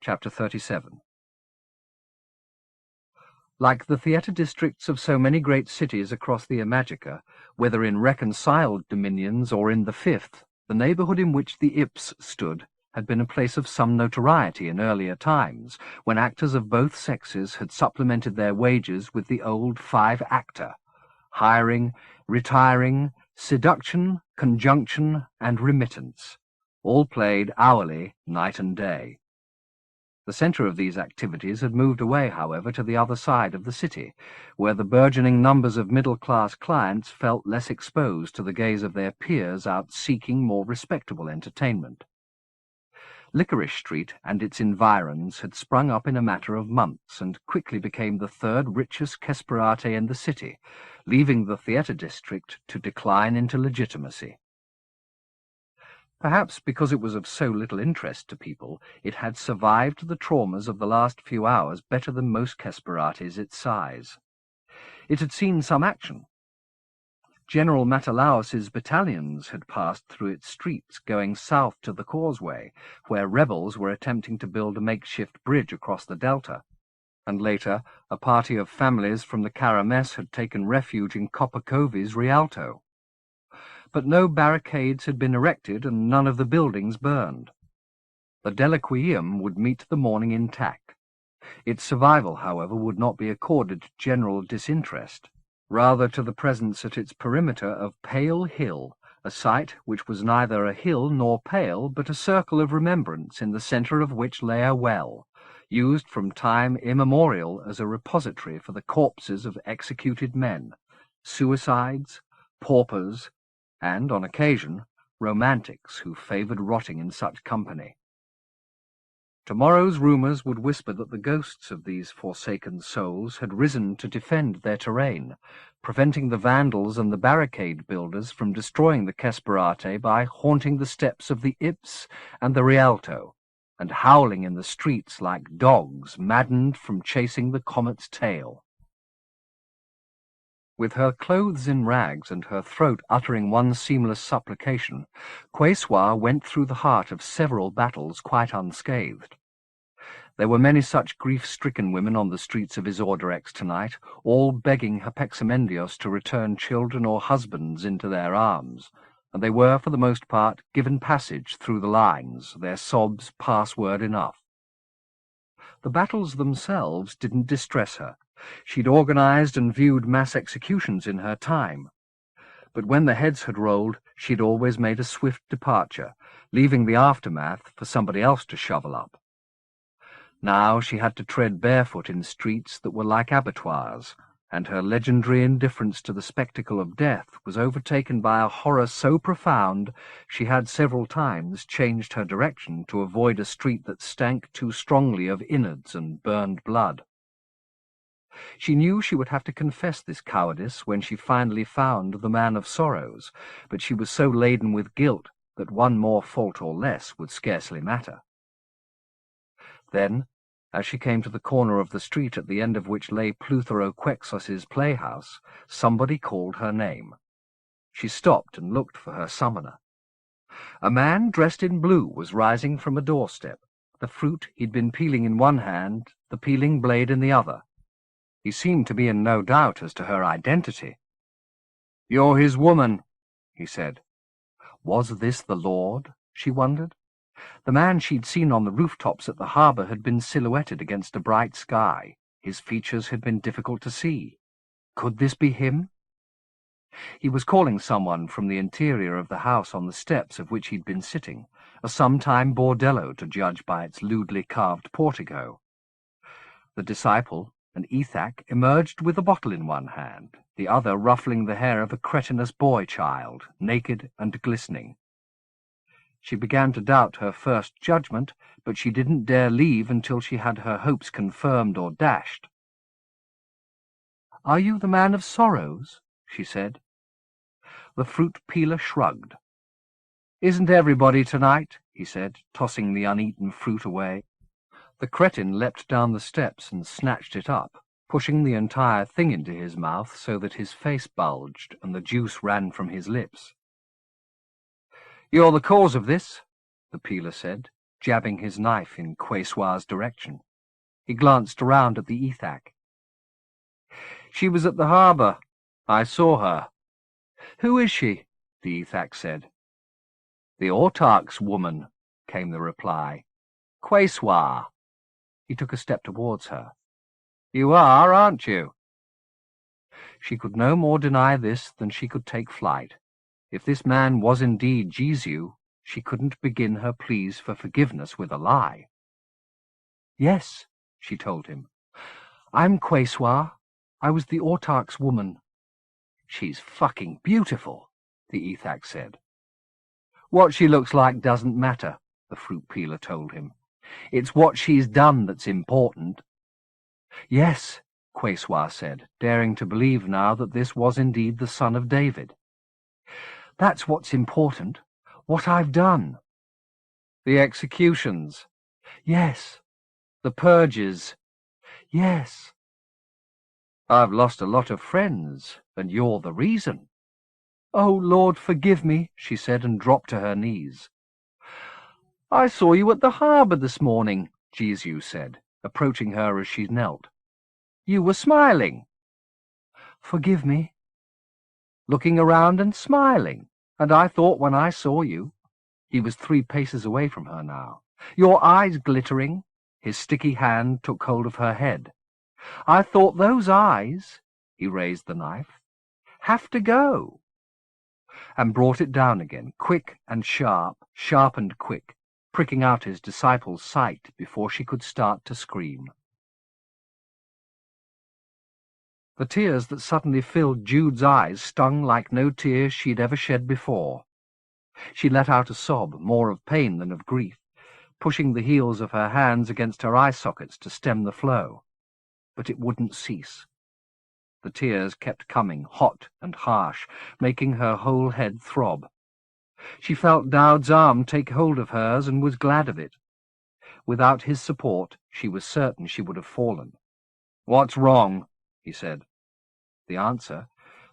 Chapter 37. Like the theatre districts of so many great cities across the Imajica, whether in reconciled dominions or in the Fifth, the neighbourhood in which the Ips stood had been a place of some notoriety in earlier times, when actors of both sexes had supplemented their wages with the old 5-actor: hiring, retiring, seduction, conjunction, and remittance, all played hourly, night and day. The centre of these activities had moved away, however, to the other side of the city, where the burgeoning numbers of middle-class clients felt less exposed to the gaze of their peers out seeking more respectable entertainment. Licorice Street and its environs had sprung up in a matter of months, and quickly became the third richest Kesperate in the city, leaving the theatre district to decline into legitimacy. Perhaps because it was of so little interest to people, it had survived the traumas of the last few hours better than most Kesperates its size. It had seen some action. General Matalaus's battalions had passed through its streets, going south to the causeway, where rebels were attempting to build a makeshift bridge across the delta, and later a party of families from the Karames had taken refuge in Coppercove's Rialto. But no barricades had been erected and none of the buildings burned. The Deliquium would meet the morning intact. Its survival, however, would not be accorded general disinterest, rather to the presence at its perimeter of Pale Hill, a site which was neither a hill nor pale, but a circle of remembrance in the centre of which lay a well, used from time immemorial as a repository for the corpses of executed men, suicides, paupers, and, on occasion, romantics who favoured rotting in such company. Tomorrow's rumours would whisper that the ghosts of these forsaken souls had risen to defend their terrain, preventing the vandals and the barricade builders from destroying the Kesperate by haunting the steps of the Ips and the Rialto, and howling in the streets like dogs maddened from chasing the comet's tail. With her clothes in rags and her throat uttering one seamless supplication, Quesoir went through the heart of several battles quite unscathed. There were many such grief-stricken women on the streets of Isordarex tonight, all begging Herpexamendios to return children or husbands into their arms, and they were, for the most part, given passage through the lines, their sobs password enough. The battles themselves didn't distress her. She'd organized and viewed mass executions in her time. But when the heads had rolled, she'd always made a swift departure, leaving the aftermath for somebody else to shovel up. Now she had to tread barefoot in streets that were like abattoirs, and her legendary indifference to the spectacle of death was overtaken by a horror so profound she had several times changed her direction to avoid a street that stank too strongly of innards and burned blood. She knew she would have to confess this cowardice when she finally found the man of sorrows, but she was so laden with guilt that one more fault or less would scarcely matter. Then, as she came to the corner of the street at the end of which lay Pluthero Quexos's playhouse, somebody called her name. She stopped and looked for her summoner. A man dressed in blue was rising from a doorstep, the fruit he'd been peeling in one hand, the peeling blade in the other. He seemed to be in no doubt as to her identity. "You're his woman," he said. Was this the Lord, she wondered? The man she'd seen on the rooftops at the harbour had been silhouetted against a bright sky. His features had been difficult to see. Could this be him? He was calling someone from the interior of the house on the steps of which he'd been sitting, a sometime bordello to judge by its lewdly carved portico. The disciple, an Ethak, emerged with a bottle in one hand, the other ruffling the hair of a cretinous boy-child, naked and glistening. She began to doubt her first judgment, but she didn't dare leave until she had her hopes confirmed or dashed. "Are you the man of sorrows?" she said. The fruit peeler shrugged. "Isn't everybody tonight?" he said, tossing the uneaten fruit away. The cretin leapt down the steps and snatched it up, pushing the entire thing into his mouth so that his face bulged and the juice ran from his lips. "You're the cause of this," the peeler said. jabbing his knife in Quesoir's direction. He glanced around at the Ethak. "She was at the harbour. I saw her." "Who is she?" the Ethak said. "The Autarch's woman," came the reply. "Quesoir." He took a step towards her. "You are, aren't you?" She could no more deny this than she could take flight. If this man was indeed Jesu, she couldn't begin her pleas for forgiveness with a lie. "Yes," she told him. "I'm Quesoir. I was the Autarch's woman." "She's fucking beautiful," the Ethak said. "What she looks like doesn't matter," the fruit peeler told him. "It's what she's done that's important." "Yes," Quesoir said, daring to believe now that this was indeed the son of David. "That's what's important, what I've done." "The executions?" "Yes." "The purges?" "Yes." "I've lost a lot of friends, and you're the reason." "Oh, Lord, forgive me," she said, and dropped to her knees. "I saw you at the harbour this morning," Jesu said, approaching her as she knelt. "You were smiling." "Forgive me." "Looking around and smiling, and I thought when I saw you—" He was 3 paces away from her now. "Your eyes glittering." His sticky hand took hold of her head. "I thought those eyes," he raised the knife, "have to go," and brought it down again, quick and sharp, sharp and quick, pricking out his disciple's sight before she could start to scream. The tears that suddenly filled Jude's eyes stung like no tears she'd ever shed before. She let out a sob, more of pain than of grief, pushing the heels of her hands against her eye sockets to stem the flow. But it wouldn't cease. The tears kept coming, hot and harsh, making her whole head throb. She felt Dowd's arm take hold of hers and was glad of it. Without his support, she was certain she would have fallen. "What's wrong?" he said. The answer,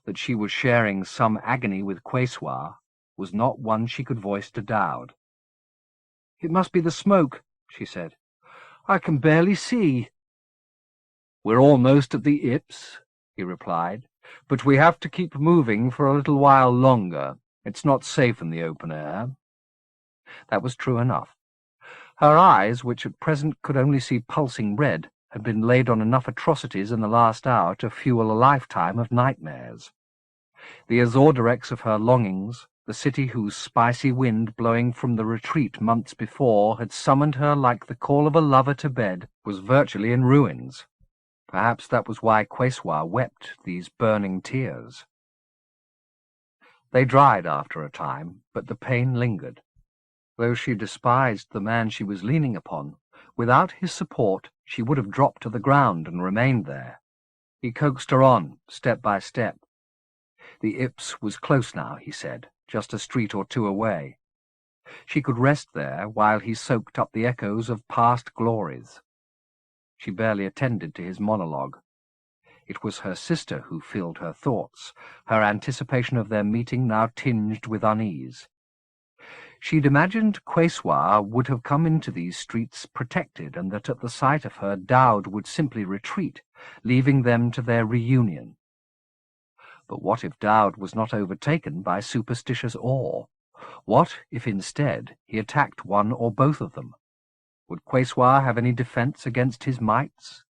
that she was sharing some agony with Quesoir, was not one she could voice to Dowd. "It must be the smoke," she said. "I can barely see." "We're almost at the Ips," he replied, "but we have to keep moving for a little while longer. It's not safe in the open air." That was true enough. Her eyes, which at present could only see pulsing red, had been laid on enough atrocities in the last hour to fuel a lifetime of nightmares. The Azordirex of her longings, the city whose spicy wind blowing from the retreat months before had summoned her like the call of a lover to bed, was virtually in ruins. Perhaps that was why Quesoir wept these burning tears. They dried after a time, but the pain lingered. Though she despised the man she was leaning upon, without his support she would have dropped to the ground and remained there. He coaxed her on, step by step. The Ips was close now, he said, just a street or 2 away. She could rest there while he soaked up the echoes of past glories. She barely attended to his monologue. It was her sister who filled her thoughts, her anticipation of their meeting now tinged with unease. She'd imagined Quesoir would have come into these streets protected, and that at the sight of her Dowd would simply retreat, leaving them to their reunion. But what if Dowd was not overtaken by superstitious awe? What if instead he attacked one or both of them? Would Quesoir have any defence against his mites?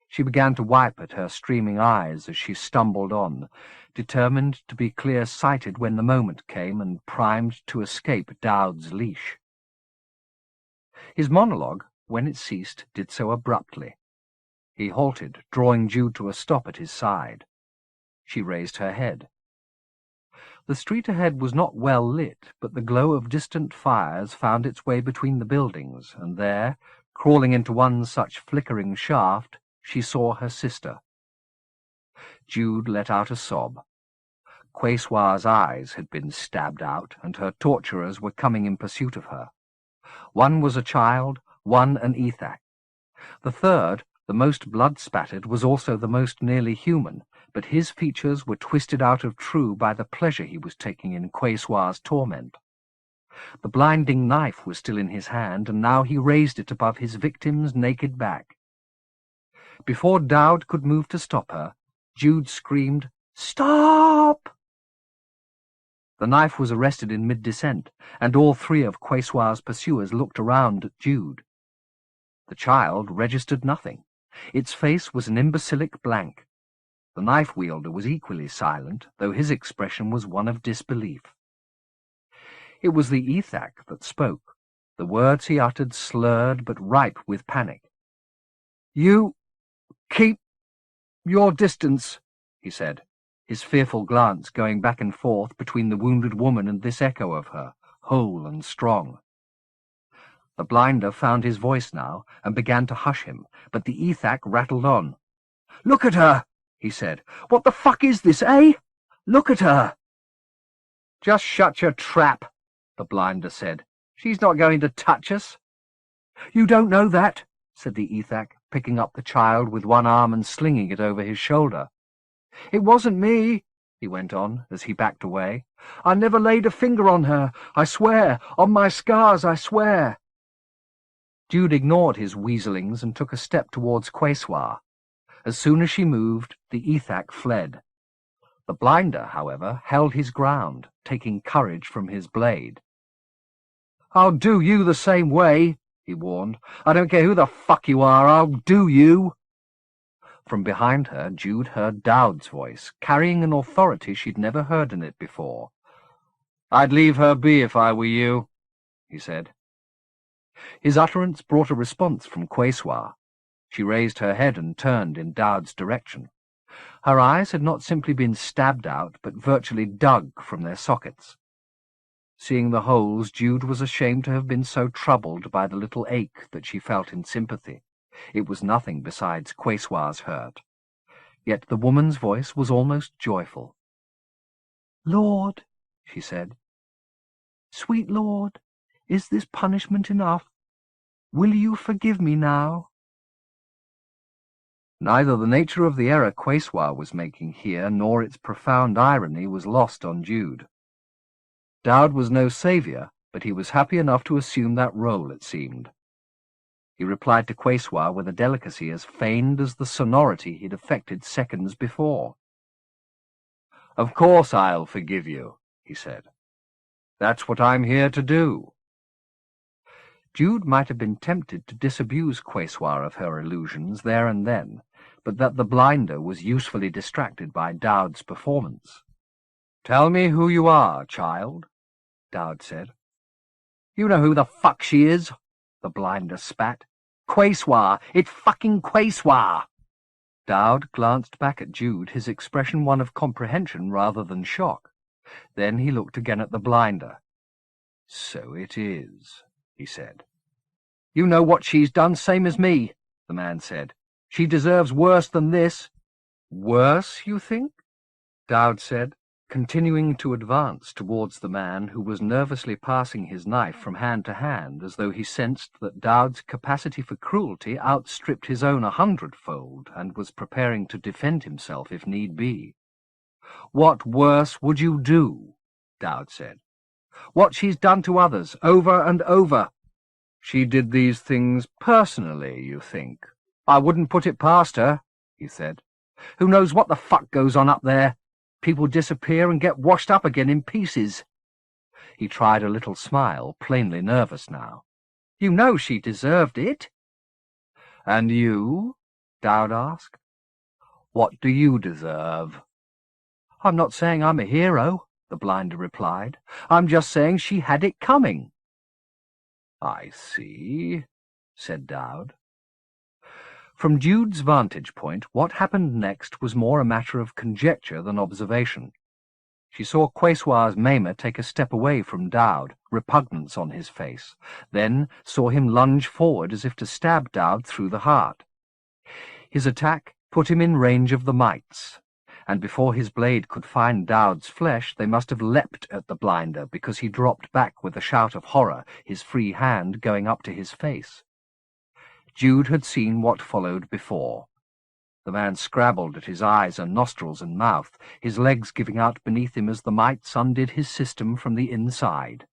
She began to wipe at her streaming eyes as she stumbled on, determined to be clear-sighted when the moment came and primed to escape Dowd's leash. His monologue, when it ceased, did so abruptly. He halted, drawing Jude to a stop at his side. She raised her head. The street ahead was not well lit, but the glow of distant fires found its way between the buildings, and there, crawling into one such flickering shaft, she saw her sister. Jude let out a sob. Quesoir's eyes had been stabbed out, and her torturers were coming in pursuit of her. One was a child, one an Ethak. The third, the most blood-spattered, was also the most nearly human, but his features were twisted out of true by the pleasure he was taking in Quesoir's torment. The blinding knife was still in his hand, and now he raised it above his victim's naked back. Before Dowd could move to stop her, Jude screamed, "Stop!" The knife was arrested in mid-descent, and all three of Quesoir's pursuers looked around at Jude. The child registered nothing. Its face was an imbecilic blank. The knife-wielder was equally silent, though his expression was one of disbelief. It was the Ethak that spoke, the words he uttered slurred but ripe with panic. "You keep your distance," he said, his fearful glance going back and forth between the wounded woman and this echo of her, whole and strong. The blinder found his voice now and began to hush him, but the Ethak rattled on. "Look at her," he said. "What the fuck is this, eh? Look at her." "Just shut your trap," the blinder said. "She's not going to touch us." "You don't know that," said the Ethak, picking up the child with one arm and slinging it over his shoulder. "It wasn't me," he went on, as he backed away. "I never laid a finger on her, I swear. On my scars, I swear." Jude ignored his weaselings and took a step towards Quesoir. As soon as she moved, the Ethak fled. The blinder, however, held his ground, taking courage from his blade. "I'll do you the same way," he warned. "I don't care who the fuck you are, I'll do you." From behind her, Jude heard Dowd's voice, carrying an authority she'd never heard in it before. "I'd leave her be if I were you," he said. His utterance brought a response from Quesoir. She raised her head and turned in Dowd's direction. Her eyes had not simply been stabbed out, but virtually dug from their sockets. Seeing the holes, Jude was ashamed to have been so troubled by the little ache that she felt in sympathy. It was nothing besides Quesoir's hurt. Yet the woman's voice was almost joyful. "Lord," she said, "sweet Lord, is this punishment enough? Will you forgive me now?" Neither the nature of the error Quesoir was making here nor its profound irony was lost on Jude. Dowd was no saviour, but he was happy enough to assume that role, it seemed. He replied to Quesoir with a delicacy as feigned as the sonority he'd affected seconds before. "Of course I'll forgive you," he said. "That's what I'm here to do." Jude might have been tempted to disabuse Quesoir of her illusions there and then, but that the blinder was usefully distracted by Dowd's performance. "Tell me who you are, child," Dowd said. "You know who the fuck she is," the blinder spat. "Quesoir! It's fucking Quesoir!" Dowd glanced back at Jude, his expression one of comprehension rather than shock. Then he looked again at the blinder. "So it is," he said. "You know what she's done, same as me," the man said. "She deserves worse than this." "Worse, you think?" Dowd said, continuing to advance towards the man who was nervously passing his knife from hand to hand, as though he sensed that Dowd's capacity for cruelty outstripped his own 100-fold, and was preparing to defend himself if need be. "What worse would you do?" Dowd said. "What she's done to others, over and over." "She did these things personally, you think?" "I wouldn't put it past her," he said. "Who knows what the fuck goes on up there? People disappear and get washed up again in pieces." He tried a little smile, plainly nervous now. "You know she deserved it." "And you?" Dowd asked. "What do you deserve?" "I'm not saying I'm a hero," the blinder replied. "I'm just saying she had it coming." "I see," said Dowd. From Jude's vantage point, what happened next was more a matter of conjecture than observation. She saw Quesoir's maimer take a step away from Dowd, repugnance on his face, then saw him lunge forward as if to stab Dowd through the heart. His attack put him in range of the mites, and before his blade could find Dowd's flesh they must have leapt at the blinder, because he dropped back with a shout of horror, his free hand going up to his face. Jude had seen what followed before. The man scrabbled at his eyes and nostrils and mouth, his legs giving out beneath him as the mites undid his system from the inside.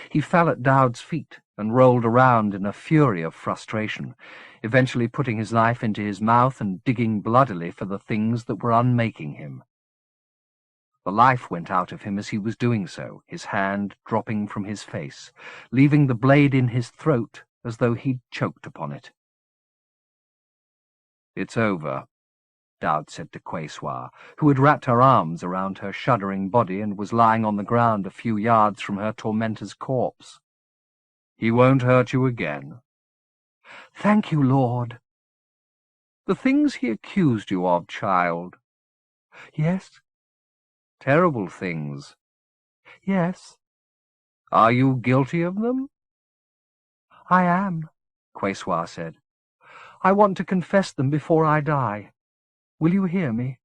He fell at Dowd's feet and rolled around in a fury of frustration, eventually putting his knife into his mouth and digging bloodily for the things that were unmaking him. The life went out of him as he was doing so, his hand dropping from his face, leaving the blade in his throat as though he'd choked upon it. "It's over," Dowd said to Quayswa, who had wrapped her arms around her shuddering body and was lying on the ground a few yards from her tormentor's corpse. "He won't hurt you again." "Thank you, Lord." "The things he accused you of, child?" "Yes." "Terrible things?" "Yes." "Are you guilty of them?" "I am," Quayswa said. "I want to confess them before I die. Will you hear me?"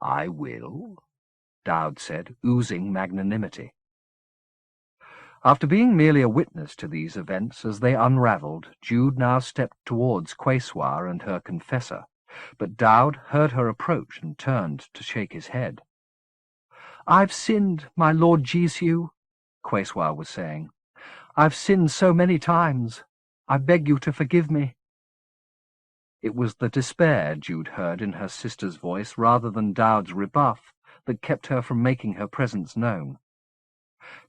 "I will," Dowd said, oozing magnanimity. After being merely a witness to these events as they unravelled, Jude now stepped towards Quayswa and her confessor, but Dowd heard her approach and turned to shake his head. "I've sinned, my Lord Jesu," Quayswa was saying. "I've sinned so many times. I beg you to forgive me." It was the despair Jude heard in her sister's voice rather than Dowd's rebuff that kept her from making her presence known.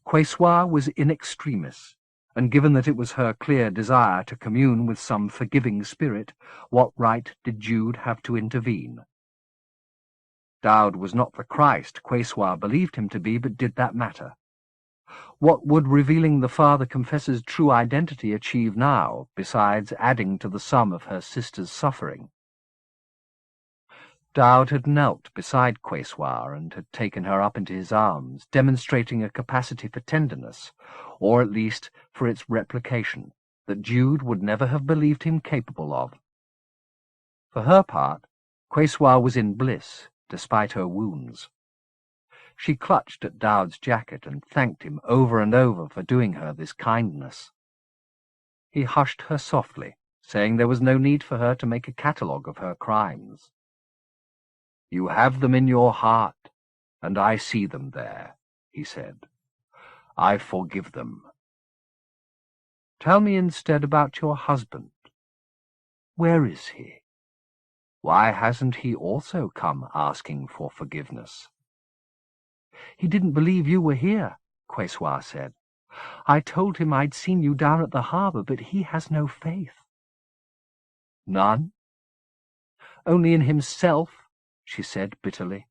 Quayswa was in extremis, and given that it was her clear desire to commune with some forgiving spirit, what right did Jude have to intervene? Dowd was not the Christ Quayswa believed him to be, but did that matter? What would revealing the father confessor's true identity achieve now, besides adding to the sum of her sister's suffering? Dowd had knelt beside Quayswa and had taken her up into his arms, demonstrating a capacity for tenderness, or at least for its replication, that Jude would never have believed him capable of. For her part, Quayswa was in bliss, despite her wounds. She clutched at Dowd's jacket and thanked him over and over for doing her this kindness. He hushed her softly, saying there was no need for her to make a catalogue of her crimes. "You have them in your heart, and I see them there," he said. "I forgive them. Tell me instead about your husband. Where is he? Why hasn't he also come asking for forgiveness?" "He didn't believe you were here," Quayswa said. "I told him I'd seen you down at the harbour, but he has no faith." "None?" "Only in himself," she said bitterly.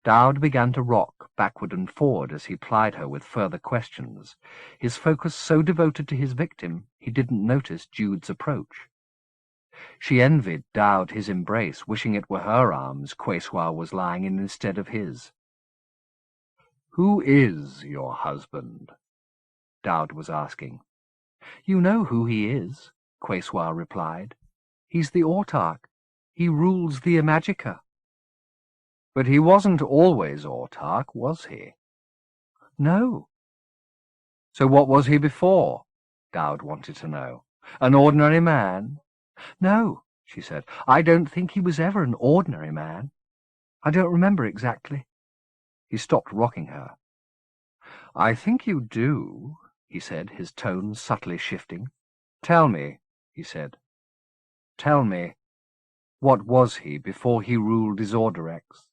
Dowd began to rock backward and forward as he plied her with further questions, his focus so devoted to his victim he didn't notice Jude's approach. She envied Dowd his embrace, wishing it were her arms Quayswa was lying in instead of his. "Who is your husband?" Dowd was asking. "You know who he is," Quayswa replied. "He's the autarch. He rules the Imajica." "But he wasn't always autarch, was he?" "No." "So what was he before?" Dowd wanted to know. "An ordinary man?" "No," she said. "I don't think he was ever an ordinary man. I don't remember exactly." He stopped rocking her. "I think you do," he said, his tone subtly shifting. "Tell me," he said. "Tell me, what was he before he ruled Isordarex?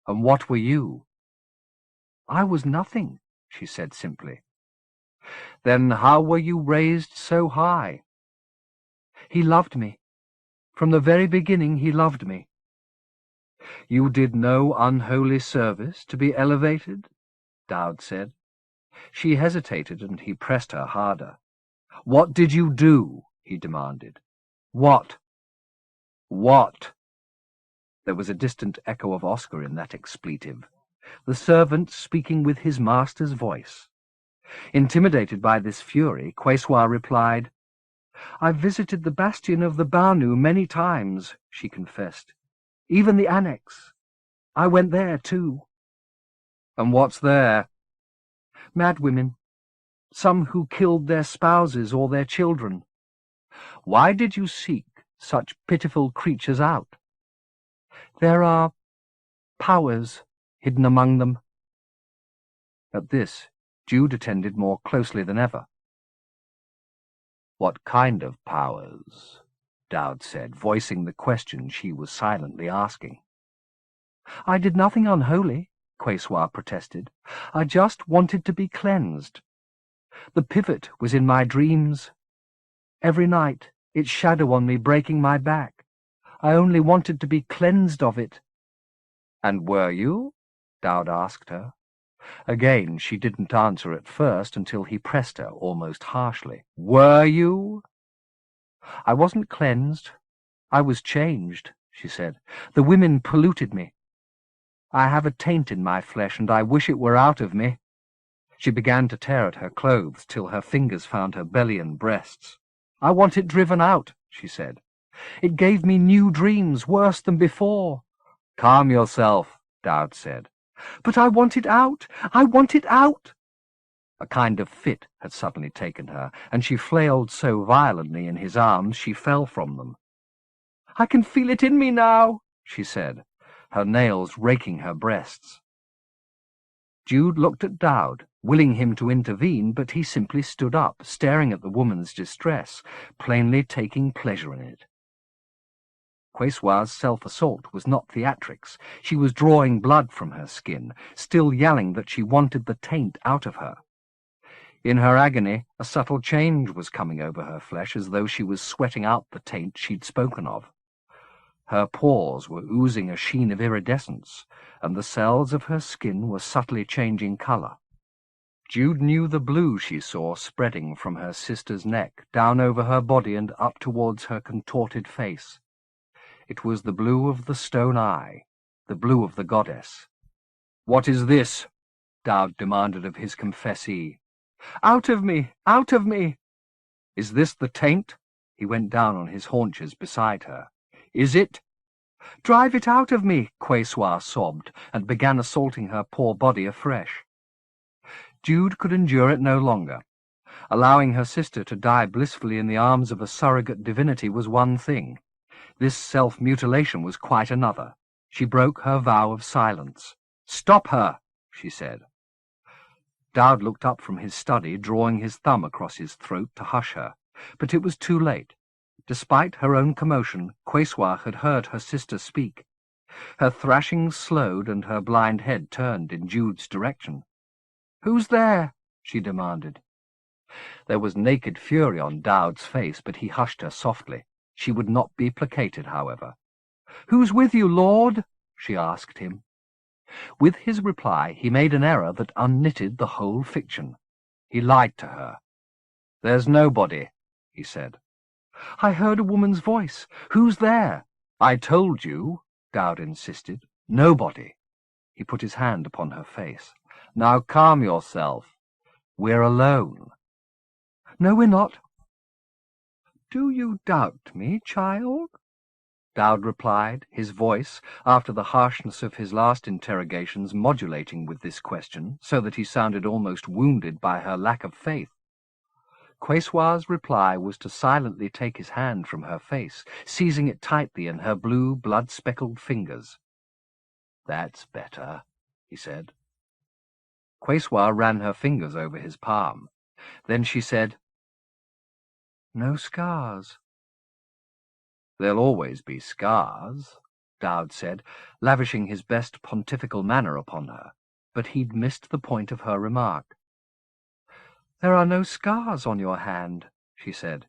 And what were you?" "I was nothing," she said simply. "Then how were you raised so high?" "He loved me. From the very beginning he loved me." "You did no unholy service to be elevated?" Dowd said. She hesitated, and he pressed her harder. "What did you do?" he demanded. "What? What?" There was a distant echo of Oscar in that expletive, the servant speaking with his master's voice. Intimidated by this fury, Quayswa replied, "I've visited the bastion of the Banu many times," she confessed. "Even the annex. I went there too." "And what's there?" "Mad women. Some who killed their spouses or their children." "Why did you seek such pitiful creatures out?" "There are powers hidden among them." At this Jude attended more closely than ever. "What kind of powers?" Dowd said, voicing the question she was silently asking. "I did nothing unholy," Quesoir protested. "I just wanted to be cleansed. The pivot was in my dreams. Every night, its shadow on me breaking my back. I only wanted to be cleansed of it." "And were you?" Dowd asked her. Again, she didn't answer at first until he pressed her almost harshly. "Were you?" "I wasn't cleansed. I was changed," she said. "The women polluted me. I have a taint in my flesh, and I wish it were out of me." She began to tear at her clothes till her fingers found her belly and breasts. "I want it driven out," she said. "It gave me new dreams, worse than before." "Calm yourself," Dowd said. "But I want it out! I want it out!" A kind of fit had suddenly taken her, and she flailed so violently in his arms she fell from them. "I can feel it in me now," she said, her nails raking her breasts. Jude looked at Dowd, willing him to intervene, but he simply stood up, staring at the woman's distress, plainly taking pleasure in it. Quesoir's self-assault was not theatrics. She was drawing blood from her skin, still yelling that she wanted the taint out of her. In her agony, a subtle change was coming over her flesh, as though she was sweating out the taint she'd spoken of. Her pores were oozing a sheen of iridescence, and the cells of her skin were subtly changing colour. Jude knew the blue she saw spreading from her sister's neck, down over her body and up towards her contorted face. It was the blue of the stone eye, the blue of the goddess. "What is this?" Dowd demanded of his confessee. "Out of me! Out of me!" "Is this the taint?" He went down on his haunches beside her. "Is it?" "Drive it out of me!" Quesoir sobbed, and began assaulting her poor body afresh. Jude could endure it no longer. Allowing her sister to die blissfully in the arms of a surrogate divinity was one thing. This self-mutilation was quite another. She broke her vow of silence. "Stop her!" she said. Dowd looked up from his study, drawing his thumb across his throat to hush her, but it was too late. Despite her own commotion, Quesoir had heard her sister speak. Her thrashing slowed, and her blind head turned in Jude's direction. "Who's there?" she demanded. There was naked fury on Dowd's face, but he hushed her softly. She would not be placated, however. "Who's with you, Lord?" she asked him. With his reply, he made an error that unknitted the whole fiction. He lied to her. "There's nobody," he said. "I heard a woman's voice. Who's there?" "I told you," Dowd insisted. "Nobody." He put his hand upon her face. "Now calm yourself. We're alone." "No, we're not." "Do you doubt me, child?" Dowd replied, his voice, after the harshness of his last interrogations, modulating with this question, so that he sounded almost wounded by her lack of faith. Quesoir's reply was to silently take his hand from her face, seizing it tightly in her blue, blood-speckled fingers. "That's better," he said. Quesoir ran her fingers over his palm. Then she said, "No scars." "There'll always be scars," Dowd said, lavishing his best pontifical manner upon her, but he'd missed the point of her remark. "There are no scars on your hand," she said.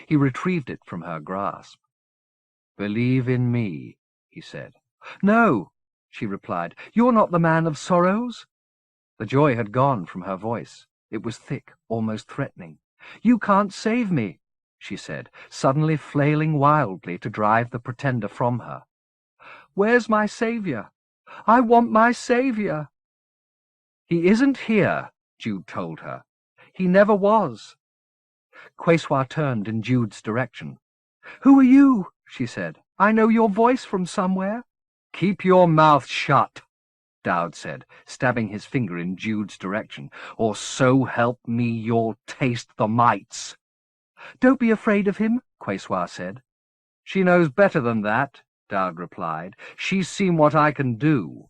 He retrieved it from her grasp. "Believe in me," he said. "No," she replied. "You're not the man of sorrows." The joy had gone from her voice. It was thick, almost threatening. "You can't save me," she said, suddenly flailing wildly to drive the pretender from her. "Where's my saviour? I want my saviour." "He isn't here," Jude told her. "He never was." Quesoir turned in Jude's direction. "Who are you?" she said. "I know your voice from somewhere." "Keep your mouth shut," Dowd said, stabbing his finger in Jude's direction, "or so help me you'll taste the mites." "Don't be afraid of him," Quesoir said. "She knows better than that," Dowd replied. "She's seen what I can do."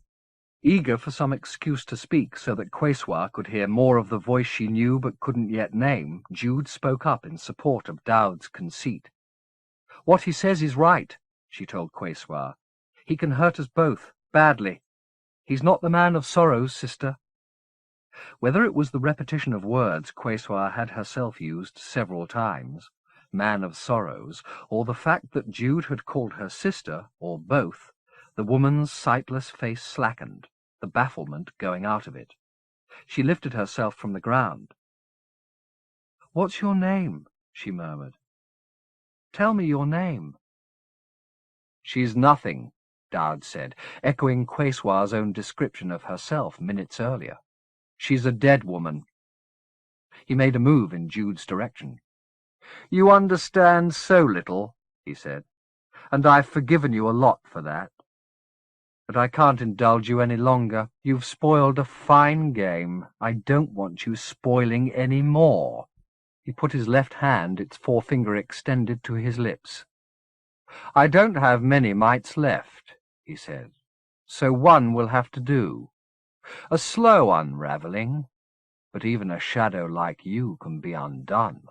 Eager for some excuse to speak so that Quesoir could hear more of the voice she knew but couldn't yet name, Jude spoke up in support of Dowd's conceit. "What he says is right," she told Quesoir. "He can hurt us both, badly. He's not the man of sorrows, sister." Whether it was the repetition of words Quesoir had herself used several times, man of sorrows, or the fact that Jude had called her sister, or both, the woman's sightless face slackened, the bafflement going out of it. She lifted herself from the ground. "What's your name?" she murmured. "Tell me your name." "She's nothing," Dowd said, echoing Quesoir's own description of herself minutes earlier. "She's a dead woman." He made a move in Jude's direction. "You understand so little," he said, "and I've forgiven you a lot for that. But I can't indulge you any longer. You've spoiled a fine game. I don't want you spoiling any more." He put his left hand, its forefinger extended, to his lips. "I don't have many mites left," he said, "so one will have to do. A slow unravelling, but even a shadow like you can be undone."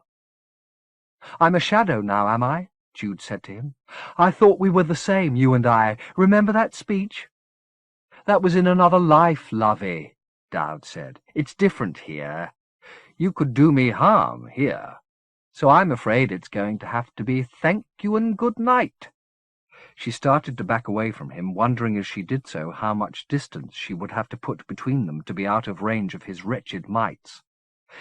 "I'm a shadow now, am I?" Jude said to him. "I thought we were the same, you and I. Remember that speech?" "That was in another life, lovey," Dowd said. "It's different here. You could do me harm here, so I'm afraid it's going to have to be thank you and good night." She started to back away from him, wondering as she did so how much distance she would have to put between them to be out of range of his wretched mites.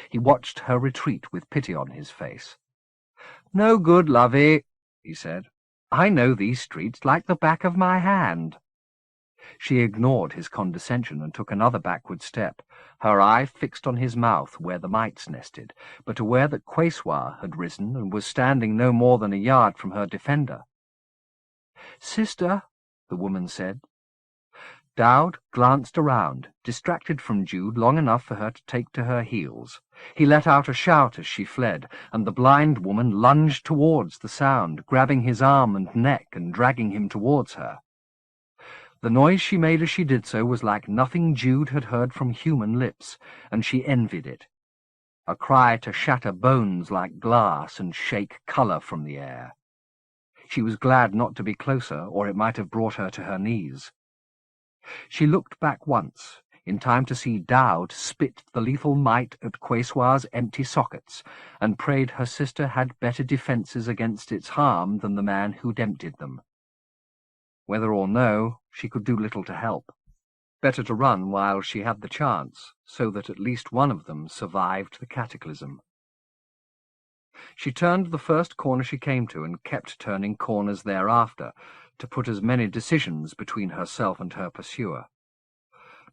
He watched her retreat with pity on his face. "No good, lovey," he said. "I know these streets like the back of my hand." She ignored his condescension and took another backward step, her eye fixed on his mouth where the mites nested, but aware that Quesoir had risen and was standing no more than a yard from her defender. "Sister," the woman said. Dowd glanced around, distracted from Jude long enough for her to take to her heels. He let out a shout as she fled, and the blind woman lunged towards the sound, grabbing his arm and neck and dragging him towards her. The noise she made as she did so was like nothing Jude had heard from human lips, and she envied it. A cry to shatter bones like glass and shake colour from the air. She was glad not to be closer, or it might have brought her to her knees. She looked back once, in time to see Dowd spit the lethal mite at Quesoir's empty sockets, and prayed her sister had better defences against its harm than the man who'd emptied them. Whether or no, she could do little to help. Better to run while she had the chance, so that at least one of them survived the cataclysm. She turned the first corner she came to and kept turning corners thereafter, to put as many decisions between herself and her pursuer.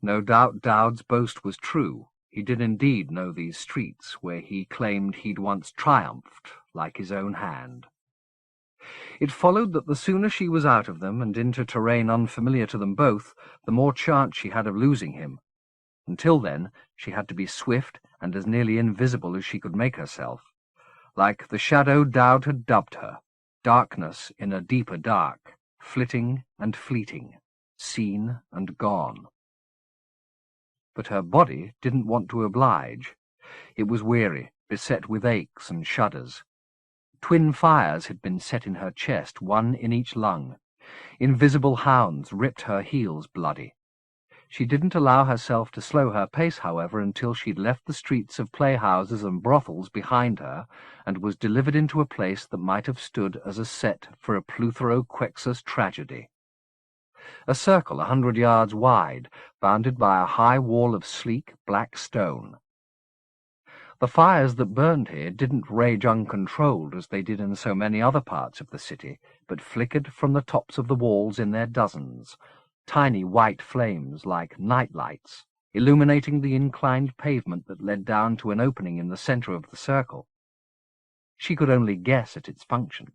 No doubt Dowd's boast was true. He did indeed know these streets, where he claimed he'd once triumphed, like his own hand. It followed that the sooner she was out of them and into terrain unfamiliar to them both, the more chance she had of losing him. Until then, she had to be swift and as nearly invisible as she could make herself. Like the shadow Dowd had dubbed her, darkness in a deeper dark, flitting and fleeting, seen and gone. But her body didn't want to oblige. It was weary, beset with aches and shudders. Twin fires had been set in her chest, one in each lung. Invisible hounds ripped her heels bloody. She didn't allow herself to slow her pace, however, until she'd left the streets of playhouses and brothels behind her and was delivered into a place that might have stood as a set for a Pluthero-Quexus tragedy. A circle 100 yards wide, bounded by a high wall of sleek black stone. The fires that burned here didn't rage uncontrolled as they did in so many other parts of the city, but flickered from the tops of the walls in their dozens, tiny white flames like night lights, illuminating the inclined pavement that led down to an opening in the center of the circle. She could only guess at its function.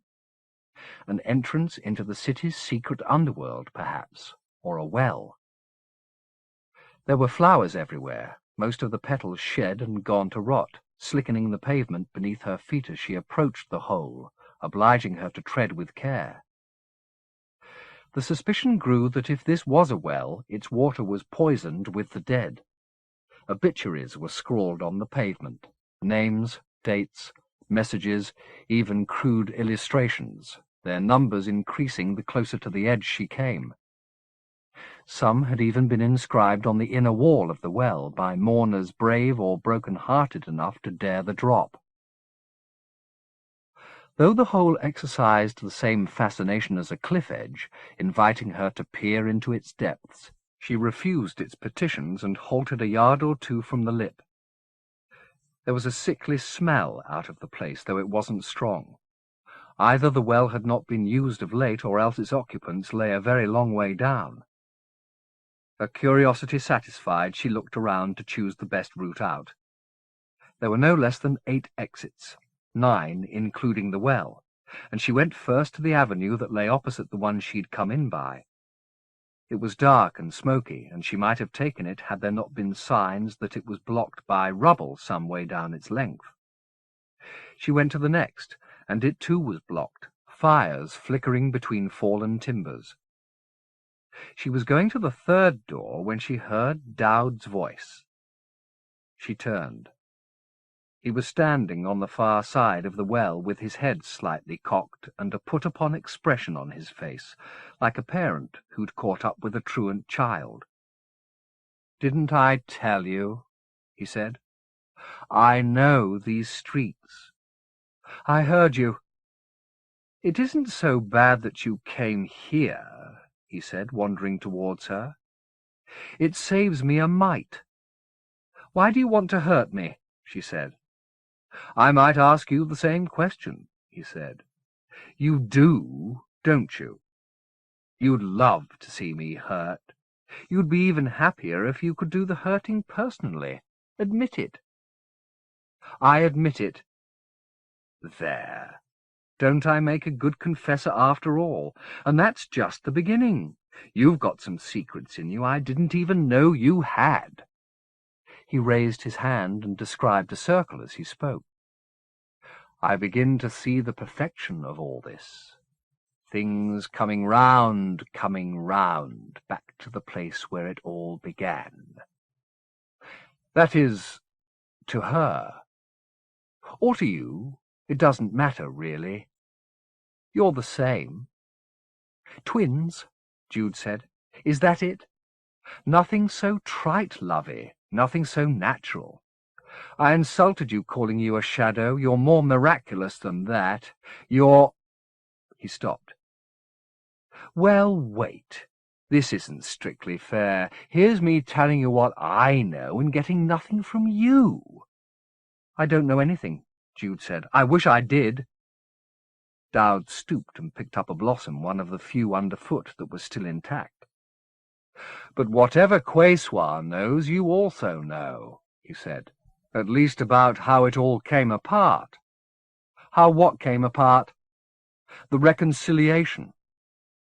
An entrance into the city's secret underworld, perhaps, or a well. There were flowers everywhere, most of the petals shed and gone to rot, slickening the pavement beneath her feet as she approached the hole, obliging her to tread with care. The suspicion grew that if this was a well, its water was poisoned with the dead. Obituaries were scrawled on the pavement. Names, dates, messages, even crude illustrations, their numbers increasing the closer to the edge she came. Some had even been inscribed on the inner wall of the well by mourners brave or broken-hearted enough to dare the drop. Though the hole exercised the same fascination as a cliff edge, inviting her to peer into its depths, she refused its petitions and halted a yard or two from the lip. There was a sickly smell out of the place, though it wasn't strong. Either the well had not been used of late, or else its occupants lay a very long way down. Her curiosity satisfied, she looked around to choose the best route out. There were no less than 8 exits, 9 including the well, and she went first to the avenue that lay opposite the one she'd come in by. It was dark and smoky, and she might have taken it had there not been signs that it was blocked by rubble some way down its length. She went to the next, and it too was blocked, fires flickering between fallen timbers. She was going to the third door when she heard Dowd's voice. She turned. He was standing on the far side of the well with his head slightly cocked and a put-upon expression on his face, like a parent who'd caught up with a truant child. "Didn't I tell you?" he said. "I know these streets. I heard you. It isn't so bad that you came here," he said, wandering towards her. "It saves me a mite." "Why do you want to hurt me?" she said. "I might ask you the same question," he said. "You do, don't you? You'd love to see me hurt. You'd be even happier if you could do the hurting personally. Admit it." "I admit it." "There. Don't I make a good confessor after all? And that's just the beginning. You've got some secrets in you I didn't even know you had." He raised his hand and described a circle as he spoke. "I begin to see the perfection of all this. Things coming round, back to the place where it all began. That is, to her. Or to you. It doesn't matter, really. You're the same." "Twins," Jude said. "Is that it? Nothing so trite-lovey, nothing so natural. I insulted you calling you a shadow. You're more miraculous than that. You're—" He stopped. "Well, wait. This isn't strictly fair. Here's me telling you what I know and getting nothing from you." "I don't know anything," Jude said. "I wish I did." Dowd stooped and picked up a blossom, one of the few underfoot that was still intact. "But whatever Quayswa knows, you also know," he said. "At least about how it all came apart." "How what came apart?" "The reconciliation.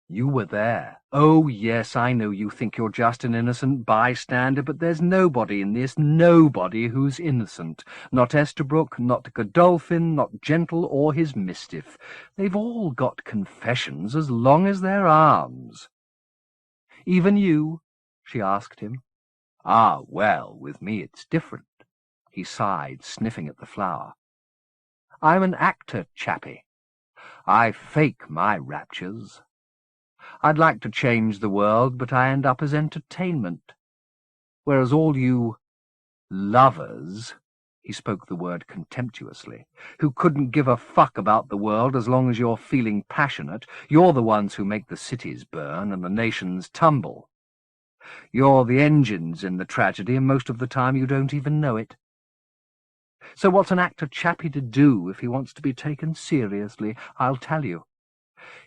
You were there. Oh, yes, I know you think you're just an innocent bystander, but there's nobody in this, nobody who's innocent. Not Estabrook, not Godolphin, not Gentle or his Mistiff. They've all got confessions as long as their arms." "Even you?" she asked him. "Ah, well, with me it's different." He sighed, sniffing at the flower. "I'm an actor, chappie. I fake my raptures. I'd like to change the world, but I end up as entertainment. Whereas all you lovers," he spoke the word contemptuously, "who couldn't give a fuck about the world as long as you're feeling passionate, you're the ones who make the cities burn and the nations tumble. You're the engines in the tragedy, and most of the time you don't even know it. So what's an actor chappie to do if he wants to be taken seriously? I'll tell you.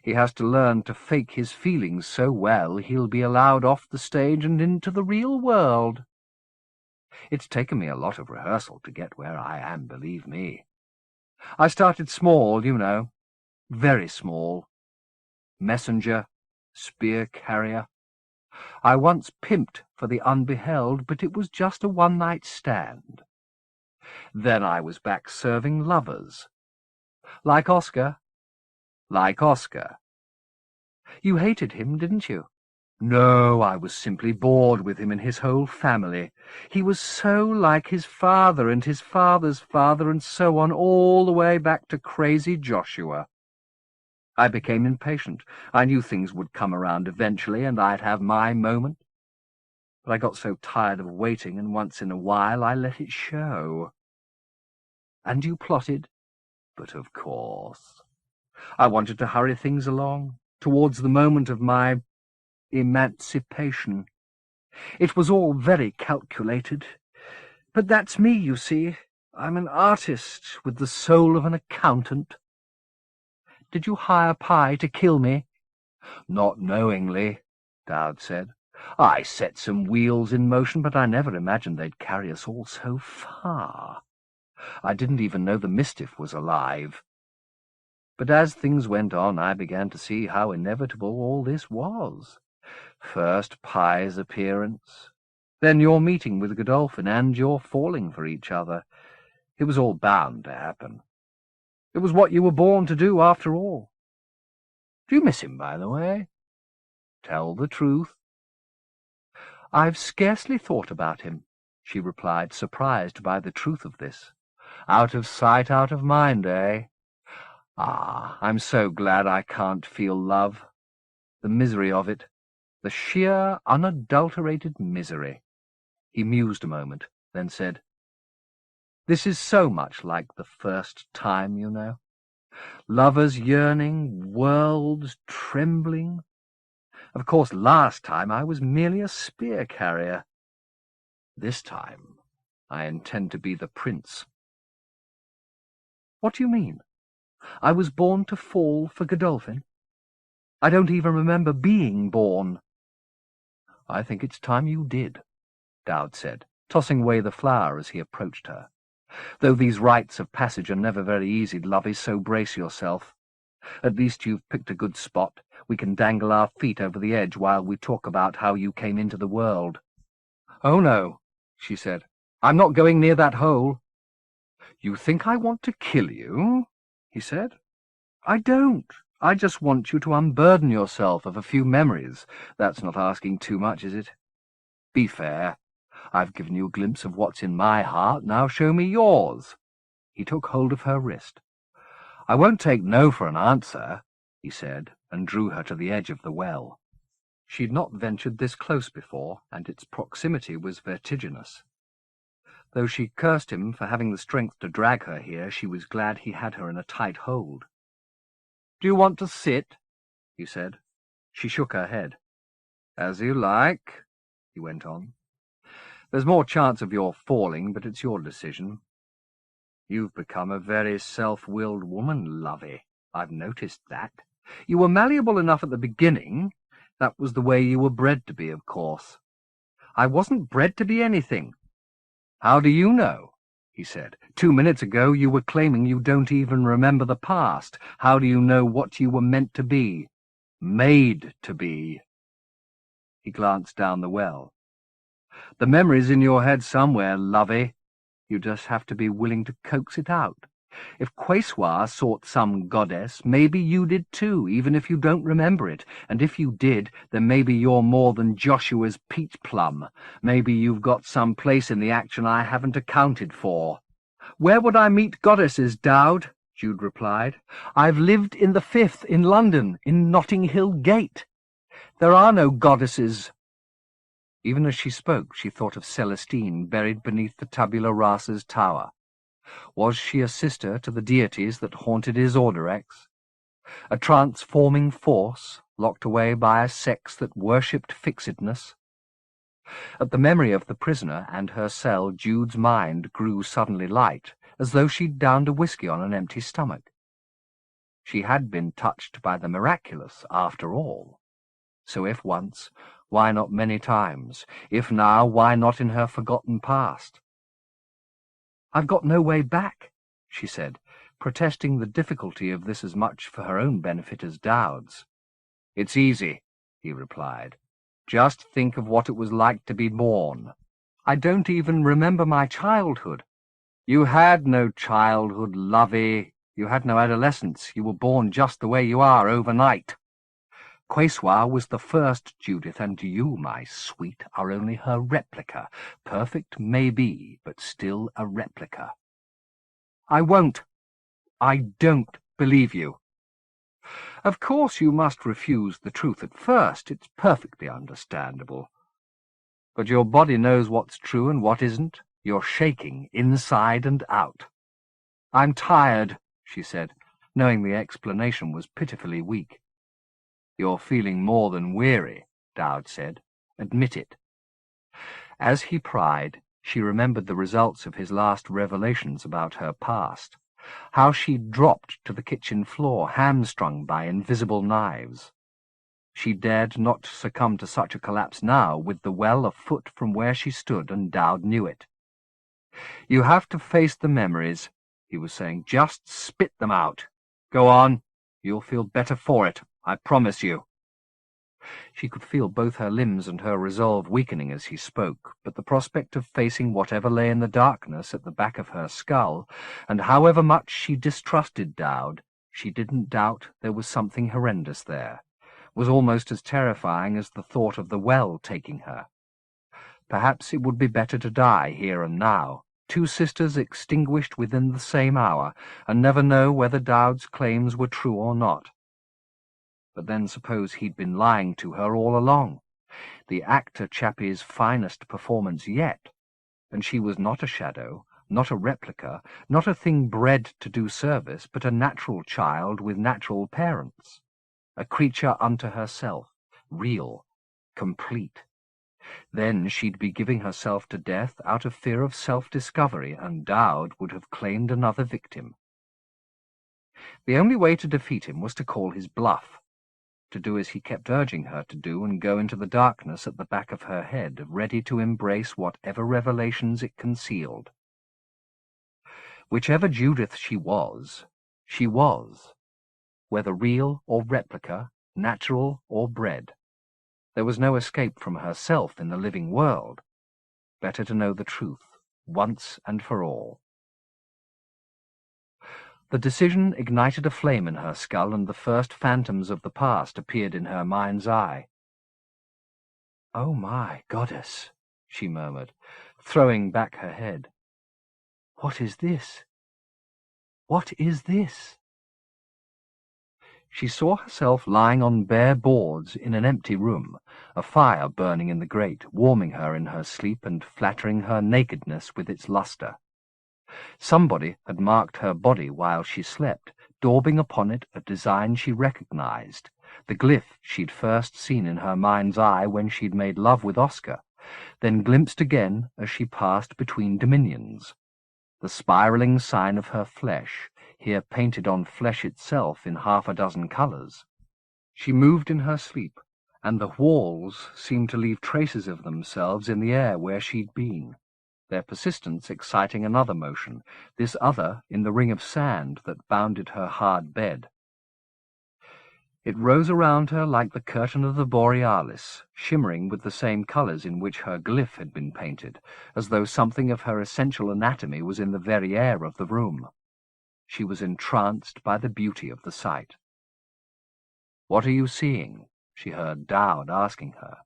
He has to learn to fake his feelings so well he'll be allowed off the stage and into the real world. It's taken me a lot of rehearsal to get where I am, believe me. I started small, you know, very small. Messenger, spear carrier. I once pimped for the unbeheld, but it was just a one-night stand. Then I was back serving lovers. Like Oscar. Like Oscar. You hated him, didn't you? No, I was simply bored with him and his whole family. He was so like his father and his father's father and so on, all the way back to crazy Joshua. I became impatient. I knew things would come around eventually and I'd have my moment. But I got so tired of waiting, and once in a while I let it show. And you plotted? But of course. I wanted to hurry things along, towards the moment of my emancipation. It was all very calculated. But that's me, you see. I'm an artist with the soul of an accountant. Did you hire Pye to kill me? Not knowingly, Dowd said. I set some wheels in motion, but I never imagined they'd carry us all so far. I didn't even know the Mistiff was alive. But as things went on, I began to see how inevitable all this was. First Pye's appearance, then your meeting with Godolphin, and your falling for each other. It was all bound to happen. It was what you were born to do, after all. Do you miss him, by the way? Tell the truth. I've scarcely thought about him, she replied, surprised by the truth of this. Out of sight, out of mind, eh? Ah, I'm so glad I can't feel love. The misery of it. The sheer, unadulterated misery. He mused a moment, then said, This is so much like the first time, you know. Lovers yearning, worlds trembling. Of course, last time I was merely a spear carrier. This time I intend to be the prince. What do you mean? I was born to fall for Godolphin? I don't even remember being born. I think it's time you did, Dowd said, tossing away the flower as he approached her. Though these rites of passage are never very easy, lovey, so brace yourself. At least you've picked a good spot. We can dangle our feet over the edge while we talk about how you came into the world. Oh, no, she said. I'm not going near that hole. You think I want to kill you? He said. I don't. I just want you to unburden yourself of a few memories. That's not asking too much, is it? Be fair. I've given you a glimpse of what's in my heart. Now show me yours. He took hold of her wrist. I won't take no for an answer, he said, and drew her to the edge of the well. She'd not ventured this close before, and its proximity was vertiginous. Though she cursed him for having the strength to drag her here, she was glad he had her in a tight hold. Do you want to sit? He said. She shook her head. As you like, he went on. There's more chance of your falling, but it's your decision. You've become a very self-willed woman, lovey. I've noticed that. You were malleable enough at the beginning. That was the way you were bred to be, of course. I wasn't bred to be anything. How do you know? He said. 2 minutes ago you were claiming you don't even remember the past. How do you know what you were meant to be? Made to be. He glanced down the well. The memory's in your head somewhere, lovey. You just have to be willing to coax it out. If Quayswa sought some goddess, maybe you did too, even if you don't remember it. And if you did, then maybe you're more than Joshua's peach plum. Maybe you've got some place in the action I haven't accounted for. Where would I meet goddesses, Dowd? Jude replied. I've lived in the Fifth in London, in Notting Hill Gate. There are no goddesses. Even as she spoke, she thought of Celestine buried beneath the tabula rasa's tower. Was she a sister to the deities that haunted his Orderex? A transforming force, locked away by a sex that worshipped fixedness? At the memory of the prisoner and her cell, Jude's mind grew suddenly light, as though she'd downed a whiskey on an empty stomach. She had been touched by the miraculous, after all. So if once, why not many times? If now, why not in her forgotten past? I've got no way back, she said, protesting the difficulty of this as much for her own benefit as Dowd's. It's easy, he replied. Just think of what it was like to be born. I don't even remember my childhood. You had no childhood, lovey. You had no adolescence. You were born just the way you are overnight. Quesoir was the first Judith, and you, my sweet, are only her replica. Perfect may be, but still a replica. I don't believe you. Of course you must refuse the truth at first. It's perfectly understandable. But your body knows what's true and what isn't. You're shaking inside and out. I'm tired, she said, knowing the explanation was pitifully weak. You're feeling more than weary, Dowd said. Admit it. As he pried, she remembered the results of his last revelations about her past, how she'd dropped to the kitchen floor, hamstrung by invisible knives. She dared not succumb to such a collapse now, with the well a foot from where she stood, and Dowd knew it. You have to face the memories, he was saying. Just spit them out. Go on. You'll feel better for it, I promise you. She could feel both her limbs and her resolve weakening as he spoke, but the prospect of facing whatever lay in the darkness at the back of her skull, and however much she distrusted Dowd, she didn't doubt there was something horrendous there, was almost as terrifying as the thought of the well taking her. Perhaps it would be better to die here and now, two sisters extinguished within the same hour, and never know whether Dowd's claims were true or not. But then suppose he'd been lying to her all along, the actor chappie's finest performance yet, and she was not a shadow, not a replica, not a thing bred to do service, but a natural child with natural parents, a creature unto herself, real, complete. Then she'd be giving herself to death out of fear of self-discovery, and Dowd would have claimed another victim. The only way to defeat him was to call his bluff, to do as he kept urging her to do, and go into the darkness at the back of her head, ready to embrace whatever revelations it concealed. Whichever Judith she was, whether real or replica, natural or bred. There was no escape from herself in the living world. Better to know the truth, once and for all. The decision ignited a flame in her skull, and the first phantoms of the past appeared in her mind's eye. "Oh, my goddess," she murmured, throwing back her head. "What is this? What is this?" She saw herself lying on bare boards in an empty room, a fire burning in the grate, warming her in her sleep and flattering her nakedness with its lustre. Somebody had marked her body while she slept, daubing upon it a design she recognized, the glyph she'd first seen in her mind's eye when she'd made love with Oscar, then glimpsed again as she passed between dominions. The spiraling sign of her flesh, here painted on flesh itself in half a dozen colors. She moved in her sleep, and the walls seemed to leave traces of themselves in the air where she'd been, their persistence exciting another motion, this other in the ring of sand that bounded her hard bed. It rose around her like the curtain of the Borealis, shimmering with the same colors in which her glyph had been painted, as though something of her essential anatomy was in the very air of the room. She was entranced by the beauty of the sight. "What are you seeing?" she heard Dowd asking her.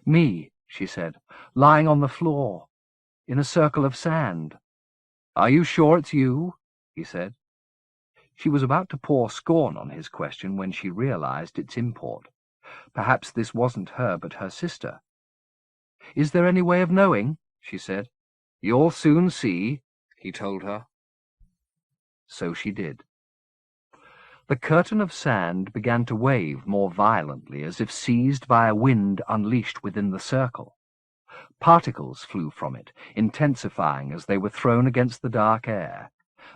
"Me," she said, "lying on the floor, in a circle of sand." "Are you sure it's you?" he said. She was about to pour scorn on his question when she realized its import. Perhaps this wasn't her but her sister. "Is there any way of knowing?" she said. "You'll soon see," he told her. So she did. The curtain of sand began to wave more violently, as if seized by a wind unleashed within the circle. Particles flew from it, intensifying as they were thrown against the dark air,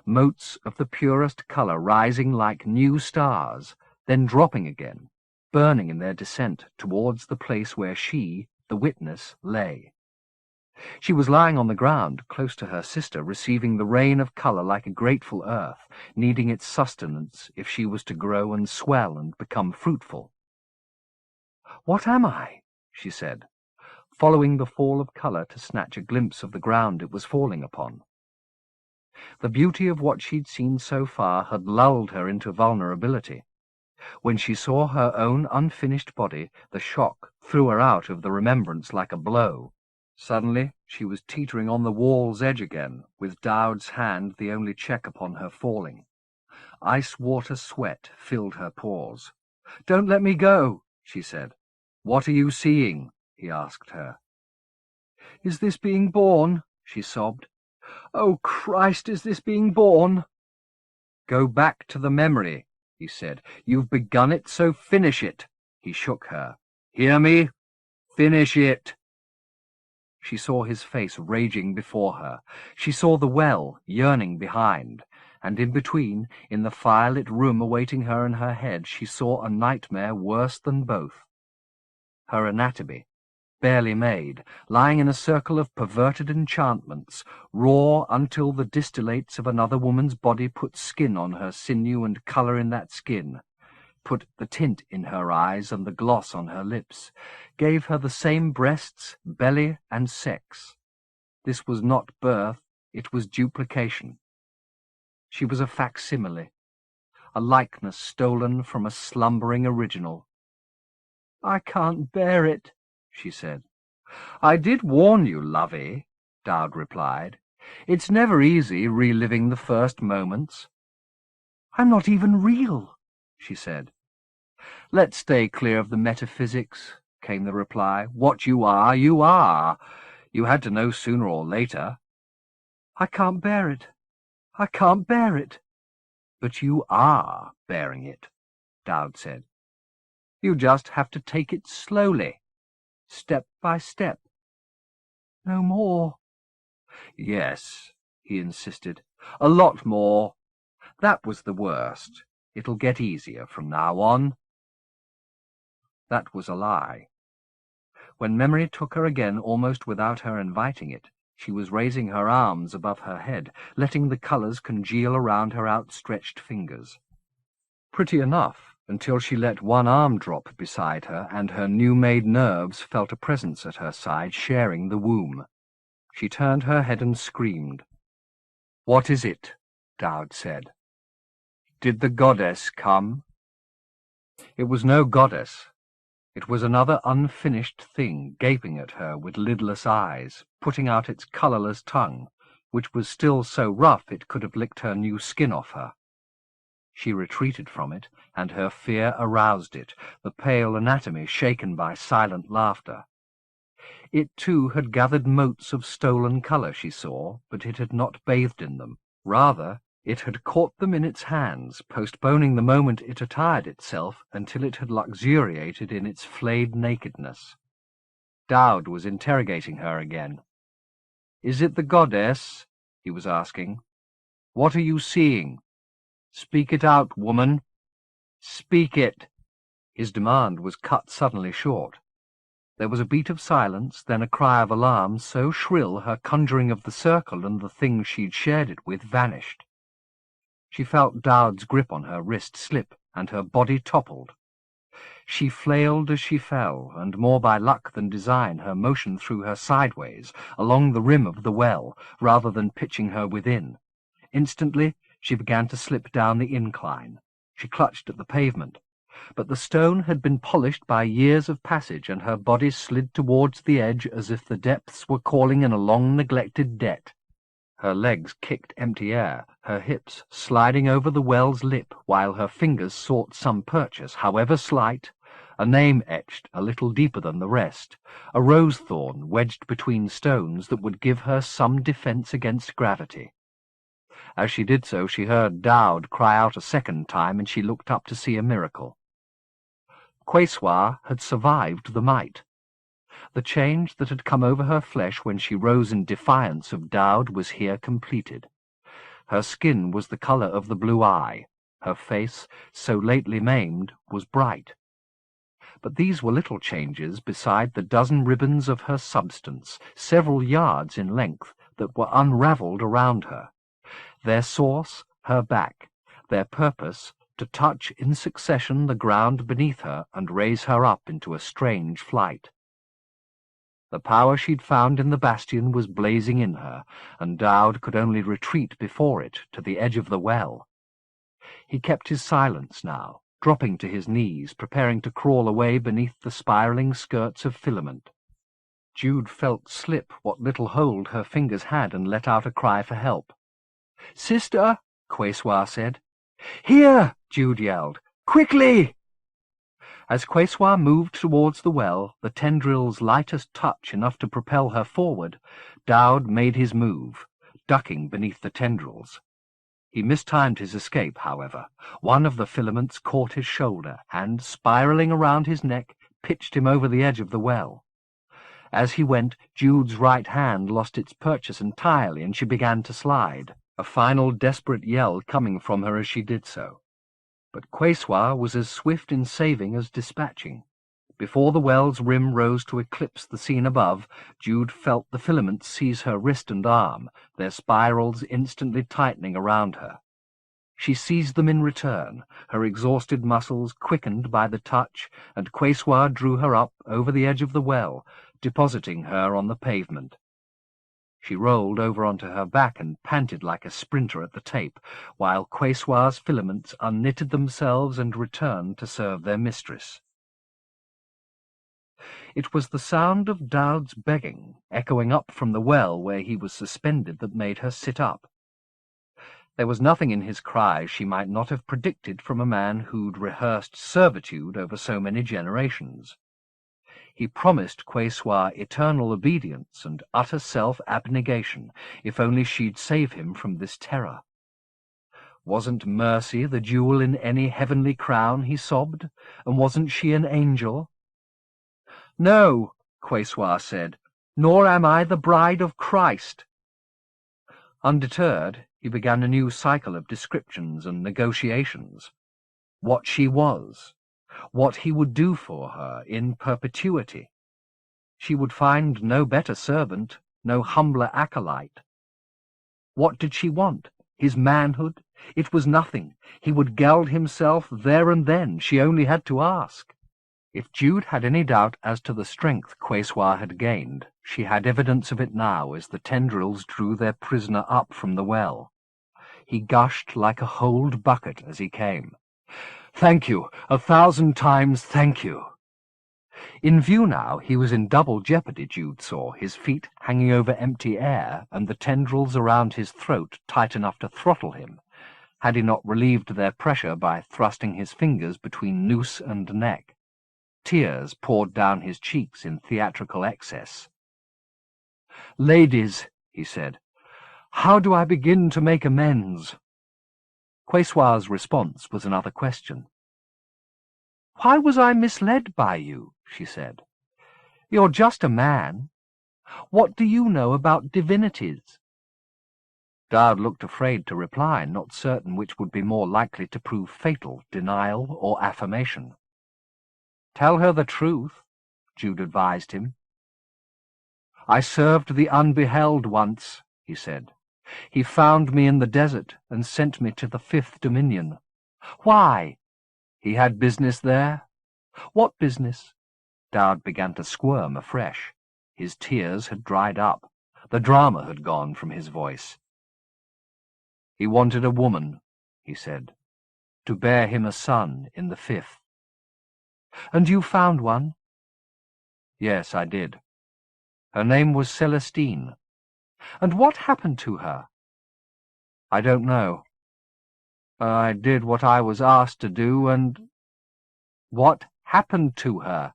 motes of the purest color rising like new stars, then dropping again, burning in their descent towards the place where she, the witness, lay. She was lying on the ground, close to her sister, receiving the rain of color like a grateful earth, needing its sustenance if she was to grow and swell and become fruitful. "What am I?" she said, following the fall of color to snatch a glimpse of the ground it was falling upon. The beauty of what she'd seen so far had lulled her into vulnerability. When she saw her own unfinished body, the shock threw her out of the remembrance like a blow. Suddenly she was teetering on the wall's edge again, with Dowd's hand the only check upon her falling. Ice-water sweat filled her pores. "Don't let me go," she said. "What are you seeing?" he asked her. "Is this being born?" she sobbed. "Oh, Christ, is this being born?" "Go back to the memory," he said. "You've begun it, so finish it." He shook her. "Hear me? Finish it." She saw his face raging before her. She saw the well yearning behind, and in between, in the firelit room awaiting her in her head, she saw a nightmare worse than both. Her anatomy, barely made, lying in a circle of perverted enchantments, raw until the distillates of another woman's body put skin on her sinew and colour in that skin, put the tint in her eyes and the gloss on her lips, gave her the same breasts, belly, and sex. This was not birth, it was duplication. She was a facsimile, a likeness stolen from a slumbering original. "I can't bear it," she said. "I did warn you, lovey," Dowd replied. "It's never easy reliving the first moments." "I'm not even real," she said. "Let's stay clear of the metaphysics," came the reply. "What you are, you are. You had to know sooner or later." "I can't bear it. I can't bear it." "But you are bearing it," Dowd said. "You just have to take it slowly, step by step." "No more." "Yes," he insisted. "A lot more. That was the worst. It'll get easier from now on." That was a lie. When memory took her again almost without her inviting it, she was raising her arms above her head, letting the colours congeal around her outstretched fingers. Pretty enough, until she let one arm drop beside her, and her new-made nerves felt a presence at her side sharing the womb. She turned her head and screamed. "What is it?" Dowd said. "Did the goddess come?" It was no goddess. It was another unfinished thing, gaping at her with lidless eyes, putting out its colourless tongue, which was still so rough it could have licked her new skin off her. She retreated from it, and her fear aroused it, the pale anatomy shaken by silent laughter. It, too, had gathered motes of stolen colour, she saw, but it had not bathed in them. Rather, it had caught them in its hands, postponing the moment it attired itself until it had luxuriated in its flayed nakedness. Dowd was interrogating her again. "Is it the goddess?" he was asking. "What are you seeing? Speak it out, woman. Speak it." His demand was cut suddenly short. There was a beat of silence, then a cry of alarm so shrill her conjuring of the circle and the thing she'd shared it with vanished. She felt Dowd's grip on her wrist slip, and her body toppled. She flailed as she fell, and more by luck than design her motion threw her sideways, along the rim of the well, rather than pitching her within. Instantly she began to slip down the incline. She clutched at the pavement. But the stone had been polished by years of passage, and her body slid towards the edge as if the depths were calling in a long-neglected debt. Her legs kicked empty air, her hips sliding over the well's lip, while her fingers sought some purchase, however slight, a name etched a little deeper than the rest, a rose-thorn wedged between stones that would give her some defence against gravity. As she did so, she heard Dowd cry out a second time, and she looked up to see a miracle. Quayswa had survived the might. The change that had come over her flesh when she rose in defiance of Dowd was here completed. Her skin was the colour of the blue eye. Her face, so lately maimed, was bright. But these were little changes beside the dozen ribbons of her substance, several yards in length, that were unravelled around her. Their source, her back; their purpose, to touch in succession the ground beneath her and raise her up into a strange flight. The power she'd found in the bastion was blazing in her, and Dowd could only retreat before it to the edge of the well. He kept his silence now, dropping to his knees, preparing to crawl away beneath the spiralling skirts of filament. Jude felt slip what little hold her fingers had and let out a cry for help. "Sister," Quesoir said. "Here!" Jude yelled. "Quickly!" As Quesoir moved towards the well, the tendril's lightest touch enough to propel her forward, Dowd made his move, ducking beneath the tendrils. He mistimed his escape, however. One of the filaments caught his shoulder and, spiralling around his neck, pitched him over the edge of the well. As he went, Jude's right hand lost its purchase entirely, and she began to slide, a final desperate yell coming from her as she did so. But Quesoir was as swift in saving as dispatching. Before the well's rim rose to eclipse the scene above, Jude felt the filaments seize her wrist and arm, their spirals instantly tightening around her. She seized them in return, her exhausted muscles quickened by the touch, and Quesoir drew her up over the edge of the well, depositing her on the pavement. She rolled over onto her back and panted like a sprinter at the tape, while Quesoir's filaments unknitted themselves and returned to serve their mistress. It was the sound of Dowd's begging, echoing up from the well where he was suspended, that made her sit up. There was nothing in his cries she might not have predicted from a man who'd rehearsed servitude over so many generations. He promised Quesoir eternal obedience and utter self-abnegation, if only she'd save him from this terror. Wasn't mercy the jewel in any heavenly crown, he sobbed, and wasn't she an angel? "No," Quesoir said, "nor am I the bride of Christ." Undeterred, he began a new cycle of descriptions and negotiations. What she was, what he would do for her in perpetuity. She would find no better servant, no humbler acolyte. What did she want? His manhood? It was nothing. He would geld himself there and then. She only had to ask. If Jude had any doubt as to the strength Quesoir had gained, she had evidence of it now as the tendrils drew their prisoner up from the well. He gushed like a holed bucket as he came. "Thank you, 1,000 times thank you." In view now, he was in double jeopardy, Jude saw, his feet hanging over empty air and the tendrils around his throat tight enough to throttle him, had he not relieved their pressure by thrusting his fingers between noose and neck. Tears poured down his cheeks in theatrical excess. "Ladies," he said, "how do I begin to make amends?" Quesoir's response was another question. "Why was I misled by you?" she said. "You're just a man. What do you know about divinities?" Dowd looked afraid to reply, not certain which would be more likely to prove fatal, denial or affirmation. "Tell her the truth," Jude advised him. "I served the Unbeheld once," he said. "He found me in the desert and sent me to the 5th Dominion. Why? He had business there." "What business?" Dowd began to squirm afresh. His tears had dried up. The drama had gone from his voice. "He wanted a woman," he said, "to bear him a son in the 5th. "And you found one?" "Yes, I did. Her name was Celestine." "And what happened to her?" "I don't know. I did what I was asked to do, and—" "What happened to her?"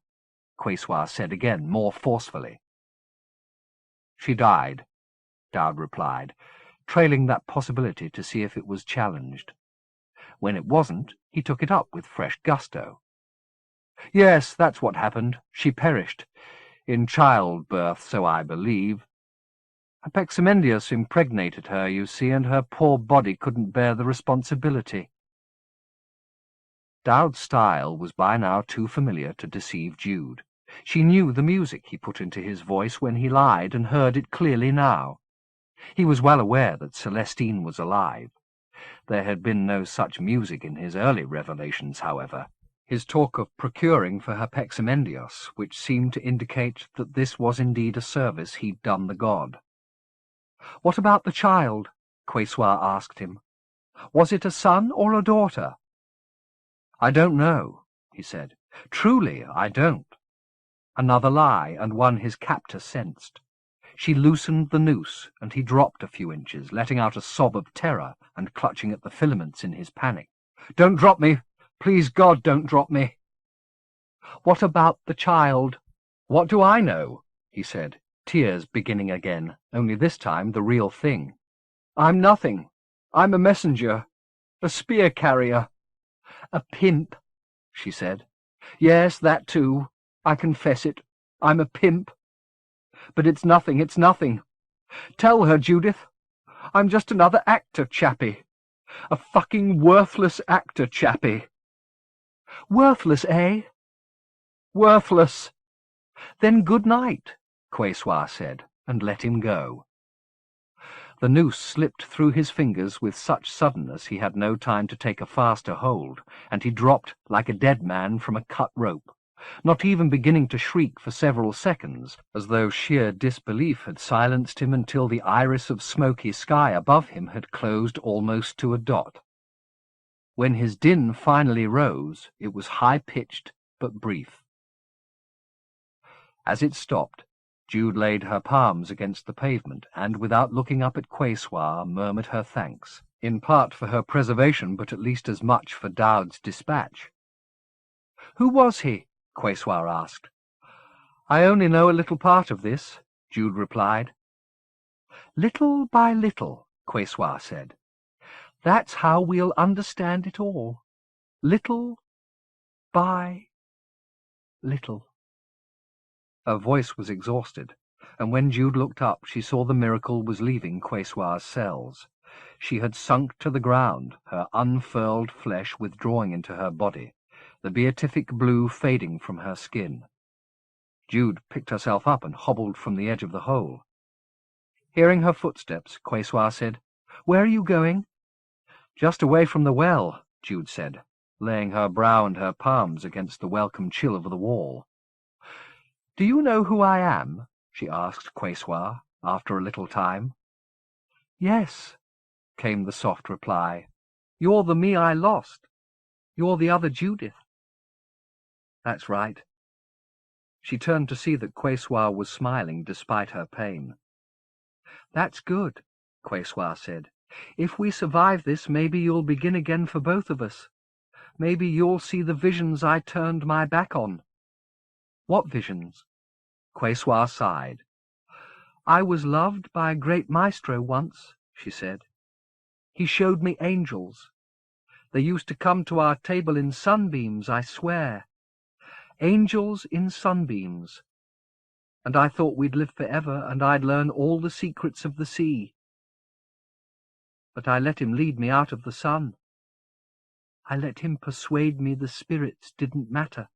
Quesoir said again, more forcefully. "She died," Dowd replied, trailing that possibility to see if it was challenged. When it wasn't, he took it up with fresh gusto. "Yes, that's what happened. She perished. In childbirth, so I believe. Apexamendius impregnated her, you see, and her poor body couldn't bear the responsibility." Dowd's style was by now too familiar to deceive Jude. She knew the music he put into his voice when he lied, and heard it clearly now. He was well aware that Celestine was alive. There had been no such music in his early revelations, however. His talk of procuring for Apexamendius, which seemed to indicate that this was indeed a service he'd done the god. "What about the child?" Quesoir asked him. "Was it a son or a daughter?" "I don't know," he said. "Truly, I don't." Another lie, and one his captor sensed. She loosened the noose, and he dropped a few inches, letting out a sob of terror and clutching at the filaments in his panic. "Don't drop me! Please God, don't drop me!" "What about the child?" "What do I know?" he said, tears beginning again, only this time the real thing. "I'm nothing. I'm a messenger, a spear-carrier." "A pimp," she said. "Yes, that too. I confess it. I'm a pimp. But it's nothing, it's nothing. Tell her, Judith. I'm just another actor chappie. A fucking worthless actor chappie." "Worthless, eh?" "Worthless." "Then good night," Quessoir said, and let him go. The noose slipped through his fingers with such suddenness he had no time to take a faster hold, and he dropped like a dead man from a cut rope, not even beginning to shriek for several seconds, as though sheer disbelief had silenced him until the iris of smoky sky above him had closed almost to a dot. When his din finally rose, it was high-pitched but brief. As it stopped, Jude laid her palms against the pavement, and, without looking up at Quessoir, murmured her thanks, in part for her preservation, but at least as much for Dowd's dispatch. "Who was he?" Quessoir asked. "I only know a little part of this," Jude replied. "Little by little," Quessoir said. "That's how we'll understand it all. Little by little." Her voice was exhausted, and when Jude looked up, she saw the miracle was leaving Quessoir's cells. She had sunk to the ground, her unfurled flesh withdrawing into her body, the beatific blue fading from her skin. Jude picked herself up and hobbled from the edge of the hole. Hearing her footsteps, Quessoir said, "Where are you going?" "Just away from the well," Jude said, laying her brow and her palms against the welcome chill of the wall. "Do you know who I am?" she asked Quessoir, after a little time. "Yes," came the soft reply. "You're the me I lost. You're the other Judith." "That's right." She turned to see that Quessoir was smiling despite her pain. "That's good," Quessoir said. "If we survive this, maybe you'll begin again for both of us. Maybe you'll see the visions I turned my back on." "What visions?" Quessoir sighed. "I was loved by a great maestro once," she said. "He showed me angels. They used to come to our table in sunbeams, I swear. Angels in sunbeams. And I thought we'd live forever, and I'd learn all the secrets of the sea. But I let him lead me out of the sun. I let him persuade me the spirits didn't matter.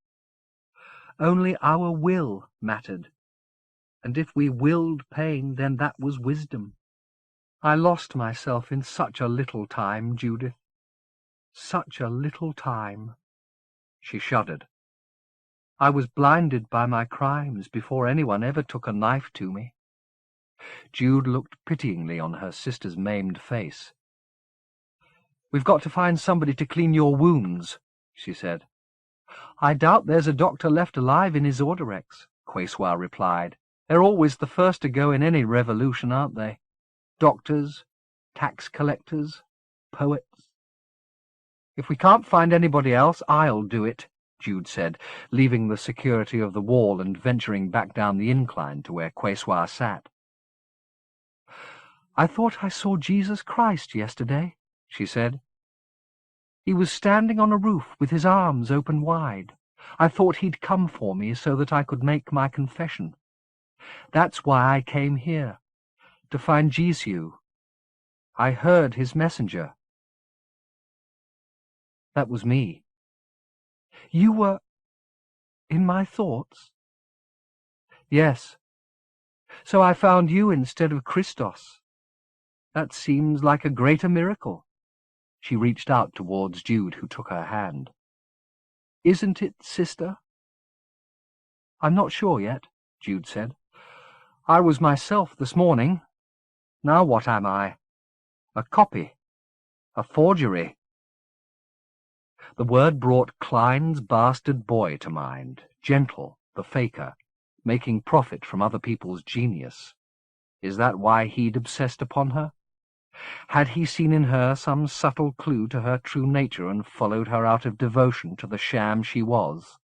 Only our will mattered. And if we willed pain, then that was wisdom. I lost myself in such a little time, Judith. Such a little time." She shuddered. "I was blinded by my crimes before anyone ever took a knife to me." Jude looked pityingly on her sister's maimed face. "We've got to find somebody to clean your wounds," she said. "I doubt there's a doctor left alive in his Orderex," Quessoir replied. "They're always the first to go in any revolution, aren't they? Doctors, tax collectors, poets." "If we can't find anybody else, I'll do it," Jude said, leaving the security of the wall and venturing back down the incline to where Quessoir sat. "I thought I saw Jesus Christ yesterday," she said. "He was standing on a roof with his arms open wide. I thought he'd come for me so that I could make my confession. That's why I came here, to find Jesu. I heard his messenger." "That was me." "You were in my thoughts?" "Yes. So I found you instead of Christos. That seems like a greater miracle." She reached out towards Jude, who took her hand. "Isn't it, sister?" "I'm not sure yet," Jude said. "I was myself this morning. Now what am I? A copy. A forgery." The word brought Klein's bastard boy to mind, Gentle, the faker, making profit from other people's genius. Is that why he'd obsessed upon her? Had he seen in her some subtle clue to her true nature and followed her out of devotion to the sham she was?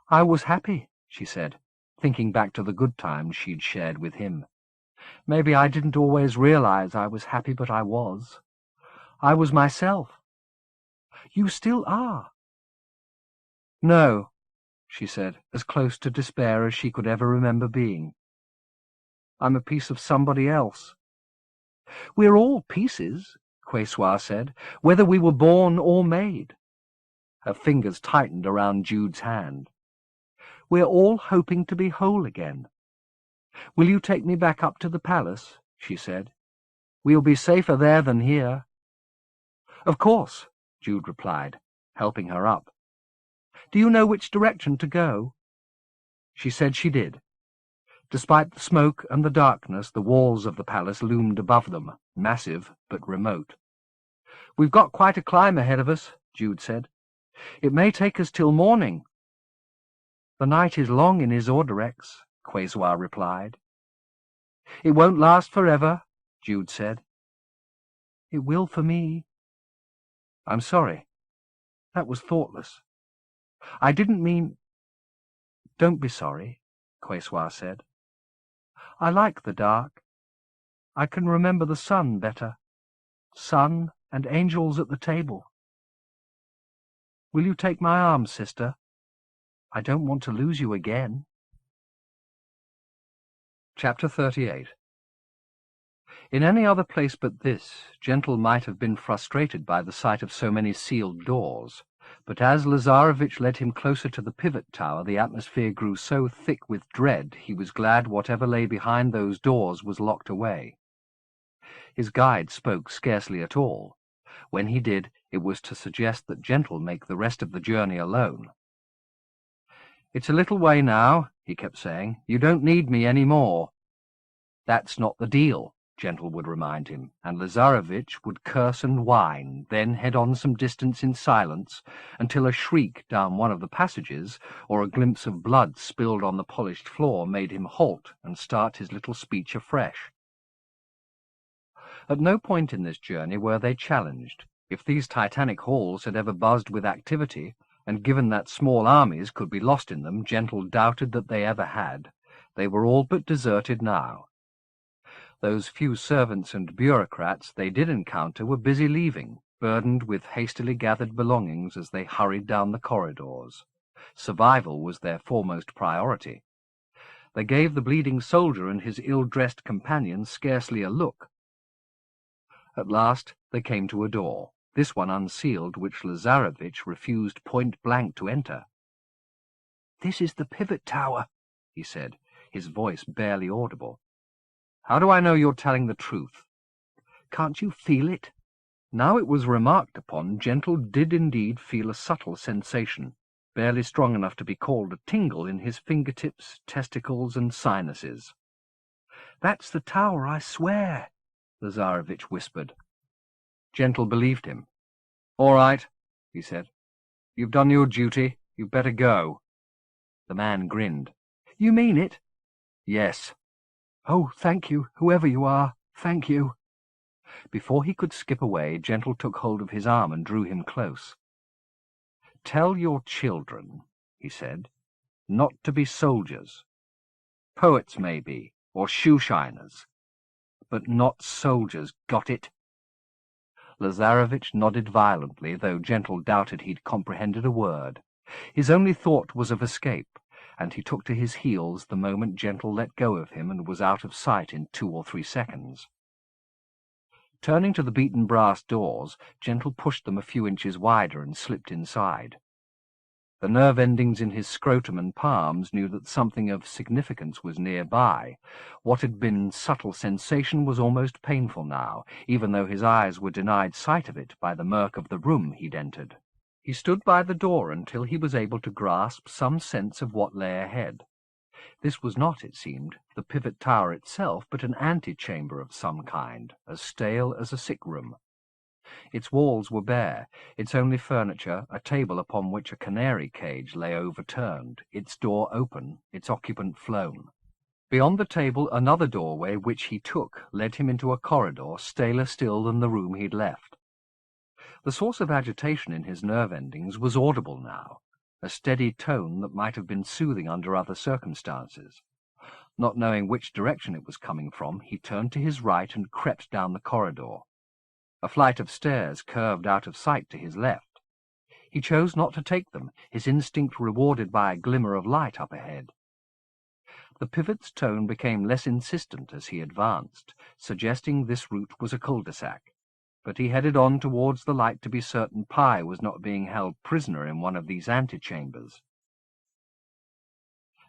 "I was happy," she said, thinking back to the good times she'd shared with him. "Maybe I didn't always realize I was happy, but I was. I was myself." "You still are." "No," she said, as close to despair as she could ever remember being. "I'm a piece of somebody else." "We're all pieces," Quessoir said, "whether we were born or made." Her fingers tightened around Jude's hand. "We're all hoping to be whole again. Will you take me back up to the palace?" she said. "We'll be safer there than here." "Of course," Jude replied, helping her up. "Do you know which direction to go?" She said she did. Despite the smoke and the darkness, the walls of the palace loomed above them, massive but remote. "We've got quite a climb ahead of us," Jude said. "It may take us till morning." "The night is long in Isorderex," Quessoir replied. "It won't last forever," Jude said. "It will for me." "I'm sorry. That was thoughtless. I didn't mean—" "Don't be sorry," Quessoir said. "I like the dark. I can remember the sun better. Sun and angels at the table. Will you take my arm, sister? I don't want to lose you again." Chapter 38. In any other place but this, Gentle might have been frustrated by the sight of so many sealed doors, but as Lazarevich led him closer to the pivot tower, the atmosphere grew so thick with dread he was glad whatever lay behind those doors was locked away. His guide spoke scarcely at all. When he did, it was to suggest that Gentle make the rest of the journey alone. "It's a little way now," he kept saying. "You don't need me any more." "That's not the deal," Gentle would remind him, and Lazarevich would curse and whine, then head on some distance in silence, until a shriek down one of the passages, or a glimpse of blood spilled on the polished floor, made him halt and start his little speech afresh. At no point in this journey were they challenged. If these titanic halls had ever buzzed with activity, and given that small armies could be lost in them, Gentle doubted that they ever had, they were all but deserted now. Those few servants and bureaucrats they did encounter were busy leaving, burdened with hastily gathered belongings as they hurried down the corridors. Survival was their foremost priority. They gave the bleeding soldier and his ill-dressed companion scarcely a look. At last they came to a door, this one unsealed, which Lazarevich refused point-blank to enter. "This is the pivot tower," he said, his voice barely audible. "How do I know you're telling the truth?" "Can't you feel it?" Now it was remarked upon, Gentle did indeed feel a subtle sensation, barely strong enough to be called a tingle in his fingertips, testicles, and sinuses. "That's the tower, I swear," Lazarevich whispered. Gentle believed him. "All right," he said. "You've done your duty. You'd better go." The man grinned. "You mean it?" "Yes." "Oh, thank you, whoever you are. Thank you." Before he could skip away, Gentle took hold of his arm and drew him close. "Tell your children," he said, "not to be soldiers. Poets, maybe, or shoeshiners, but not soldiers. Got it?" Lazarevich nodded violently, though Gentle doubted he'd comprehended a word. His only thought was of escape, and he took to his heels the moment Gentle let go of him and was out of sight in 2 or 3 seconds. Turning to the beaten brass doors, Gentle pushed them a few inches wider and slipped inside. The nerve endings in his scrotum and palms knew that something of significance was nearby. What had been subtle sensation was almost painful now, even though his eyes were denied sight of it by the murk of the room he'd entered. He stood by the door until he was able to grasp some sense of what lay ahead. This was not, it seemed, the pivot tower itself, but an antechamber of some kind, as stale as a sick room. Its walls were bare, its only furniture a table upon which a canary cage lay overturned, its door open, its occupant flown. Beyond the table another doorway which he took led him into a corridor staler still than the room he'd left. The source of agitation in his nerve endings was audible now, a steady tone that might have been soothing under other circumstances. Not knowing which direction it was coming from, he turned to his right and crept down the corridor. A flight of stairs curved out of sight to his left. He chose not to take them, his instinct rewarded by a glimmer of light up ahead. The pivot's tone became less insistent as he advanced, suggesting this route was a cul-de-sac, but he headed on towards the light to be certain Pye was not being held prisoner in one of these antechambers.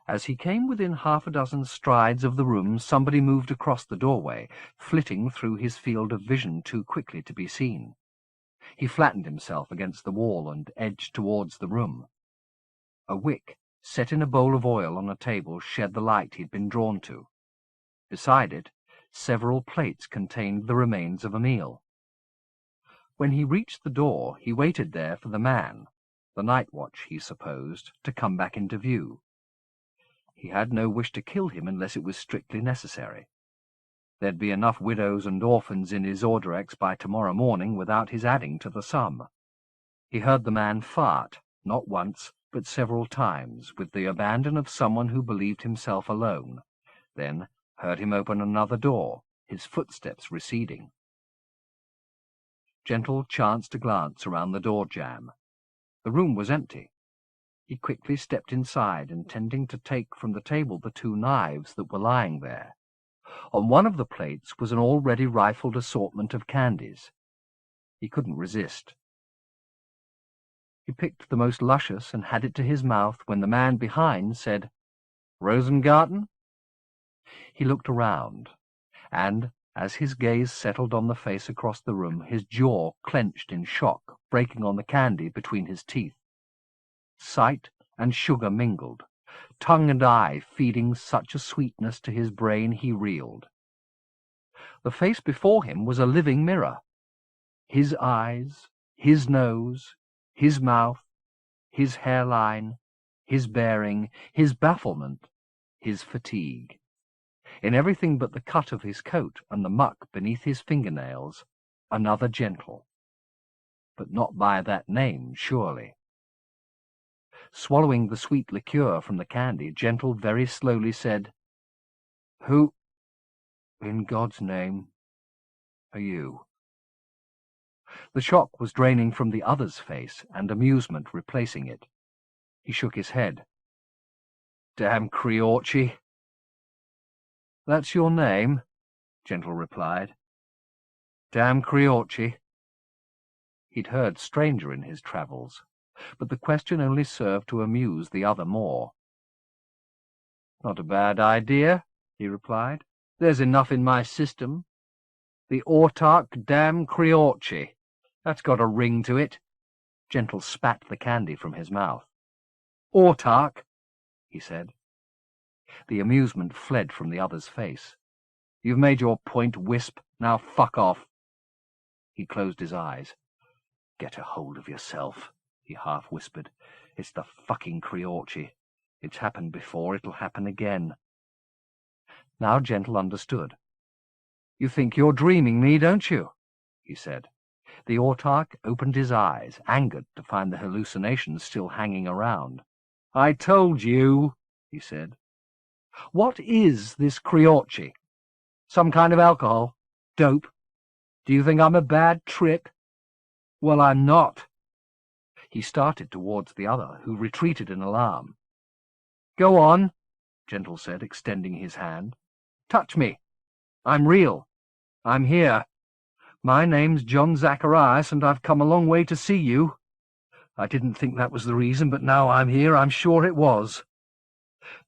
As he came within half a dozen strides of the room, somebody moved across the doorway, flitting through his field of vision too quickly to be seen. He flattened himself against the wall and edged towards the room. A wick, set in a bowl of oil on a table, shed the light he'd been drawn to. Beside it, several plates contained the remains of a meal. When he reached the door, he waited there for the man, the night watch, he supposed, to come back into view. He had no wish to kill him unless it was strictly necessary. There'd be enough widows and orphans in his Orderex by tomorrow morning without his adding to the sum. He heard the man fart, not once, but several times, with the abandon of someone who believed himself alone, then heard him open another door, his footsteps receding. Gentle chanced a glance around the door jamb. The room was empty. He quickly stepped inside, intending to take from the table the 2 knives that were lying there. On one of the plates was an already rifled assortment of candies. He couldn't resist. He picked the most luscious and had it to his mouth when the man behind said, "Rosengarten?" He looked around, and, as his gaze settled on the face across the room, his jaw clenched in shock, breaking on the candy between his teeth. Sight and sugar mingled, tongue and eye feeding such a sweetness to his brain he reeled. The face before him was a living mirror. His eyes, his nose, his mouth, his hairline, his bearing, his bafflement, his fatigue. In everything but the cut of his coat and the muck beneath his fingernails, another Gentle. But not by that name, surely. Swallowing the sweet liqueur from the candy, Gentle very slowly said, "Who, in God's name, are you?" The shock was draining from the other's face, and amusement replacing it. He shook his head. "Damn Creorci." "That's your name?" Gentle replied. "Damn Creorci." He'd heard stranger in his travels, but the question only served to amuse the other more. "Not a bad idea," he replied. "There's enough in my system. The autarch damn Creorci. That's got a ring to it." Gentle spat the candy from his mouth. "Autarch," he said. The amusement fled from the other's face. "You've made your point, Wisp. Now fuck off." He closed his eyes. "Get a hold of yourself," he half-whispered. "It's the fucking Creorci. It's happened before, it'll happen again." Now Gentle understood. "You think you're dreaming me, don't you?" he said. The autarch opened his eyes, angered to find the hallucinations still hanging around. "I told you," he said. "What is this Creorci? Some kind of alcohol? Dope? Do you think I'm a bad trip? Well, I'm not." He started towards the other, who retreated in alarm. "Go on," Gentle said, extending his hand. "Touch me. I'm real. I'm here. My name's John Zacharias, and I've come a long way to see you. I didn't think that was the reason, but now I'm here, I'm sure it was."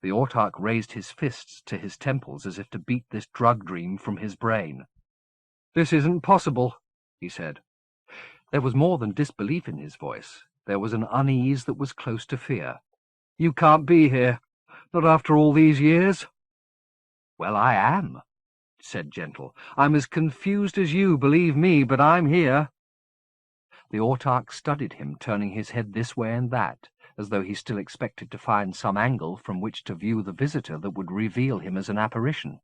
The autarch raised his fists to his temples as if to beat this drug dream from his brain. "This isn't possible," he said. There was more than disbelief in his voice. There was an unease that was close to fear. "You can't be here. Not after all these years." "Well, I am," said Gentle. "I'm as confused as you, believe me, but I'm here. The autarch studied him, turning his head this way and that, as though he still expected to find some angle from which to view the visitor that would reveal him as an apparition.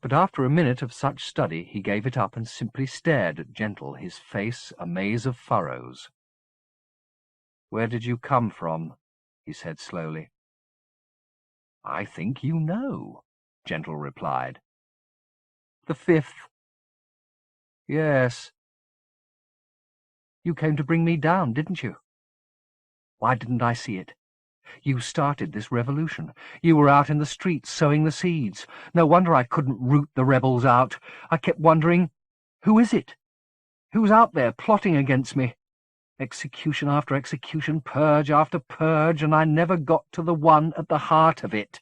But after a minute of such study he gave it up and simply stared at Gentle, his face a maze of furrows. "Where did you come from?" he said slowly. "I think you know," Gentle replied. "The 5th. Yes. You came to bring me down, didn't you? Why didn't I see it? You started this revolution. You were out in the streets sowing the seeds. No wonder I couldn't root the rebels out. I kept wondering, who is it? Who's out there plotting against me? Execution after execution, purge after purge, and I never got to the one at the heart of it.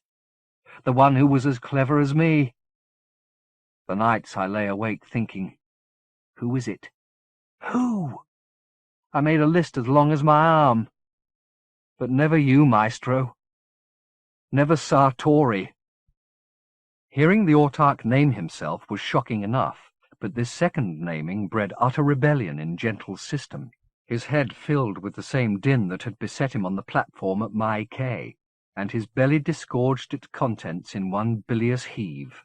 The one who was as clever as me. The nights I lay awake thinking, who is it? Who? I made a list as long as my arm. But never you, Maestro. Never Sartori." Hearing the autarch name himself was shocking enough, but this second naming bred utter rebellion in Gentle's system. His head filled with the same din that had beset him on the platform at Mai Quay, and his belly disgorged its contents in one bilious heave.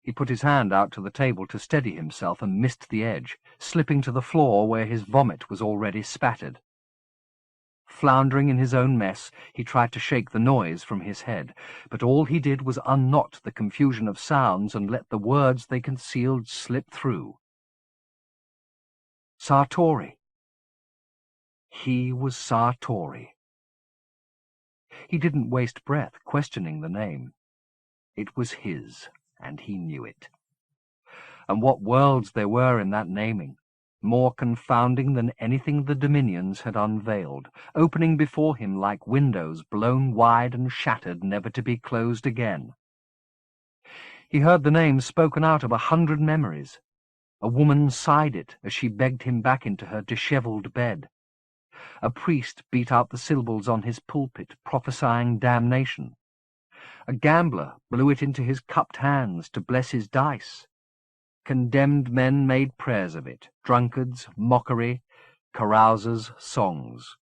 He put his hand out to the table to steady himself and missed the edge, slipping to the floor where his vomit was already spattered. Floundering in his own mess, he tried to shake the noise from his head, but all he did was unknot the confusion of sounds and let the words they concealed slip through. Sartori. He was Sartori. He didn't waste breath questioning the name. It was his, and he knew it. And what worlds there were in that naming, more confounding than anything the Dominions had unveiled, opening before him like windows blown wide and shattered, never to be closed again. He heard the name spoken out of 100 memories. A woman sighed it as she begged him back into her dishevelled bed. A priest beat out the syllables on his pulpit, prophesying damnation. A gambler blew it into his cupped hands to bless his dice. Condemned men made prayers of it, drunkards, mockery, carousers, songs.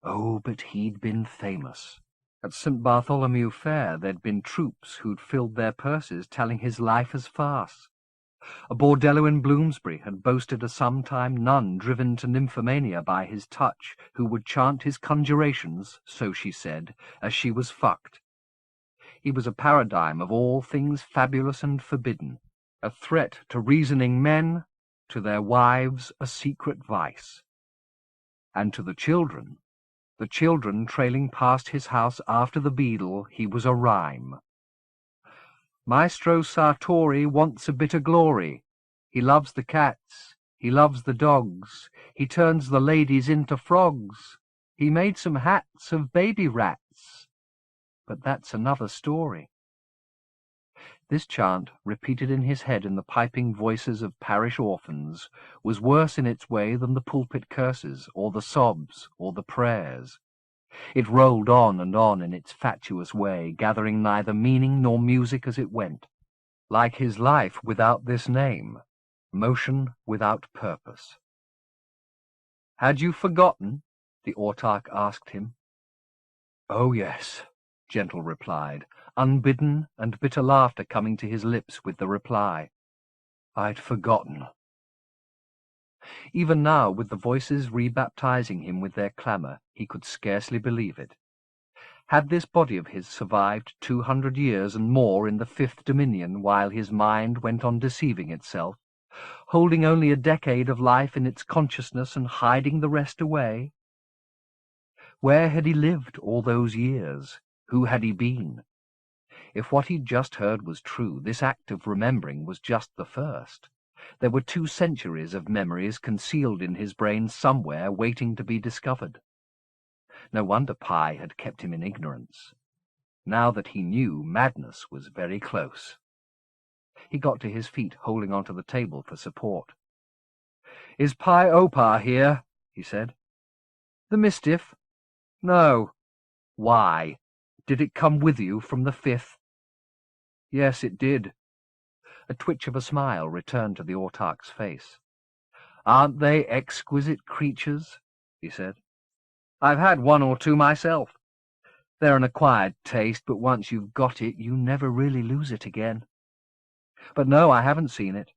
Oh, but he'd been famous. At St. Bartholomew Fair there'd been troops who'd filled their purses telling his life as farce. A bordello in Bloomsbury had boasted a sometime nun driven to nymphomania by his touch, who would chant his conjurations, so she said, as she was fucked. He was a paradigm of all things fabulous and forbidden, a threat to reasoning men, to their wives a secret vice. And to the children trailing past his house after the beadle, he was a rhyme. Maestro Sartori wants a bit of glory. He loves the cats, he loves the dogs, he turns the ladies into frogs. He made some hats of baby rats. But that's another story. This chant, repeated in his head in the piping voices of parish orphans, was worse in its way than the pulpit curses, or the sobs, or the prayers. It rolled on and on in its fatuous way, gathering neither meaning nor music as it went. Like his life without this name, motion without purpose. "Had you forgotten?" the autarch asked him. "Oh, yes," Gentle replied, unbidden and bitter laughter coming to his lips with the reply. "I'd forgotten." Even now, with the voices rebaptizing him with their clamour, he could scarcely believe it. Had this body of his survived 200 years and more in the 5th Dominion while his mind went on deceiving itself, holding only a decade of life in its consciousness and hiding the rest away? Where had he lived all those years? Who had he been? If what he'd just heard was true, this act of remembering was just the first. There were 2 centuries of memories concealed in his brain somewhere, waiting to be discovered. No wonder Pi had kept him in ignorance. Now that he knew, madness was very close. He got to his feet, holding onto the table for support. "Is Pi Opar here?" he said. "The Mistiff? No. Why? Did it come with you from the 5th? "Yes, it did." A twitch of a smile returned to the autarch's face. "Aren't they exquisite creatures?" he said. "I've had one or two myself. They're an acquired taste, but once you've got it, you never really lose it again. But no, I haven't seen it."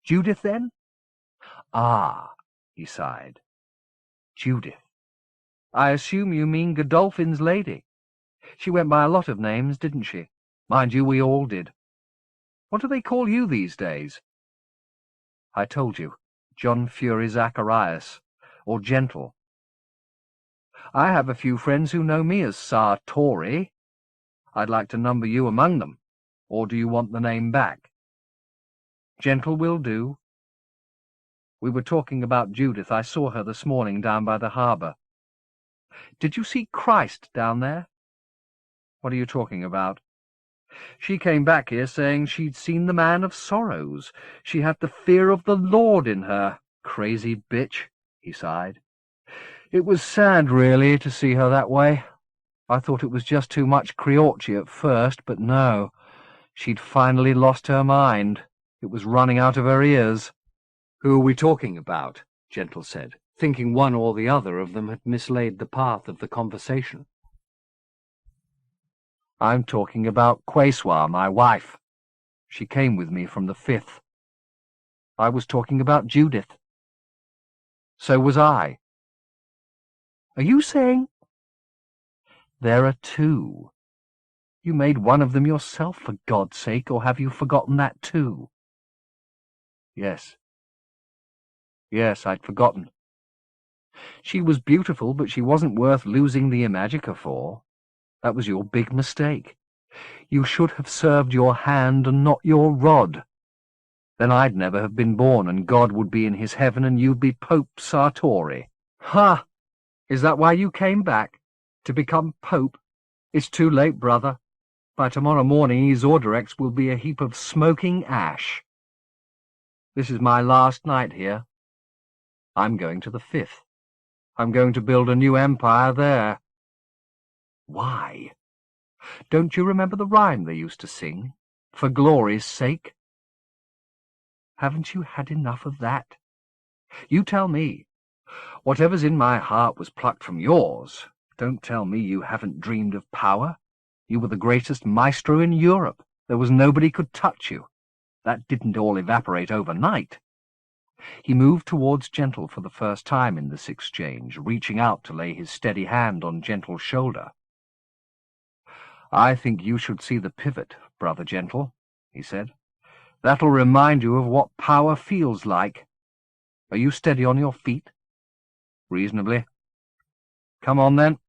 "Judith, then?" "Ah," he sighed. "Judith. I assume you mean Godolphin's lady. She went by a lot of names, didn't she? Mind you, we all did. What do they call you these days?" "I told you, John Fury Zacharias, or Gentle. I have a few friends who know me as Sartori. I'd like to number you among them. Or do you want the name back?" "Gentle will do." "We were talking about Judith. I saw her this morning down by the harbour." "Did you see Christ down there?" "What are you talking about?" "She came back here saying she'd seen the Man of Sorrows. She had the fear of the Lord in her. Crazy bitch," he sighed. "It was sad, really, to see her that way. I thought it was just too much Creorchi at first, but no. She'd finally lost her mind. It was running out of her ears." "Who are we talking about?" Gentle said, thinking one or the other of them had mislaid the path of the conversation. "I'm talking about Queswa, my wife. She came with me from the 5th. I was talking about Judith." "So was I." "Are you saying—" "There are two. You made one of them yourself, for God's sake, or have you forgotten that too?" "Yes. Yes, I'd forgotten. She was beautiful, but she wasn't worth losing the Imajica for. That was your big mistake. You should have served your hand and not your rod. Then I'd never have been born, and God would be in his heaven, and you'd be Pope Sartori." "Ha! Is that why you came back? To become Pope? It's too late, brother. By tomorrow morning Isorderex will be a heap of smoking ash. This is my last night here. I'm going to the 5th. I'm going to build a new empire there." "Why? Don't you remember the rhyme they used to sing? For glory's sake?" "Haven't you had enough of that? You tell me. Whatever's in my heart was plucked from yours. Don't tell me you haven't dreamed of power. You were the greatest maestro in Europe. There was nobody could touch you. That didn't all evaporate overnight." He moved towards Gentle for the first time in this exchange, reaching out to lay his steady hand on Gentle's shoulder. "I think you should see the pivot, Brother Gentle," he said. "That'll remind you of what power feels like. Are you steady on your feet?" "Reasonably." "Come on, then."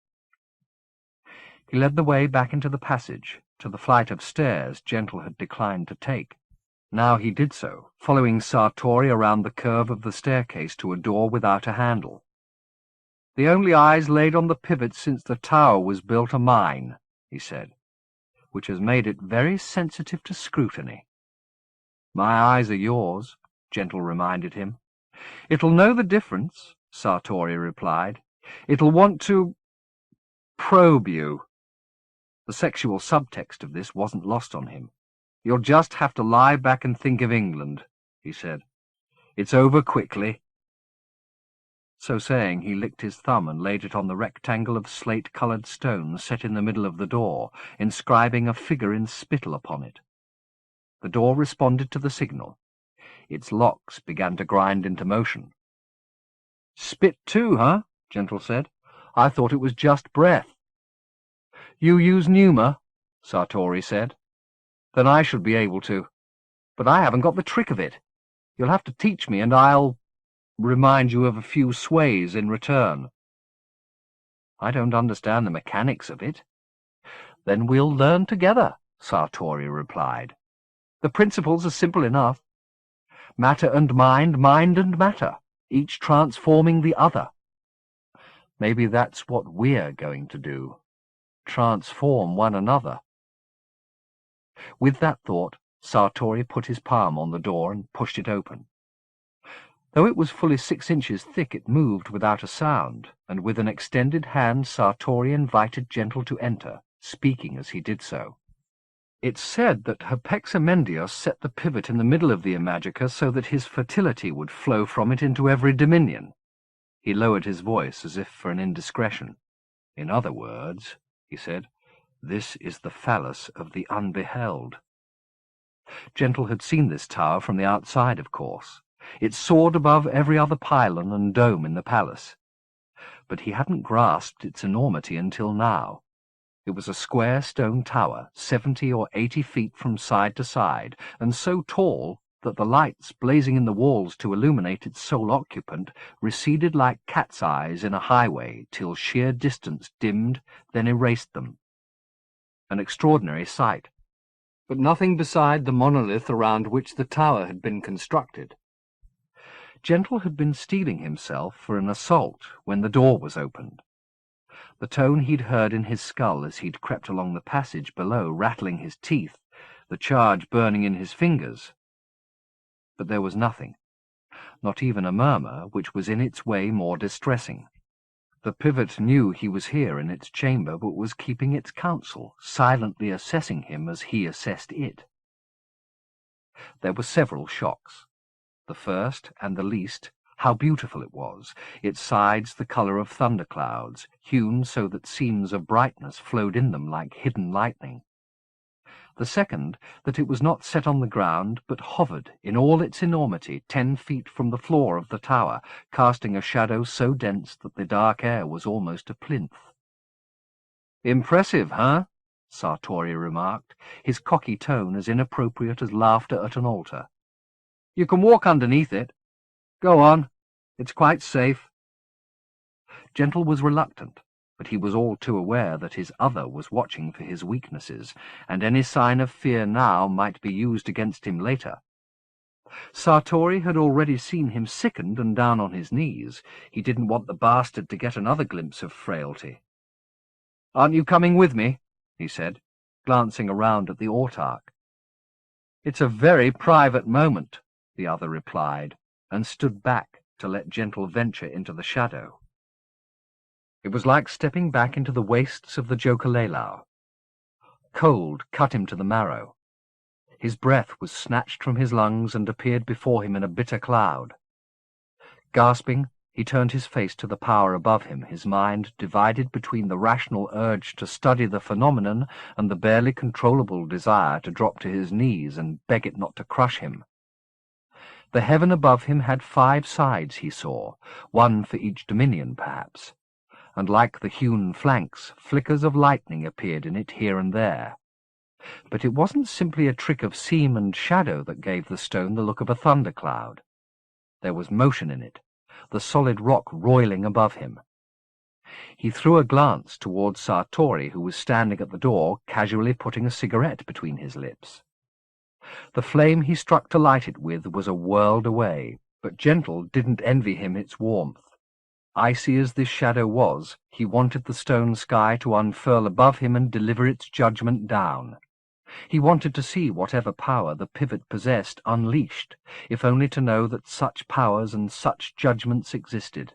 He led the way back into the passage, to the flight of stairs Gentle had declined to take. Now he did so, following Sartori around the curve of the staircase to a door without a handle. "The only eyes laid on the pivot since the tower was built are mine," he said, "which has made it very sensitive to scrutiny." "My eyes are yours," Gentle reminded him. "It'll know the difference," Sartori replied. "It'll want to probe you." The sexual subtext of this wasn't lost on him. "You'll just have to lie back and think of England," he said. "It's over quickly." So saying, he licked his thumb and laid it on the rectangle of slate-coloured stone set in the middle of the door, inscribing a figure in spittle upon it. The door responded to the signal. Its locks began to grind into motion. "Spit too, huh?" Gentle said. "I thought it was just breath." "You use pneuma?" Sartori said. "Then I should be able to. But I haven't got the trick of it. You'll have to teach me, and I'll remind you of a few sways in return." "I don't understand the mechanics of it." "Then we'll learn together," Sartori replied. "The principles are simple enough. Matter and mind, mind and matter, each transforming the other. Maybe that's what we're going to do. Transform one another." With that thought, Sartori put his palm on the door and pushed it open. Though it was fully 6 inches thick, it moved without a sound, and with an extended hand Sartori invited Gentle to enter, speaking as he did so. It's said that Herpexamendius set the pivot in the middle of the Imajica so that his fertility would flow from it into every dominion. He lowered his voice as if for an indiscretion. In other words, he said, this is the phallus of the unbeheld. Gentle had seen this tower from the outside, of course. It soared above every other pylon and dome in the palace. But he hadn't grasped its enormity until now. It was a square stone tower, 70 or 80 feet from side to side, and so tall that the lights blazing in the walls to illuminate its sole occupant receded like cat's eyes in a highway till sheer distance dimmed, then erased them. An extraordinary sight, but nothing beside the monolith around which the tower had been constructed. Gentle had been steeling himself for an assault when the door was opened. The tone he'd heard in his skull as he'd crept along the passage below, rattling his teeth, the charge burning in his fingers. But there was nothing, not even a murmur, which was in its way more distressing. The pivot knew he was here in its chamber, but was keeping its counsel, silently assessing him as he assessed it. There were several shocks. The first, and the least, how beautiful it was, its sides the colour of thunderclouds, hewn so that seams of brightness flowed in them like hidden lightning. The second, that it was not set on the ground, but hovered in all its enormity 10 feet from the floor of the tower, casting a shadow so dense that the dark air was almost a plinth. "Impressive, huh?" Sartori remarked, his cocky tone as inappropriate as laughter at an altar. "You can walk underneath it. Go on. It's quite safe." Gentle was reluctant, but he was all too aware that his other was watching for his weaknesses, and any sign of fear now might be used against him later. Sartori had already seen him sickened and down on his knees. He didn't want the bastard to get another glimpse of frailty. "Aren't you coming with me?" he said, glancing around at the autarch. "It's a very private moment," the other replied, and stood back to let Gentle venture into the shadow. It was like stepping back into the wastes of the Jokalelao. Cold cut him to the marrow. His breath was snatched from his lungs and appeared before him in a bitter cloud. Gasping, he turned his face to the power above him, his mind divided between the rational urge to study the phenomenon and the barely controllable desire to drop to his knees and beg it not to crush him. The heaven above him had 5 sides, he saw, one for each dominion, perhaps, and like the hewn flanks, flickers of lightning appeared in it here and there. But it wasn't simply a trick of seam and shadow that gave the stone the look of a thundercloud. There was motion in it, the solid rock roiling above him. He threw a glance towards Sartori, who was standing at the door, casually putting a cigarette between his lips. The flame he struck to light it with was a world away, but Gentle didn't envy him its warmth. Icy as this shadow was, he wanted the stone sky to unfurl above him and deliver its judgment down. He wanted to see whatever power the pivot possessed unleashed, if only to know that such powers and such judgments existed.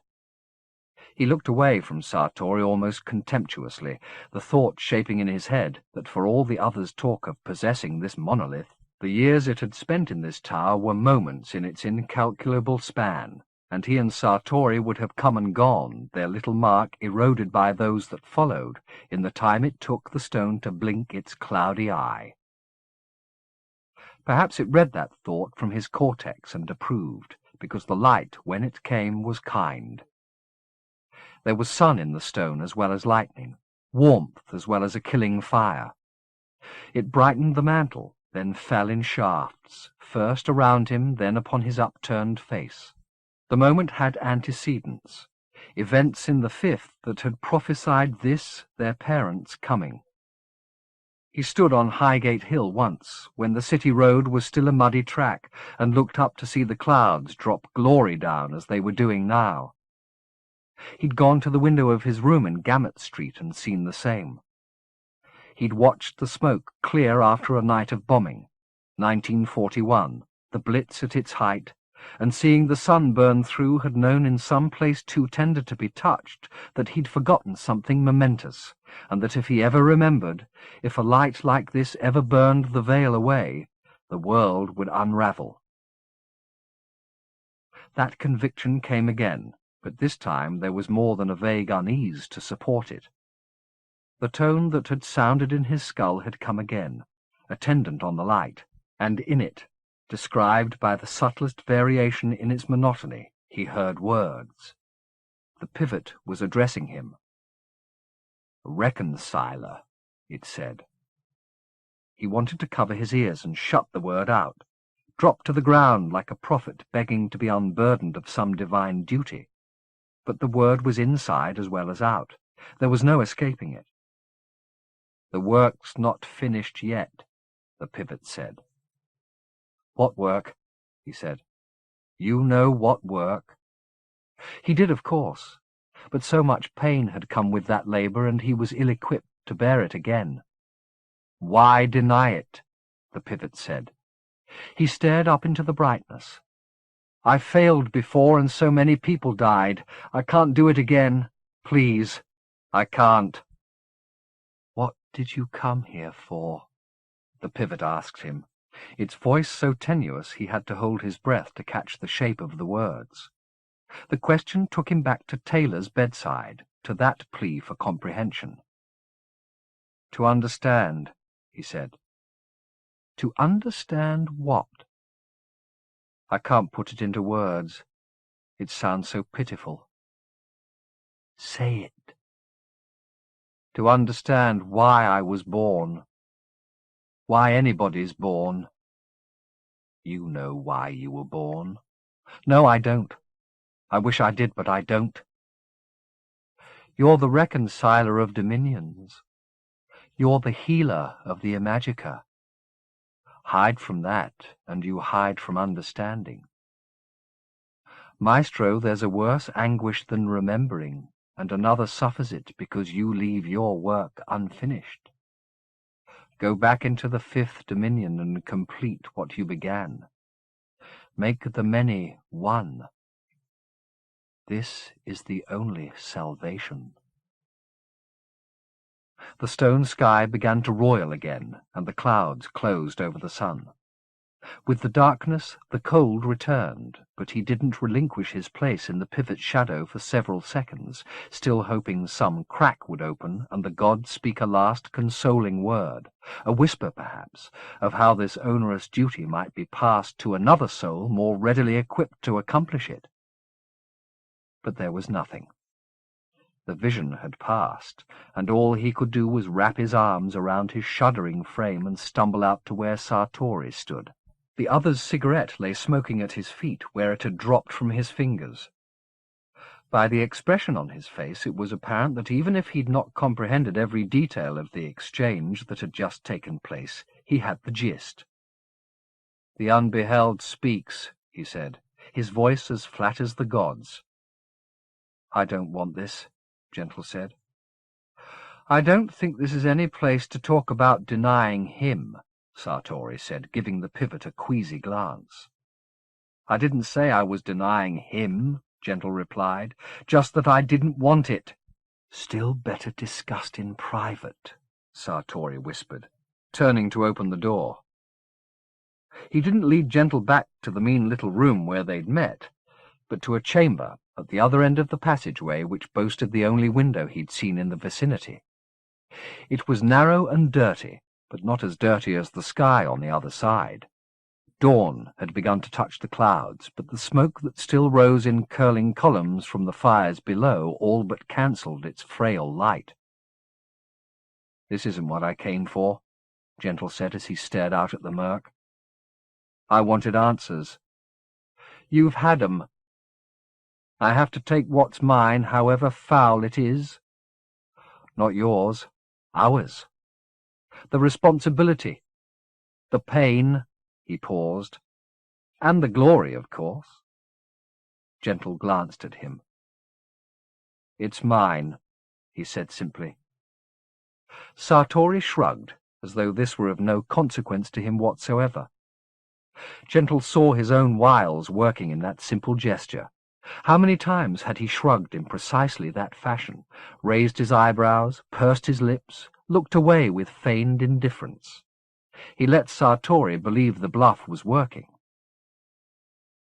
He looked away from Sartori almost contemptuously, the thought shaping in his head that for all the others' talk of possessing this monolith, the years it had spent in this tower were moments in its incalculable span, and he and Sartori would have come and gone, their little mark eroded by those that followed, in the time it took the stone to blink its cloudy eye. Perhaps it read that thought from his cortex and approved, because the light, when it came, was kind. There was sun in the stone as well as lightning, warmth as well as a killing fire. It brightened the mantle, then fell in shafts, first around him, then upon his upturned face. The moment had antecedents, events in the 5th that had prophesied this, their parents' coming. He stood on Highgate Hill once, when the city road was still a muddy track, and looked up to see the clouds drop glory down as they were doing now. He'd gone to the window of his room in Gamut Street and seen the same. He'd watched the smoke clear after a night of bombing, 1941, the Blitz at its height, and seeing the sun burn through had known in some place too tender to be touched that he'd forgotten something momentous, and that if he ever remembered, if a light like this ever burned the veil away, the world would unravel. That conviction came again, but this time there was more than a vague unease to support it. The tone that had sounded in his skull had come again, attendant on the light, and in it, described by the subtlest variation in its monotony, he heard words. The pivot was addressing him. "Reconciler," it said. He wanted to cover his ears and shut the word out, drop to the ground like a prophet begging to be unburdened of some divine duty. But the word was inside as well as out. There was no escaping it. "The work's not finished yet," the pivot said. "What work?" he said. "You know what work?" He did, of course, but so much pain had come with that labour, and he was ill-equipped to bear it again. "Why deny it?" the pivot said. He stared up into the brightness. "I failed before, and so many people died. I can't do it again. Please, I can't." "What did you come here for?" the pivot asked him, its voice so tenuous he had to hold his breath to catch the shape of the words. The question took him back to Taylor's bedside, to that plea for comprehension. "To understand," he said. "To understand what?" "I can't put it into words. It sounds so pitiful." "Say it." "To understand why I was born. Why anybody's born." "You know why you were born." "No, I don't. I wish I did, but I don't." "You're the reconciler of dominions. You're the healer of the Imajica. Hide from that, and you hide from understanding. Maestro, there's a worse anguish than remembering, and another suffers it because you leave your work unfinished. Go back into the fifth dominion and complete what you began. Make the many one. This is the only salvation." The stone sky began to royal again, and the clouds closed over the sun. With the darkness, the cold returned, but he didn't relinquish his place in the pivot's shadow for several seconds, still hoping some crack would open and the god speak a last consoling word, a whisper perhaps, of how this onerous duty might be passed to another soul more readily equipped to accomplish it. But there was nothing. The vision had passed, and all he could do was wrap his arms around his shuddering frame and stumble out to where Sartori stood. The other's cigarette lay smoking at his feet, where it had dropped from his fingers. By the expression on his face, it was apparent that even if he'd not comprehended every detail of the exchange that had just taken place, he had the gist. "The unbeheld speaks," he said, his voice as flat as the gods. "I don't want this," Gentle said. "I don't think this is any place to talk about denying him," Sartori said, giving the pivot a queasy glance. "I didn't say I was denying him," Gentle replied, "just that I didn't want it." "Still better discussed in private," Sartori whispered, turning to open the door. He didn't lead Gentle back to the mean little room where they'd met, but to a chamber at the other end of the passageway which boasted the only window he'd seen in the vicinity. It was narrow and dirty, but not as dirty as the sky on the other side. Dawn had begun to touch the clouds, but the smoke that still rose in curling columns from the fires below all but cancelled its frail light. "This isn't what I came for," Gentle said as he stared out at the murk. "I wanted answers. You've had 'em. I have to take what's mine, however foul it is. Not yours, ours. The responsibility, the pain," he paused, "and the glory, of course." Gentle glanced at him. "It's mine," he said simply. Sartori shrugged, as though this were of no consequence to him whatsoever. Gentle saw his own wiles working in that simple gesture. How many times had he shrugged in precisely that fashion, raised his eyebrows, pursed his lips, looked away with feigned indifference? He let Sartori believe the bluff was working.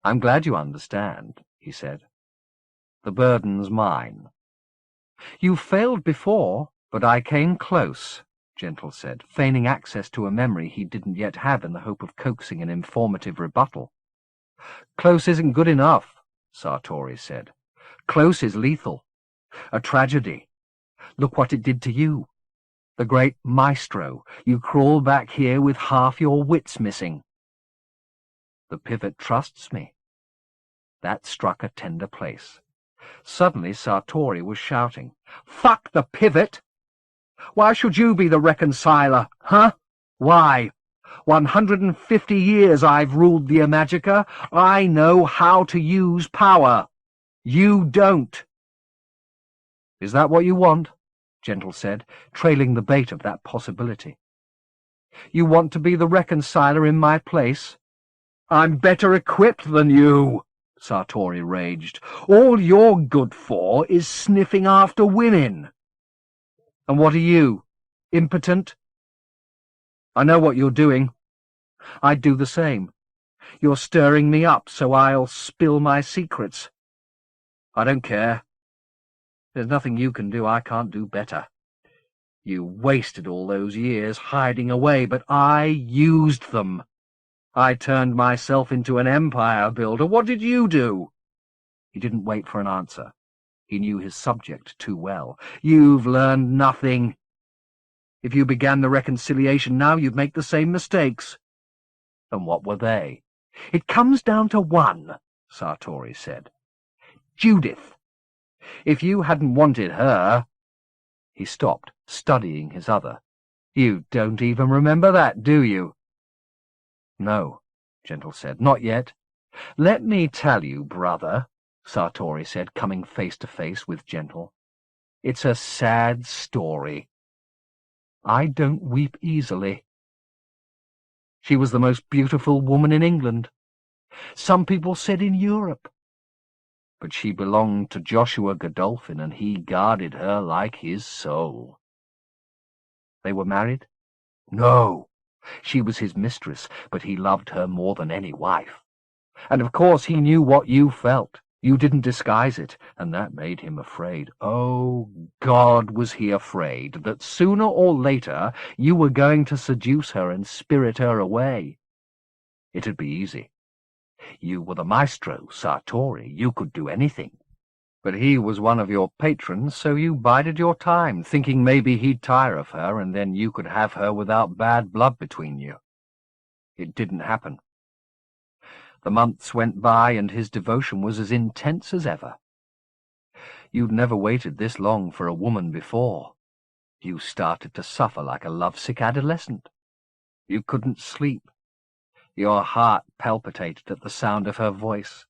"I'm glad you understand," he said. "The burden's mine." "You've failed before, but I came close," Gentle said, feigning access to a memory he didn't yet have in the hope of coaxing an informative rebuttal. "Close isn't good enough," Sartori said. "Close is lethal. A tragedy. Look what it did to you. The great maestro. You crawl back here with half your wits missing." "The pivot trusts me." That struck a tender place. Suddenly Sartori was shouting, "Fuck the pivot! Why should you be the reconciler, huh? Why? 150 years I've ruled the Imajica. I know how to use power. You don't." "Is that what you want?" Gentle said, trailing the bait of that possibility. "You want to be the reconciler in my place?" "I'm better equipped than you," Sartori raged. "All you're good for is sniffing after women." "And what are you? Impotent?" "I know what you're doing. I'd do the same. You're stirring me up so I'll spill my secrets. I don't care. There's nothing you can do I can't do better. You wasted all those years hiding away, but I used them. I turned myself into an empire builder. What did you do?" He didn't wait for an answer. He knew his subject too well. "You've learned nothing. If you began the reconciliation now, you'd make the same mistakes." "And what were they?" "It comes down to one," Sartori said. "Judith. If you hadn't wanted her—" He stopped, studying his other. "You don't even remember that, do you?" "No," Gentle said, "not yet." "Let me tell you, brother," Sartori said, coming face to face with Gentle. "It's a sad story. I don't weep easily. She was the most beautiful woman in England. Some people said in Europe. But she belonged to Joshua Godolphin, and he guarded her like his soul." "They were married?" "No. She was his mistress, but he loved her more than any wife. And of course he knew what you felt. You didn't disguise it, and that made him afraid. Oh, God, was he afraid that sooner or later you were going to seduce her and spirit her away. It'd be easy. You were the maestro, Sartori. You could do anything. But he was one of your patrons, so you bided your time, thinking maybe he'd tire of her, and then you could have her without bad blood between you. It didn't happen. The months went by, and his devotion was as intense as ever. You'd never waited this long for a woman before. You started to suffer like a lovesick adolescent. You couldn't sleep. Your heart palpitated at the sound of her voice.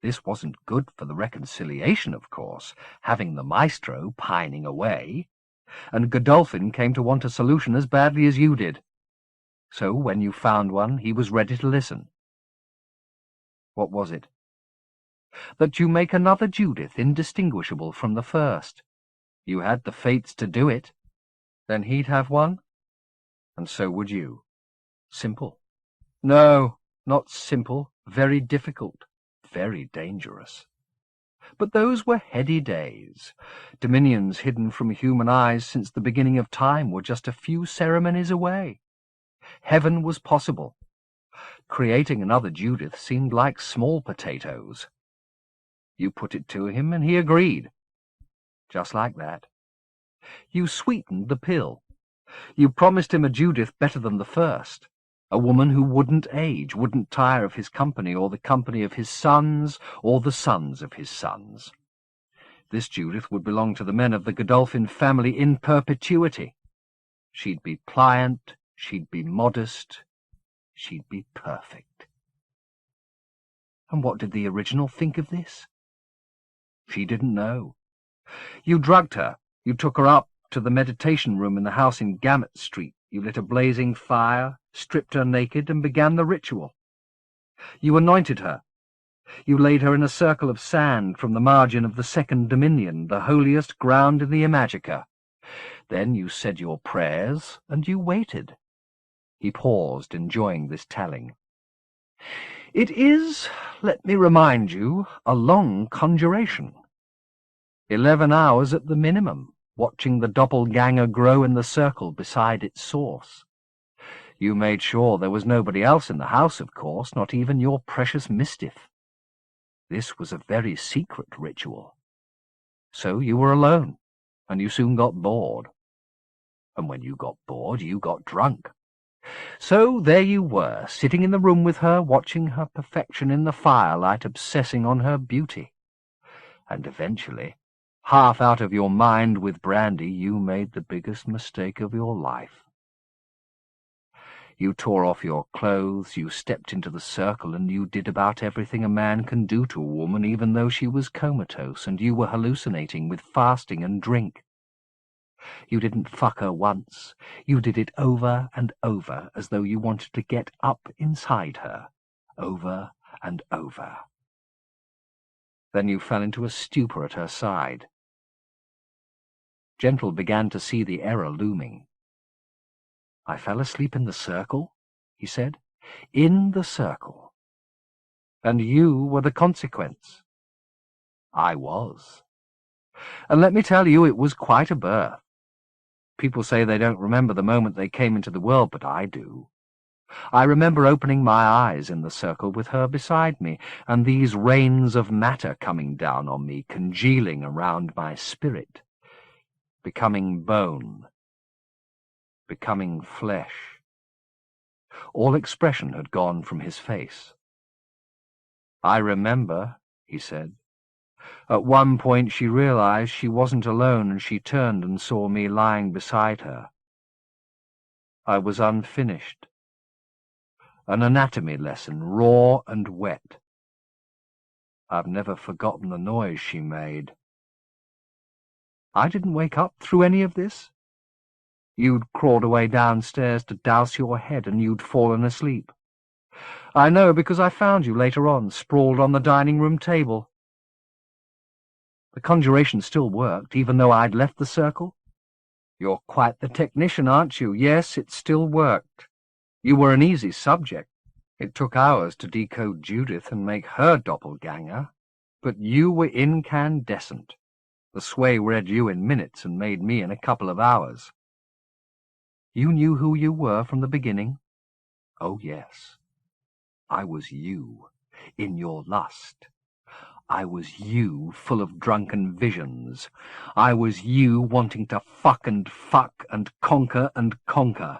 This wasn't good for the reconciliation, of course, having the maestro pining away, and Godolphin came to want a solution as badly as you did. So when you found one, he was ready to listen. What was it? That you make another Judith indistinguishable from the first. You had the fates to do it. Then he'd have one, and so would you. Simple. No, not simple. Very difficult. Very dangerous. But those were heady days. Dominions hidden from human eyes since the beginning of time were just a few ceremonies away. Heaven was possible. Creating another Judith seemed like small potatoes. You put it to him, and he agreed. Just like that. You sweetened the pill. You promised him a Judith better than the first, a woman who wouldn't age, wouldn't tire of his company or the company of his sons or the sons of his sons. This Judith would belong to the men of the Godolphin family in perpetuity. She'd be pliant, she'd be modest, she'd be perfect. And what did the original think of this? She didn't know. You drugged her. You took her up to the meditation room in the house in Gamut Street. You lit a blazing fire, stripped her naked, and began the ritual. You anointed her. You laid her in a circle of sand from the margin of the second dominion, the holiest ground in the Imajica. Then you said your prayers, and you waited. He paused, enjoying this telling. It is, let me remind you, a long conjuration. 11 hours at the minimum, watching the doppelganger grow in the circle beside its source. You made sure there was nobody else in the house, of course, not even your precious Mistiff. This was a very secret ritual. So you were alone, and you soon got bored. And when you got bored, you got drunk. So there you were, sitting in the room with her, watching her perfection in the firelight, obsessing on her beauty. And eventually, half out of your mind with brandy, you made the biggest mistake of your life. You tore off your clothes, you stepped into the circle, and you did about everything a man can do to a woman, even though she was comatose, and you were hallucinating with fasting and drink. You didn't fuck her once. You did it over and over, as though you wanted to get up inside her, over and over. Then you fell into a stupor at her side. Gentle began to see the error looming. I fell asleep in the circle, he said. In the circle. And you were the consequence. I was. And let me tell you, it was quite a birth. People say they don't remember the moment they came into the world, but I do. I remember opening my eyes in the circle with her beside me, and these rains of matter coming down on me, congealing around my spirit, becoming bone, becoming flesh. All expression had gone from his face. I remember, he said. At one point she realized she wasn't alone, and she turned and saw me lying beside her. I was unfinished. An anatomy lesson, raw and wet. I've never forgotten the noise she made. I didn't wake up through any of this. You'd crawled away downstairs to douse your head, and you'd fallen asleep. I know, because I found you later on, sprawled on the dining-room table. The conjuration still worked, even though I'd left the circle. You're quite the technician, aren't you? Yes, it still worked. You were an easy subject. It took hours to decode Judith and make her doppelganger, but you were incandescent. The sway read you in minutes and made me in a couple of hours. You knew who you were from the beginning? Oh, yes. I was you, in your lust. I was you, full of drunken visions. I was you, wanting to fuck and conquer and conquer.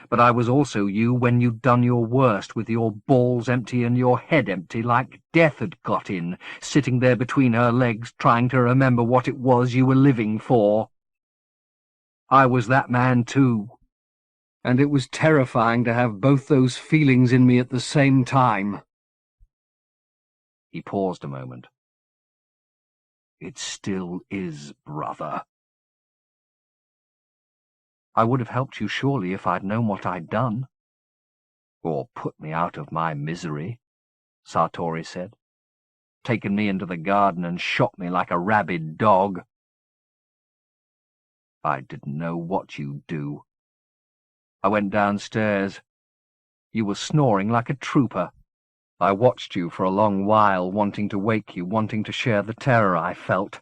But I was also you when you'd done your worst, with your balls empty and your head empty, like death had got in, sitting there between her legs, trying to remember what it was you were living for. I was that man too, and it was terrifying to have both those feelings in me at the same time. He paused a moment. It still is, brother. I would have helped you surely if I'd known what I'd done. Or put me out of my misery, Sartori said. Taken me into the garden and shot me like a rabid dog. I didn't know what you'd do. I went downstairs. You were snoring like a trooper. I watched you for a long while, wanting to wake you, wanting to share the terror I felt.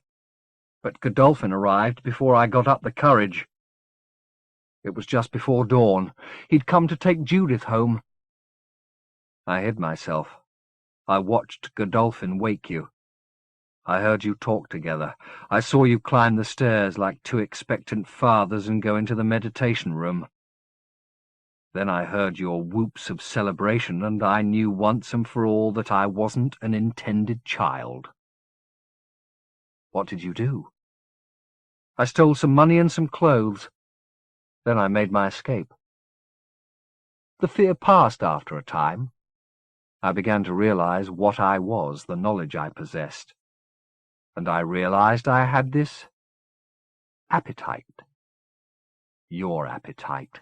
But Godolphin arrived before I got up the courage. It was just before dawn. He'd come to take Judith home. I hid myself. I watched Godolphin wake you. I heard you talk together. I saw you climb the stairs like two expectant fathers and go into the meditation room. Then I heard your whoops of celebration, and I knew once and for all that I wasn't an intended child. What did you do? I stole some money and some clothes. Then I made my escape. The fear passed after a time. I began to realize what I was, the knowledge I possessed. And I realized I had this appetite. your appetite.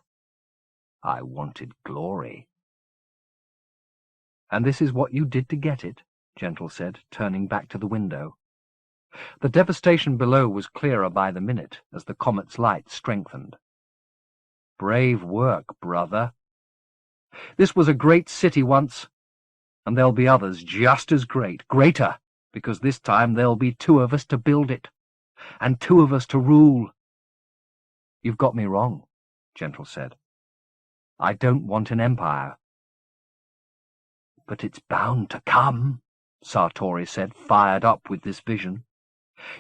I wanted glory. And this is what you did to get it, Gentle said, turning back to the window. The devastation below was clearer by the minute as the comet's light strengthened. Brave work, brother. This was a great city once, and there'll be others just as great, greater, because this time there'll be 2 of us to build it, and 2 of us to rule. You've got me wrong, Gentle said. I don't want an empire. But it's bound to come, Sartori said, fired up with this vision.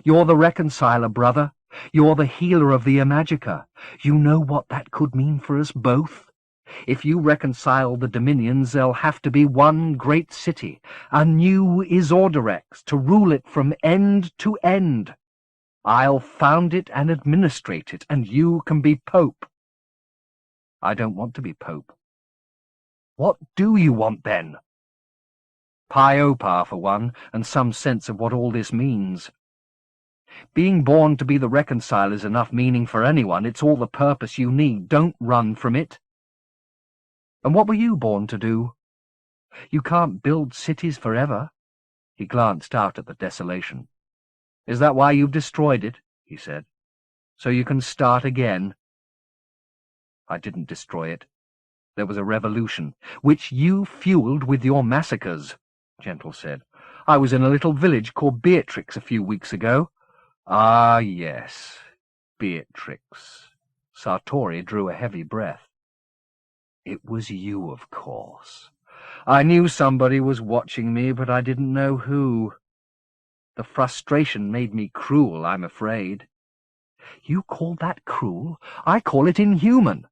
You're the reconciler, brother. You're the healer of the Imajica. You know what that could mean for us both? If you reconcile the dominions, there'll have to be one great city, a new Isordarex, to rule it from end to end. I'll found it and administrate it, and you can be Pope. I don't want to be Pope. What do you want, then? Pyopar, for one, and some sense of what all this means. Being born to be the reconciler is enough meaning for anyone. It's all the purpose you need. Don't run from it. And what were you born to do? You can't build cities forever. He glanced out at the desolation. Is that why you've destroyed it? He said. So you can start again. I didn't destroy it. There was a revolution, which you fueled with your massacres, Gentle said. I was in a little village called Beatrix a few weeks ago. Ah, yes, Beatrix. Sartori drew a heavy breath. It was you, of course. I knew somebody was watching me, but I didn't know who. The frustration made me cruel, I'm afraid. You call that cruel? I call it inhuman.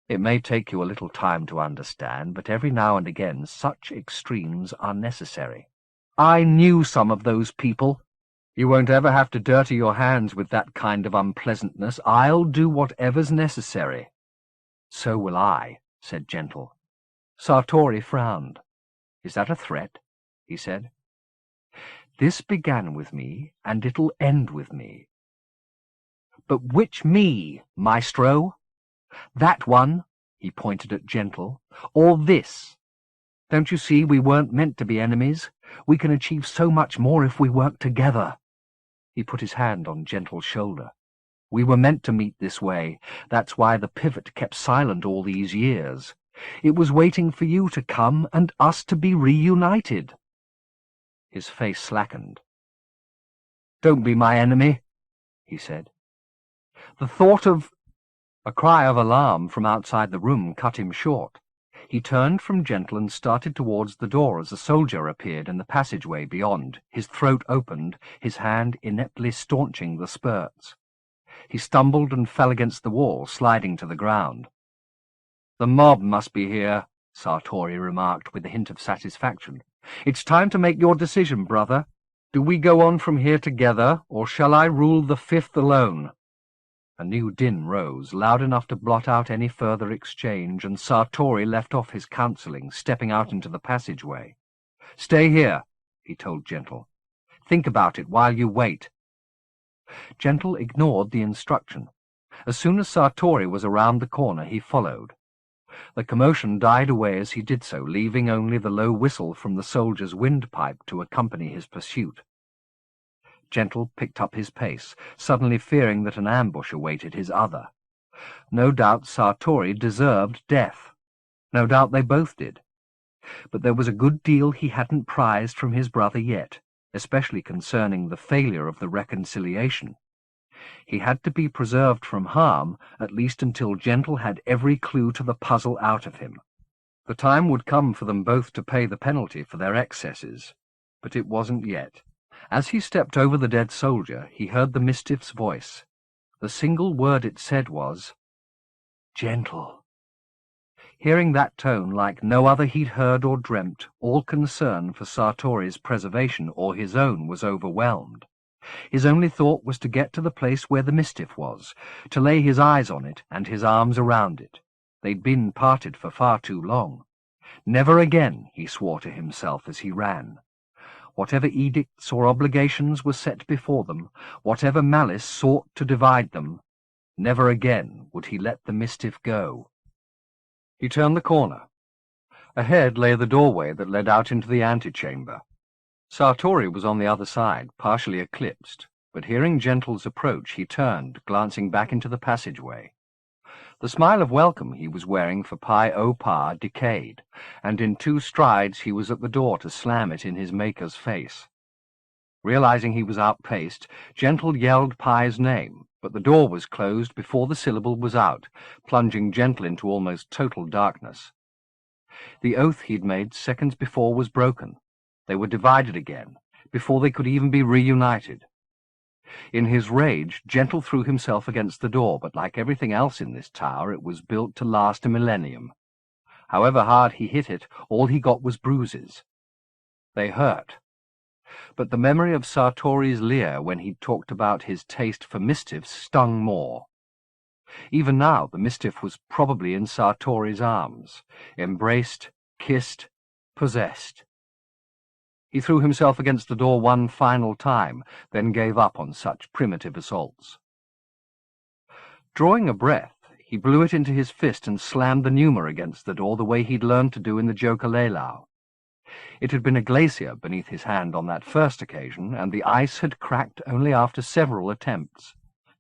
It may take you a little time to understand, but every now and again such extremes are necessary. I knew some of those people. You won't ever have to dirty your hands with that kind of unpleasantness. I'll do whatever's necessary. So will I, said Gentle. Sartori frowned. Is that a threat? He said. This began with me, and it'll end with me. But which me, Maestro? That one, he pointed at Gentle, or this? Don't you see we weren't meant to be enemies? We can achieve so much more if we work together. He put his hand on Gentle's shoulder. We were meant to meet this way. That's why the pivot kept silent all these years. It was waiting for you to come and us to be reunited. His face slackened. Don't be my enemy, he said. The thought of... A cry of alarm from outside the room cut him short. He turned from Gentle and started towards the door as a soldier appeared in the passageway beyond, his throat opened, his hand ineptly staunching the spurts. He stumbled and fell against the wall, sliding to the ground. The mob must be here, Sartori remarked with a hint of satisfaction. It's time to make your decision, brother. Do we go on from here together, or shall I rule the fifth alone? A new din rose, loud enough to blot out any further exchange, and Sartori left off his counselling, stepping out into the passageway. Stay here, he told Gentle. Think about it while you wait. Gentle ignored the instruction. As soon as Sartori was around the corner, he followed. The commotion died away as he did so, leaving only the low whistle from the soldier's windpipe to accompany his pursuit. Gentle picked up his pace, suddenly fearing that an ambush awaited his other. No doubt Sartori deserved death. No doubt they both did. But there was a good deal he hadn't prized from his brother yet, especially concerning the failure of the reconciliation. He had to be preserved from harm, at least until Gentle had every clue to the puzzle out of him. The time would come for them both to pay the penalty for their excesses, but it wasn't yet. As he stepped over the dead soldier, he heard the Mistiff's voice. The single word it said was, Gentle. Hearing that tone like no other he'd heard or dreamt, all concern for Sartori's preservation or his own was overwhelmed. His only thought was to get to the place where the Mistiff was, to lay his eyes on it and his arms around it. They'd been parted for far too long. Never again, he swore to himself as he ran. Whatever edicts or obligations were set before them, whatever malice sought to divide them, Never again would he let the Mistiff go. He turned the corner. Ahead lay the doorway that led out into the antechamber. Sartori was on the other side, partially eclipsed, but hearing Gentle's approach, he turned, glancing back into the passageway. The smile of welcome he was wearing for Pi O Pa decayed, and in 2 strides he was at the door to slam it in his maker's face. Realizing he was outpaced, Gentle yelled Pi's name, but the door was closed before the syllable was out, plunging Gentle into almost total darkness. The oath he'd made seconds before was broken. They were divided again, before they could even be reunited. In his rage, Gentle threw himself against the door, but like everything else in this tower, it was built to last a millennium. However hard he hit it, all he got was bruises. They hurt. But the memory of Sartori's leer when he'd talked about his taste for Mistiffs stung more. Even now the Mistiff was probably in Sartori's arms, embraced, kissed, possessed. He threw himself against the door one final time, then gave up on such primitive assaults. Drawing a breath, he blew it into his fist and slammed the pneuma against the door the way he'd learned to do in the Jokalelao. It had been a glacier beneath his hand on that first occasion, and the ice had cracked only after several attempts.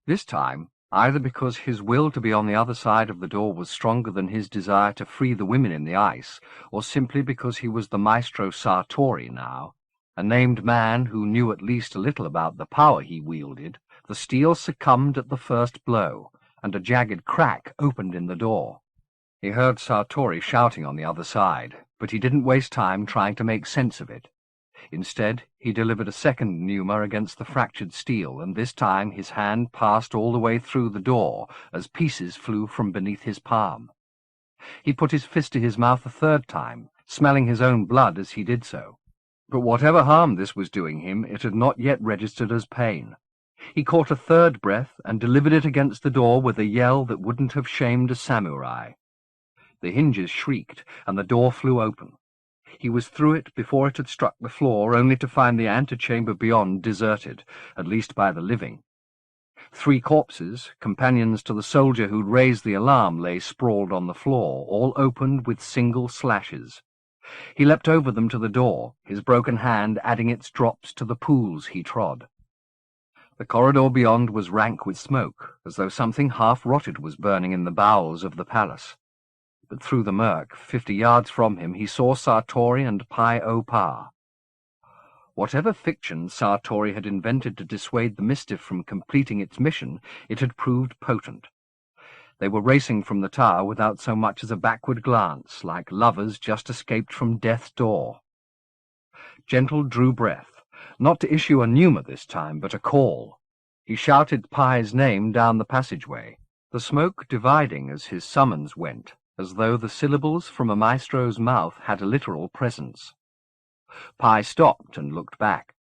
This time, either because his will to be on the other side of the door was stronger than his desire to free the women in the ice, or simply because he was the Maestro Sartori now, a named man who knew at least a little about the power he wielded, the steel succumbed at the first blow, and a jagged crack opened in the door. He heard Sartori shouting on the other side, but he didn't waste time trying to make sense of it. Instead, he delivered a second pneuma against the fractured steel, and this time his hand passed all the way through the door as pieces flew from beneath his palm. He put his fist to his mouth a third time, smelling his own blood as he did so. But whatever harm this was doing him, it had not yet registered as pain. He caught a third breath and delivered it against the door with a yell that wouldn't have shamed a samurai. The hinges shrieked, and the door flew open. He was through it before it had struck the floor, only to find the antechamber beyond deserted, at least by the living. 3 corpses, companions to the soldier who'd raised the alarm, lay sprawled on the floor, all opened with single slashes. He leapt over them to the door, his broken hand adding its drops to the pools he trod. The corridor beyond was rank with smoke, as though something half-rotted was burning in the bowels of the palace. But through the murk, 50 yards from him, he saw Sartori and Pi O Pa. Whatever fiction Sartori had invented to dissuade the Mistiff from completing its mission, it had proved potent. They were racing from the tower without so much as a backward glance, like lovers just escaped from death's door. Gentle drew breath, not to issue a pneuma this time, but a call. He shouted Pi's name down the passageway, the smoke dividing as his summons went, as though the syllables from a maestro's mouth had a literal presence. Pi stopped and looked back.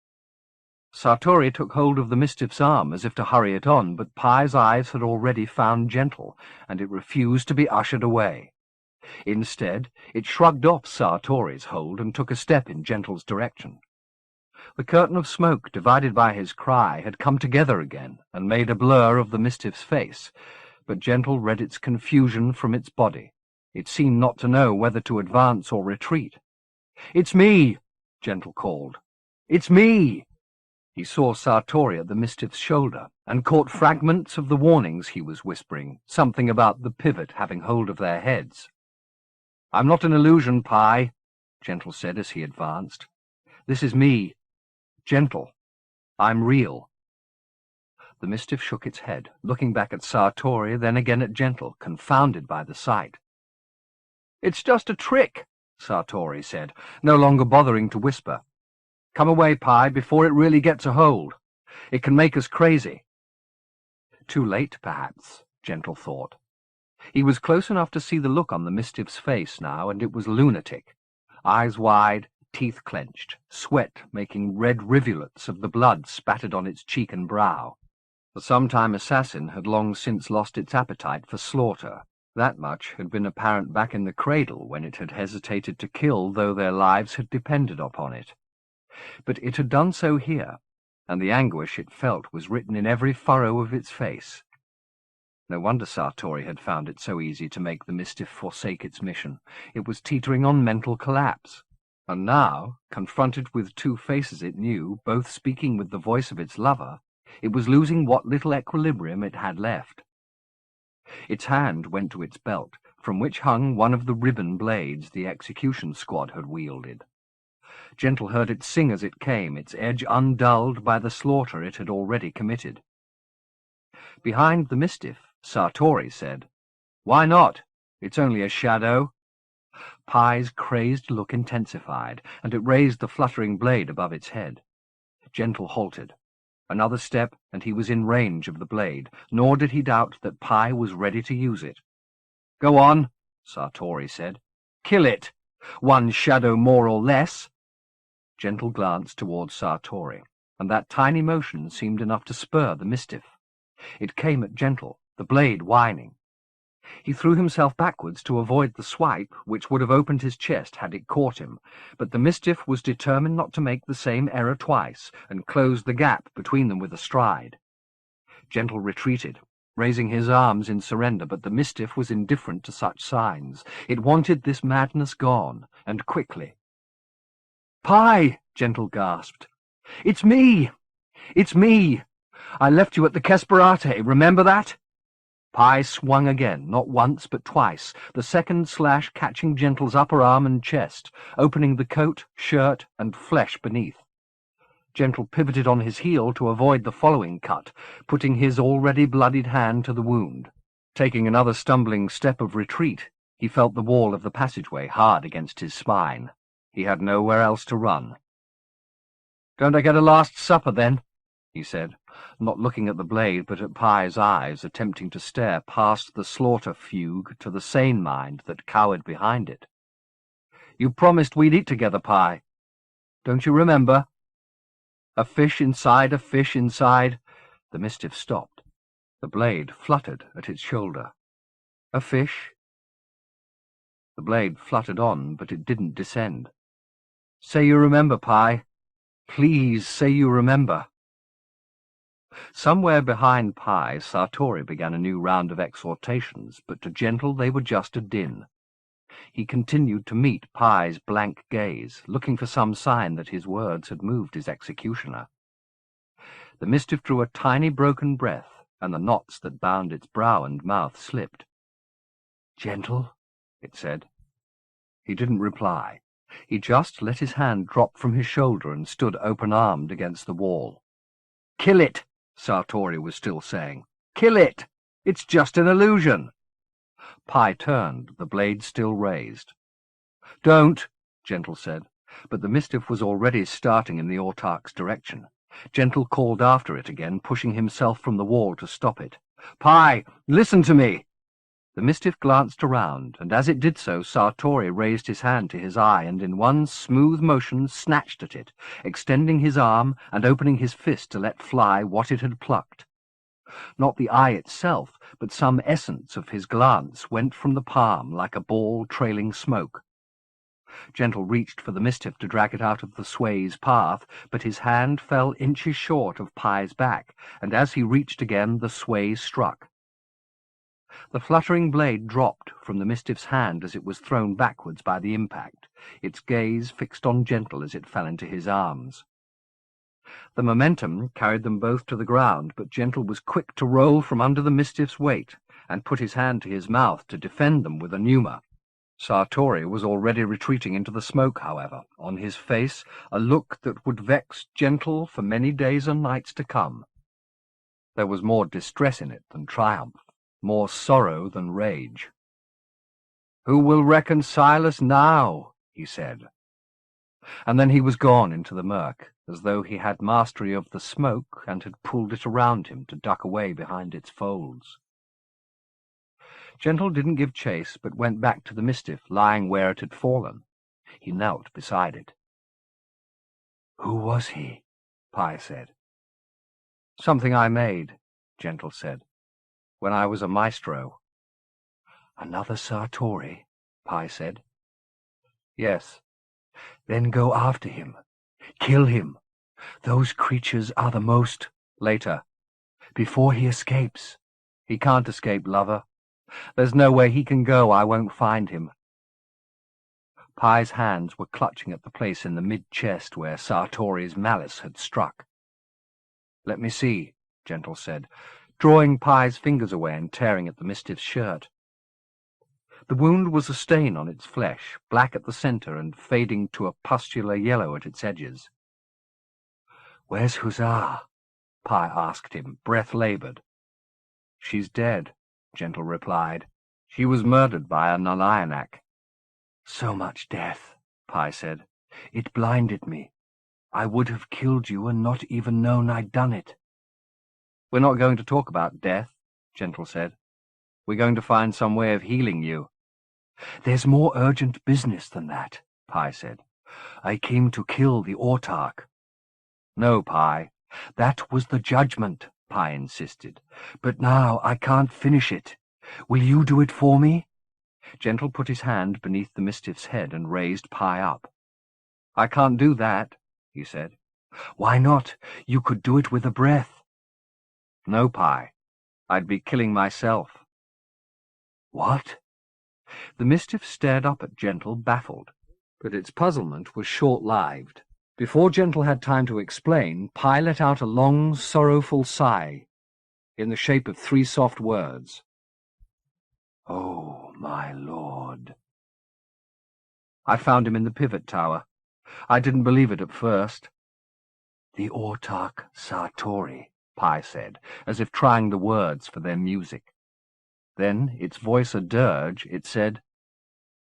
Sartori took hold of the Mistiff's arm as if to hurry it on, but Pi's eyes had already found Gentle, and it refused to be ushered away. Instead, it shrugged off Sartori's hold and took a step in Gentle's direction. The curtain of smoke, divided by his cry, had come together again and made a blur of the Mistiff's face, but Gentle read its confusion from its body. It seemed not to know whether to advance or retreat. "It's me!" Gentle called. "It's me!" He saw Sartori at the Mistiff's shoulder, and caught fragments of the warnings he was whispering, something about the pivot having hold of their heads. "I'm not an illusion, Pi," Gentle said as he advanced. "This is me. Gentle. I'm real." The Mistiff shook its head, looking back at Sartori, then again at Gentle, confounded by the sight. "It's just a trick," Sartori said, no longer bothering to whisper. "Come away, Pi, before it really gets a hold. It can make us crazy." Too late, perhaps, Gentle thought. He was close enough to see the look on the Mistiff's face now, and it was lunatic. Eyes wide, teeth clenched, sweat making red rivulets of the blood spattered on its cheek and brow. The sometime assassin had long since lost its appetite for slaughter. That much had been apparent back in the cradle when it had hesitated to kill, though their lives had depended upon it. But it had done so here, and the anguish it felt was written in every furrow of its face. No wonder Sartori had found it so easy to make the Mistiff forsake its mission. It was teetering on mental collapse. And now, confronted with two faces it knew, both speaking with the voice of its lover, it was losing what little equilibrium it had left. Its hand went to its belt, from which hung one of the ribbon blades the execution squad had wielded. Gentle heard it sing as it came, its edge undulled by the slaughter it had already committed. Behind the Mistiff, Sartori said, "Why not? It's only a shadow." Pye's crazed look intensified, and it raised the fluttering blade above its head. Gentle halted. Another step, and he was in range of the blade, nor did he doubt that Pye was ready to use it. "Go on," Sartori said. "Kill it. One shadow more or less." Gentle glanced towards Sartori, and that tiny motion seemed enough to spur the Mistiff. It came at Gentle, the blade whining. He threw himself backwards to avoid the swipe, which would have opened his chest had it caught him, but the Mistiff was determined not to make the same error twice, and closed the gap between them with a stride. Gentle retreated, raising his arms in surrender, but the Mistiff was indifferent to such signs. It wanted this madness gone, and quickly. "Pye!" Gentle gasped. "It's me! It's me! I left you at the Kesperate, remember that?" Pye swung again, not once but twice, the second slash catching Gentle's upper arm and chest, opening the coat, shirt, and flesh beneath. Gentle pivoted on his heel to avoid the following cut, putting his already bloodied hand to the wound. Taking another stumbling step of retreat, he felt the wall of the passageway hard against his spine. He had nowhere else to run. "Don't I get a last supper, then?" he said, not looking at the blade but at Pye's eyes, attempting to stare past the slaughter fugue to the sane mind that cowered behind it. "You promised we'd eat together, Pye. Don't you remember? A fish inside a fish inside—" The Mistiff stopped. The blade fluttered at its shoulder. "A fish?" The blade fluttered on, but it didn't descend. "Say you remember, Pye. Please say you remember." Somewhere behind Pye, Sartori began a new round of exhortations, but to Gentle they were just a din. He continued to meet Pye's blank gaze, looking for some sign that his words had moved his executioner. The Mistiff drew a tiny broken breath, and the knots that bound its brow and mouth slipped. "Gentle," it said. He didn't reply. He just let his hand drop from his shoulder and stood open-armed against the wall. "Kill it!" Sartori was still saying. "Kill it! It's just an illusion!" Pye turned, the blade still raised. "Don't," Gentle said, but the Mistiff was already starting in the autarch's direction. Gentle called after it again, pushing himself from the wall to stop it. "Pye, listen to me!" The Mistiff glanced around, and as it did so, Sartori raised his hand to his eye and in one smooth motion snatched at it, extending his arm and opening his fist to let fly what it had plucked. Not the eye itself, but some essence of his glance went from the palm like a ball trailing smoke. Gentle reached for the Mistiff to drag it out of the sway's path, but his hand fell inches short of Pye's back, and as he reached again, the sway struck. The fluttering blade dropped from the Mistiff's hand as it was thrown backwards by the impact, its gaze fixed on Gentle as it fell into his arms. The momentum carried them both to the ground, but Gentle was quick to roll from under the Mistiff's weight and put his hand to his mouth to defend them with a pneuma. Sartori was already retreating into the smoke, however, on his face a look that would vex Gentle for many days and nights to come. There was more distress in it than triumph, more sorrow than rage. "Who will reconcile us now?" he said. And then he was gone into the murk, as though he had mastery of the smoke and had pulled it around him to duck away behind its folds. Gentle didn't give chase, but went back to the Mistiff, lying where it had fallen. He knelt beside it. "Who was he?" Pye said. "Something I made," Gentle said, "when I was a maestro." "Another Sartori?" Pye said. "Yes." "Then go after him. Kill him. Those creatures are the most—" "Later. Before he escapes." He can't escape, lover. There's nowhere he can go I won't find him. Pye's hands were clutching at the place in the mid-chest where Sartori's malice had struck. "Let me see," Gentle said, drawing Pye's fingers away and tearing at the Mistiff's shirt. The wound was a stain on its flesh, black at the centre and fading to a pustular yellow at its edges. "Where's Huzzah?" Pye asked him, breath-laboured. "She's dead," Gentle replied. "She was murdered by a Nalayanak." "So much death," Pye said. "It blinded me. I would have killed you and not even known I'd done it." "We're not going to talk about death," Gentle said. "We're going to find some way of healing you." "There's more urgent business than that," Pye said. "I came to kill the autarch." "No, Pye. "That was the judgment," Pye insisted. "But now I can't finish it. Will you do it for me?" Gentle put his hand beneath the Mistiff's head and raised Pye up. "I can't do that," he said. "Why not? You could do it with a breath." "No, Pye. I'd be killing myself." "What?" The Mistiff stared up at Gentle, baffled, but its puzzlement was short-lived. Before Gentle had time to explain, Pye let out a long, sorrowful sigh, in the shape of 3 soft words. "Oh, my lord." "I found him in the pivot tower. I didn't believe it at first." "The autarch Sartori," Pye said, as if trying the words for their music. Then, its voice a dirge, it said,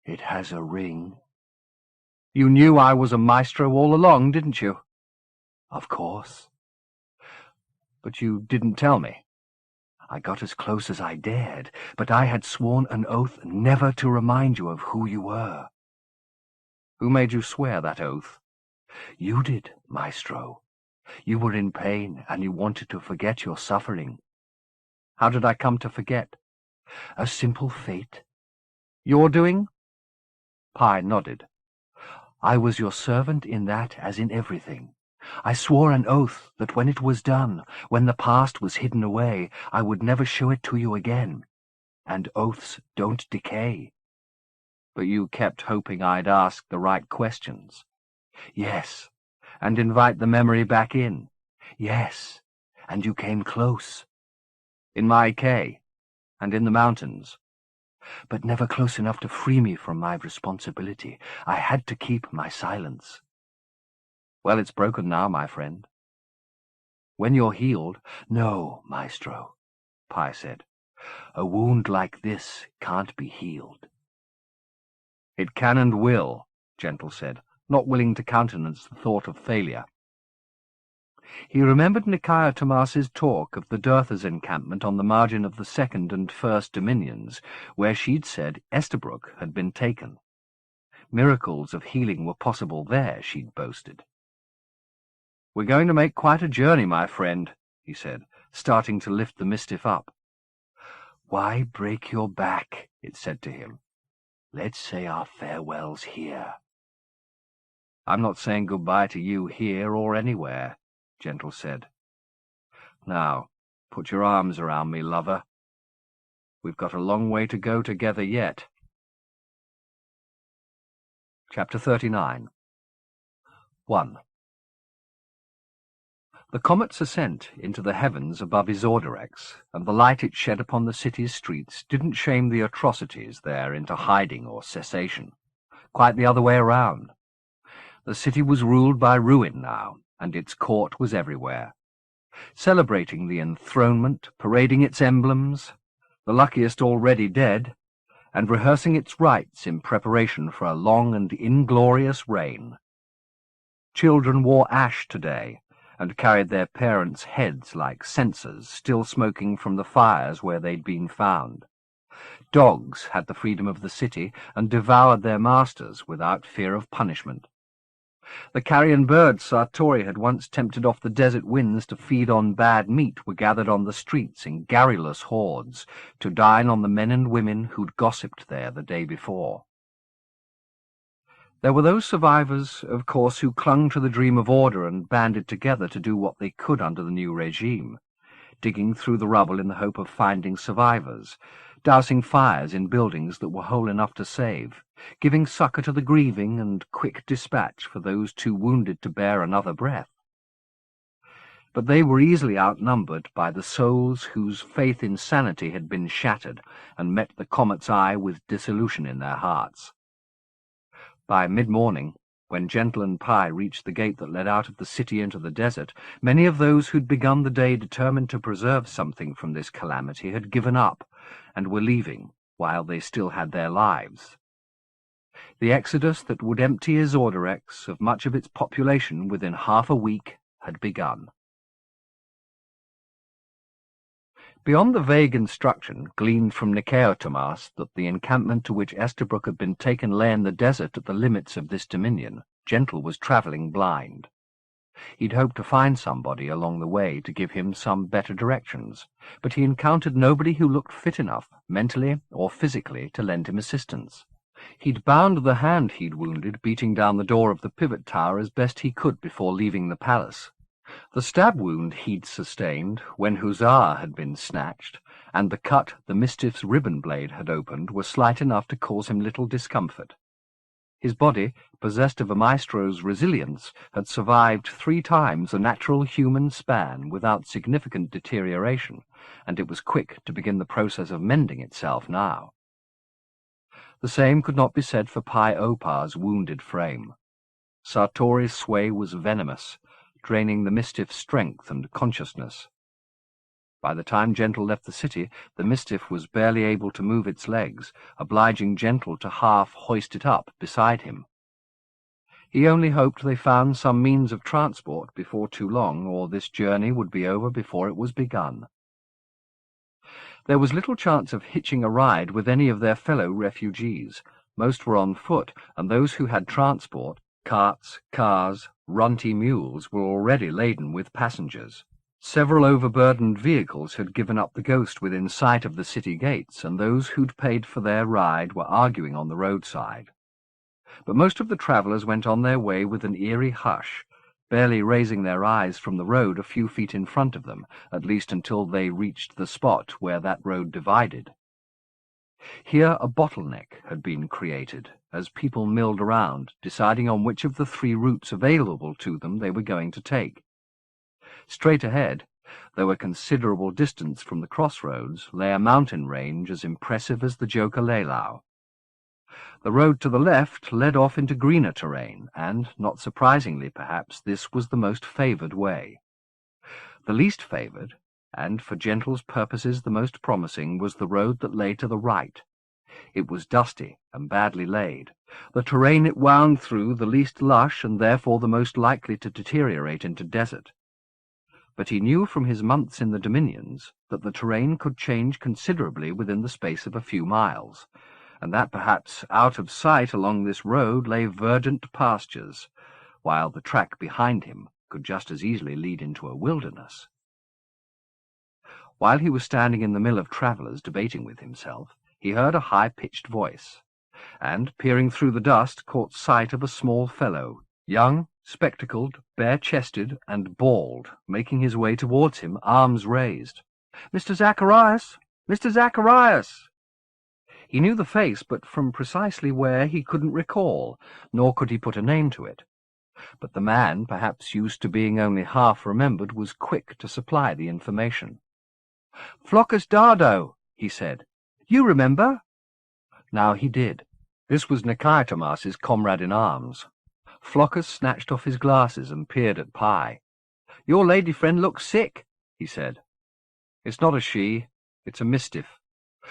"It has a ring." "You knew I was a maestro all along, didn't you?" "Of course." "But you didn't tell me." "I got as close as I dared, but I had sworn an oath never to remind you of who you were." "Who made you swear that oath?" "You did, maestro. You were in pain, and you wanted to forget your suffering." "How did I come to forget?" "A simple fate." "Your doing?" Pye nodded. "I was your servant in that as in everything. I swore an oath that when it was done, when the past was hidden away, I would never show it to you again. And oaths don't decay." "But you kept hoping I'd ask the right questions." "Yes." "And invite the memory back in." "Yes. And you came close." "In my cave, and in the mountains." "But never close enough to free me from my responsibility. I had to keep my silence." "Well, it's broken now, my friend." "When you're healed—" "No, maestro," Pye said. "A wound like this can't be healed." "It can and will," Gentle said, not willing to countenance the thought of failure. He remembered Nicaea Tomas's talk of the Dirtha's encampment on the margin of the Second and First Dominions, where she'd said Estabrook had been taken. Miracles of healing were possible there, she'd boasted. "We're going to make quite a journey, my friend," he said, starting to lift the Mistiff up. "Why break your back?" it said to him. "Let's say our farewells here." "I'm not saying goodbye to you here or anywhere," Gentle said. "Now, put your arms around me, lover. We've got a long way to go together yet." Chapter 39. 1. The comet's ascent into the heavens above Isordarex, and the light it shed upon the city's streets, didn't shame the atrocities there into hiding or cessation. Quite the other way around. The city was ruled by ruin now, and its court was everywhere, celebrating the enthronement, parading its emblems, the luckiest already dead, and rehearsing its rites in preparation for a long and inglorious reign. Children wore ash today, and carried their parents' heads like censers still smoking from the fires where they'd been found. Dogs had the freedom of the city and devoured their masters without fear of punishment. The carrion birds Sartori had once tempted off the desert winds to feed on bad meat were gathered on the streets in garrulous hordes to dine on the men and women who'd gossiped there the day before. There were those survivors, of course, who clung to the dream of order and banded together to do what they could under the new regime, digging through the rubble in the hope of finding survivors, dousing fires in buildings that were whole enough to save, giving succour to the grieving and quick dispatch for those too wounded to bear another breath. But they were easily outnumbered by the souls whose faith in sanity had been shattered and met the comet's eye with dissolution in their hearts. By mid-morning, when Gentle and Pye reached the gate that led out of the city into the desert, many of those who'd begun the day determined to preserve something from this calamity had given up and were leaving while they still had their lives. The exodus that would empty Azordarex of much of its population within half a week had begun. Beyond the vague instruction gleaned from Nicaeotomas that the encampment to which Estabrook had been taken lay in the desert at the limits of this dominion, Gentle was travelling blind. He'd hoped to find somebody along the way to give him some better directions, but he encountered nobody who looked fit enough, mentally or physically, to lend him assistance. He'd bound the hand he'd wounded beating down the door of the pivot tower as best he could before leaving the palace. The stab wound he'd sustained when Hussar had been snatched, and the cut the Mistiff's ribbon blade had opened, were slight enough to cause him little discomfort. His body, possessed of a maestro's resilience, had survived 3 times the natural human span without significant deterioration, and it was quick to begin the process of mending itself now. The same could not be said for Pi Opar's wounded frame. Sartori's sway was venomous, draining the Mistiff's strength and consciousness. By the time Gentle left the city, the Mistiff was barely able to move its legs, obliging Gentle to half hoist it up beside him. He only hoped they found some means of transport before too long, or this journey would be over before it was begun. There was little chance of hitching a ride with any of their fellow refugees. Most were on foot, and those who had transport, carts, cars, runty mules, were already laden with passengers. Several overburdened vehicles had given up the ghost within sight of the city gates, and those who'd paid for their ride were arguing on the roadside. But most of the travellers went on their way with an eerie hush, barely raising their eyes from the road a few feet in front of them, at least until they reached the spot where that road divided. Here a bottleneck had been created, as people milled around, deciding on which of the 3 routes available to them they were going to take. Straight ahead, though a considerable distance from the crossroads, lay a mountain range as impressive as the Joker-Leilau. The road to the left led off into greener terrain, and, not surprisingly perhaps, this was the most favoured way. The least favoured, and for Gentle's purposes the most promising, was the road that lay to the right. It was dusty and badly laid, the terrain it wound through the least lush and therefore the most likely to deteriorate into desert. But he knew from his months in the Dominions that the terrain could change considerably within the space of a few miles, and that perhaps out of sight along this road lay verdant pastures, while the track behind him could just as easily lead into a wilderness. While he was standing in the mill of travellers debating with himself, he heard a high-pitched voice, and, peering through the dust, caught sight of a small fellow, young, spectacled, bare-chested, and bald, making his way towards him, arms raised. "Mr. Zacharias! Mr. Zacharias!" He knew the face, but from precisely where he couldn't recall, nor could he put a name to it. But the man, perhaps used to being only half remembered, was quick to supply the information. "Flucus Dardo," he said. "You remember?" Now he did. This was Nicaeotomas's comrade-in-arms. Flucus snatched off his glasses and peered at Pye. "Your lady friend looks sick," he said. "It's not a she, it's a Mistiff."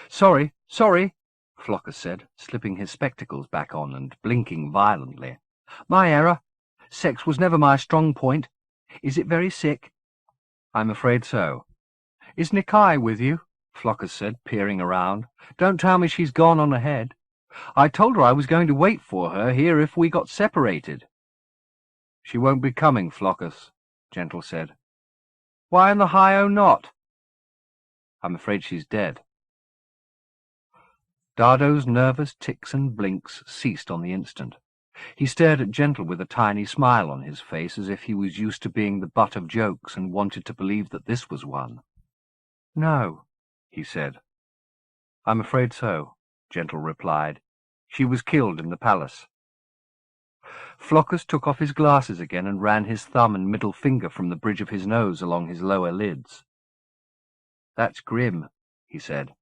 "Sorry, sorry," Flucus said, slipping his spectacles back on and blinking violently. "My error. Sex was never my strong point. Is it very sick?" "I'm afraid so." "Is Nikai with you?" Flucus said, peering around. "Don't tell me she's gone on ahead. I told her I was going to wait for her here if we got separated." "She won't be coming, Flucus," Gentle said. "Why in the high-o not?" "I'm afraid she's dead." Dardo's nervous ticks and blinks ceased on the instant. He stared at Gentle with a tiny smile on his face, as if he was used to being the butt of jokes and wanted to believe that this was one. "No," he said. "I'm afraid so," Gentle replied. "She was killed in the palace." Fluckus took off his glasses again and ran his thumb and middle finger from the bridge of his nose along his lower lids. "That's grim," he said.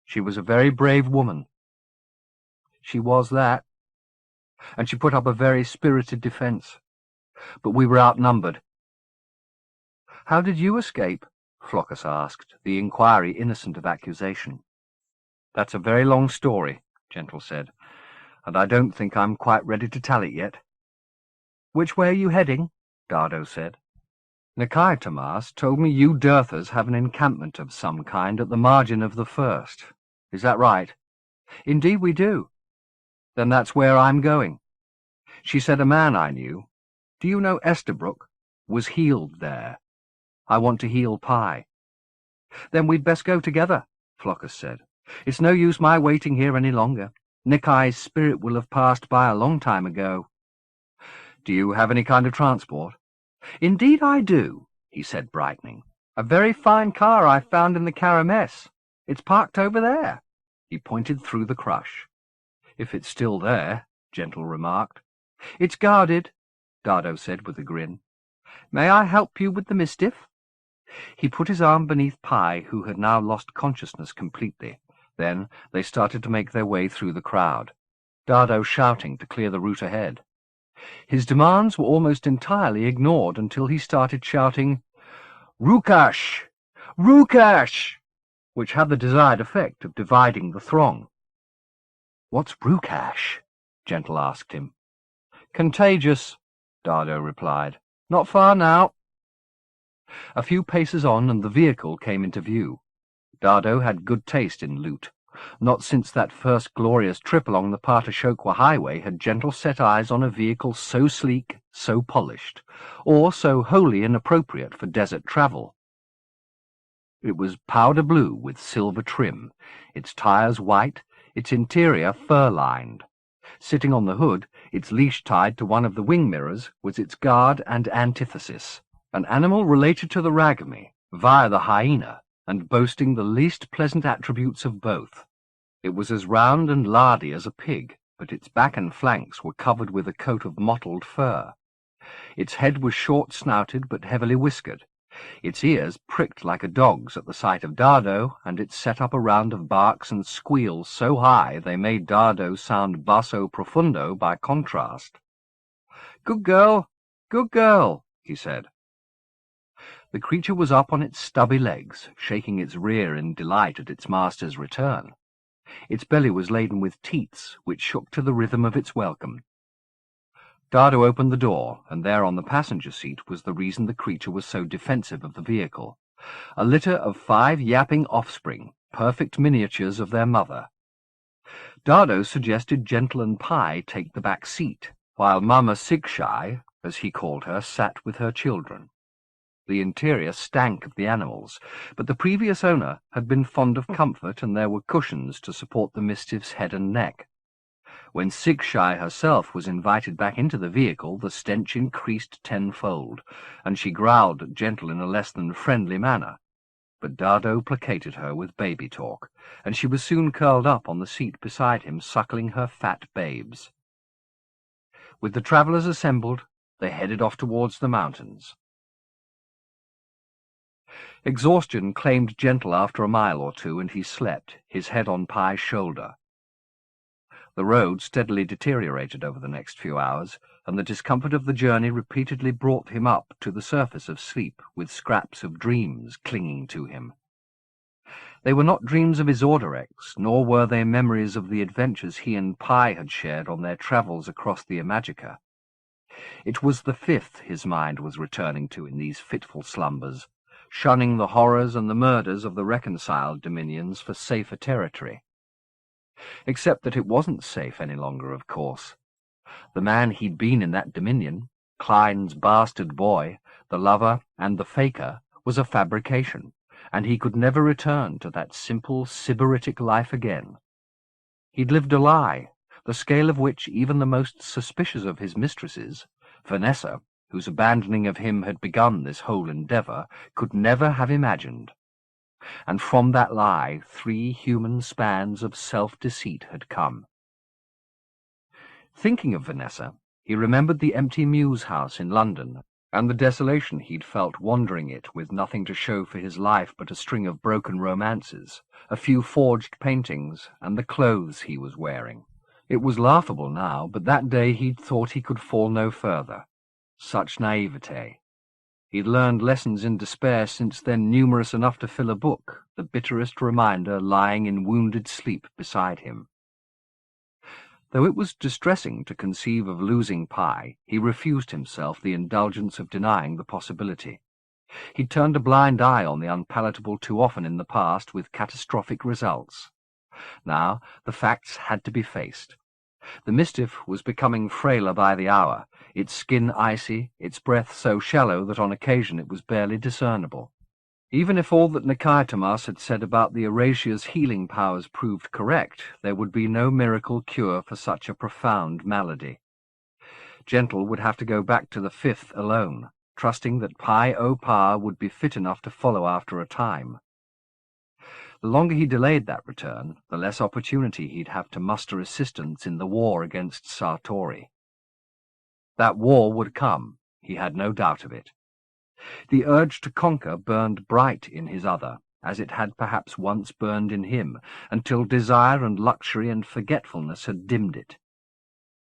"She was a very brave woman." "She was that. And she put up a very spirited defence. But we were outnumbered." "How did you escape?" Fluckus asked, the inquiry innocent of accusation. "That's a very long story," Gentle said, "and I don't think I'm quite ready to tell it yet." "Which way are you heading?" Dardo said. "Nakai Tomas told me you Dirthas have an encampment of some kind at the margin of the First. Is that right?" "Indeed we do." "Then that's where I'm going. She said a man I knew, do you know Estabrook, was healed there. I want to heal Pi." "Then we'd best go together," Fluckus said. "It's no use my waiting here any longer. Nikai's spirit will have passed by a long time ago." "Do you have any kind of transport?" "Indeed I do," he said, brightening. "A very fine car I found in the Karamess. It's parked over there." He pointed through the crush. "If it's still there," Gentle remarked. "It's guarded," Dardo said with a grin. "May I help you with the mischief?" He put his arm beneath Pi, who had now lost consciousness completely. Then they started to make their way through the crowd, Dardo shouting to clear the route ahead. His demands were almost entirely ignored until he started shouting, "Rukash! Rukash!" which had the desired effect of dividing the throng. "What's Rukash?" Gentle asked him. "Contagious," Dardo replied. "Not far now." A few paces on and the vehicle came into view. Dardo had good taste in loot. Not since that first glorious trip along the Patashokwa highway had Gentle set eyes on a vehicle so sleek, so polished, or so wholly inappropriate for desert travel. It was powder blue with silver trim, its tires white, its interior fur-lined. Sitting on the hood, its leash tied to one of the wing mirrors, was its guard and antithesis, an animal related to the ragami, via the hyena, and boasting the least pleasant attributes of both. It was as round and lardy as a pig, but its back and flanks were covered with a coat of mottled fur. Its head was short-snouted but heavily whiskered. Its ears pricked like a dog's at the sight of Dardo, and it set up a round of barks and squeals so high they made Dardo sound basso profundo by contrast. "Good girl, good girl," he said. The creature was up on its stubby legs, shaking its rear in delight at its master's return. Its belly was laden with teats, which shook to the rhythm of its welcome. Dardo opened the door, and there on the passenger seat was the reason the creature was so defensive of the vehicle. A litter of 5 yapping offspring, perfect miniatures of their mother. Dardo suggested Gentle and Pi take the back seat, while Mama Sigshai, as he called her, sat with her children. The interior stank of the animals, but the previous owner had been fond of comfort, and there were cushions to support the mistiff's head and neck. When Sigshai herself was invited back into the vehicle, the stench increased tenfold, and she growled at Gentle in a less than friendly manner. But Dardo placated her with baby talk, and she was soon curled up on the seat beside him, suckling her fat babes. With the travellers assembled, they headed off towards the mountains. Exhaustion claimed Gentle after a mile or two, and he slept, his head on Pi's shoulder. The road steadily deteriorated over the next few hours, and the discomfort of the journey repeatedly brought him up to the surface of sleep, with scraps of dreams clinging to him. They were not dreams of his Orderex, nor were they memories of the adventures he and Pi had shared on their travels across the Imajica. It was the 5th his mind was returning to in these fitful slumbers, shunning the horrors and the murders of the reconciled dominions for safer territory. Except that it wasn't safe any longer, of course. The man he'd been in that dominion, Klein's bastard boy, the lover and the faker, was a fabrication, and he could never return to that simple sybaritic life again. He'd lived a lie, the scale of which even the most suspicious of his mistresses, Vanessa, whose abandoning of him had begun this whole endeavour, could never have imagined. and from that lie 3 human spans of self-deceit had come. Thinking of Vanessa, he remembered the empty Mews house in London, and the desolation he'd felt wandering it with nothing to show for his life but a string of broken romances, a few forged paintings, and the clothes he was wearing. It was laughable now, but that day he'd thought he could fall no further. Such naivete. He'd learned lessons in despair since then numerous enough to fill a book, the bitterest reminder lying in wounded sleep beside him. Though it was distressing to conceive of losing Pi, he refused himself the indulgence of denying the possibility. He'd turned a blind eye on the unpalatable too often in the past with catastrophic results. Now the facts had to be faced. The Mistiff was becoming frailer by the hour, its skin icy, its breath so shallow that on occasion it was barely discernible. Even if all that Nicaetomas had said about the Eurasia's healing powers proved correct, there would be no miracle cure for such a profound malady. Gentle would have to go back to the 5th alone, trusting that Pi O Pa would be fit enough to follow after a time. The longer he delayed that return, the less opportunity he'd have to muster assistance in the war against Sartori. That war would come, he had no doubt of it. The urge to conquer burned bright in his other, as it had perhaps once burned in him, until desire and luxury and forgetfulness had dimmed it.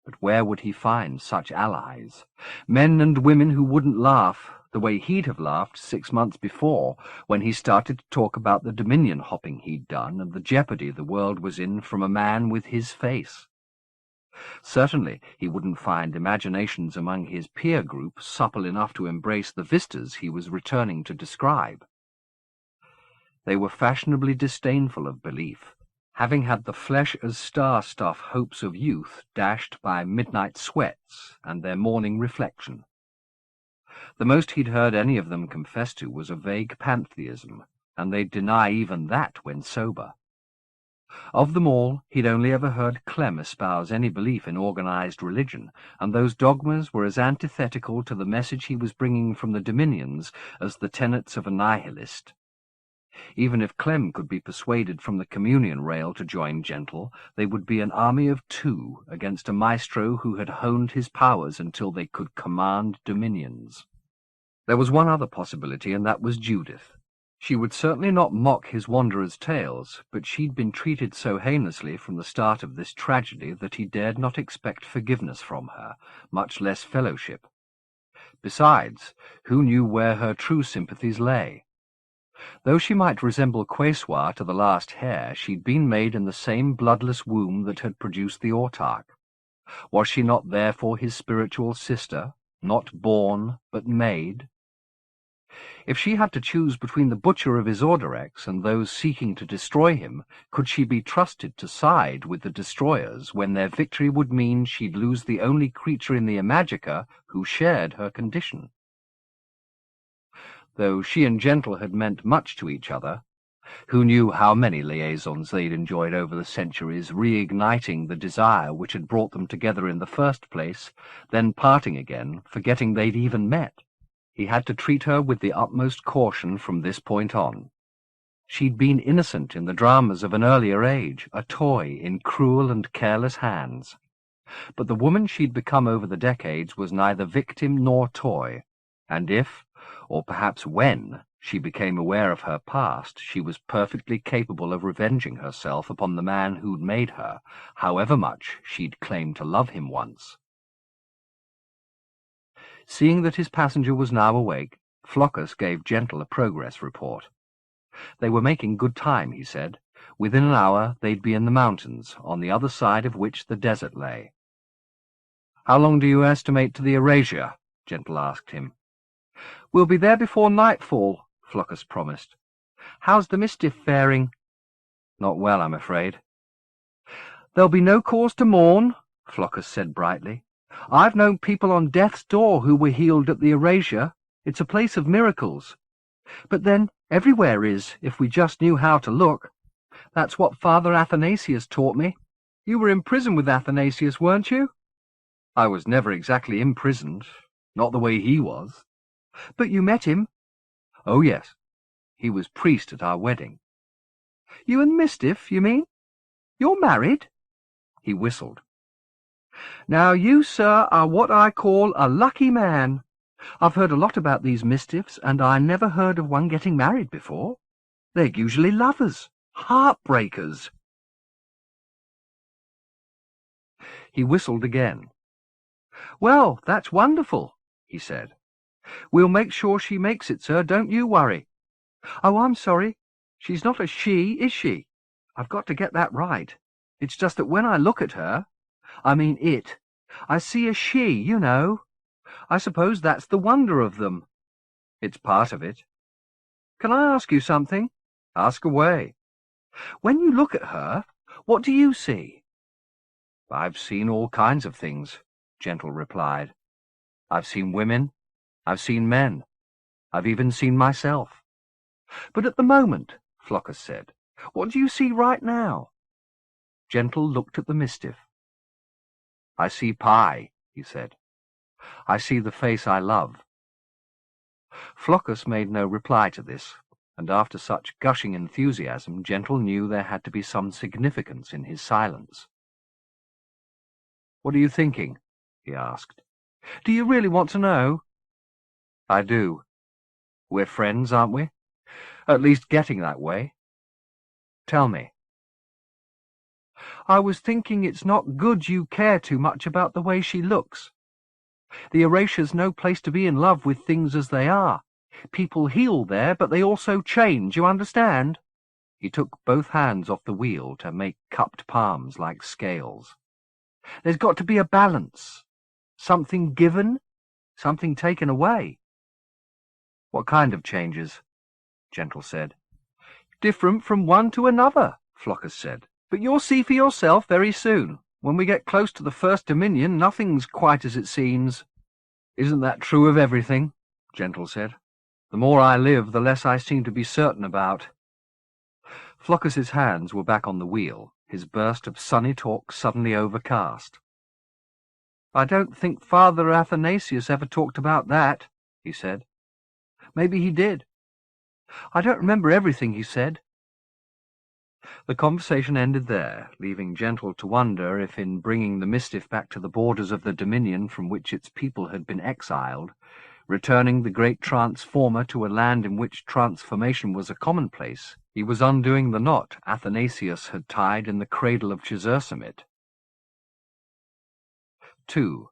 But where would he find such allies? Men and women who wouldn't laugh, the way he'd have laughed 6 months before, when he started to talk about the dominion hopping he'd done and the jeopardy the world was in from a man with his face. Certainly he wouldn't find imaginations among his peer group supple enough to embrace the vistas he was returning to describe. They were fashionably disdainful of belief, having had the flesh-as-star-stuff hopes of youth dashed by midnight sweats and their morning reflection. The most he'd heard any of them confess to was a vague pantheism, and they'd deny even that when sober. Of them all, he'd only ever heard Clem espouse any belief in organized religion, and those dogmas were as antithetical to the message he was bringing from the dominions as the tenets of a nihilist. Even if Clem could be persuaded from the communion rail to join Gentle, they would be an army of 2 against a maestro who had honed his powers until they could command dominions. There was one other possibility, and that was Judith. She would certainly not mock his wanderer's tales, but she'd been treated so heinously from the start of this tragedy that he dared not expect forgiveness from her, much less fellowship. Besides, who knew where her true sympathies lay? Though she might resemble Quesoir to the last hair, she'd been made in the same bloodless womb that had produced the autarch. Was she not therefore his spiritual sister, not born, but made? If she had to choose between the butcher of his Ordorex and those seeking to destroy him, could she be trusted to side with the destroyers when their victory would mean she'd lose the only creature in the Imajica who shared her condition? Though she and Gentle had meant much to each other, who knew how many liaisons they'd enjoyed over the centuries, reigniting the desire which had brought them together in the first place, then parting again, forgetting they'd even met. He had to treat her with the utmost caution from this point on. She'd been innocent in the dramas of an earlier age, a toy in cruel and careless hands. But the woman she'd become over the decades was neither victim nor toy, and if, or perhaps when, she became aware of her past, she was perfectly capable of revenging herself upon the man who'd made her, however much she'd claimed to love him once. Seeing that his passenger was now awake, Floucus gave Gentle a progress report. They were making good time, he said. Within an hour they'd be in the mountains, on the other side of which the desert lay. "How long do you estimate to the Eurasia?" Gentle asked him. "We'll be there before nightfall," Floucus promised. "How's the Mistiff faring?" "Not well, I'm afraid." "There'll be no cause to mourn," Floucus said brightly. "I've known people on death's door who were healed at the Eurasia. It's a place of miracles. But then, everywhere is, if we just knew how to look. That's what Father Athanasius taught me. You were in prison with Athanasius, weren't you?" "I was never exactly imprisoned. Not the way he was." "But you met him?" "Oh, yes. He was priest at our wedding. You and Mistiff, you mean? You're married? He whistled. Now you, sir, are what I call a lucky man. I've heard a lot about these Mistiffs, and I never heard of one getting married before. They're usually lovers, heartbreakers. He whistled again. Well, that's wonderful, he said. We'll make sure she makes it, sir, don't you worry. Oh, I'm sorry. She's not a she, is she? I've got to get that right. It's just that when I look at her, I mean it, I see a she, you know. I suppose that's the wonder of them. It's part of it. Can I ask you something? Ask away. When you look at her, what do you see? I've seen all kinds of things, Gentle replied. I've seen women. I've seen men. I've even seen myself. But at the moment, Flockus said, what do you see right now? Gentle looked at the Mistiff. I see pie, he said. I see the face I love. Flockus made no reply to this, and after such gushing enthusiasm, Gentle knew there had to be some significance in his silence. What are you thinking? He asked. Do you really want to know? I do. We're friends, aren't we? At least getting that way. Tell me. I was thinking it's not good you care too much about the way she looks. The Erasures no place to be in love with things as they are. People heal there, but they also change, you understand? He took both hands off the wheel to make cupped palms like scales. There's got to be a balance. Something given, something taken away. What kind of changes? Gentle said. Different from one to another, Flockus said. But you'll see for yourself very soon. When we get close to the First Dominion, nothing's quite as it seems. Isn't that true of everything? Gentle said. The more I live, the less I seem to be certain about. Flockus's hands were back on the wheel, his burst of sunny talk suddenly overcast. I don't think Father Athanasius ever talked about that, he said. Maybe he did. I don't remember everything he said. The conversation ended there, leaving Gentle to wonder if in bringing the Mistiff back to the borders of the Dominion from which its people had been exiled, returning the great transformer to a land in which transformation was a commonplace, he was undoing the knot Athanasius had tied in the cradle of Chisersamit. 2.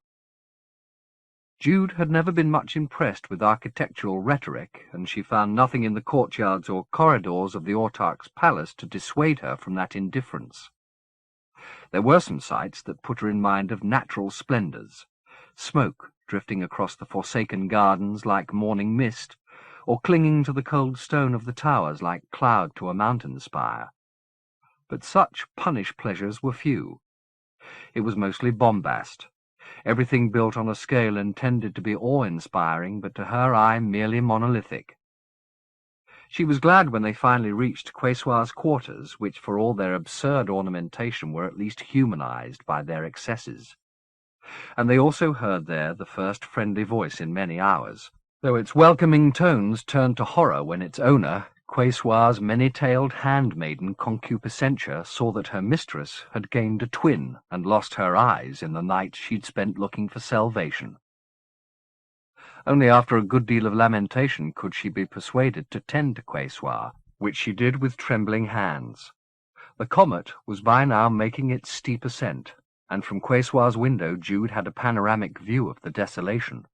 Jude had never been much impressed with architectural rhetoric, and she found nothing in the courtyards or corridors of the Autarch's palace to dissuade her from that indifference. There were some sights that put her in mind of natural splendours, smoke drifting across the forsaken gardens like morning mist, or clinging to the cold stone of the towers like cloud to a mountain spire. But such punnished pleasures were few. It was mostly bombast. Everything built on a scale intended to be awe-inspiring, but to her eye merely monolithic. She was glad when they finally reached Quesoir's quarters, which for all their absurd ornamentation were at least humanized by their excesses. And they also heard there the first friendly voice in many hours, though its welcoming tones turned to horror when its owner, Quesoir's many-tailed handmaiden Concupiscentia, saw that her mistress had gained a twin and lost her eyes in the night she'd spent looking for salvation. Only after a good deal of lamentation could she be persuaded to tend to Quesoir, which she did with trembling hands. The comet was by now making its steep ascent, and from Quesoir's window Jude had a panoramic view of the desolation.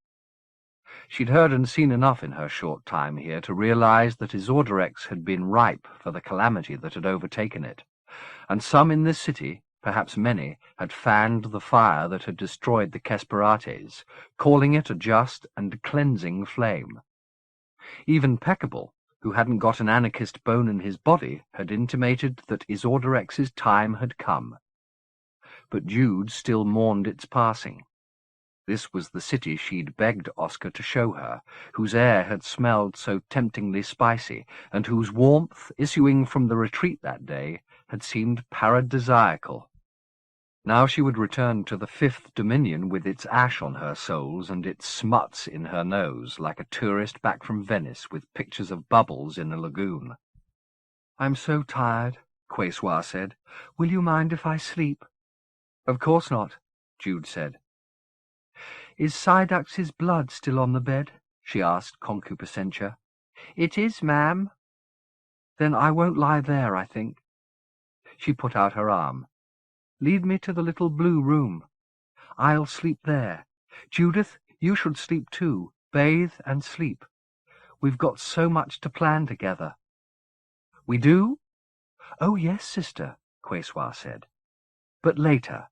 She'd heard and seen enough in her short time here to realize that Isorderex had been ripe for the calamity that had overtaken it, and some in this city, perhaps many, had fanned the fire that had destroyed the Kesperates, calling it a just and cleansing flame. Even Peccable, who hadn't got an anarchist bone in his body, had intimated that Isorderex's time had come. But Jude still mourned its passing. This was the city she'd begged Oscar to show her, whose air had smelled so temptingly spicy, and whose warmth, issuing from the retreat that day, had seemed paradisiacal. Now she would return to the fifth dominion with its ash on her soles and its smuts in her nose, like a tourist back from Venice with pictures of bubbles in a lagoon. "I'm so tired," Quesoir said. "Will you mind if I sleep?" "Of course not," Jude said. "Is Sydax's blood still on the bed?" she asked Concupiscentia. "It is, ma'am." "Then I won't lie there, I think." She put out her arm. "Lead me to the little blue room. I'll sleep there. Judith, you should sleep too. Bathe and sleep. We've got so much to plan together." "We do?" "Oh, yes, sister," Quesoir said. "But later."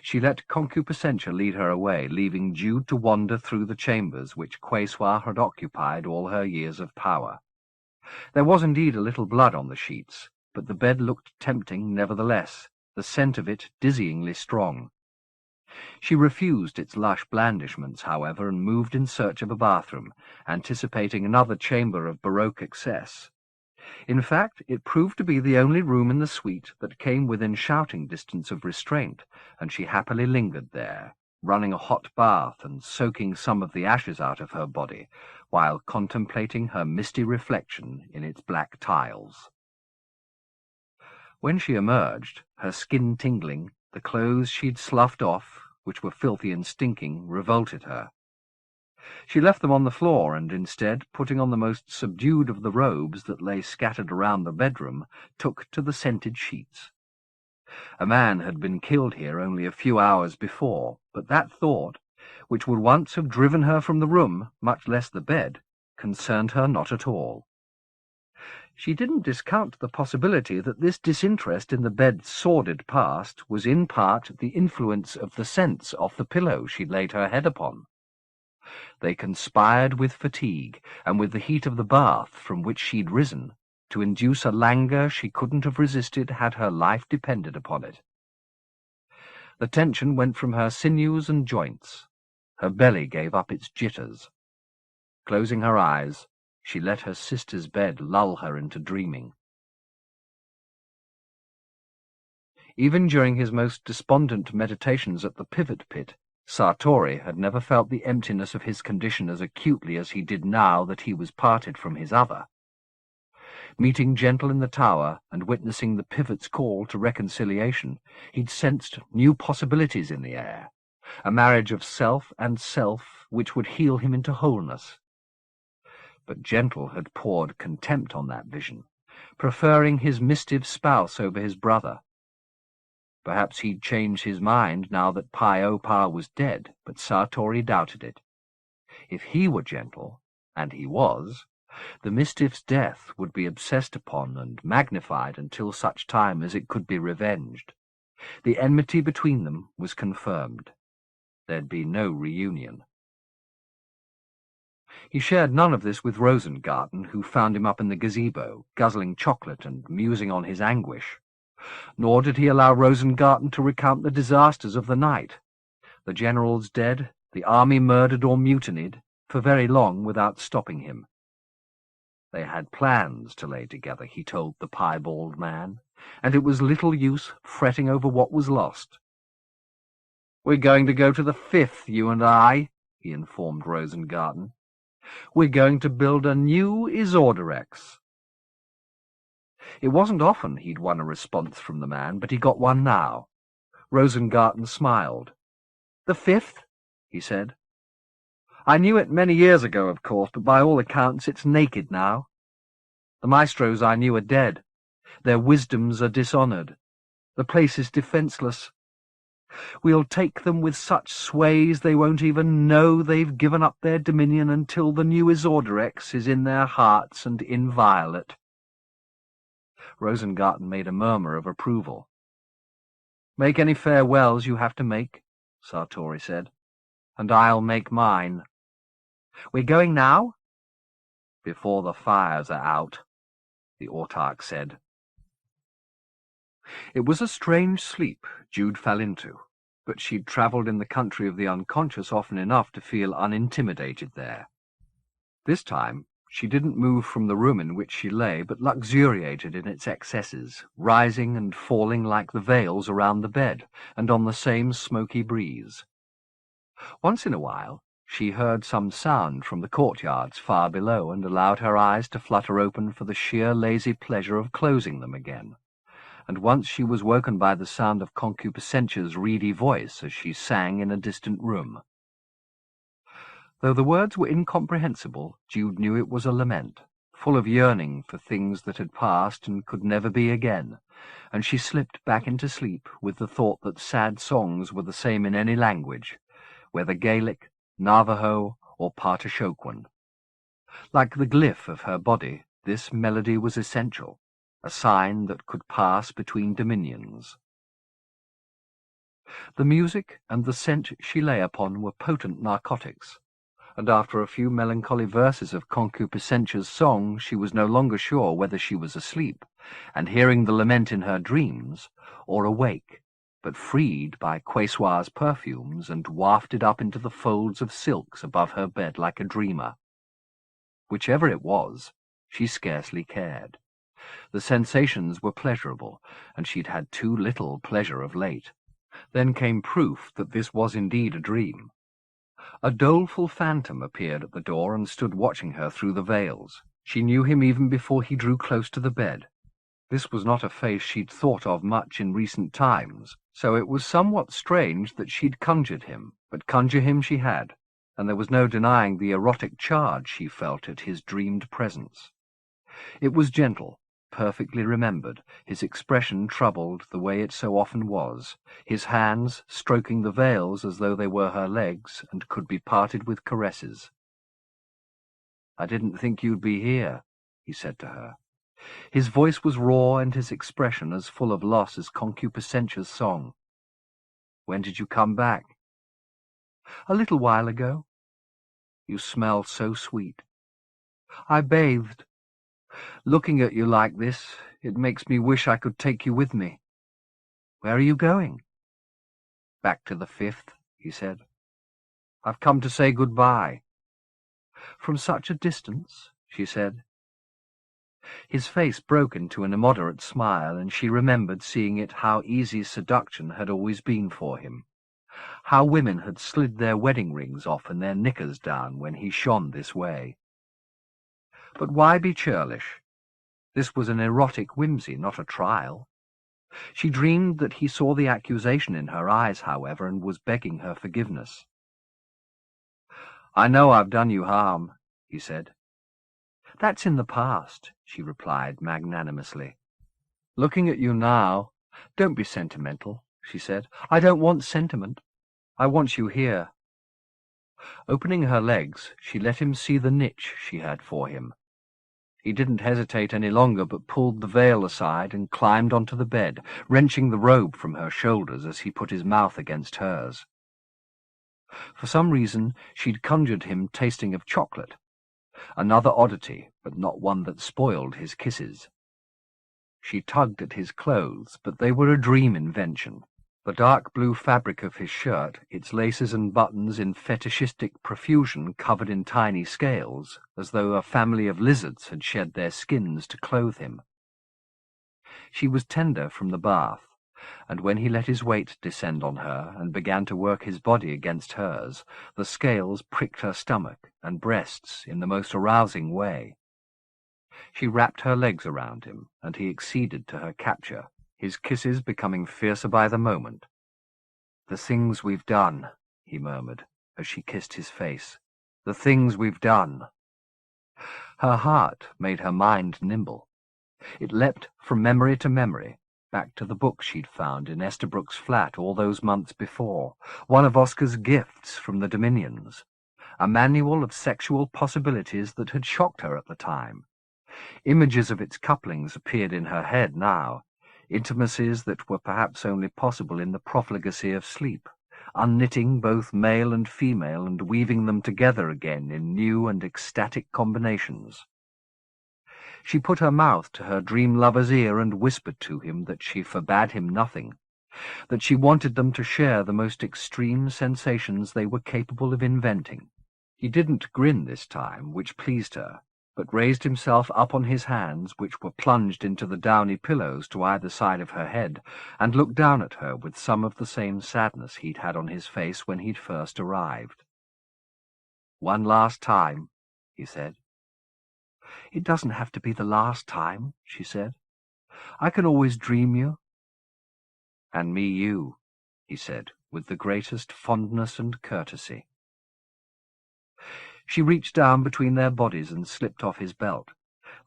She let Concupiscentia lead her away, leaving Jude to wander through the chambers which Quesoir had occupied all her years of power. There was indeed a little blood on the sheets, but the bed looked tempting nevertheless, the scent of it dizzyingly strong. She refused its lush blandishments, however, and moved in search of a bathroom, anticipating another chamber of Baroque excess. In fact, it proved to be the only room in the suite that came within shouting distance of restraint, and she happily lingered there, running a hot bath and soaking some of the ashes out of her body, while contemplating her misty reflection in its black tiles. When she emerged, her skin tingling, the clothes she'd sloughed off, which were filthy and stinking, revolted her. She left them on the floor and, instead, putting on the most subdued of the robes that lay scattered around the bedroom, took to the scented sheets. A man had been killed here only a few hours before, but that thought, which would once have driven her from the room, much less the bed, concerned her not at all. She didn't discount the possibility that this disinterest in the bed's sordid past was in part the influence of the scents off the pillow she'd laid her head upon. They conspired with fatigue, and with the heat of the bath from which she'd risen, to induce a languor she couldn't have resisted had her life depended upon it. The tension went from her sinews and joints. Her belly gave up its jitters. Closing her eyes, she let her sister's bed lull her into dreaming. Even during his most despondent meditations at the pivot pit, Sartori had never felt the emptiness of his condition as acutely as he did now that he was parted from his other. Meeting Gentle in the tower and witnessing the pivot's call to reconciliation, he'd sensed new possibilities in the air, a marriage of self and self which would heal him into wholeness. But Gentle had poured contempt on that vision, preferring his mischief spouse over his brother. Perhaps he'd changed his mind now that Pi-O-Pa was dead, but Sartori doubted it. If he were Gentle, and he was, the mischief's death would be obsessed upon and magnified until such time as it could be revenged. The enmity between them was confirmed. There'd be no reunion. He shared none of this with Rosengarten, who found him up in the gazebo, guzzling chocolate and musing on his anguish. Nor did he allow Rosengarten to recount the disasters of the night. The generals dead, the army murdered or mutinied, for very long without stopping him. They had plans to lay together, he told the piebald man, and it was little use fretting over what was lost. "We're going to go to the Fifth, you and I," he informed Rosengarten. "We're going to build a new Isorderex." It wasn't often he'd won a response from the man, but he got one now. Rosengarten smiled. "The Fifth?" he said. "I knew it many years ago, of course, but by all accounts it's naked now. The maestros I knew are dead. Their wisdoms are dishonoured. The place is defenceless. We'll take them with such sways they won't even know they've given up their dominion until the new Isorderex is in their hearts and inviolate." Rosengarten made a murmur of approval. "Make any farewells you have to make," Sartori said, "and I'll make mine." "We're going now?" "Before the fires are out," the autarch said. It was a strange sleep Jude fell into, but she'd travelled in the country of the unconscious often enough to feel unintimidated there. This time She didn't move from the room in which she lay, but luxuriated in its excesses, rising and falling like the veils around the bed, and on the same smoky breeze. Once in a while she heard some sound from the courtyards far below, and allowed her eyes to flutter open for the sheer lazy pleasure of closing them again. And once she was woken by the sound of Concupiscentia's reedy voice as she sang in a distant room. Though the words were incomprehensible, Jude knew it was a lament, full of yearning for things that had passed and could never be again, and she slipped back into sleep with the thought that sad songs were the same in any language, whether Gaelic, Navajo, or Partashoquan. Like the glyph of her body, this melody was essential, a sign that could pass between dominions. The music and the scent she lay upon were potent narcotics, and after a few melancholy verses of Concupiscentia's song she was no longer sure whether she was asleep, and hearing the lament in her dreams, or awake, but freed by Quesoir's perfumes and wafted up into the folds of silks above her bed like a dreamer. Whichever it was, she scarcely cared. The sensations were pleasurable, and she'd had too little pleasure of late. Then came proof that this was indeed a dream. A doleful phantom appeared at the door and stood watching her through the veils. She knew him even before he drew close to the bed. This was not a face she'd thought of much in recent times, so it was somewhat strange that she'd conjured him, but conjure him she had, and there was no denying the erotic charge she felt at his dreamed presence. It was gentle, perfectly remembered, his expression troubled the way it so often was, his hands stroking the veils as though they were her legs and could be parted with caresses. "I didn't think you'd be here," he said to her. His voice was raw and his expression as full of loss as Concupiscentia's song. "When did you come back?" "A little while ago." "You smell so sweet." "I bathed. Looking at you like this, it makes me wish I could take you with me." "Where are you going?" "Back to the 5th, he said. "I've come to say good-bye." "From such a distance?" she said. His face broke into an immoderate smile, and she remembered seeing it how easy seduction had always been for him, how women had slid their wedding rings off and their knickers down when he shone this way. But why be churlish? This was an erotic whimsy, not a trial. She dreamed that he saw the accusation in her eyes, however, and was begging her forgiveness. "I know I've done you harm," he said. "That's in the past," she replied magnanimously. "Looking at you now—" "Don't be sentimental," she said. "I don't want sentiment. I want you here." Opening her legs, she let him see the niche she had for him. He didn't hesitate any longer, but pulled the veil aside and climbed onto the bed, wrenching the robe from her shoulders as he put his mouth against hers. For some reason, she'd conjured him tasting of chocolate. Another oddity, but not one that spoiled his kisses. She tugged at his clothes, but they were a dream invention. The dark blue fabric of his shirt, its laces and buttons in fetishistic profusion covered in tiny scales, as though a family of lizards had shed their skins to clothe him. She was tender from the bath, and when he let his weight descend on her and began to work his body against hers, the scales pricked her stomach and breasts in the most arousing way. She wrapped her legs around him, and he acceded to her capture, his kisses becoming fiercer by the moment. "The things we've done," he murmured, as she kissed his face. "The things we've done." Her heart made her mind nimble. It leapt from memory to memory, back to the book she'd found in Estabrook's flat all those months before, one of Oscar's gifts from the Dominions, a manual of sexual possibilities that had shocked her at the time. Images of its couplings appeared in her head now, intimacies that were perhaps only possible in the profligacy of sleep, unknitting both male and female and weaving them together again in new and ecstatic combinations. She put her mouth to her dream lover's ear and whispered to him that she forbade him nothing, that she wanted them to share the most extreme sensations they were capable of inventing. He didn't grin this time, which pleased her, but raised himself up on his hands, which were plunged into the downy pillows to either side of her head, and looked down at her with some of the same sadness he'd had on his face when he'd first arrived. "One last time," he said. "It doesn't have to be the last time," she said. "I can always dream you." "And me you," he said, with the greatest fondness and courtesy. She reached down between their bodies and slipped off his belt,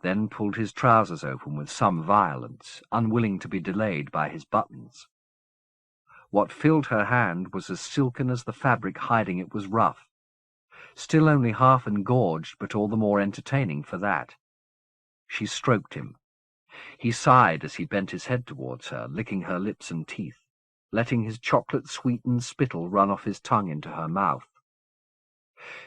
then pulled his trousers open with some violence, unwilling to be delayed by his buttons. What filled her hand was as silken as the fabric hiding it was rough, still only half engorged, but all the more entertaining for that. She stroked him. He sighed as he bent his head towards her, licking her lips and teeth, letting his chocolate-sweetened spittle run off his tongue into her mouth.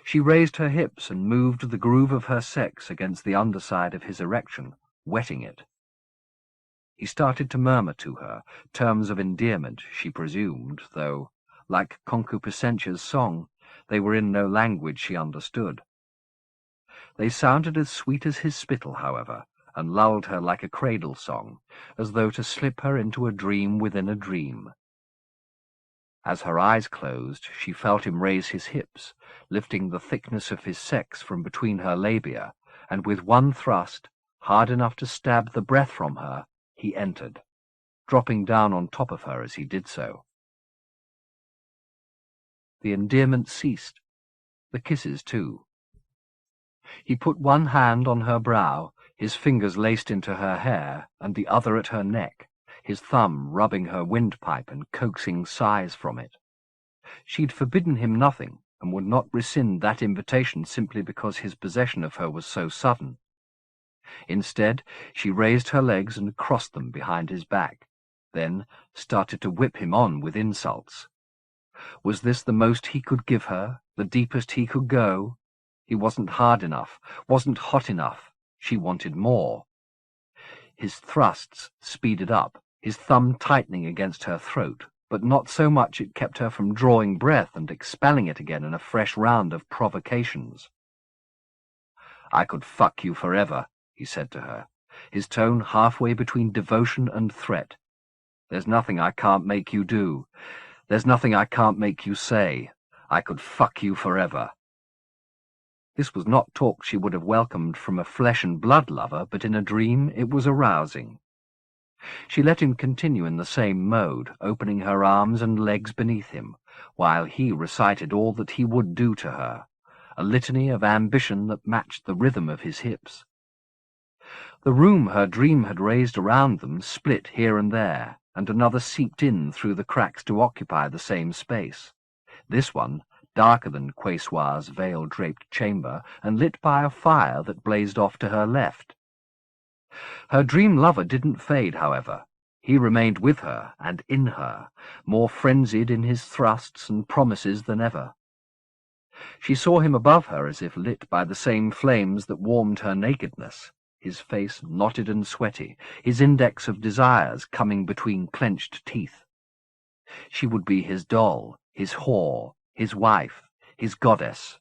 She raised her hips and moved the groove of her sex against the underside of his erection, wetting it. He started to murmur to her, terms of endearment, she presumed, though, like concupiscentia's song, they were in no language she understood. They sounded as sweet as his spittle, however, and lulled her like a cradle song, as though to slip her into a dream within a dream. As her eyes closed, she felt him raise his hips, lifting the thickness of his sex from between her labia, and with one thrust, hard enough to stab the breath from her, he entered, dropping down on top of her as he did so. The endearment ceased, the kisses too. He put one hand on her brow, his fingers laced into her hair, and the other at her neck, his thumb rubbing her windpipe and coaxing sighs from it. She'd forbidden him nothing, and would not rescind that invitation simply because his possession of her was so sudden. Instead, she raised her legs and crossed them behind his back, then started to whip him on with insults. Was this the most he could give her, the deepest he could go? He wasn't hard enough, wasn't hot enough. She wanted more. His thrusts speeded up, his thumb tightening against her throat, but not so much it kept her from drawing breath and expelling it again in a fresh round of provocations. "I could fuck you forever," he said to her, his tone halfway between devotion and threat. "There's nothing I can't make you do. There's nothing I can't make you say. I could fuck you forever." This was not talk she would have welcomed from a flesh-and-blood lover, but in a dream it was arousing. She let him continue in the same mode, opening her arms and legs beneath him, while he recited all that he would do to her, a litany of ambition that matched the rhythm of his hips. The room her dream had raised around them split here and there, and another seeped in through the cracks to occupy the same space. This one, darker than Quesoir's veil-draped chamber, and lit by a fire that blazed off to her left. Her dream lover didn't fade, however. He remained with her and in her, more frenzied in his thrusts and promises than ever. She saw him above her as if lit by the same flames that warmed her nakedness, his face knotted and sweaty, his index of desires coming between clenched teeth. She would be his doll, his whore, his wife, his goddess.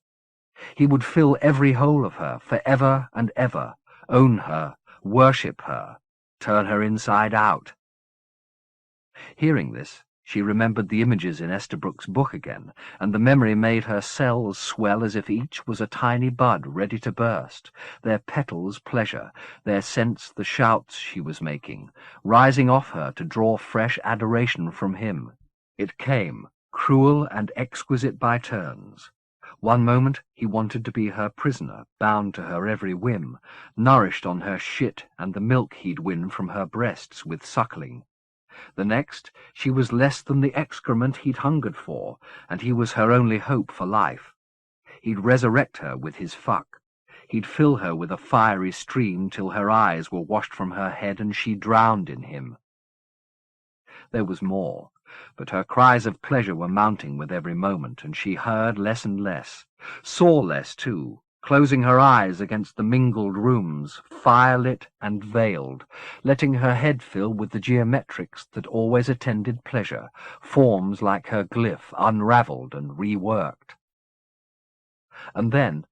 He would fill every hole of her, for ever and ever, own her, worship her, turn her inside out. Hearing this, she remembered the images in Esterbrook's book again, and the memory made her cells swell as if each was a tiny bud ready to burst, their petals pleasure, their scents the shouts she was making, rising off her to draw fresh adoration from him. It came, cruel and exquisite by turns. One moment he wanted to be her prisoner, bound to her every whim, nourished on her shit and the milk he'd win from her breasts with suckling. The next, she was less than the excrement he'd hungered for, and he was her only hope for life. He'd resurrect her with his fuck. He'd fill her with a fiery stream till her eyes were washed from her head and she drowned in him. There was more, but her cries of pleasure were mounting with every moment, and she heard less and less, saw less too, closing her eyes against the mingled rooms, fire-lit and veiled, letting her head fill with the geometrics that always attended pleasure, forms like her glyph unravelled and reworked. And then,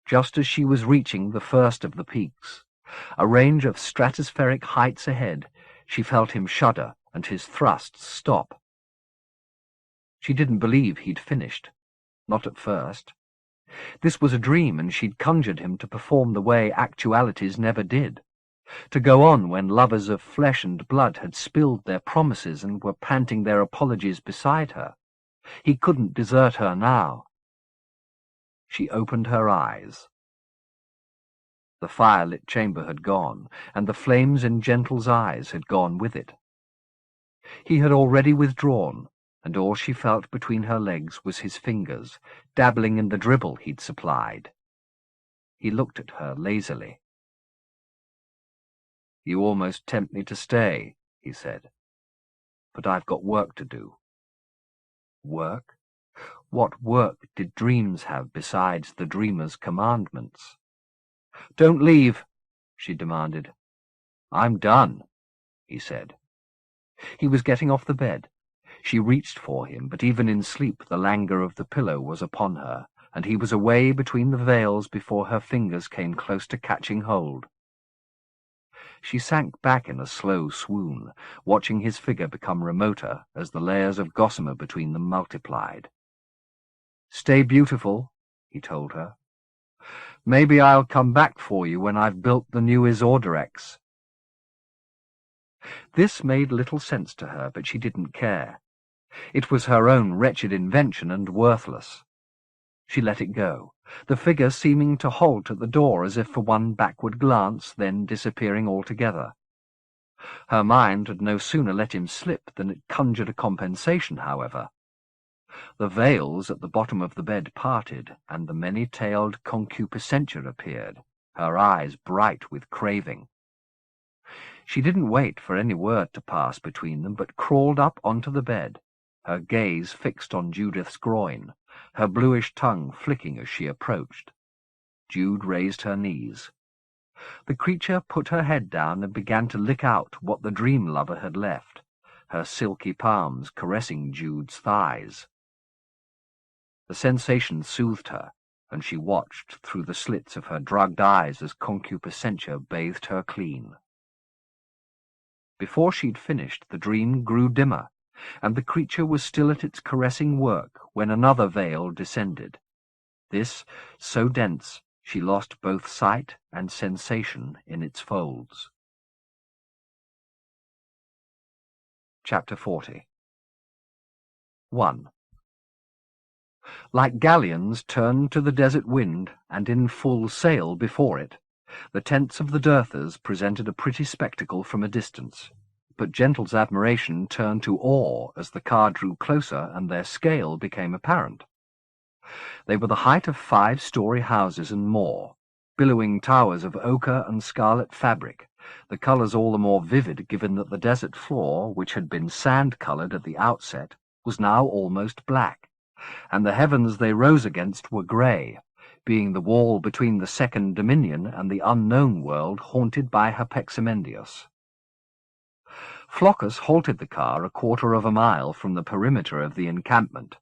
just as she was reaching the first of the peaks, a range of stratospheric heights ahead, she felt him shudder and his thrusts stop. She didn't believe he'd finished. Not at first. This was a dream, and she'd conjured him to perform the way actualities never did, to go on when lovers of flesh and blood had spilled their promises and were panting their apologies beside her. He couldn't desert her now. She opened her eyes. The fire-lit chamber had gone, and the flames in Gentle's eyes had gone with it. He had already withdrawn, and all she felt between her legs was his fingers, dabbling in the dribble he'd supplied. He looked at her lazily. "You almost tempt me to stay," he said. "But I've got work to do." Work? What work did dreams have besides the dreamer's commandments? "Don't leave," she demanded. "I'm done," he said. He was getting off the bed. She reached for him, but even in sleep the languor of the pillow was upon her, and he was away between the veils before her fingers came close to catching hold. She sank back in a slow swoon, watching his figure become remoter as the layers of gossamer between them multiplied. "Stay beautiful," he told her. "Maybe I'll come back for you when I've built the new Isorderex." This made little sense to her, but she didn't care. It was her own wretched invention and worthless. She let it go, the figure seeming to halt at the door as if for one backward glance, then disappearing altogether. Her mind had no sooner let him slip than it conjured a compensation, however. The veils at the bottom of the bed parted, and the many-tailed concupiscentia appeared, her eyes bright with craving. She didn't wait for any word to pass between them, but crawled up onto the bed, her gaze fixed on Judith's groin, her bluish tongue flicking as she approached. Jude raised her knees. The creature put her head down and began to lick out what the dream lover had left, her silky palms caressing Jude's thighs. The sensation soothed her, and she watched through the slits of her drugged eyes as concupiscentia bathed her clean. Before she'd finished, the dream grew dimmer, and the creature was still at its caressing work when another veil descended. This, so dense, she lost both sight and sensation in its folds. Chapter 40. 1. Like galleons turned to the desert wind and in full sail before it, the tents of the Dirthers presented a pretty spectacle from a distance, but Gentle's admiration turned to awe as the car drew closer and their scale became apparent. They were the height of 5-story houses and more, billowing towers of ochre and scarlet fabric, the colours all the more vivid given that the desert floor, which had been sand-coloured at the outset, was now almost black, and the heavens they rose against were grey, being the wall between the second dominion and the unknown world haunted by Herpeximendius. Floucus halted the car a quarter of a mile from the perimeter of the encampment.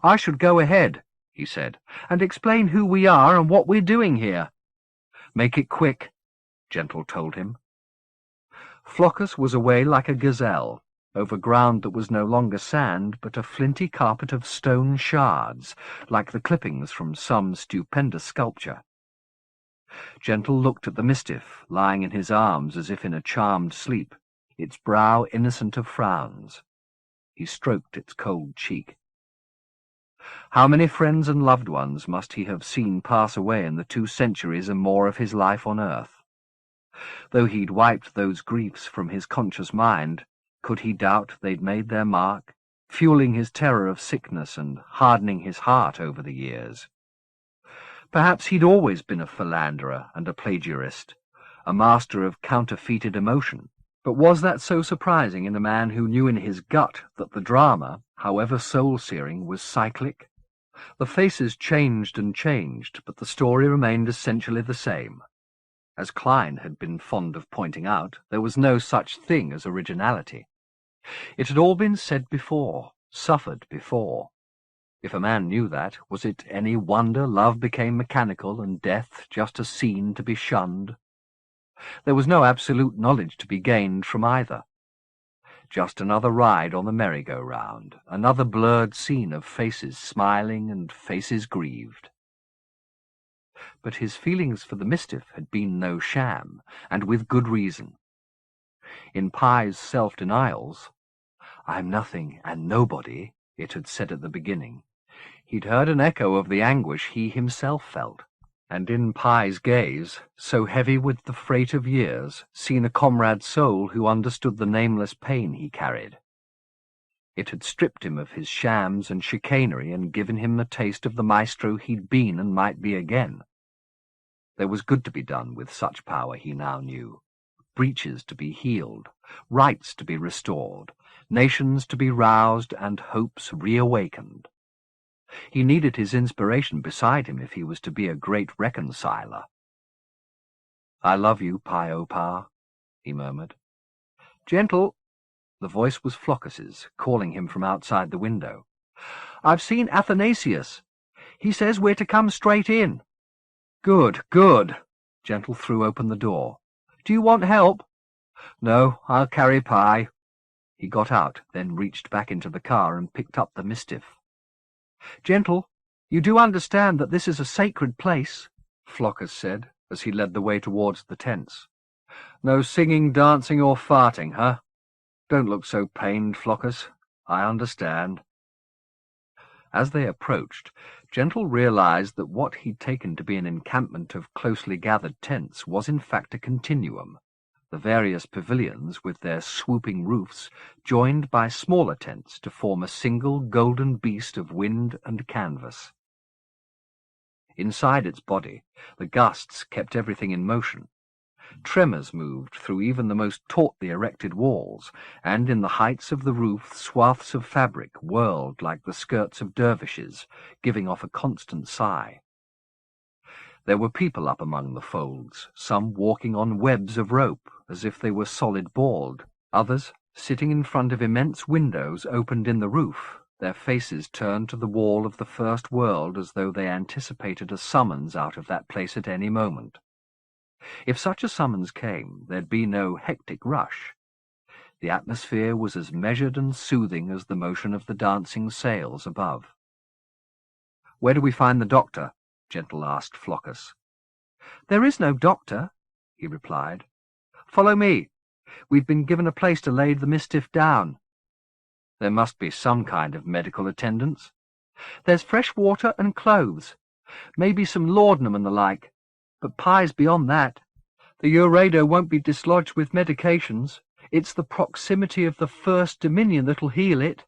"I should go ahead," he said, "and explain who we are and what we're doing here." "Make it quick," Gentle told him. Floucus was away like a gazelle, over ground that was no longer sand, but a flinty carpet of stone shards, like the clippings from some stupendous sculpture. Gentle looked at the Mistiff, lying in his arms as if in a charmed sleep, its brow innocent of frowns. He stroked its cold cheek. How many friends and loved ones must he have seen pass away in the 2 centuries and more of his life on earth? Though he'd wiped those griefs from his conscious mind, could he doubt they'd made their mark, fueling his terror of sickness and hardening his heart over the years? Perhaps he'd always been a philanderer and a plagiarist, a master of counterfeited emotion, but was that so surprising in a man who knew in his gut that the drama, however soul-searing, was cyclic? The faces changed and changed, but the story remained essentially the same. As Klein had been fond of pointing out, there was no such thing as originality. It had all been said before, suffered before. If a man knew that, was it any wonder love became mechanical and death just a scene to be shunned? There was no absolute knowledge to be gained from either. Just another ride on the merry-go-round, another blurred scene of faces smiling and faces grieved. But his feelings for the Mistiff had been no sham, and with good reason. In Pye's self-denials, "I'm nothing and nobody," it had said at the beginning, he'd heard an echo of the anguish he himself felt, and in Pye's gaze, so heavy with the freight of years, seen a comrade's soul who understood the nameless pain he carried. It had stripped him of his shams and chicanery and given him a taste of the maestro he'd been and might be again. There was good to be done with such power, he now knew. Breaches to be healed, rights to be restored, nations to be roused, and hopes reawakened. He needed his inspiration beside him if he was to be a great reconciler. "I love you, Pye-o-Pa," he murmured. "Gentle," the voice was Floccus's, calling him from outside the window. "I've seen Athanasius. He says we're to come straight in." "Good, good." Gentle threw open the door. "Do you want help?" "No, I'll carry Pye." He got out, then reached back into the car and picked up the Mistiff. "Gentle, you do understand that this is a sacred place," Floccus said, as he led the way towards the tents. "No singing, dancing, or farting, huh? Don't look so pained, Floccus. I understand." As they approached, Gentle realized that what he'd taken to be an encampment of closely gathered tents was in fact a continuum, the various pavilions with their swooping roofs joined by smaller tents to form a single golden beast of wind and canvas. Inside its body, the gusts kept everything in motion. Tremors moved through even the most tautly erected walls, and in the heights of the roof swaths of fabric whirled like the skirts of dervishes, giving off a constant sigh. There were people up among the folds, some walking on webs of rope, as if they were solid-board, others sitting in front of immense windows opened in the roof, their faces turned to the wall of the first world as though they anticipated a summons out of that place at any moment. If such a summons came, there'd be no hectic rush. The atmosphere was as measured and soothing as the motion of the dancing sails above. "Where do we find the doctor?" Gentle asked Floccus. "There is no doctor," he replied. "Follow me. We've been given a place to lay the Mistiff down." "There must be some kind of medical attendance." "There's fresh water and clothes. Maybe some laudanum and the like. But Pye's beyond that. The Uredo won't be dislodged with medications. It's the proximity of the First Dominion that'll heal it."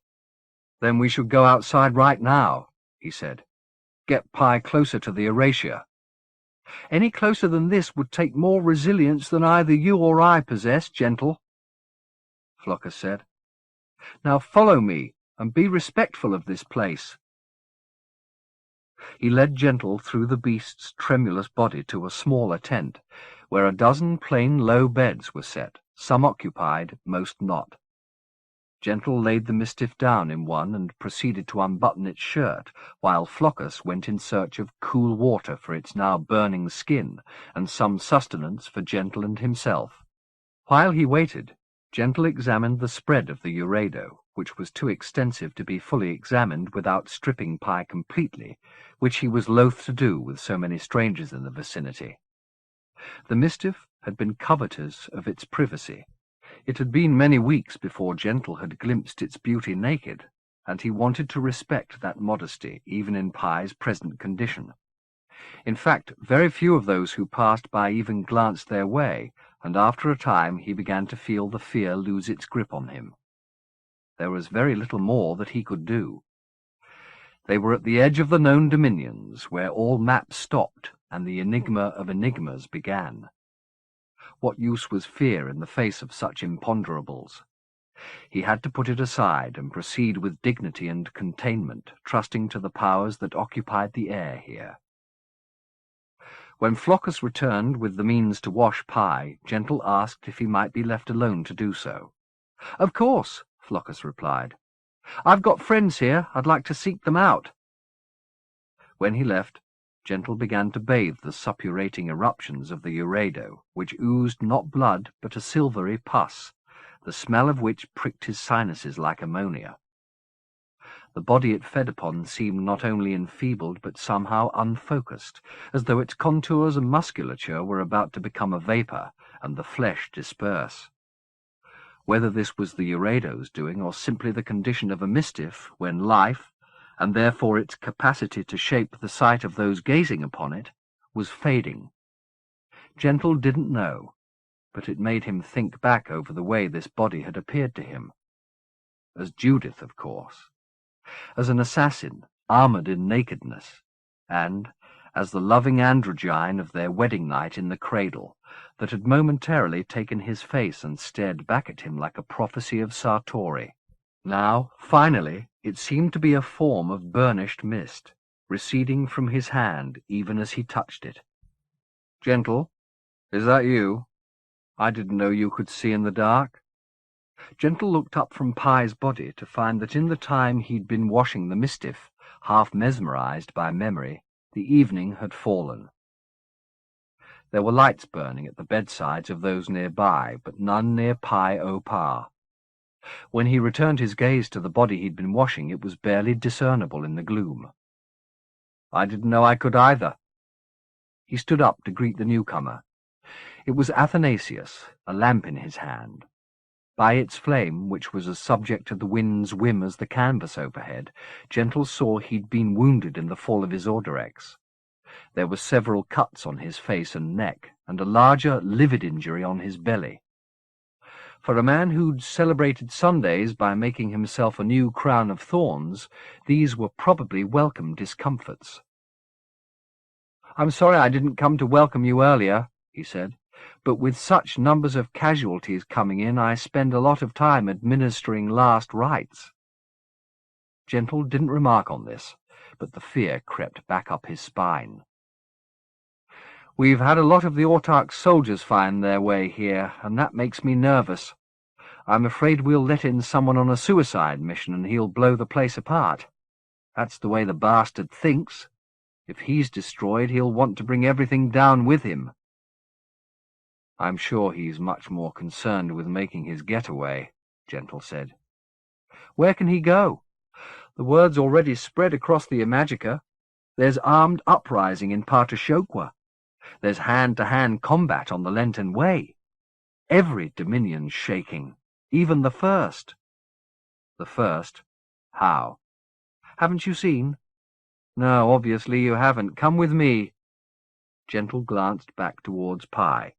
"Then we should go outside right now," he said. "Get Pye closer to the Eratia." "Any closer than this would take more resilience than either you or I possess, Gentle," Floccus said. "Now follow me, and be respectful of this place." He led Gentle through the beast's tremulous body to a smaller tent, where a dozen plain low beds were set, some occupied, most not. Gentle laid the Mistiff down in one and proceeded to unbutton its shirt, while Floccus went in search of cool water for its now burning skin and some sustenance for Gentle and himself. While he waited, Gentle examined the spread of the Uredo, which was too extensive to be fully examined without stripping Pye completely, which he was loath to do with so many strangers in the vicinity. The Mistiff had been covetous of its privacy. It had been many weeks before Gentle had glimpsed its beauty naked, and he wanted to respect that modesty even in Pye's present condition. In fact, very few of those who passed by even glanced their way, and after a time he began to feel the fear lose its grip on him. There was very little more that he could do. They were at the edge of the known dominions, where all maps stopped and the enigma of enigmas began. What use was fear in the face of such imponderables? He had to put it aside and proceed with dignity and containment, trusting to the powers that occupied the air here. When Floccus returned with the means to wash Pye, Gentle asked if he might be left alone to do so. "Of course," Floccus replied. "I've got friends here. I'd like to seek them out. When he left, Gentle began to bathe the suppurating eruptions of the Uredo, which oozed not blood but a silvery pus, the smell of which pricked his sinuses like ammonia. The body it fed upon seemed not only enfeebled but somehow unfocused, as though its contours and musculature were about to become a vapour and the flesh disperse. Whether this was the Uredo's doing or simply the condition of a mistiff when life, and therefore its capacity to shape the sight of those gazing upon it, was fading. Gentle didn't know, but it made him think back over the way this body had appeared to him. As Judith, of course. As an assassin, armoured in nakedness, and as the loving androgyne of their wedding night in the cradle, that had momentarily taken his face and stared back at him like a prophecy of Sartori. Now, finally, it seemed to be a form of burnished mist, receding from his hand even as he touched it. "Gentle, is that you? I didn't know you could see in the dark." Gentle looked up from Pye's body to find that in the time he'd been washing the mistiff, half mesmerized by memory, the evening had fallen. There were lights burning at the bedsides of those nearby, but none near Pye Opar. When he returned his gaze to the body he'd been washing, it was barely discernible in the gloom. "I didn't know I could either." He stood up to greet the newcomer. It was Athanasius, a lamp in his hand. By its flame, which was as subject to the wind's whim as the canvas overhead, Gentle saw he'd been wounded in the fall of his Orderex. There were several cuts on his face and neck, and a larger, livid injury on his belly. For a man who'd celebrated Sundays by making himself a new crown of thorns, these were probably welcome discomforts. "I'm sorry I didn't come to welcome you earlier," he said, "but with such numbers of casualties coming in, I spend a lot of time administering last rites." Gentle didn't remark on this, but the fear crept back up his spine. "We've had a lot of the Autarch's soldiers find their way here, and that makes me nervous. I'm afraid we'll let in someone on a suicide mission and he'll blow the place apart. That's the way the bastard thinks. If he's destroyed, he'll want to bring everything down with him." "I'm sure he's much more concerned with making his getaway," Gentle said. "Where can he go? The word's already spread across the Imajica. There's armed uprising in Partashokwa. There's hand-to-hand combat on the Lenten Way. Every dominion's shaking, even the First." "The First? How?" "Haven't you seen?" "No, obviously you haven't. Come with me." Gentle glanced back towards Pye.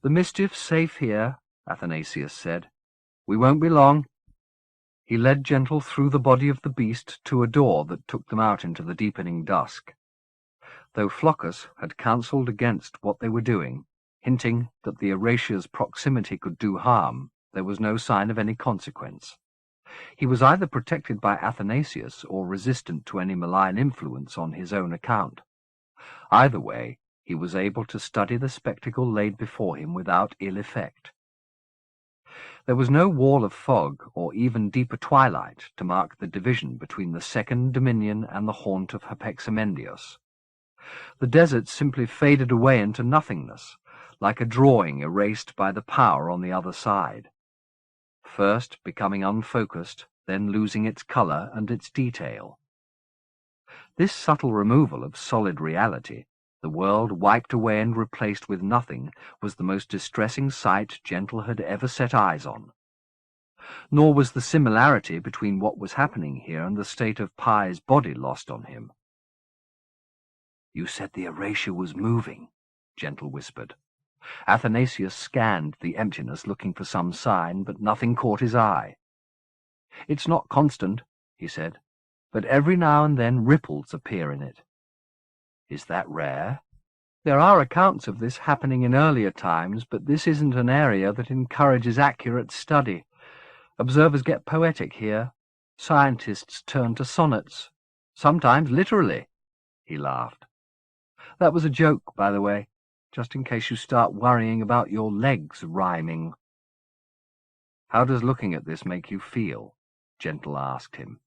"The mischief's safe here," Athanasius said. "We won't be long." He led Gentle through the body of the beast to a door that took them out into the deepening dusk. Though Floucus had counselled against what they were doing, hinting that the Eratia's proximity could do harm, there was no sign of any consequence. He was either protected by Athanasius or resistant to any malign influence on his own account. Either way, he was able to study the spectacle laid before him without ill effect. There was no wall of fog or even deeper twilight to mark the division between the second dominion and the haunt of Hypexamendius. The desert simply faded away into nothingness, like a drawing erased by the power on the other side, first becoming unfocused, then losing its colour and its detail. This subtle removal of solid reality, the world wiped away and replaced with nothing, was the most distressing sight Gentle had ever set eyes on. Nor was the similarity between what was happening here and the state of Pye's body lost on him. "You said the Eratia was moving," Gentle whispered. Athanasius scanned the emptiness, looking for some sign, but nothing caught his eye. "It's not constant," he said, "but every now and then ripples appear in it." "Is that rare?" "There are accounts of this happening in earlier times, but this isn't an area that encourages accurate study. Observers get poetic here. Scientists turn to sonnets. Sometimes literally." He laughed. "That was a joke, by the way, just in case you start worrying about your legs rhyming." "How does looking at this make you feel?" Gentle asked him.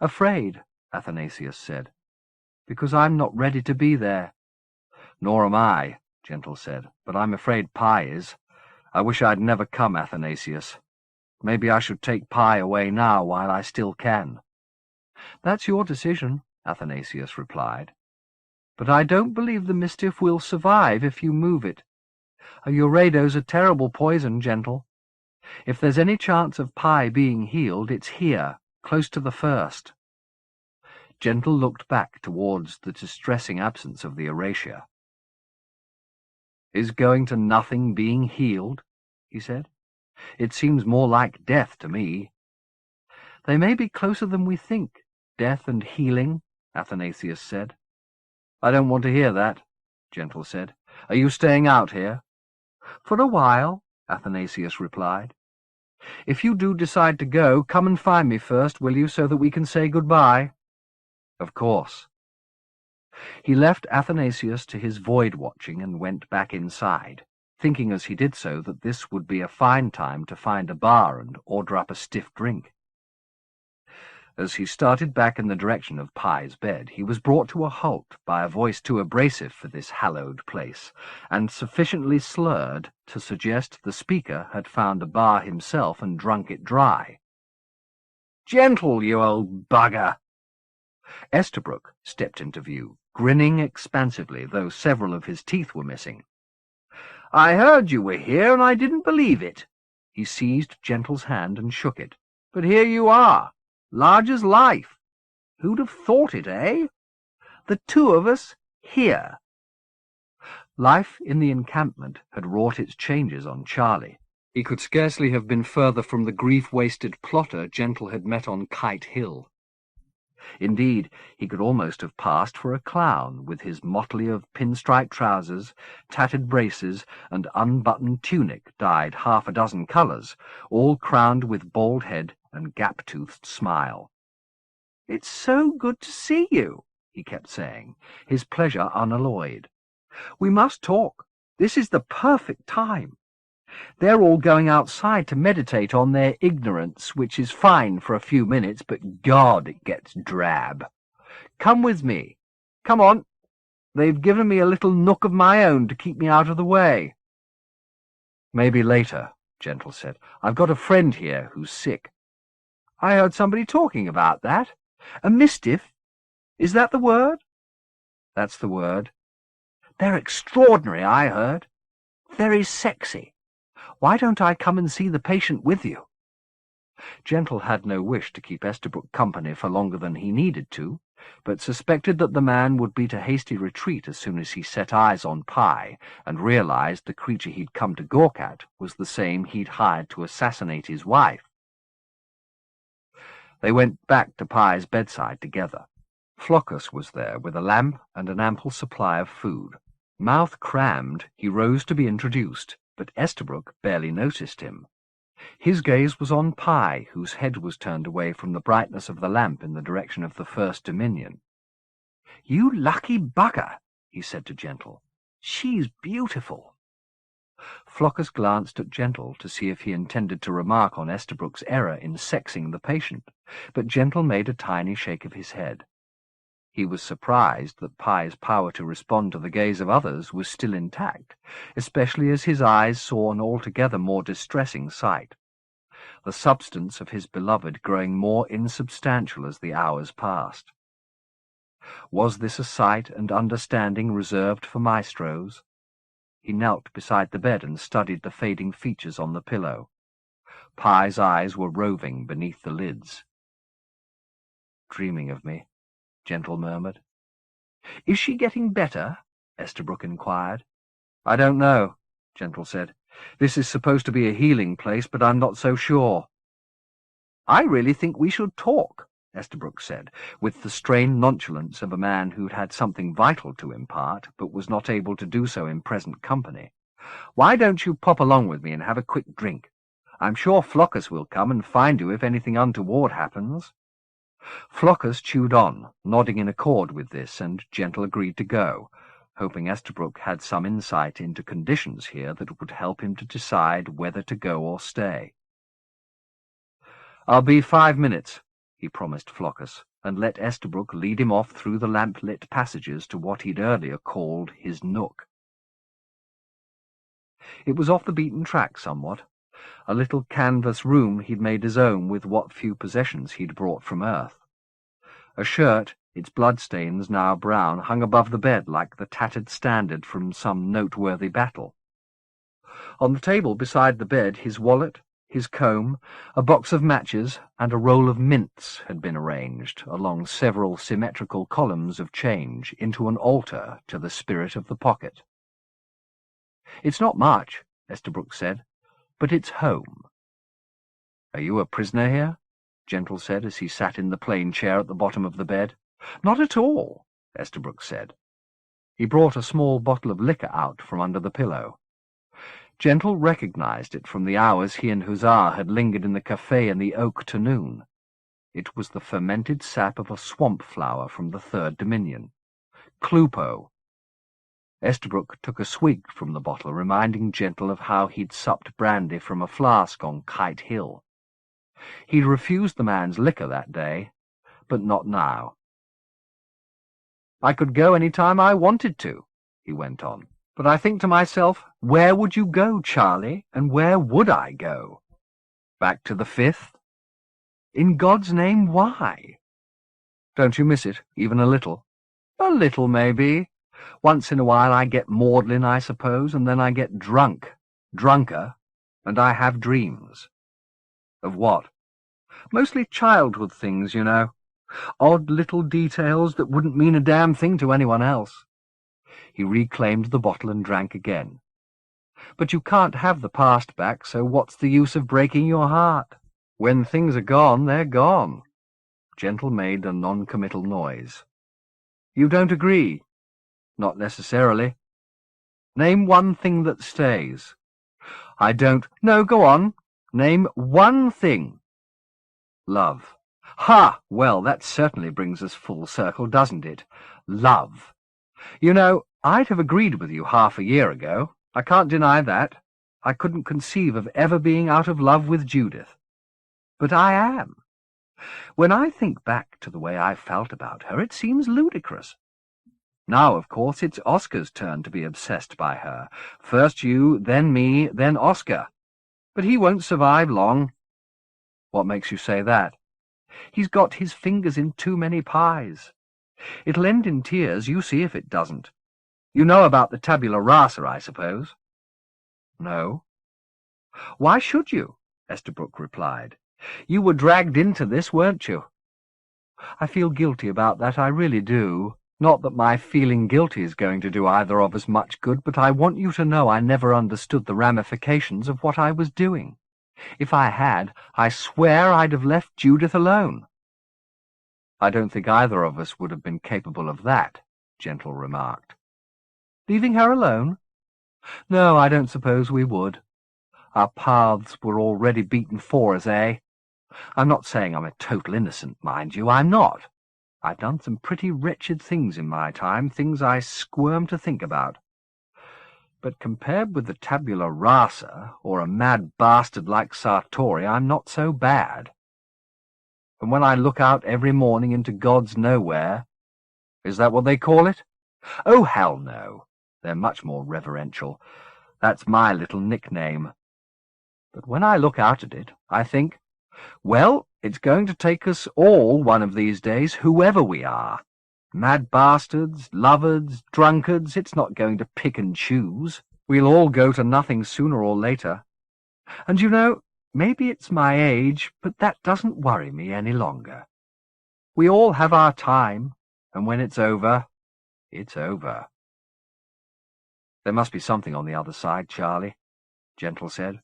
"Afraid," Athanasius said. Because I'm not ready to be there. Nor am I, Gentle said, but I'm afraid Pi is. I wish I'd never come, Athanasius. Maybe I should take Pi away now while I still can. That's your decision, Athanasius replied. But I don't believe the mischief will survive if you move it. A Uredo's a terrible poison, Gentle. If there's any chance of Pi being healed, it's here, close to the first. Gentle looked back towards the distressing absence of the Eratia. Is going to nothing being healed? He said. It seems more like death to me. They may be closer than we think, death and healing, Athanasius said. I don't want to hear that, Gentle said. Are you staying out here? For a while, Athanasius replied. If you do decide to go, come and find me first, will you, so that we can say goodbye? Of course. He left Athanasius to his void-watching and went back inside, thinking as he did so that this would be a fine time to find a bar and order up a stiff drink. As he started back in the direction of Pi's bed, he was brought to a halt by a voice too abrasive for this hallowed place, and sufficiently slurred to suggest the speaker had found a bar himself and drunk it dry. "Gentle, you old bugger!" Estabrook stepped into view, grinning expansively, though several of his teeth were missing. "I heard you were here, and I didn't believe it." He seized Gentle's hand and shook it. "But here you are, large as life. Who'd have thought it, eh? The two of us here." Life in the encampment had wrought its changes on Charlie. He could scarcely have been further from the grief-wasted plotter Gentle had met on Kite Hill. Indeed, he could almost have passed for a clown, with his motley of pinstripe trousers, tattered braces, and unbuttoned tunic dyed half a dozen colours, all crowned with bald head and gap-toothed smile. "It's so good to see you," he kept saying, his pleasure unalloyed. "We must talk. This is the perfect time. They're all going outside to meditate on their ignorance, which is fine for a few minutes, but God, it gets drab. Come with me. Come on. They've given me a little nook of my own to keep me out of the way." "Maybe later," Gentle said. "I've got a friend here who's sick." "I heard somebody talking about that. A mischief? Is that the word?" "That's the word." "They're extraordinary, I heard. Very sexy. Why don't I come and see the patient with you?" Gentle had no wish to keep Estabrook company for longer than he needed to, but suspected that the man would beat a hasty retreat as soon as he set eyes on Pi and realized the creature he'd come to gawk at was the same he'd hired to assassinate his wife. They went back to Pi's bedside together. Floucus was there with a lamp and an ample supply of food. Mouth crammed, he rose to be introduced, but Estabrook barely noticed him. His gaze was on Pi, whose head was turned away from the brightness of the lamp in the direction of the First Dominion. "You lucky bugger," he said to Gentle. "She's beautiful." Floucus glanced at Gentle to see if he intended to remark on Estabrook's error in sexing the patient, but Gentle made a tiny shake of his head. He was surprised that Pi's power to respond to the gaze of others was still intact, especially as his eyes saw an altogether more distressing sight, the substance of his beloved growing more insubstantial as the hours passed. Was this a sight and understanding reserved for maestros? He knelt beside the bed and studied the fading features on the pillow. Pi's eyes were roving beneath the lids. "Dreaming of me," Gentle murmured. "Is she getting better?" Estabrook inquired. "I don't know," Gentle said. "This is supposed to be a healing place, but I'm not so sure." "I really think we should talk," Estabrook said, with the strained nonchalance of a man who'd had something vital to impart, but was not able to do so in present company. "Why don't you pop along with me and have a quick drink? I'm sure Floucus will come and find you if anything untoward happens." Floucus chewed on, nodding in accord with this, and Gentle agreed to go, hoping Estabrook had some insight into conditions here that would help him to decide whether to go or stay. "I'll be 5 minutes," he promised Floucus, and let Estabrook lead him off through the lamp-lit passages to what he'd earlier called his nook. It was off the beaten track somewhat, a little canvas room he'd made his own with what few possessions he'd brought from Earth. A shirt, its bloodstains now brown, hung above the bed like the tattered standard from some noteworthy battle. On the table beside the bed his wallet, his comb, a box of matches, and a roll of mints had been arranged along several symmetrical columns of change into an altar to the spirit of the pocket. "It's not much," Estabrook said, "but it's home." "Are you a prisoner here?" Gentle said as he sat in the plain chair at the bottom of the bed. "Not at all," Estabrook said. He brought a small bottle of liquor out from under the pillow. Gentle recognized it from the hours he and Hussar had lingered in the café in the Oak to noon. It was the fermented sap of a swamp flower from the Third Dominion. Clupo. Estabrook took a swig from the bottle, reminding Gentle of how he'd supped brandy from a flask on Kite Hill. He'd refused the man's liquor that day, but not now. "I could go any time I wanted to," he went on. "But I think to myself, where would you go, Charlie, and where would I go? Back to the Fifth? In God's name, why? Don't you miss it, even a little?" "A little, maybe. Once in a while I get maudlin, I suppose, and then I get drunker, and I have dreams." "Of what?" "Mostly childhood things, you know. Odd little details that wouldn't mean a damn thing to anyone else." He reclaimed the bottle and drank again. "But you can't have the past back, so what's the use of breaking your heart? When things are gone, they're gone." Gentle made a non-committal noise. "You don't agree?" "Not necessarily." "Name one thing that stays." "I don't—" "No, go on. Name one thing." "Love." "Ha! Well, that certainly brings us full circle, doesn't it? Love. You know, I'd have agreed with you half a year ago. I can't deny that. I couldn't conceive of ever being out of love with Judith. But I am. When I think back to the way I felt about her, it seems ludicrous. Now, of course, it's Oscar's turn to be obsessed by her. First you, then me, then Oscar. But he won't survive long." "What makes you say that?" "He's got his fingers in too many pies. It'll end in tears, you see if it doesn't. You know about the tabula rasa, I suppose?" "No." "Why should you?" Estabrook replied. "You were dragged into this, weren't you?" "I feel guilty about that, I really do. Not that my feeling guilty is going to do either of us much good, but I want you to know I never understood the ramifications of what I was doing. If I had, I swear I'd have left Judith alone." "I don't think either of us would have been capable of that," Gentle remarked. "Leaving her alone? No, I don't suppose we would. Our paths were already beaten for us, eh? I'm not saying I'm a total innocent, mind you, I'm not. I've done some pretty wretched things in my time, things I squirm to think about. But compared with the tabula rasa, or a mad bastard like Sartori, I'm not so bad. And when I look out every morning into God's nowhere— is that what they call it? Oh, hell no. They're much more reverential. That's my little nickname. But when I look out at it, I think, well, it's going to take us all one of these days, whoever we are. Mad bastards, lovers, drunkards, it's not going to pick and choose. We'll all go to nothing sooner or later. And you know, maybe it's my age, but that doesn't worry me any longer. We all have our time, and when it's over, it's over." "There must be something on the other side, Charlie," Gentle said.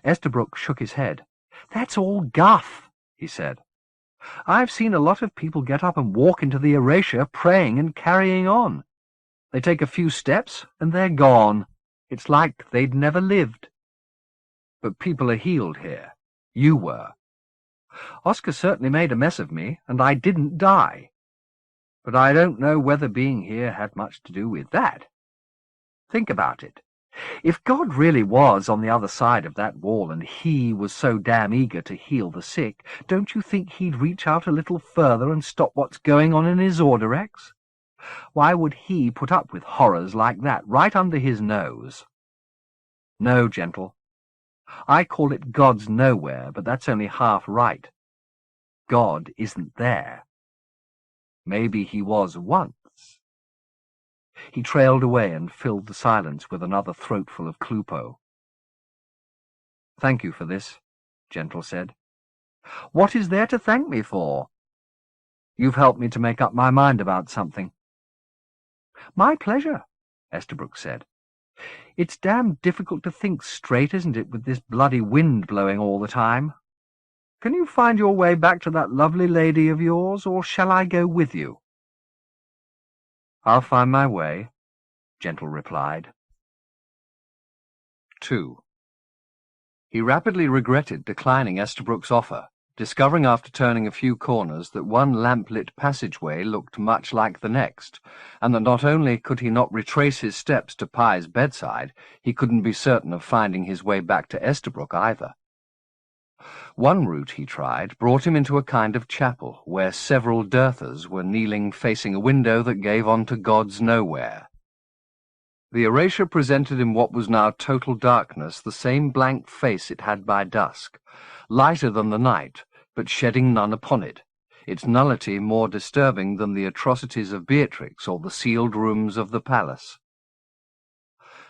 Estabrook shook his head. "That's all guff," he said. "I've seen a lot of people get up and walk into the erasure praying and carrying on. They take a few steps and they're gone. It's like they'd never lived. But people are healed here. You were. Oscar certainly made a mess of me, and I didn't die. But I don't know whether being here had much to do with that. Think about it. If God really was on the other side of that wall and he was so damn eager to heal the sick, don't you think he'd reach out a little further and stop what's going on in his Orderex? Why would he put up with horrors like that right under his nose? No, Gentle. I call it God's nowhere, but that's only half right. God isn't there. Maybe he was once. He trailed away and filled the silence with another throatful of Clupo. Thank you for this, Gentle said. What is there to thank me for? You've helped me to make up my mind about something. My pleasure, Estabrook said. It's damn difficult to think straight, isn't it, with this bloody wind blowing all the time? Can you find your way back to that lovely lady of yours, or shall I go with you? I'll find my way, Gentle replied. 2. He rapidly regretted declining Estabrook's offer, discovering after turning a few corners that one lamp-lit passageway looked much like the next, and that not only could he not retrace his steps to Pye's bedside, he couldn't be certain of finding his way back to Estabrook either. One route he tried brought him into a kind of chapel, where several Dirthas were kneeling facing a window that gave onto God's nowhere. The erasure presented in what was now total darkness the same blank face it had by dusk, lighter than the night, but shedding none upon it, its nullity more disturbing than the atrocities of Beatrix or the sealed rooms of the palace.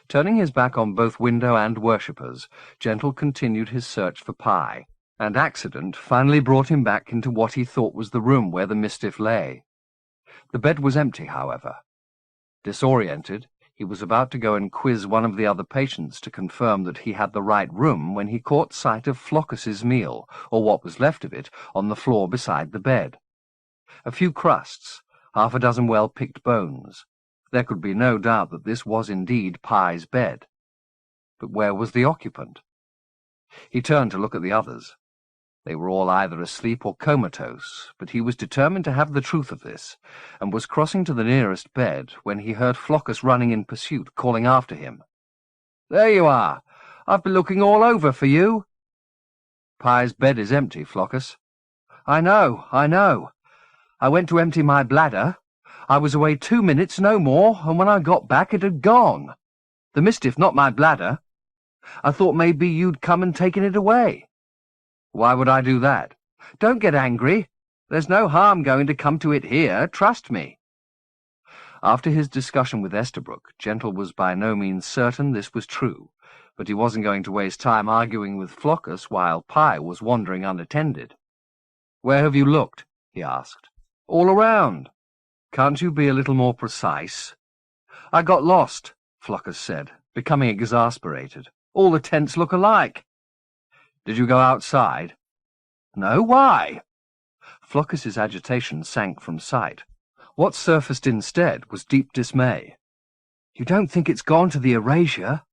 Turning his back on both window and worshippers, Gentle continued his search for Pye, and accident finally brought him back into what he thought was the room where the Mistiff lay. The bed was empty, however. Disoriented, he was about to go and quiz one of the other patients to confirm that he had the right room when he caught sight of Flockus's meal, or what was left of it, on the floor beside the bed. A few crusts, half a dozen well-picked bones. There could be no doubt that this was indeed Pye's bed. But where was the occupant? He turned to look at the others. They were all either asleep or comatose, but he was determined to have the truth of this, and was crossing to the nearest bed when he heard Flockus running in pursuit, calling after him. "There you are! I've been looking all over for you." "Pye's bed is empty, Flockus." I know. I went to empty my bladder. I was away 2 minutes, no more, and when I got back it had gone. The Mistiff, not my bladder. I thought maybe you'd come and taken it away." "Why would I do that?" "Don't get angry. There's no harm going to come to it here, trust me." After his discussion with Estabrook, Gentle was by no means certain this was true, but he wasn't going to waste time arguing with Flockus while Pye was wandering unattended. "Where have you looked?" he asked. "All around." "Can't you be a little more precise?" "I got lost," Flockus said, becoming exasperated. "All the tents look alike." "Did you go outside?" "No, why?" Flockus's agitation sank from sight. What surfaced instead was deep dismay. "You don't think it's gone to the erasure?"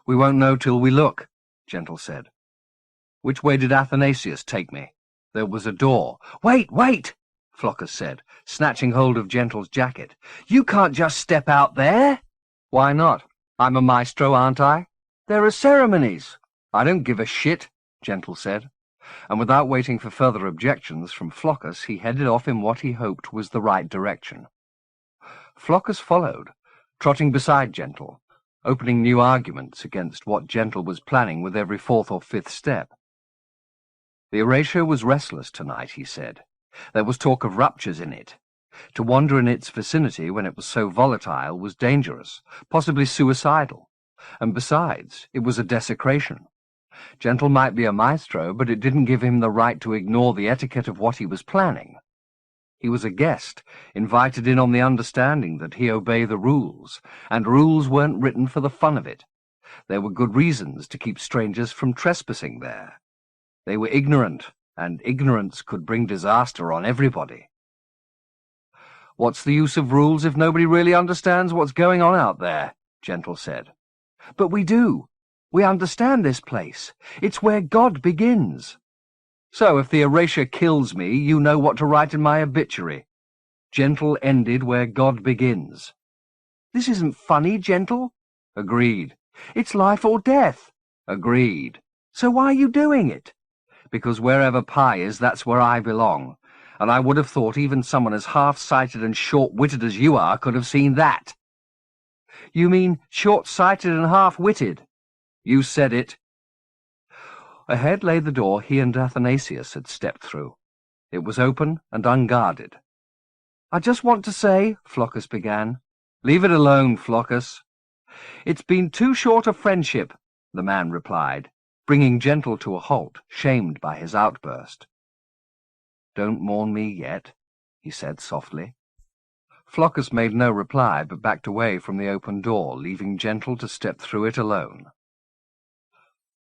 "We won't know till we look," Gentle said. "Which way did Athanasius take me?" "There was a door." Wait! Flockus said, snatching hold of Gentle's jacket. "You can't just step out there." "Why not? I'm a maestro, aren't I?" "There are ceremonies." "I don't give a shit," Gentle said, and without waiting for further objections from Flockus, he headed off in what he hoped was the right direction. Flockus followed, trotting beside Gentle, opening new arguments against what Gentle was planning with every fourth or fifth step. The erasure was restless tonight, he said. There was talk of ruptures in it. To wander in its vicinity when it was so volatile was dangerous, possibly suicidal, and besides, it was a desecration. Gentle might be a maestro, but it didn't give him the right to ignore the etiquette of what he was planning. He was a guest, invited in on the understanding that he obey the rules, and rules weren't written for the fun of it. There were good reasons to keep strangers from trespassing there. They were ignorant, and ignorance could bring disaster on everybody. "What's the use of rules if nobody really understands what's going on out there?" Gentle said. "But we do. We understand this place. It's where God begins." "So if the erasure kills me, you know what to write in my obituary. Gentle ended where God begins." "This isn't funny, Gentle." Agreed. It's life or death. Agreed. So why are you doing it? Because wherever Pi is, that's where I belong. And I would have thought even someone as half-sighted and short-witted as you are could have seen that. You mean short-sighted and half-witted? You said it. Ahead lay the door he and Athanasius had stepped through. It was open and unguarded. I just want to say, Flaccus began. Leave it alone, Flaccus. It's been too short a friendship, the man replied, bringing Gentle to a halt, shamed by his outburst. Don't mourn me yet, he said softly. Flaccus made no reply, but backed away from the open door, leaving Gentle to step through it alone.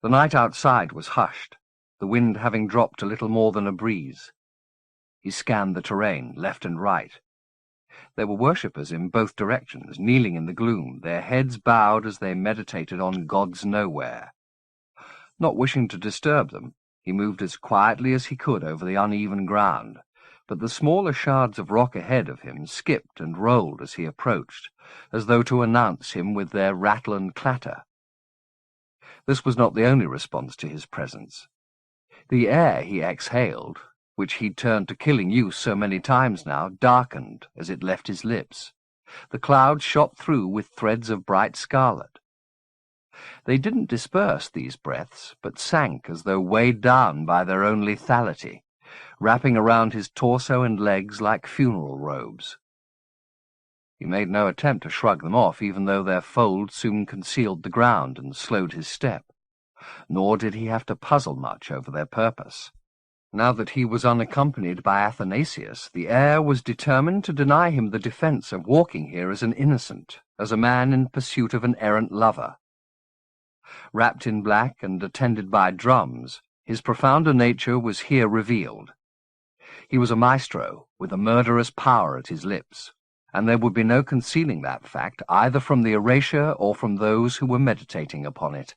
The night outside was hushed, the wind having dropped a little more than a breeze. He scanned the terrain, left and right. There were worshippers in both directions, kneeling in the gloom, their heads bowed as they meditated on God's nowhere. Not wishing to disturb them, he moved as quietly as he could over the uneven ground, but the smaller shards of rock ahead of him skipped and rolled as he approached, as though to announce him with their rattle and clatter. This was not the only response to his presence. The air he exhaled, which he'd turned to killing use so many times now, darkened as it left his lips. The clouds shot through with threads of bright scarlet. They didn't disperse, these breaths, but sank as though weighed down by their own lethality, wrapping around his torso and legs like funeral robes. He made no attempt to shrug them off, even though their folds soon concealed the ground and slowed his step, nor did he have to puzzle much over their purpose. Now that he was unaccompanied by Athanasius, the heir was determined to deny him the defence of walking here as an innocent, as a man in pursuit of an errant lover. Wrapped in black and attended by drums, his profounder nature was here revealed. He was a maestro, with a murderous power at his lips, and there would be no concealing that fact either from the erasure or from those who were meditating upon it.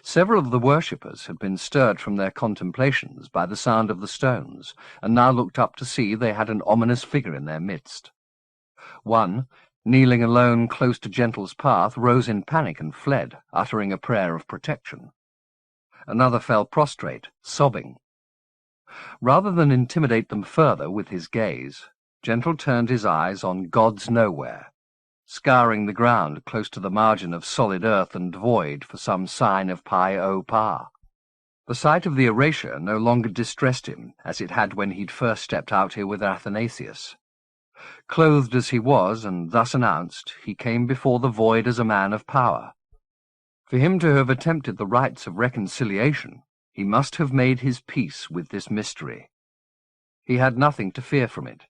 Several of the worshippers had been stirred from their contemplations by the sound of the stones, and now looked up to see they had an ominous figure in their midst. One, kneeling alone close to Gentle's path, rose in panic and fled, uttering a prayer of protection. Another fell prostrate, sobbing. Rather than intimidate them further with his gaze, Gentle turned his eyes on God's nowhere, scouring the ground close to the margin of solid earth and void for some sign of Pi O Pa. The sight of the erasure no longer distressed him, as it had when he'd first stepped out here with Athanasius. Clothed as he was, and thus announced, he came before the void as a man of power. For him to have attempted the rites of reconciliation, he must have made his peace with this mystery. He had nothing to fear from it.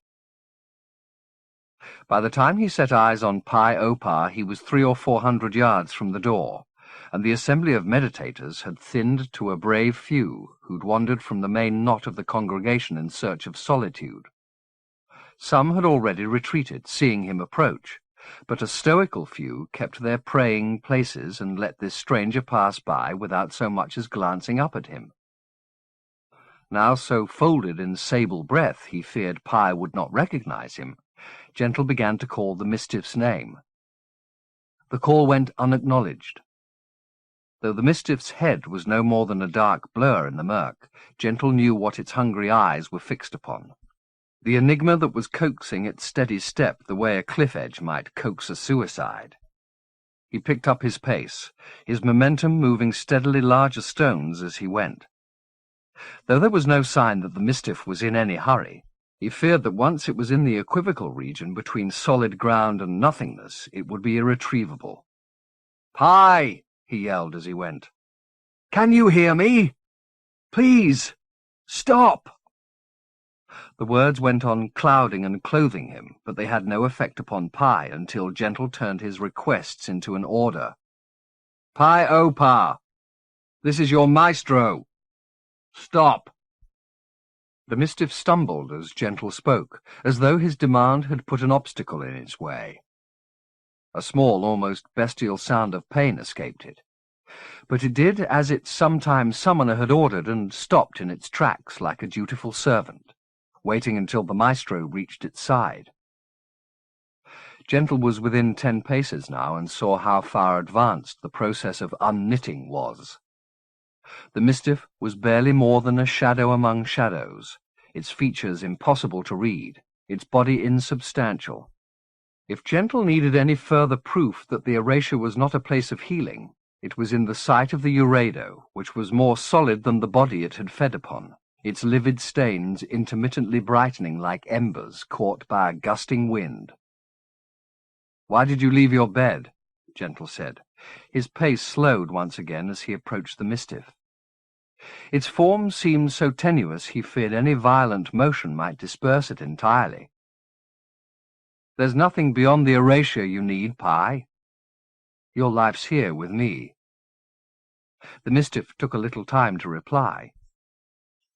By the time he set eyes on Pi O Pa, he was 300 or 400 yards from the door, and the assembly of meditators had thinned to a brave few who'd wandered from the main knot of the congregation in search of solitude. Some had already retreated, seeing him approach, but a stoical few kept their praying places and let this stranger pass by without so much as glancing up at him. Now so folded in sable breath he feared Pi would not recognize him, Gentle began to call the Mistiff's name. The call went unacknowledged. Though the Mistiff's head was no more than a dark blur in the murk, Gentle knew what its hungry eyes were fixed upon. The enigma that was coaxing its steady step the way a cliff edge might coax a suicide. He picked up his pace, his momentum moving steadily larger stones as he went. Though there was no sign that the Mistiff was in any hurry, he feared that once it was in the equivocal region between solid ground and nothingness, it would be irretrievable. "Pi!" he yelled as he went. "Can you hear me? Please, stop!" The words went on clouding and clothing him, but they had no effect upon Pi until Gentle turned his requests into an order. "Pi O Pa! This is your maestro! Stop!" The Mistiff stumbled as Gentle spoke, as though his demand had put an obstacle in its way. A small, almost bestial sound of pain escaped it, but it did as its sometime summoner had ordered and stopped in its tracks like a dutiful servant, waiting until the maestro reached its side. Gentle was within 10 paces now and saw how far advanced the process of unknitting was. The Mistiff was barely more than a shadow among shadows, its features impossible to read, its body insubstantial. If Gentle needed any further proof that the erasure was not a place of healing, it was in the sight of the urado, which was more solid than the body it had fed upon, its livid stains intermittently brightening like embers caught by a gusting wind. "Why did you leave your bed?" Gentle said. His pace slowed once again as he approached the Mistiff. Its form seemed so tenuous he feared any violent motion might disperse it entirely. "There's nothing beyond the erasure you need, Pi. Your life's here with me." The Mistiff took a little time to reply.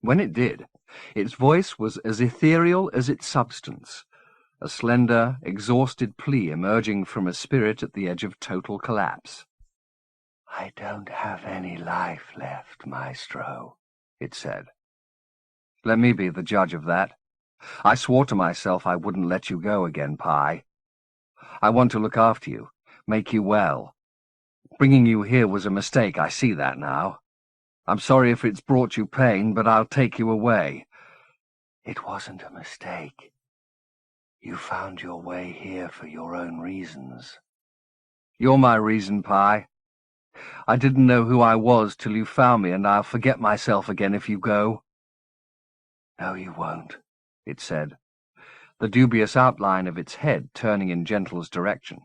When it did, its voice was as ethereal as its substance, a slender, exhausted plea emerging from a spirit at the edge of total collapse. "I don't have any life left, Maestro," it said. "Let me be the judge of that. I swore to myself I wouldn't let you go again, Pi. I want to look after you, make you well. Bringing you here was a mistake, I see that now. I'm sorry if it's brought you pain, but I'll take you away." "It wasn't a mistake. You found your way here for your own reasons." "You're my reason, Pi. I didn't know who I was till you found me, and I'll forget myself again if you go." "No, you won't," it said, the dubious outline of its head turning in Gentle's direction.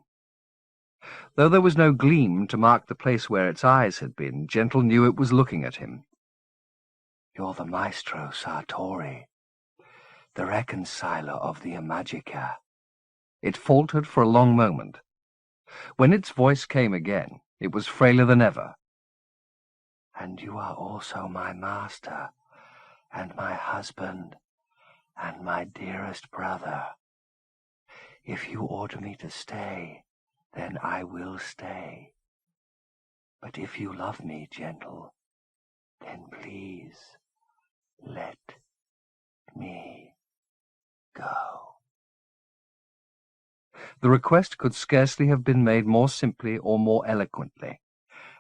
Though there was no gleam to mark the place where its eyes had been, Gentle knew it was looking at him. "You're the Maestro Sartori, the reconciler of the Imajica." It faltered for a long moment. When its voice came again, it was frailer than ever. "And you are also my master, and my husband, and my dearest brother. If you order me to stay, then I will stay. But if you love me, Gentle, then please let me go." The request could scarcely have been made more simply or more eloquently,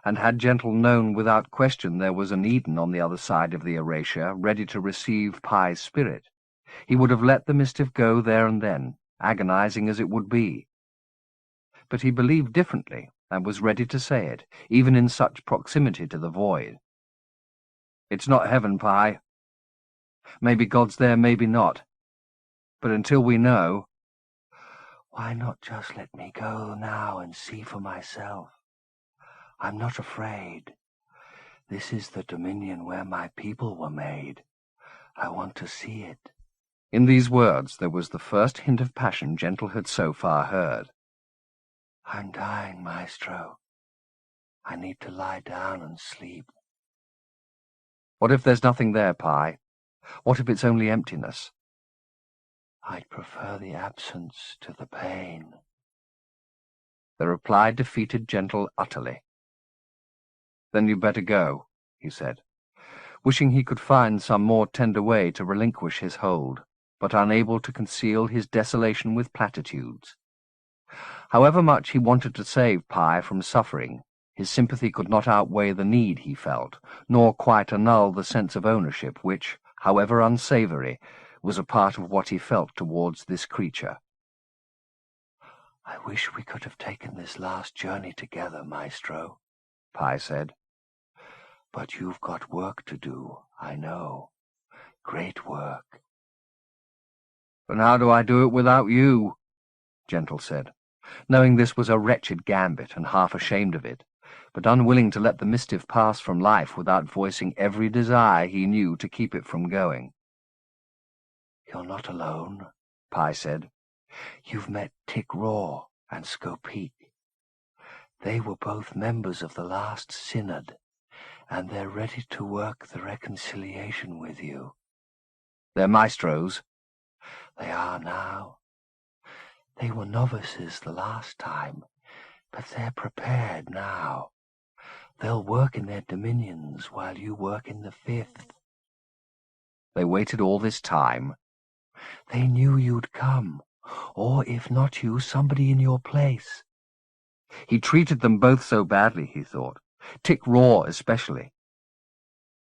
and had Gentle known without question there was an Eden on the other side of the erasure, ready to receive Pi's spirit, he would have let the Mistiff go there and then, agonizing as it would be. But he believed differently, and was ready to say it, even in such proximity to the void. "It's not heaven, Pi. Maybe God's there, maybe not. But until we know—" "Why not just let me go now and see for myself? I'm not afraid. This is the dominion where my people were made. I want to see it." In these words there was the first hint of passion Gentle had so far heard. "I'm dying, Maestro. I need to lie down and sleep." "What if there's nothing there, Pi? What if it's only emptiness?" "I'd prefer the absence to the pain." The reply defeated Gentle utterly. "Then you'd better go," he said, wishing he could find some more tender way to relinquish his hold, but unable to conceal his desolation with platitudes. However much he wanted to save Pi from suffering, his sympathy could not outweigh the need he felt, nor quite annul the sense of ownership which, however unsavoury, was a part of what he felt towards this creature. "I wish we could have taken this last journey together, Maestro," Pi said. "But you've got work to do, I know. Great work." "But how do I do it without you?" Gentle said, knowing this was a wretched gambit and half ashamed of it, but unwilling to let the Mistiff pass from life without voicing every desire he knew to keep it from going. "You're not alone," Pi said. "You've met Tick Raw and Skopeek. They were both members of the last synod, and they're ready to work the reconciliation with you." "They're maestros?" "They are now. They were novices the last time, but they're prepared now. They'll work in their dominions while you work in the 5th. "They waited all this time?" "They knew you'd come. Or if not you, somebody in your place. He treated them both so badly, he thought. Tick Raw especially.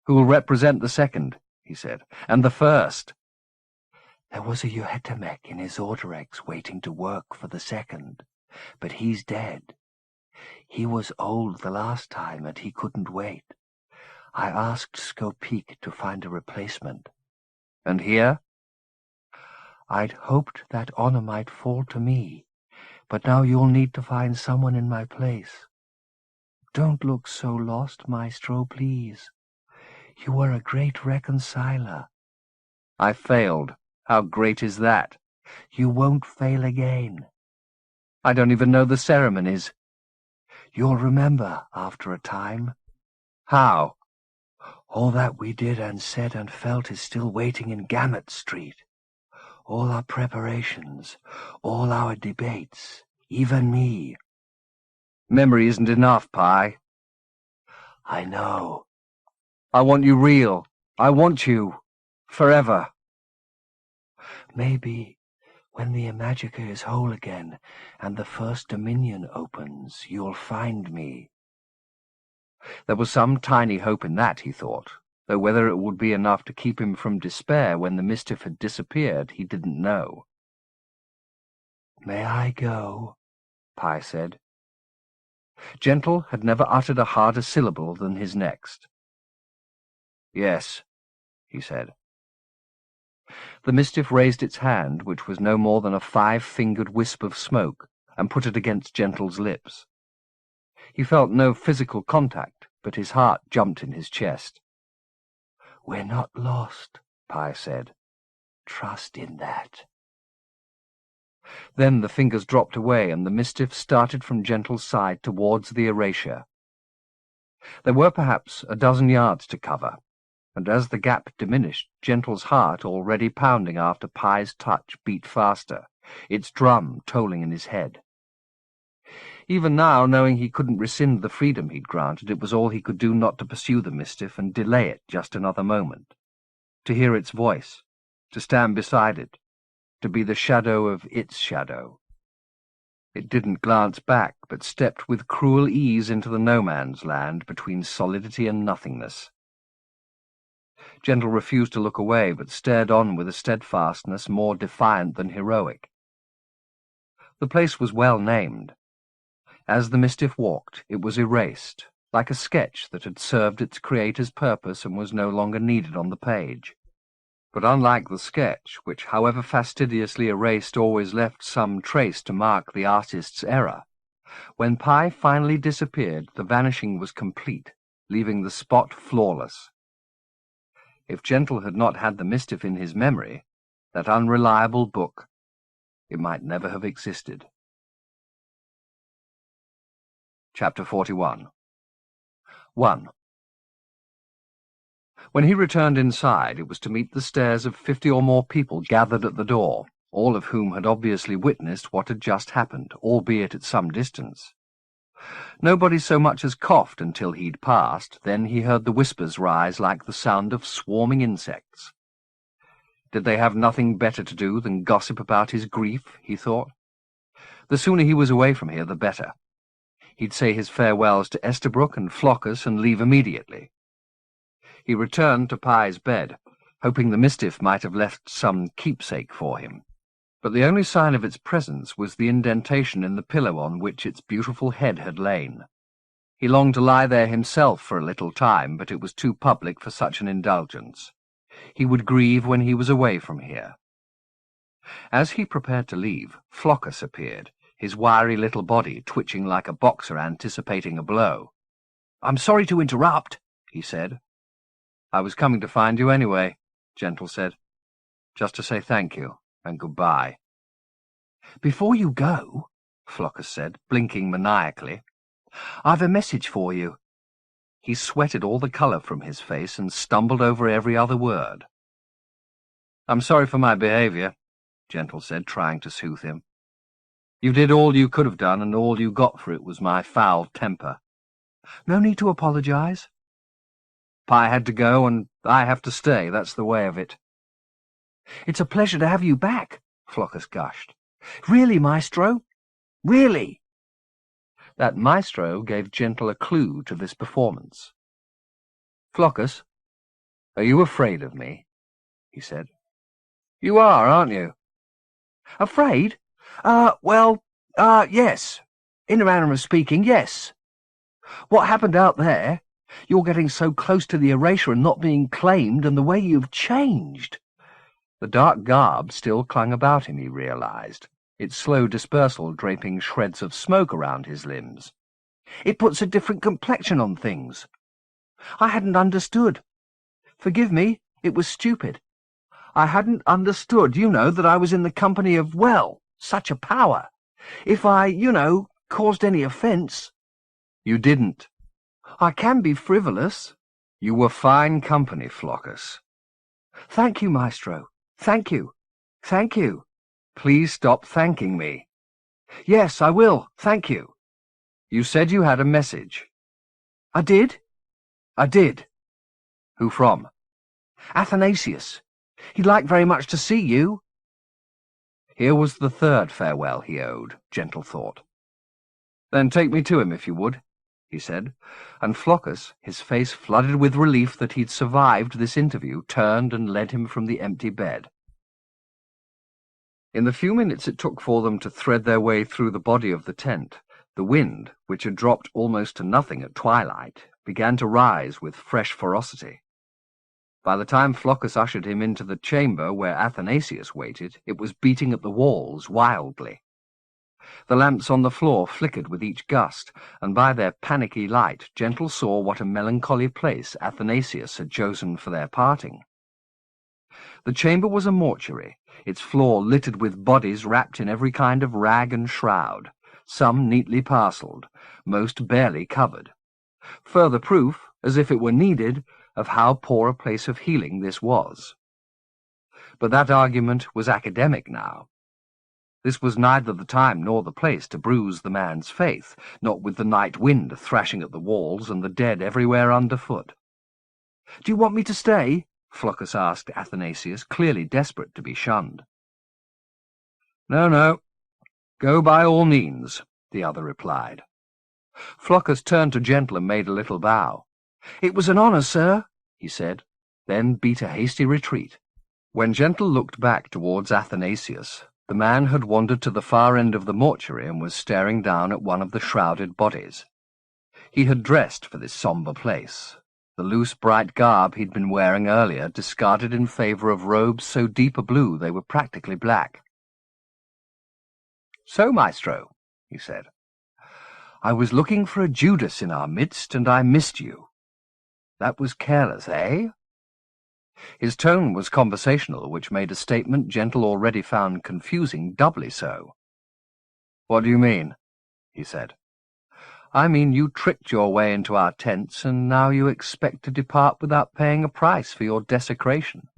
Who will represent the second, he said, and the first? There was a Uhetemek in his Orderex waiting to work for the second, but he's dead. He was old the last time and he couldn't wait. I asked Skopik to find a replacement. And here? I'd hoped that honor might fall to me, but now you'll need to find someone in my place. Don't look so lost, Maestro, please. You were a great reconciler. I failed. How great is that? You won't fail again. I don't even know the ceremonies. You'll remember after a time. How? All that we did and said and felt is still waiting in Gamut Street. All our preparations, all our debates, even me. Memory isn't enough, Pi. I know. I want you real. I want you. Forever. Maybe when the Imajica is whole again and the first Dominion opens, you'll find me. There was some tiny hope in that, he thought, though whether it would be enough to keep him from despair when the mischief had disappeared, he didn't know. May I go? Pi said. Gentle had never uttered a harder syllable than his next. Yes, he said. The mischief raised its hand, which was no more than a 5-fingered wisp of smoke, and put it against Gentle's lips. He felt no physical contact, but his heart jumped in his chest. We're not lost, Pi said. Trust in that. Then the fingers dropped away, and the mischief started from Gentle's side towards the erasure. There were perhaps a dozen yards to cover, and as the gap diminished, Gentle's heart, already pounding after Pi's touch, beat faster, its drum tolling in his head. Even now, knowing he couldn't rescind the freedom he'd granted, it was all he could do not to pursue the mischief and delay it just another moment. To hear its voice, to stand beside it, to be the shadow of its shadow. It didn't glance back, but stepped with cruel ease into the no-man's land between solidity and nothingness. Gentle refused to look away, but stared on with a steadfastness more defiant than heroic. The place was well named. As the mischief walked, it was erased, like a sketch that had served its creator's purpose and was no longer needed on the page. But unlike the sketch, which, however fastidiously erased, always left some trace to mark the artist's error, when Pi finally disappeared, the vanishing was complete, leaving the spot flawless. If Gentle had not had the mischief in his memory, that unreliable book, it might never have existed. Chapter 41. 1. When he returned inside, it was to meet the stares of 50 or more people gathered at the door, all of whom had obviously witnessed what had just happened, albeit at some distance. Nobody so much as coughed until he'd passed, then he heard the whispers rise like the sound of swarming insects. Did they have nothing better to do than gossip about his grief, he thought. The sooner he was away from here, the better. He'd say his farewells to Estabrook and Flockus and leave immediately. He returned to Pi's bed, hoping the mischief might have left some keepsake for him. But the only sign of its presence was the indentation in the pillow on which its beautiful head had lain. He longed to lie there himself for a little time, but it was too public for such an indulgence. He would grieve when he was away from here. As he prepared to leave, Flockus appeared, his wiry little body twitching like a boxer anticipating a blow. "I'm sorry to interrupt," he said. "I was coming to find you anyway," Gentle said, "just to say thank you and goodbye." "Before you go," Flockus said, blinking maniacally, "I've a message for you." He sweated all the colour from his face and stumbled over every other word. "I'm sorry for my behaviour," Gentle said, trying to soothe him. "You did all you could have done, and all you got for it was my foul temper." "No need to apologize." "Pi had to go, and I have to stay. That's the way of it." "It's a pleasure to have you back," Flockus gushed. Really, Maestro? Really? That Maestro gave Gentle a clue to this performance. "Fluckus, are you afraid of me?" he said. "You are, aren't you?" Afraid? Yes. In a manner of speaking, yes. What happened out there? You're getting so close to the erasure and not being claimed, and the way you've changed." The dark garb still clung about him, he realized, its slow dispersal draping shreds of smoke around his limbs. It puts a different complexion on things. I hadn't understood. Forgive me, it was stupid. I hadn't understood, that I was in the company of, well, such a power. If I, caused any offence— "You didn't. I can be frivolous." You were fine company, Fluckus." "Thank you, Maestro. Thank you. Thank you." "Please stop thanking me." "Yes, I will. Thank you." "You said you had a message." "I did? I did." "Who from?" "Athanasius. He'd like very much to see you." Here was the third farewell he owed, Gentle thought. "Then take me to him, if you would," he said, and Fluckus, his face flooded with relief that he'd survived this interview, turned and led him from the empty bed. In the few minutes it took for them to thread their way through the body of the tent, the wind, which had dropped almost to nothing at twilight, began to rise with fresh ferocity. By the time Fluckus ushered him into the chamber where Athanasius waited, it was beating at the walls wildly. The lamps on the floor flickered with each gust, and by their panicky light Gentle saw what a melancholy place Athanasius had chosen for their parting. The chamber was a mortuary, its floor littered with bodies wrapped in every kind of rag and shroud, some neatly parcelled, most barely covered. Further proof, as if it were needed, of how poor a place of healing this was. But that argument was academic now. This was neither the time nor the place to bruise the man's faith, not with the night wind thrashing at the walls and the dead everywhere underfoot. "Do you want me to stay?" Fluckus asked Athanasius, clearly desperate to be shunned. "No, no. Go by all means," the other replied. Fluckus turned to Gentle and made a little bow. "It was an honour, sir," he said, then beat a hasty retreat. When Gentle looked back towards Athanasius, the man had wandered to the far end of the mortuary and was staring down at one of the shrouded bodies. He had dressed for this sombre place, the loose bright garb he'd been wearing earlier discarded in favour of robes so deep a blue they were practically black. "So, Maestro," he said, "I was looking for a Judas in our midst, and I missed you. That was careless, eh?" His tone was conversational, which made a statement Gentle already found confusing doubly so. "What do you mean?" he said. "I mean you tricked your way into our tents, and now you expect to depart without paying a price for your desecration."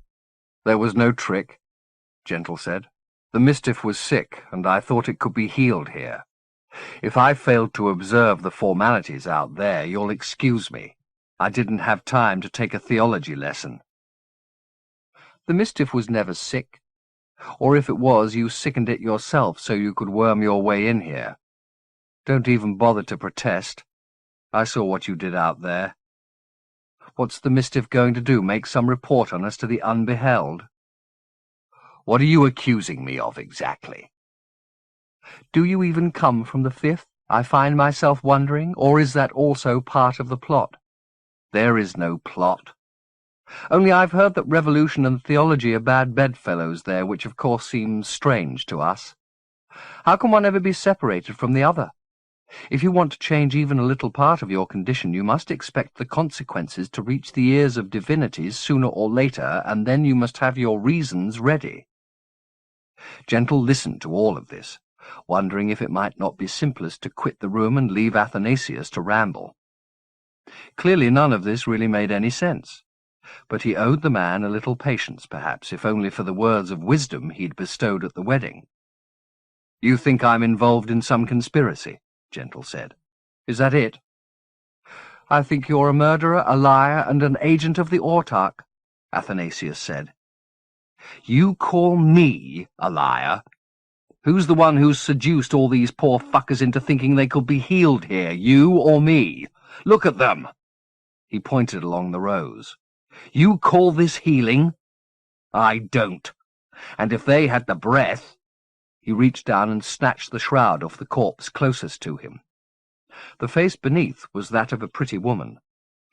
"There was no trick," Gentle said. "The mischief was sick, and I thought it could be healed here. If I failed to observe the formalities out there, you'll excuse me. I didn't have time to take a theology lesson." "The mischief was never sick. Or if it was, you sickened it yourself so you could worm your way in here. Don't even bother to protest. I saw what you did out there. What's the mischief going to do, make some report on us to the unbeheld?" "What are you accusing me of exactly?" "Do you even come from the Fifth, I find myself wondering, or is that also part of the plot?" "There is no plot. Only I've heard that revolution and theology are bad bedfellows there, which of course seems strange to us. How can one ever be separated from the other? If you want to change even a little part of your condition, you must expect the consequences to reach the ears of divinities sooner or later, and then you must have your reasons ready." Gentle listened to all of this, wondering if it might not be simplest to quit the room and leave Athanasius to ramble. Clearly none of this really made any sense, but he owed the man a little patience, perhaps, if only for the words of wisdom he'd bestowed at the wedding. "You think I'm involved in some conspiracy?" Gentle said. "Is that it?" "I think you're a murderer, a liar, and an agent of the autarch," Athanasius said. "You call me a liar?" Who's the one who's seduced all these poor fuckers into thinking they could be healed here, you or me? Look at them!" He pointed along the rows. "You call this healing? I don't. And if they had the breath—" He reached down and snatched the shroud off the corpse closest to him. The face beneath was that of a pretty woman.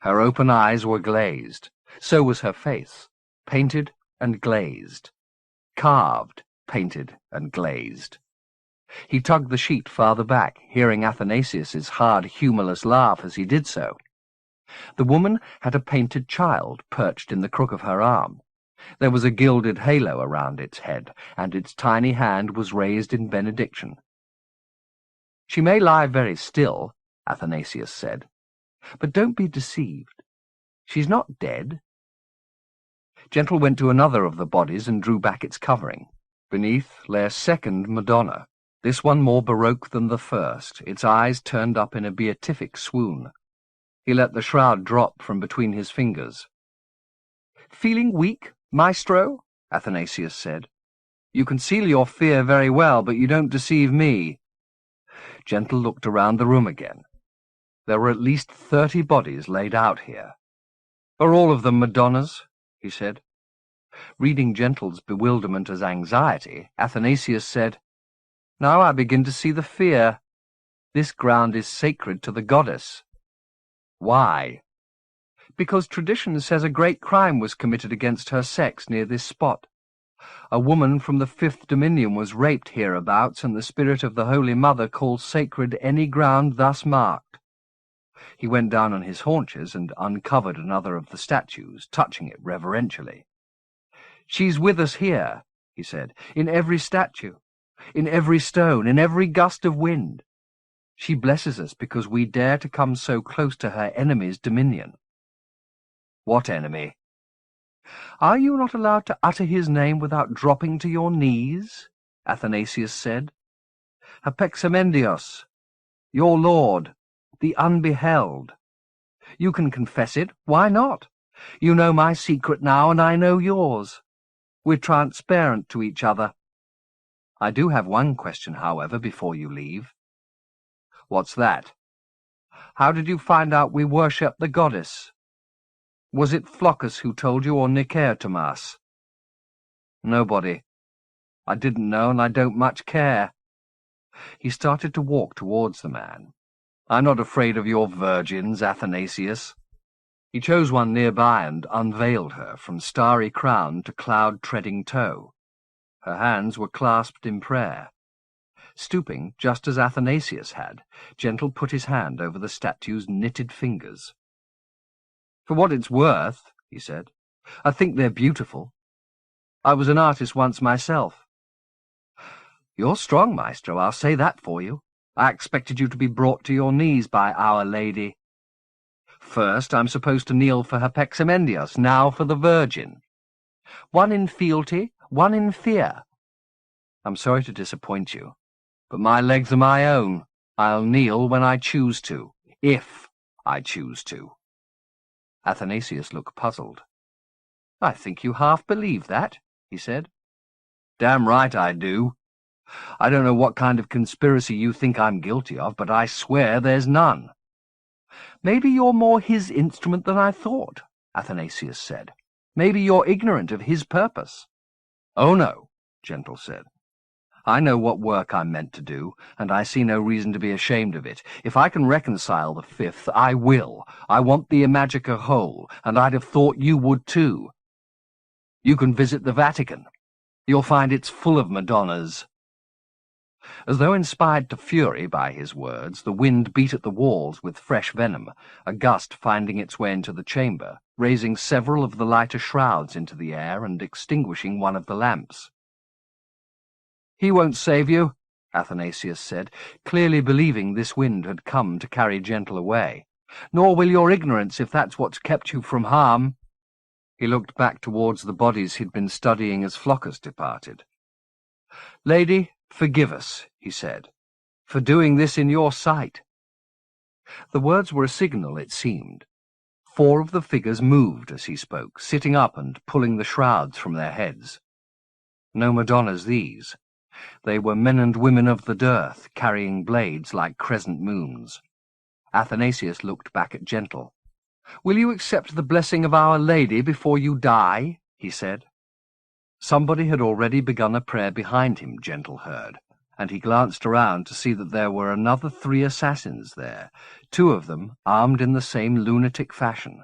Her open eyes were glazed. So was her face, painted and glazed. Carved, painted and glazed. He tugged the sheet farther back, hearing Athanasius's hard, humourless laugh as he did so. The woman had a painted child perched in the crook of her arm. There was a gilded halo around its head, and its tiny hand was raised in benediction. "She may lie very still," Athanasius said, "but don't be deceived. She's not dead." Gentle went to another of the bodies and drew back its covering. Beneath lay a second Madonna, this one more baroque than the first, its eyes turned up in a beatific swoon. He let the shroud drop from between his fingers. "Feeling weak, Maestro?" Athanasius said. "You conceal your fear very well, but you don't deceive me." Gentle looked around the room again. There were at least 30 bodies laid out here. "Are all of them Madonnas?" he said. Reading Gentle's bewilderment as anxiety, Athanasius said, "Now I begin to see the fear. This ground is sacred to the goddess." "Why?" "Because tradition says a great crime was committed against her sex near this spot. A woman from the 5th Dominion was raped hereabouts, and the spirit of the Holy Mother calls sacred any ground thus marked." He went down on his haunches and uncovered another of the statues, touching it reverentially. "She's with us here," he said, "in every statue, in every stone, in every gust of wind. She blesses us because we dare to come so close to her enemy's dominion." "What enemy?" "Are you not allowed to utter his name without dropping to your knees?" Athanasius said. "Herpexamendios, your lord, the unbeheld. You can confess it, why not? You know my secret now, and I know yours. We're transparent to each other. I do have one question, however, before you leave." "What's that?" "How did you find out we worship the goddess? Was it Flaccus who told you, or Nicaeotomas?" "Nobody. I didn't know, and I don't much care." He started to walk towards the man. "I'm not afraid of your virgins, Athanasius." He chose one nearby and unveiled her from starry crown to cloud-treading toe. Her hands were clasped in prayer. Stooping, just as Athanasius had, Gentle put his hand over the statue's knitted fingers. "For what it's worth," he said, "I think they're beautiful. I was an artist once myself." "You're strong, Maestro, I'll say that for you. I expected you to be brought to your knees by Our Lady. First, I'm supposed to kneel for Herpexamendios, now for the Virgin. One in fealty, one in fear. I'm sorry to disappoint you, but my legs are my own. I'll kneel when I choose to, if I choose to." Athanasius looked puzzled. "I think you half believe that," he said. "Damn right I do. I don't know what kind of conspiracy you think I'm guilty of, but I swear there's none." "Maybe you're more his instrument than I thought," Athanasius said. "Maybe you're ignorant of his purpose." "Oh, no," Gentle said. "I know what work I'm meant to do, and I see no reason to be ashamed of it. If I can reconcile the 5th, I will. I want the Imajica whole, and I'd have thought you would too. You can visit the Vatican. You'll find it's full of Madonnas." As though inspired to fury by his words, the wind beat at the walls with fresh venom, a gust finding its way into the chamber, raising several of the lighter shrouds into the air and extinguishing one of the lamps. "He won't save you," Athanasius said, clearly believing this wind had come to carry Gentle away. "Nor will your ignorance, if that's what's kept you from harm." He looked back towards the bodies he'd been studying as Flaccus departed. "Lady, forgive us," he said, "for doing this in your sight." The words were a signal, it seemed. 4 of the figures moved as he spoke, sitting up and pulling the shrouds from their heads. No Madonnas these. They were men and women of the dearth, carrying blades like crescent moons. Athanasius looked back at Gentle. "Will you accept the blessing of Our Lady before you die?" he said. Somebody had already begun a prayer behind him, Gentle heard, and he glanced around to see that there were another 3 assassins there, 2 of them armed in the same lunatic fashion.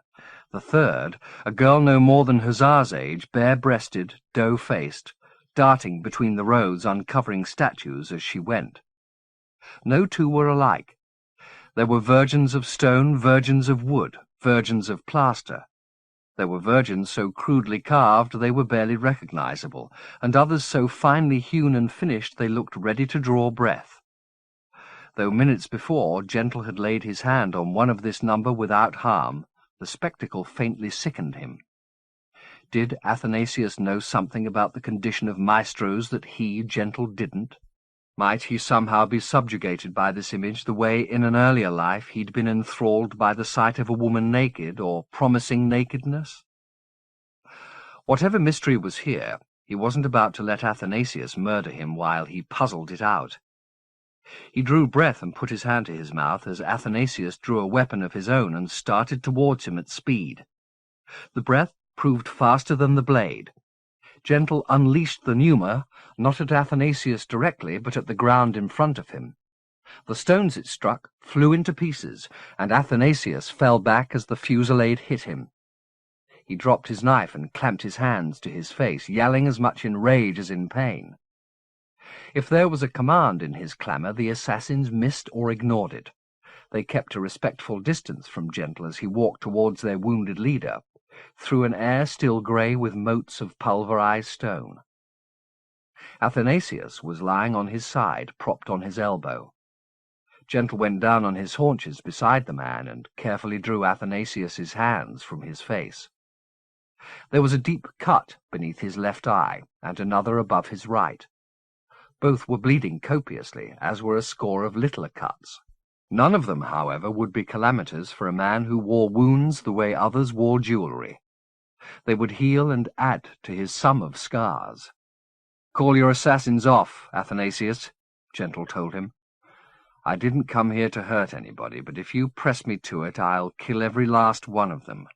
The third, a girl no more than Hussar's age, bare-breasted, dough-faced, darting between the rows, uncovering statues as she went. No 2 were alike. There were virgins of stone, virgins of wood, virgins of plaster. There were virgins so crudely carved they were barely recognizable, and others so finely hewn and finished they looked ready to draw breath. Though minutes before Gentle had laid his hand on one of this number without harm, the spectacle faintly sickened him. Did Athanasius know something about the condition of maestros that he, Gentle, didn't? Might he somehow be subjugated by this image the way in an earlier life he'd been enthralled by the sight of a woman naked, or promising nakedness? Whatever mystery was here, he wasn't about to let Athanasius murder him while he puzzled it out. He drew breath and put his hand to his mouth as Athanasius drew a weapon of his own and started towards him at speed. The breath proved faster than the blade. Gentle unleashed the pneuma, not at Athanasius directly, but at the ground in front of him. The stones it struck flew into pieces, and Athanasius fell back as the fusillade hit him. He dropped his knife and clamped his hands to his face, yelling as much in rage as in pain. If there was a command in his clamour, the assassins missed or ignored it. They kept a respectful distance from Gentle as he walked towards their wounded leader, through an air still grey with motes of pulverized stone. Athanasius was lying on his side, propped on his elbow. Gentle went down on his haunches beside the man and carefully drew Athanasius's hands from his face. There was a deep cut beneath his left eye, and another above his right. Both were bleeding copiously, as were a score of littler cuts. None of them, however, would be calamitous for a man who wore wounds the way others wore jewelry. They would heal and add to his sum of scars. "Call your assassins off, Athanasius," Gentle told him. "I didn't come here to hurt anybody, but if you press me to it, I'll kill every last one of them.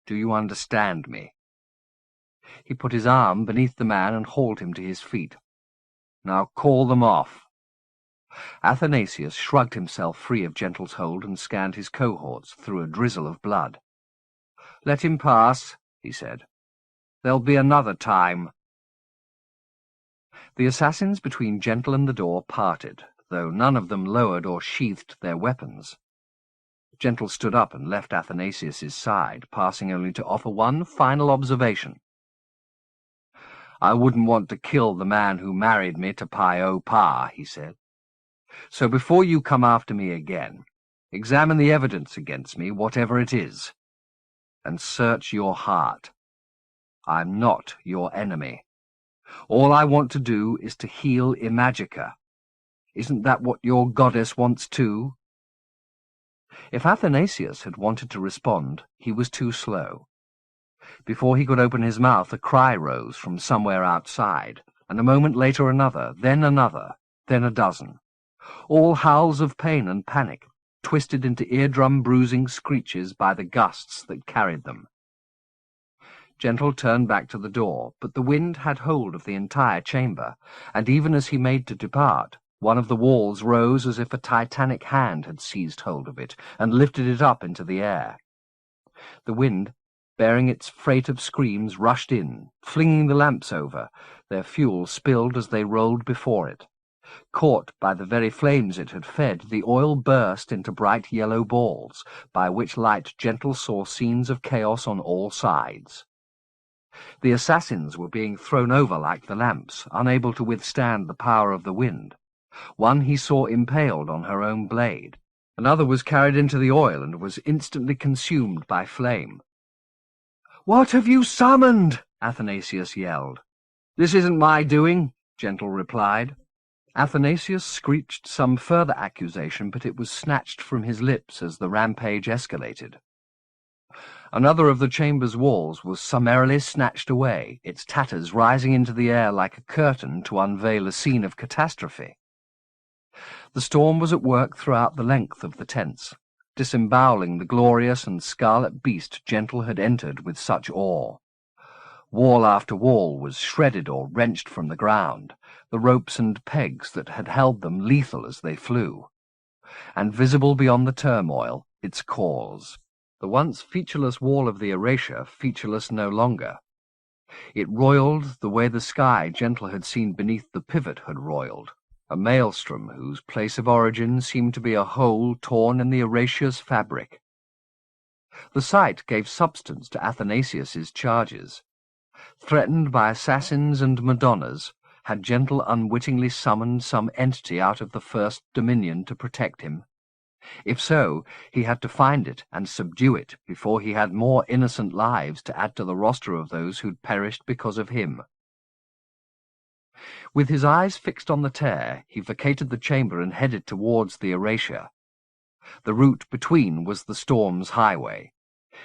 Do you understand me?" He put his arm beneath the man and hauled him to his feet. "Now call them off." Athanasius shrugged himself free of Gentle's hold and scanned his cohorts through a drizzle of blood. "Let him pass," he said. "There'll be another time." The assassins between Gentle and the door parted, though none of them lowered or sheathed their weapons. Gentle stood up and left Athanasius's side, passing only to offer one final observation. "I wouldn't want to kill the man who married me to Pi Pa," he said. "So before you come after me again, examine the evidence against me, whatever it is, and search your heart. I'm not your enemy. All I want to do is to heal Imajica. Isn't that what your goddess wants too?" If Athanasius had wanted to respond, he was too slow. Before he could open his mouth, a cry rose from somewhere outside, and a moment later another, then a dozen. All howls of pain and panic, twisted into eardrum-bruising screeches by the gusts that carried them. Gentle turned back to the door, but the wind had hold of the entire chamber, and even as he made to depart, one of the walls rose as if a titanic hand had seized hold of it and lifted it up into the air. The wind, bearing its freight of screams, rushed in, flinging the lamps over. Their fuel spilled as they rolled before it. Caught by the very flames it had fed, the oil burst into bright yellow balls, by which light Gentle saw scenes of chaos on all sides. The assassins were being thrown over like the lamps, unable to withstand the power of the wind. One he saw impaled on her own blade. Another was carried into the oil and was instantly consumed by flame. "What have you summoned?" Athanasius yelled. "This isn't my doing," Gentle replied. Athanasius screeched some further accusation, but it was snatched from his lips as the rampage escalated. Another of the chamber's walls was summarily snatched away, its tatters rising into the air like a curtain to unveil a scene of catastrophe. The storm was at work throughout the length of the tents, disemboweling the glorious and scarlet beast Gentle had entered with such awe. Wall after wall was shredded or wrenched from the ground, the ropes and pegs that had held them lethal as they flew. And visible beyond the turmoil, its cause. The once featureless wall of the Erasure featureless no longer. It roiled the way the sky Gentle had seen beneath the pivot had roiled, a maelstrom whose place of origin seemed to be a hole torn in the Erasure's fabric. The sight gave substance to Athanasius's charges. Threatened by assassins and Madonnas, had Gentle unwittingly summoned some entity out of the First Dominion to protect him? If so, he had to find it and subdue it before he had more innocent lives to add to the roster of those who'd perished because of him. With his eyes fixed on the tear, he vacated the chamber and headed towards the Erasure. The route between was the storm's highway.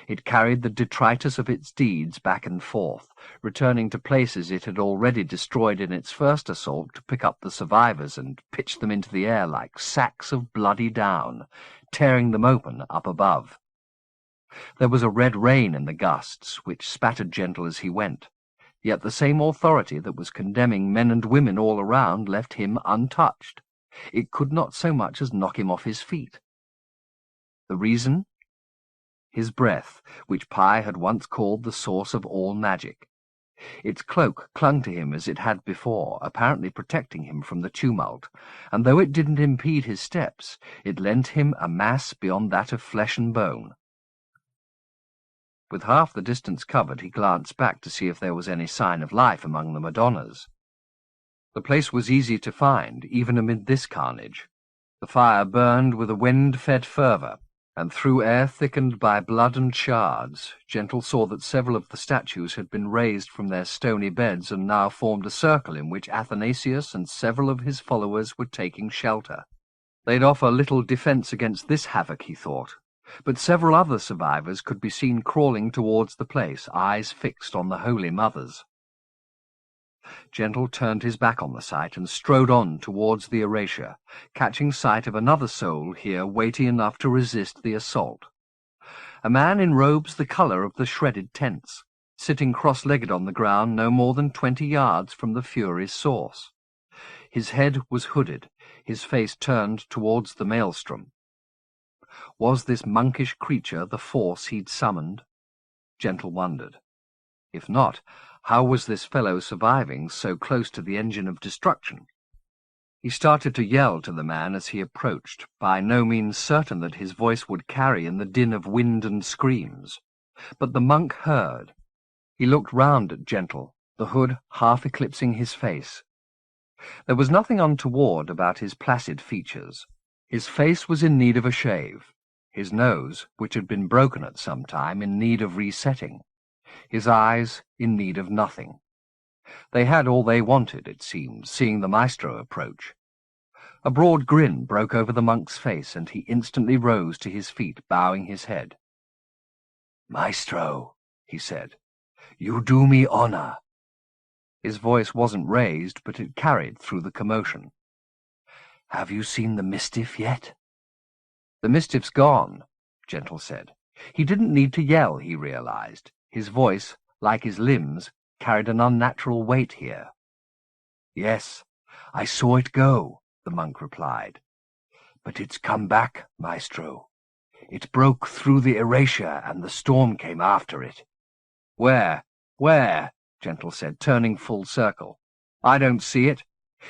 It carried the detritus of its deeds back and forth, returning to places it had already destroyed in its first assault to pick up the survivors and pitch them into the air like sacks of bloody down, tearing them open up above. There was a red rain in the gusts, which spattered Gentle as he went, yet the same authority that was condemning men and women all around left him untouched. It could not so much as knock him off his feet. The reason? His breath, which Pi had once called the source of all magic. Its cloak clung to him as it had before, apparently protecting him from the tumult, and though it didn't impede his steps, it lent him a mass beyond that of flesh and bone. With half the distance covered, he glanced back to see if there was any sign of life among the Madonnas. The place was easy to find, even amid this carnage. The fire burned with a wind-fed fervour, and through air thickened by blood and shards, Gentle saw that several of the statues had been raised from their stony beds and now formed a circle in which Athanasius and several of his followers were taking shelter. They'd offer little defence against this havoc, he thought, but several other survivors could be seen crawling towards the place, eyes fixed on the Holy Mothers. Gentle turned his back on the sight and strode on towards the Erasure, catching sight of another soul here weighty enough to resist the assault. A man in robes the colour of the shredded tents, sitting cross-legged on the ground no more than 20 yards from the fury's source. His head was hooded, his face turned towards the maelstrom. Was this monkish creature the force he'd summoned? Gentle wondered. If not, how was this fellow surviving so close to the engine of destruction? He started to yell to the man as he approached, by no means certain that his voice would carry in the din of wind and screams. But the monk heard. He looked round at Gentle, the hood half eclipsing his face. There was nothing untoward about his placid features. His face was in need of a shave, his nose, which had been broken at some time, in need of resetting, his eyes in need of nothing. They had all they wanted, it seemed, seeing the maestro approach. A broad grin broke over the monk's face, and he instantly rose to his feet, bowing his head. "Maestro," he said, "you do me honour." His voice wasn't raised, but it carried through the commotion. "Have you seen the Mistiff yet?" "The Mistiff's gone," Gentle said. He didn't need to yell, he realized. His voice, like his limbs, carried an unnatural weight here. "Yes, I saw it go," the monk replied. "But it's come back, Maestro. It broke through the Erasure, and the storm came after it." "Where? Where?" Gentle said, turning full circle. "I don't see it."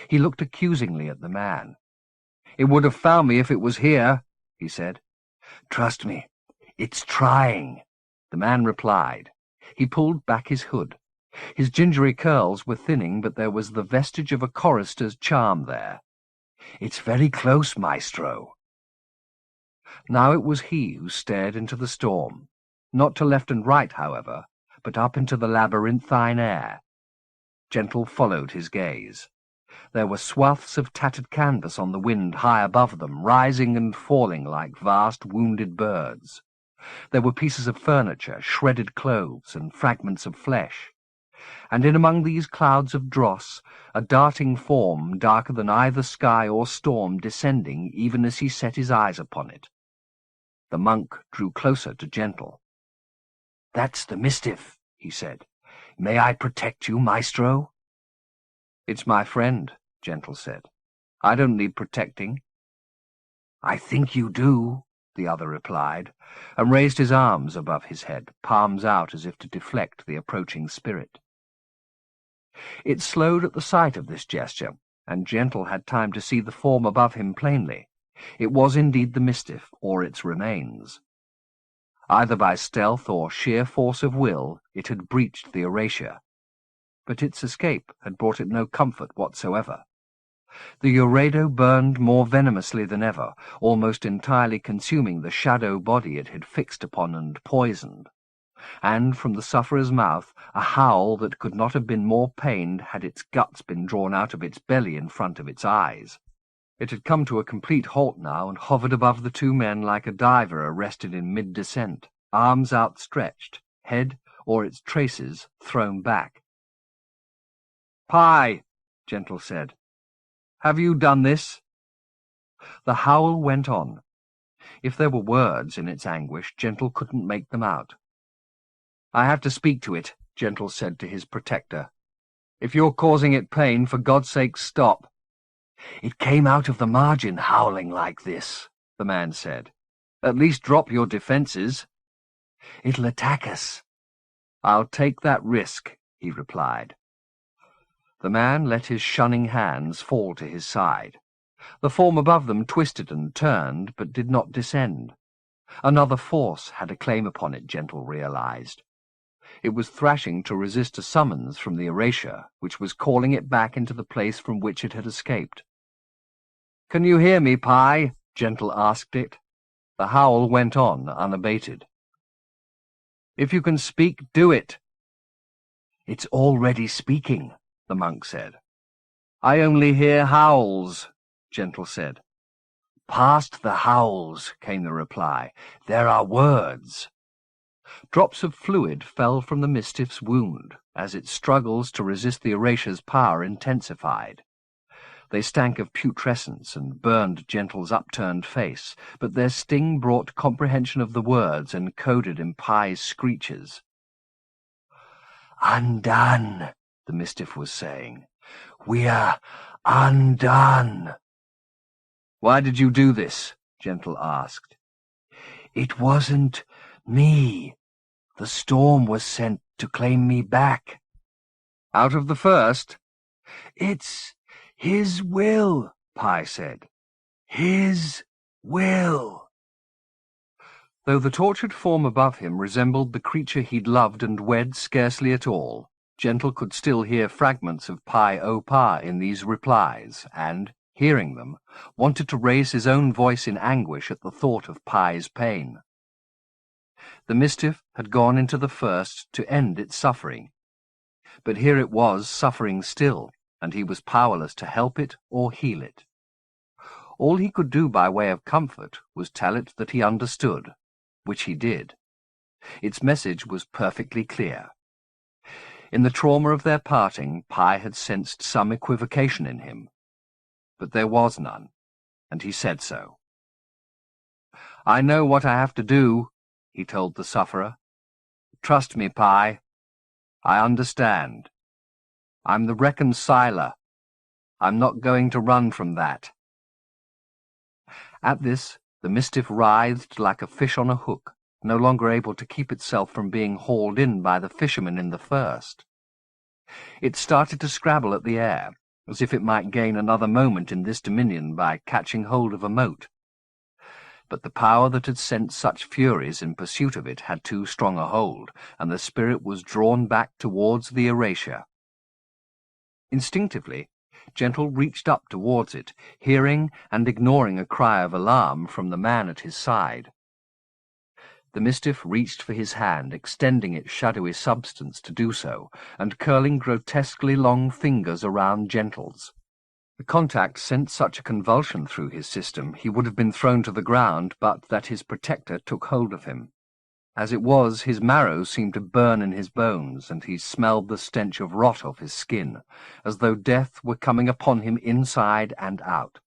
He looked accusingly at the man. "It would have found me if it was here," he said. "Trust me, it's trying," the man replied. He pulled back his hood. His gingery curls were thinning, but there was the vestige of a chorister's charm there. "It's very close, Maestro." Now it was he who stared into the storm, not to left and right, however, but up into the labyrinthine air. Gentle followed his gaze. There were swaths of tattered canvas on the wind high above them, rising and falling like vast wounded birds. There were pieces of furniture, shredded clothes, and fragments of flesh. And in among these clouds of dross, a darting form darker than either sky or storm descending even as he set his eyes upon it. The monk drew closer to Gentle. "That's the Mistiff," he said. "May I protect you, Maestro?" "It's my friend," Gentle said. "I don't need protecting." "I think you do," the other replied, and raised his arms above his head, palms out as if to deflect the approaching spirit. It slowed at the sight of this gesture, and Gentle had time to see the form above him plainly. It was indeed the Mistiff, or its remains. Either by stealth or sheer force of will, it had breached the erasure. But its escape had brought it no comfort whatsoever. The Uredo burned more venomously than ever, almost entirely consuming the shadow body it had fixed upon and poisoned. And from the sufferer's mouth a howl that could not have been more pained had its guts been drawn out of its belly in front of its eyes. It had come to a complete halt now and hovered above the two men like a diver arrested in mid-descent, arms outstretched, head or its traces thrown back. "Pie," Gentle said, "have you done this?" The howl went on. If there were words in its anguish, Gentle couldn't make them out. "I have to speak to it," Gentle said to his protector. "If you're causing it pain, for God's sake stop." "It came out of the margin howling like this," the man said. "At least drop your defences." "It'll attack us." "I'll take that risk," he replied. The man let his shunning hands fall to his side. The form above them twisted and turned, but did not descend. Another force had a claim upon it, Gentle realized. It was thrashing to resist a summons from the erasure, which was calling it back into the place from which it had escaped. "Can you hear me, Pie?" Gentle asked it. The howl went on, unabated. "If you can speak, do it." "It's already speaking," the monk said. "I only hear howls," Gentle said. "Past the howls," came the reply. "There are words." Drops of fluid fell from the Mistiff's wound, as its struggles to resist the erasure's power intensified. They stank of putrescence and burned Gentle's upturned face, but their sting brought comprehension of the words encoded in Pie's screeches. "Undone," the Mistiff was saying. "We're undone." "Why did you do this?" Gentle asked. "It wasn't me. The storm was sent to claim me back." "Out of the first?" "It's his will," Pie said. "His will." Though the tortured form above him resembled the creature he'd loved and wed scarcely at all, Gentle could still hear fragments of Pie-O-Pa in these replies, and, hearing them, wanted to raise his own voice in anguish at the thought of Pie's pain. The Mistiff had gone into the first to end its suffering, but here it was suffering still, and he was powerless to help it or heal it. All he could do by way of comfort was tell it that he understood, which he did. Its message was perfectly clear. In the trauma of their parting, Pie had sensed some equivocation in him, but there was none, and he said so. "I know what I have to do," he told the sufferer. "Trust me, Pie. I understand. I'm the reconciler. I'm not going to run from that." At this, the Mistiff writhed like a fish on a hook, no longer able to keep itself from being hauled in by the fisherman in the first. It started to scrabble at the air, as if it might gain another moment in this dominion by catching hold of a mote. But the power that had sent such furies in pursuit of it had too strong a hold, and the spirit was drawn back towards the erasure. Instinctively, Gentle reached up towards it, hearing and ignoring a cry of alarm from the man at his side. The Mistiff reached for his hand, extending its shadowy substance to do so, and curling grotesquely long fingers around Gentle's. The contact sent such a convulsion through his system he would have been thrown to the ground but that his protector took hold of him. As it was, his marrow seemed to burn in his bones, and he smelled the stench of rot off his skin, as though death were coming upon him inside and out.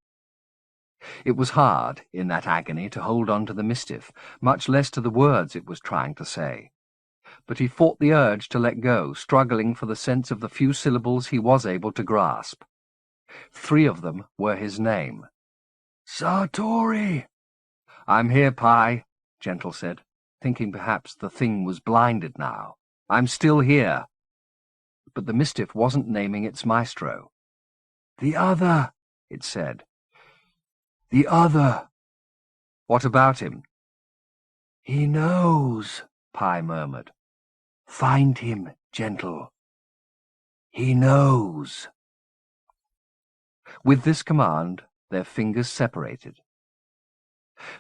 It was hard, in that agony, to hold on to the Mistiff, much less to the words it was trying to say. But he fought the urge to let go, struggling for the sense of the few syllables he was able to grasp. 3 of them were his name. "Sartori!" "I'm here, Pi," Gentle said, thinking perhaps the thing was blinded now. "I'm still here." But the Mistiff wasn't naming its maestro. "The other," it said. "The other." "What about him?" "He knows," Pi murmured. "Find him, Gentle. He knows." With this command, their fingers separated.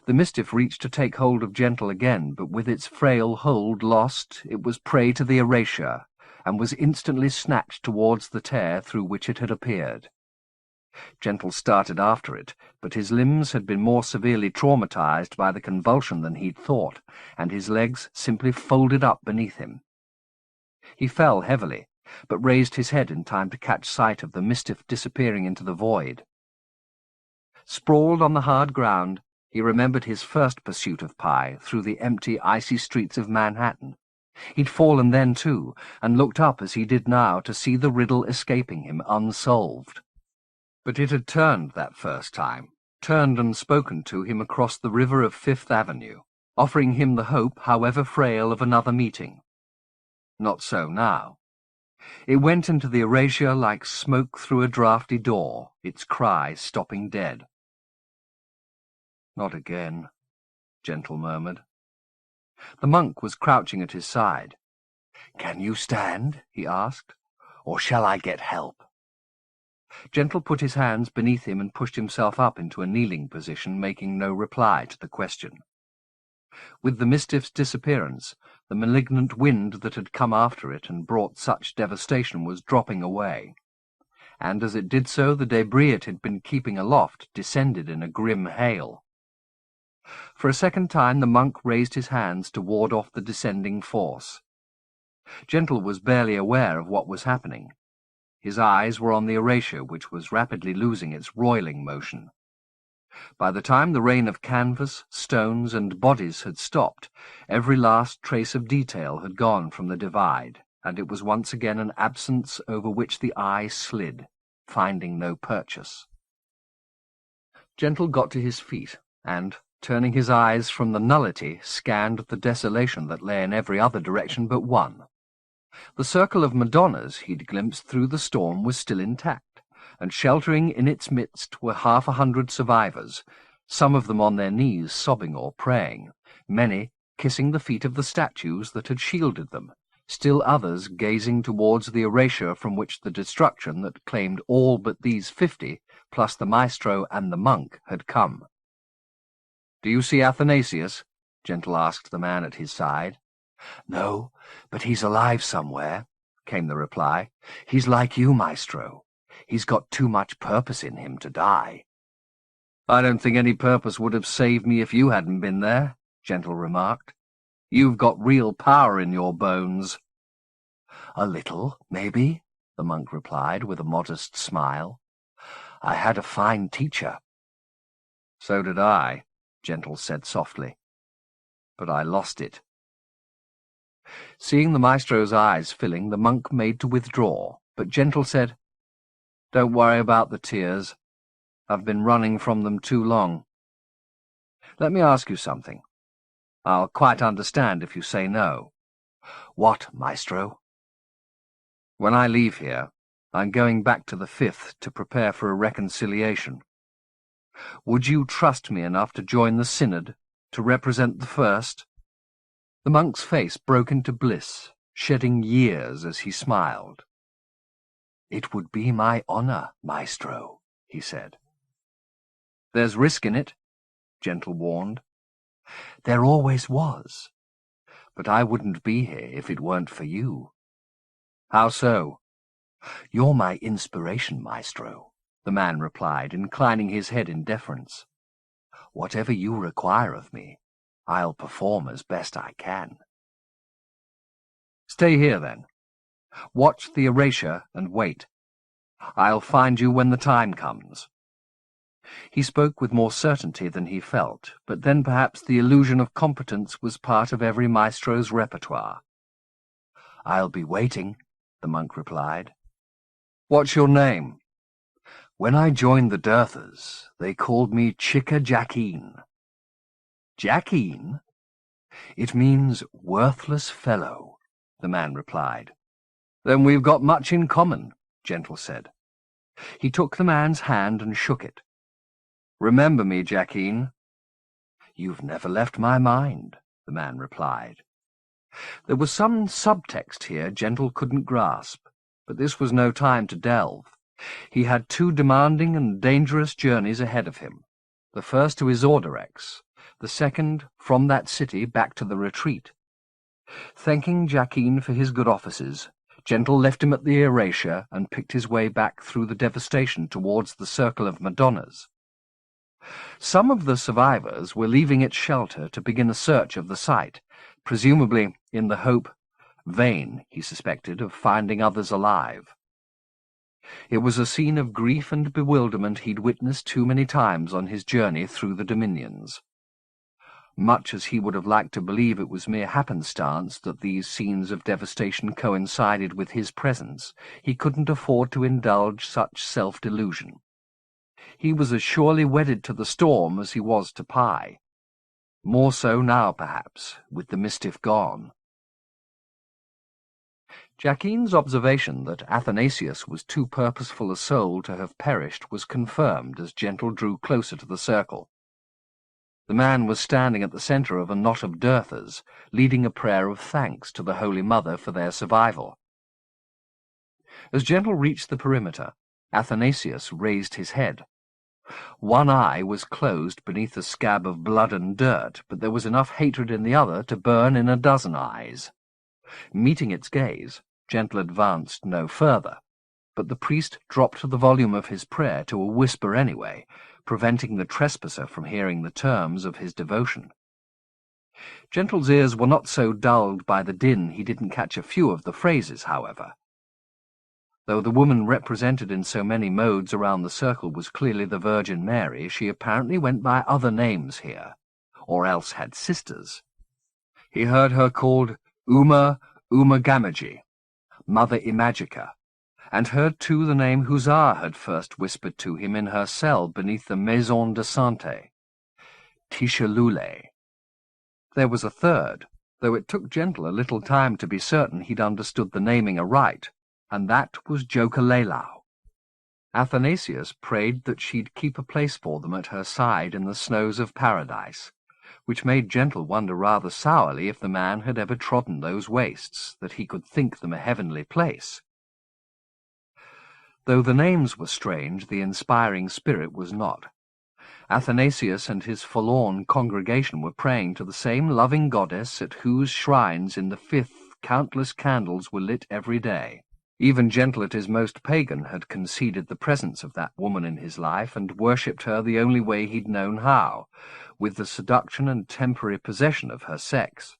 The Mistiff reached to take hold of Gentle again, but with its frail hold lost, it was prey to the erasure, and was instantly snatched towards the tear through which it had appeared. Gentle started after it, but his limbs had been more severely traumatized by the convulsion than he'd thought, and his legs simply folded up beneath him. He fell heavily, but raised his head in time to catch sight of the Mistiff disappearing into the void. Sprawled on the hard ground, he remembered his first pursuit of Pi through the empty, icy streets of Manhattan. He'd fallen then too, and looked up as he did now to see the riddle escaping him unsolved. But it had turned that first time, turned and spoken to him across the river of Fifth Avenue, offering him the hope, however frail, of another meeting. Not so now. It went into the erasure like smoke through a draughty door, its cry stopping dead. "Not again," Gentle murmured. The monk was crouching at his side. "Can you stand?" he asked. "Or shall I get help?" Gentle put his hands beneath him and pushed himself up into a kneeling position, making no reply to the question. With the Mistiff's disappearance, the malignant wind that had come after it and brought such devastation was dropping away, and as it did so the debris it had been keeping aloft descended in a grim hail. For a second time the monk raised his hands to ward off the descending force. Gentle was barely aware of what was happening. His eyes were on the erasure, which was rapidly losing its roiling motion. By the time the rain of canvas, stones, and bodies had stopped, every last trace of detail had gone from the divide, and it was once again an absence over which the eye slid, finding no purchase. Gentle got to his feet, and, turning his eyes from the nullity, scanned the desolation that lay in every other direction but one. The circle of Madonnas he'd glimpsed through the storm was still intact, and sheltering in its midst were 100 survivors, some of them on their knees sobbing or praying, many kissing the feet of the statues that had shielded them, still others gazing towards the erasure from which the destruction that claimed all but these 50, plus the maestro and the monk, had come. "Do you see Athanasius?" Gentle asked the man at his side. "No, but he's alive somewhere," came the reply. "He's like you, Maestro. He's got too much purpose in him to die." "I don't think any purpose would have saved me if you hadn't been there," Gentle remarked. "You've got real power in your bones." "A little, maybe," the monk replied with a modest smile. "I had a fine teacher." "So did I," Gentle said softly. "But I lost it." Seeing the maestro's eyes filling, the monk made to withdraw, but Gentle said, "Don't worry about the tears. I've been running from them too long. Let me ask you something. I'll quite understand if you say no." "What, Maestro?" "When I leave here, I'm going back to the Fifth to prepare for a reconciliation. Would you trust me enough to join the Synod, to represent the First?" The monk's face broke into bliss, shedding years as he smiled. "It would be my honor, Maestro," he said. "There's risk in it," Gentle warned. "There always was. But I wouldn't be here if it weren't for you." "How so?" "You're my inspiration, Maestro," the man replied, inclining his head in deference. "Whatever you require of me, I'll perform as best I can. Stay here, then. Watch the erasure and wait. I'll find you when the time comes. He spoke with more certainty than he felt, but then perhaps the illusion of competence was part of every maestro's repertoire. I'll be waiting, the monk replied. What's your name? When I joined the Dirthas, they called me Chicka Jackeen. Jackeen? It means worthless fellow, the man replied. Then we've got much in common, Gentle said. He took the man's hand and shook it. Remember me, Jackeen. You've never left my mind, the man replied. There was some subtext here Gentle couldn't grasp, but this was no time to delve. He had 2 demanding and dangerous journeys ahead of him, the first to Isordarex, the second from that city back to the retreat. Thanking Jackeen for his good offices, Gentle left him at the erasure and picked his way back through the devastation towards the circle of Madonnas. Some of the survivors were leaving its shelter to begin a search of the site, presumably in the hope, vain, he suspected, of finding others alive. It was a scene of grief and bewilderment he'd witnessed too many times on his journey through the dominions. Much as he would have liked to believe it was mere happenstance that these scenes of devastation coincided with his presence, he couldn't afford to indulge such self-delusion. He was as surely wedded to the storm as he was to pie. More so now, perhaps, with the mischief gone. Jackeen's observation that Athanasius was too purposeful a soul to have perished was confirmed as Gentle drew closer to the circle. The man was standing at the centre of a knot of Dirthas, leading a prayer of thanks to the Holy Mother for their survival. As Gentle reached the perimeter, Athanasius raised his head. One eye was closed beneath a scab of blood and dirt, but there was enough hatred in the other to burn in a dozen eyes. Meeting its gaze, Gentle advanced no further, but the priest dropped the volume of his prayer to a whisper anyway, preventing the trespasser from hearing the terms of his devotion. Gentle's ears were not so dulled by the din he didn't catch a few of the phrases, however. Though the woman represented in so many modes around the circle was clearly the Virgin Mary, she apparently went by other names here, or else had sisters. He heard her called Uma Gamagi, Mother Imajica, and heard too the name Hussar had first whispered to him in her cell beneath the Maison de Santé, Tishalule. There was a third, though it took Gentle a little time to be certain he'd understood the naming aright, and that was Jokalailau. Athanasius prayed that she'd keep a place for them at her side in the snows of paradise, which made Gentle wonder rather sourly if the man had ever trodden those wastes, that he could think them a heavenly place. Though the names were strange, the inspiring spirit was not. Athanasius and his forlorn congregation were praying to the same loving goddess at whose shrines in the 5th countless candles were lit every day. Even Gentle at his most pagan had conceded the presence of that woman in his life and worshipped her the only way he'd known how, with the seduction and temporary possession of her sex.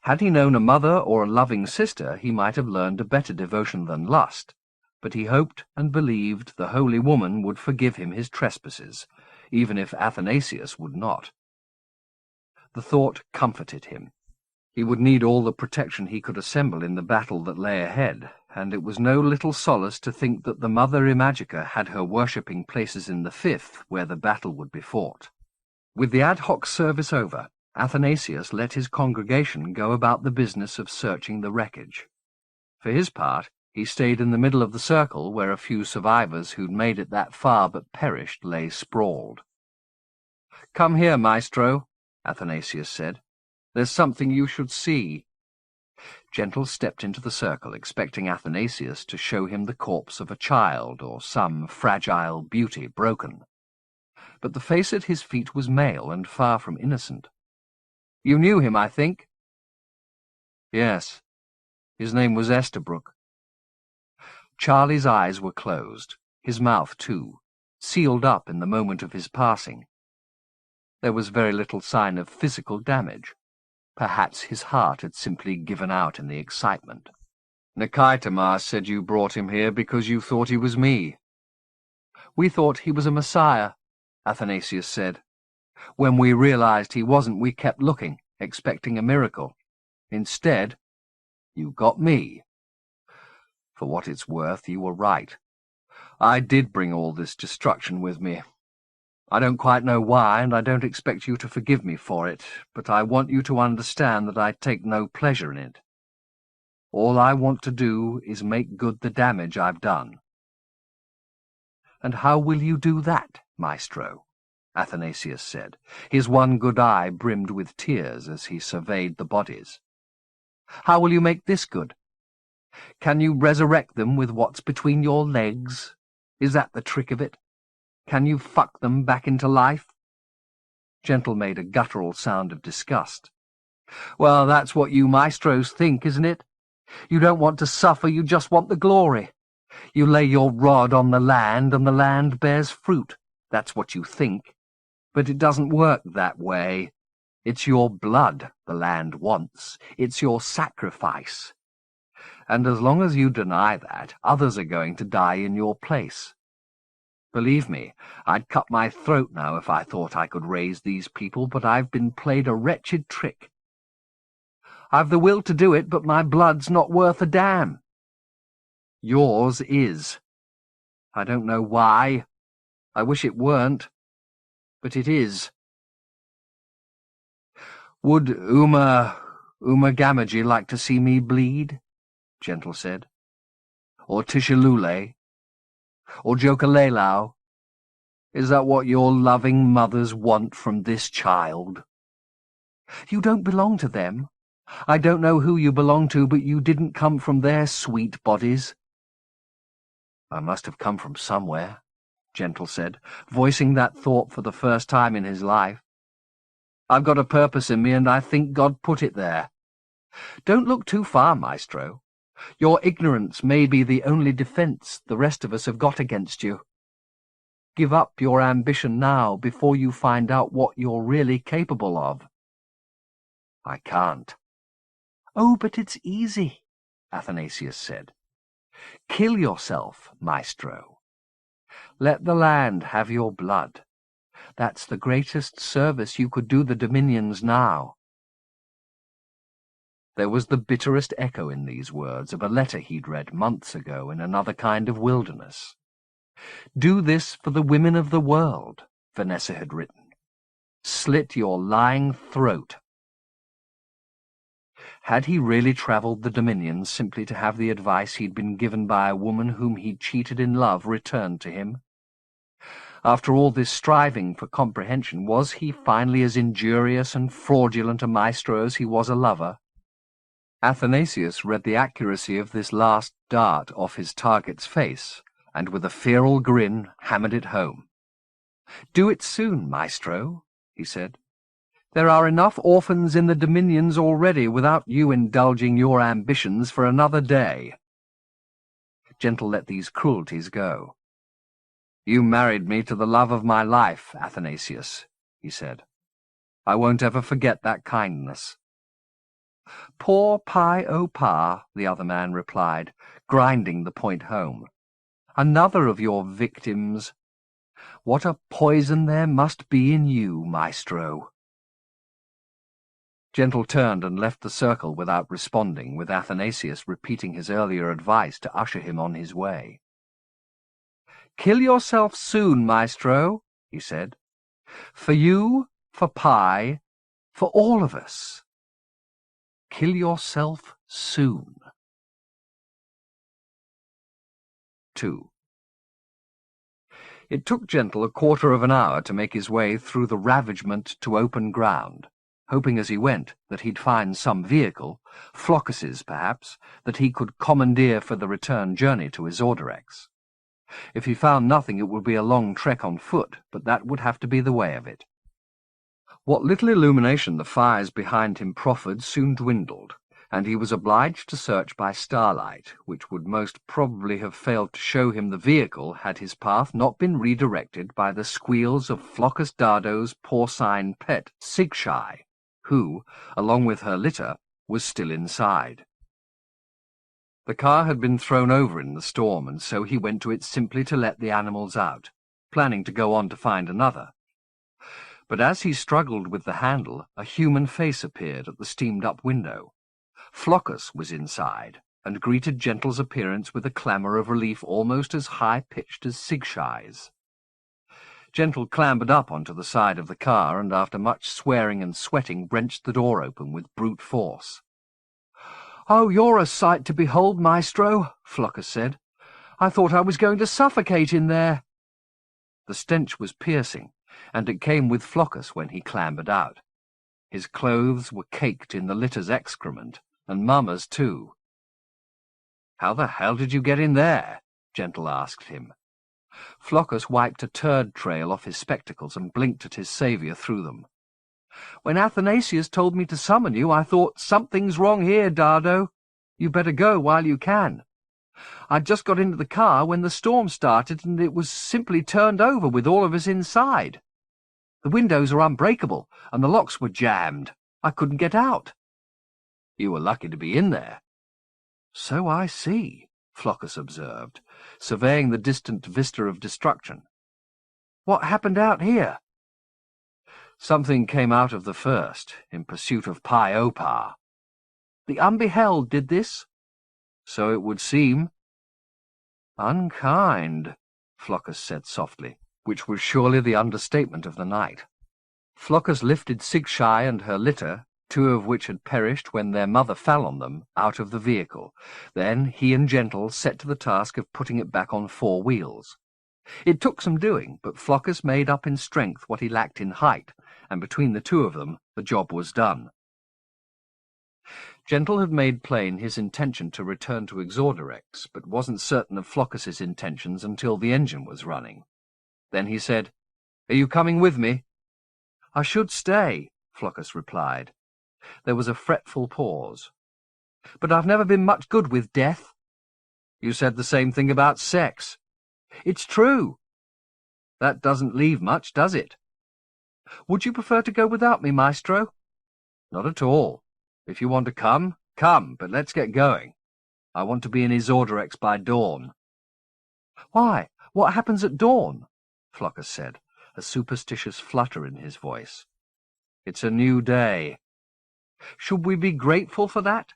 Had he known a mother or a loving sister, he might have learned a better devotion than lust, but he hoped and believed the holy woman would forgive him his trespasses, even if Athanasius would not. The thought comforted him. He would need all the protection he could assemble in the battle that lay ahead, and it was no little solace to think that the Mother Imajica had her worshipping places in the 5th, where the battle would be fought. With the ad hoc service over, Athanasius let his congregation go about the business of searching the wreckage. For his part, he stayed in the middle of the circle, where a few survivors who'd made it that far but perished lay sprawled. "Come here, Maestro," Athanasius said. "There's something you should see." Gentle stepped into the circle, expecting Athanasius to show him the corpse of a child or some fragile beauty broken. But the face at his feet was male and far from innocent. "You knew him, I think?" "Yes. His name was Estabrook." Charlie's eyes were closed, his mouth too, sealed up in the moment of his passing. There was very little sign of physical damage. Perhaps his heart had simply given out in the excitement. Nikaitama said you brought him here because you thought he was me. We thought he was a messiah, Athanasius said. When we realized he wasn't, we kept looking, expecting a miracle. Instead, you got me. For what it's worth, you were right. I did bring all this destruction with me. I don't quite know why, and I don't expect you to forgive me for it, but I want you to understand that I take no pleasure in it. All I want to do is make good the damage I've done. And how will you do that, Maestro? Athanasius said. His one good eye brimmed with tears as he surveyed the bodies. How will you make this good? Can you resurrect them with what's between your legs? Is that the trick of it? Can you fuck them back into life? Gentle made a guttural sound of disgust. Well, that's what you maestros think, isn't it? You don't want to suffer, you just want the glory. You lay your rod on the land, and the land bears fruit. That's what you think. But it doesn't work that way. It's your blood the land wants. It's your sacrifice. And as long as you deny that, others are going to die in your place. Believe me, I'd cut my throat now if I thought I could raise these people, but I've been played a wretched trick. I've the will to do it, but my blood's not worth a damn. Yours is. I don't know why. I wish it weren't, but it is. Would Umagamaji like to see me bleed? Gentle said. Or Tishalule? Or Jokalelau? Is that what your loving mothers want from this child? You don't belong to them. I don't know who you belong to, but you didn't come from their sweet bodies. I must have come from somewhere, Gentle said, voicing that thought for the first time in his life. I've got a purpose in me, and I think God put it there. Don't look too far, Maestro. Your ignorance may be the only defense the rest of us have got against you. Give up your ambition now, before you find out what you're really capable of. I can't. Oh, but it's easy, Athanasius said. Kill yourself, Maestro. Let the land have your blood. That's the greatest service you could do the Dominions now. There was the bitterest echo in these words of a letter he'd read months ago in another kind of wilderness. Do this for the women of the world, Vanessa had written. Slit your lying throat. Had he really travelled the Dominions simply to have the advice he'd been given by a woman whom he'd cheated in love returned to him? After all this striving for comprehension, was he finally as injurious and fraudulent a maestro as he was a lover? Athanasius read the accuracy of this last dart off his target's face, and with a feral grin hammered it home. Do it soon, Maestro, he said. There are enough orphans in the Dominions already without you indulging your ambitions for another day. Gentle let these cruelties go. You married me to the love of my life, Athanasius, he said. I won't ever forget that kindness. Poor Pi O Pa, the other man replied, grinding the point home. Another of your victims. What a poison there must be in you, Maestro. Gentle turned and left the circle without responding, with Athanasius repeating his earlier advice to usher him on his way. Kill yourself soon, Maestro, he said. For you, for Pi, for all of us. Kill yourself soon. 2. It took Gentle a quarter of an hour to make his way through the ravagement to open ground, hoping as he went that he'd find some vehicle, Flockus's perhaps, that he could commandeer for the return journey to Isordarex. If he found nothing, it would be a long trek on foot, but that would have to be the way of it. What little illumination the fires behind him proffered soon dwindled, and he was obliged to search by starlight, which would most probably have failed to show him the vehicle had his path not been redirected by the squeals of Floccus Dardo's porcine pet, Sigshy, who, along with her litter, was still inside. The car had been thrown over in the storm, and so he went to it simply to let the animals out, planning to go on to find another. But as he struggled with the handle, a human face appeared at the steamed-up window. Floccus was inside, and greeted Gentle's appearance with a clamour of relief almost as high-pitched as Sigshy's. Gentle clambered up onto the side of the car, and after much swearing and sweating wrenched the door open with brute force. "Oh, you're a sight to behold, Maestro," Floccus said. "I thought I was going to suffocate in there." The stench was piercing, and it came with Floccus when he clambered out. His clothes were caked in the litter's excrement, and Mamma's too. "How the hell did you get in there?" Gentle asked him. Floccus wiped a turd trail off his spectacles and blinked at his saviour through them. "When Athanasius told me to summon you, I thought, something's wrong here, Dardo. You better go while you can. I'd just got into the car when the storm started, and it was simply turned over with all of us inside. The windows are unbreakable, and the locks were jammed. I couldn't get out." "You were lucky to be in there." "So I see," Floccus observed, surveying the distant vista of destruction. "What happened out here?" "Something came out of the first, in pursuit of Pi-Opar." "The Unbeheld did this?" "So it would seem." "Unkind," Floccus said softly, which was surely the understatement of the night. Floccus lifted Sigshy and her litter, two of which had perished when their mother fell on them, out of the vehicle. Then he and Gentle set to the task of putting it back on 4 wheels. It took some doing, but Floccus made up in strength what he lacked in height, and between the two of them the job was done. Gentle had made plain his intention to return to Exordirex, but wasn't certain of Floccus's intentions until the engine was running. Then he said, "Are you coming with me?" "I should stay," Floccus replied. There was a fretful pause. "But I've never been much good with death." "You said the same thing about sex." "It's true." "That doesn't leave much, does it?" "Would you prefer to go without me, Maestro?" "Not at all. If you want to come, come, but let's get going. I want to be in Exordirex by dawn." "Why, what happens at dawn?" Floccus said, a superstitious flutter in his voice. "It's a new day." "Should we be grateful for that?"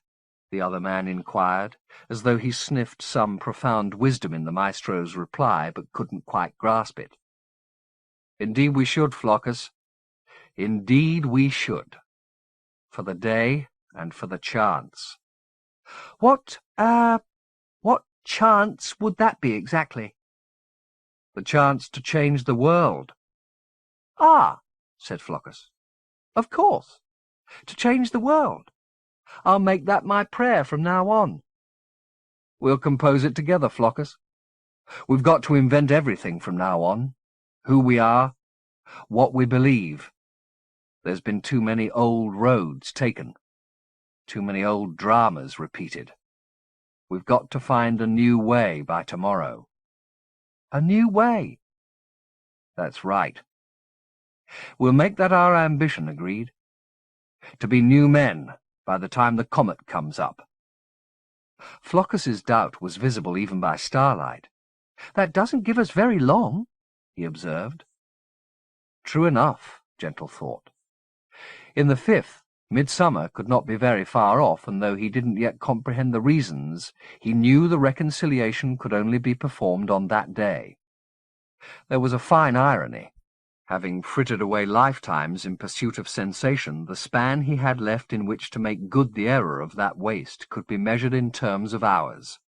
the other man inquired, as though he sniffed some profound wisdom in the Maestro's reply, but couldn't quite grasp it. "Indeed we should, Floccus. Indeed we should. For the day and for the chance." What chance would that be exactly?" "The chance to change the world." "Ah," said Floccus. "Of course. To change the world. I'll make that my prayer from now on." "We'll compose it together, Floccus. We've got to invent everything from now on. Who we are, what we believe. There's been too many old roads taken. Too many old dramas repeated. We've got to find a new way by tomorrow." "A new way?" "That's right. We'll make that our ambition, agreed? To be new men by the time the comet comes up." Floccus's doubt was visible even by starlight. "That doesn't give us very long," he observed. True enough, Gentle thought. In the 5th, midsummer could not be very far off, and though he didn't yet comprehend the reasons, he knew the reconciliation could only be performed on that day. There was a fine irony. Having frittered away lifetimes in pursuit of sensation, the span he had left in which to make good the error of that waste could be measured in terms of hours.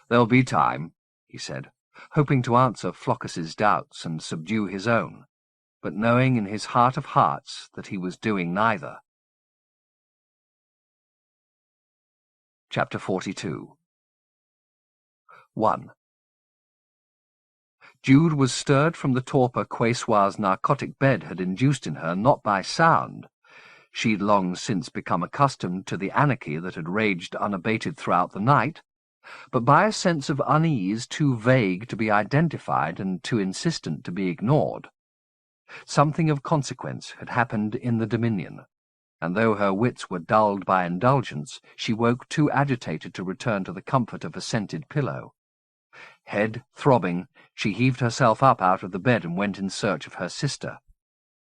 "There'll be time," he said, hoping to answer Floccus's doubts and subdue his own, but knowing in his heart of hearts that he was doing neither. Chapter 42. 1. Jude was stirred from the torpor Quesoir's narcotic bed had induced in her not by sound. She'd long since become accustomed to the anarchy that had raged unabated throughout the night, but by a sense of unease too vague to be identified and too insistent to be ignored. Something of consequence had happened in the Dominion, and though her wits were dulled by indulgence, she woke too agitated to return to the comfort of a scented pillow. Head throbbing, she heaved herself up out of the bed and went in search of her sister.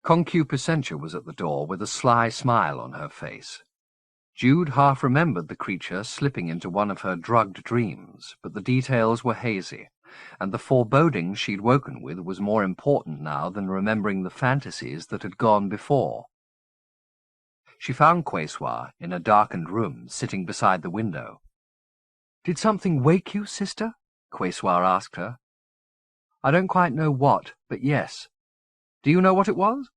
Concupiscentia was at the door with a sly smile on her face. Jude half remembered the creature slipping into one of her drugged dreams, but the details were hazy, and the foreboding she'd woken with was more important now than remembering the fantasies that had gone before. She found Quesoir in a darkened room, sitting beside the window. "Did something wake you, sister?" Quesoir asked her. "I don't quite know what, but yes. Do you know what it was?"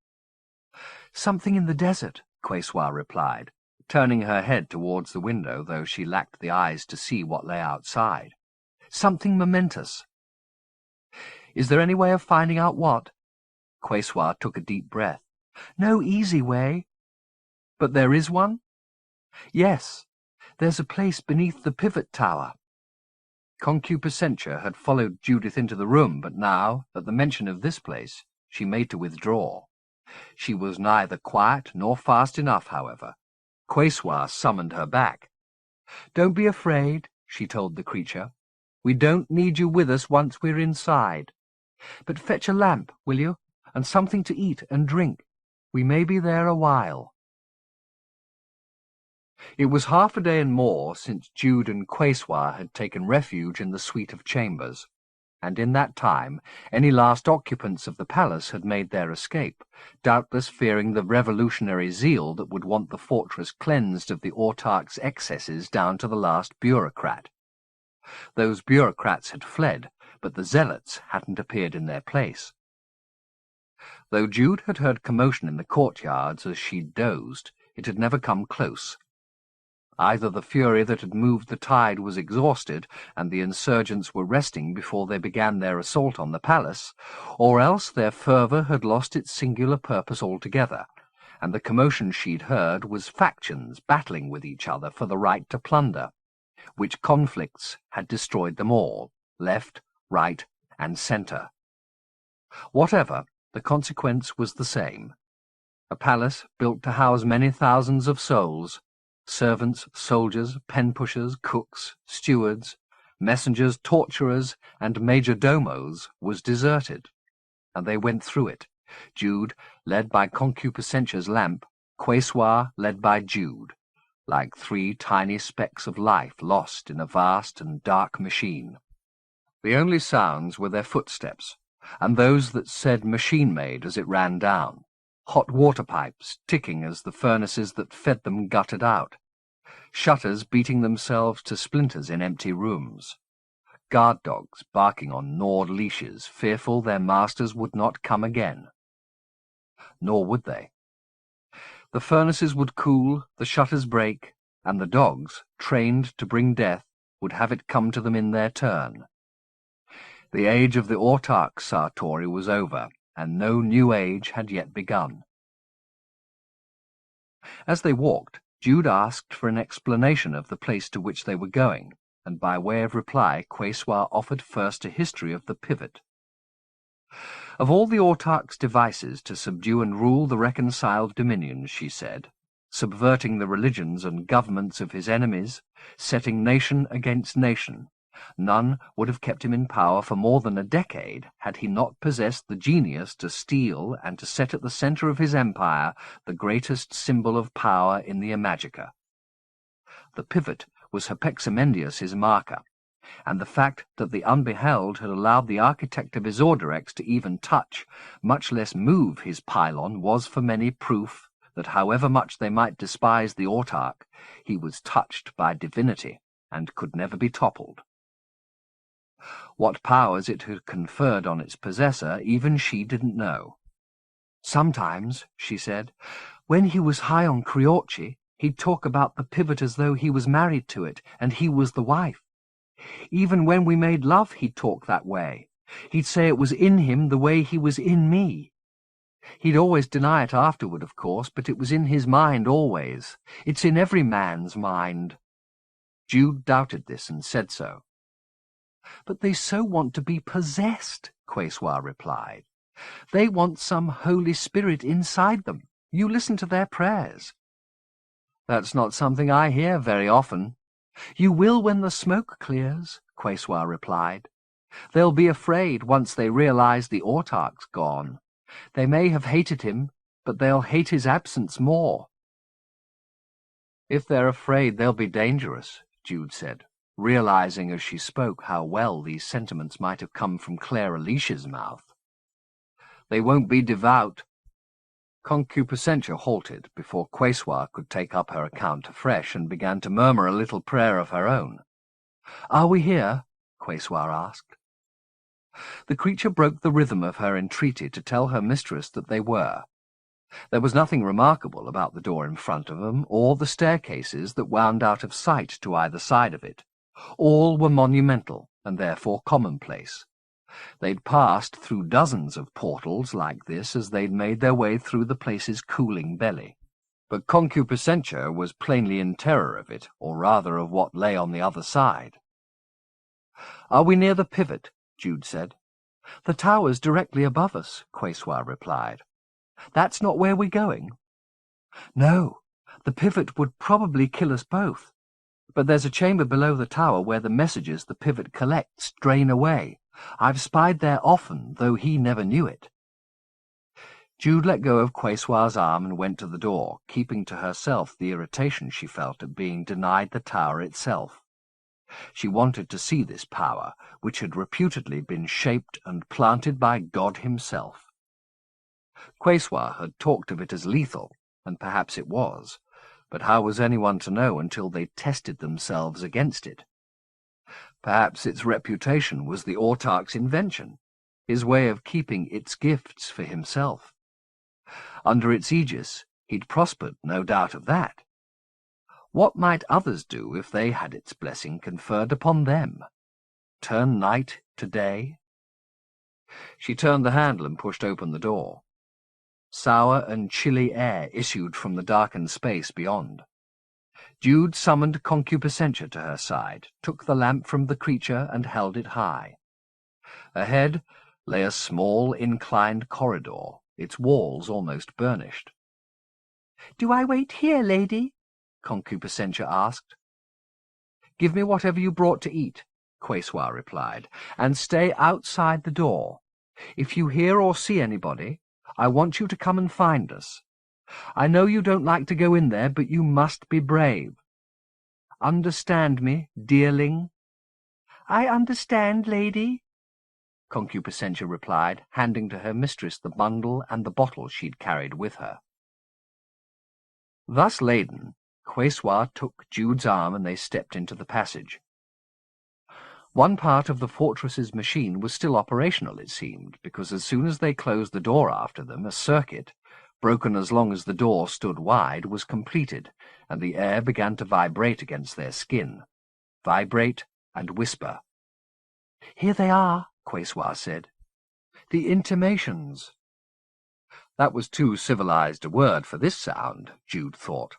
"Something in the desert," Quesoir replied, turning her head towards the window, though she lacked the eyes to see what lay outside. "Something momentous." "Is there any way of finding out what?" Quesoir took a deep breath. "No easy way." "But there is one?" "Yes. There's a place beneath the pivot tower." Concupiscentia had followed Judith into the room, but now, at the mention of this place, she made to withdraw. She was neither quiet nor fast enough, however. Quesoir summoned her back. "Don't be afraid," she told the creature. "We don't need you with us once we're inside. But fetch a lamp, will you, and something to eat and drink. We may be there a while." It was half a day and more since Jude and Quesoir had taken refuge in the suite of chambers, and in that time any last occupants of the palace had made their escape, doubtless fearing the revolutionary zeal that would want the fortress cleansed of the autarch's excesses down to the last bureaucrat. Those bureaucrats had fled, but the zealots hadn't appeared in their place. Though Jude had heard commotion in the courtyards as she dozed, it had never come close. Either the fury that had moved the tide was exhausted, and the insurgents were resting before they began their assault on the palace, or else their fervour had lost its singular purpose altogether, and the commotion she'd heard was factions battling with each other for the right to plunder, which conflicts had destroyed them all, left, right, and centre. Whatever, the consequence was the same. A palace built to house many thousands of souls, servants, soldiers, pen-pushers, cooks, stewards, messengers, torturers, and major-domos, was deserted, and they went through it, Jude led by Concupiscentia's lamp, Quesoir led by Jude, like three tiny specks of life lost in a vast and dark machine. The only sounds were their footsteps, and those that said machine-made as it ran down, hot water pipes ticking as the furnaces that fed them guttered out, shutters beating themselves to splinters in empty rooms, guard dogs barking on gnawed leashes, fearful their masters would not come again. Nor would they. The furnaces would cool, the shutters break, and the dogs, trained to bring death, would have it come to them in their turn. The age of the autarch Sartori was over, and no new age had yet begun. As they walked, Jude asked for an explanation of the place to which they were going, and by way of reply Quesoir offered first a history of the pivot. Of all the autarch's devices to subdue and rule the reconciled dominions, she said, subverting the religions and governments of his enemies, setting nation against nation, none would have kept him in power for more than a decade had he not possessed the genius to steal and to set at the centre of his empire the greatest symbol of power in the Imajica. The pivot was Herpexamendius's marker, and the fact that the Unbeheld had allowed the architect of his Orderex to even touch, much less move, his pylon was for many proof that however much they might despise the autarch, he was touched by divinity and could never be toppled. What powers it had conferred on its possessor even she didn't know. "Sometimes," she said, "when he was high on Criorci, he'd talk about the pivot as though he was married to it and he was the wife. Even when we made love he'd talk that way. He'd say it was in him the way he was in me. He'd always deny it afterward, of course, but it was in his mind always. It's in every man's mind. Jude doubted this and said so. But they so want to be possessed, Quesoir replied. They want some Holy Spirit inside them. You listen to their prayers. That's not something I hear very often. You will when the smoke clears, Quesoir replied. They'll be afraid once they realize the autarch's gone. They may have hated him, but they'll hate his absence more. If they're afraid, they'll be dangerous, Jude said, realizing as she spoke how well these sentiments might have come from Claire Alicia's mouth. They won't be devout. Concupiscentia halted before Quesoir could take up her account afresh and began to murmur a little prayer of her own. "Are we here?" Quesoir asked. The creature broke the rhythm of her entreaty to tell her mistress that they were. There was nothing remarkable about the door in front of them, or the staircases that wound out of sight to either side of it. All were monumental, and therefore commonplace. They'd passed through dozens of portals like this as they'd made their way through the place's cooling belly. But Concupiscentia was plainly in terror of it, or rather of what lay on the other side. "Are we near the pivot?" Jude said. "The tower's directly above us," Quesoir replied. "That's not where we're going." "No, the pivot would probably kill us both. But there's a chamber below the tower where the messages the pivot collects drain away. I've spied there often, though he never knew it." Jude let go of Quesoir's arm and went to the door, keeping to herself the irritation she felt at being denied the tower itself. She wanted to see this power, which had reputedly been shaped and planted by God himself. Quesoir had talked of it as lethal, and perhaps it was, but how was anyone to know until they tested themselves against it? Perhaps its reputation was the autarch's invention, his way of keeping its gifts for himself. Under its aegis, he'd prospered, no doubt of that. What might others do if they had its blessing conferred upon them? Turn night to day? She turned the handle and pushed open the door. Sour and chilly air issued from the darkened space beyond. Jude summoned Concupiscentia to her side, took the lamp from the creature and held it high. Ahead lay a small inclined corridor, its walls almost burnished. "Do I wait here, lady?" Concupiscentia asked. "Give me whatever you brought to eat," Quesoir replied, "and stay outside the door. If you hear or see anybody, I want you to come and find us. I know you don't like to go in there, but you must be brave. Understand me, dearling?" "I understand, lady," Concupiscentia replied, handing to her mistress the bundle and the bottle she'd carried with her. Thus laden, Quesoir took Jude's arm and they stepped into the passage. One part of the fortress's machine was still operational, it seemed, because as soon as they closed the door after them, a circuit, broken as long as the door stood wide, was completed, and the air began to vibrate against their skin. Vibrate and whisper. "Here they are," Quesoir said. "The intimations." That was too civilized a word for this sound, Jude thought.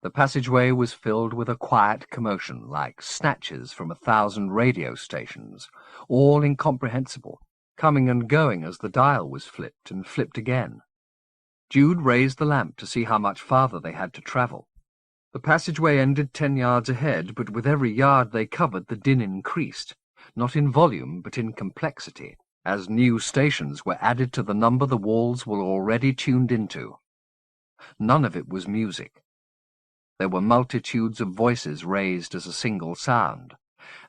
The passageway was filled with a quiet commotion, like snatches from 1,000 radio stations, all incomprehensible, coming and going as the dial was flipped and flipped again. Jude raised the lamp to see how much farther they had to travel. The passageway ended 10 yards ahead, but with every yard they covered the din increased, not in volume but in complexity, as new stations were added to the number the walls were already tuned into. None of it was music. There were multitudes of voices raised as a single sound,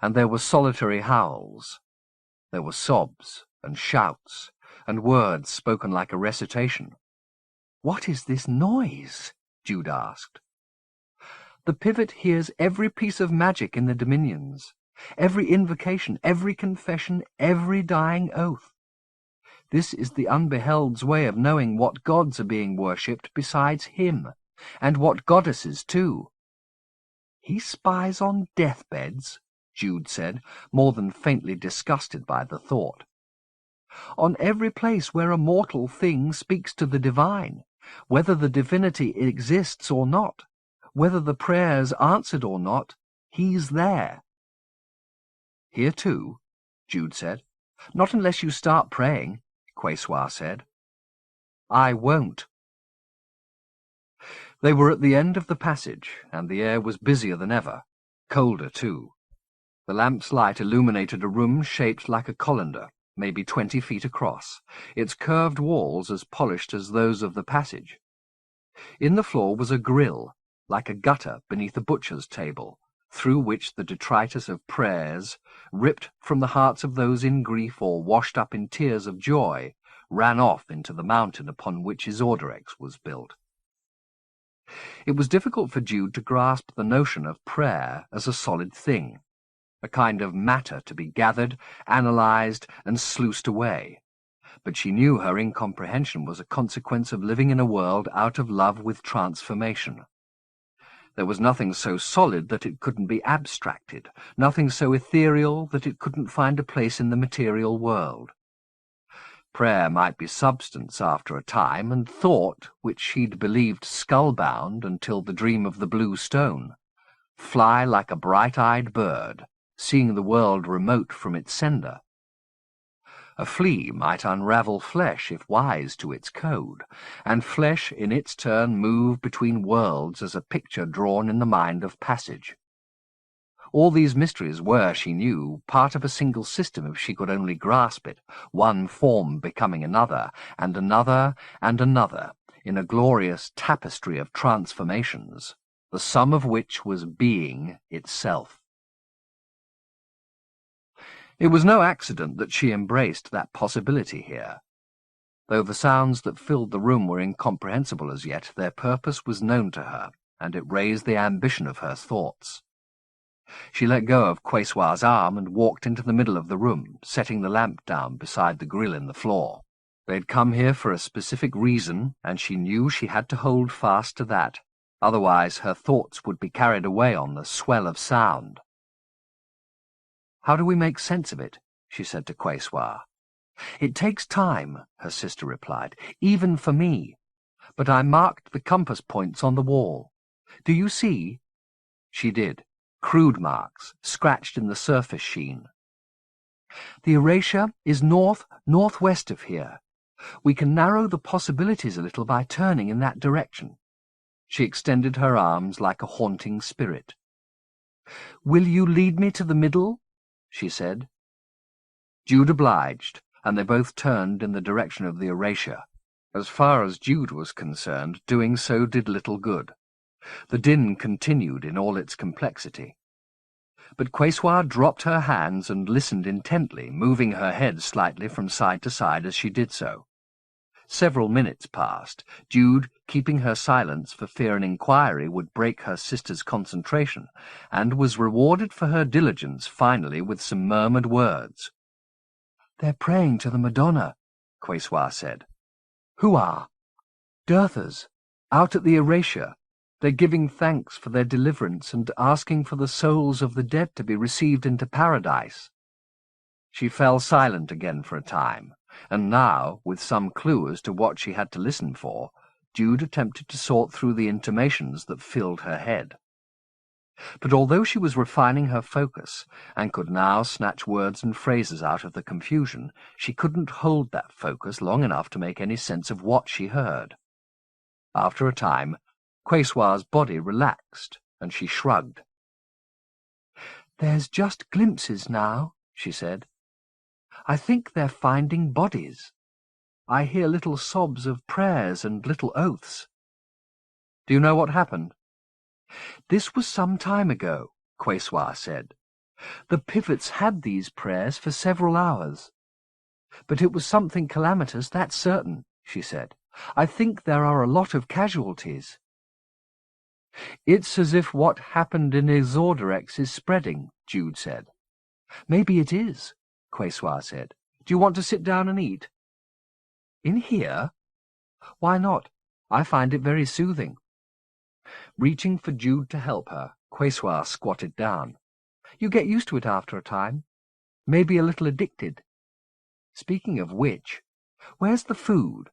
and there were solitary howls. There were sobs and shouts, and words spoken like a recitation. "What is this noise?" Jude asked. "The pivot hears every piece of magic in the dominions, every invocation, every confession, every dying oath. This is the unbeheld's way of knowing what gods are being worshipped besides him, and what goddesses too." "He spies on deathbeds," Jude said, more than faintly disgusted by the thought. On every place where a mortal thing speaks to the divine, whether the divinity exists or not, whether the prayer's answered or not, he's there." "Here too?" Jude said. "Not unless you start praying," Quessoir said. "I won't." They were at the end of the passage, and the air was busier than ever, colder too. The lamp's light illuminated a room shaped like a colander, maybe 20 feet across, its curved walls as polished as those of the passage. In the floor was a grill, like a gutter beneath a butcher's table, through which the detritus of prayers, ripped from the hearts of those in grief or washed up in tears of joy, ran off into the mountain upon which Isorderex was built. It was difficult for Jude to grasp the notion of prayer as a solid thing, a kind of matter to be gathered, analysed, and sluiced away, but she knew her incomprehension was a consequence of living in a world out of love with transformation. There was nothing so solid that it couldn't be abstracted, nothing so ethereal that it couldn't find a place in the material world. Prayer might be substance after a time, and thought, which she'd believed skull-bound until the dream of the blue stone, fly like a bright-eyed bird, seeing the world remote from its sender. A flea might unravel flesh if wise to its code, and flesh in its turn move between worlds as a picture drawn in the mind of passage. All these mysteries were, she knew, part of a single system if she could only grasp it, one form becoming another, and another, in a glorious tapestry of transformations, the sum of which was being itself. It was no accident that she embraced that possibility here. Though the sounds that filled the room were incomprehensible as yet, their purpose was known to her, and it raised the ambition of her thoughts. She let go of Quessoir's arm and walked into the middle of the room, setting the lamp down beside the grill in the floor. They'd come here for a specific reason, and she knew she had to hold fast to that. Otherwise her thoughts would be carried away on the swell of sound. "How do we make sense of it?" she said to Quessoir. "It takes time," her sister replied, "even for me. But I marked the compass points on the wall. Do you see?" She did. Crude marks, scratched in the surface sheen. "The erasure is northwest of here. We can narrow the possibilities a little by turning in that direction." She extended her arms like a haunting spirit. "Will you lead me to the middle?" she said. Jude obliged, and they both turned in the direction of the erasure. As far as Jude was concerned, doing so did little good. The din continued in all its complexity. But Quessoir dropped her hands and listened intently, moving her head slightly from side to side as she did so. Several minutes passed, Jude keeping her silence for fear an inquiry would break her sister's concentration, and was rewarded for her diligence finally with some murmured words. "They're praying to the Madonna," Quessoir said. "Who are?" "Dirthas, out at the erasure. They're giving thanks for their deliverance and asking for the souls of the dead to be received into paradise." She fell silent again for a time, and now, with some clue as to what she had to listen for, Jude attempted to sort through the intimations that filled her head. But although she was refining her focus, and could now snatch words and phrases out of the confusion, she couldn't hold that focus long enough to make any sense of what she heard. After a time, Quessoir's body relaxed, and she shrugged. "There's just glimpses now," she said. "I think they're finding bodies. I hear little sobs of prayers and little oaths." "Do you know what happened?" "This was some time ago," Quessoir said. "The pivots had these prayers for several hours. But it was something calamitous, that's certain," she said. "I think there are a lot of casualties." "It's as if what happened in Isorderex is spreading," Jude said. "Maybe it is," Quessoir said. "Do you want to sit down and eat?" "In here?" "Why not? I find it very soothing." Reaching for Jude to help her, Quessoir squatted down. "You get used to it after a time. Maybe a little addicted." Speaking of which, where's the food?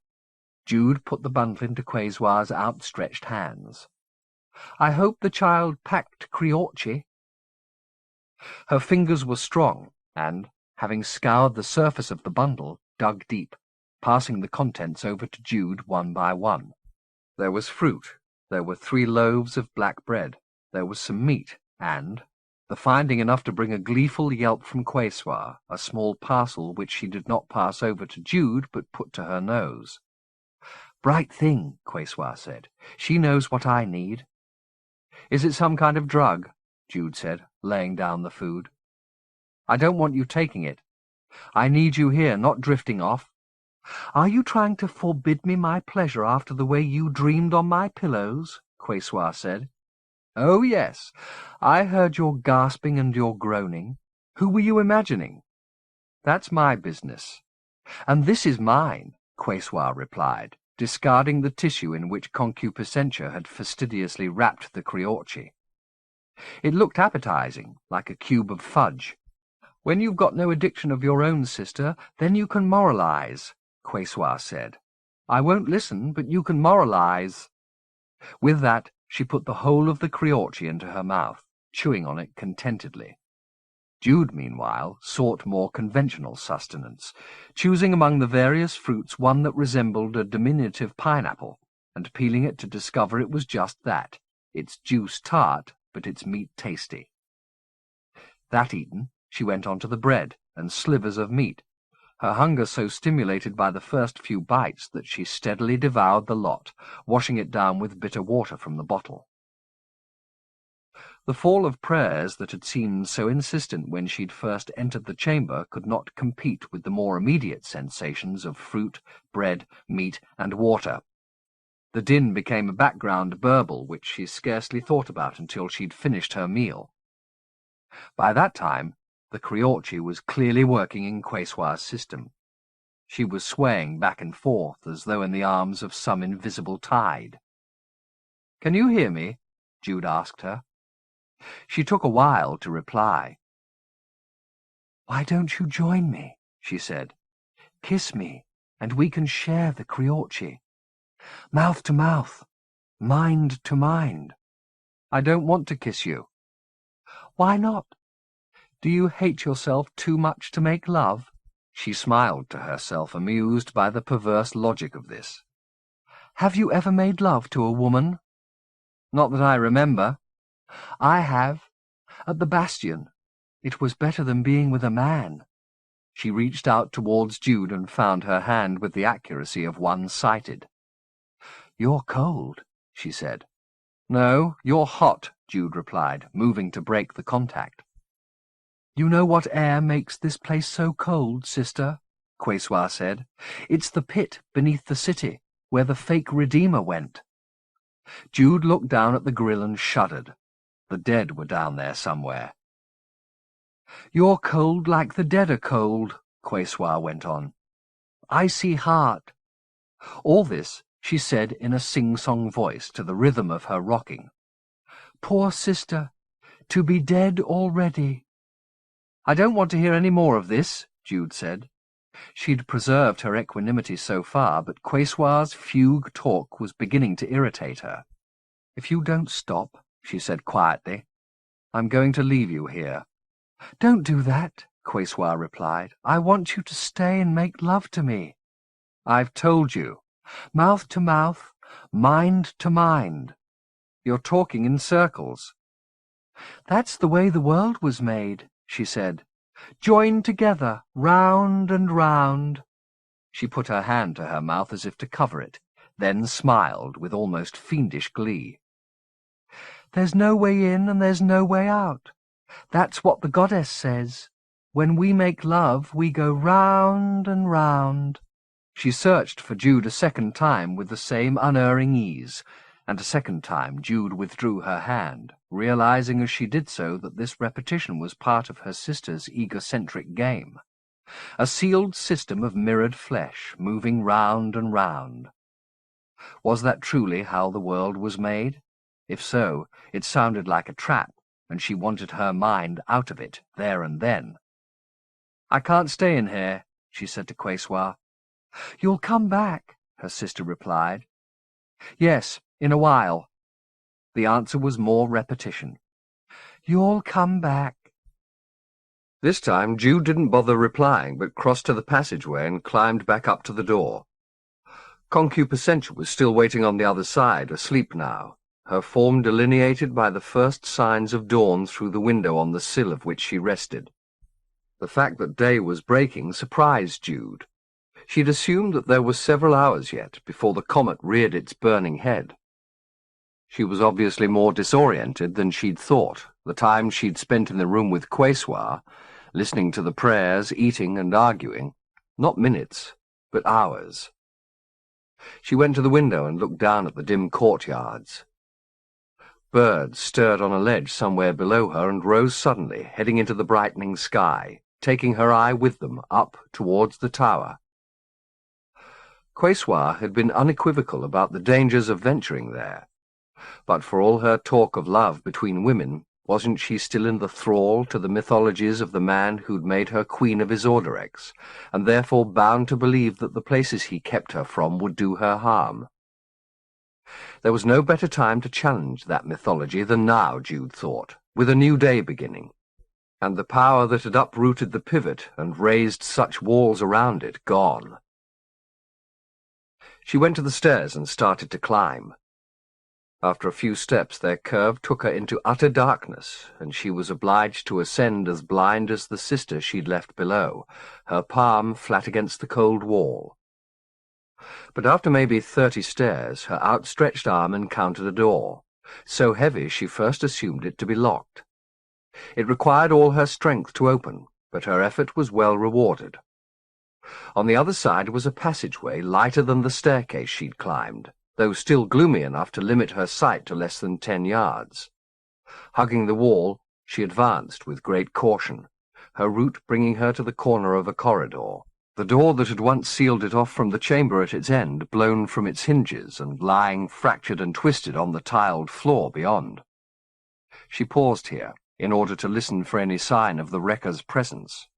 Jude put the bundle into Quaswar's outstretched hands. I hope the child packed Criorci. Her fingers were strong, and, having scoured the surface of the bundle, dug deep, passing the contents over to Jude one by one. There was fruit, there were 3 loaves of black bread, there was some meat, and, the finding enough to bring a gleeful yelp from Quaswar, a small parcel which she did not pass over to Jude but put to her nose. Bright thing, Quaswar said. She knows what I need. Is it some kind of drug? Jude said, laying down the food. I don't want you taking it. I need you here, not drifting off. Are you trying to forbid me my pleasure after the way you dreamed on my pillows? Quaswar said. Oh, yes. I heard your gasping and your groaning. Who were you imagining? That's my business. And this is mine, Quaswar replied, discarding the tissue in which concupiscentia had fastidiously wrapped the Criorci. It looked appetizing, like a cube of fudge. When you've got no addiction of your own, sister, then you can moralize, Quaswar said. I won't listen, but you can moralize. With that, she put the whole of the Criorci into her mouth, chewing on it contentedly. Jude, meanwhile, sought more conventional sustenance, choosing among the various fruits one that resembled a diminutive pineapple, and peeling it to discover it was just that, its juice tart, but its meat tasty. That eaten, she went on to the bread and slivers of meat, her hunger so stimulated by the first few bites that she steadily devoured the lot, washing it down with bitter water from the bottle. The fall of prayers that had seemed so insistent when she'd first entered the chamber could not compete with the more immediate sensations of fruit, bread, meat, and water. The din became a background burble which she scarcely thought about until she'd finished her meal. By that time, the Criorci was clearly working in Quaswar's system. She was swaying back and forth as though in the arms of some invisible tide. "Can you hear me?" Jude asked her. She took a while to reply. "Why don't you join me?" she said. "Kiss me, and we can share the Criorci. Mouth to mouth, mind to mind." "I don't want to kiss you." "Why not? Do you hate yourself too much to make love?" She smiled to herself, amused by the perverse logic of this. "Have you ever made love to a woman?" "Not that I remember." "I have. At the Bastion. It was better than being with a man." She reached out towards Jude and found her hand with the accuracy of one sighted. "You're cold," she said. "No, you're hot," Jude replied, moving to break the contact. "You know what air makes this place so cold, sister?" Quaswar said. "It's the pit beneath the city, where the fake Redeemer went." Jude looked down at the grill and shuddered. The dead were down there somewhere. "You're cold like the dead are cold," Quaswar went on. "Icy heart." All this she said in a sing-song voice to the rhythm of her rocking. "Poor sister, to be dead already." "I don't want to hear any more of this," Jude said. She'd preserved her equanimity so far, but Quaswar's fugue talk was beginning to irritate her. "If you don't stop," she said quietly, "I'm going to leave you here." "Don't do that," Quaswar replied. "I want you to stay and make love to me." "I've told you. Mouth to mouth, mind to mind. You're talking in circles." "That's the way the world was made," she said. "Joined together, round and round." She put her hand to her mouth as if to cover it, then smiled with almost fiendish glee. "There's no way in and there's no way out. That's what the goddess says. When we make love, we go round and round." She searched for Jude a second time with the same unerring ease, and a second time Jude withdrew her hand, realizing as she did so that this repetition was part of her sister's egocentric game. A sealed system of mirrored flesh, moving round and round. Was that truly how the world was made? If so, it sounded like a trap, and she wanted her mind out of it, there and then. "I can't stay in here," she said to Quesoir. "You'll come back," her sister replied. "Yes, in a while." The answer was more repetition. "You'll come back." This time Jude didn't bother replying, but crossed to the passageway and climbed back up to the door. Concupiscentia was still waiting on the other side, asleep now, her form delineated by the first signs of dawn through the window on the sill of which she rested. The fact that day was breaking surprised Jude. She'd assumed that there were several hours yet before the comet reared its burning head. She was obviously more disoriented than she'd thought. The time she'd spent in the room with Quesoir, listening to the prayers, eating and arguing, not minutes, but hours. She went to the window and looked down at the dim courtyards. Birds stirred on a ledge somewhere below her and rose suddenly, heading into the brightening sky, taking her eye with them up towards the tower. Quesoir had been unequivocal about the dangers of venturing there, but for all her talk of love between women, wasn't she still in the thrall to the mythologies of the man who'd made her queen of Isordarex, and therefore bound to believe that the places he kept her from would do her harm? There was no better time to challenge that mythology than now, Jude thought, with a new day beginning, and the power that had uprooted the pivot and raised such walls around it gone. She went to the stairs and started to climb. After a few steps their curve took her into utter darkness, and she was obliged to ascend as blind as the sister she'd left below, her palm flat against the cold wall. But after maybe 30 stairs, her outstretched arm encountered a door, so heavy she first assumed it to be locked. It required all her strength to open, but her effort was well rewarded. On the other side was a passageway lighter than the staircase she'd climbed, though still gloomy enough to limit her sight to less than 10 yards. Hugging the wall, she advanced with great caution, her route bringing her to the corner of a corridor. The door that had once sealed it off from the chamber at its end, blown from its hinges and lying fractured and twisted on the tiled floor beyond. She paused here, in order to listen for any sign of the wrecker's presence.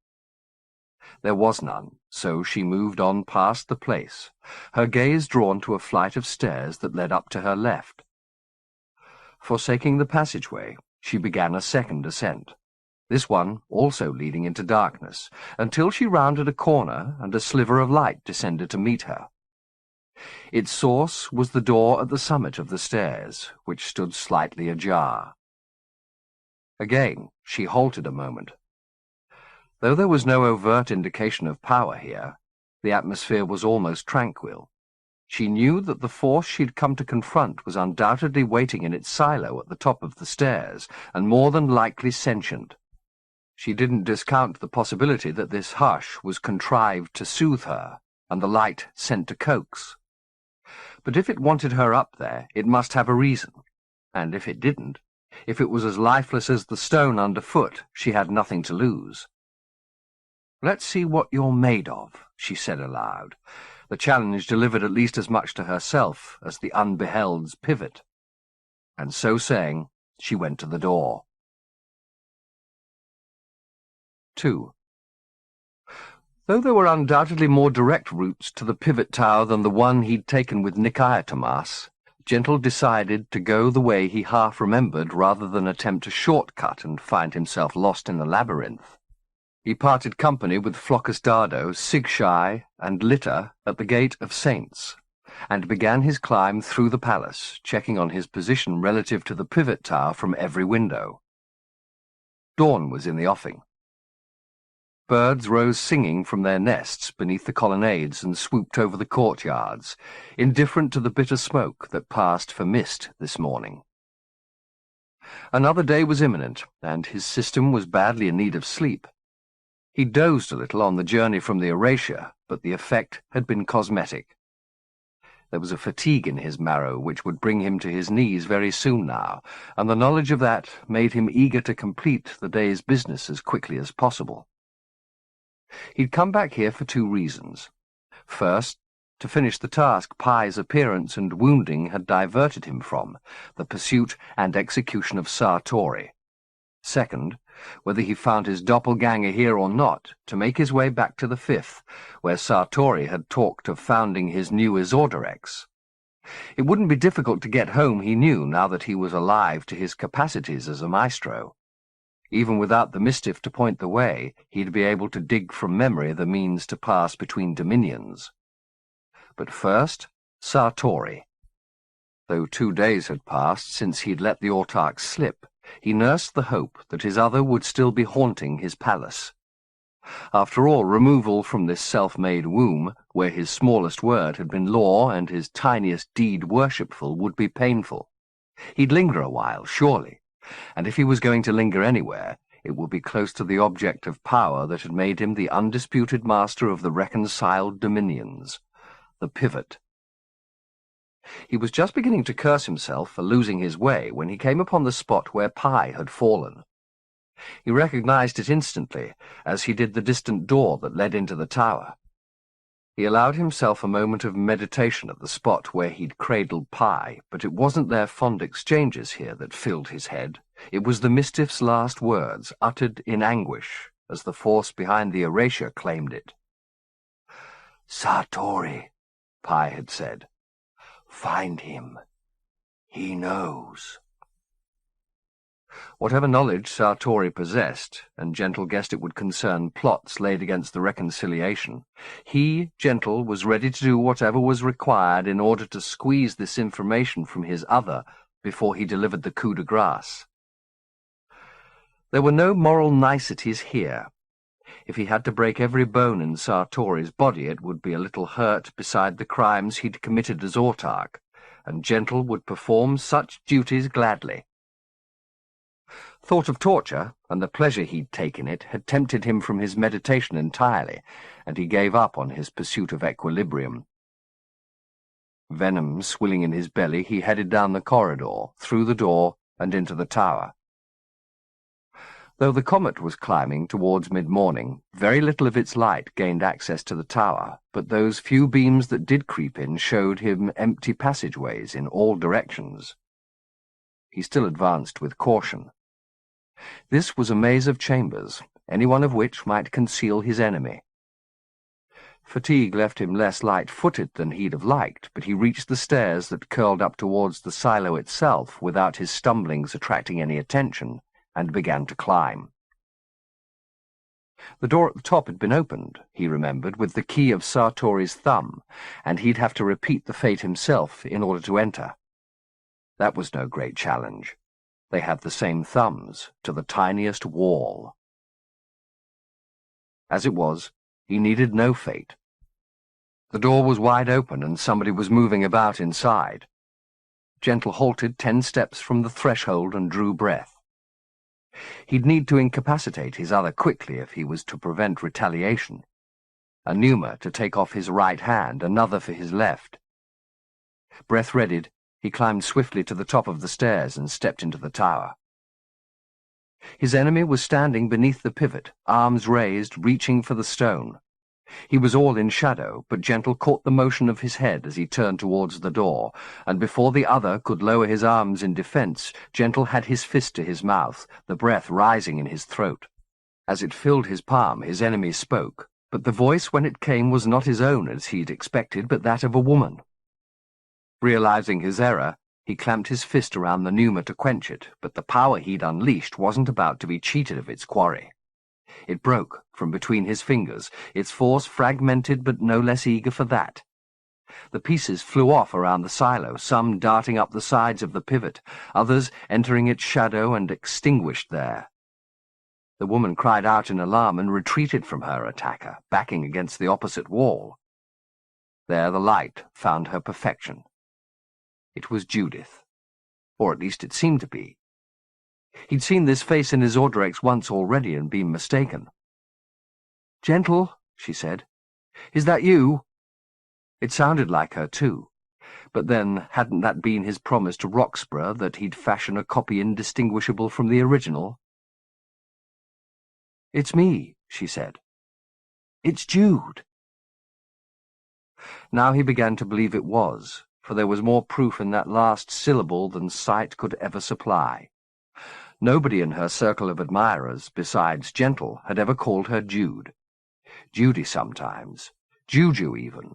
There was none, so she moved on past the place, her gaze drawn to a flight of stairs that led up to her left. Forsaking the passageway, she began a second ascent, this one also leading into darkness, until she rounded a corner and a sliver of light descended to meet her. Its source was the door at the summit of the stairs, which stood slightly ajar. Again, she halted a moment. Though there was no overt indication of power here, the atmosphere was almost tranquil. She knew that the force she'd come to confront was undoubtedly waiting in its silo at the top of the stairs, and more than likely sentient. She didn't discount the possibility that this hush was contrived to soothe her, and the light sent to coax. But if it wanted her up there, it must have a reason, and if it didn't, if it was as lifeless as the stone underfoot, she had nothing to lose. "Let's see what you're made of," she said aloud, the challenge delivered at least as much to herself as the unbeheld's pivot. And so saying, she went to the door. 2. Though there were undoubtedly more direct routes to the pivot tower than the one he'd taken with Nicaetomas, Gentle decided to go the way he half remembered rather than attempt a shortcut and find himself lost in the labyrinth. He parted company with Floccus Dardo, Sigshy, and Litter at the Gate of Saints, and began his climb through the palace, checking on his position relative to the pivot tower from every window. Dawn was in the offing. Birds rose singing from their nests beneath the colonnades and swooped over the courtyards, indifferent to the bitter smoke that passed for mist this morning. Another day was imminent, and his system was badly in need of sleep. He dozed a little on the journey from the Eratia, but the effect had been cosmetic. There was a fatigue in his marrow which would bring him to his knees very soon now, and the knowledge of that made him eager to complete the day's business as quickly as possible. He'd come back here for 2 reasons. First, to finish the task Pye's appearance and wounding had diverted him from, the pursuit and execution of Sartori. Second, whether he found his doppelganger here or not, to make his way back to the Fifth, where Sartori had talked of founding his new Isorderex. It wouldn't be difficult to get home, he knew, now that he was alive to his capacities as a maestro. Even without the Mistiff to point the way, he'd be able to dig from memory the means to pass between dominions. But first, Sartori. Though 2 days had passed since he'd let the autarch slip, he nursed the hope that his other would still be haunting his palace. After all, removal from this self-made womb, where his smallest word had been law and his tiniest deed worshipful, would be painful. He'd linger a while, surely, and if he was going to linger anywhere, it would be close to the object of power that had made him the undisputed master of the reconciled dominions, the pivot. He was just beginning to curse himself for losing his way when he came upon the spot where Pi had fallen. He recognized it instantly, as he did the distant door that led into the tower. He allowed himself a moment of meditation at the spot where he'd cradled Pi, but it wasn't their fond exchanges here that filled his head. It was the Mistiff's last words, uttered in anguish, as the force behind the erasure claimed it. "Sartori," Pi had said. "Find him. He knows." Whatever knowledge Sartori possessed, and Gentle guessed it would concern plots laid against the reconciliation, he, Gentle, was ready to do whatever was required in order to squeeze this information from his other before he delivered the coup de grace. There were no moral niceties here. If he had to break every bone in Sartori's body, it would be a little hurt beside the crimes he'd committed as autarch, and Gentle would perform such duties gladly. Thought of torture, and the pleasure he'd take in it, had tempted him from his meditation entirely, and he gave up on his pursuit of equilibrium. Venom swilling in his belly, he headed down the corridor, through the door, and into the tower. Though the comet was climbing towards mid-morning, very little of its light gained access to the tower, but those few beams that did creep in showed him empty passageways in all directions. He still advanced with caution. This was a maze of chambers, any one of which might conceal his enemy. Fatigue left him less light-footed than he'd have liked, but he reached the stairs that curled up towards the silo itself without his stumblings attracting any attention, and began to climb. The door at the top had been opened, he remembered, with the key of Sartori's thumb, and he'd have to repeat the fate himself in order to enter. That was no great challenge. They had the same thumbs, to the tiniest wall. As it was, he needed no fate. The door was wide open, and somebody was moving about inside. Gentle halted 10 steps from the threshold and drew breath. He'd need to incapacitate his other quickly if he was to prevent retaliation. A pneuma to take off his right hand, another for his left. Breath readied, he climbed swiftly to the top of the stairs and stepped into the tower. His enemy was standing beneath the pivot, arms raised, reaching for the stone. He was all in shadow, but Gentle caught the motion of his head as he turned towards the door, and before the other could lower his arms in defense, Gentle had his fist to his mouth, the breath rising in his throat. As it filled his palm, his enemy spoke, but the voice when it came was not his own as he'd expected, but that of a woman. Realizing his error, he clamped his fist around the pneuma to quench it, but the power he'd unleashed wasn't about to be cheated of its quarry. It broke from between his fingers, its force fragmented but no less eager for that. The pieces flew off around the silo, some darting up the sides of the pivot, others entering its shadow and extinguished there. The woman cried out in alarm and retreated from her attacker, backing against the opposite wall. There the light found her perfection. It was Judith, or at least it seemed to be. He'd seen this face in his Orderex once already and been mistaken. "Gentle," she said. "Is that you?" It sounded like her, too. But then, hadn't that been his promise to Roxburgh, that he'd fashion a copy indistinguishable from the original? "It's me," she said. "It's Jude." Now he began to believe it was, for there was more proof in that last syllable than sight could ever supply. Nobody in her circle of admirers, besides Gentle, had ever called her Jude. Judy sometimes, Juju even,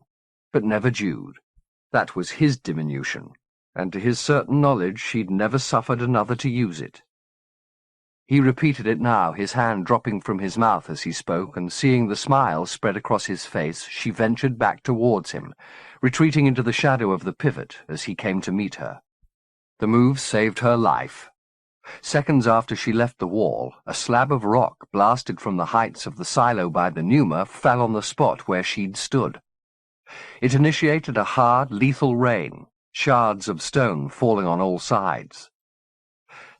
but never Jude. That was his diminution, and to his certain knowledge she'd never suffered another to use it. He repeated it now, his hand dropping from his mouth as he spoke, and seeing the smile spread across his face, she ventured back towards him, retreating into the shadow of the pivot as he came to meet her. The move saved her life. Seconds after she left the wall, a slab of rock blasted from the heights of the silo by the pneuma fell on the spot where she'd stood. It initiated a hard, lethal rain, shards of stone falling on all sides.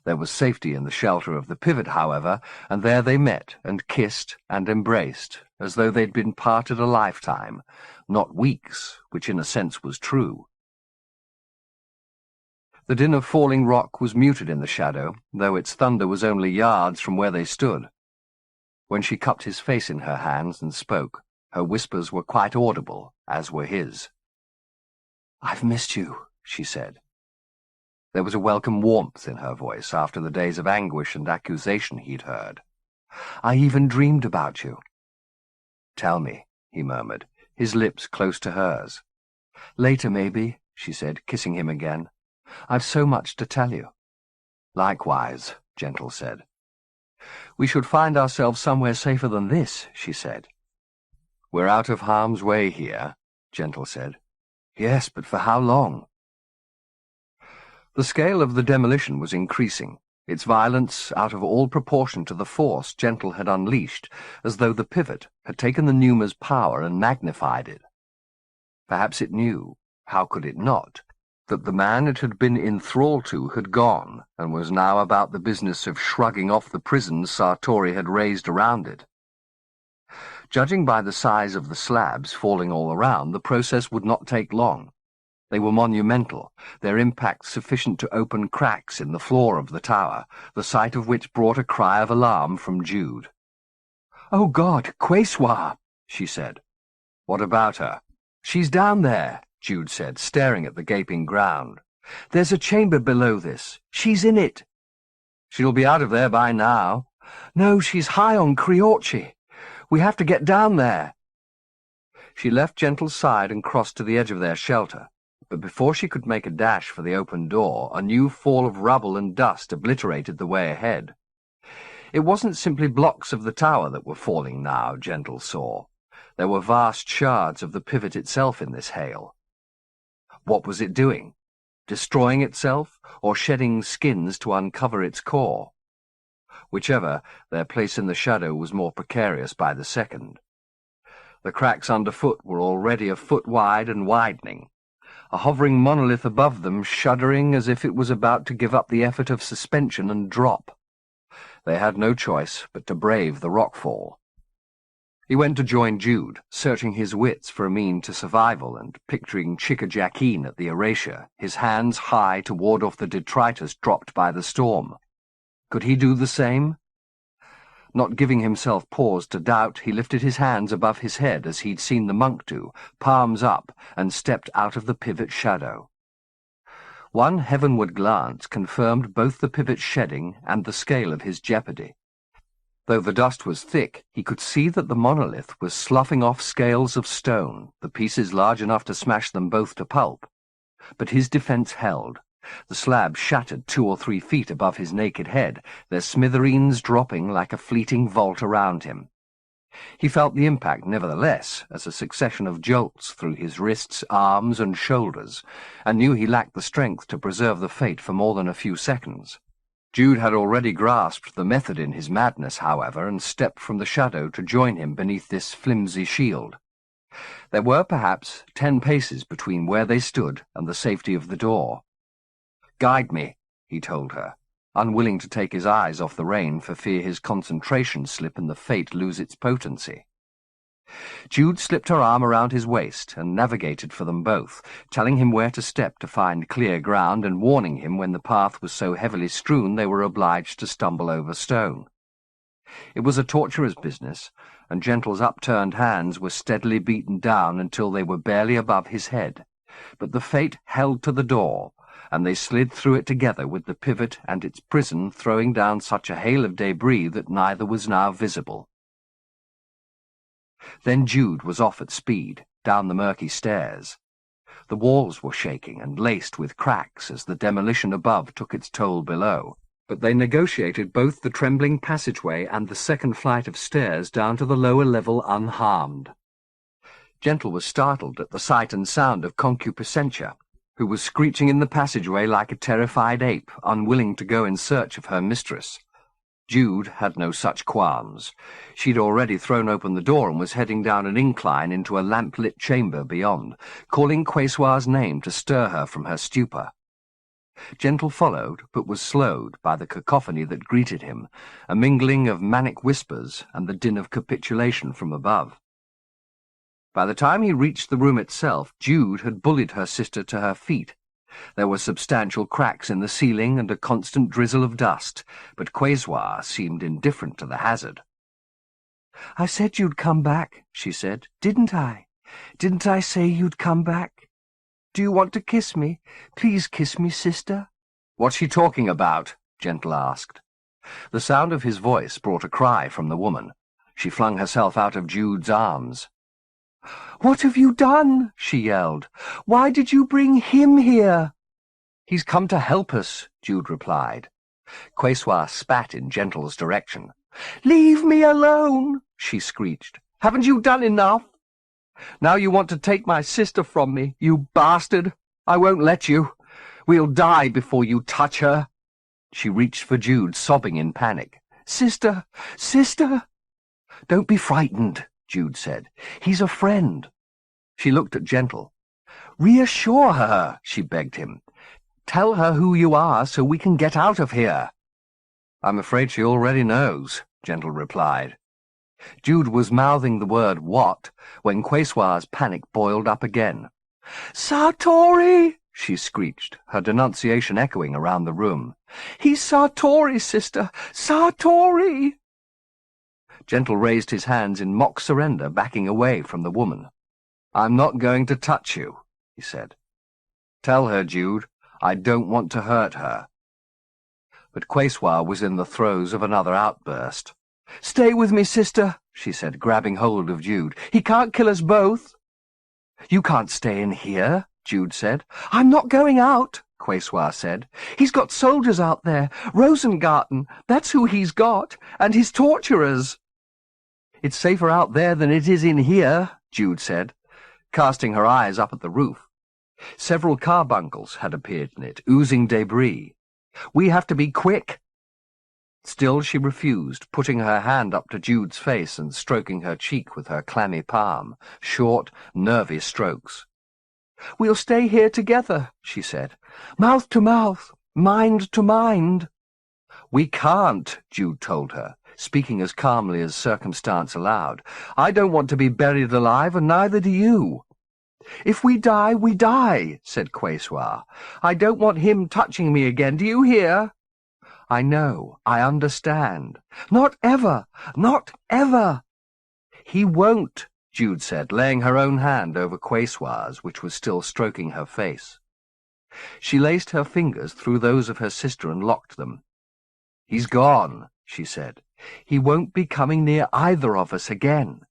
There was safety in the shelter of the pivot, however, and there they met and kissed and embraced, as though they'd been parted a lifetime, not weeks, which in a sense was true. The din of falling rock was muted in the shadow, though its thunder was only yards from where they stood. When she cupped his face in her hands and spoke, her whispers were quite audible, as were his. "I've missed you," she said. There was a welcome warmth in her voice after the days of anguish and accusation he'd heard. "I even dreamed about you." "Tell me," he murmured, his lips close to hers. "Later, maybe," she said, kissing him again. "I've so much to tell you." "Likewise," Gentle said. "We should find ourselves somewhere safer than this," she said. "We're out of harm's way here," Gentle said. "Yes, but for how long?" The scale of the demolition was increasing, its violence out of all proportion to the force Gentle had unleashed, as though the pivot had taken the pneuma's power and magnified it. Perhaps it knew, how could it not, that the man it had been in thrall to had gone, and was now about the business of shrugging off the prisons Sartori had raised around it. Judging by the size of the slabs falling all around, the process would not take long. They were monumental, their impact sufficient to open cracks in the floor of the tower, the sight of which brought a cry of alarm from Jude. "Oh, God, Quayswa!" she said. "What about her?" "She's down there," Jude said, staring at the gaping ground. "There's a chamber below this. She's in it." "She'll be out of there by now." "No, she's high on Criorci. We have to get down there." She left Gentle's side and crossed to the edge of their shelter. But before she could make a dash for the open door, a new fall of rubble and dust obliterated the way ahead. It wasn't simply blocks of the tower that were falling now, Gentle saw. There were vast shards of the pivot itself in this hail. What was it doing? Destroying itself, or shedding skins to uncover its core? Whichever, their place in the shadow was more precarious by the second. The cracks underfoot were already a foot wide and widening. A hovering monolith above them shuddering as if it was about to give up the effort of suspension and drop. They had no choice but to brave the rockfall. He went to join Jude, searching his wits for a mean to survival and picturing Chickajackin at the erasure, his hands high to ward off the detritus dropped by the storm. Could he do the same? Not giving himself pause to doubt, he lifted his hands above his head as he'd seen the monk do, palms up, and stepped out of the pivot shadow. One heavenward glance confirmed both the pivot's shedding and the scale of his jeopardy. Though the dust was thick, he could see that the monolith was sloughing off scales of stone, the pieces large enough to smash them both to pulp. But his defense held. The slab shattered 2 or 3 feet above his naked head, their smithereens dropping like a fleeting vault around him. He felt the impact, nevertheless, as a succession of jolts through his wrists, arms, and shoulders, and knew he lacked the strength to preserve the fate for more than a few seconds. Jude had already grasped the method in his madness, however, and stepped from the shadow to join him beneath this flimsy shield. There were perhaps 10 paces between where they stood and the safety of the door. "Guide me," he told her, unwilling to take his eyes off the rain for fear his concentration slip and the fate lose its potency. Jude slipped her arm around his waist and navigated for them both, telling him where to step to find clear ground and warning him when the path was so heavily strewn they were obliged to stumble over stone. It was a torturous business, and Gentle's upturned hands were steadily beaten down until they were barely above his head, but the fate held to the door, and they slid through it together with the pivot and its prison throwing down such a hail of debris that neither was now visible. Then Jude was off at speed, down the murky stairs. The walls were shaking and laced with cracks as the demolition above took its toll below, but they negotiated both the trembling passageway and the second flight of stairs down to the lower level unharmed. Gentle was startled at the sight and sound of Concupiscentia, who was screeching in the passageway like a terrified ape, unwilling to go in search of her mistress. Jude had no such qualms. She'd already thrown open the door and was heading down an incline into a lamp-lit chamber beyond, calling Quesoir's name to stir her from her stupor. Gentle followed, but was slowed by the cacophony that greeted him, a mingling of manic whispers and the din of capitulation from above. By the time he reached the room itself, Jude had bullied her sister to her feet. There were substantial cracks in the ceiling and a constant drizzle of dust, but Quesoir seemed indifferent to the hazard. "I said you'd come back," she said. "Didn't I? Didn't I say you'd come back? Do you want to kiss me? Please kiss me, sister." "What's she talking about?" Gentle asked. The sound of his voice brought a cry from the woman. She flung herself out of Jude's arms. "What have you done?" she yelled. "Why did you bring him here?" "He's come to help us," Jude replied. Quesoir spat in Gentle's direction. "Leave me alone," she screeched. "Haven't you done enough? Now you want to take my sister from me, you bastard. I won't let you. We'll die before you touch her." She reached for Jude, sobbing in panic. "Sister! Sister!" "Don't be frightened," Jude said. "He's a friend." She looked at Gentle. "Reassure her," she begged him. "Tell her who you are so we can get out of here." "I'm afraid she already knows," Gentle replied. Jude was mouthing the word "what" when Quesoir's panic boiled up again. "Sartori!" she screeched, her denunciation echoing around the room. "He's Sartori, sister! Sartori!" Gentle raised his hands in mock surrender, backing away from the woman. "I'm not going to touch you," he said. "Tell her, Jude, I don't want to hurt her." But Quesoir was in the throes of another outburst. "Stay with me, sister," she said, grabbing hold of Jude. "He can't kill us both." "You can't stay in here," Jude said. "I'm not going out," Quesoir said. "He's got soldiers out there. Rosengarten, that's who he's got, and his torturers." "It's safer out there than it is in here," Jude said, casting her eyes up at the roof. Several carbuncles had appeared in it, oozing debris. "We have to be quick." Still she refused, putting her hand up to Jude's face and stroking her cheek with her clammy palm, short, nervy strokes. "We'll stay here together," she said. "Mouth to mouth, mind to mind." "We can't," Jude told her, speaking as calmly as circumstance allowed. "I don't want to be buried alive, and neither do you." "If we die, we die," said Quesoir. "I don't want him touching me again, do you hear?" "I know, I understand." "Not ever, not ever." "He won't," Jude said, laying her own hand over Quesoir's, which was still stroking her face. She laced her fingers through those of her sister and locked them. "He's gone," she said. "He won't be coming near either of us again."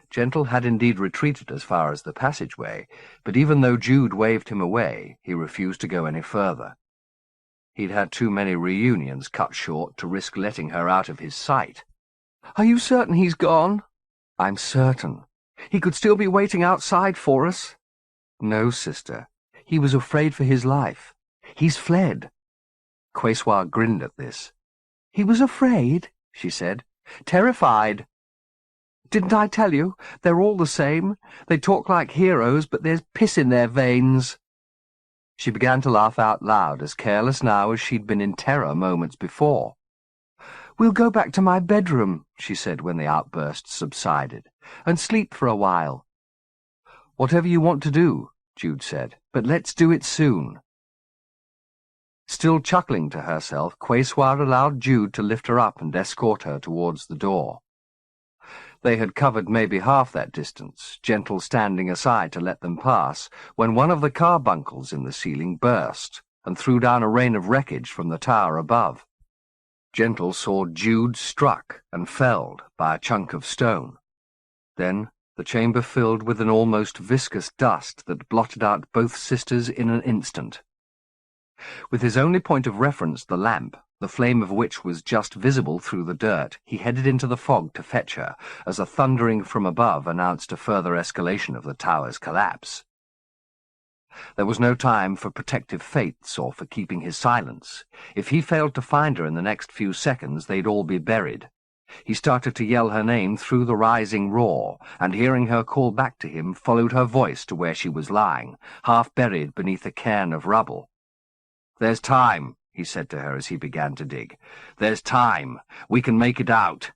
Gentle had indeed retreated as far as the passageway, but even though Jude waved him away, he refused to go any further. He'd had too many reunions cut short to risk letting her out of his sight. "Are you certain he's gone?" "I'm certain." "He could still be waiting outside for us?" "No, sister. He was afraid for his life. He's fled." Quesoir grinned at this. "He was afraid," she said. "Terrified. Didn't I tell you? They're all the same. They talk like heroes, but there's piss in their veins." She began to laugh out loud, as careless now as she'd been in terror moments before. "We'll go back to my bedroom," she said when the outburst subsided, "and sleep for a while." "Whatever you want to do," Jude said, "but let's do it soon." Still chuckling to herself, Quesoir allowed Jude to lift her up and escort her towards the door. They had covered maybe half that distance, Gentle standing aside to let them pass, when one of the carbuncles in the ceiling burst and threw down a rain of wreckage from the tower above. Gentle saw Jude struck and felled by a chunk of stone. Then the chamber filled with an almost viscous dust that blotted out both sisters in an instant. With his only point of reference, the lamp, the flame of which was just visible through the dirt, he headed into the fog to fetch her, as a thundering from above announced a further escalation of the tower's collapse. There was no time for protective faiths or for keeping his silence. If he failed to find her in the next few seconds, they'd all be buried. He started to yell her name through the rising roar, and hearing her call back to him, followed her voice to where she was lying, half buried beneath a cairn of rubble. "There's time," he said to her as he began to dig. "There's time. We can make it out."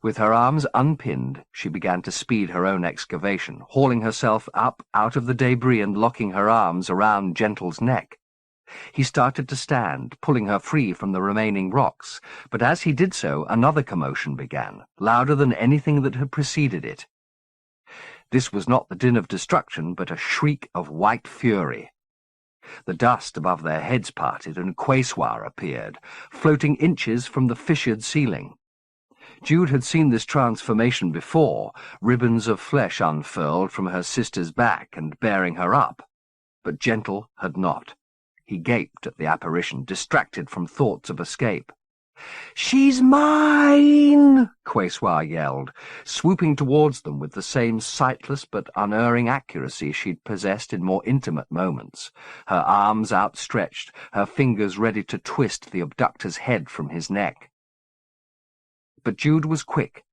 With her arms unpinned, she began to speed her own excavation, hauling herself up out of the debris and locking her arms around Gentle's neck. He started to stand, pulling her free from the remaining rocks, but as he did so, another commotion began, louder than anything that had preceded it. This was not the din of destruction, but a shriek of white fury. The dust above their heads parted, and Quayswar appeared, floating inches from the fissured ceiling. Jude had seen this transformation before, ribbons of flesh unfurled from her sister's back and bearing her up, but Gentle had not. He gaped at the apparition, distracted from thoughts of escape. "She's mine!" Quayswar yelled, swooping towards them with the same sightless but unerring accuracy she'd possessed in more intimate moments, her arms outstretched, her fingers ready to twist the abductor's head from his neck. But Jude was quick.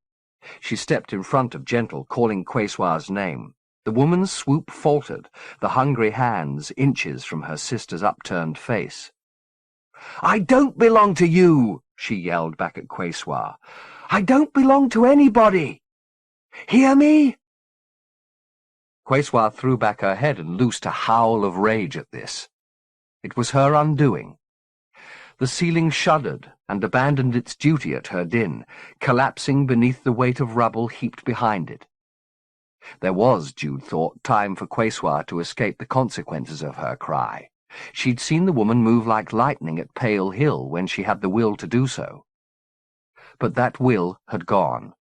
She stepped in front of Gentle, calling Quayswar's name. The woman's swoop faltered, the hungry hands inches from her sister's upturned face. "I don't belong to you!" she yelled back at Quayswar. "I don't belong to anybody! Hear me?" Quayswar threw back her head and loosed a howl of rage at this. It was her undoing. The ceiling shuddered and abandoned its duty at her din, collapsing beneath the weight of rubble heaped behind it. There was, Jude thought, time for Quayswar to escape the consequences of her cry. She'd seen the woman move like lightning at Pale Hill when she had the will to do so. But that will had gone.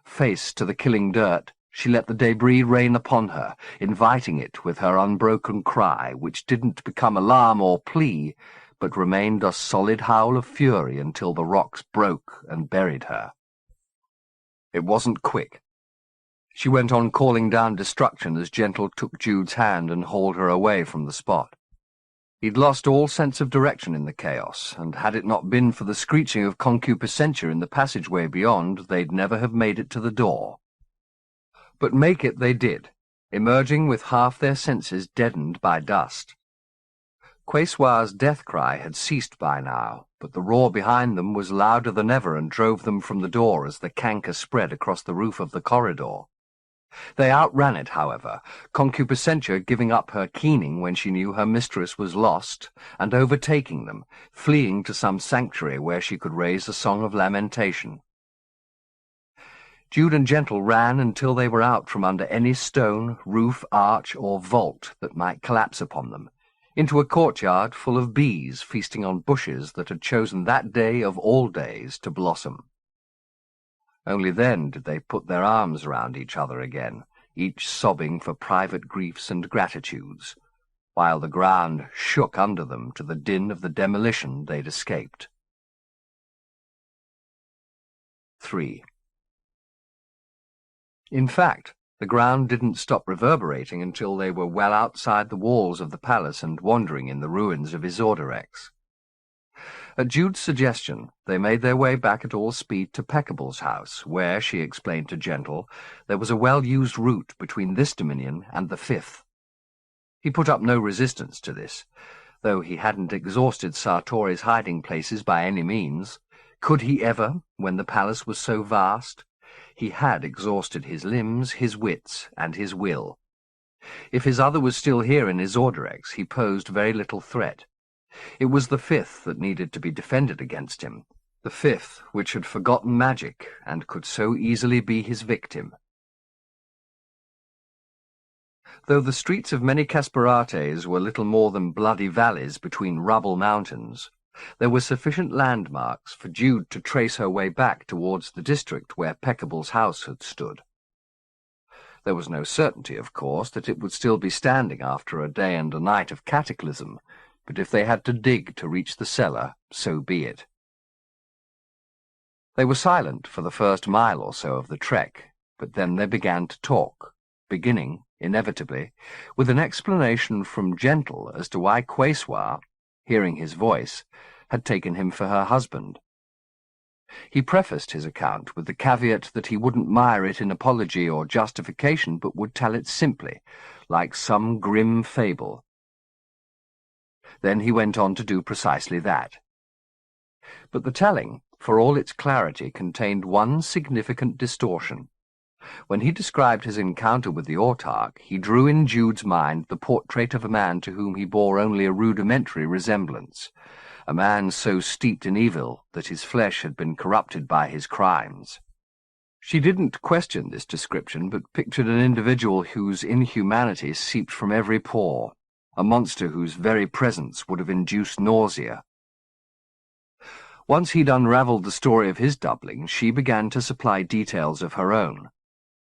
Face to the killing dirt, she let the debris rain upon her, inviting it with her unbroken cry, which didn't become alarm or plea, but remained a solid howl of fury until the rocks broke and buried her. It wasn't quick. She went on calling down destruction as Gentle took Jude's hand and hauled her away from the spot. He'd lost all sense of direction in the chaos, and had it not been for the screeching of concupiscentia in the passageway beyond, they'd never have made it to the door. But make it they did, emerging with half their senses deadened by dust. Quayswar's death cry had ceased by now, but the roar behind them was louder than ever and drove them from the door as the canker spread across the roof of the corridor. They outran it, however, concupiscentia giving up her keening when she knew her mistress was lost, and overtaking them, fleeing to some sanctuary where she could raise a song of lamentation. Jude and Gentle ran until they were out from under any stone, roof, arch, or vault that might collapse upon them, into a courtyard full of bees feasting on bushes that had chosen that day of all days to blossom. Only then did they put their arms around each other again, each sobbing for private griefs and gratitudes, while the ground shook under them to the din of the demolition they'd escaped. 3. In fact, the ground didn't stop reverberating until they were well outside the walls of the palace and wandering in the ruins of Isorderex. At Jude's suggestion, they made their way back at all speed to Peckable's house, where, she explained to Gentle, there was a well-used route between this dominion and the Fifth. He put up no resistance to this, though he hadn't exhausted Sartori's hiding-places by any means. Could he ever, when the palace was so vast? He had exhausted his limbs, his wits, and his will. If his other was still here in Isorderex, he posed very little threat. It was the Fifth that needed to be defended against him, The fifth, which had forgotten magic and could so easily be his victim. Though the streets of many Casparates were little more than bloody valleys between rubble mountains, there were sufficient landmarks for Jude to trace her way back towards the district where Peckable's house had stood. There was no certainty, of course, that it would still be standing after a day and a night of cataclysm, but if they had to dig to reach the cellar, so be it. They were silent for the first mile or so of the trek, but then they began to talk, beginning, inevitably, with an explanation from Gentle as to why Quayswa, hearing his voice, had taken him for her husband. He prefaced his account with the caveat that he wouldn't mire it in apology or justification, but would tell it simply, like some grim fable. Then he went on to do precisely that. But the telling, for all its clarity, contained one significant distortion. When he described his encounter with the autarch, he drew in Jude's mind the portrait of a man to whom he bore only a rudimentary resemblance, a man so steeped in evil that his flesh had been corrupted by his crimes. She didn't question this description, but pictured an individual whose inhumanity seeped from every pore, a monster whose very presence would have induced nausea. Once he'd unravelled the story of his doubling, she began to supply details of her own.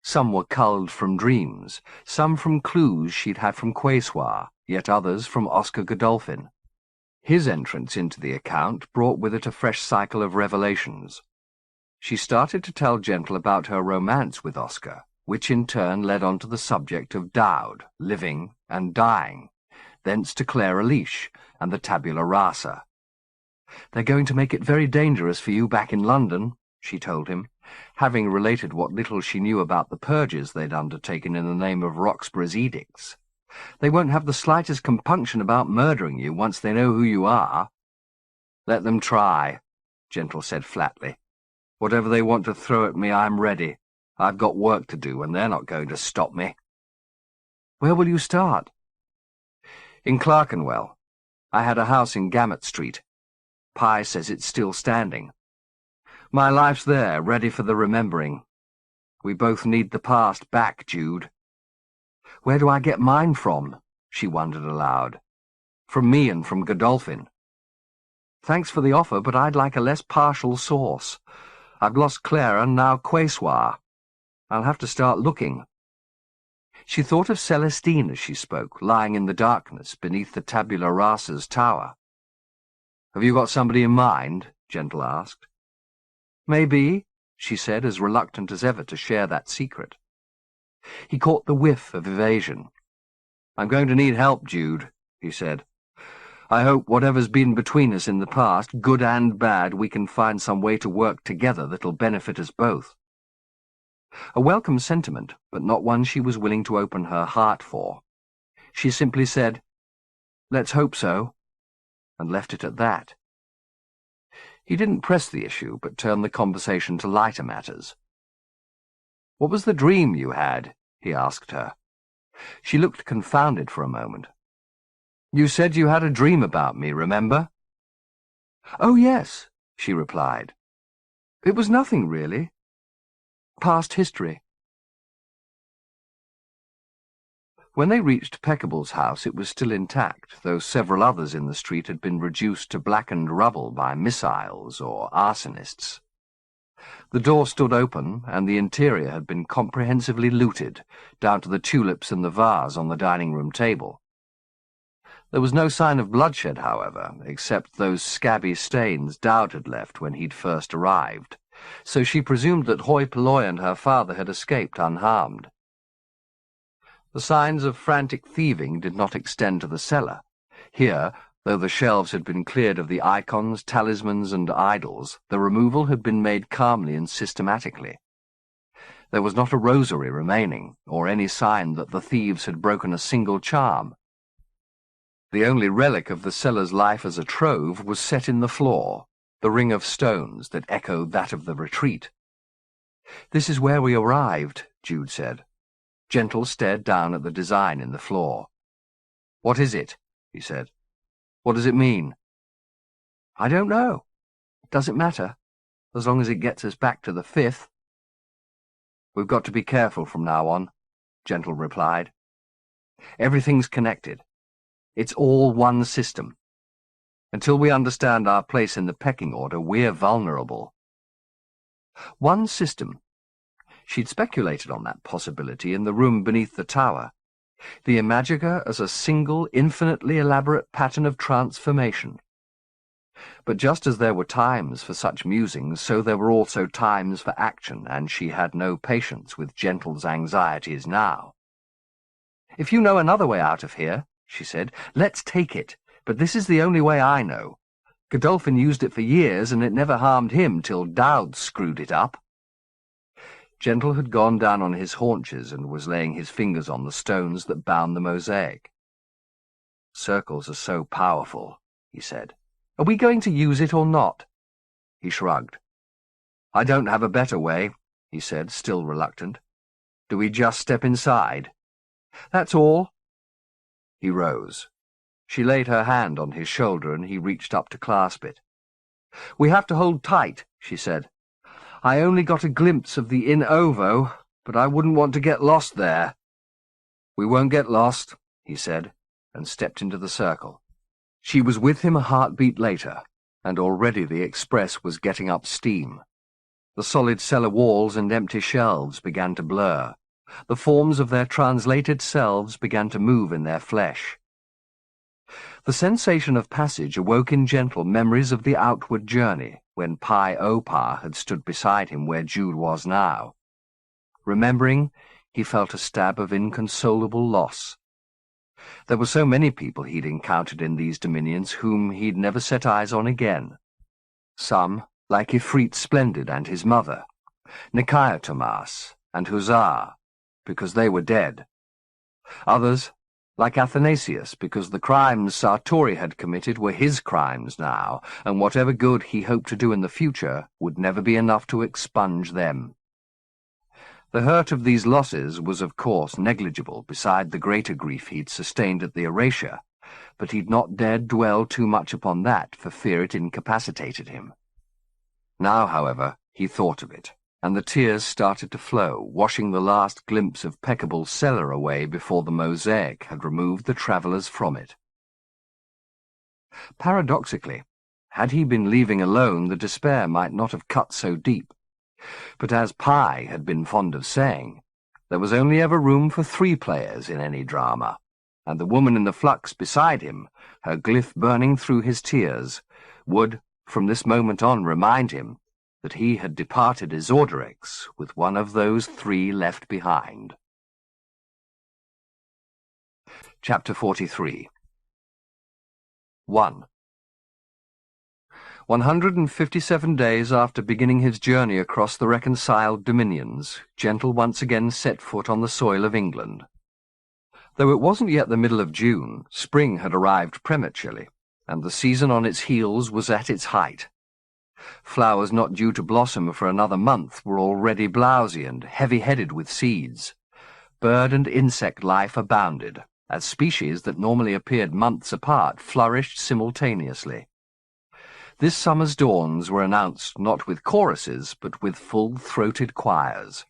Some were culled from dreams, some from clues she'd had from Quayswa, yet others from Oscar Godolphin. His entrance into the account brought with it a fresh cycle of revelations. She started to tell Gentle about her romance with Oscar, which in turn led on to the subject of Dowd, living and dying, thence to Clara Leash and the tabula rasa. "They're going to make it very dangerous for you back in London," she told him, having related what little she knew about the purges they'd undertaken in the name of Roxburgh's edicts. "They won't have the slightest compunction about murdering you once they know who you are." "Let them try," Gentle said flatly. "Whatever they want to throw at me, I'm ready. I've got work to do, and they're not going to stop me." "Where will you start?" "In Clerkenwell. I had a house in Gamut Street. Pye says it's still standing. My life's there, ready for the remembering. We both need the past back, Jude." "Where do I get mine from?" she wondered aloud. "From me and from Godolphin." "Thanks for the offer, but I'd like a less partial source. I've lost Clara and now Quayswa. I'll have to start looking." She thought of Celestine as she spoke, lying in the darkness beneath the tabula rasa's tower. "Have you got somebody in mind?" Gentle asked. "Maybe," she said, as reluctant as ever to share that secret. He caught the whiff of evasion. "I'm going to need help, Jude," he said. "I hope whatever's been between us in the past, good and bad, we can find some way to work together that'll benefit us both." A welcome sentiment, but not one she was willing to open her heart for. She simply said, "Let's hope so," and left it at that. He didn't press the issue, but turned the conversation to lighter matters. "What was the dream you had?" he asked her. She looked confounded for a moment. "You said you had a dream about me, remember?" "Oh, yes," she replied. "It was nothing, really. Past history." When they reached Peckable's house, it was still intact, though several others in the street had been reduced to blackened rubble by missiles or arsonists. The door stood open, and the interior had been comprehensively looted, down to the tulips in the vase on the dining-room table. There was no sign of bloodshed, however, except those scabby stains Dowd had left when he'd first arrived, so she presumed that Hoi Polloi and her father had escaped unharmed. The signs of frantic thieving did not extend to the cellar. Here, though the shelves had been cleared of the icons, talismans, and idols, the removal had been made calmly and systematically. There was not a rosary remaining, or any sign that the thieves had broken a single charm. The only relic of the cellar's life as a trove was set in the floor, the ring of stones that echoed that of the retreat. "This is where we arrived," Jude said. Gentle stared down at the design in the floor. "What is it?" he said. "What does it mean?" "I don't know. Does it matter?" as long as it gets us back to the 5th. We've got to be careful from now on, Gentle replied. Everything's connected. It's all one system. Until we understand our place in the pecking order, we're vulnerable. One system. She'd speculated on that possibility in the room beneath the tower. The Imajica as a single, infinitely elaborate pattern of transformation. But just as there were times for such musings, so there were also times for action, and she had no patience with Gentle's anxieties now. "If you know another way out of here," she said, "let's take it. But this is the only way I know. Godolphin used it for years, and it never harmed him till Dowd screwed it up." Gentle had gone down on his haunches and was laying his fingers on the stones that bound the mosaic. "Circles are so powerful," he said. "Are we going to use it or not?" He shrugged. "I don't have a better way," he said, still reluctant. "Do we just step inside?" "That's all." He rose. She laid her hand on his shoulder, and he reached up to clasp it. "We have to hold tight," she said. "I only got a glimpse of the Inn Ovo, but I wouldn't want to get lost there." "We won't get lost," he said, and stepped into the circle. She was with him a heartbeat later, and already the express was getting up steam. The solid cellar walls and empty shelves began to blur. The forms of their translated selves began to move in their flesh. The sensation of passage awoke in Gentle memories of the outward journey, when Pi Opar had stood beside him where Jude was now. Remembering, he felt a stab of inconsolable loss. There were so many people he'd encountered in these dominions whom he'd never set eyes on again. Some, like Ifrit Splendid and his mother, Nicaea Tomas and Hussar, because they were dead. Others, like Athanasius, because the crimes Sartori had committed were his crimes now, and whatever good he hoped to do in the future would never be enough to expunge them. The hurt of these losses was of course negligible beside the greater grief he'd sustained at the erasure, but he'd not dared dwell too much upon that for fear it incapacitated him. Now, however, he thought of it, and the tears started to flow, washing the last glimpse of Peccable's cellar away before the mosaic had removed the travellers from it. Paradoxically, had he been leaving alone, the despair might not have cut so deep. But as Pi had been fond of saying, there was only ever room for 3 players in any drama, and the woman in the flux beside him, her glyph burning through his tears, would, from this moment on, remind him that he had departed Isordarex with one of those 3 left behind. Chapter 43. 1. 157 days after beginning his journey across the reconciled dominions, Gentle once again set foot on the soil of England. Though it wasn't yet the middle of June, spring had arrived prematurely, and the season on its heels was at its height. Flowers not due to blossom for another month were already blowsy and heavy-headed with seeds. Bird and insect life abounded, as species that normally appeared months apart flourished simultaneously. This summer's dawns were announced not with choruses, but with full-throated choirs.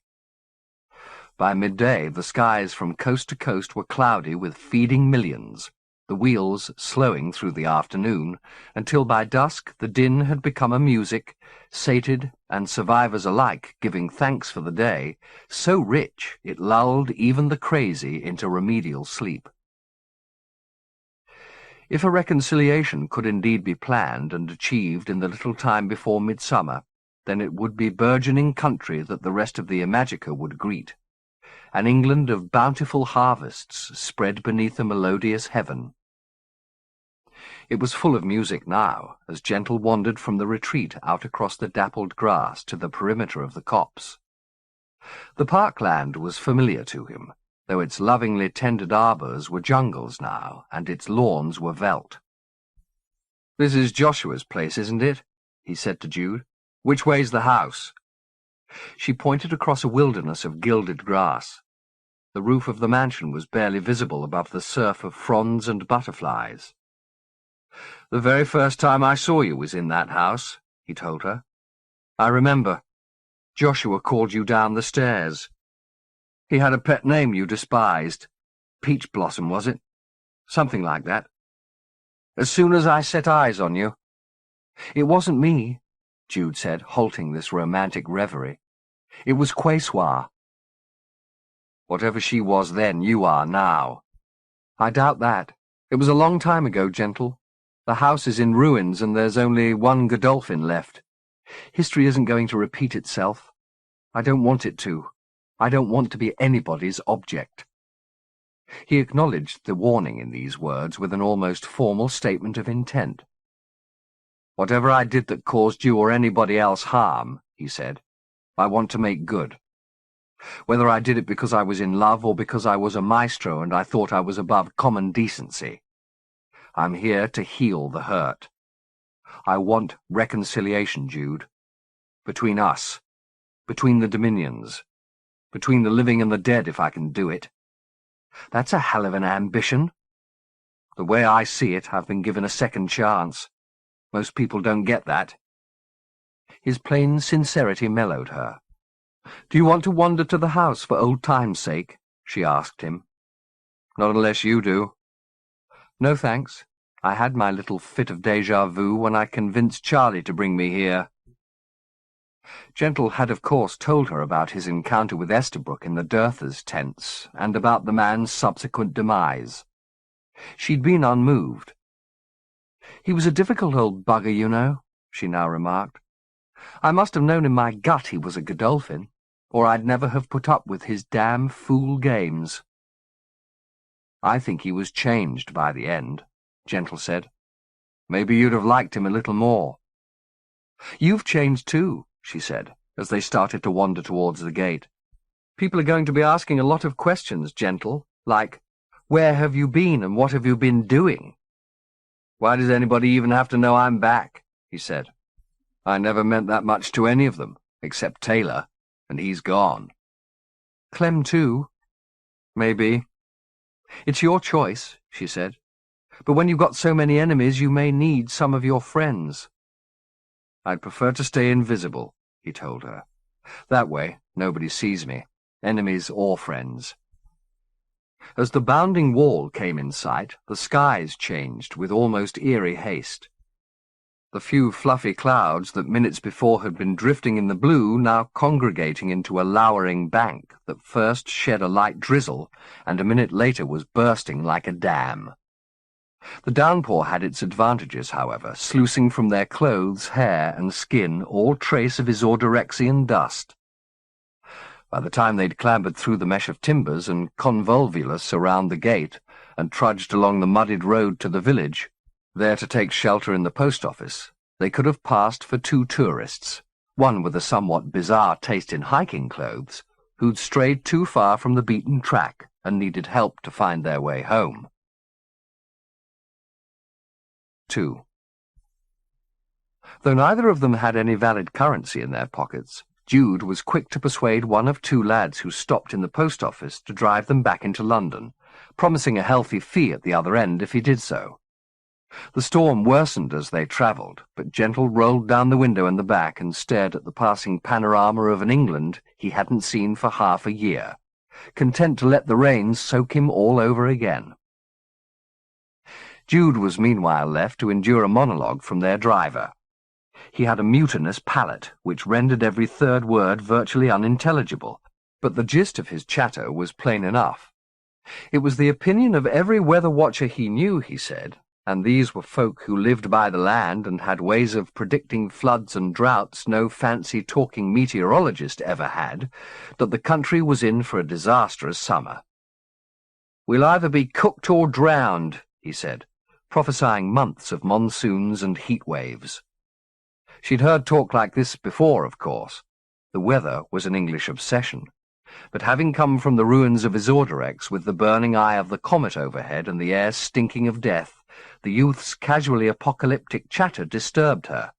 By midday, the skies from coast to coast were cloudy with feeding millions, the wheels slowing through the afternoon, until by dusk the din had become a music, sated and survivors alike giving thanks for the day, so rich it lulled even the crazy into remedial sleep. If a reconciliation could indeed be planned and achieved in the little time before midsummer, then it would be burgeoning country that the rest of the Imajica would greet, an England of bountiful harvests spread beneath a melodious heaven. It was full of music now, as Gentle wandered from the retreat out across the dappled grass to the perimeter of the copse. The parkland was familiar to him, though its lovingly tended arbours were jungles now, and its lawns were veldt. "This is Joshua's place, isn't it?" he said to Jude. "Which way's the house?" She pointed across a wilderness of gilded grass. The roof of the mansion was barely visible above the surf of fronds and butterflies. "The very first time I saw you was in that house," he told her. I remember. Joshua called you down the stairs. He had a pet name you despised. Peach Blossom, was it? Something like that. As soon as I set eyes on you. It wasn't me, Jude said, halting this romantic reverie. It was Quayswa. Whatever she was then, you are now. I doubt that. It was a long time ago, Gentle. The house is in ruins and there's only one Godolphin left. History isn't going to repeat itself. I don't want it to. I don't want to be anybody's object. He acknowledged the warning in these words with an almost formal statement of intent. Whatever I did that caused you or anybody else harm, he said, I want to make good. Whether I did it because I was in love or because I was a maestro and I thought I was above common decency. I'm here to heal the hurt. I want reconciliation, Jude. Between us. Between the Dominions. Between the living and the dead, if I can do it. That's a hell of an ambition. The way I see it, I've been given a second chance. Most people don't get that. His plain sincerity mellowed her. Do you want to wander to the house for old time's sake? She asked him. Not unless you do. No thanks. I had my little fit of déjà vu when I convinced Charlie to bring me here. Gentle had of course told her about his encounter with Estabrook in the Dirthers' tents, and about the man's subsequent demise. She'd been unmoved. He was a difficult old bugger, you know, she now remarked. I must have known in my gut he was a Godolphin, or I'd never have put up with his damn fool games. I think he was changed by the end, Gentle said. Maybe you'd have liked him a little more. You've changed too, she said, as they started to wander towards the gate. People are going to be asking a lot of questions, Gentle, like, where have you been and what have you been doing? Why does anybody even have to know I'm back? He said. I never meant that much to any of them, except Taylor, and he's gone. Clem too? Maybe. It's your choice, she said. But when you've got so many enemies, you may need some of your friends. I'd prefer to stay invisible, he told her. That way, nobody sees me, enemies or friends. As the bounding wall came in sight, the skies changed with almost eerie haste. The few fluffy clouds that minutes before had been drifting in the blue now congregating into a lowering bank that first shed a light drizzle and a minute later was bursting like a dam. The downpour had its advantages, however, sluicing from their clothes, hair, and skin all trace of Isordorexian dust. By the time they'd clambered through the mesh of timbers and convolvulus around the gate and trudged along the muddied road to the village, there to take shelter in the post office, they could have passed for two tourists, one with a somewhat bizarre taste in hiking clothes, who'd strayed too far from the beaten track and needed help to find their way home. 2. Though neither of them had any valid currency in their pockets, Jude was quick to persuade one of two lads who stopped in the post office to drive them back into London, promising a healthy fee at the other end if he did so. The storm worsened as they travelled, but Gentle rolled down the window in the back and stared at the passing panorama of an England he hadn't seen for half a year, content to let the rain soak him all over again. Jude was meanwhile left to endure a monologue from their driver. He had a mutinous palate, which rendered every third word virtually unintelligible, but the gist of his chatter was plain enough. It was the opinion of every weather-watcher he knew, he said, and these were folk who lived by the land and had ways of predicting floods and droughts no fancy-talking meteorologist ever had, that the country was in for a disastrous summer. "We'll either be cooked or drowned," he said, prophesying months of monsoons and heat waves. She'd heard talk like this before, of course. The weather was an English obsession. But having come from the ruins of Isordorex with the burning eye of the comet overhead and the air stinking of death, the youth's casually apocalyptic chatter disturbed her.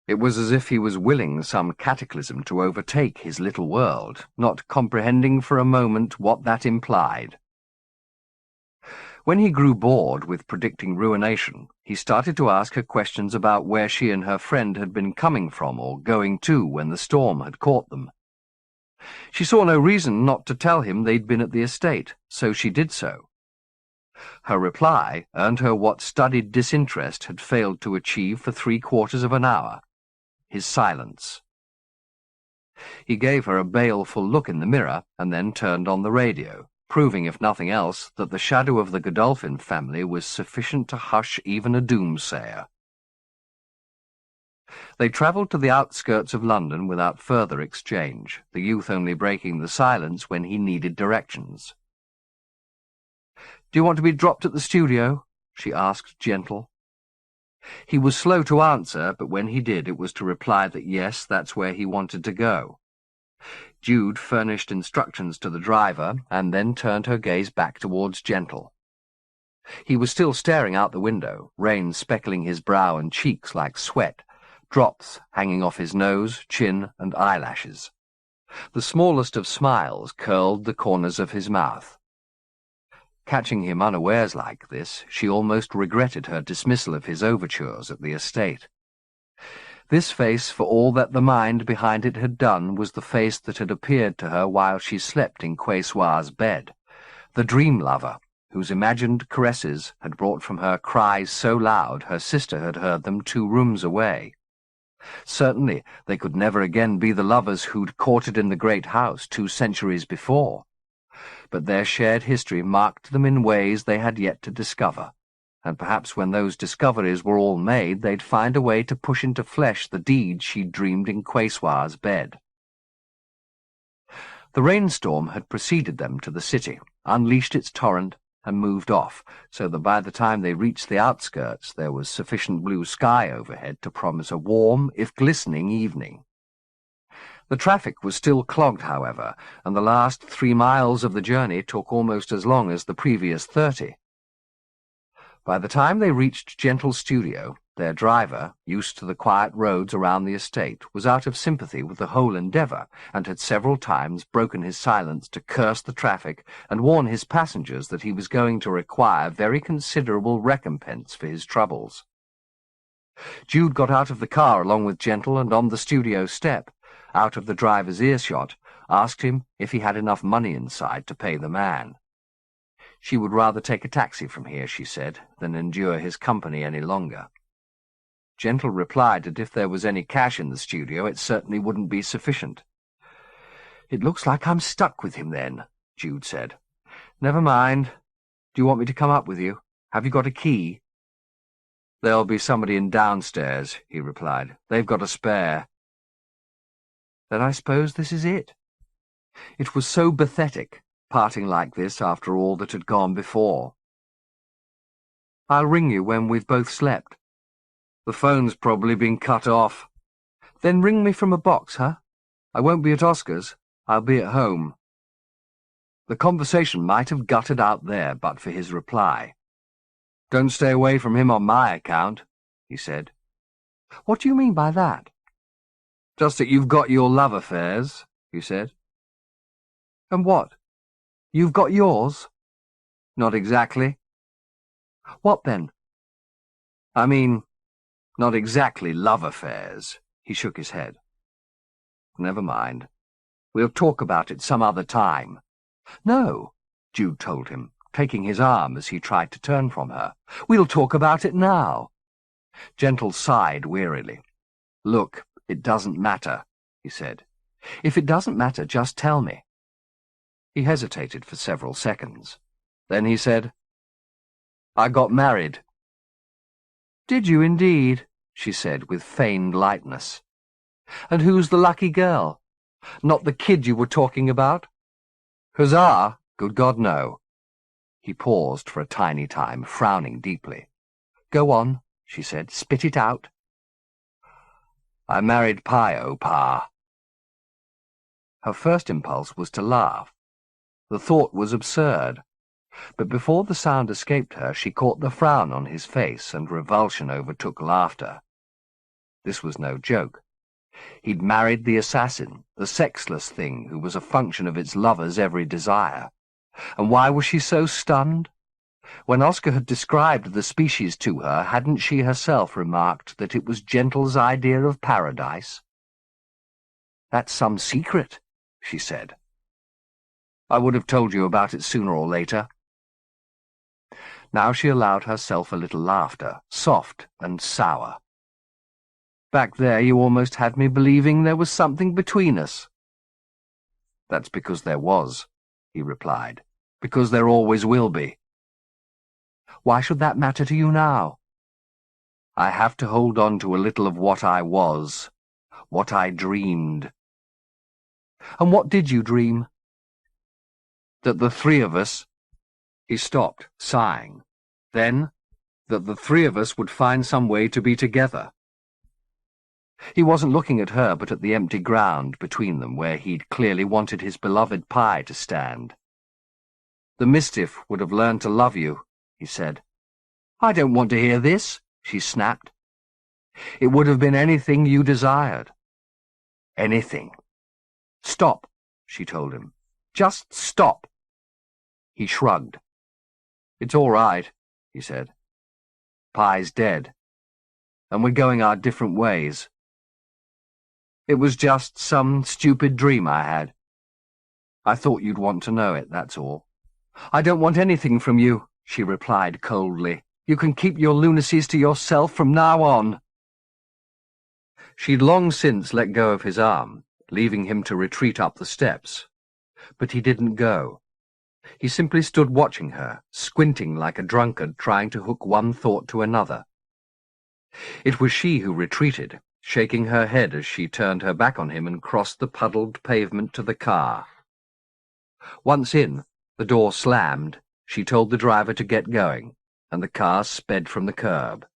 It was as if he was willing some cataclysm to overtake his little world, not comprehending for a moment what that implied. When he grew bored with predicting ruination, he started to ask her questions about where she and her friend had been coming from or going to when the storm had caught them. She saw no reason not to tell him they'd been at the estate, so she did so. Her reply earned her what studied disinterest had failed to achieve for 3/4 of an hour: his silence. He gave her a baleful look in the mirror and then turned on the radio, proving, if nothing else, that the shadow of the Godolphin family was sufficient to hush even a doomsayer. They travelled to the outskirts of London without further exchange, the youth only breaking the silence when he needed directions. "Do you want to be dropped at the studio?" she asked, gentle. He was slow to answer, but when he did, it was to reply that yes, that's where he wanted to go. Jude furnished instructions to the driver and then turned her gaze back towards Gentle. He was still staring out the window, rain speckling his brow and cheeks like sweat, drops hanging off his nose, chin, and eyelashes. The smallest of smiles curled the corners of his mouth. Catching him unawares like this, she almost regretted her dismissal of his overtures at the estate. This face, for all that the mind behind it had done, was the face that had appeared to her while she slept in Quesoir's bed, the dream lover, whose imagined caresses had brought from her cries so loud her sister had heard them 2 rooms away. Certainly they could never again be the lovers who'd courted in the great house 2 centuries before. But their shared history marked them in ways they had yet to discover, and perhaps when those discoveries were all made, they'd find a way to push into flesh the deed she'd dreamed in Quesoir's bed. The rainstorm had preceded them to the city, unleashed its torrent, and moved off, so that by the time they reached the outskirts there was sufficient blue sky overhead to promise a warm, if glistening, evening. The traffic was still clogged, however, and the last 3 miles of the journey took almost as long as the previous 30. By the time they reached Gentle's studio, their driver, used to the quiet roads around the estate, was out of sympathy with the whole endeavour, and had several times broken his silence to curse the traffic and warn his passengers that he was going to require very considerable recompense for his troubles. Jude got out of the car along with Gentle and on the studio step, out of the driver's earshot, asked him if he had enough money inside to pay the man. She would rather take a taxi from here, she said, than endure his company any longer. Gentle replied that if there was any cash in the studio, it certainly wouldn't be sufficient. "It looks like I'm stuck with him, then," Jude said. "Never mind. Do you want me to come up with you? Have you got a key?" "There'll be somebody in downstairs," he replied. "They've got a spare." "Then I suppose this is it." It was so pathetic, parting like this after all that had gone before. "I'll ring you when we've both slept." "The phone's probably been cut off." "Then ring me from a box, huh? I won't be at Oscar's. I'll be at home." The conversation might have guttered out there but for his reply. "Don't stay away from him on my account," he said. "What do you mean by that?" "Just that you've got your love affairs," he said. "And what? You've got yours?" "Not exactly." "What then?" "I mean, not exactly love affairs." He shook his head. "Never mind. We'll talk about it some other time." "No," Jude told him, taking his arm as he tried to turn from her. "We'll talk about it now." Gentle sighed wearily. "Look, it doesn't matter," he said. "If it doesn't matter, just tell me." He hesitated for several seconds. Then he said, "I got married." "Did you indeed?" she said with feigned lightness. "And who's the lucky girl? Not the kid you were talking about?" "Huzzah! Good God, no." He paused for a tiny time, frowning deeply. "Go on," she said. "Spit it out." "I married Pio, Pa." Her first impulse was to laugh. The thought was absurd. But before the sound escaped her, she caught the frown on his face, and revulsion overtook laughter. This was no joke. He'd married the assassin, the sexless thing who was a function of its lover's every desire. And why was she so stunned? When Oscar had described the species to her, hadn't she herself remarked that it was Gentle's idea of paradise? "That's some secret," she said. "I would have told you about it sooner or later." Now she allowed herself a little laughter, soft and sour. "Back there you almost had me believing there was something between us." "That's because there was," he replied. "Because there always will be." "Why should that matter to you now?" "I have to hold on to a little of what I was, what I dreamed." "And what did you dream?" "That the three of us—" He stopped, sighing. Then, that the three of us would find some way to be together. He wasn't looking at her, but at the empty ground between them, where he'd clearly wanted his beloved pie to stand. "The Mistiff would have learned to love you," he said. "I don't want to hear this," she snapped. "It would have been anything you desired." "Anything." "Stop," she told him. "Just stop." He shrugged. "It's all right," he said. "Pie's dead, and we're going our different ways. It was just some stupid dream I had. I thought you'd want to know it, that's all." "I don't want anything from you," she replied coldly. "You can keep your lunacies to yourself from now on." She'd long since let go of his arm, leaving him to retreat up the steps. But he didn't go. He simply stood watching her, squinting like a drunkard trying to hook one thought to another. It was she who retreated, shaking her head as she turned her back on him and crossed the puddled pavement to the car. Once in, the door slammed, she told the driver to get going, and the car sped from the curb.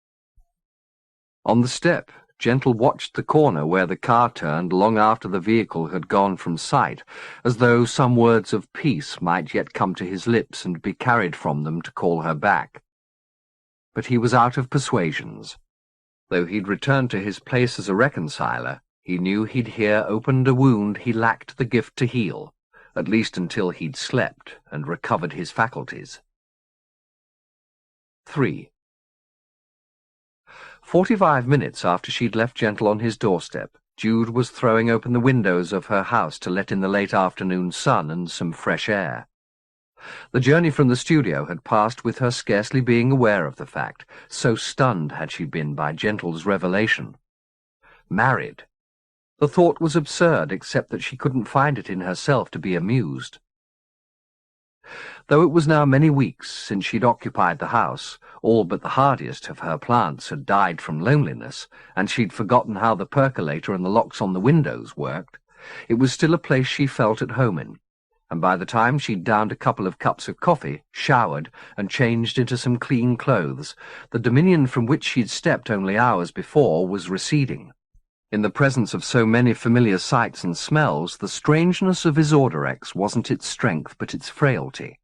On the step, Gentle watched the corner where the car turned long after the vehicle had gone from sight, as though some words of peace might yet come to his lips and be carried from them to call her back. But he was out of persuasions. Though he'd returned to his place as a reconciler, he knew he'd here opened a wound he lacked the gift to heal, at least until he'd slept and recovered his faculties. 3. 45 minutes after she'd left Gentle on his doorstep, Jude was throwing open the windows of her house to let in the late afternoon sun and some fresh air. The journey from the studio had passed with her scarcely being aware of the fact, so stunned had she been by Gentle's revelation. Married. The thought was absurd, except that she couldn't find it in herself to be amused. Though it was now many weeks since she'd occupied the house, all but the hardiest of her plants had died from loneliness, and she'd forgotten how the percolator and the locks on the windows worked, it was still a place she felt at home in, and by the time she'd downed a couple of cups of coffee, showered, and changed into some clean clothes, the dominion from which she'd stepped only hours before was receding. In the presence of so many familiar sights and smells, the strangeness of Isorderex wasn't its strength but its frailty.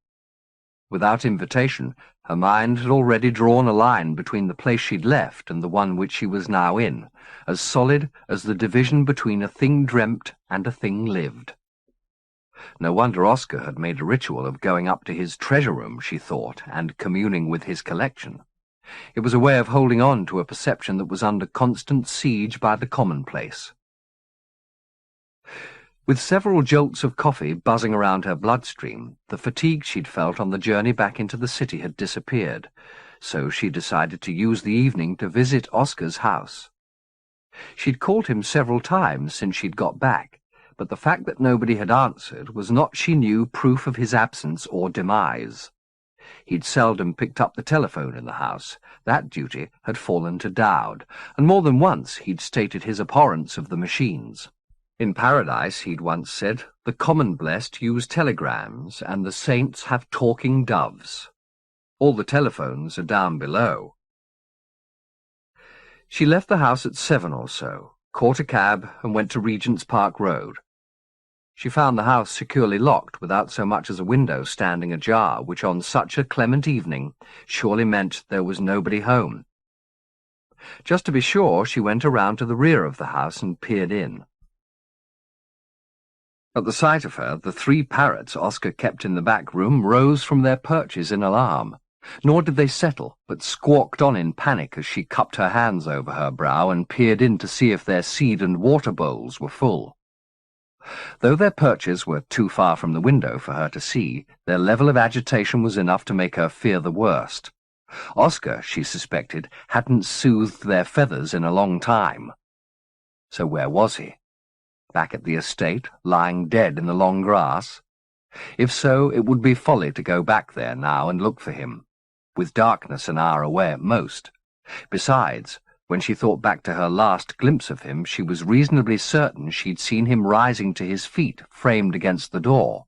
Without invitation, her mind had already drawn a line between the place she'd left and the one which she was now in, as solid as the division between a thing dreamt and a thing lived. No wonder Oscar had made a ritual of going up to his treasure room, she thought, and communing with his collection. It was a way of holding on to a perception that was under constant siege by the commonplace. With several jolts of coffee buzzing around her bloodstream, the fatigue she'd felt on the journey back into the city had disappeared, so she decided to use the evening to visit Oscar's house. She'd called him several times since she'd got back, but the fact that nobody had answered was not, she knew, proof of his absence or demise. He'd seldom picked up the telephone in the house. That duty had fallen to Dowd, and more than once he'd stated his abhorrence of the machines. In Paradise, he'd once said, the common blessed use telegrams, and the saints have talking doves. All the telephones are down below. She left the house at 7 or so, caught a cab, and went to Regent's Park Road. She found the house securely locked, without so much as a window standing ajar, which on such a clement evening surely meant there was nobody home. Just to be sure, she went around to the rear of the house and peered in. At the sight of her, the 3 parrots Oscar kept in the back room rose from their perches in alarm. Nor did they settle, but squawked on in panic as she cupped her hands over her brow and peered in to see if their seed and water bowls were full. Though their perches were too far from the window for her to see, their level of agitation was enough to make her fear the worst. Oscar, she suspected, hadn't soothed their feathers in a long time. So where was he? Back at the estate, lying dead in the long grass? If so, it would be folly to go back there now and look for him, with darkness an hour away at most. Besides, when she thought back to her last glimpse of him, she was reasonably certain she'd seen him rising to his feet, framed against the door.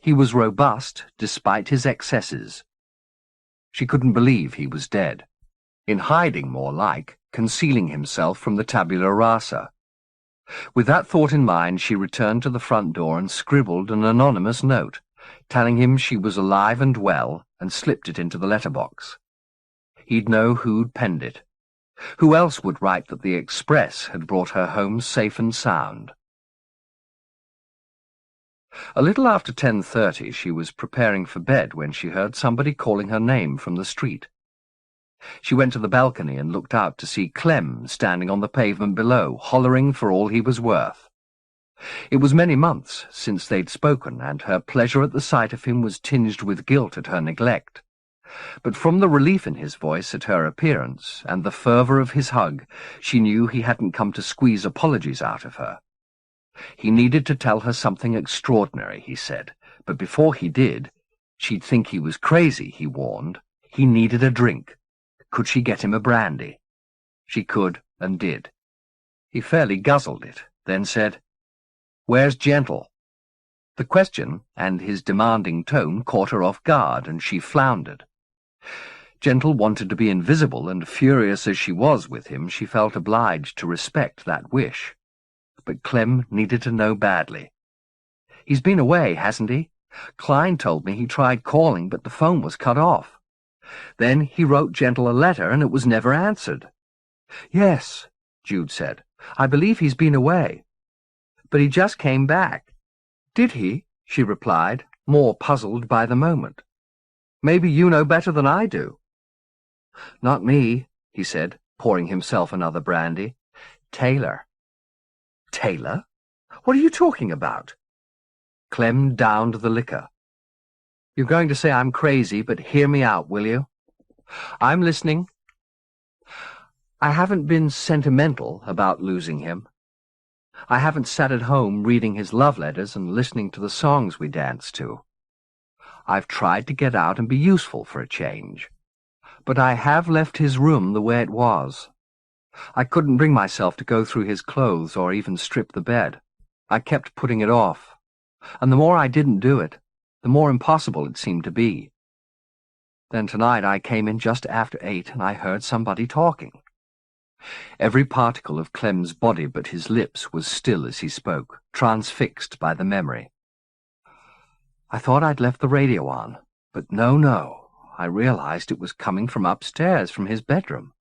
He was robust, despite his excesses. She couldn't believe he was dead. In hiding, more like, concealing himself from the tabula rasa. With that thought in mind, she returned to the front door and scribbled an anonymous note, telling him she was alive and well, and slipped it into the letterbox. He'd know who'd penned it. Who else would write that the express had brought her home safe and sound? A little after 10:30 she was preparing for bed when she heard somebody calling her name from the street. She went to the balcony and looked out to see Clem standing on the pavement below, hollering for all he was worth. It was many months since they'd spoken, and her pleasure at the sight of him was tinged with guilt at her neglect. But from the relief in his voice at her appearance, and the fervour of his hug, she knew he hadn't come to squeeze apologies out of her. He needed to tell her something extraordinary, he said, but before he did, she'd think he was crazy, he warned. He needed a drink. Could she get him a brandy? She could, and did. He fairly guzzled it, then said, "Where's Gentle?" The question, and his demanding tone, caught her off guard, and she floundered. Gentle wanted to be invisible, and furious as she was with him, she felt obliged to respect that wish. But Clem needed to know badly. "He's been away, hasn't he? Klein told me he tried calling, but the phone was cut off. Then he wrote Gentle a letter, and it was never answered." "Yes," Jude said. "I believe he's been away. But he just came back." "Did he?" she replied, more puzzled by the moment. "Maybe you know better than I do." "Not me," he said, pouring himself another brandy. "Taylor." "Taylor? What are you talking about?" Clem downed the liquor. "You're going to say I'm crazy, but hear me out, will you?" "I'm listening." "I haven't been sentimental about losing him. I haven't sat at home reading his love letters and listening to the songs we danced to. I've tried to get out and be useful for a change. But I have left his room the way it was. I couldn't bring myself to go through his clothes or even strip the bed. I kept putting it off. And the more I didn't do it, the more impossible it seemed to be. Then tonight I came in just after 8 and I heard somebody talking." Every particle of Clem's body but his lips was still as he spoke, transfixed by the memory. "I thought I'd left the radio on, but no, I realized it was coming from upstairs, from his bedroom.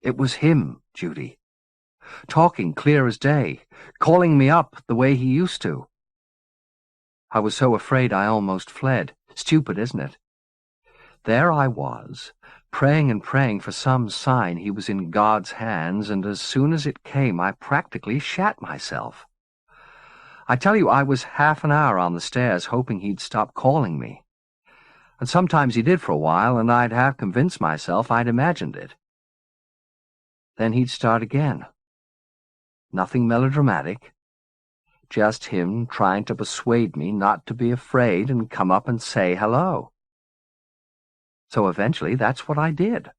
It was him, Judy, talking clear as day, calling me up the way he used to. I was so afraid I almost fled. Stupid, isn't it? There I was, praying and praying for some sign he was in God's hands, and as soon as it came I practically shat myself. I tell you, I was half an hour on the stairs hoping he'd stop calling me. And sometimes he did for a while, and I'd half convinced myself I'd imagined it. Then he'd start again. Nothing melodramatic. Just him trying to persuade me not to be afraid and come up and say hello. So eventually that's what I did."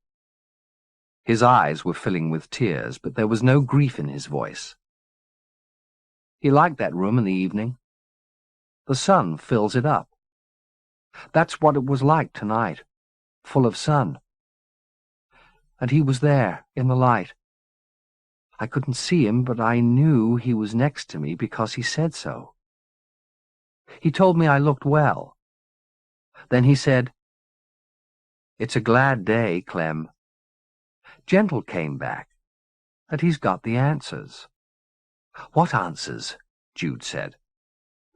His eyes were filling with tears, but there was no grief in his voice. "He liked that room in the evening. The sun fills it up. That's what it was like tonight, full of sun. And he was there, in the light. I couldn't see him, but I knew he was next to me because he said so. He told me I looked well. Then he said, 'It's a glad day, Clem. Gentle came back, and he's got the answers.'" "What answers?" Jude said.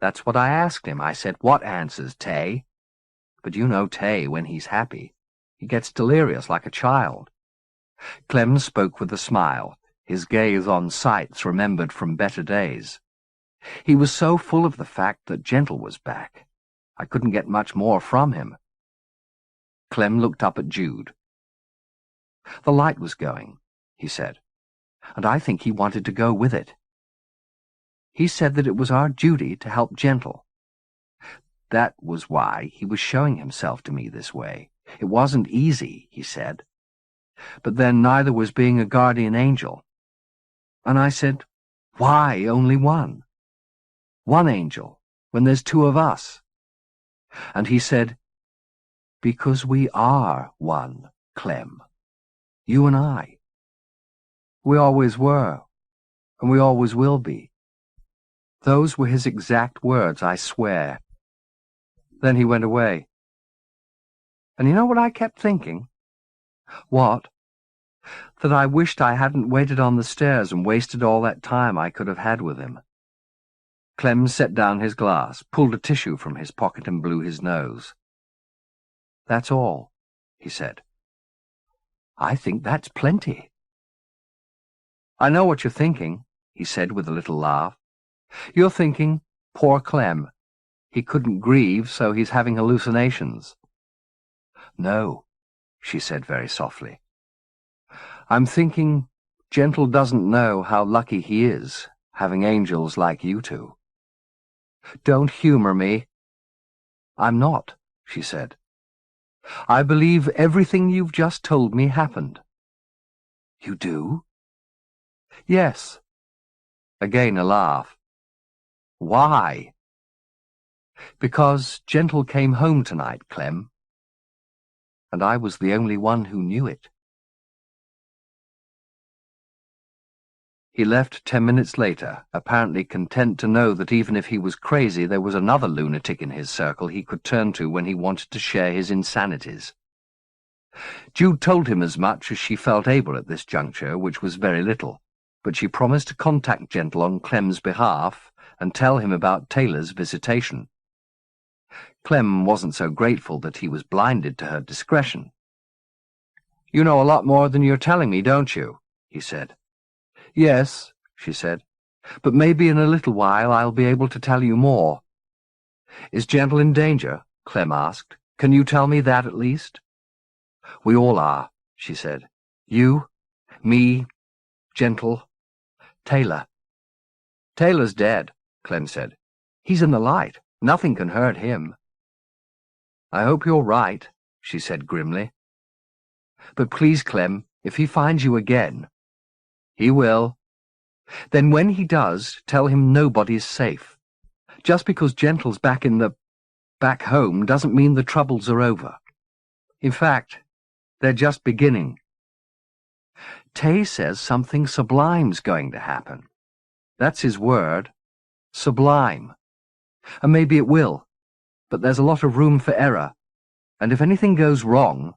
"That's what I asked him. I said, 'What answers, Tay?' But you know Tay, when he's happy. He gets delirious like a child. Clem spoke with a smile, his gaze on sights remembered from better days. He was so full of the fact that Gentle was back. I couldn't get much more from him. Clem looked up at Jude. The light was going, he said, and I think he wanted to go with it. He said that it was our duty to help Gentle. That was why he was showing himself to me this way. It wasn't easy, he said. But then neither was being a guardian angel. And I said, why only one? One angel, when there's two of us. And he said, because we are one, Clem. You and I. We always were, and we always will be. Those were his exact words, I swear. Then he went away. And you know what I kept thinking? What? That I wished I hadn't waited on the stairs and wasted all that time I could have had with him. Clem set down his glass, pulled a tissue from his pocket and blew his nose. That's all, he said. I think that's plenty. I know what you're thinking, he said with a little laugh. You're thinking, poor Clem. He couldn't grieve, so he's having hallucinations. No, she said very softly. I'm thinking Gentle doesn't know how lucky he is, having angels like you two. Don't humor me. I'm not, she said. I believe everything you've just told me happened. You do? Yes. Again a laugh. Why? Because Gentle came home tonight, Clem. And I was the only one who knew it. He left 10 minutes later, apparently content to know that even if he was crazy, there was another lunatic in his circle he could turn to when he wanted to share his insanities. Jude told him as much as she felt able at this juncture, which was very little, but she promised to contact Gentle on Clem's behalf and tell him about Taylor's visitation. Clem wasn't so grateful that he was blinded to her discretion. You know a lot more than you're telling me, don't you? He said. Yes, she said, but maybe in a little while I'll be able to tell you more. Is Gentle in danger? Clem asked. Can you tell me that at least? We all are, she said. You, me, Gentle, Taylor. Taylor's dead, Clem said. He's in the light. Nothing can hurt him. I hope you're right, she said grimly. But please, Clem, if he finds you again— He will. Then when he does, tell him nobody's safe. Just because Gentle's back home doesn't mean the troubles are over. In fact, they're just beginning. Tay says something sublime's going to happen. That's his word. Sublime. And maybe it will, but there's a lot of room for error, and if anything goes wrong—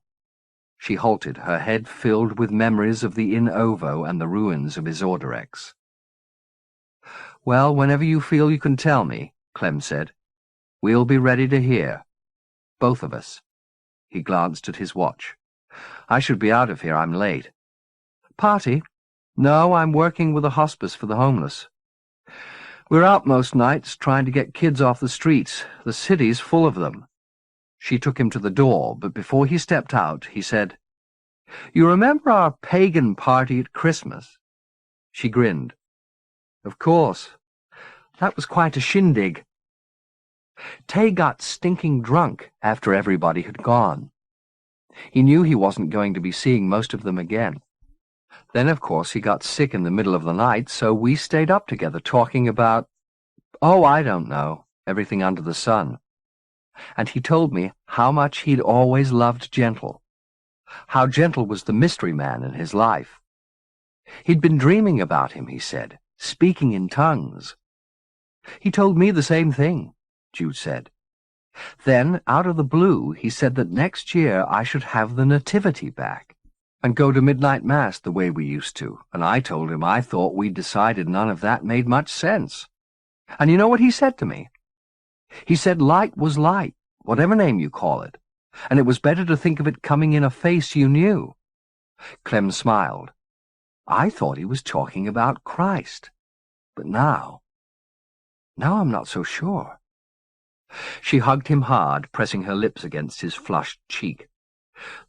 She halted, her head filled with memories of the in ovo and the ruins of his Orderex. Well, whenever you feel you can tell me, Clem said. We'll be ready to hear. Both of us. He glanced at his watch. I should be out of here, I'm late. Party? No, I'm working with a hospice for the homeless. We're out most nights trying to get kids off the streets. The city's full of them. She took him to the door, but before he stepped out, he said, You remember our pagan party at Christmas? She grinned. Of course. That was quite a shindig. Tay got stinking drunk after everybody had gone. He knew he wasn't going to be seeing most of them again. Then, of course, he got sick in the middle of the night, so we stayed up together talking about— oh, I don't know, everything under the sun. And he told me how much he'd always loved Gentle, how Gentle was the mystery man in his life. He'd been dreaming about him, he said, speaking in tongues. He told me the same thing, Jude said. Then, out of the blue, he said that next year I should have the nativity back and go to midnight mass the way we used to, and I told him I thought we'd decided none of that made much sense. And you know what he said to me? He said light was light, whatever name you call it, and it was better to think of it coming in a face you knew. Clem smiled. I thought he was talking about Christ, but now I'm not so sure. She hugged him hard, pressing her lips against his flushed cheek.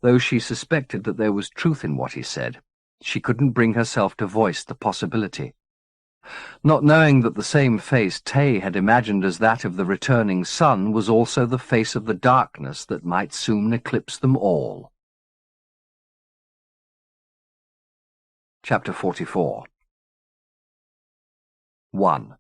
Though she suspected that there was truth in what he said, she couldn't bring herself to voice the possibility. Not knowing that the same face Tay had imagined as that of the returning sun was also the face of the darkness that might soon eclipse them all. Chapter 44. 1.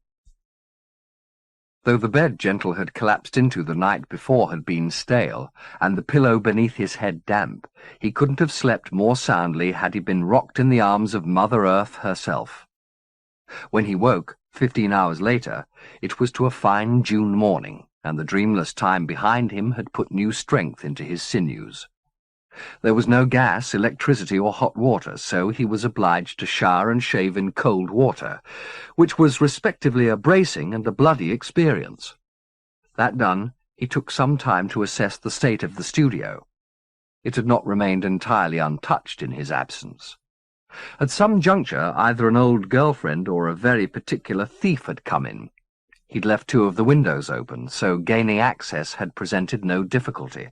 Though the bed Gentle had collapsed into the night before had been stale, and the pillow beneath his head damp, he couldn't have slept more soundly had he been rocked in the arms of Mother Earth herself. When he woke, 15 hours later, it was to a fine June morning, and the dreamless time behind him had put new strength into his sinews. There was no gas, electricity, or hot water, so he was obliged to shower and shave in cold water, which was respectively a bracing and a bloody experience. That done, he took some time to assess the state of the studio. It had not remained entirely untouched in his absence. At some juncture, either an old girlfriend or a very particular thief had come in. He'd left 2 of the windows open, so gaining access had presented no difficulty,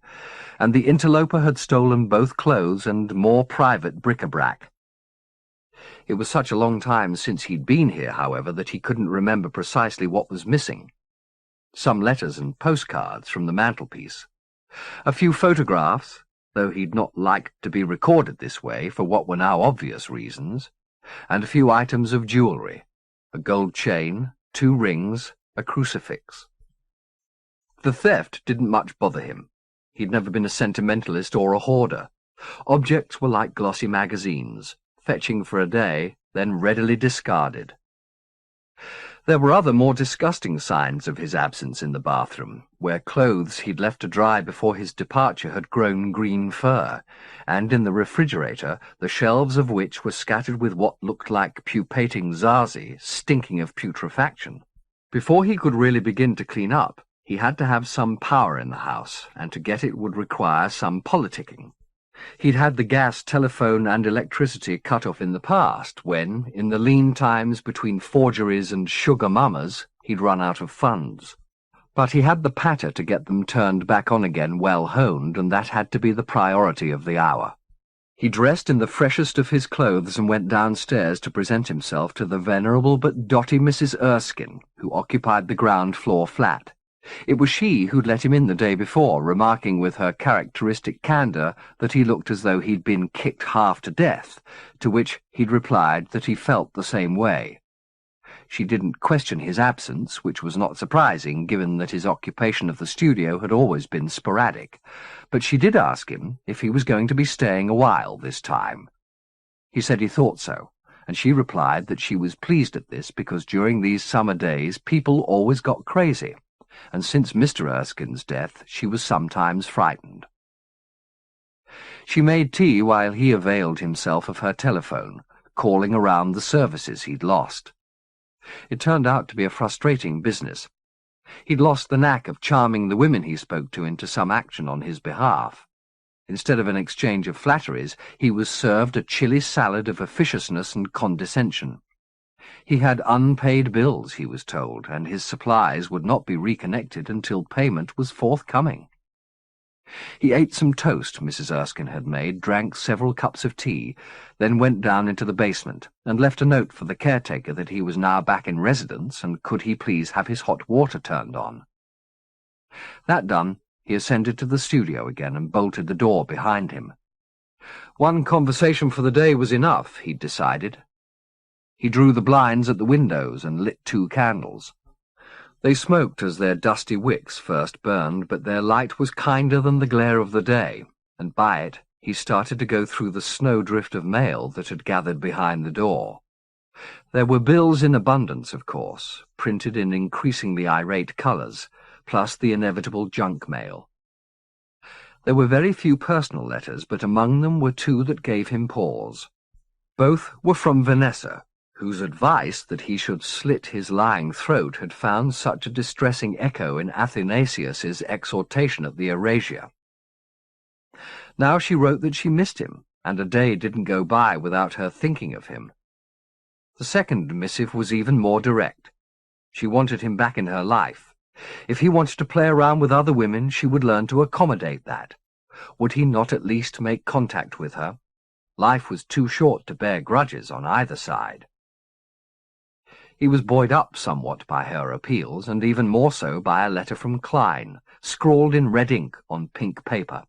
and the interloper had stolen both clothes and more private bric-a-brac. It was such a long time since he'd been here, however, that he couldn't remember precisely what was missing. Some letters and postcards from the mantelpiece. A few photographs, though he'd not liked to be recorded this way for what were now obvious reasons, and a few items of jewellery, a gold chain, 2 rings, a crucifix. The theft didn't much bother him. He'd never been a sentimentalist or a hoarder. Objects were like glossy magazines, fetching for a day, then readily discarded. There were other more disgusting signs of his absence in the bathroom, where clothes he'd left to dry before his departure had grown green fur, and in the refrigerator, the shelves of which were scattered with what looked like pupating zazi, stinking of putrefaction. Before he could really begin to clean up, he had to have some power in the house, and to get it would require some politicking. He'd had the gas, telephone, and electricity cut off in the past, when, in the lean times between forgeries and sugar mamas, he'd run out of funds. But he had the patter to get them turned back on again well honed, and that had to be the priority of the hour. He dressed in the freshest of his clothes and went downstairs to present himself to the venerable but dotty Mrs. Erskine, who occupied the ground-floor flat. It was she who'd let him in the day before, remarking with her characteristic candour that he looked as though he'd been kicked half to death, to which he'd replied that he felt the same way. She didn't question his absence, which was not surprising, given that his occupation of the studio had always been sporadic, but she did ask him if he was going to be staying a while this time. He said he thought so, and she replied that she was pleased at this because during these summer days people always got crazy, and since Mr. Erskine's death she was sometimes frightened. She made tea while he availed himself of her telephone, calling around the services he'd lost. It turned out to be a frustrating business. He'd lost the knack of charming the women he spoke to into some action on his behalf. Instead of an exchange of flatteries, he was served a chilly salad of officiousness and condescension. He had unpaid bills, he was told, and his supplies would not be reconnected until payment was forthcoming. He ate some toast Mrs. Erskine had made, drank several cups of tea, then went down into the basement, and left a note for the caretaker that he was now back in residence, and could he please have his hot water turned on. That done, he ascended to the studio again and bolted the door behind him. One conversation for the day was enough, he'd decided. He drew the blinds at the windows and lit 2 candles. They smoked as their dusty wicks first burned, but their light was kinder than the glare of the day, and by it he started to go through the snowdrift of mail that had gathered behind the door. There were bills in abundance, of course, printed in increasingly irate colours, plus the inevitable junk mail. There were very few personal letters, but among them were 2 that gave him pause. Both were from Vanessa, whose advice that he should slit his lying throat had found such a distressing echo in Athanasius's exhortation at the Erasia. Now she wrote that she missed him, and a day didn't go by without her thinking of him. The second missive was even more direct. She wanted him back in her life. If he wanted to play around with other women, she would learn to accommodate that. Would he not at least make contact with her? Life was too short to bear grudges on either side. He was buoyed up somewhat by her appeals, and even more so by a letter from Klein, scrawled in red ink on pink paper.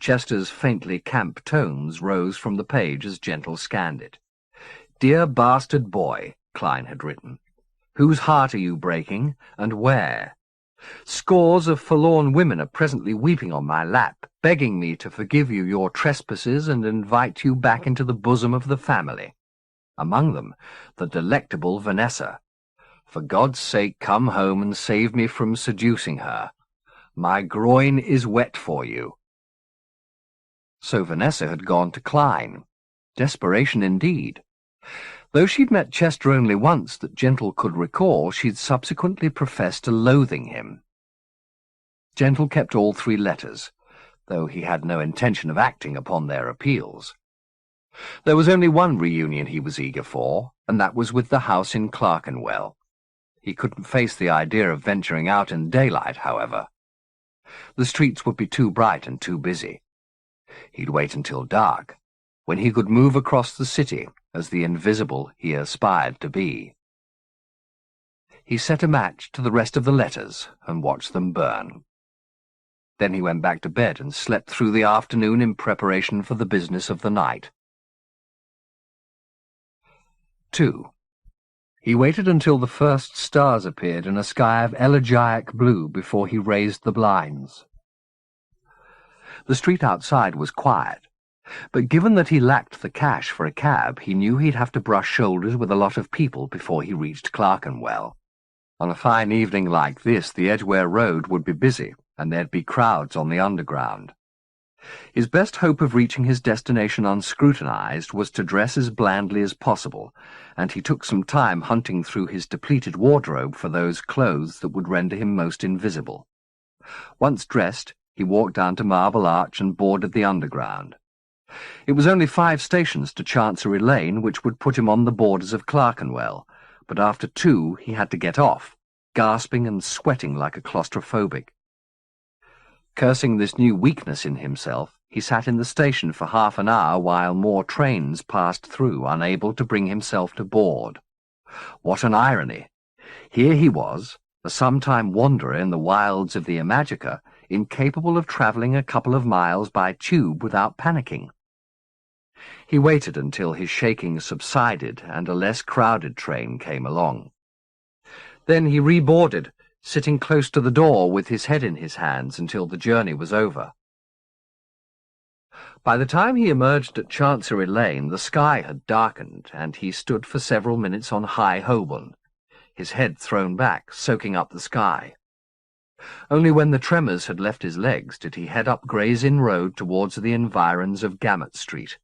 Chester's faintly camp tones rose from the page as Gentle scanned it. "Dear bastard boy," Klein had written, "whose heart are you breaking, and where? Scores of forlorn women are presently weeping on my lap, begging me to forgive you your trespasses and invite you back into the bosom of the family. Among them, the delectable Vanessa. For God's sake, come home and save me from seducing her. My groin is wet for you." So Vanessa had gone to Klein. Desperation indeed. Though she'd met Chester only once that Gentle could recall, she'd subsequently professed a loathing him. Gentle kept all 3 letters, though he had no intention of acting upon their appeals. There was only one reunion he was eager for, and that was with the house in Clerkenwell. He couldn't face the idea of venturing out in daylight, however. The streets would be too bright and too busy. He'd wait until dark, when he could move across the city as the invisible he aspired to be. He set a match to the rest of the letters and watched them burn. Then he went back to bed and slept through the afternoon in preparation for the business of the night. 2. He waited until the first stars appeared in a sky of elegiac blue before he raised the blinds. The street outside was quiet, but given that he lacked the cash for a cab, he knew he'd have to brush shoulders with a lot of people before he reached Clerkenwell. On a fine evening like this, the Edgware Road would be busy, and there'd be crowds on the Underground. His best hope of reaching his destination unscrutinized was to dress as blandly as possible, and he took some time hunting through his depleted wardrobe for those clothes that would render him most invisible. Once dressed, he walked down to Marble Arch and boarded the Underground. It was only 5 stations to Chancery Lane, which would put him on the borders of Clerkenwell, but after 2 he had to get off, gasping and sweating like a claustrophobic. Cursing this new weakness in himself, he sat in the station for half an hour while more trains passed through, unable to bring himself to board. What an irony! Here he was, a sometime wanderer in the wilds of the Imajica, incapable of travelling a couple of miles by tube without panicking. He waited until his shaking subsided and a less crowded train came along. Then he reboarded, sitting close to the door with his head in his hands until the journey was over. By the time he emerged at Chancery Lane, the sky had darkened, and he stood for several minutes on High Holborn, his head thrown back, soaking up the sky. Only when the tremors had left his legs did he head up Gray's Inn Road towards the environs of Gamut Street.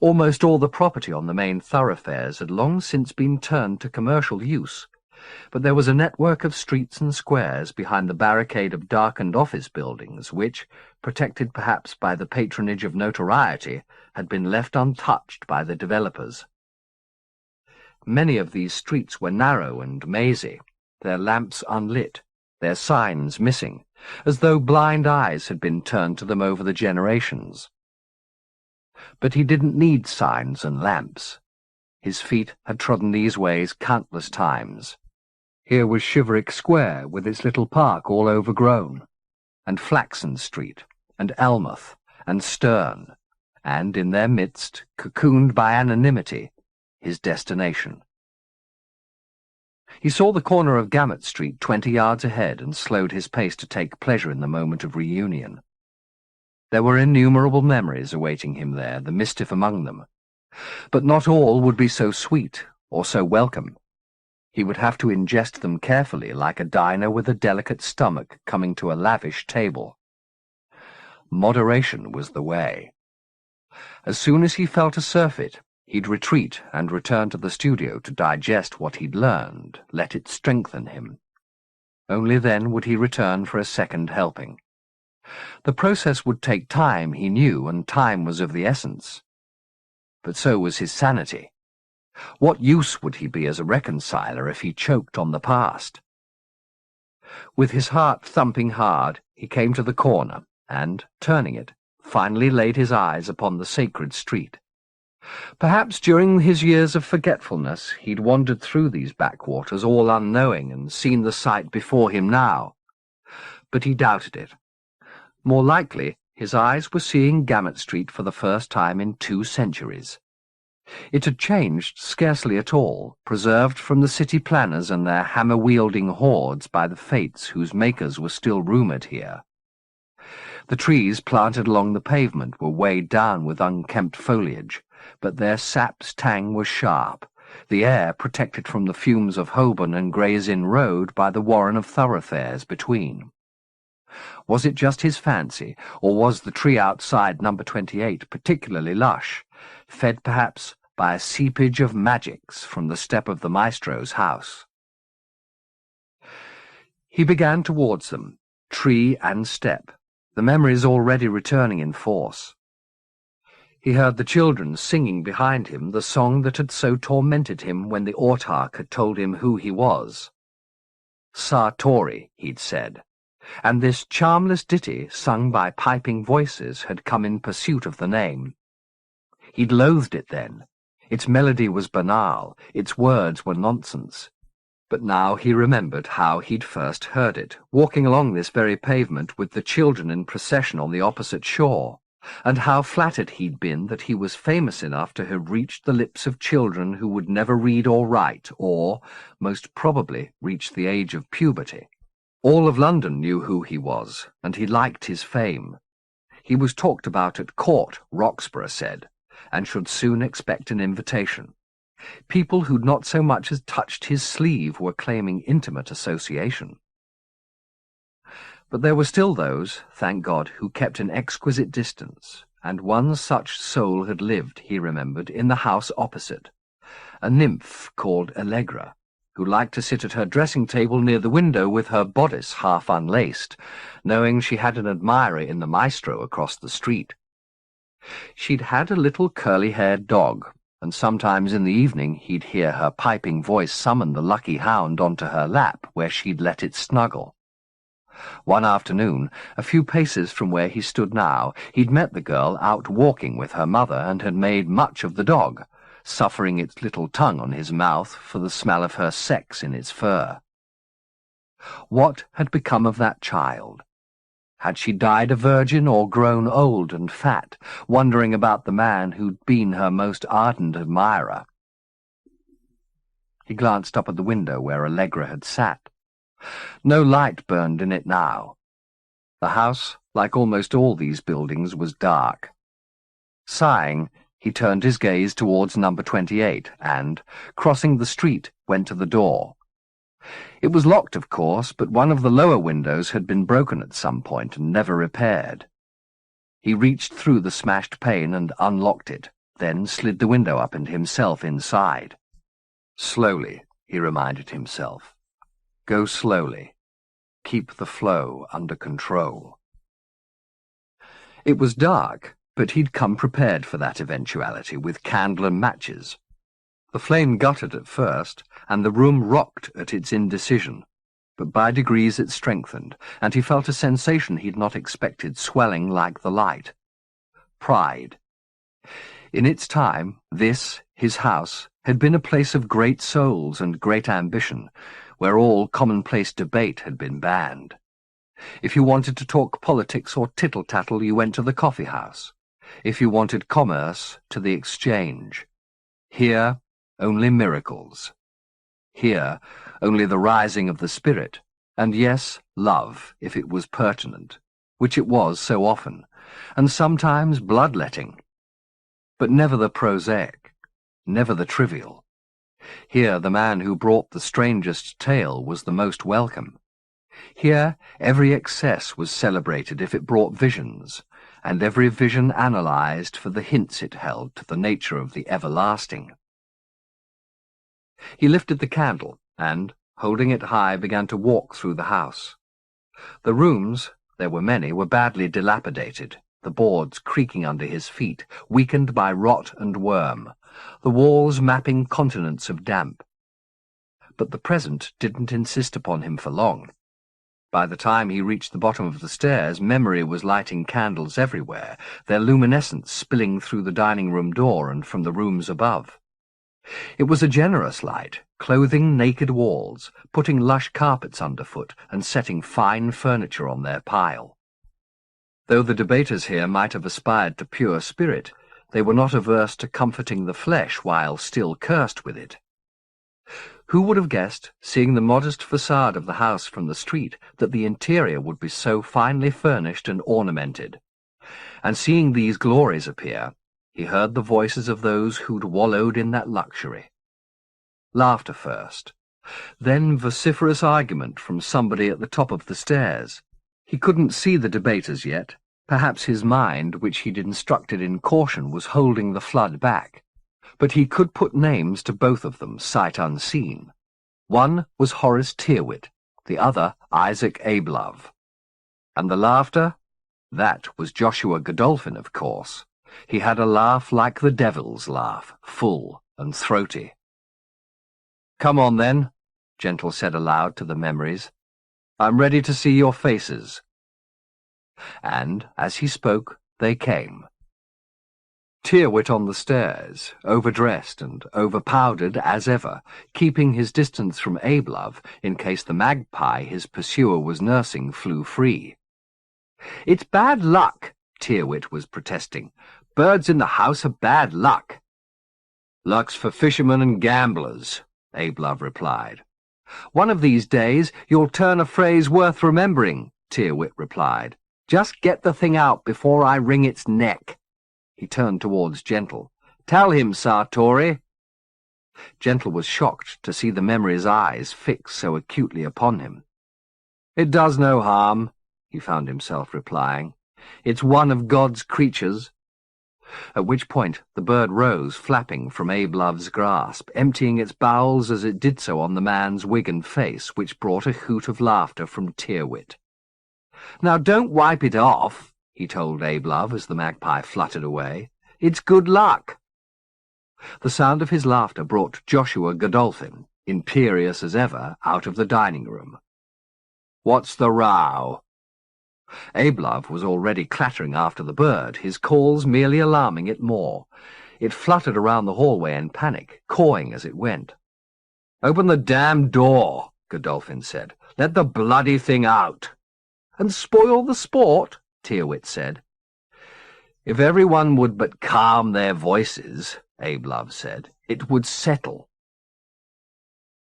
Almost all the property on the main thoroughfares had long since been turned to commercial use, but there was a network of streets and squares behind the barricade of darkened office buildings which, protected perhaps by the patronage of notoriety, had been left untouched by the developers. Many of these streets were narrow and mazy, their lamps unlit, their signs missing, as though blind eyes had been turned to them over the generations. But he didn't need signs and lamps. His feet had trodden these ways countless times. Here was Shiverick Square with its little park all overgrown, and Flaxen Street, and Almouth, and Sterne, and in their midst, cocooned by anonymity, his destination. He saw the corner of Gamut Street 20 yards ahead and slowed his pace to take pleasure in the moment of reunion. There were innumerable memories awaiting him there, the mischief among them. But not all would be so sweet or so welcome. He would have to ingest them carefully, like a diner with a delicate stomach coming to a lavish table. Moderation was the way. As soon as he felt a surfeit, he'd retreat and return to the studio to digest what he'd learned, let it strengthen him. Only then would he return for a second helping. The process would take time, he knew, and time was of the essence. But so was his sanity. What use would he be as a reconciler if he choked on the past? With his heart thumping hard, he came to the corner and, turning it, finally laid his eyes upon the sacred street. Perhaps during his years of forgetfulness he'd wandered through these backwaters all unknowing and seen the sight before him now. But he doubted it. More likely, his eyes were seeing Gamut Street for the first time in 2 centuries. It had changed scarcely at all, preserved from the city planners and their hammer-wielding hordes by the fates whose makers were still rumoured here. The trees planted along the pavement were weighed down with unkempt foliage, but their sap's tang was sharp, the air protected from the fumes of Holborn and Gray's Inn Road by the warren of thoroughfares between. Was it just his fancy, or was the tree outside number 28 particularly lush, fed perhaps by a seepage of magics from the step of the maestro's house? He began towards them, tree and step, the memories already returning in force. He heard the children singing behind him the song that had so tormented him when the autarch had told him who he was. Sartori, he'd said, and this charmless ditty, sung by piping voices, had come in pursuit of the name. He'd loathed it then. Its melody was banal, its words were nonsense. But now he remembered how he'd first heard it, walking along this very pavement with the children in procession on the opposite shore, and how flattered he'd been that he was famous enough to have reached the lips of children who would never read or write, or, most probably, reach the age of puberty. All of London knew who he was, and he liked his fame. He was talked about at court, Roxburgh said, and should soon expect an invitation. People who'd not so much as touched his sleeve were claiming intimate association. But there were still those, thank God, who kept an exquisite distance, and one such soul had lived, he remembered, in the house opposite, a nymph called Allegra, who liked to sit at her dressing-table near the window with her bodice half unlaced, knowing she had an admirer in the maestro across the street. She'd had a little curly-haired dog, and sometimes in the evening he'd hear her piping voice summon the lucky hound onto her lap, where she'd let it snuggle. One afternoon, a few paces from where he stood now, he'd met the girl out walking with her mother and had made much of the dog, suffering its little tongue on his mouth for the smell of her sex in its fur. What had become of that child? Had she died a virgin or grown old and fat, wondering about the man who'd been her most ardent admirer? He glanced up at the window where Allegra had sat. No light burned in it now. The house, like almost all these buildings, was dark. Sighing, he turned his gaze towards number 28 and, crossing the street, went to the door. It was locked, of course, but one of the lower windows had been broken at some point and never repaired. He reached through the smashed pane and unlocked it, then slid the window up and himself inside. Slowly, he reminded himself. Go slowly. Keep the flow under control. It was dark, but he'd come prepared for that eventuality with candle and matches. The flame guttered at first, and the room rocked at its indecision, but by degrees it strengthened, and he felt a sensation he'd not expected swelling like the light. Pride. In its time, this, his house, had been a place of great souls and great ambition, where all commonplace debate had been banned. If you wanted to talk politics or tittle-tattle, you went to the coffee-house. If you wanted commerce, to the exchange. Here, only miracles. Here, only the rising of the spirit, and yes, love, if it was pertinent, which it was so often, and sometimes bloodletting. But never the prosaic, never the trivial. Here the man who brought the strangest tale was the most welcome. Here every excess was celebrated if it brought visions, and every vision analysed for the hints it held to the nature of the everlasting. He lifted the candle and, holding it high, began to walk through the house. The rooms, there were many, were badly dilapidated, the boards creaking under his feet, weakened by rot and worm, the walls mapping continents of damp. But the present didn't insist upon him for long. By the time he reached the bottom of the stairs, memory was lighting candles everywhere, their luminescence spilling through the dining-room door and from the rooms above. It was a generous light, clothing naked walls, putting lush carpets underfoot, and setting fine furniture on their pile. Though the debaters here might have aspired to pure spirit, they were not averse to comforting the flesh while still cursed with it. Who would have guessed, seeing the modest facade of the house from the street, that the interior would be so finely furnished and ornamented? And seeing these glories appear, he heard the voices of those who'd wallowed in that luxury. Laughter first, then vociferous argument from somebody at the top of the stairs. He couldn't see the debaters yet. Perhaps his mind, which he'd instructed in caution, was holding the flood back. But he could put names to both of them, sight unseen. One was Horace Tyrwhitt, the other Isaac Ablove. And the laughter? That was Joshua Godolphin, of course. He had a laugh like the devil's laugh, full and throaty. "Come on, then," Gentle said aloud to the memories. "I'm ready to see your faces." And, as he spoke, they came. Tyrwhitt on the stairs, overdressed and overpowdered as ever, keeping his distance from Ablove in case the magpie his pursuer was nursing flew free. "It's bad luck," Tyrwhitt was protesting. "Birds in the house are bad luck." "Luck's for fishermen and gamblers," Ablove replied. "One of these days you'll turn a phrase worth remembering," Tyrwhitt replied. "Just get the thing out before I wring its neck." He turned towards Gentle. "Tell him, Sartori." Gentle was shocked to see the memory's eyes fixed so acutely upon him. "It does no harm," he found himself replying. "It's one of God's creatures." At which point the bird rose, flapping from Ablove's grasp, emptying its bowels as it did so on the man's wig and face, which brought a hoot of laughter from Tyrwhitt. "Now don't wipe it off," he told Ablove as the magpie fluttered away. "It's good luck." The sound of his laughter brought Joshua Godolphin, imperious as ever, out of the dining-room. "What's the row?" Ablove was already clattering after the bird, his calls merely alarming it more. It fluttered around the hallway in panic, cawing as it went. "Open the damned door," Godolphin said. "Let the bloody thing out." "And spoil the sport," Tyrwhitt said. "If everyone would but calm their voices," Ablove said, "it would settle."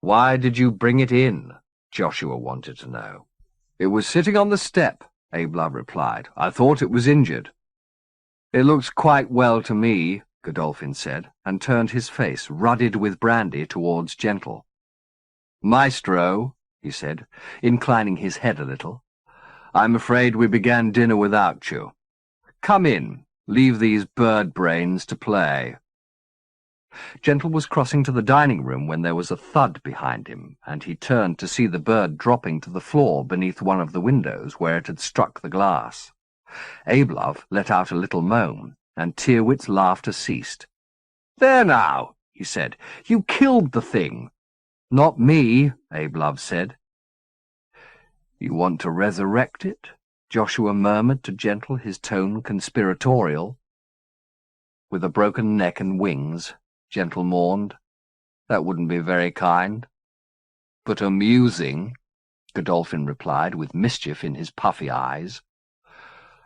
"Why did you bring it in?" Joshua wanted to know. "It was sitting on the step," Ablove replied. "I thought it was injured." "It looks quite well to me," Godolphin said, and turned his face, ruddied with brandy, towards Gentle. "Maestro," he said, inclining his head a little, "I'm afraid we began dinner without you. Come in, leave these bird brains to play." Gentle was crossing to the dining-room when there was a thud behind him, and he turned to see the bird dropping to the floor beneath one of the windows where it had struck the glass. Ablove let out a little moan, and Tyrwhitt's laughter ceased. "There now," he said, "you killed the thing." "Not me," Ablove said. "You want to resurrect it?" Joshua murmured to Gentle, his tone conspiratorial. "With a broken neck and wings," Gentle mourned. "That wouldn't be very kind." "But amusing," Godolphin replied, with mischief in his puffy eyes.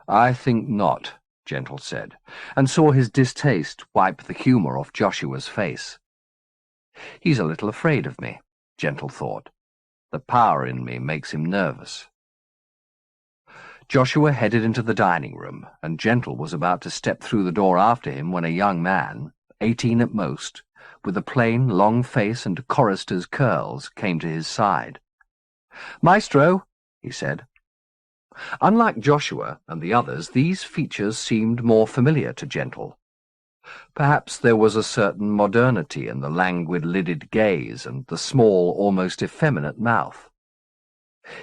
"I think not," Gentle said, and saw his distaste wipe the humour off Joshua's face. "He's a little afraid of me," Gentle thought. "The power in me makes him nervous." Joshua headed into the dining-room, and Gentle was about to step through the door after him when a young man, 18 at most, with a plain, long face and chorister's curls, came to his side. "Maestro," he said. Unlike Joshua and the others, these features seemed more familiar to Gentle. Perhaps there was a certain modernity in the languid-lidded gaze and the small, almost effeminate mouth.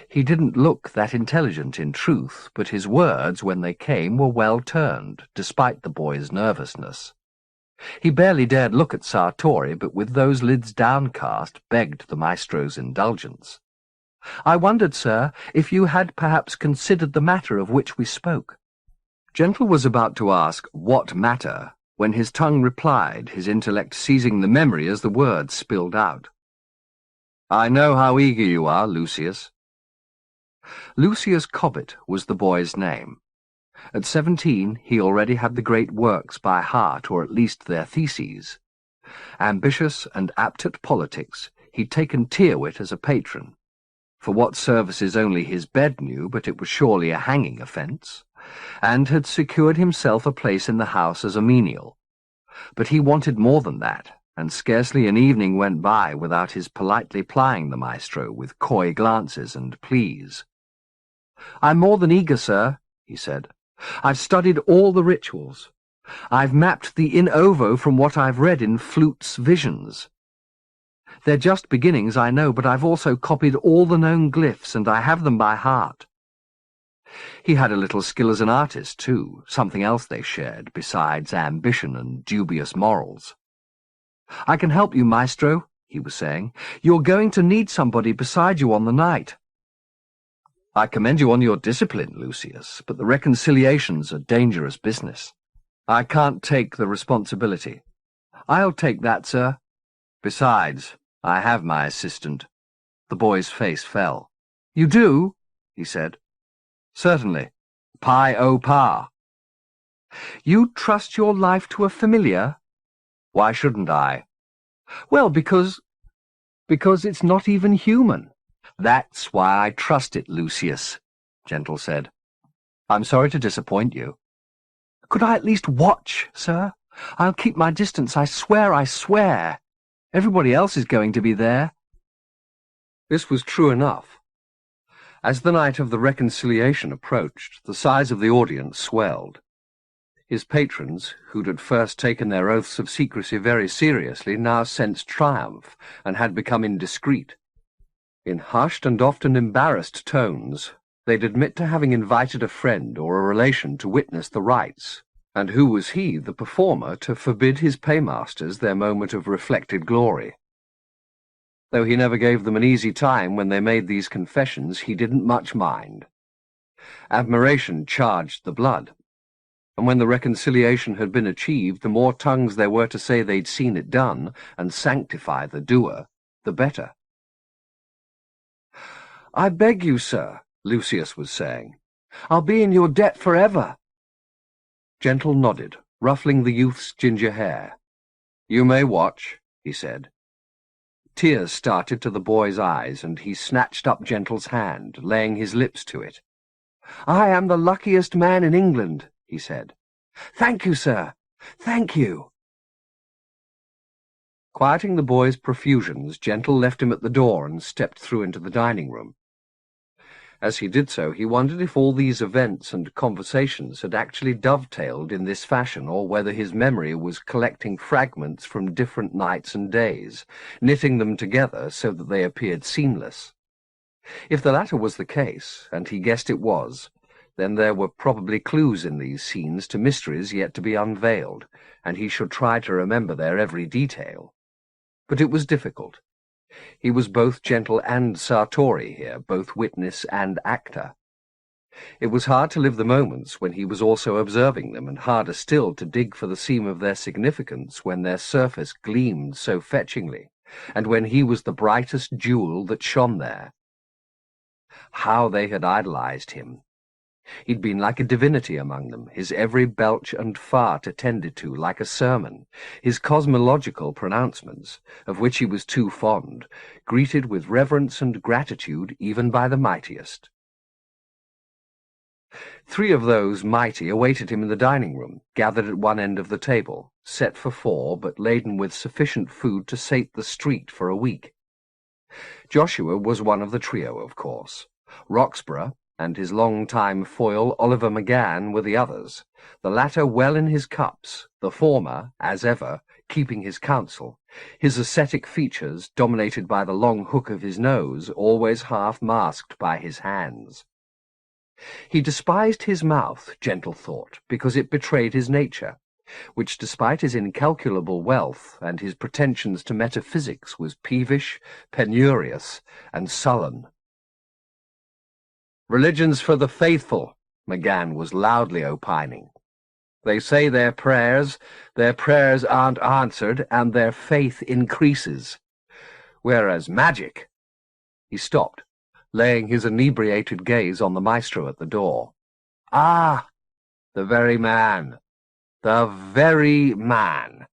He didn't look that intelligent in truth, but his words, when they came, were well turned, despite the boy's nervousness. He barely dared look at Sartori, but with those lids downcast, begged the maestro's indulgence. "I wondered, sir, if you had perhaps considered the matter of which we spoke." Gentle was about to ask, "What matter?" when his tongue replied, his intellect seizing the memory as the words spilled out. "I know how eager you are, Lucius." Lucius Cobbett was the boy's name. At 17, he already had the great works by heart, or at least their theses. Ambitious and apt at politics, he'd taken Tyrwhitt as a patron, for what services only his bed knew, but it was surely a hanging offence, and had secured himself a place in the house as a menial. But he wanted more than that, and scarcely an evening went by without his politely plying the maestro with coy glances and pleas. "I'm more than eager, sir," he said. "I've studied all the rituals. I've mapped the in ovo from what I've read in Flute's visions. They're just beginnings, I know, but I've also copied all the known glyphs, and I have them by heart." He had a little skill as an artist, too, something else they shared, besides ambition and dubious morals. "I can help you, maestro," he was saying. "You're going to need somebody beside you on the night." "I commend you on your discipline, Lucius, but the reconciliation's a dangerous business. I can't take the responsibility." "I'll take that, sir." "Besides, I have my assistant." The boy's face fell. "You do?" he said. "Certainly. Pi o pa." "You trust your life to a familiar?" "Why shouldn't I?" "Well, because it's not even human." "That's why I trust it, Lucius," Gentle said. "I'm sorry to disappoint you." "Could I at least watch, sir? I'll keep my distance, I swear, I swear. Everybody else is going to be there." This was true enough. As the night of the reconciliation approached, the size of the audience swelled. His patrons, who'd at first taken their oaths of secrecy very seriously, now sensed triumph, and had become indiscreet. In hushed and often embarrassed tones, they'd admit to having invited a friend or a relation to witness the rites, and who was he, the performer, to forbid his paymasters their moment of reflected glory? Though he never gave them an easy time when they made these confessions, he didn't much mind. Admiration charged the blood, and when the reconciliation had been achieved, the more tongues there were to say they'd seen it done and sanctify the doer, the better. "I beg you, sir," Lucius was saying. "I'll be in your debt forever." Gentle nodded, ruffling the youth's ginger hair. "You may watch," he said. Tears started to the boy's eyes, and he snatched up Gentle's hand, laying his lips to it. "I am the luckiest man in England," he said. "Thank you, sir. Thank you." Quieting the boy's profusions, Gentle left him at the door and stepped through into the dining room. As he did so, he wondered if all these events and conversations had actually dovetailed in this fashion, or whether his memory was collecting fragments from different nights and days, knitting them together so that they appeared seamless. If the latter was the case, and he guessed it was, then there were probably clues in these scenes to mysteries yet to be unveiled, and he should try to remember their every detail. But it was difficult. He was both Gentle and Sartori here, both witness and actor. It was hard to live the moments when he was also observing them, and harder still to dig for the seam of their significance when their surface gleamed so fetchingly, and when he was the brightest jewel that shone there. How they had idolized him! He'd been like a divinity among them, his every belch and fart attended to like a sermon, his cosmological pronouncements, of which he was too fond, greeted with reverence and gratitude even by the mightiest. 3 of those mighty awaited him in the dining-room, gathered at one end of the table, set for 4, but laden with sufficient food to sate the street for a week. Joshua was one of the trio, of course. Roxburgh, and his long-time foil Oliver McGann were the others, the latter well in his cups, the former, as ever, keeping his counsel, his ascetic features, dominated by the long hook of his nose, always half masked by his hands. He despised his mouth, Gentle thought, because it betrayed his nature, which, despite his incalculable wealth and his pretensions to metaphysics, was peevish, penurious, and sullen. "Religion's for the faithful," McGann was loudly opining. "They say their prayers aren't answered, and their faith increases. Whereas magic—" He stopped, laying his inebriated gaze on the maestro at the door. "Ah, the very man. The very man.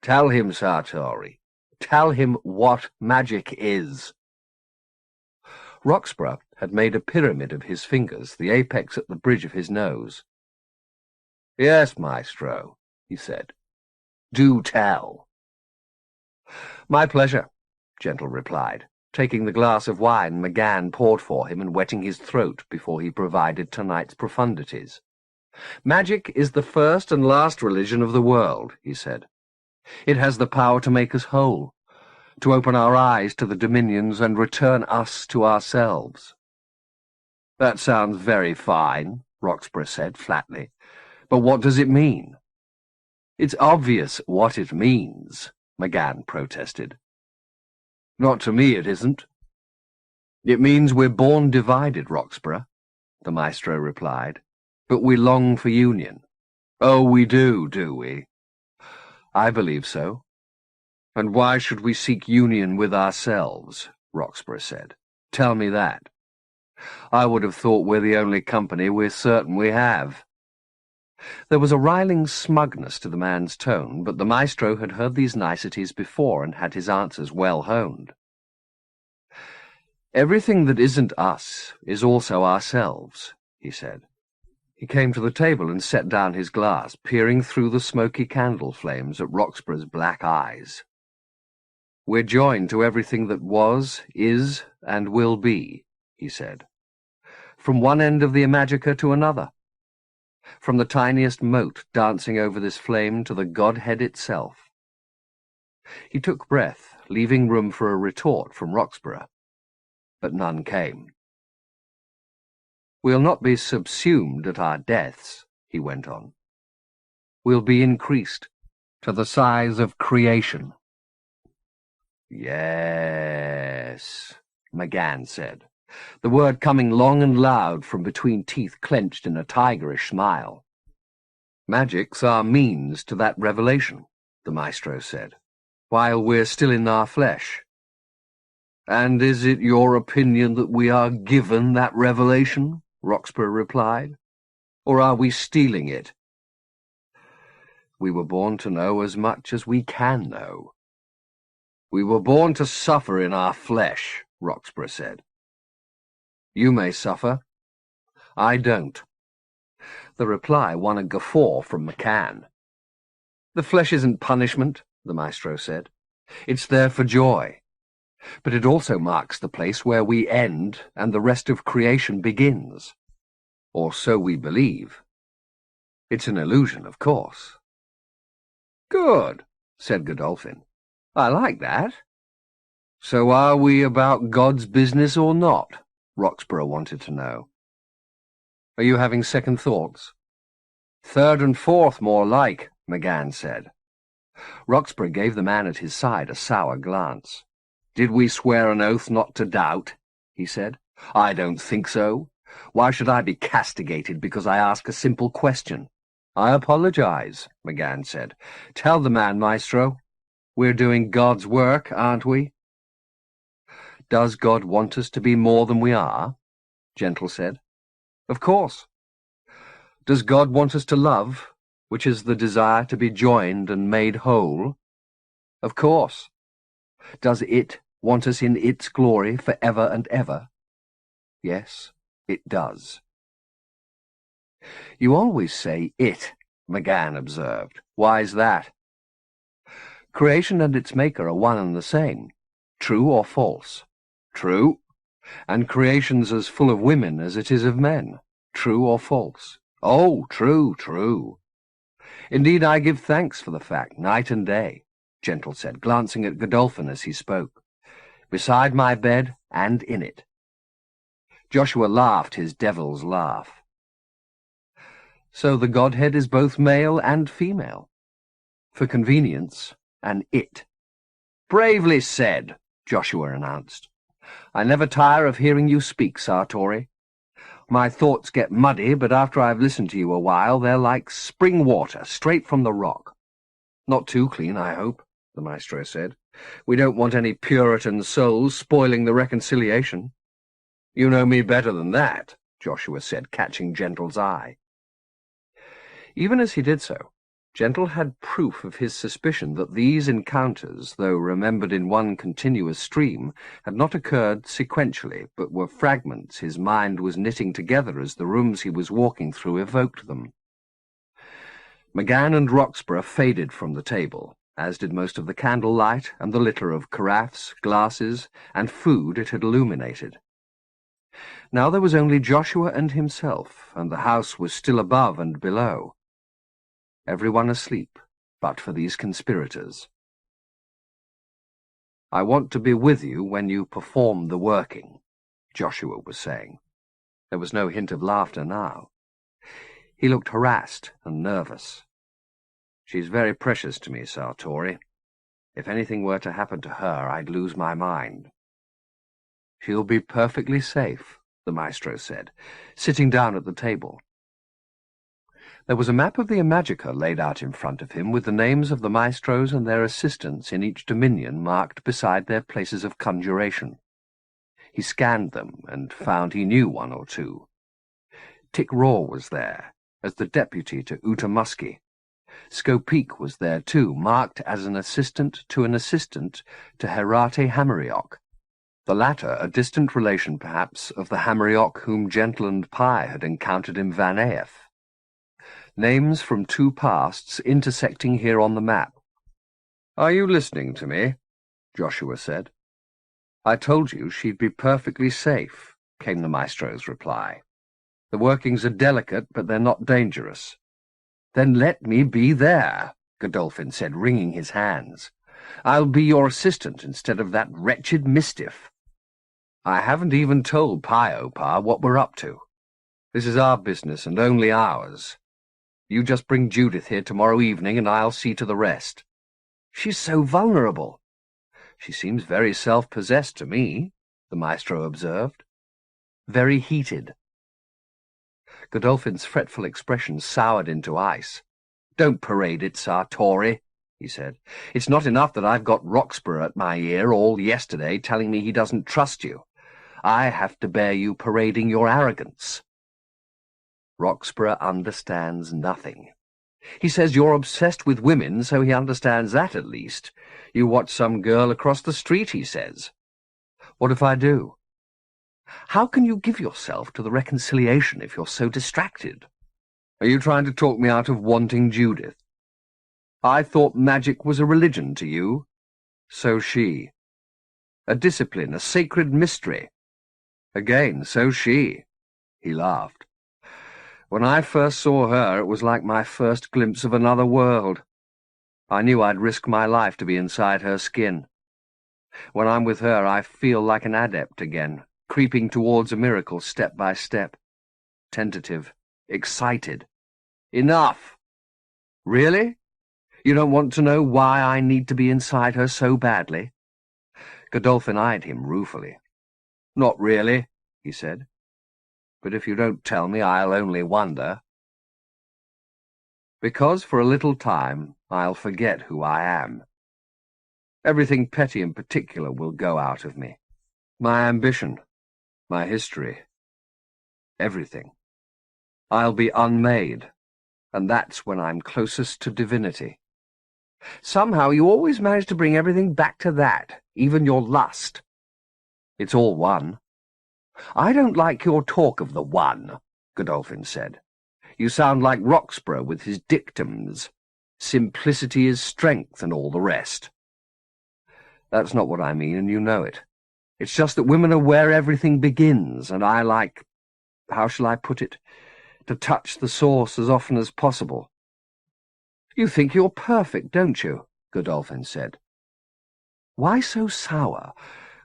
Tell him, Sartori. Tell him what magic is." Roxburgh had made a pyramid of his fingers, the apex at the bridge of his nose. "Yes, maestro," he said. "Do tell." "My pleasure," Gentle replied, taking the glass of wine McGann poured for him and wetting his throat before he provided tonight's profundities. "Magic is the first and last religion of the world," he said. "It has the power to make us whole, to open our eyes to the dominions and return us to ourselves." "That sounds very fine," Roxburgh said flatly. "But what does it mean?" "It's obvious what it means," McGann protested. "Not to me it isn't." "It means we're born divided, Roxburgh," the maestro replied. "But we long for union." "Oh, we do we?" "I believe so." "And why should we seek union with ourselves?" Roxburgh said. "Tell me that. I would have thought we're the only company we're certain we have." There was a riling smugness to the man's tone, but the maestro had heard these niceties before and had his answers well honed. "Everything that isn't us is also ourselves," he said. He came to the table and set down his glass, peering through the smoky candle flames at Roxburgh's black eyes. "We're joined to everything that was, is, and will be," he said. "From one end of the Imajica to another. From the tiniest mote dancing over this flame to the Godhead itself." He took breath, leaving room for a retort from Roxburgh, but none came. "We'll not be subsumed at our deaths," he went on. "We'll be increased to the size of creation." "Yes," McGann said, the word coming long and loud from between teeth clenched in a tigerish smile. "Magic's our means to that revelation," the maestro said, "while we're still in our flesh." "And is it your opinion that we are given that revelation?" Roxburgh replied. "Or are we stealing it?" "We were born to know as much as we can know." "We were born to suffer in our flesh," Roxburgh said. "You may suffer. I don't." The reply won a guffaw from McCann. "The flesh isn't punishment," the maestro said. "It's there for joy. But it also marks the place where we end and the rest of creation begins. Or so we believe. It's an illusion, of course." "Good," said Godolphin. "I like that." "So are we about God's business or not?" Roxburgh wanted to know. "Are you having second thoughts?" "Third and fourth, more like," McGann said. Roxburgh gave the man at his side a sour glance. "Did we swear an oath not to doubt?" he said. "I don't think so. Why should I be castigated because I ask a simple question?" "I apologize," McGann said. "Tell the man, maestro. We're doing God's work, aren't we?" "Does God want us to be more than we are?" Gentle said. "Of course." "Does God want us to love, which is the desire to be joined and made whole?" "Of course." "Does it want us in its glory for ever and ever?" "Yes, it does." "You always say 'it'," McGann observed. "Why's that?" "Creation and its maker are one and the same. True or false?" "True." And creation's as full of women as it is of men. True or false? Oh, true, true. Indeed, I give thanks for the fact, night and day, Gentle said, glancing at Godolphin as he spoke. Beside my bed and in it. Joshua laughed his devil's laugh. So the Godhead is both male and female. For convenience, an it. Bravely said, Joshua announced. I never tire of hearing you speak, Sartori. My thoughts get muddy, but after I've listened to you a while, they're like spring water, straight from the rock. Not too clean, I hope, the maestro said. We don't want any Puritan souls spoiling the reconciliation. You know me better than that, Joshua said, catching Gentle's eye. Even as he did so, Gentle had proof of his suspicion that these encounters, though remembered in one continuous stream, had not occurred sequentially, but were fragments his mind was knitting together as the rooms he was walking through evoked them. McGann and Roxburgh faded from the table, as did most of the candlelight and the litter of carafes, glasses, and food it had illuminated. Now there was only Joshua and himself, and the house was still above and below. Everyone asleep, but for these conspirators. I want to be with you when you perform the working, Joshua was saying. There was no hint of laughter now. He looked harassed and nervous. She's very precious to me, Sartori. If anything were to happen to her, I'd lose my mind. She'll be perfectly safe, the maestro said, sitting down at the table. There was a map of the Imajica laid out in front of him, with the names of the maestros and their assistants in each dominion marked beside their places of conjuration. He scanned them, and found he knew one or two. Tik Raw was there, as the deputy to Utamuski. Skopeek was there too, marked as an assistant to Herate Hammeriock, the latter a distant relation, perhaps, of the Hammeriock whom Gentle and Pye had encountered in Van Eef. Names from two pasts intersecting here on the map. "Are you listening to me?" Joshua said. "I told you she'd be perfectly safe," came the maestro's reply. "The workings are delicate, but they're not dangerous." "Then let me be there," Godolphin said, wringing his hands. "I'll be your assistant instead of that wretched Mistiff. I haven't even told Pye-O-Pa what we're up to. This is our business and only ours. You just bring Judith here tomorrow evening and I'll see to the rest." "She's so vulnerable." "She seems very self-possessed to me," the maestro observed. "Very heated." Godolphin's fretful expression soured into ice. "Don't parade it, Sartori," he said. "It's not enough that I've got Roxburgh at my ear all yesterday telling me he doesn't trust you. I have to bear you parading your arrogance." "Roxburgh understands nothing. He says you're obsessed with women, so he understands that at least. You watch some girl across the street, he says. What if I do? How can you give yourself to the reconciliation if you're so distracted? Are you trying to talk me out of wanting Judith? I thought magic was a religion to you. So she. A discipline, a sacred mystery. Again, so she." He laughed. "When I first saw her, it was like my first glimpse of another world. I knew I'd risk my life to be inside her skin. When I'm with her, I feel like an adept again, creeping towards a miracle step by step. Tentative, excited. Enough! Really? You don't want to know why I need to be inside her so badly?" Godolphin eyed him ruefully. "Not really," he said. "But if you don't tell me, I'll only wonder. Because for a little time I'll forget who I am. Everything petty and particular will go out of me. My ambition, my history, everything. I'll be unmade, and that's when I'm closest to divinity. Somehow you always manage to bring everything back to that, even your lust. It's all one." "I don't like your talk of the one," Godolphin said. "You sound like Roxburgh with his dictums. Simplicity is strength and all the rest." "That's not what I mean, and you know it. It's just that women are where everything begins, and I like, how shall I put it, to touch the source as often as possible. You think you're perfect, don't you? Godolphin said. Why so sour?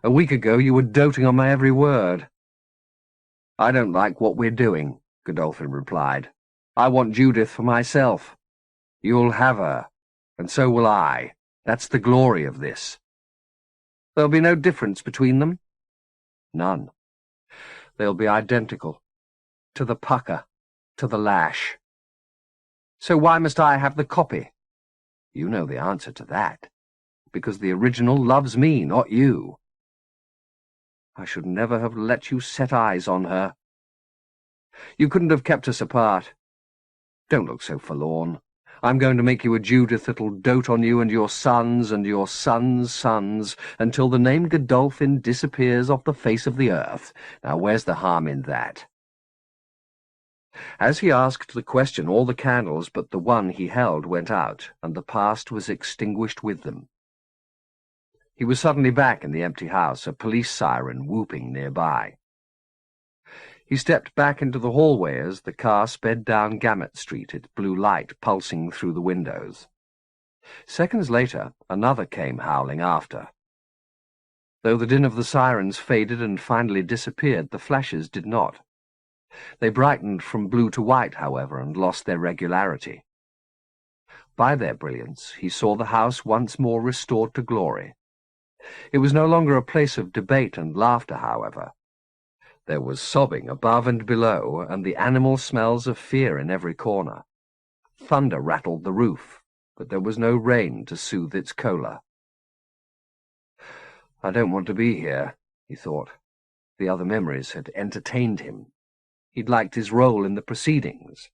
A week ago you were doting on my every word. I don't like what we're doing, Godolphin replied. I want Judith for myself. You'll have her, and so will I. That's the glory of this. There'll be no difference between them? None. They'll be identical. To the pucker, to the lash. So why must I have the copy? You know the answer to that. Because the original loves me, not you. I should never have let you set eyes on her. You couldn't have kept us apart. Don't look so forlorn. I'm going to make you a Judith that'll dote on you and your sons and your sons' sons until the name Godolphin disappears off the face of the earth. Now, where's the harm in that? As he asked the question, all the candles but the one he held went out, and the past was extinguished with them. He was suddenly back in the empty house, a police siren whooping nearby. He stepped back into the hallway as the car sped down Gamut Street, its blue light pulsing through the windows. Seconds later, another came howling after. Though the din of the sirens faded and finally disappeared, the flashes did not. They brightened from blue to white, however, and lost their regularity. By their brilliance, he saw the house once more restored to glory. It was no longer a place of debate and laughter, however. There was sobbing above and below, and the animal smells of fear in every corner. Thunder rattled the roof, but there was no rain to soothe its choler. I don't want to be here, he thought. The other memories had entertained him. He'd liked his role in the proceedings.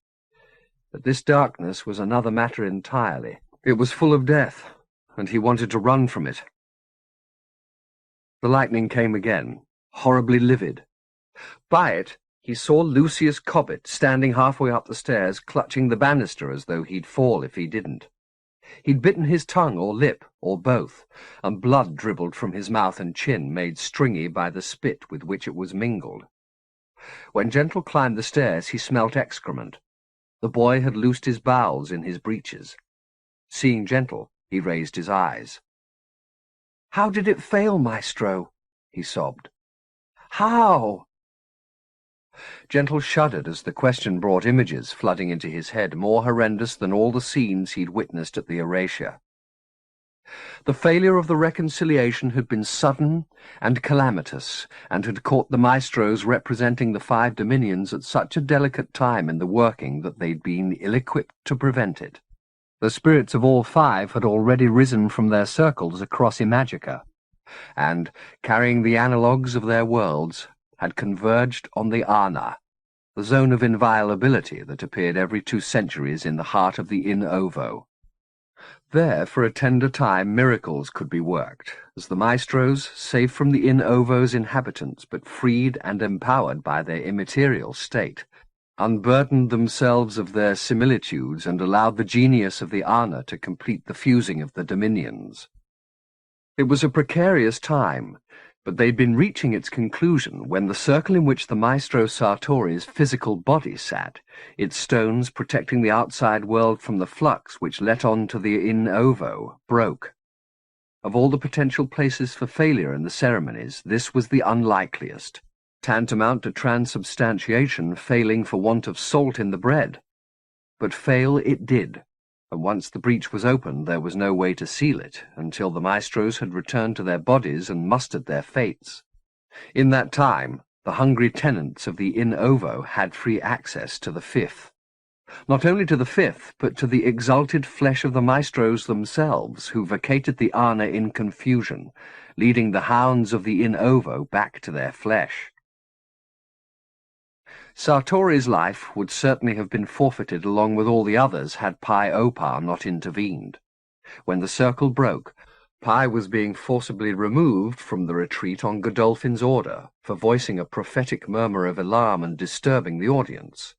But this darkness was another matter entirely. It was full of death, and he wanted to run from it. The lightning came again, horribly livid. By it, he saw Lucius Cobbett standing halfway up the stairs, clutching the banister as though he'd fall if he didn't. He'd bitten his tongue or lip, or both, and blood dribbled from his mouth and chin, made stringy by the spit with which it was mingled. When Gentle climbed the stairs, he smelt excrement. The boy had loosed his bowels in his breeches. Seeing Gentle, he raised his eyes. "How did it fail, Maestro?" he sobbed. "How?" Gentle shuddered as the question brought images flooding into his head, more horrendous than all the scenes he'd witnessed at the erasure. The failure of the reconciliation had been sudden and calamitous, and had caught the maestros representing the 5 dominions at such a delicate time in the working that they'd been ill-equipped to prevent it. The spirits of all 5 had already risen from their circles across Imajica, and, carrying the analogues of their worlds, had converged on the Ana, the zone of inviolability that appeared every 2 centuries in the heart of the In Ovo. There, for a tender time, miracles could be worked, as the maestros, safe from the In Ovo's inhabitants, but freed and empowered by their immaterial state, unburdened themselves of their similitudes and allowed the genius of the Ana to complete the fusing of the dominions. It was a precarious time, but they'd been reaching its conclusion when the circle in which the Maestro Sartori's physical body sat, its stones protecting the outside world from the flux which let on to the In Ovo, broke. Of all the potential places for failure in the ceremonies, this was the unlikeliest, tantamount to transubstantiation failing for want of salt in the bread. But fail it did, and once the breach was opened there was no way to seal it until the maestros had returned to their bodies and mustered their fates. In that time, the hungry tenants of the In Ovo had free access to the 5th. Not only to the 5th, but to the exalted flesh of the maestros themselves, who vacated the Ana in confusion, leading the hounds of the In Ovo back to their flesh. Sartori's life would certainly have been forfeited along with all the others had Pi Opar not intervened. When the circle broke, Pi was being forcibly removed from the retreat on Godolphin's order for voicing a prophetic murmur of alarm and disturbing the audience.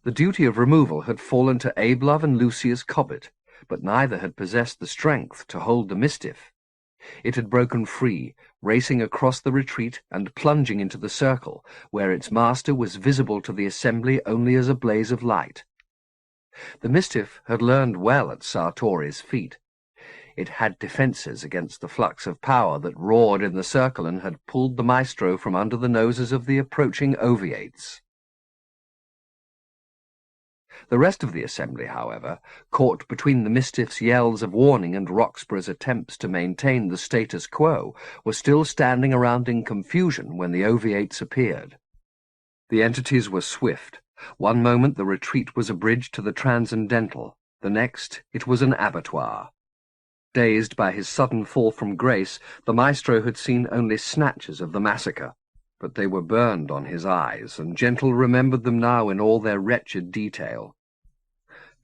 The duty of removal had fallen to Ablove and Lucius Cobbett, but neither had possessed the strength to hold the mischief. It had broken free, racing across the retreat and plunging into the circle, where its master was visible to the assembly only as a blaze of light. The Mistiff had learned well at Sartori's feet. It had defences against the flux of power that roared in the circle and had pulled the maestro from under the noses of the approaching Oviates. The rest of the assembly, however, caught between the Mistiff's yells of warning and Roxburgh's attempts to maintain the status quo, were still standing around in confusion when the Oviates appeared. The entities were swift. One moment the retreat was a bridge to the transcendental, the next it was an abattoir. Dazed by his sudden fall from grace, the maestro had seen only snatches of the massacre, but they were burned on his eyes, and Gentle remembered them now in all their wretched detail.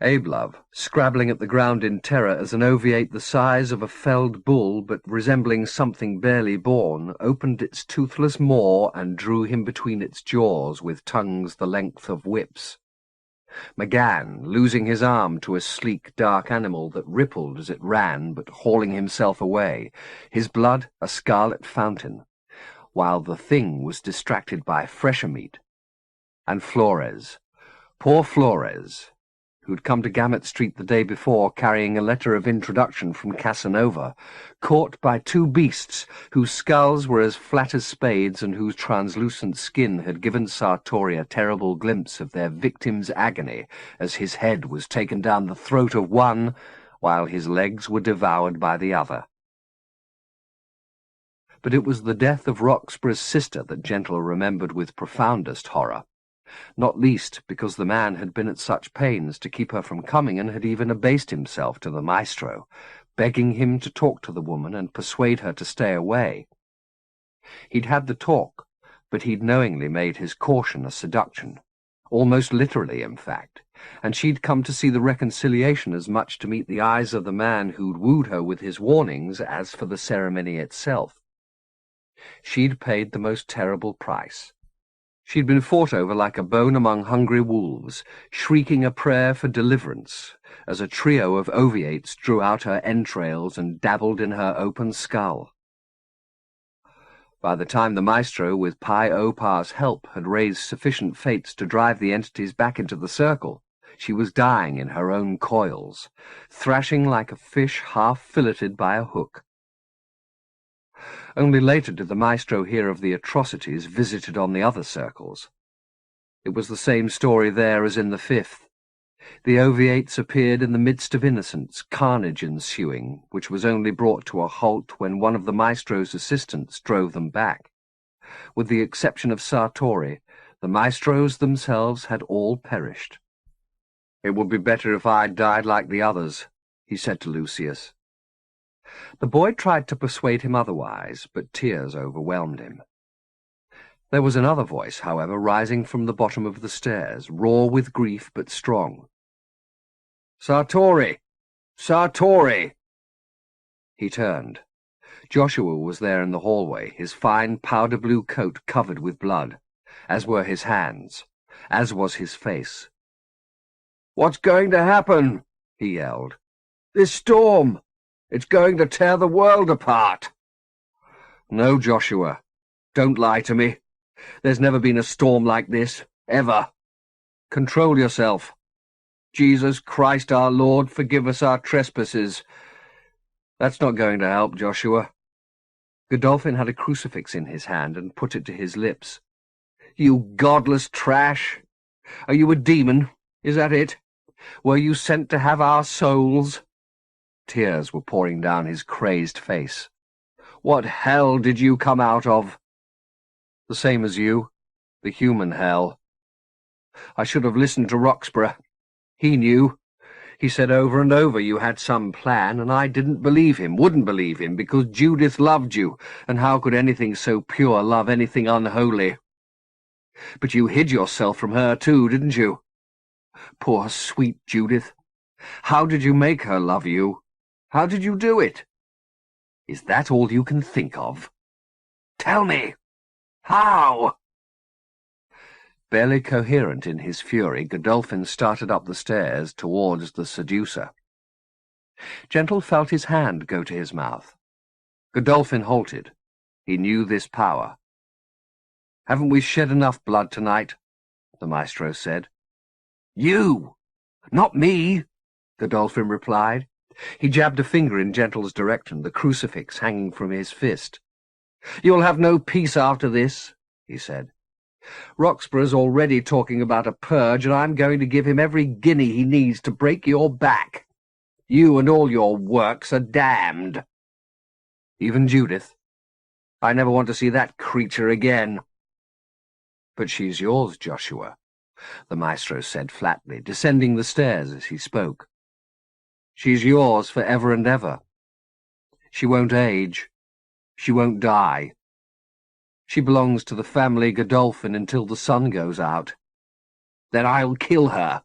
Ablove, scrabbling at the ground in terror as an Oviate the size of a felled bull but resembling something barely born, opened its toothless maw and drew him between its jaws with tongues the length of whips. McGann, losing his arm to a sleek, dark animal that rippled as it ran, but hauling himself away, his blood a scarlet fountain, while the thing was distracted by fresher meat. And Flores, poor Flores, who'd come to Gamut Street the day before carrying a letter of introduction from Casanova, caught by two beasts whose skulls were as flat as spades and whose translucent skin had given Sartori a terrible glimpse of their victim's agony as his head was taken down the throat of one while his legs were devoured by the other. But it was the death of Roxburgh's sister that Gentle remembered with profoundest horror, not least because the man had been at such pains to keep her from coming and had even abased himself to the maestro, begging him to talk to the woman and persuade her to stay away. He'd had the talk, but he'd knowingly made his caution a seduction, almost literally, in fact, and she'd come to see the reconciliation as much to meet the eyes of the man who'd wooed her with his warnings as for the ceremony itself. She'd paid the most terrible price. She'd been fought over like a bone among hungry wolves, shrieking a prayer for deliverance, as a trio of Oviates drew out her entrails and dabbled in her open skull. By the time the maestro, with Pi Opar's help, had raised sufficient fates to drive the entities back into the circle, she was dying in her own coils, thrashing like a fish half filleted by a hook. Only later did the maestro hear of the atrocities visited on the other circles. It was the same story there as in the fifth. The Oviates appeared in the midst of innocence, carnage ensuing, which was only brought to a halt when one of the maestro's assistants drove them back. With the exception of Sartori, the maestros themselves had all perished. "It would be better if I died like the others," he said to Lucius. The boy tried to persuade him otherwise, but tears overwhelmed him. There was another voice, however, rising from the bottom of the stairs, raw with grief but strong. "Sartori! Sartori!" He turned. Joshua was there in the hallway, his fine powder-blue coat covered with blood, as were his hands, as was his face. "What's going to happen?" he yelled. "This storm! It's going to tear the world apart." "No, Joshua. Don't lie to me. There's never been a storm like this, ever. Control yourself. Jesus Christ our Lord, forgive us our trespasses. That's not going to help, Joshua." Godolphin had a crucifix in his hand and put it to his lips. "You godless trash! Are you a demon? Is that it? Were you sent to have our souls?" Tears were pouring down his crazed face. "What hell did you come out of?" "The same as you. The human hell. I should have listened to Roxburgh. He knew. He said over and over you had some plan, and I didn't believe him, wouldn't believe him, because Judith loved you, and how could anything so pure love anything unholy? But you hid yourself from her too, didn't you? Poor sweet Judith. How did you make her love you? How did you do it? Is that all you can think of? Tell me! How?" Barely coherent in his fury, Godolphin started up the stairs towards the seducer. Gentle felt his hand go to his mouth. Godolphin halted. He knew this power. "Haven't we shed enough blood tonight?" the maestro said. "You! Not me," Godolphin replied. He jabbed a finger in Gentle's direction, the crucifix hanging from his fist. "You'll have no peace after this," he said. "Roxburgh's already talking about a purge, and I'm going to give him every guinea he needs to break your back. You and all your works are damned. Even Judith. I never want to see that creature again." "But she's yours, Joshua," the maestro said flatly, descending the stairs as he spoke. "She's yours for ever and ever. She won't age. She won't die. She belongs to the family Godolphin until the sun goes out. Then I'll kill her,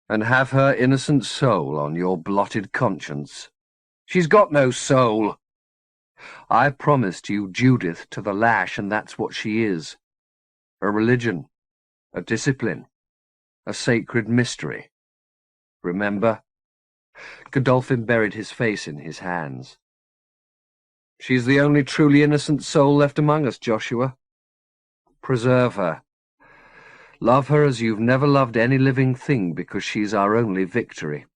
and have her innocent soul on your blotted conscience. She's got no soul. I promised you Judith to the lash, and that's what she is. A religion, a discipline, a sacred mystery. Remember?" Godolphin buried his face in his hands. "She's the only truly innocent soul left among us, Joshua. Preserve her. Love her as you've never loved any living thing, because she's our only victory."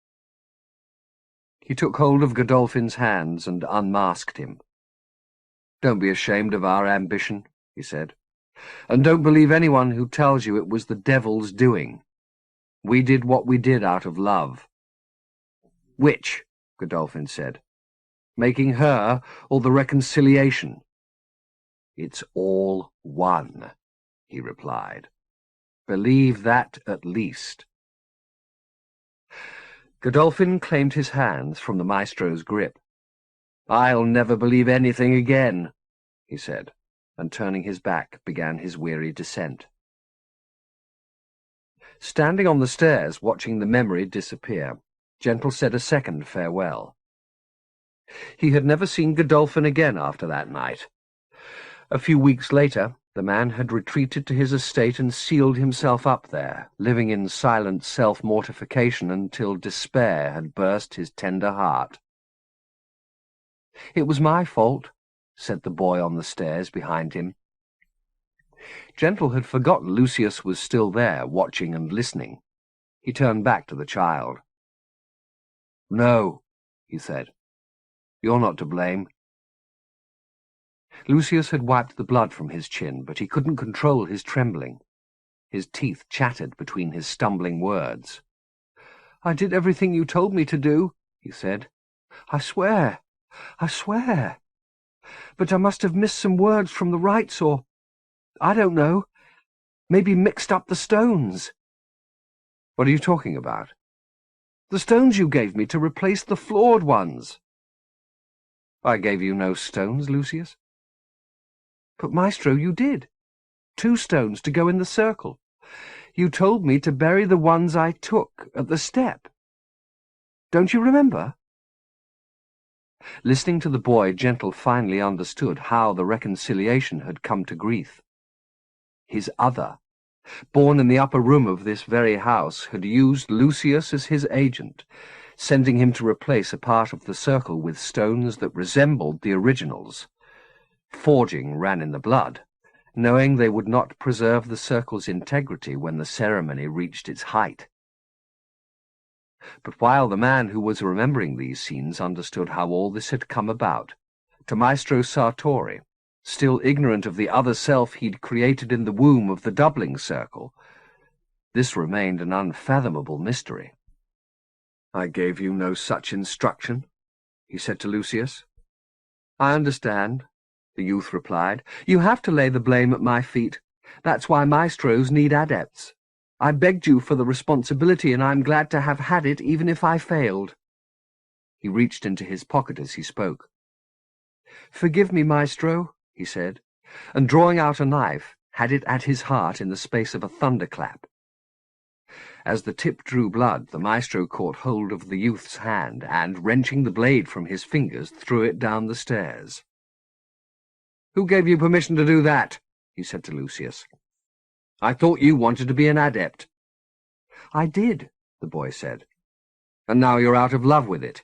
He took hold of Godolphin's hands and unmasked him. "Don't be ashamed of our ambition," he said, "and don't believe anyone who tells you it was the devil's doing. We did what we did out of love." "Which?" Godolphin said. "Making her, or the reconciliation?" "It's all one," he replied. "Believe that at least." Godolphin claimed his hands from the maestro's grip. "I'll never believe anything again," he said, and turning his back began his weary descent. Standing on the stairs, watching the memory disappear, Gentle said a second farewell. He had never seen Godolphin again after that night. A few weeks later, the man had retreated to his estate and sealed himself up there, living in silent self-mortification until despair had burst his tender heart. "It was my fault," said the boy on the stairs behind him. Gentle had forgotten Lucius was still there, watching and listening. He turned back to the child. "No," he said. "You're not to blame." Lucius had wiped the blood from his chin, but he couldn't control his trembling. His teeth chattered between his stumbling words. "I did everything you told me to do," he said. I swear. But I must have missed some words from the rites, or, I don't know, maybe mixed up the stones." "What are you talking about?" "The stones you gave me to replace the flawed ones." "I gave you no stones, Lucius." "But, Maestro, you did. 2 stones to go in the circle. You told me to bury the ones I took at the step. Don't you remember?" Listening to the boy, Gentle finally understood how the reconciliation had come to grief. His other, born in the upper room of this very house, had used Lucius as his agent, sending him to replace a part of the circle with stones that resembled the originals. Forging ran in the blood, knowing they would not preserve the circle's integrity when the ceremony reached its height. But while the man who was remembering these scenes understood how all this had come about, to Maestro Sartori, still ignorant of the other self he'd created in the womb of the doubling circle, this remained an unfathomable mystery. "I gave you no such instruction," he said to Lucius. "I understand," the youth replied. "You have to lay the blame at my feet. That's why maestros need adepts. I begged you for the responsibility, and I'm glad to have had it, even if I failed." He reached into his pocket as he spoke. "Forgive me, Maestro," he said, and drawing out a knife, had it at his heart in the space of a thunderclap. As the tip drew blood, the Maestro caught hold of the youth's hand and, wrenching the blade from his fingers, threw it down the stairs. "Who gave you permission to do that?" he said to Lucius. "I thought you wanted to be an adept." "I did," the boy said. "And now you're out of love with it.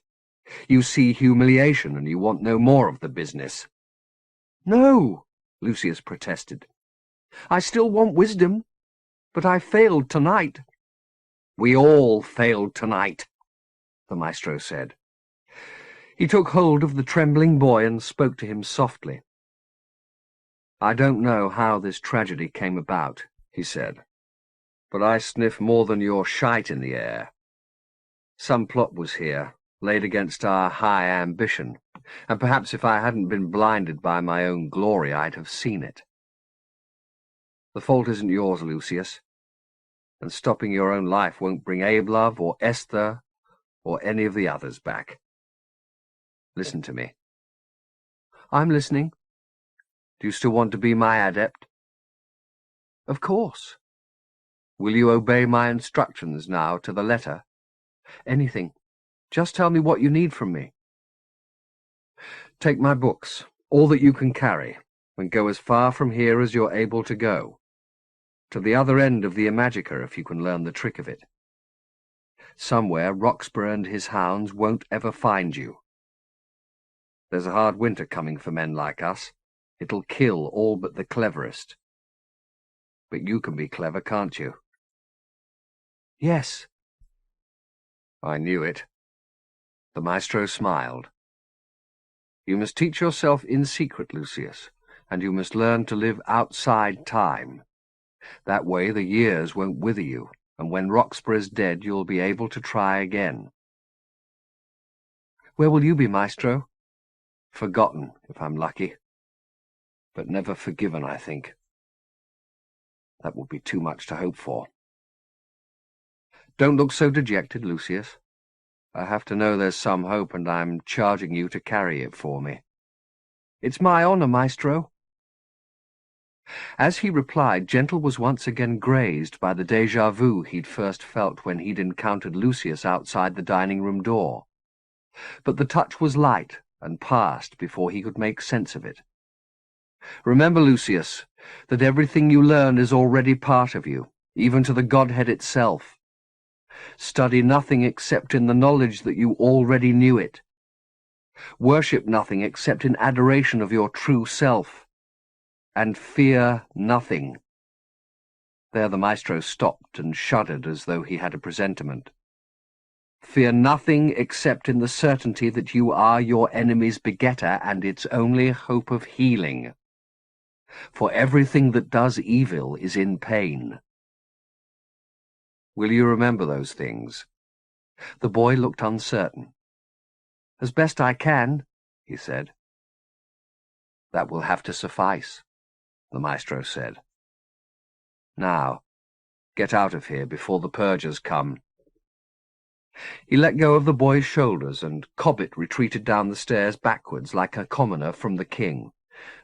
You see humiliation and you want no more of the business. No, Lucius protested. I still want wisdom, but I failed tonight. We all failed tonight, the maestro said. He took hold of the trembling boy and spoke to him softly. I don't know how this tragedy came about, he said, but I sniff more than your shite in the air. Some plot was here, laid against our high ambition, and perhaps if I hadn't been blinded by my own glory, I'd have seen it. The fault isn't yours, Lucius, and stopping your own life won't bring Abe-Love or Esther or any of the others back. Listen to me. I'm listening. Do you still want to be my adept? Of course. Will you obey my instructions now to the letter? Anything. Just tell me what you need from me. Take my books, all that you can carry, and go as far from here as you're able to go. To the other end of the Imajica, if you can learn the trick of it. Somewhere Roxburgh and his hounds won't ever find you. There's a hard winter coming for men like us. It'll kill all but the cleverest. But you can be clever, can't you? Yes. I knew it. The maestro smiled. You must teach yourself in secret, Lucius, and you must learn to live outside time. That way the years won't wither you, and when Roxburgh's dead you'll be able to try again. Where will you be, maestro? Forgotten, if I'm lucky. But never forgiven, I think. That would be too much to hope for. Don't look so dejected, Lucius. I have to know there's some hope, and I'm charging you to carry it for me. It's my honour, maestro. As he replied, Gentle was once again grazed by the déjà vu he'd first felt when he'd encountered Lucius outside the dining-room door. But the touch was light and passed before he could make sense of it. Remember, Lucius, that everything you learn is already part of you, even to the Godhead itself. Study nothing except in the knowledge that you already knew it. Worship nothing except in adoration of your true self. And fear nothing. There the maestro stopped and shuddered as though he had a presentiment. Fear nothing except in the certainty that you are your enemy's begetter and its only hope of healing. For everything that does evil is in pain. Will you remember those things? The boy looked uncertain. As best I can, he said. That will have to suffice, the maestro said. Now, get out of here before the purgers come. He let go of the boy's shoulders, and Cobbett retreated down the stairs backwards like a commoner from the king,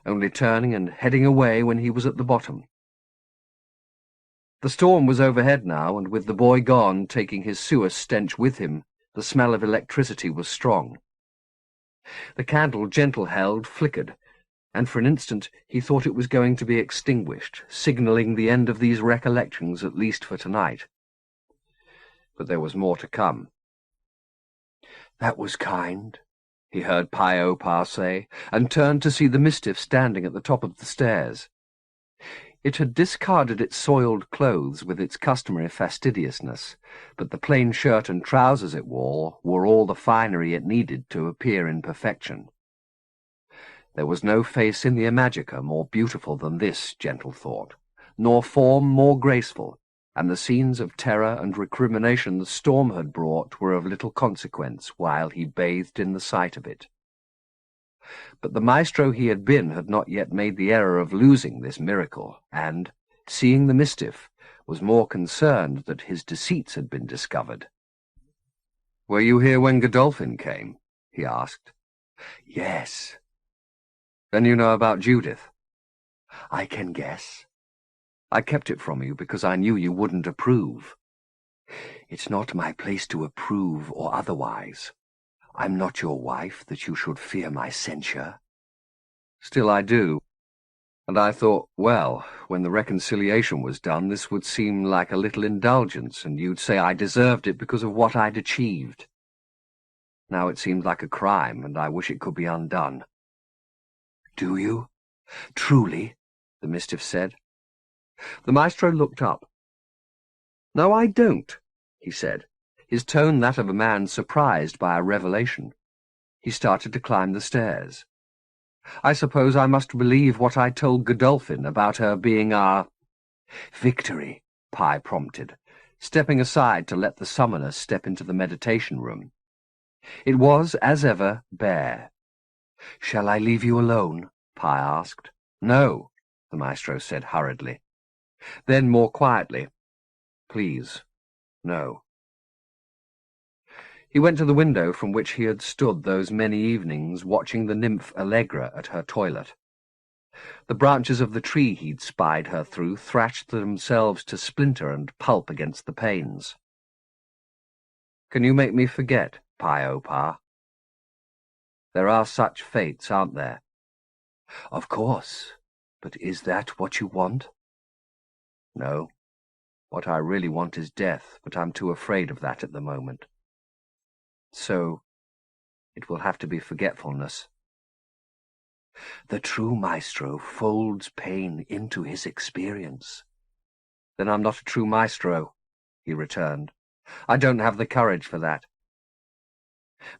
only turning and heading away when he was at the bottom. The storm was overhead now, and with the boy gone, taking his sewer stench with him, the smell of electricity was strong. The candle Gentle held flickered, and for an instant he thought it was going to be extinguished, signalling the end of these recollections, at least for tonight. But there was more to come. That was kind, he heard Pio say, and turned to see the Mistiff standing at the top of the stairs. It had discarded its soiled clothes with its customary fastidiousness, but the plain shirt and trousers it wore all the finery it needed to appear in perfection. There was no face in the Imajica more beautiful than this, Gentle thought, nor form more graceful, and the scenes of terror and recrimination the storm had brought were of little consequence while he bathed in the sight of it. But the maestro he had been had not yet made the error of losing this miracle, and, seeing the Mistiff, was more concerned that his deceits had been discovered. "Were you here when Godolphin came?" he asked. "Yes." "Then you know about Judith?" "I can guess. I kept it from you because I knew you wouldn't approve. It's not my place to approve or otherwise. I'm not your wife that you should fear my censure." "Still I do. And I thought, well, when the reconciliation was done, this would seem like a little indulgence, and you'd say I deserved it because of what I'd achieved." Now it seems like a crime, and I wish it could be undone. Do you? Truly? The Mistiff said. The Maestro looked up. No, I don't, he said, his tone that of a man surprised by a revelation. He started to climb the stairs. I suppose I must believe what I told Godolphin about her being our... Victory, Pi prompted, stepping aside to let the summoner step into the meditation room. It was, as ever, bare. Shall I leave you alone? Pi asked. No, the Maestro said hurriedly. Then more quietly, please, no. He went to the window from which he had stood those many evenings watching the nymph Allegra at her toilet. The branches of the tree he'd spied her through thrashed themselves to splinter and pulp against the panes. Can you make me forget, Pi-O-Pa? There are such fates, aren't there? Of course, but is that what you want? No. What I really want is death, but I'm too afraid of that at the moment. So, it will have to be forgetfulness. The true Maestro folds pain into his experience. Then I'm not a true Maestro, he returned. I don't have the courage for that.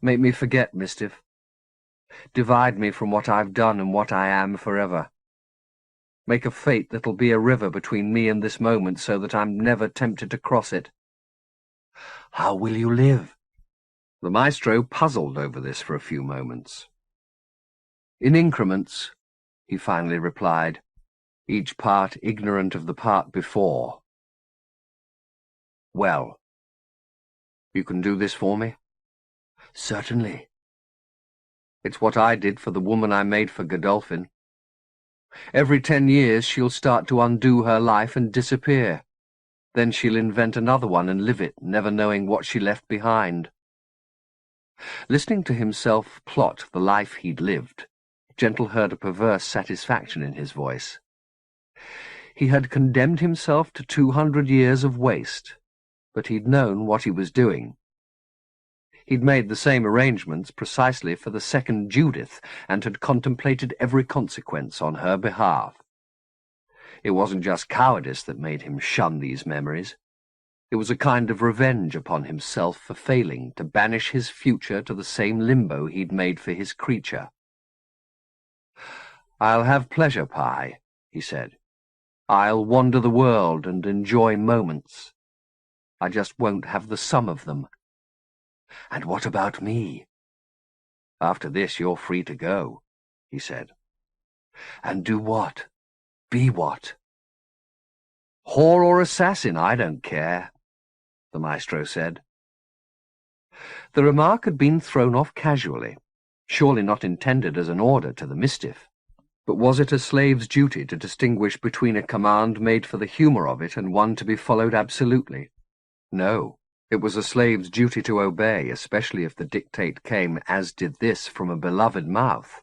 Make me forget, Mistiff. Divide me from what I've done and what I am forever. Make a fate that'll be a river between me and this moment so that I'm never tempted to cross it. How will you live? The Maestro puzzled over this for a few moments. In increments, he finally replied, each part ignorant of the part before. Well, you can do this for me? Certainly. It's what I did for the woman I made for Godolphin. Every 10 years she'll start to undo her life and disappear. Then she'll invent another one and live it, never knowing what she left behind. Listening to himself plot the life he'd lived, Gentle heard a perverse satisfaction in his voice. He had condemned himself to 200 years of waste, but he'd known what he was doing. He'd made the same arrangements precisely for the second Judith, and had contemplated every consequence on her behalf. It wasn't just cowardice that made him shun these memories. It was a kind of revenge upon himself for failing to banish his future to the same limbo he'd made for his creature. "I'll have pleasure, Pi," he said. "I'll wander the world and enjoy moments. I just won't have the sum of them." "And what about me?" "After this you're free to go," he said. "And do what? Be what?" "Whore or assassin, I don't care," the Maestro said. The remark had been thrown off casually, surely not intended as an order to the Mistiff. But was it a slave's duty to distinguish between a command made for the humour of it and one to be followed absolutely? No, it was a slave's duty to obey, especially if the dictate came, as did this, from a beloved mouth.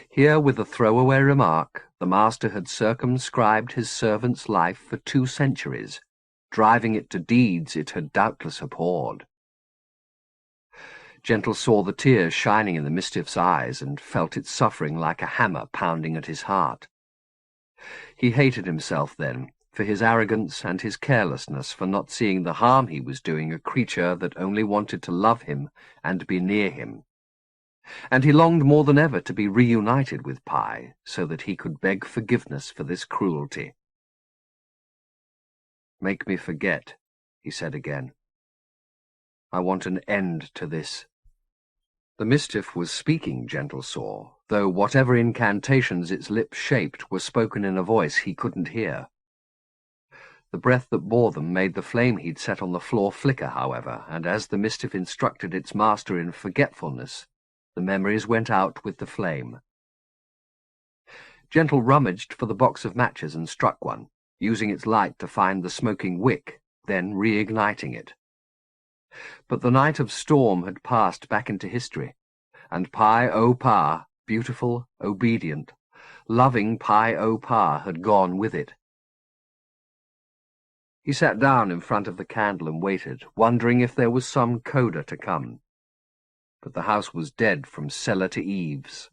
Here, with a throwaway remark, the master had circumscribed his servant's life for 2 centuries, driving it to deeds it had doubtless abhorred. Gentle saw the tears shining in the Mistiff's eyes and felt it suffering like a hammer pounding at his heart. He hated himself then for his arrogance and his carelessness, for not seeing the harm he was doing a creature that only wanted to love him and be near him. And he longed more than ever to be reunited with Pi, so that he could beg forgiveness for this cruelty. "Make me forget," he said again. "I want an end to this." The Mistiff was speaking, Gentle saw, though whatever incantations its lips shaped were spoken in a voice he couldn't hear. The breath that bore them made the flame he'd set on the floor flicker, however, and as the Mistiff instructed its master in forgetfulness, the memories went out with the flame. Gentle rummaged for the box of matches and struck one, using its light to find the smoking wick, then reigniting it. But the night of storm had passed back into history, and Pi-O-Pa, beautiful, obedient, loving Pi-O-Pa, had gone with it. He sat down in front of the candle and waited, wondering if there was some coda to come. but the house was dead from cellar to eaves.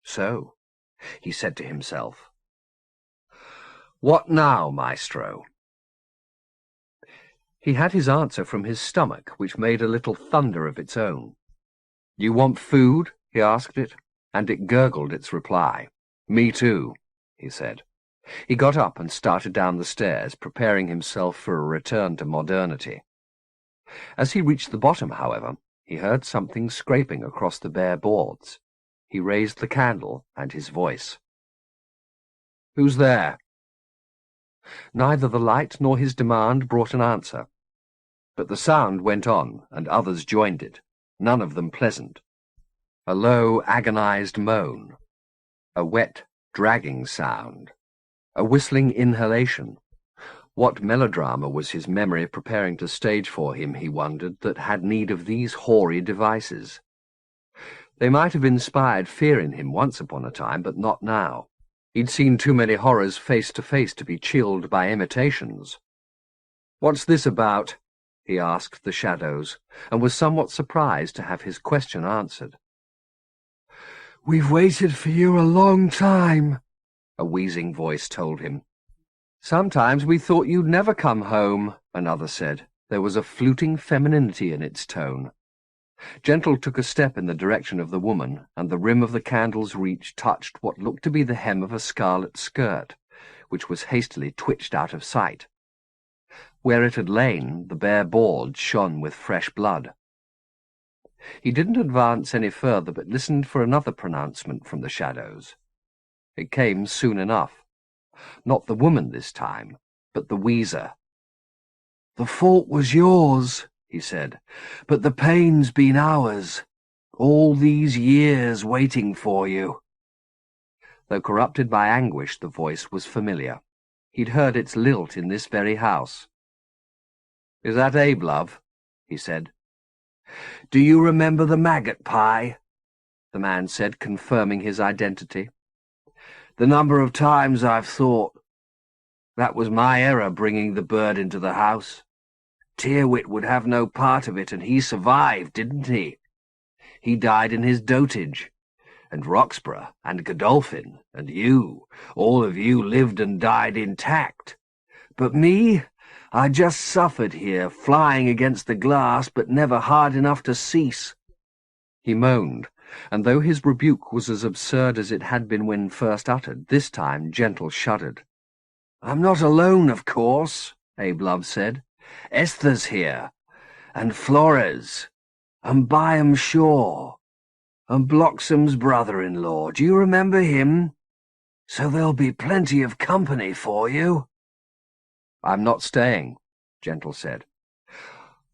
So, he said to himself, "What now, maestro?" He had his answer from his stomach, which made a little thunder of its own. "You want food?" he asked it, and it gurgled its reply. "Me too," he said. He got up and started down the stairs, preparing himself for a return to modernity. As he reached the bottom, however, he heard something scraping across the bare boards. He raised the candle and his voice. "Who's there?" Neither the light nor his demand brought an answer. But the sound went on, and others joined it, none of them pleasant. A low, agonized moan. A wet, dragging sound. A whistling inhalation. What melodrama was his memory preparing to stage for him, he wondered, that had need of these hoary devices? They might have inspired fear in him once upon a time, but not now. He'd seen too many horrors face to face to be chilled by imitations. "What's this about?" he asked the shadows, and was somewhat surprised to have his question answered. "We've waited for you a long time," a wheezing voice told him. "Sometimes we thought you'd never come home," another said. There was a fluting femininity in its tone. Gentle took a step in the direction of the woman, and the rim of the candle's reach touched what looked to be the hem of a scarlet skirt, which was hastily twitched out of sight. Where it had lain, the bare boards shone with fresh blood. He didn't advance any further, but listened for another pronouncement from the shadows. It came soon enough. Not the woman this time, but the wheezer. "The fault was yours," he said, "but the pain's been ours. All these years waiting for you." Though corrupted by anguish, the voice was familiar. He'd heard its lilt in this very house. "Is that Abe, love?" he said. "Do you remember the maggot pie?" the man said, confirming his identity. "The number of times I've thought, that was my error bringing the bird into the house. Tyrwhitt would have no part of it, and he survived, didn't he? He died in his dotage, and Roxburgh, and Godolphin, and you, all of you lived and died intact. But me, I just suffered here, flying against the glass, but never hard enough to cease." He moaned, and though his rebuke was as absurd as it had been when first uttered, this time Gentle shuddered. "I'm not alone, of course," Abe Love said. "Esther's here, and Flores, and Byam Shaw, and Bloxham's brother-in-law. Do you remember him? So there'll be plenty of company for you." "I'm not staying," Gentle said.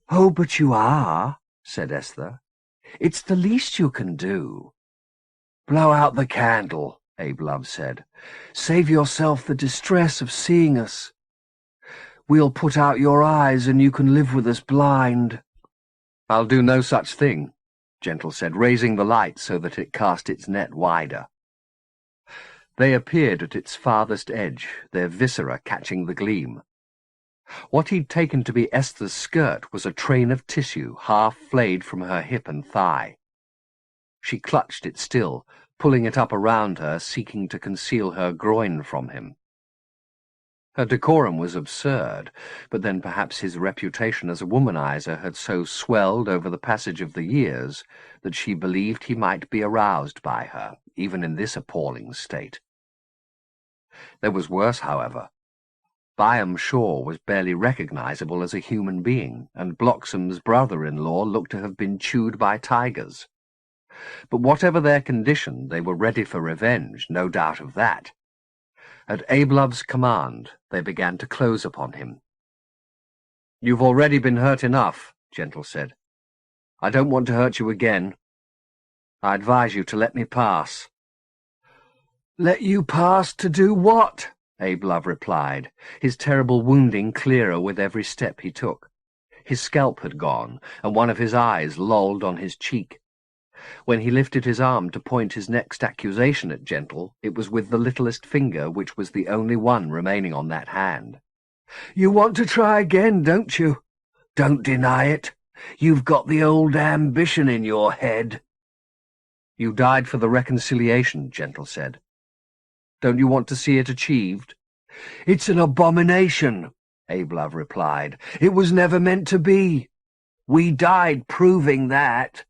"Oh, but you are," said Esther. "It's the least you can do." "Blow out the candle," Abe Love said. "Save yourself the distress of seeing us. We'll put out your eyes, and you can live with us blind." "I'll do no such thing," Gentle said, raising the light so that it cast its net wider. They appeared at its farthest edge, their viscera catching the gleam. What he'd taken to be Esther's skirt was a train of tissue, half flayed from her hip and thigh. She clutched it still, pulling it up around her, seeking to conceal her groin from him. Her decorum was absurd, but then perhaps his reputation as a womanizer had so swelled over the passage of the years that she believed he might be aroused by her, even in this appalling state. There was worse, however. Byam Shaw was barely recognizable as a human being, and Bloxham's brother-in-law looked to have been chewed by tigers. But whatever their condition, they were ready for revenge, no doubt of that. At Abe Love's command, they began to close upon him. "You've already been hurt enough," Gentle said. "I don't want to hurt you again. I advise you to let me pass." "Let you pass to do what?" Abe Love replied, his terrible wounding clearer with every step he took. His scalp had gone, and one of his eyes lolled on his cheek. When he lifted his arm to point his next accusation at Gentle, it was with the littlest finger, which was the only one remaining on that hand. "You want to try again, don't you? Don't deny it. You've got the old ambition in your head. You died for the reconciliation, Gentle said. Don't you want to see it achieved? It's an abomination, Ablove replied. It was never meant to be. We died proving that.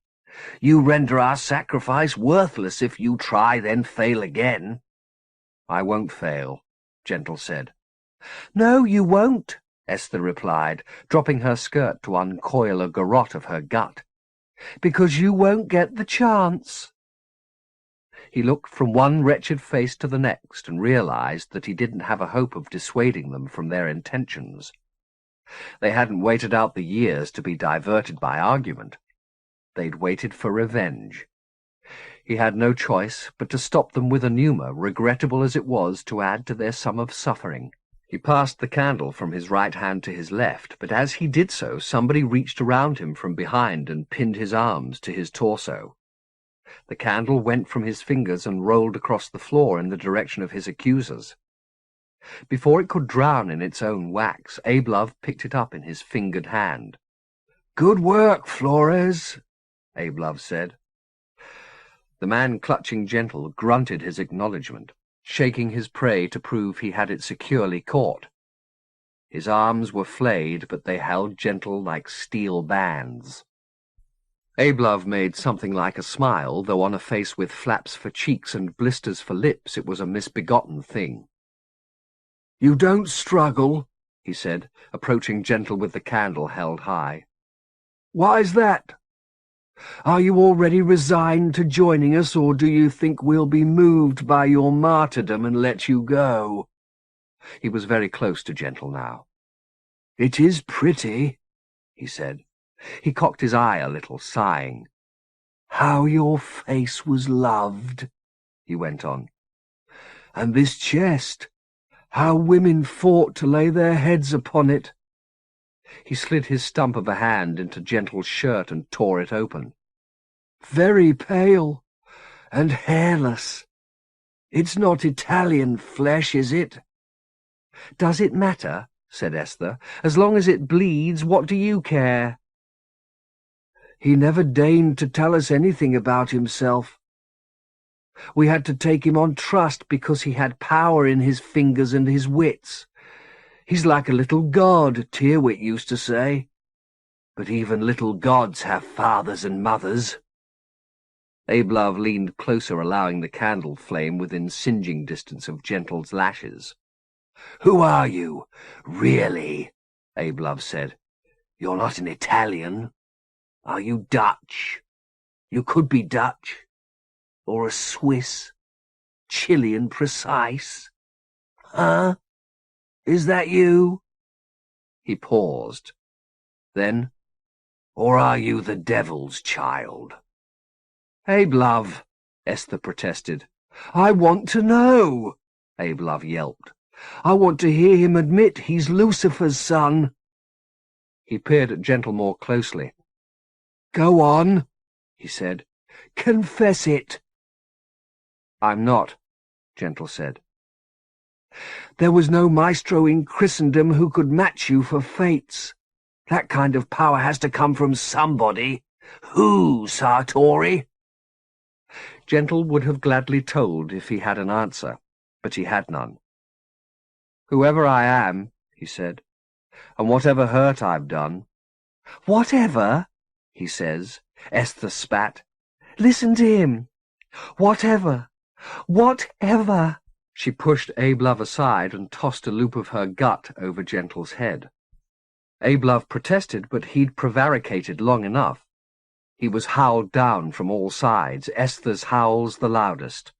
You render our sacrifice worthless if you try, then fail again. I won't fail, Gentle said. No, you won't, Esther replied, dropping her skirt to uncoil a garrote of her gut. Because you won't get the chance. He looked from one wretched face to the next and realized that he didn't have a hope of dissuading them from their intentions. They hadn't waited out the years to be diverted by argument. They'd waited for revenge. He had no choice but to stop them with a pneuma, regrettable as it was to add to their sum of suffering. He passed the candle from his right hand to his left, but as he did so, somebody reached around him from behind and pinned his arms to his torso. The candle went from his fingers and rolled across the floor in the direction of his accusers. Before it could drown in its own wax, Ablove picked it up in his fingered hand. "Good work, Flores," Ablove said. The man clutching Gentle grunted his acknowledgment, shaking his prey to prove he had it securely caught. His arms were flayed, but they held Gentle like steel bands. Ablove made something like a smile, though on a face with flaps for cheeks and blisters for lips it was a misbegotten thing. "You don't struggle," he said, approaching Gentle with the candle held high. "Why's that? Are you already resigned to joining us, or do you think we'll be moved by your martyrdom and let you go?" He was very close to Gentle now. "It is pretty," he said. He cocked his eye a little, sighing. "How your face was loved," he went on. "And this chest, how women fought to lay their heads upon it." He slid his stump of a hand into Gentle's shirt and tore it open. "Very pale and hairless. It's not Italian flesh, is it?" "Does it matter?" said Esther. "As long as it bleeds, what do you care?" "He never deigned to tell us anything about himself. We had to take him on trust because he had power in his fingers and his wits. He's like a little god, Tyrwhitt used to say. But even little gods have fathers and mothers." Ablove leaned closer, allowing the candle flame within singeing distance of Gentle's lashes. "Who are you, really?" Ablove said. "You're not an Italian. Are you Dutch? You could be Dutch. Or a Swiss. Chilean precise. Huh? Is that you?" He paused. Then, "Or are you the devil's child?" "Ablove," Esther protested. "I want to know," Ablove yelped. "I want to hear him admit he's Lucifer's son." He peered at Gentle more closely. "Go on," he said. "Confess it." "I'm not," Gentle said. "There was no maestro in Christendom who could match you for fates. That kind of power has to come from somebody. Who, Sartori?" Gentle would have gladly told if he had an answer, but he had none. "Whoever I am," he said, "and whatever hurt I've done—" "Whatever?" he says. Esther spat. "Listen to him. Whatever? Whatever?" She pushed Ablove aside and tossed a loop of her gut over Gentle's head. Ablove protested, but he'd prevaricated long enough. He was howled down from all sides, Esther's howls the loudest.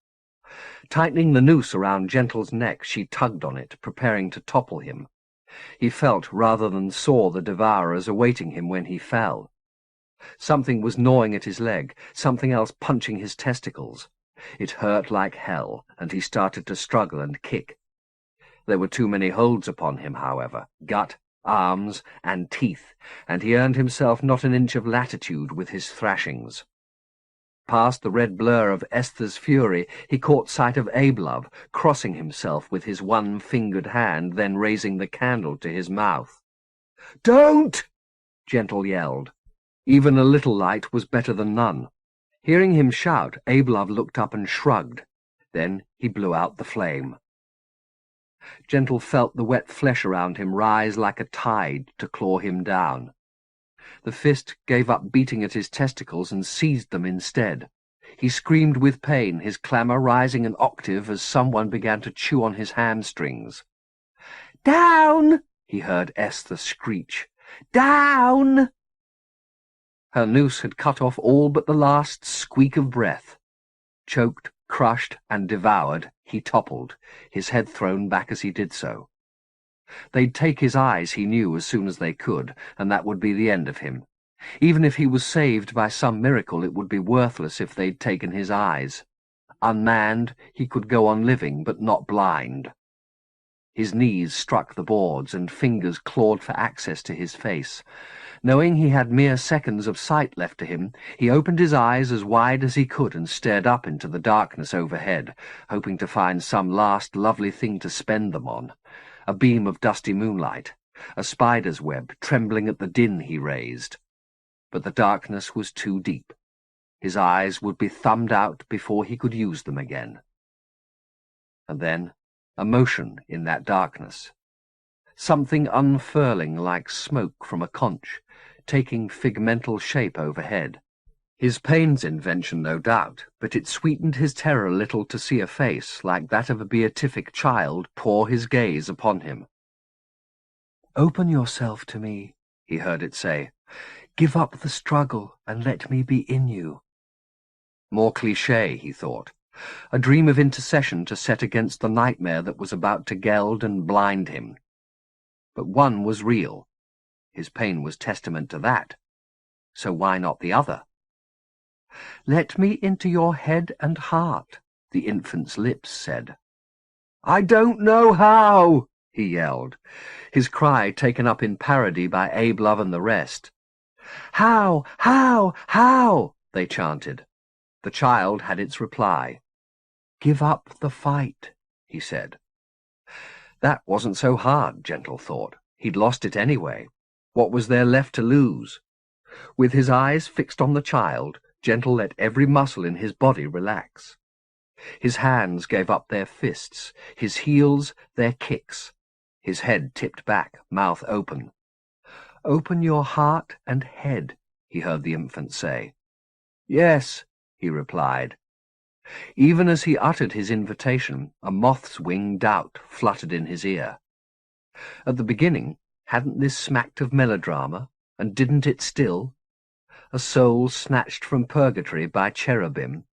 Tightening the noose around Gentle's neck, she tugged on it, preparing to topple him. He felt rather than saw the devourers awaiting him when he fell. Something was gnawing at his leg, something else punching his testicles. It hurt like hell, and he started to struggle and kick. There were too many holds upon him, however, gut, arms, and teeth, and he earned himself not an inch of latitude with his thrashings. Past the red blur of Esther's fury, he caught sight of Ablove, crossing himself with his one-fingered hand, then raising the candle to his mouth. "Don't!" Gentle yelled. Even a little light was better than none. Hearing him shout, Ablove looked up and shrugged. Then he blew out the flame. Gentle felt the wet flesh around him rise like a tide to claw him down. The fist gave up beating at his testicles and seized them instead. He screamed with pain, his clamour rising an octave as someone began to chew on his hamstrings. "Down!" he heard Esther screech. "Down!" Her noose had cut off all but the last squeak of breath. Choked, crushed, and devoured, he toppled, his head thrown back as he did so. They'd take his eyes, he knew, as soon as they could, and that would be the end of him. Even if he was saved by some miracle, it would be worthless if they'd taken his eyes. Unmanned, he could go on living, but not blind. His knees struck the boards, and fingers clawed for access to his face. Knowing he had mere seconds of sight left to him, he opened his eyes as wide as he could and stared up into the darkness overhead, hoping to find some last lovely thing to spend them on. A beam of dusty moonlight, a spider's web trembling at the din he raised. But the darkness was too deep. His eyes would be thumbed out before he could use them again. And then a motion in that darkness. Something unfurling like smoke from a conch, taking figmental shape overhead. His pain's invention, no doubt, but it sweetened his terror a little to see a face like that of a beatific child pour his gaze upon him. "Open yourself to me," he heard it say. "Give up the struggle and let me be in you." More cliché, he thought. A dream of intercession to set against the nightmare that was about to geld and blind him. But one was real. His pain was testament to that. So why not the other? "Let me into your head and heart," the infant's lips said. "I don't know how," he yelled, his cry taken up in parody by Ablove and the rest. "How, how, how?" they chanted. The child had its reply. "Give up the fight," he said. That wasn't so hard, Gentle thought. He'd lost it anyway. What was there left to lose? With his eyes fixed on the child, Gentle let every muscle in his body relax. His hands gave up their fists, his heels their kicks. His head tipped back, mouth open. "Open your heart and head," he heard the infant say. "Yes," he replied. Even as he uttered his invitation, a moth's winged doubt fluttered in his ear. At the beginning, hadn't this smacked of melodrama, and didn't it still? A soul snatched from purgatory by cherubim,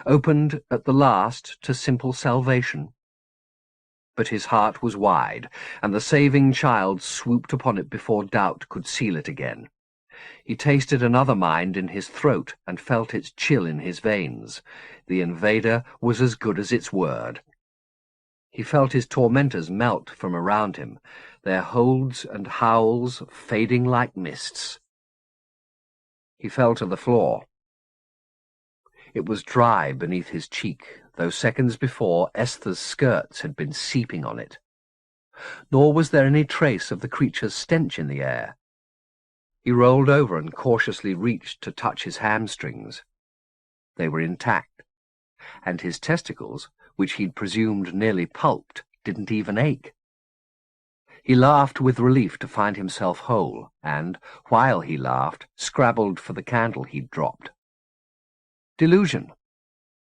opened at the last to simple salvation. But his heart was wide, and the saving child swooped upon it before doubt could seal it again. He tasted another mind in his throat and felt its chill in his veins. The invader was as good as its word. He felt his tormentors melt from around him, their holds and howls fading like mists. He fell to the floor. It was dry beneath his cheek, though seconds before Esther's skirts had been seeping on it. Nor was there any trace of the creature's stench in the air. He rolled over and cautiously reached to touch his hamstrings. They were intact, and his testicles, which he'd presumed nearly pulped, didn't even ache. He laughed with relief to find himself whole, and, while he laughed, scrabbled for the candle he'd dropped. Delusion.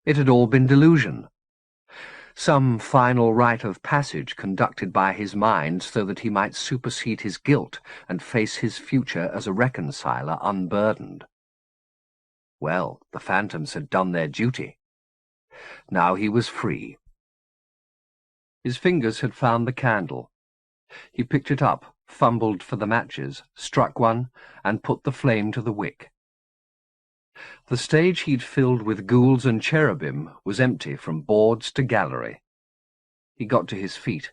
It had all been delusion. Some final rite of passage conducted by his mind so that he might supersede his guilt and face his future as a reconciler unburdened. Well, the phantoms had done their duty. Now he was free. His fingers had found the candle. He picked it up, fumbled for the matches, struck one, and put the flame to the wick. The stage he'd filled with ghouls and cherubim was empty from boards to gallery. He got to his feet.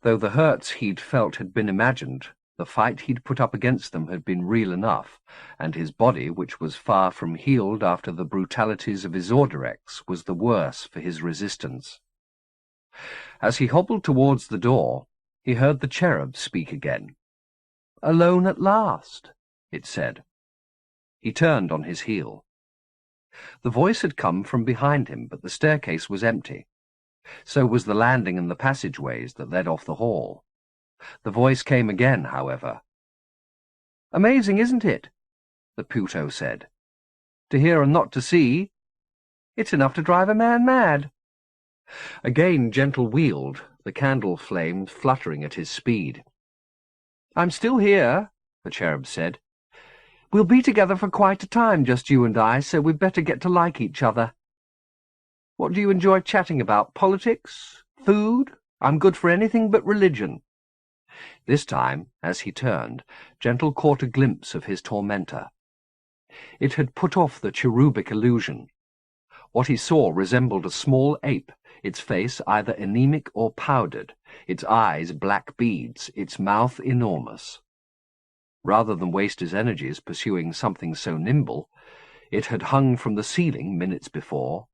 Though the hurts he'd felt had been imagined, the fight he'd put up against them had been real enough, and his body, which was far from healed after the brutalities of his Orderex, was the worse for his resistance. As he hobbled towards the door, he heard the cherub speak again. "Alone at last," it said. He turned on his heel. The voice had come from behind him, but the staircase was empty. So was the landing and the passageways that led off the hall. The voice came again, however. "Amazing, isn't it?" the Puto said. "To hear and not to see. It's enough to drive a man mad." Again Gentle wheeled, the candle flame fluttering at his speed. "I'm still here," the cherub said. "We'll be together for quite a time, just you and I, so we'd better get to like each other. What do you enjoy chatting about? Politics? Food? I'm good for anything but religion." This time, as he turned, Gentle caught a glimpse of his tormentor. It had put off the cherubic illusion. What he saw resembled a small ape, its face either anemic or powdered, its eyes black beads, its mouth enormous. Rather than waste his energies pursuing something so nimble, it had hung from the ceiling minutes before.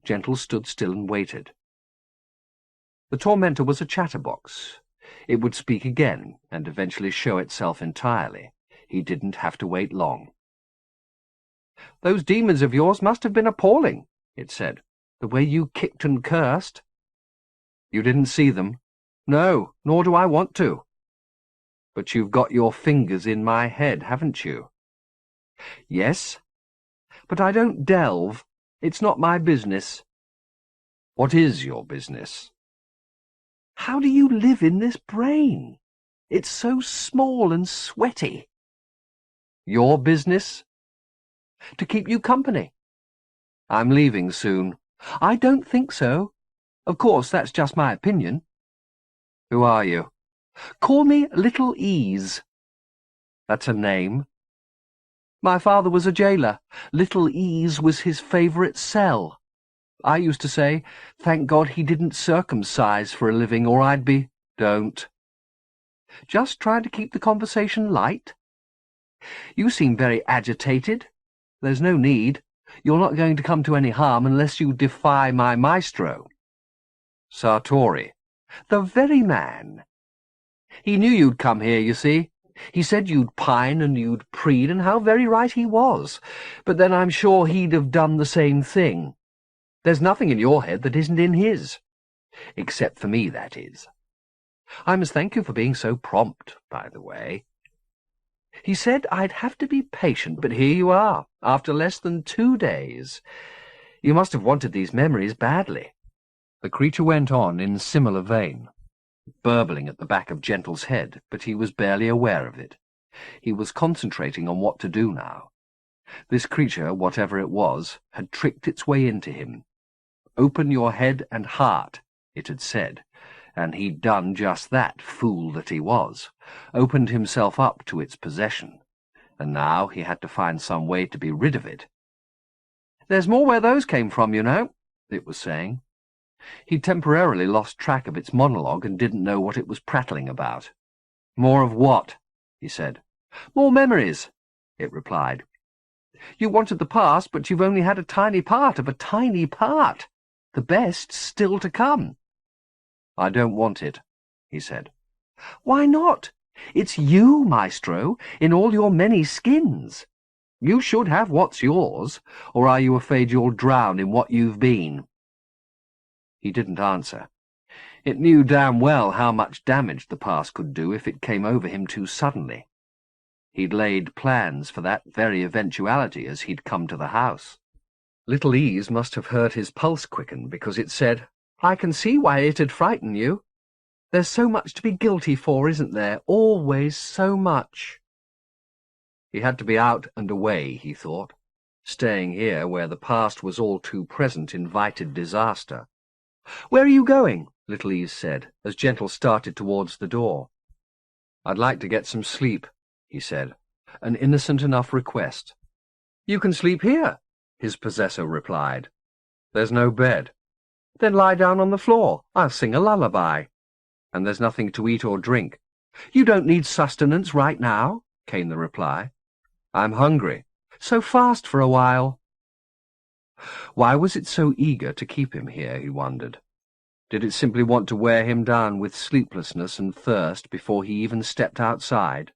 Gentle stood still and waited. The tormentor was a chatterbox. It would speak again, and eventually show itself entirely. He didn't have to wait long. "Those demons of yours must have been appalling," it said. "The way you kicked and cursed." "You didn't see them?" "No, nor do I want to." "But you've got your fingers in my head, haven't you?" "Yes. But I don't delve. It's not my business." "What is your business?" "How do you live in this brain? It's so small and sweaty." "Your business?" "To keep you company." "I'm leaving soon." "I don't think so. Of course, that's just my opinion." "Who are you?" "Call me Little Ease." "That's a name?" "My father was a jailer. Little Ease was his favourite cell. I used to say, thank God he didn't circumcise for a living, or I'd be—" "Don't." "Just trying to keep the conversation light." "You seem very agitated. There's no need. You're not going to come to any harm unless you defy my maestro." "Sartori." "The very man. He knew you'd come here, you see. He said you'd pine and you'd preen, and how very right he was. But then I'm sure he'd have done the same thing. There's nothing in your head that isn't in his. Except for me, that is. I must thank you for being so prompt, by the way. He said I'd have to be patient, but here you are, after less than 2 days. You must have wanted these memories badly." The creature went on in similar vein, burbling at the back of Gentle's head, but he was barely aware of it. He was concentrating on what to do now. This creature, whatever it was, had tricked its way into him. "Open your head and heart," it had said, and he'd done just that, fool that he was, opened himself up to its possession, and now he had to find some way to be rid of it. "There's more where those came from, you know," it was saying. He temporarily lost track of its monologue and didn't know what it was prattling about. "More of what?" he said. "More memories," it replied. "You wanted the past, but you've only had a tiny part of a tiny part. The best's still to come." "I don't want it," he said. "Why not? It's you, Maestro, in all your many skins. You should have what's yours, or are you afraid you'll drown in what you've been?" He didn't answer. It knew damn well how much damage the past could do if it came over him too suddenly. He'd laid plans for that very eventuality as he'd come to the house. Little Ease must have heard his pulse quicken, because it said, "I can see why it'd frighten you. There's so much to be guilty for, isn't there? Always so much." He had to be out and away, he thought. Staying here, where the past was all too present, invited disaster. "Where are you going?" Little Ease said, as Gentle started towards the door. "I'd like to get some sleep," he said, an innocent enough request. "You can sleep here," his possessor replied. "There's no bed." "Then lie down on the floor. I'll sing a lullaby." "And there's nothing to eat or drink." "You don't need sustenance right now," came the reply. "I'm hungry." "So fast for a while." Why was it so eager to keep him here, he wondered. Did it simply want to wear him down with sleeplessness and thirst before he even stepped outside?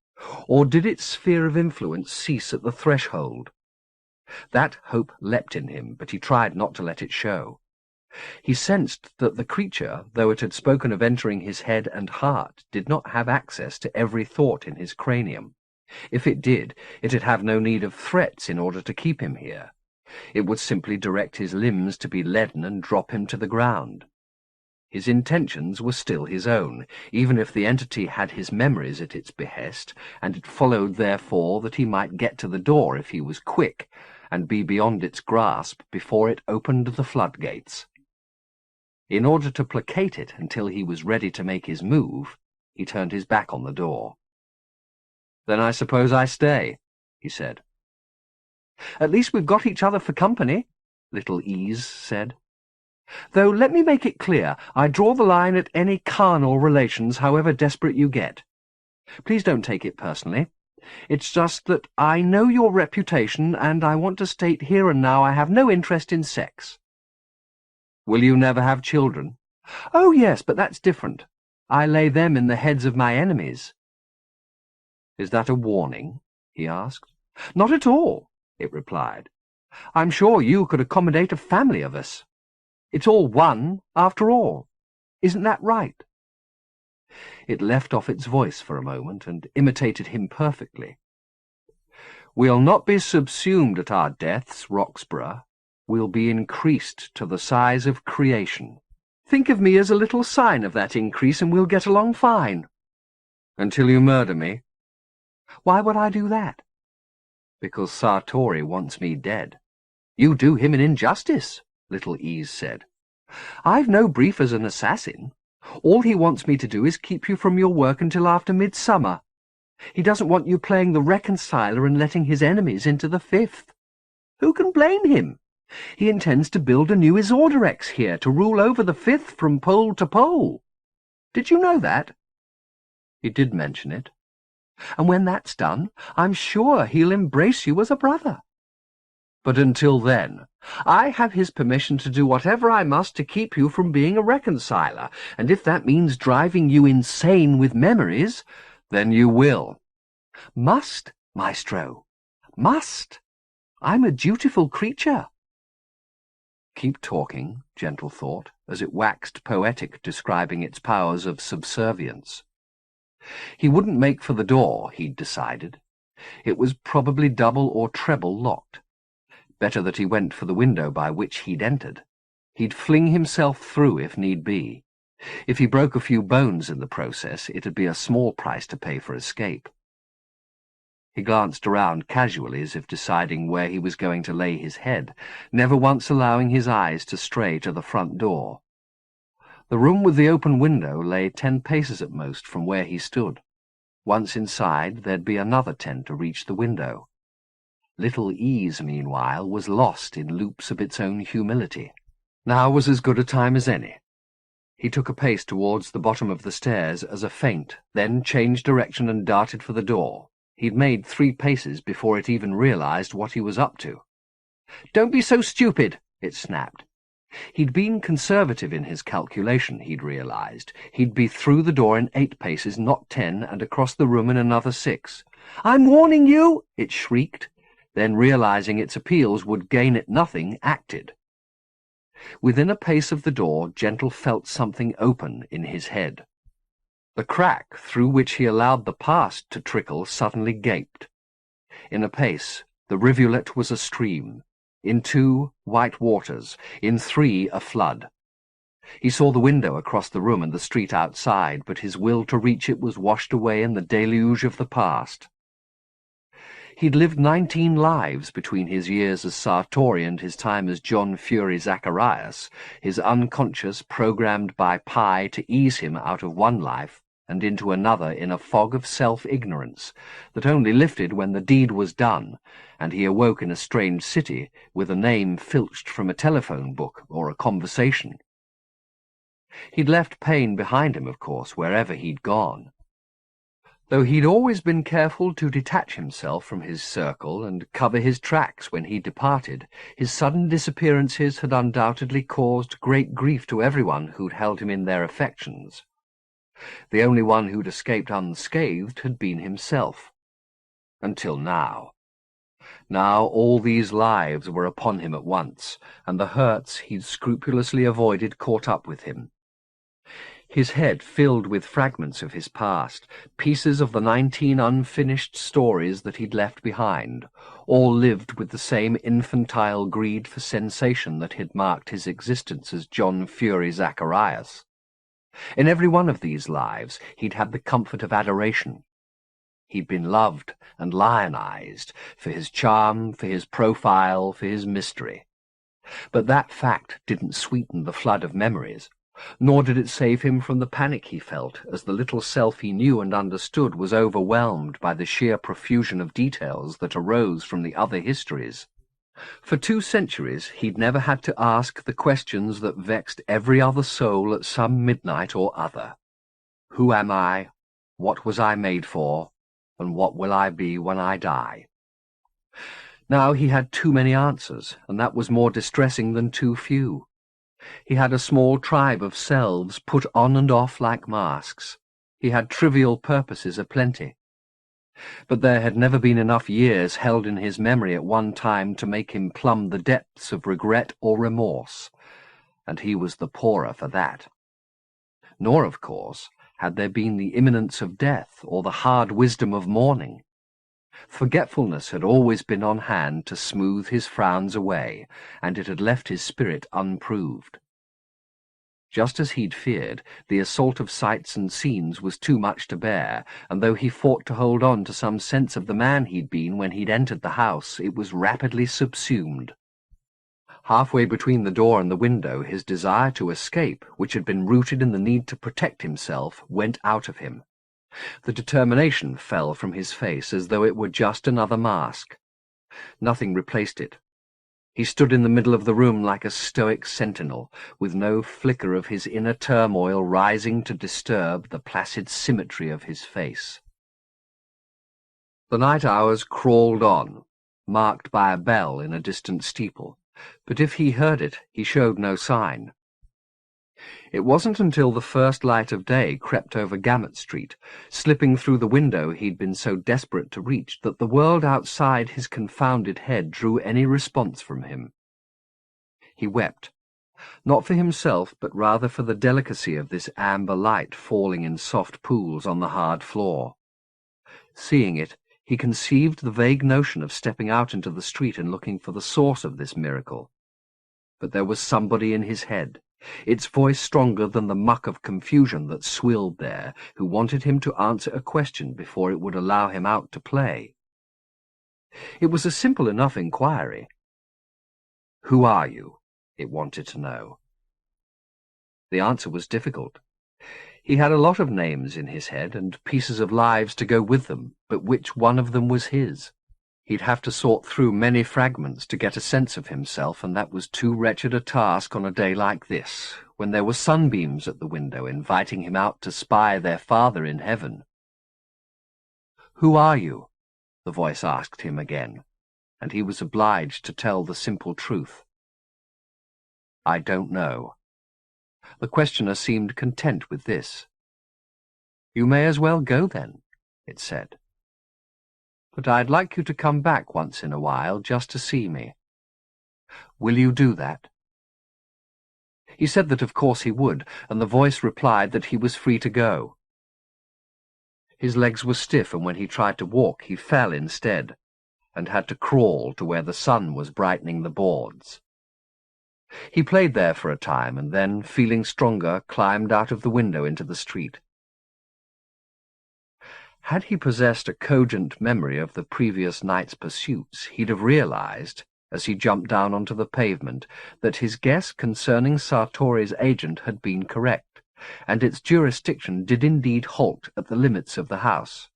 Or did its sphere of influence cease at the threshold? That hope leapt in him, but he tried not to let it show. He sensed that the creature, though it had spoken of entering his head and heart, did not have access to every thought in his cranium. If it did, it'd have no need of threats in order to keep him here. It would simply direct his limbs to be leaden and drop him to the ground. His intentions were still his own, even if the entity had his memories at its behest, and it followed, therefore, that he might get to the door if he was quick, and be beyond its grasp before it opened the floodgates. In order to placate it until he was ready to make his move, he turned his back on the door. "Then I suppose I stay," he said. "At least we've got each other for company," Little Ease said. "Though let me make it clear, I draw the line at any carnal relations, however desperate you get. Please don't take it personally. It's just that I know your reputation, and I want to state here and now I have no interest in sex." "Will you never have children?" "Oh, yes, but that's different. I lay them in the heads of my enemies." "Is that a warning?" he asked. "Not at all," it replied. "I'm sure you could accommodate a family of us. It's all one, after all. Isn't that right?" It left off its voice for a moment and imitated him perfectly. "We'll not be subsumed at our deaths, Roxburgh. We'll be increased to the size of creation. Think of me as a little sign of that increase and we'll get along fine." "Until you murder me?" "Why would I do that?" "Because Sartori wants me dead." "You do him an injustice," Little Ease said. "I've no brief as an assassin. All he wants me to do is keep you from your work until after midsummer. He doesn't want you playing the reconciler and letting his enemies into the Fifth. Who can blame him? He intends to build a new Isorderex here to rule over the Fifth from pole to pole. Did you know that?" He did mention it. "And when that's done, I'm sure he'll embrace you as a brother." "But until then, I have his permission to do whatever I must to keep you from being a reconciler, and if that means driving you insane with memories, then you will." "Must, Maestro, must. I'm a dutiful creature." Keep talking, Gentle thought, as it waxed poetic describing its powers of subservience. He wouldn't make for the door, he'd decided. It was probably double or treble locked. Better that he went for the window by which he'd entered. He'd fling himself through if need be. If he broke a few bones in the process, it'd be a small price to pay for escape. He glanced around casually as if deciding where he was going to lay his head, never once allowing his eyes to stray to the front door. The room with the open window lay 10 paces at most from where he stood. Once inside, there'd be another 10 to reach the window. Little Ease, meanwhile, was lost in loops of its own humility. Now was as good a time as any. He took a pace towards the bottom of the stairs as a feint, then changed direction and darted for the door. He'd made 3 paces before it even realized what he was up to. "Don't be so stupid," it snapped. He'd been conservative in his calculation, he'd realized. He'd be through the door in 8 paces, not 10, and across the room in another 6. "I'm warning you!" it shrieked, then realizing its appeals would gain it nothing, acted. Within a pace of the door, Gentle felt something open in his head. The crack through which he allowed the past to trickle suddenly gaped. In a pace, the rivulet was a stream. In 2, white waters. In 3, a flood. He saw the window across the room and the street outside, but his will to reach it was washed away in the deluge of the past. He'd lived 19 lives between his years as Sartori and his time as John Fury Zacharias, his unconscious programmed by Pi to ease him out of one life and into another in a fog of self-ignorance that only lifted when the deed was done, and he awoke in a strange city with a name filched from a telephone book or a conversation. He'd left pain behind him, of course, wherever he'd gone. Though he'd always been careful to detach himself from his circle and cover his tracks when he departed, his sudden disappearances had undoubtedly caused great grief to everyone who'd held him in their affections. The only one who'd escaped unscathed had been himself, Until now. Now all these lives were upon him at once, and the hurts he'd scrupulously avoided caught up with him. His head filled with fragments of his past, pieces of the 19 unfinished stories that he'd left behind, all lived with the same infantile greed for sensation that had marked his existence as John Fury Zacharias. In every one of these lives he'd had the comfort of adoration. He'd been loved and lionized for his charm, for his profile, for his mystery. But that fact didn't sweeten the flood of memories, nor did it save him from the panic he felt as the little self he knew and understood was overwhelmed by the sheer profusion of details that arose from the other histories. For 2 centuries he'd never had to ask the questions that vexed every other soul at some midnight or other. Who am I? What was I made for? And what will I be when I die? Now he had too many answers, and that was more distressing than too few. He had a small tribe of selves put on and off like masks. He had trivial purposes aplenty. But there had never been enough years held in his memory at one time to make him plumb the depths of regret or remorse, and he was the poorer for that. Nor, of course, had there been the imminence of death or the hard wisdom of mourning. Forgetfulness had always been on hand to smooth his frowns away, and it had left his spirit unproved. Just as he'd feared, the assault of sights and scenes was too much to bear, and though he fought to hold on to some sense of the man he'd been when he'd entered the house, it was rapidly subsumed. Halfway between the door and the window, his desire to escape, which had been rooted in the need to protect himself, went out of him. The determination fell from his face as though it were just another mask. Nothing replaced it. He stood in the middle of the room like a stoic sentinel, with no flicker of his inner turmoil rising to disturb the placid symmetry of his face. The night hours crawled on, marked by a bell in a distant steeple, but if he heard it, he showed no sign. It wasn't until the first light of day crept over Gamut Street, slipping through the window he'd been so desperate to reach, that the world outside his confounded head drew any response from him. He wept, not for himself, but rather for the delicacy of this amber light falling in soft pools on the hard floor. Seeing it, he conceived the vague notion of stepping out into the street and looking for the source of this miracle. But there was somebody in his head, its voice stronger than the muck of confusion that swilled there, who wanted him to answer a question before it would allow him out to play. It was a simple enough inquiry. "Who are you?" it wanted to know. The answer was difficult. He had a lot of names in his head and pieces of lives to go with them, but which one of them was his? He'd have to sort through many fragments to get a sense of himself, and that was too wretched a task on a day like this, when there were sunbeams at the window inviting him out to spy their Father in heaven. "Who are you?" the voice asked him again, and he was obliged to tell the simple truth. "I don't know." The questioner seemed content with this. "You may as well go then," it said. "But I'd like you to come back once in a while just to see me. Will you do that?" He said that of course he would, and the voice replied that he was free to go. His legs were stiff, and when he tried to walk he fell instead, and had to crawl to where the sun was brightening the boards. He played there for a time, and then, feeling stronger, climbed out of the window into the street. Had he possessed a cogent memory of the previous night's pursuits, he'd have realized, as he jumped down onto the pavement, that his guess concerning Sartori's agent had been correct, and its jurisdiction did indeed halt at the limits of the house.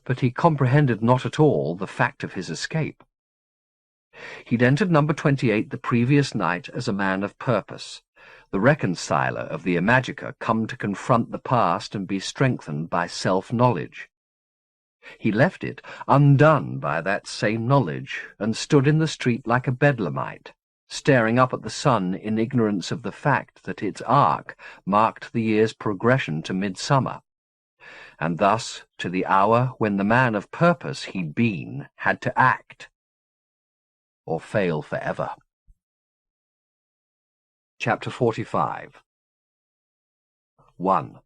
But he comprehended not at all the fact of his escape. He'd entered number 28 the previous night as a man of purpose, the reconciler of the Imajica come to confront the past and be strengthened by self-knowledge. He left it undone by that same knowledge, and stood in the street like a bedlamite, staring up at the sun in ignorance of the fact that its arc marked the year's progression to midsummer, and thus to the hour when the man of purpose he'd been had to act, or fail forever. Chapter 45. 1.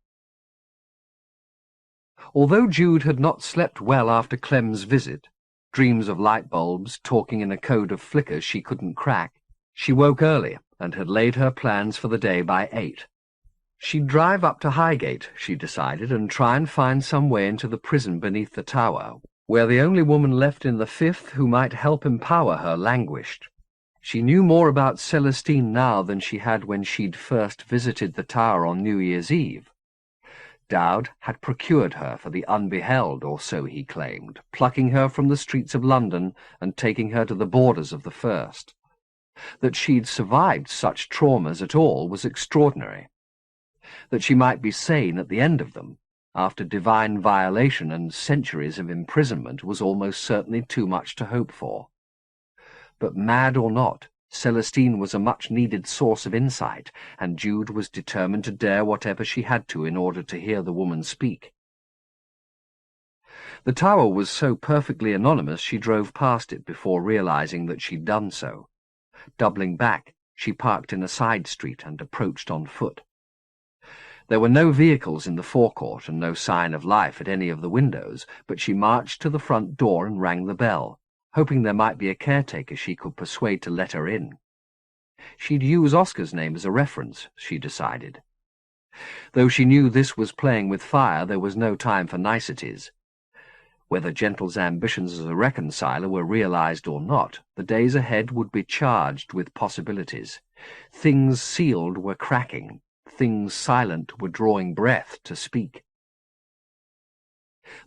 Although Jude had not slept well after Clem's visit, dreams of light bulbs talking in a code of flickers she couldn't crack, she woke early and had laid her plans for the day by 8. She'd drive up to Highgate, she decided, and try and find some way into the prison beneath the tower, where the only woman left in the Fifth who might help empower her languished. She knew more about Celestine now than she had when she'd first visited the tower on New Year's Eve. Dowd had procured her for the unbeheld, or so he claimed, plucking her from the streets of London and taking her to the borders of the First. That she'd survived such traumas at all was extraordinary. That she might be sane at the end of them, after divine violation and centuries of imprisonment, was almost certainly too much to hope for. But mad or not, Celestine was a much-needed source of insight, and Jude was determined to dare whatever she had to in order to hear the woman speak. The tower was so perfectly anonymous she drove past it before realizing that she'd done so. Doubling back, she parked in a side street and approached on foot. There were no vehicles in the forecourt and no sign of life at any of the windows, but she marched to the front door and rang the bell, hoping there might be a caretaker she could persuade to let her in. She'd use Oscar's name as a reference, she decided. Though she knew this was playing with fire, there was no time for niceties. Whether Gentle's ambitions as a reconciler were realized or not, the days ahead would be charged with possibilities. Things sealed were cracking. Things silent were drawing breath to speak.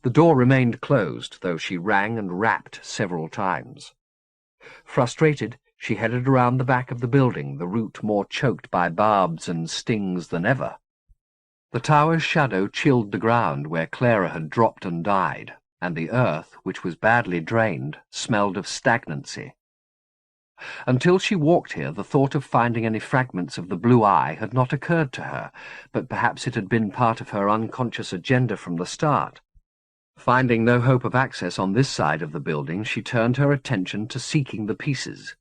The door remained closed, though she rang and rapped several times. Frustrated, she headed around the back of the building, the route more choked by barbs and stings than ever. The tower's shadow chilled the ground where Clara had dropped and died, and the earth, which was badly drained, smelled of stagnancy. Until she walked here, the thought of finding any fragments of the blue eye had not occurred to her, but perhaps it had been part of her unconscious agenda from the start. Finding no hope of access on this side of the building, she turned her attention to seeking the pieces.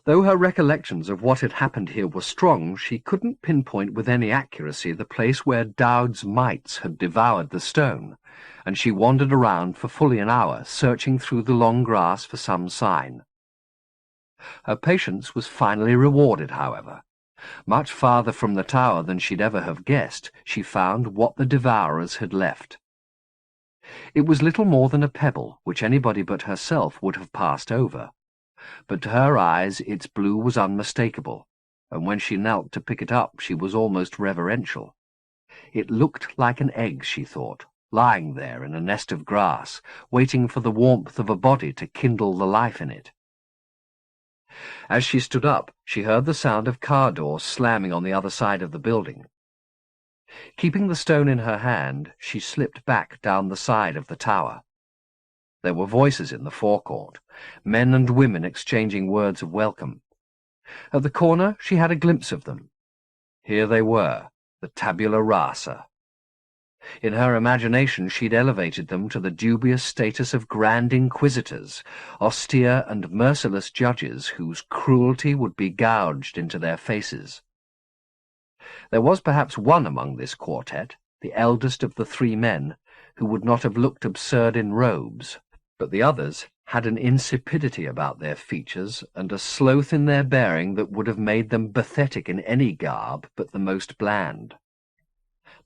Though her recollections of what had happened here were strong, she couldn't pinpoint with any accuracy the place where Dowd's mites had devoured the stone, and she wandered around for fully an hour, searching through the long grass for some sign. Her patience was finally rewarded, however. Much farther from the tower than she'd ever have guessed, she found what the devourers had left. It was little more than a pebble, which anybody but herself would have passed over. But to her eyes its blue was unmistakable, and when she knelt to pick it up she was almost reverential. It looked like an egg, she thought, lying there in a nest of grass, waiting for the warmth of a body to kindle the life in it. As she stood up, she heard the sound of car doors slamming on the other side of the building. Keeping the stone in her hand, she slipped back down the side of the tower. There were voices in the forecourt, men and women exchanging words of welcome. At the corner she had a glimpse of them. Here they were, the tabula rasa. In her imagination she'd elevated them to the dubious status of grand inquisitors, austere and merciless judges whose cruelty would be gouged into their faces. There was perhaps one among this quartet, the eldest of the three men, who would not have looked absurd in robes, but the others had an insipidity about their features and a sloth in their bearing that would have made them pathetic in any garb but the most bland.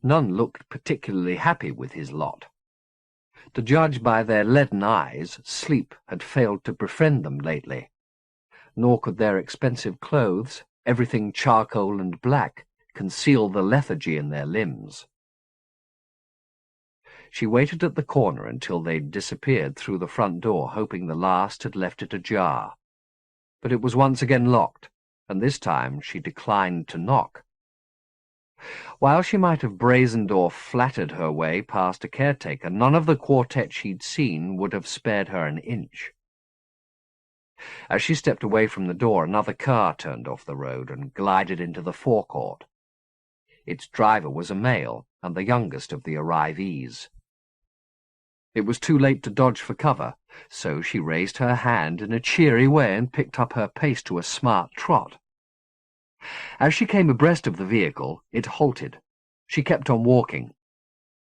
None looked particularly happy with his lot. To judge by their leaden eyes, sleep had failed to befriend them lately, nor could their expensive clothes, everything charcoal and black, conceal the lethargy in their limbs. She waited at the corner until they'd disappeared through the front door, hoping the last had left it ajar. But it was once again locked, and this time she declined to knock. While she might have brazened or flattered her way past a caretaker, none of the quartet she'd seen would have spared her an inch. As she stepped away from the door, another car turned off the road and glided into the forecourt. Its driver was a male, and the youngest of the arrivees. It was too late to dodge for cover, so she raised her hand in a cheery way and picked up her pace to a smart trot. As she came abreast of the vehicle, it halted. She kept on walking.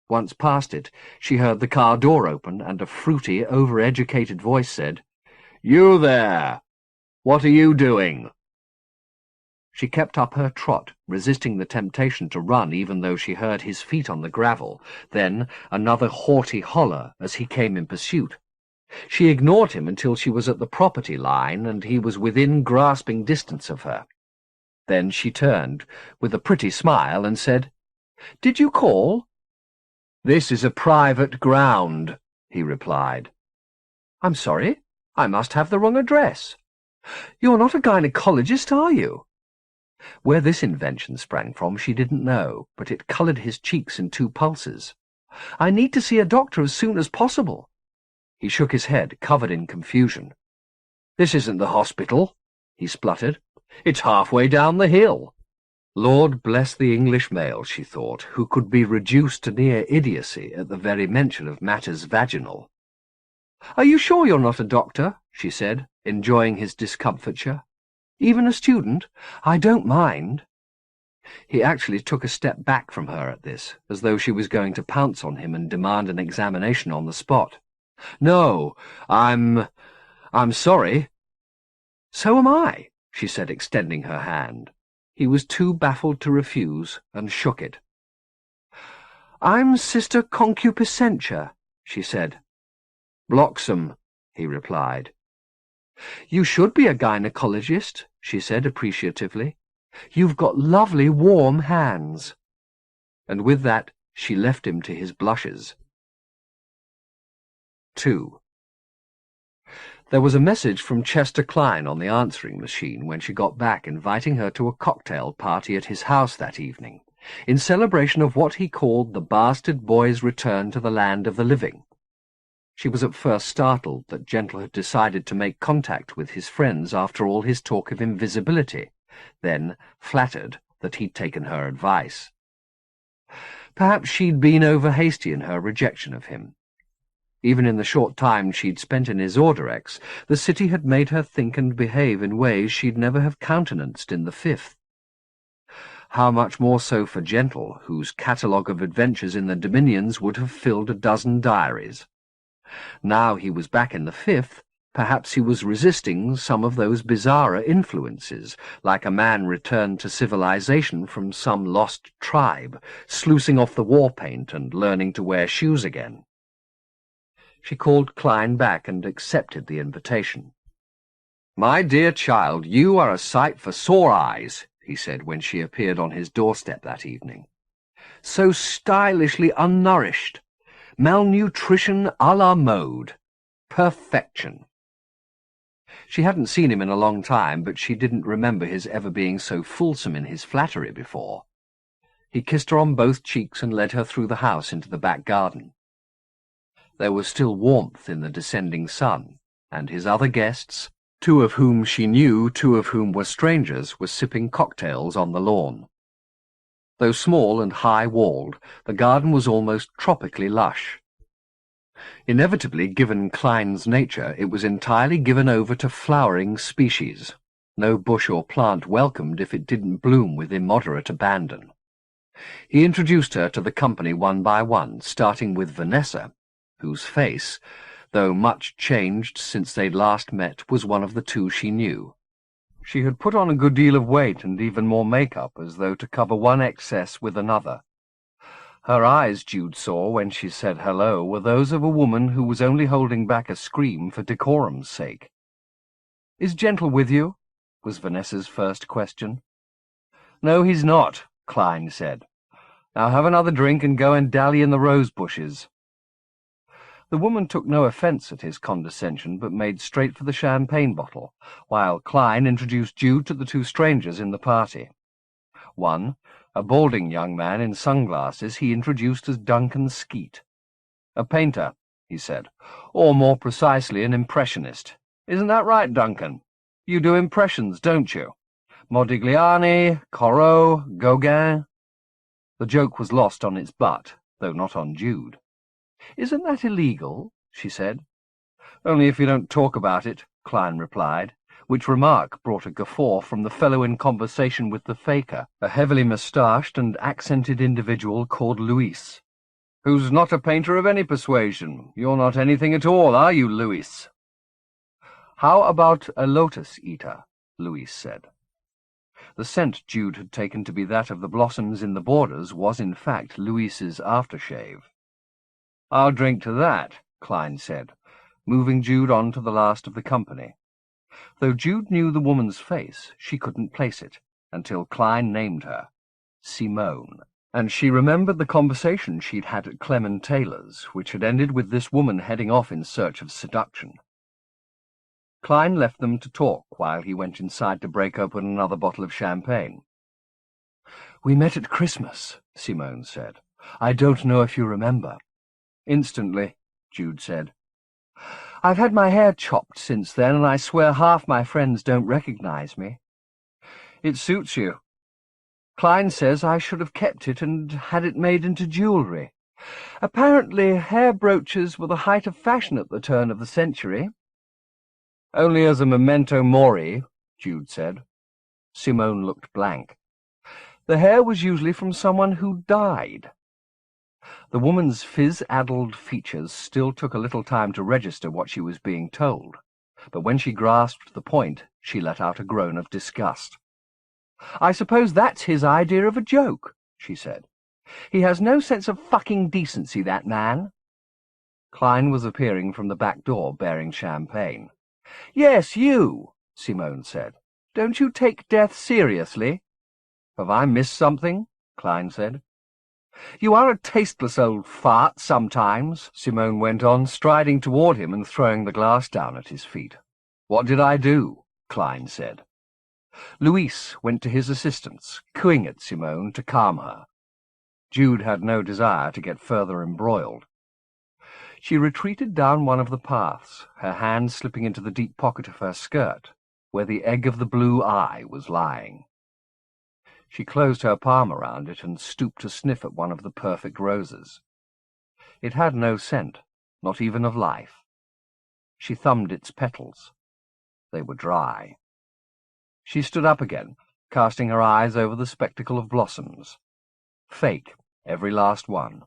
Once past it, she heard the car door open, and a fruity, over-educated voice said, "You there! What are you doing?" She kept up her trot, resisting the temptation to run even though she heard his feet on the gravel, then another haughty holler as he came in pursuit. She ignored him until she was at the property line and he was within grasping distance of her. Then she turned, with a pretty smile, and said, "Did you call?" "This is a private ground," he replied. "I'm sorry, I must have the wrong address. You're not a gynecologist, are you?" Where this invention sprang from she didn't know, but it coloured his cheeks in two pulses. "I need to see a doctor as soon as possible." He shook his head, covered in confusion. "This isn't the hospital," he spluttered. "It's halfway down the hill." Lord bless the English male, she thought, who could be reduced to near idiocy at the very mention of matters vaginal. "Are you sure you're not a doctor?" she said, enjoying his discomfiture. "Even a student? I don't mind." He actually took a step back from her at this, as though she was going to pounce on him and demand an examination on the spot. "No, I'm sorry." "So am I," she said, extending her hand. He was too baffled to refuse, and shook it. "I'm Sister Concupiscentia," she said. "Bloxam," he replied. "You should be a gynecologist," she said appreciatively. "You've got lovely warm hands." And with that she left him to his blushes. 2. There was a message from Chester Klein on the answering machine when she got back, inviting her to a cocktail party at his house that evening, in celebration of what he called the bastard boy's return to the land of the living. She was at first startled that Gentle had decided to make contact with his friends after all his talk of invisibility, then flattered that he'd taken her advice. Perhaps she'd been over-hasty in her rejection of him. Even in the short time she'd spent in his Orderex, the city had made her think and behave in ways she'd never have countenanced in the Fifth. How much more so for Gentle, whose catalogue of adventures in the Dominions would have filled a dozen diaries. Now he was back in the Fifth, perhaps he was resisting some of those bizarrer influences, like a man returned to civilization from some lost tribe, sluicing off the war paint and learning to wear shoes again. She called Klein back and accepted the invitation. "My dear child, you are a sight for sore eyes," he said when she appeared on his doorstep that evening. "So stylishly unnourished. Malnutrition à la mode. Perfection." She hadn't seen him in a long time, but she didn't remember his ever being so fulsome in his flattery before. He kissed her on both cheeks and led her through the house into the back garden. There was still warmth in the descending sun, and his other guests, two of whom she knew, two of whom were strangers, were sipping cocktails on the lawn. Though small and high-walled, the garden was almost tropically lush. Inevitably, given Klein's nature, it was entirely given over to flowering species. No bush or plant welcomed if it didn't bloom with immoderate abandon. He introduced her to the company one by one, starting with Vanessa, whose face, though much changed since they'd last met, was one of the two she knew. She had put on a good deal of weight and even more makeup, as though to cover one excess with another. Her eyes, Jude saw when she said hello, were those of a woman who was only holding back a scream for decorum's sake. "Is Gentle with you?" was Vanessa's first question. "No, he's not," Klein said. "Now have another drink and go and dally in the rose bushes." The woman took no offence at his condescension, but made straight for the champagne bottle, while Klein introduced Jude to the two strangers in the party. One, a balding young man in sunglasses, he introduced as Duncan Skeet. "A painter," he said, "or more precisely an impressionist. Isn't that right, Duncan? You do impressions, don't you? Modigliani, Corot, Gauguin." The joke was lost on its butt, though not on Jude. "Isn't that illegal?" she said. "Only if you don't talk about it," Klein replied, which remark brought a guffaw from the fellow in conversation with the faker, a heavily moustached and accented individual called Luis. "Who's not a painter of any persuasion. You're not anything at all, are you, Luis?" "How about a lotus-eater?" Luis said. The scent Jude had taken to be that of the blossoms in the borders was in fact Luis's aftershave. "I'll drink to that," Klein said, moving Jude on to the last of the company. Though Jude knew the woman's face, she couldn't place it, until Klein named her Simone, and she remembered the conversation she'd had at Clement Taylor's, which had ended with this woman heading off in search of seduction. Klein left them to talk while he went inside to break open another bottle of champagne. "We met at Christmas," Simone said. "I don't know if you remember." "Instantly," Jude said. "I've had my hair chopped since then, and I swear half my friends don't recognize me." "It suits you." "Klein says I should have kept it and had it made into jewellery. Apparently hair brooches were the height of fashion at the turn of the century." "Only as a memento mori," Jude said. Simone looked blank. "The hair was usually from someone who died." The woman's fizz-addled features still took a little time to register what she was being told, but when she grasped the point, she let out a groan of disgust. "I suppose that's his idea of a joke," she said. "He has no sense of fucking decency, that man." Klein was appearing from the back door, bearing champagne. "Yes, you," Simone said. "Don't you take death seriously?" "Have I missed something?" Klein said. "You are a tasteless old fart sometimes," Simone went on, striding toward him and throwing the glass down at his feet. "What did I do?" Klein said. Luis went to his assistance, cooing at Simone to calm her. Jude had no desire to get further embroiled. She retreated down one of the paths, her hand slipping into the deep pocket of her skirt, where the egg of the blue eye was lying. She closed her palm around it and stooped to sniff at one of the perfect roses. It had no scent, not even of life. She thumbed its petals. They were dry. She stood up again, casting her eyes over the spectacle of blossoms. Fake, every last one.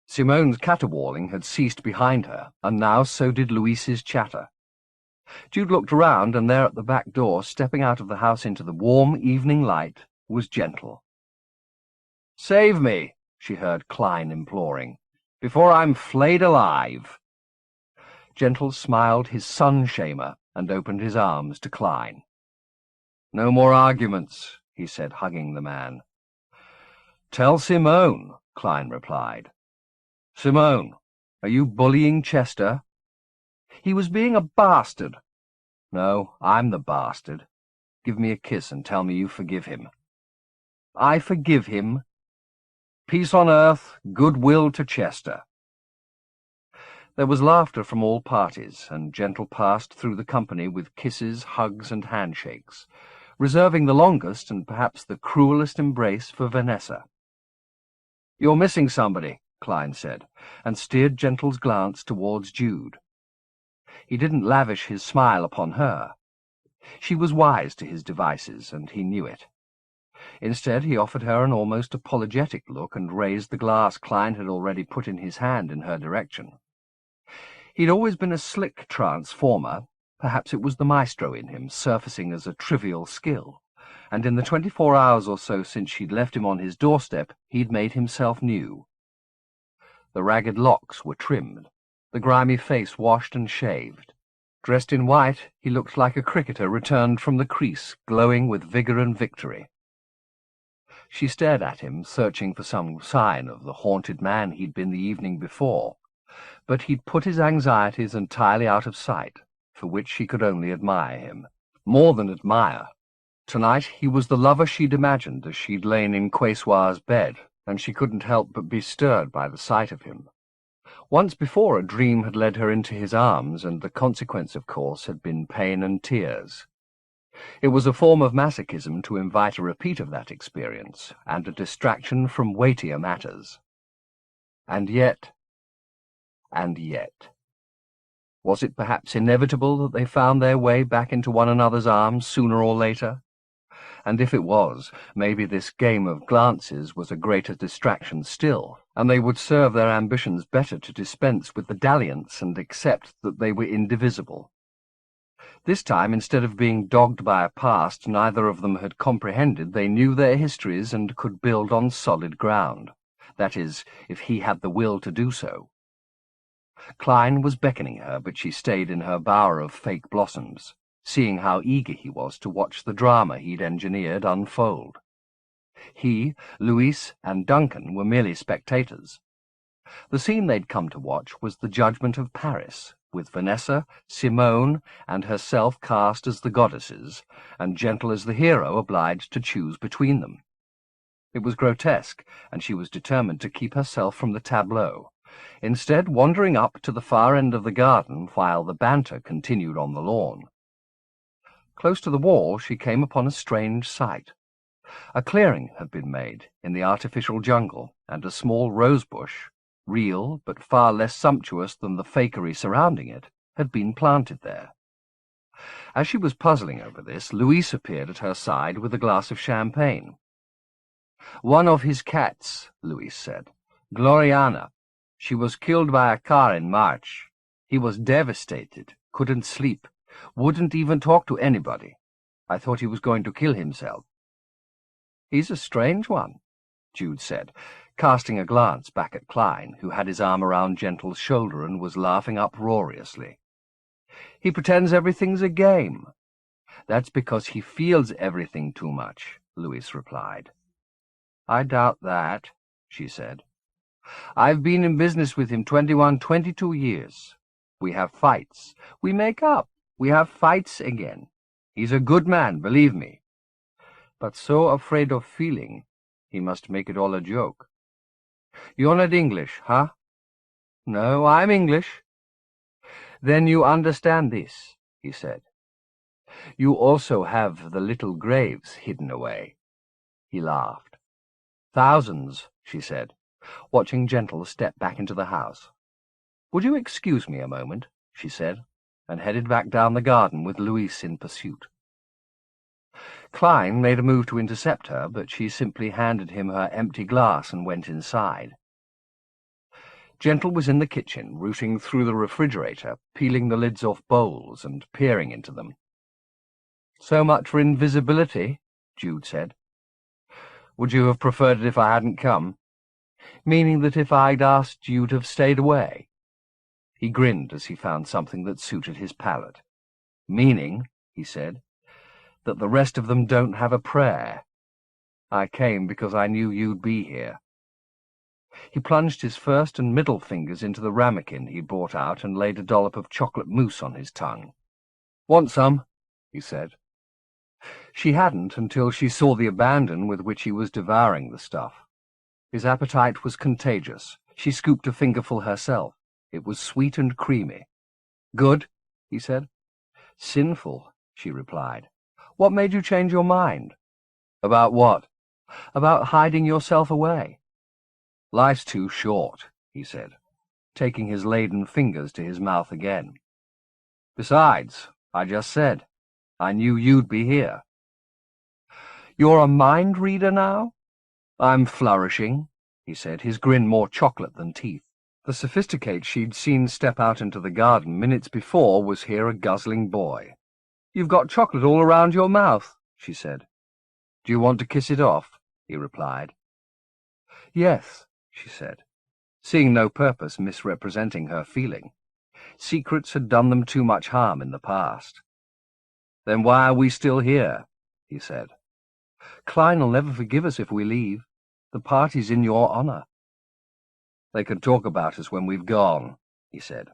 Simone's caterwauling had ceased behind her, and now so did Luis's chatter. Jude looked around, and there at the back door, stepping out of the house into the warm evening light, was Gentle. "Save me," she heard Klein imploring, "before I'm flayed alive." Gentle smiled his sun-shamer and opened his arms to Klein. "No more arguments," he said, hugging the man. "Tell Simone," Klein replied. "Simone, are you bullying Chester?" "He was being a bastard." "No, I'm the bastard. Give me a kiss and tell me you forgive him." "I forgive him." "Peace on earth, goodwill to Chester." There was laughter from all parties, and Gentle passed through the company with kisses, hugs, and handshakes, reserving the longest and perhaps the cruelest embrace for Vanessa. "You're missing somebody," Klein said, and steered Gentle's glance towards Jude. He didn't lavish his smile upon her. She was wise to his devices, and he knew it. Instead, he offered her an almost apologetic look and raised the glass Klein had already put in his hand in her direction. He'd always been a slick transformer. Perhaps it was the maestro in him, surfacing as a trivial skill, and in the 24 hours or so since she'd left him on his doorstep, he'd made himself new. The ragged locks were trimmed, the grimy face washed and shaved. Dressed in white, he looked like a cricketer returned from the crease, glowing with vigour and victory. She stared at him, searching for some sign of the haunted man he'd been the evening before, but he'd put his anxieties entirely out of sight, for which she could only admire him. More than admire. Tonight he was the lover she'd imagined as she'd lain in Quesoir's bed, and she couldn't help but be stirred by the sight of him. Once before a dream had led her into his arms, and the consequence, of course, had been pain and tears. It was a form of masochism to invite a repeat of that experience, and a distraction from weightier matters. And yet, was it perhaps inevitable that they found their way back into one another's arms sooner or later? And if it was, maybe this game of glances was a greater distraction still, and they would serve their ambitions better to dispense with the dalliance and accept that they were indivisible. This time, instead of being dogged by a past neither of them had comprehended, they knew their histories and could build on solid ground. That is, if he had the will to do so. Klein was beckoning her, but she stayed in her bower of fake blossoms, seeing how eager he was to watch the drama he'd engineered unfold. He, Louise, and Duncan were merely spectators. The scene they'd come to watch was the Judgment of Paris, with Vanessa, Simone, and herself cast as the goddesses, and Gentle as the hero obliged to choose between them. It was grotesque, and she was determined to keep herself from the tableau, instead wandering up to the far end of the garden while the banter continued on the lawn. Close to the wall she came upon a strange sight. A clearing had been made in the artificial jungle, and a small rose-bush, real but far less sumptuous than the fakery surrounding it, had been planted there. As she was puzzling over this, Louise appeared at her side with a glass of champagne. "One of his cats," Louise said. "Gloriana. She was killed by a car in March. He was devastated, couldn't sleep, wouldn't even talk to anybody. I thought he was going to kill himself." "He's a strange one," Jude said, casting a glance back at Klein, who had his arm around Gentle's shoulder and was laughing uproariously. "He pretends everything's a game." "That's because he feels everything too much," Louise replied. "I doubt that," she said. "I've been in business with him 22 years. We have fights. We make up. We have fights again. He's a good man, believe me. But so afraid of feeling, he must make it all a joke. You're not English, huh?" "No, I'm English." "Then you understand this," he said. "You also have the little graves hidden away." He laughed. "Thousands," she said, watching Gentle step back into the house. "Would you excuse me a moment?" she said, and headed back down the garden with Louise in pursuit. Klein made a move to intercept her, but she simply handed him her empty glass and went inside. Gentle was in the kitchen, rooting through the refrigerator, peeling the lids off bowls and peering into them. "So much for invisibility," Jude said. "Would you have preferred it if I hadn't come?" "Meaning that if I'd asked you'd have stayed away?" He grinned as he found something that suited his palate. "Meaning," he said, "that the rest of them don't have a prayer. I came because I knew you'd be here." He plunged his first and middle fingers into the ramekin he brought out and laid a dollop of chocolate mousse on his tongue. "Want some?" he said. She hadn't until she saw the abandon with which he was devouring the stuff. His appetite was contagious. She scooped a fingerful herself. It was sweet and creamy. "Good," he said. "Sinful," she replied. "What made you change your mind?" "About what?" "About hiding yourself away." "Life's too short," he said, taking his laden fingers to his mouth again. "Besides, I just said, I knew you'd be here." "You're a mind reader now?" "I'm flourishing," he said, his grin more chocolate than teeth. The sophisticate she'd seen step out into the garden minutes before was here a guzzling boy. "You've got chocolate all around your mouth," she said. "Do you want to kiss it off?" he replied. "Yes," she said, seeing no purpose misrepresenting her feeling. Secrets had done them too much harm in the past. "Then why are we still here?" he said. "Klein'll never forgive us if we leave. The party's in your honor." "They can talk about us when we've gone," he said,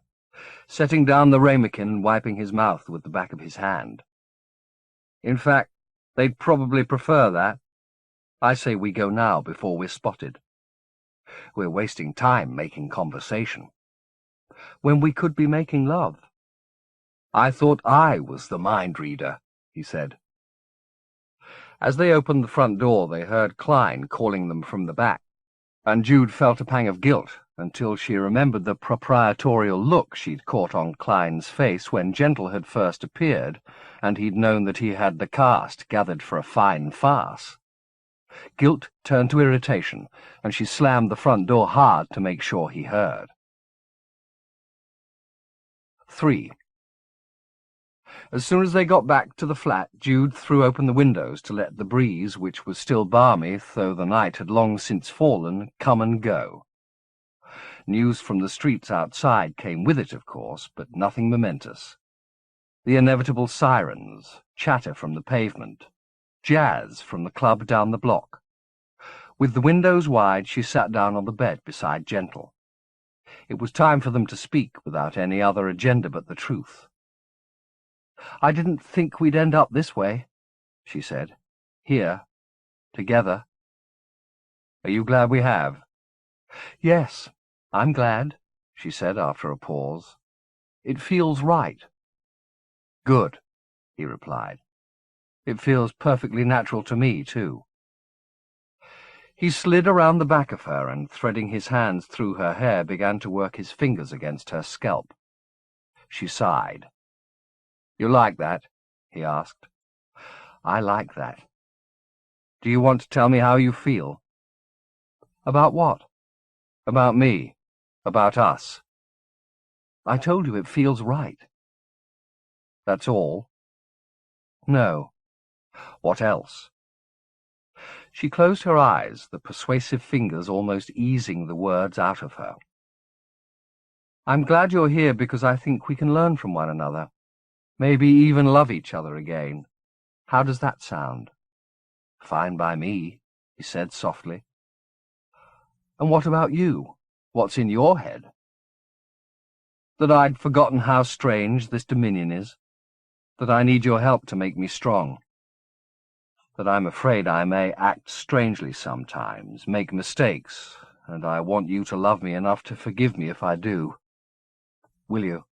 setting down the ramekin and wiping his mouth with the back of his hand. "In fact, they'd probably prefer that. I say we go now before we're spotted. We're wasting time making conversation, when we could be making love." "I thought I was the mind reader," he said, As they opened the front door, they heard Klein calling them from the back, and Jude felt a pang of guilt until she remembered the proprietorial look she'd caught on Klein's face when Gentle had first appeared, and he'd known that he had the cast gathered for a fine farce. Guilt turned to irritation, and she slammed the front door hard to make sure he heard. 3. As soon as they got back to the flat, Jude threw open the windows to let the breeze, which was still balmy, though the night had long since fallen, come and go. News from the streets outside came with it, of course, but nothing momentous. The inevitable sirens, chatter from the pavement, jazz from the club down the block. With the windows wide, she sat down on the bed beside Gentle. It was time for them to speak without any other agenda but the truth. "I didn't think we'd end up this way," she said. "Here, together." "Are you glad we have?" "Yes, I'm glad," she said after a pause. "It feels right." "Good," he replied. "It feels perfectly natural to me, too." He slid around the back of her and, threading his hands through her hair, began to work his fingers against her scalp. She sighed. "You like that?" he asked. "I like that." "Do you want to tell me how you feel?" "About what?" "About me. About us." "I told you it feels right." "That's all?" "No." "What else?" She closed her eyes, the persuasive fingers almost easing the words out of her. "I'm glad you're here because I think we can learn from one another. Maybe even love each other again. How does that sound?" "Fine by me," he said softly. "And what about you? What's in your head?" "That I'd forgotten how strange this dominion is. That I need your help to make me strong. That I'm afraid I may act strangely sometimes, make mistakes, and I want you to love me enough to forgive me if I do. Will you?"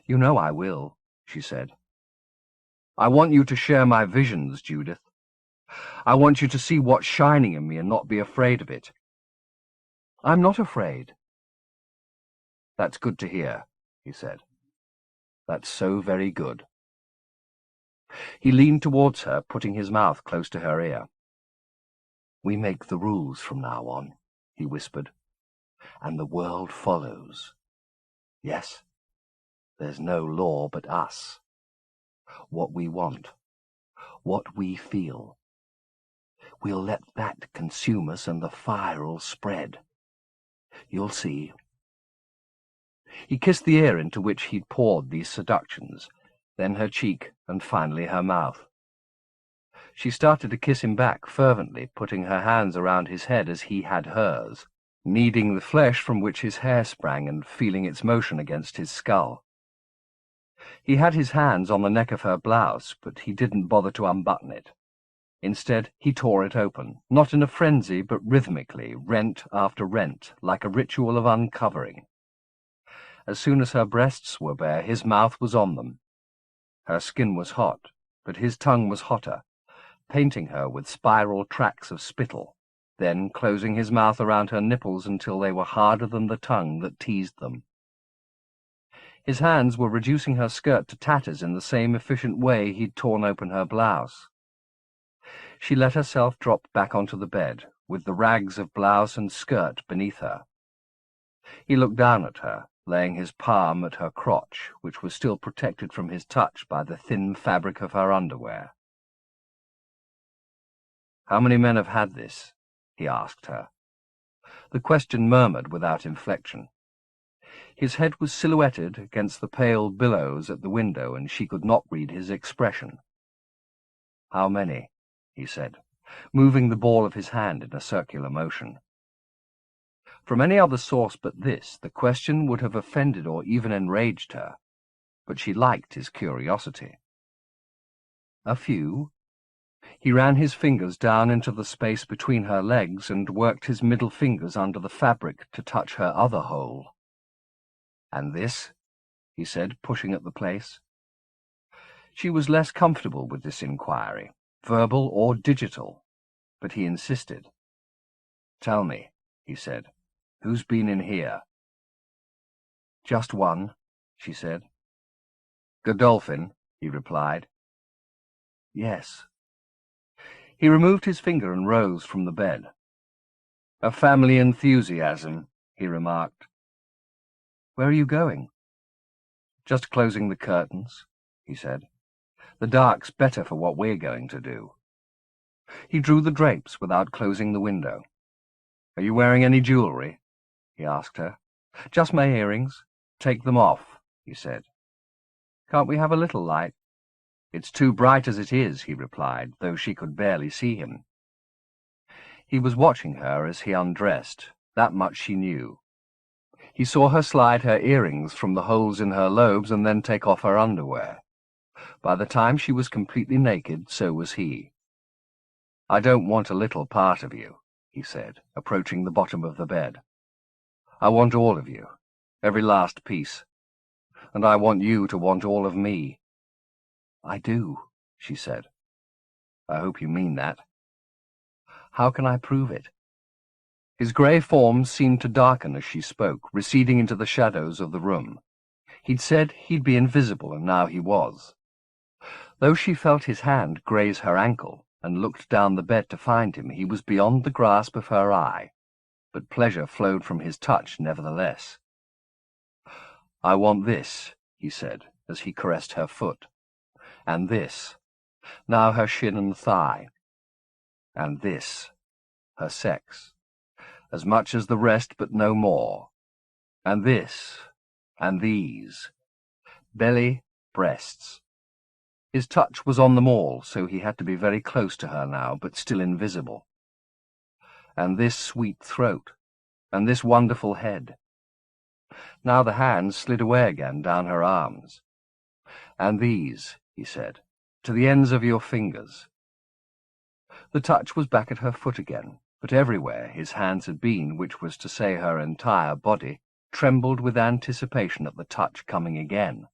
"You know I will," she said. "I want you to share my visions, Judith. I want you to see what's shining in me and not be afraid of it." "I'm not afraid." "That's good to hear," he said. "That's so very good." He leaned towards her, putting his mouth close to her ear. "We make the rules from now on," he whispered, "and the world follows. Yes, there's no law but us. What we want, what we feel. We'll let that consume us and the fire'll spread. You'll see." He kissed the ear into which he'd poured these seductions, then her cheek, and finally her mouth. She started to kiss him back fervently, putting her hands around his head as he had hers, kneading the flesh from which his hair sprang and feeling its motion against his skull. He had his hands on the neck of her blouse, but he didn't bother to unbutton it. Instead, he tore it open, not in a frenzy, but rhythmically, rent after rent, like a ritual of uncovering. As soon as her breasts were bare, his mouth was on them. Her skin was hot, but his tongue was hotter, painting her with spiral tracks of spittle, then closing his mouth around her nipples until they were harder than the tongue that teased them. His hands were reducing her skirt to tatters in the same efficient way he'd torn open her blouse. She let herself drop back onto the bed, with the rags of blouse and skirt beneath her. He looked down at her, laying his palm at her crotch, which was still protected from his touch by the thin fabric of her underwear. "How many men have had this?" he asked her. The question murmured without inflection. His head was silhouetted against the pale billows at the window, and she could not read his expression. "How many?" he said, moving the ball of his hand in a circular motion. From any other source but this, the question would have offended or even enraged her, but she liked his curiosity. "A few?" He ran his fingers down into the space between her legs and worked his middle fingers under the fabric to touch her other hole. "And this?" he said, pushing at the place. She was less comfortable with this inquiry, verbal or digital, but he insisted. "Tell me," he said, "who's been in here?" "Just one," she said. "Godolphin," he replied. "Yes." He removed his finger and rose from the bed. "A family enthusiasm," he remarked. "Where are you going?" "Just closing the curtains," he said. "The dark's better for what we're going to do." He drew the drapes without closing the window. "Are you wearing any jewellery?" he asked her. "Just my earrings. Take them off," he said. "Can't we have a little light?" "It's too bright as it is," he replied, though she could barely see him. He was watching her as he undressed, that much she knew. He saw her slide her earrings from the holes in her lobes and then take off her underwear. By the time she was completely naked, so was he. "I don't want a little part of you," he said, approaching the bottom of the bed. "I want all of you, every last piece. And I want you to want all of me." "I do," she said. "I hope you mean that." "How can I prove it?" His grey form seemed to darken as she spoke, receding into the shadows of the room. He'd said he'd be invisible, and now he was. Though she felt his hand graze her ankle and looked down the bed to find him, he was beyond the grasp of her eye, but pleasure flowed from his touch nevertheless. "I want this," he said, as he caressed her foot, "and this," now her shin and thigh, "and this," her sex, "as much as the rest but no more, and this, and these," belly, breasts. His touch was on them all, so he had to be very close to her now, but still invisible. "And this sweet throat, and this wonderful head." Now the hands slid away again down her arms. "And these," he said, "to the ends of your fingers." The touch was back at her foot again, but everywhere his hands had been, which was to say her entire body, trembled with anticipation at the touch coming again.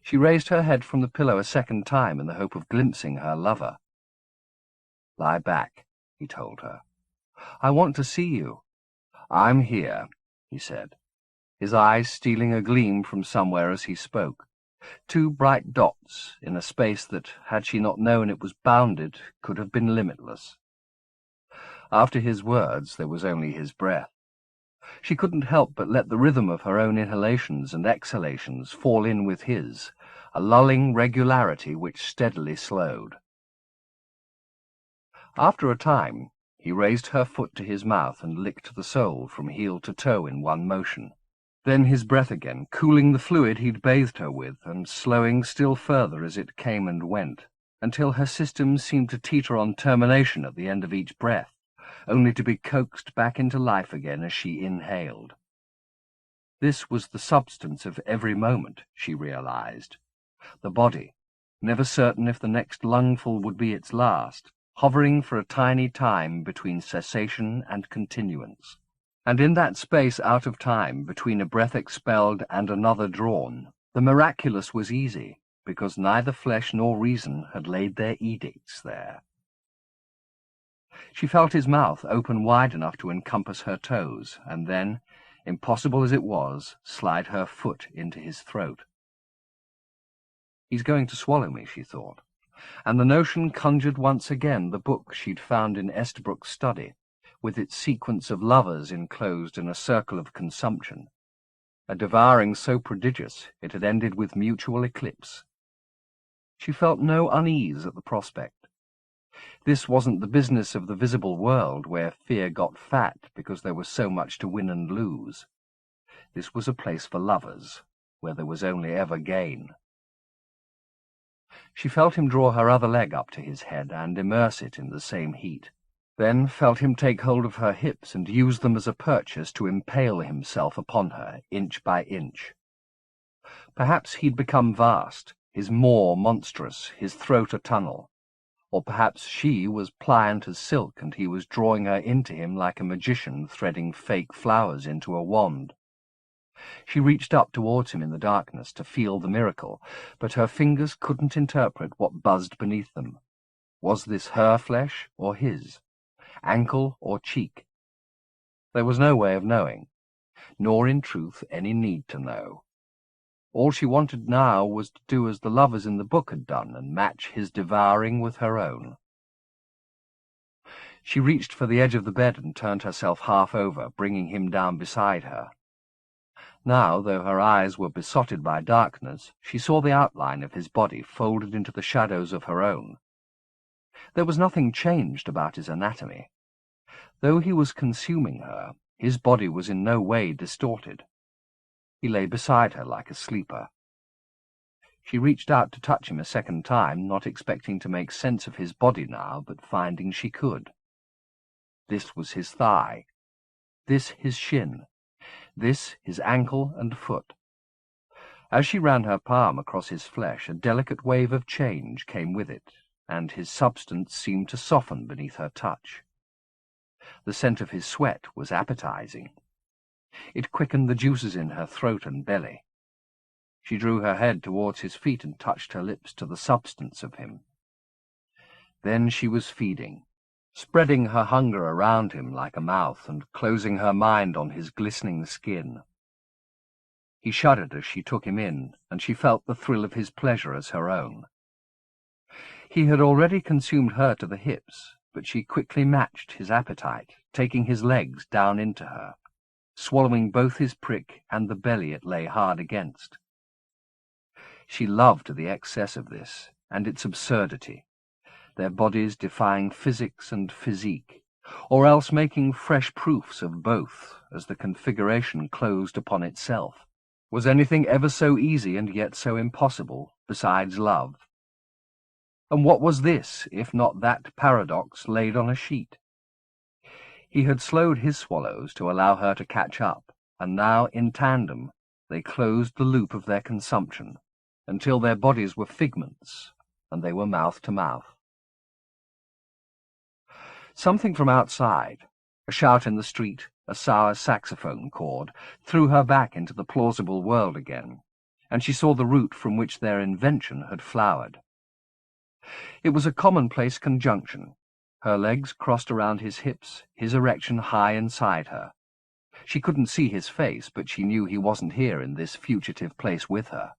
She raised her head from the pillow a second time in the hope of glimpsing her lover. "Lie back," he told her. "I want to see you." "I'm here," he said, his eyes stealing a gleam from somewhere as he spoke. Two bright dots in a space that, had she not known it was bounded, could have been limitless. After his words there was only his breath. She couldn't help but let the rhythm of her own inhalations and exhalations fall in with his, a lulling regularity which steadily slowed. After a time, he raised her foot to his mouth and licked the sole from heel to toe in one motion. Then his breath again, cooling the fluid he'd bathed her with, and slowing still further as it came and went, until her system seemed to teeter on termination at the end of each breath, only to be coaxed back into life again as she inhaled. This was the substance of every moment, she realized. The body, never certain if the next lungful would be its last, hovering for a tiny time between cessation and continuance. And in that space out of time, between a breath expelled and another drawn, the miraculous was easy, because neither flesh nor reason had laid their edicts there. She felt his mouth open wide enough to encompass her toes, and then, impossible as it was, slide her foot into his throat. He's going to swallow me, she thought, and the notion conjured once again the book she'd found in Estabrook's study, with its sequence of lovers enclosed in a circle of consumption, a devouring so prodigious it had ended with mutual eclipse. She felt no unease at the prospect. This wasn't the business of the visible world, where fear got fat because there was so much to win and lose. This was a place for lovers, where there was only ever gain. She felt him draw her other leg up to his head and immerse it in the same heat, then felt him take hold of her hips and use them as a purchase to impale himself upon her, inch by inch. Perhaps he'd become vast, his maw monstrous, his throat a tunnel. Or perhaps she was pliant as silk, and he was drawing her into him like a magician threading fake flowers into a wand. She reached up towards him in the darkness to feel the miracle, but her fingers couldn't interpret what buzzed beneath them. Was this her flesh or his? Ankle or cheek? There was no way of knowing, nor in truth any need to know. All she wanted now was to do as the lovers in the book had done and match his devouring with her own. She reached for the edge of the bed and turned herself half over, bringing him down beside her. Now, though her eyes were besotted by darkness, she saw the outline of his body folded into the shadows of her own. There was nothing changed about his anatomy. Though he was consuming her, his body was in no way distorted. He lay beside her like a sleeper. She reached out to touch him a second time, not expecting to make sense of his body now, but finding she could. This was his thigh, this his shin, this his ankle and foot. As she ran her palm across his flesh, a delicate wave of change came with it, and his substance seemed to soften beneath her touch. The scent of his sweat was appetizing. It quickened the juices in her throat and belly. She drew her head towards his feet and touched her lips to the substance of him. Then she was feeding, spreading her hunger around him like a mouth and closing her mind on his glistening skin. He shuddered as she took him in, and she felt the thrill of his pleasure as her own. He had already consumed her to the hips, but she quickly matched his appetite, taking his legs down into her, swallowing both his prick and the belly it lay hard against. She loved the excess of this, and its absurdity, their bodies defying physics and physique, or else making fresh proofs of both as the configuration closed upon itself. Was anything ever so easy and yet so impossible, besides love? And what was this, if not that paradox laid on a sheet? He had slowed his swallows to allow her to catch up, and now, in tandem, they closed the loop of their consumption, until their bodies were figments, and they were mouth to mouth. Something from outside, a shout in the street, a sour saxophone chord, threw her back into the plausible world again, and she saw the root from which their invention had flowered. It was a commonplace conjunction, her legs crossed around his hips, his erection high inside her. She couldn't see his face, but she knew he wasn't here in this fugitive place with her.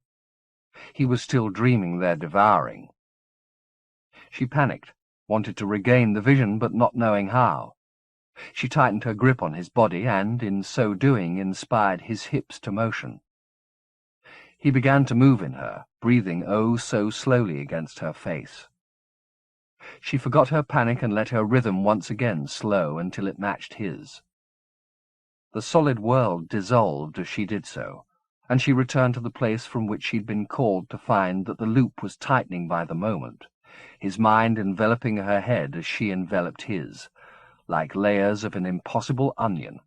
He was still dreaming their devouring. She panicked, wanted to regain the vision, but not knowing how. She tightened her grip on his body and, in so doing, inspired his hips to motion. He began to move in her, breathing oh so slowly against her face. She forgot her panic and let her rhythm once again slow until it matched his. The solid world dissolved as she did so, and she returned to the place from which she'd been called to find that the loop was tightening by the moment, his mind enveloping her head as she enveloped his, like layers of an impossible onion,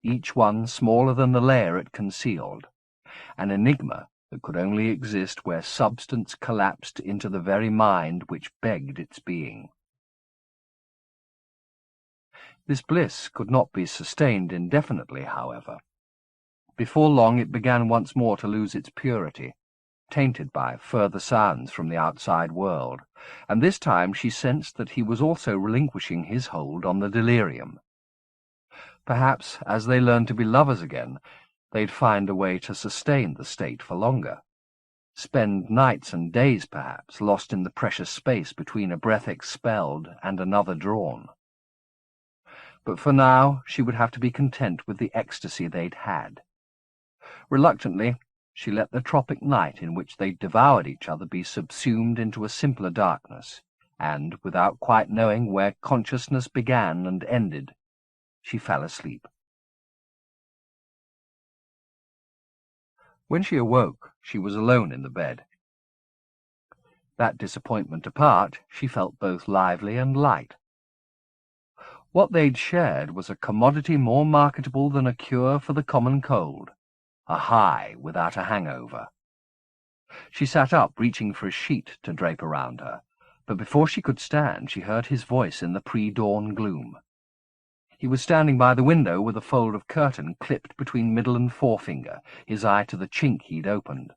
each one smaller than the layer it concealed, an enigma that could only exist where substance collapsed into the very mind which begged its being. This bliss could not be sustained indefinitely, however. Before long it began once more to lose its purity, tainted by further sounds from the outside world, and this time she sensed that he was also relinquishing his hold on the delirium. Perhaps, as they learned to be lovers again, they'd find a way to sustain the state for longer. Spend nights and days, perhaps, lost in the precious space between a breath expelled and another drawn. But for now she would have to be content with the ecstasy they'd had. Reluctantly, she let the tropic night in which they devoured each other be subsumed into a simpler darkness, and, without quite knowing where consciousness began and ended, she fell asleep. When she awoke, she was alone in the bed. That disappointment apart, she felt both lively and light. What they'd shared was a commodity more marketable than a cure for the common cold, a high without a hangover. She sat up, reaching for a sheet to drape around her, but before she could stand, she heard his voice in the pre-dawn gloom. He was standing by the window with a fold of curtain clipped between middle and forefinger, his eye to the chink he'd opened.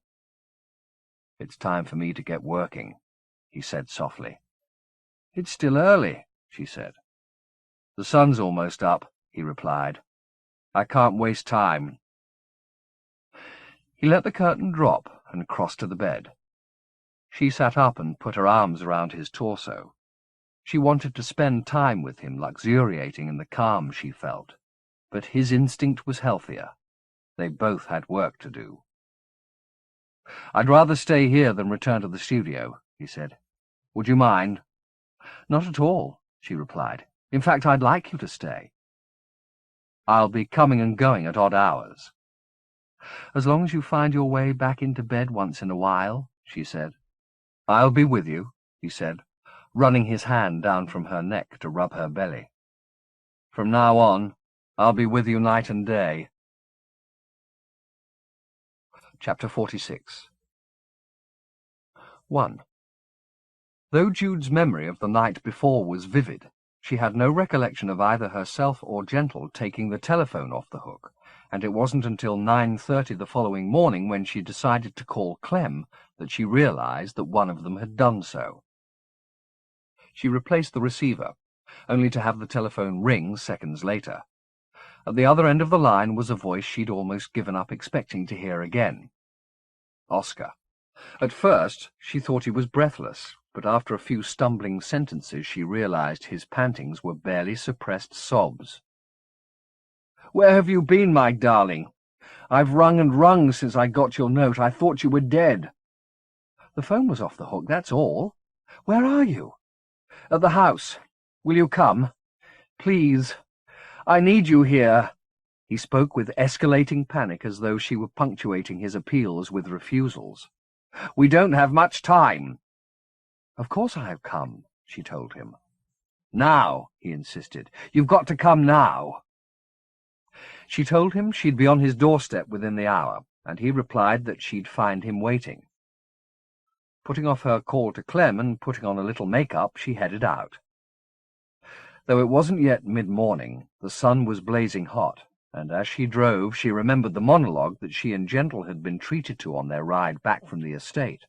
"It's time for me to get working," he said softly. "It's still early," she said. "The sun's almost up," he replied. "I can't waste time." He let the curtain drop and crossed to the bed. She sat up and put her arms around his torso. She wanted to spend time with him, luxuriating in the calm she felt. But his instinct was healthier. They both had work to do. "I'd rather stay here than return to the studio," he said. "Would you mind?" "Not at all," she replied. "In fact, I'd like you to stay." "I'll be coming and going at odd hours." "As long as you find your way back into bed once in a while," she said. "I'll be with you," he said, running his hand down from her neck to rub her belly. "From now on, I'll be with you night and day." Chapter 46. 1. Though Jude's memory of the night before was vivid, she had no recollection of either herself or Gentle taking the telephone off the hook, and it wasn't until 9:30 the following morning, when she decided to call Clem, that she realized that one of them had done so. She replaced the receiver, only to have the telephone ring seconds later. At the other end of the line was a voice she'd almost given up expecting to hear again. Oscar. At first, she thought he was breathless, but after a few stumbling sentences she realized his pantings were barely suppressed sobs. "Where have you been, my darling? I've rung and rung since I got your note. I thought you were dead." "The phone was off the hook, that's all. Where are you?" "At the house. Will you come? Please. I need you here." He spoke with escalating panic, as though she were punctuating his appeals with refusals. "We don't have much time." "Of course I have come," she told him. "Now," he insisted. "You've got to come now." She told him she'd be on his doorstep within the hour, and he replied that she'd find him waiting. Putting off her call to Clem and putting on a little make-up, she headed out. Though it wasn't yet mid-morning, the sun was blazing hot, and as she drove she remembered the monologue that she and Gentle had been treated to on their ride back from the estate.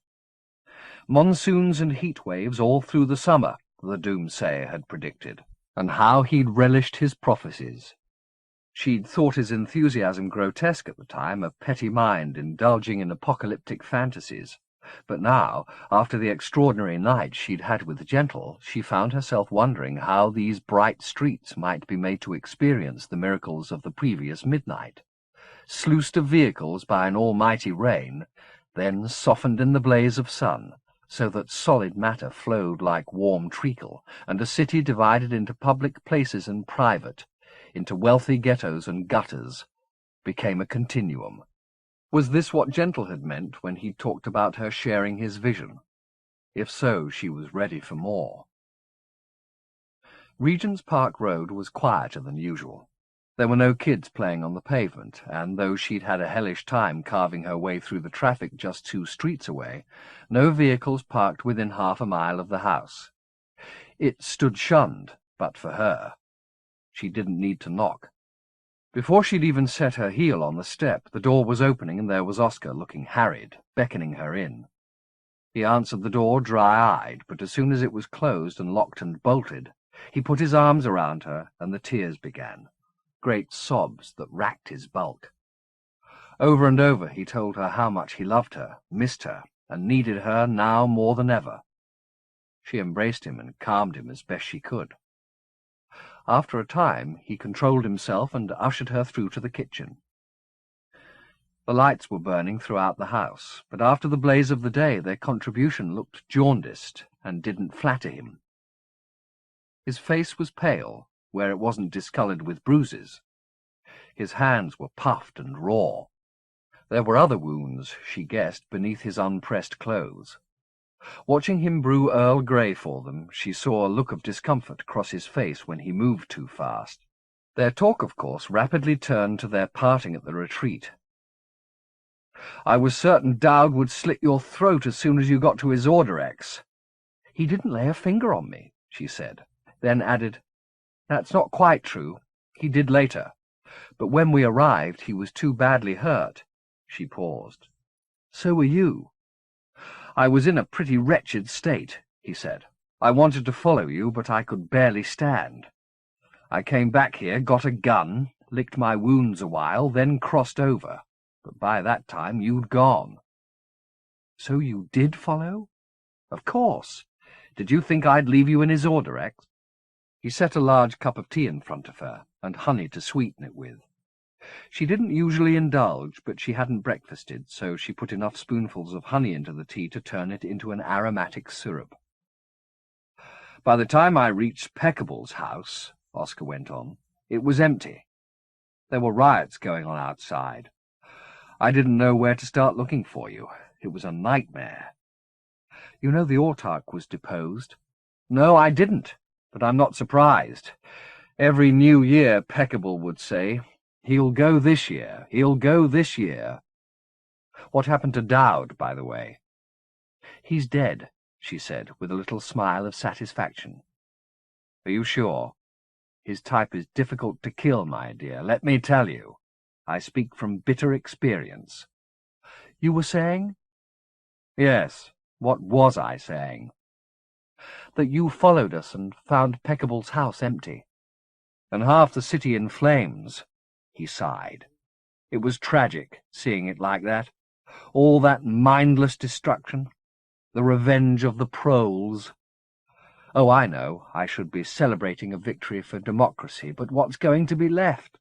Monsoons and heat waves all through the summer, the doomsayer had predicted, and how he'd relished his prophecies. She'd thought his enthusiasm grotesque at the time, a petty mind indulging in apocalyptic fantasies. But now, after the extraordinary night she'd had with Gentle, she found herself wondering how these bright streets might be made to experience the miracles of the previous midnight, sluiced of vehicles by an almighty rain, then softened in the blaze of sun, so that solid matter flowed like warm treacle, and a city divided into public places and private, into wealthy ghettos and gutters, became a continuum. Was this what Gentle had meant when he talked about her sharing his vision? If so, she was ready for more. Regent's Park Road was quieter than usual. There were no kids playing on the pavement, and though she'd had a hellish time carving her way through the traffic just 2 streets away, no vehicles parked within half a mile of the house. It stood shunned, but for her. She didn't need to knock. Before she'd even set her heel on the step, the door was opening and there was Oscar, looking harried, beckoning her in. He answered the door dry-eyed, but as soon as it was closed and locked and bolted, he put his arms around her and the tears began, great sobs that racked his bulk. Over and over he told her how much he loved her, missed her, and needed her now more than ever. She embraced him and calmed him as best she could. After a time, he controlled himself and ushered her through to the kitchen. The lights were burning throughout the house, but after the blaze of the day their contribution looked jaundiced and didn't flatter him. His face was pale, where it wasn't discoloured with bruises. His hands were puffed and raw. There were other wounds, she guessed, beneath his unpressed clothes. Watching him brew Earl Grey for them, she saw a look of discomfort cross his face when he moved too fast. Their talk, of course, rapidly turned to their parting at the retreat. "I was certain Dowd would slit your throat as soon as you got to his order, X." "He didn't lay a finger on me," she said, then added, "That's not quite true. He did later. But when we arrived, he was too badly hurt." She paused. "So were you." "I was in a pretty wretched state," he said. I wanted to follow you, but I could barely stand. I came back here, got a gun, licked my wounds a while, then crossed over. But by that time you'd gone." "So you did follow?" "Of course. Did you think I'd leave you in his Orderex?" He set a large cup of tea in front of her, and honey to sweeten it with. She didn't usually indulge, but she hadn't breakfasted, so she put enough spoonfuls of honey into the tea to turn it into an aromatic syrup. "By the time I reached Peckable's house," Oscar went on, "it was empty. There were riots going on outside. I didn't know where to start looking for you. It was a nightmare." "You know the autarch was deposed?" "No, I didn't, but I'm not surprised. Every new year, Peckable would say, 'He'll go this year, he'll go this year.' What happened to Dowd, by the way?" "He's dead," she said, with a little smile of satisfaction. "Are you sure? His type is difficult to kill, my dear, let me tell you. I speak from bitter experience." "You were saying—" "Yes, what was I saying?" "That you followed us and found Peckable's house empty." "And half the city in flames." He sighed. "It was tragic, seeing it like that. All that mindless destruction. The revenge of the proles. Oh, I know, I should be celebrating a victory for democracy, but what's going to be left?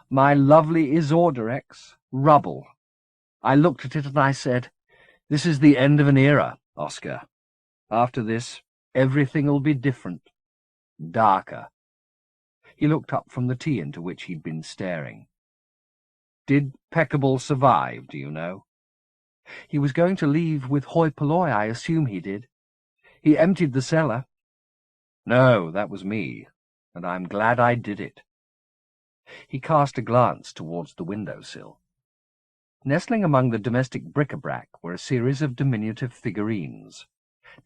My lovely Isorderex, rubble. I looked at it and I said, 'This is the end of an era, Oscar. After this, everything'll be different. Darker.'" He looked up from the tea into which he'd been staring. "Did Peckable survive, do you know?" "He was going to leave with hoi polloi, I assume he did. He emptied the cellar." "No, that was me, and I'm glad I did it." He cast a glance towards the window-sill. Nestling among the domestic bric-a-brac were a series of diminutive figurines.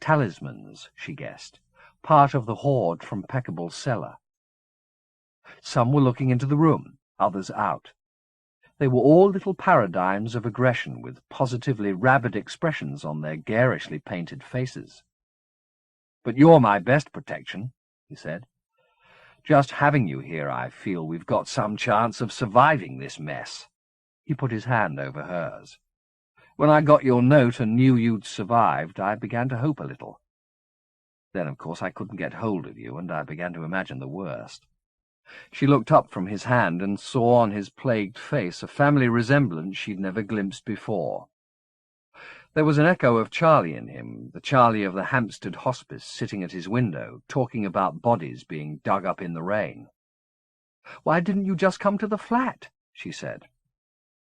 Talismans, she guessed, part of the hoard from Peckable's cellar. Some were looking into the room, others out. They were all little paradigms of aggression with positively rabid expressions on their garishly painted faces. "But you're my best protection," he said. "Just having you here, I feel we've got some chance of surviving this mess." He put his hand over hers. "When I got your note and knew you'd survived, I began to hope a little. Then, of course, I couldn't get hold of you, and I began to imagine the worst." She looked up from his hand and saw on his plagued face a family resemblance she'd never glimpsed before. There was an echo of Charlie in him, the Charlie of the Hampstead Hospice, sitting at his window, talking about bodies being dug up in the rain. "Why didn't you just come to the flat?" she said.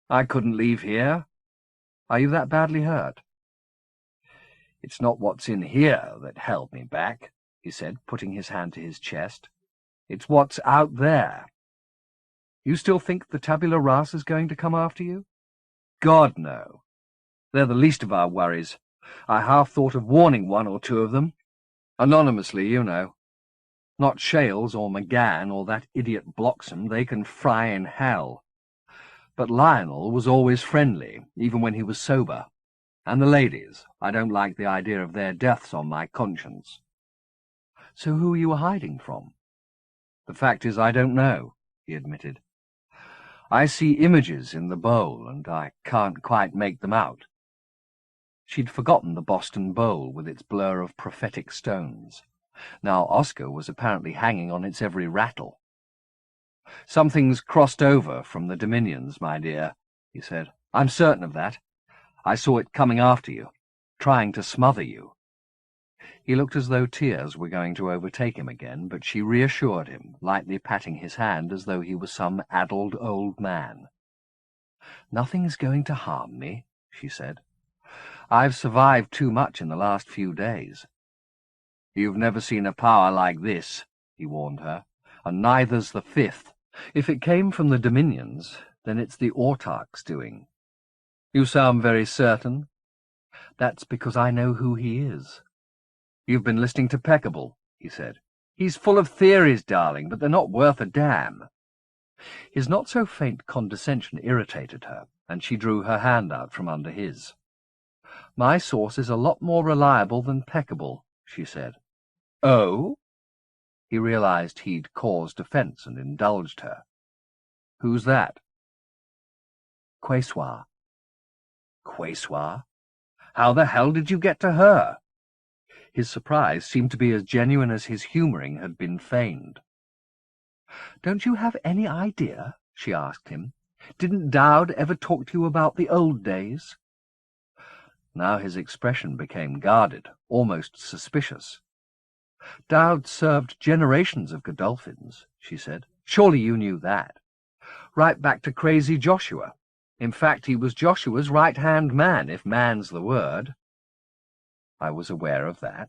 "I couldn't leave here." "Are you that badly hurt?" "It's not what's in here that held me back," he said, putting his hand to his chest. "It's what's out there." "You still think the tabula rasa is going to come after you?" "God, no. They're the least of our worries. I half thought of warning one or two of them. Anonymously, you know. Not Shales or McGann or that idiot Bloxham, they can fry in hell. But Lionel was always friendly, even when he was sober. And the ladies, I don't like the idea of their deaths on my conscience." "So who are you hiding from?" "The fact is, I don't know," he admitted. "I see images in the bowl, and I can't quite make them out." She'd forgotten the Boston bowl with its blur of prophetic stones. Now Oscar was apparently hanging on its every rattle. "Something's crossed over from the Dominions, my dear," he said. "I'm certain of that. I saw it coming after you, trying to smother you." He looked as though tears were going to overtake him again, but she reassured him, lightly patting his hand as though he was some addled old man. "Nothing's going to harm me," she said. "I've survived too much in the last few days." "You've never seen a power like this," he warned her, "and neither's the fifth. If it came from the Dominions, then it's the autarch's doing." "You sound very certain." "That's because I know who he is." "You've been listening to Peckable," he said. "He's full of theories, darling, but they're not worth a damn." His not-so-faint condescension irritated her, and she drew her hand out from under his. "My source is a lot more reliable than Peckable," she said. Oh? He realized he'd caused offence and indulged her. Who's that? Quesoir. Quesoir? How the hell did you get to her? His surprise seemed to be as genuine as his humouring had been feigned. Don't you have any idea? She asked him. Didn't Dowd ever talk to you about the old days? Now his expression became guarded, almost suspicious. Dowd served generations of Godolphins, she said. Surely you knew that. Right back to crazy Joshua. In fact, he was Joshua's right-hand man, if man's the word. I was aware of that,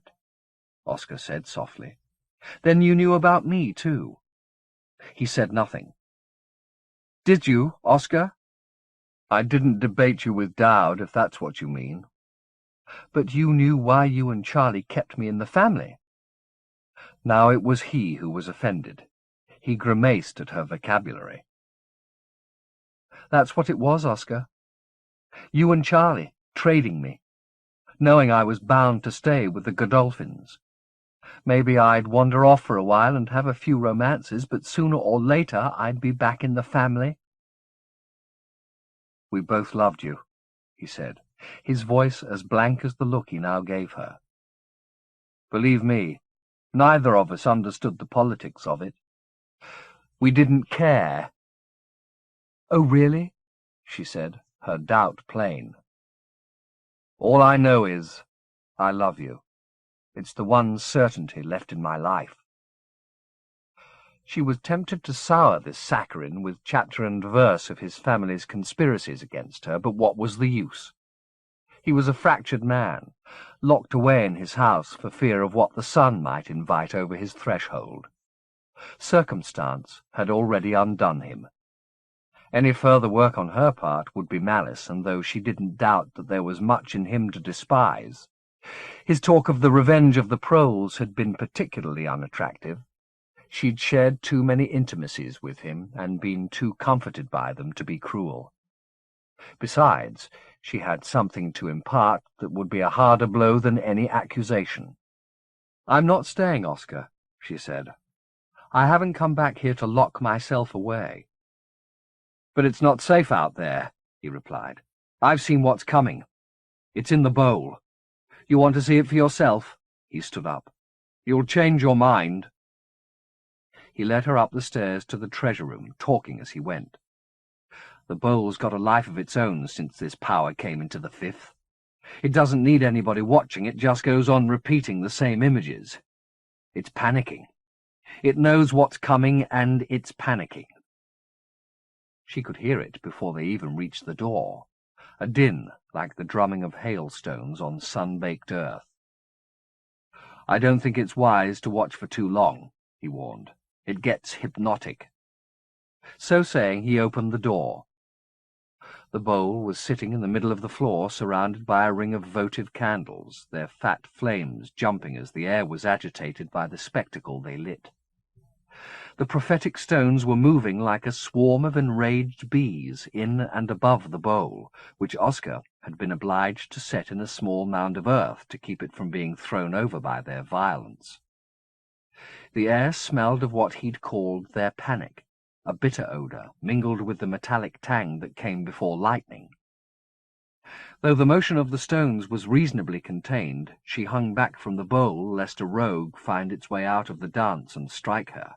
Oscar said softly. Then you knew about me, too. He said nothing. Did you, Oscar? I didn't debate you with Dowd, if that's what you mean. But you knew why you and Charlie kept me in the family. Now it was he who was offended. He grimaced at her vocabulary. That's what it was, Oscar. You and Charlie, trading me, knowing I was bound to stay with the Godolphins. Maybe I'd wander off for a while and have a few romances, but sooner or later I'd be back in the family. We both loved you, he said, his voice as blank as the look he now gave her. Believe me, neither of us understood the politics of it. We didn't care. Oh, really? She said, her doubt plain. All I know is, I love you. It's the one certainty left in my life. She was tempted to sour this saccharine with chapter and verse of his family's conspiracies against her, but what was the use? He was a fractured man, locked away in his house for fear of what the sun might invite over his threshold. Circumstance had already undone him. Any further work on her part would be malice, and though she didn't doubt that there was much in him to despise, his talk of the revenge of the proles had been particularly unattractive. She'd shared too many intimacies with him and been too comforted by them to be cruel. Besides, she had something to impart that would be a harder blow than any accusation. "I'm not staying, Oscar," she said. "I haven't come back here to lock myself away." "But it's not safe out there," he replied. "I've seen what's coming. It's in the bowl. You want to see it for yourself?" He stood up. "You'll change your mind." He led her up the stairs to the treasure room, talking as he went. "The bowl's got a life of its own since this power came into the Fifth. It doesn't need anybody watching, it just goes on repeating the same images. It's panicking. It knows what's coming, and it's panicking." She could hear it before they even reached the door, a din like the drumming of hailstones on sun-baked earth. "I don't think it's wise to watch for too long," he warned. "It gets hypnotic." So saying, he opened the door. The bowl was sitting in the middle of the floor, surrounded by a ring of votive candles, their fat flames jumping as the air was agitated by the spectacle they lit. The prophetic stones were moving like a swarm of enraged bees in and above the bowl, which Oscar had been obliged to set in a small mound of earth to keep it from being thrown over by their violence. The air smelled of what he'd called their panic, a bitter odour mingled with the metallic tang that came before lightning. Though the motion of the stones was reasonably contained, she hung back from the bowl lest a rogue find its way out of the dance and strike her.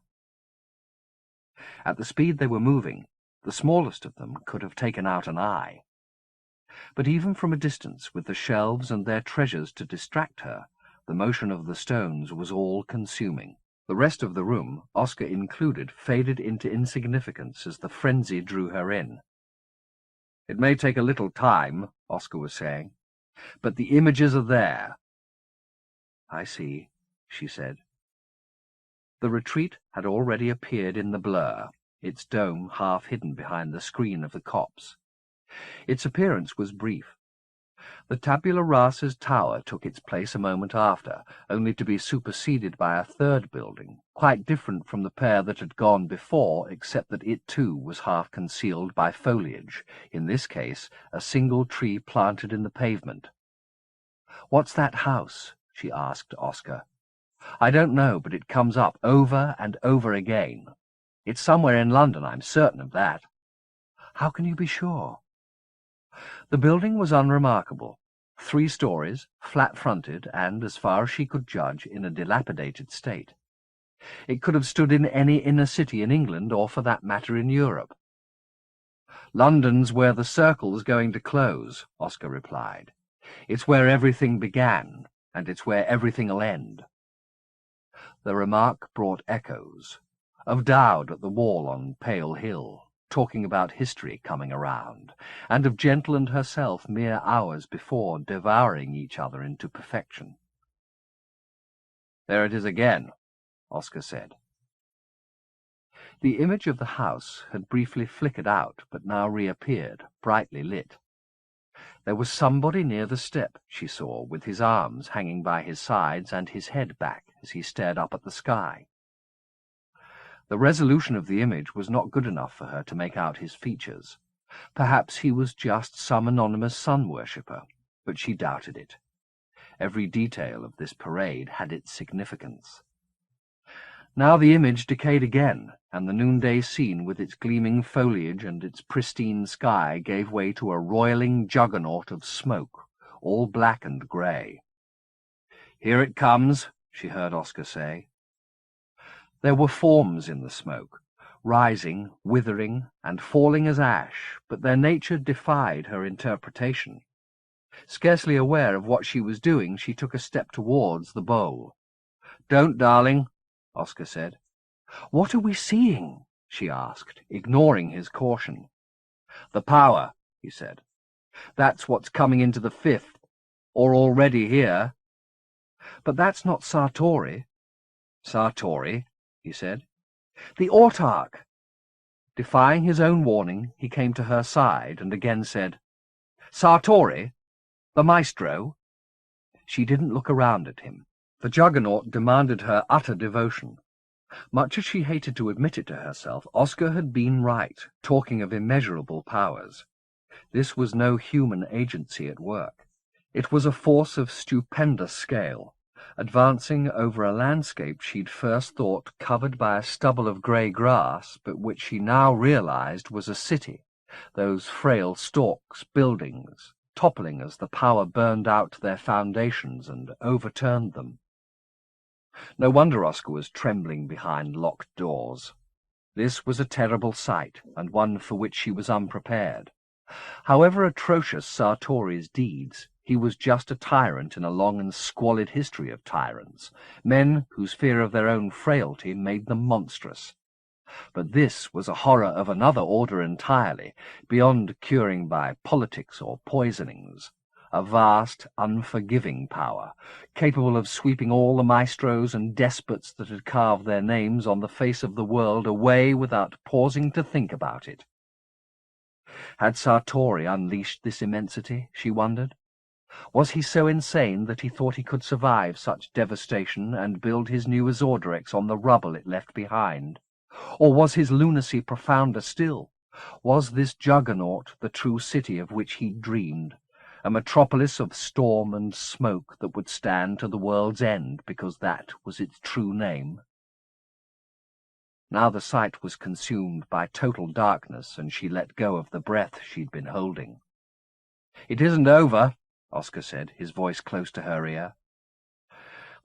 At the speed they were moving, the smallest of them could have taken out an eye. But even from a distance, with the shelves and their treasures to distract her, the motion of the stones was all-consuming. The rest of the room, Oscar included, faded into insignificance as the frenzy drew her in. "It may take a little time," Oscar was saying, "but the images are there." "I see," she said. The retreat had already appeared in the blur, its dome half hidden behind the screen of the copse. Its appearance was brief. The tabula rasa's tower took its place a moment after, only to be superseded by a third building, quite different from the pair that had gone before, except that it too was half concealed by foliage, in this case a single tree planted in the pavement. "What's that house?" she asked Oscar. I don't know, but it comes up over and over again. It's somewhere in London, I'm certain of that. How can you be sure? The building was unremarkable. 3 stories, flat-fronted, and, as far as she could judge, in a dilapidated state. It could have stood in any inner city in England, or for that matter in Europe. London's where the circle's going to close, Oscar replied. It's where everything began, and it's where everything'll end. The remark brought echoes, of Dowd at the wall on Pale Hill, talking about history coming around, and of Gentle and herself mere hours before devouring each other into perfection. There it is again, Oscar said. The image of the house had briefly flickered out, but now reappeared, brightly lit. There was somebody near the step, she saw, with his arms hanging by his sides and his head back as he stared up at the sky. The resolution of the image was not good enough for her to make out his features. Perhaps he was just some anonymous sun-worshipper, but she doubted it. Every detail of this parade had its significance. Now the image decayed again, and the noonday scene with its gleaming foliage and its pristine sky gave way to a roiling juggernaut of smoke, all black and grey. "Here it comes," she heard Oscar say. There were forms in the smoke, rising, withering, and falling as ash, but their nature defied her interpretation. Scarcely aware of what she was doing, she took a step towards the bowl. "Don't, darling," Oscar said. "What are we seeing?" she asked, ignoring his caution. "The power," he said. "That's what's coming into the 5th, or already here." "But that's not Sartori." "Sartori," he said. "The autarch." Defying his own warning, he came to her side and again said, "Sartori? The maestro?" She didn't look around at him. The juggernaut demanded her utter devotion. Much as she hated to admit it to herself, Oscar had been right, talking of immeasurable powers. This was no human agency at work. It was a force of stupendous scale, advancing over a landscape she'd first thought covered by a stubble of grey grass, but which she now realized was a city, those frail stalks, buildings, toppling as the power burned out their foundations and overturned them. No wonder Oscar was trembling behind locked doors. This was a terrible sight, and one for which she was unprepared. However atrocious Sartori's deeds, he was just a tyrant in a long and squalid history of tyrants, men whose fear of their own frailty made them monstrous. But this was a horror of another order entirely, beyond curing by politics or poisonings. A vast, unforgiving power, capable of sweeping all the maestros and despots that had carved their names on the face of the world away without pausing to think about it. Had Sartori unleashed this immensity, she wondered? Was he so insane that he thought he could survive such devastation and build his new Azordrax on the rubble it left behind? Or was his lunacy profounder still? Was this juggernaut the true city of which he dreamed? A metropolis of storm and smoke that would stand to the world's end because that was its true name? Now the sight was consumed by total darkness, and she let go of the breath she'd been holding. "It isn't over," Oscar said, his voice close to her ear.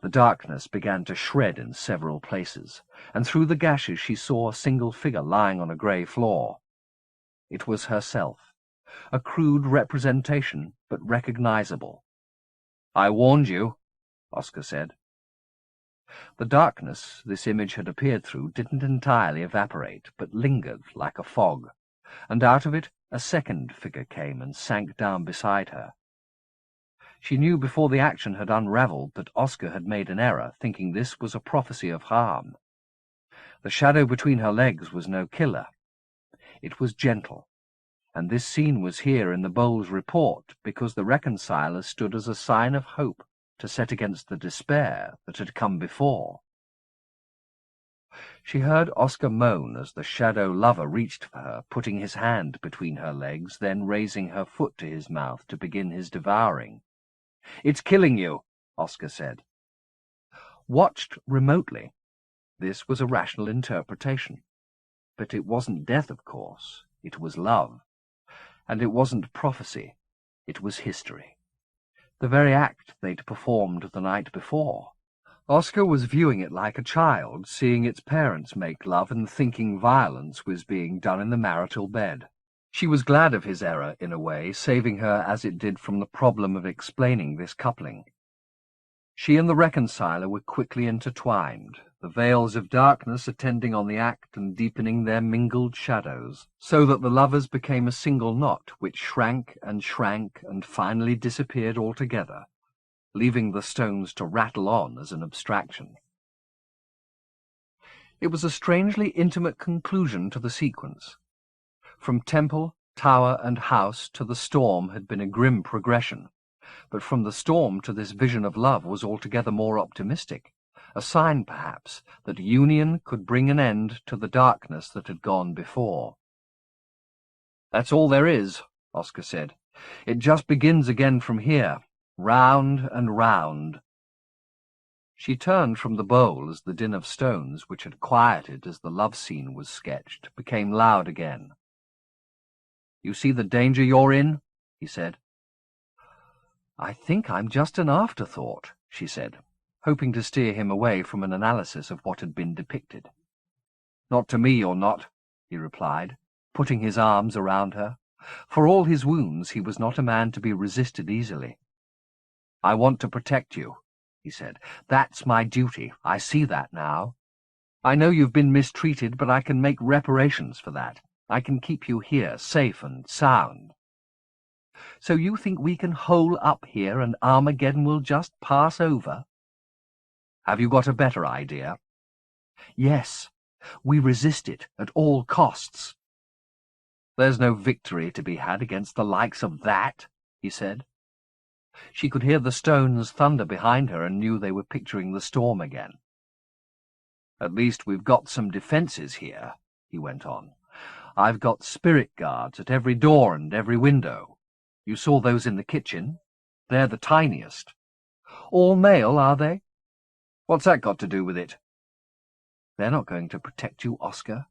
The darkness began to shred in several places, and through the gashes she saw a single figure lying on a grey floor. It was herself. A crude representation, but recognizable. "I warned you," Oscar said. The darkness this image had appeared through didn't entirely evaporate, but lingered like a fog, and out of it a second figure came and sank down beside her. She knew before the action had unravelled that Oscar had made an error, thinking this was a prophecy of harm. The shadow between her legs was no killer. It was Gentle. And this scene was here in the bowl's report because the reconciler stood as a sign of hope to set against the despair that had come before. She heard Oscar moan as the shadow lover reached for her, putting his hand between her legs, then raising her foot to his mouth to begin his devouring. "It's killing you," Oscar said. Watched remotely. This was a rational interpretation. But it wasn't death, of course. It was love. And it wasn't prophecy. It was history. The very act they'd performed the night before. Oscar was viewing it like a child, seeing its parents make love and thinking violence was being done in the marital bed. She was glad of his error, in a way, saving her as it did from the problem of explaining this coupling. She and the reconciler were quickly intertwined, the veils of darkness attending on the act and deepening their mingled shadows, so that the lovers became a single knot which shrank and finally disappeared altogether, leaving the stones to rattle on as an abstraction. It was a strangely intimate conclusion to the sequence. From temple, tower, and house to the storm had been a grim progression, but from the storm to this vision of love was altogether more optimistic, a sign, perhaps, that union could bring an end to the darkness that had gone before. "That's all there is," Oscar said. "It just begins again from here, round and round." She turned from the bowl as the din of stones, which had quieted as the love scene was sketched, became loud again. "You see the danger you're in?" he said. "I think I'm just an afterthought," she said, hoping to steer him away from an analysis of what had been depicted. "Not to me you're not," he replied, putting his arms around her. For all his wounds, he was not a man to be resisted easily. "I want to protect you," he said. "That's my duty. I see that now. I know you've been mistreated, but I can make reparations for that. I can keep you here, safe and sound." "So you think we can hole up here and Armageddon will just pass over?" "Have you got a better idea?" "Yes. We resist it at all costs." "There's no victory to be had against the likes of that," he said. She could hear the stones thunder behind her and knew they were picturing the storm again. "At least we've got some defences here," he went on. "I've got spirit guards at every door and every window. You saw those in the kitchen? They're the tiniest." "All male, are they?" "What's that got to do with it?" "They're not going to protect you, Oscar."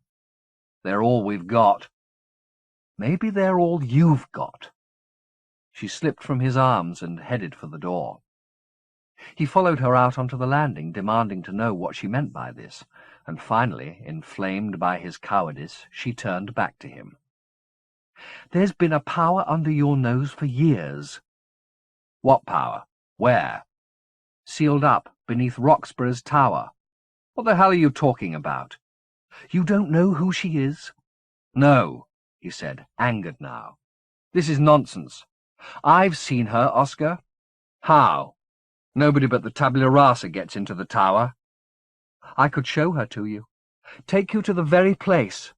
"They're all we've got." "Maybe they're all you've got." She slipped from his arms and headed for the door. He followed her out onto the landing, demanding to know what she meant by this, and finally, inflamed by his cowardice, she turned back to him. "There's been a power under your nose for years." "What power? Where?" "Sealed up beneath Roxburgh's tower." "What the hell are you talking about?" "You don't know who she is?" "No," he said, angered now. "This is nonsense. I've seen her, Oscar." "How? Nobody but the tabula rasa gets into the tower." "I could show her to you. Take you to the very place."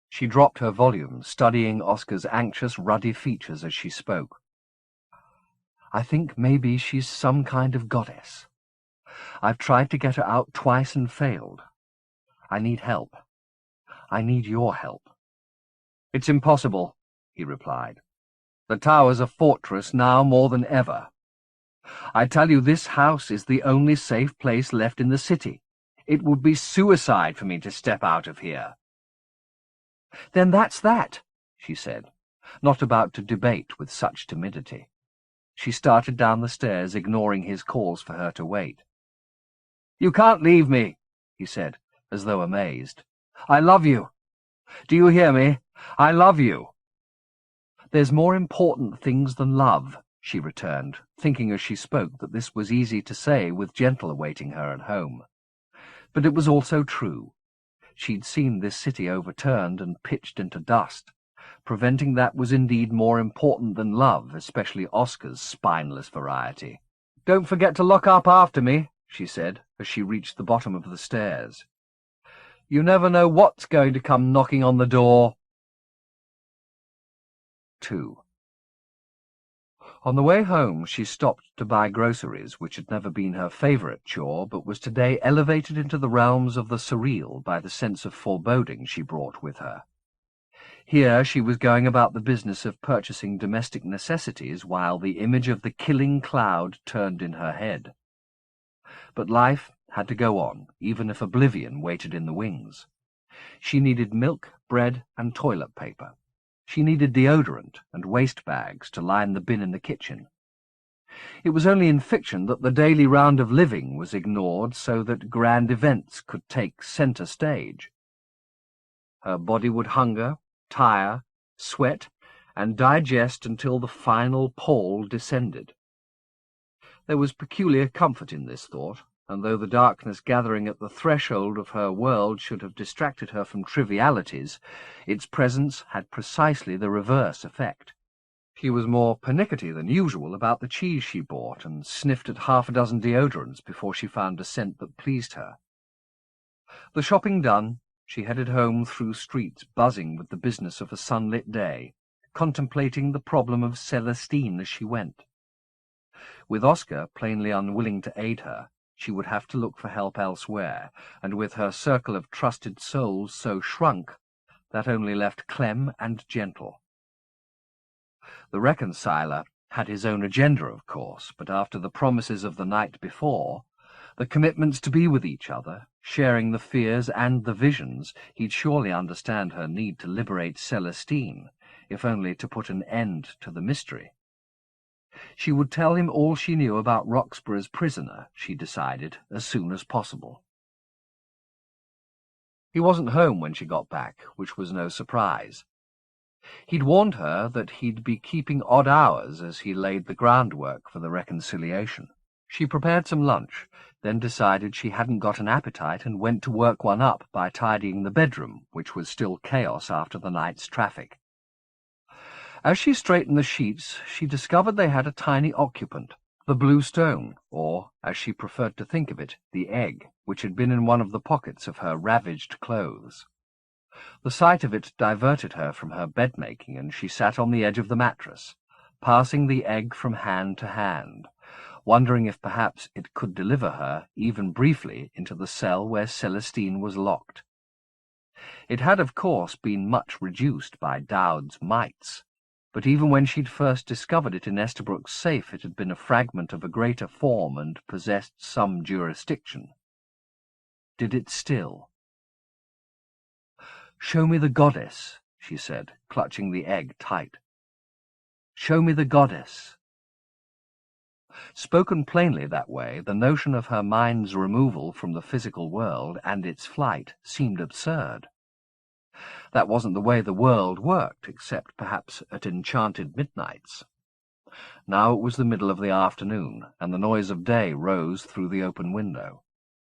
She dropped her volume, studying Oscar's anxious, ruddy features as she spoke. "I think maybe she's some kind of goddess. I've tried to get her out twice and failed. I need help. I need your help." "It's impossible," he replied. "The tower's a fortress now more than ever. I tell you, this house is the only safe place left in the city. It would be suicide for me to step out of here." "Then that's that," she said, not about to debate with such timidity. She started down the stairs, ignoring his calls for her to wait. "You can't leave me," he said, as though amazed. "I love you. Do you hear me? I love you." "There's more important things than love," she returned, thinking as she spoke that this was easy to say with Gentle awaiting her at home. But it was also true. She'd seen this city overturned and pitched into dust. Preventing that was indeed more important than love, especially Oscar's spineless variety. "Don't forget to lock up after me," she said, as she reached the bottom of the stairs. "You never know what's going to come knocking on the door." 2. On the way home, she stopped to buy groceries, which had never been her favourite chore, but was today elevated into the realms of the surreal by the sense of foreboding she brought with her. Here she was going about the business of purchasing domestic necessities while the image of the killing cloud turned in her head. But life had to go on, even if oblivion waited in the wings. She needed milk, bread, and toilet paper. She needed deodorant and waste bags to line the bin in the kitchen. It was only in fiction that the daily round of living was ignored so that grand events could take centre stage. Her body would hunger, tire, sweat, and digest until the final pall descended. There was peculiar comfort in this thought, and though the darkness gathering at the threshold of her world should have distracted her from trivialities, its presence had precisely the reverse effect. She was more pernickety than usual about the cheese she bought, and sniffed at half a dozen deodorants before she found a scent that pleased her. The shopping done, she headed home through streets buzzing with the business of a sunlit day, contemplating the problem of Celestine as she went. With Oscar plainly unwilling to aid her, she would have to look for help elsewhere, and with her circle of trusted souls so shrunk, that only left Clem and Gentle. The reconciler had his own agenda, of course, but after the promises of the night before, the commitments to be with each other, sharing the fears and the visions, he'd surely understand her need to liberate Celestine, if only to put an end to the mystery. She would tell him all she knew about Roxburgh's prisoner, she decided, as soon as possible. He wasn't home when she got back, which was no surprise. He'd warned her that he'd be keeping odd hours as he laid the groundwork for the reconciliation. She prepared some lunch, then decided she hadn't got an appetite and went to work one up by tidying the bedroom, which was still chaos after the night's traffic. As she straightened the sheets, she discovered they had a tiny occupant, the blue stone, or, as she preferred to think of it, the egg, which had been in one of the pockets of her ravaged clothes. The sight of it diverted her from her bed-making, and she sat on the edge of the mattress, passing the egg from hand to hand, wondering if perhaps it could deliver her, even briefly, into the cell where Celestine was locked. It had, of course, been much reduced by Dowd's mites, but even when she'd first discovered it in Estabrook's safe, it had been a fragment of a greater form and possessed some jurisdiction. Did it still? "Show me the goddess," she said, clutching the egg tight. "Show me the goddess." Spoken plainly that way, the notion of her mind's removal from the physical world and its flight seemed absurd. That wasn't the way the world worked, except perhaps at enchanted midnights. Now it was the middle of the afternoon, and the noise of day rose through the open window.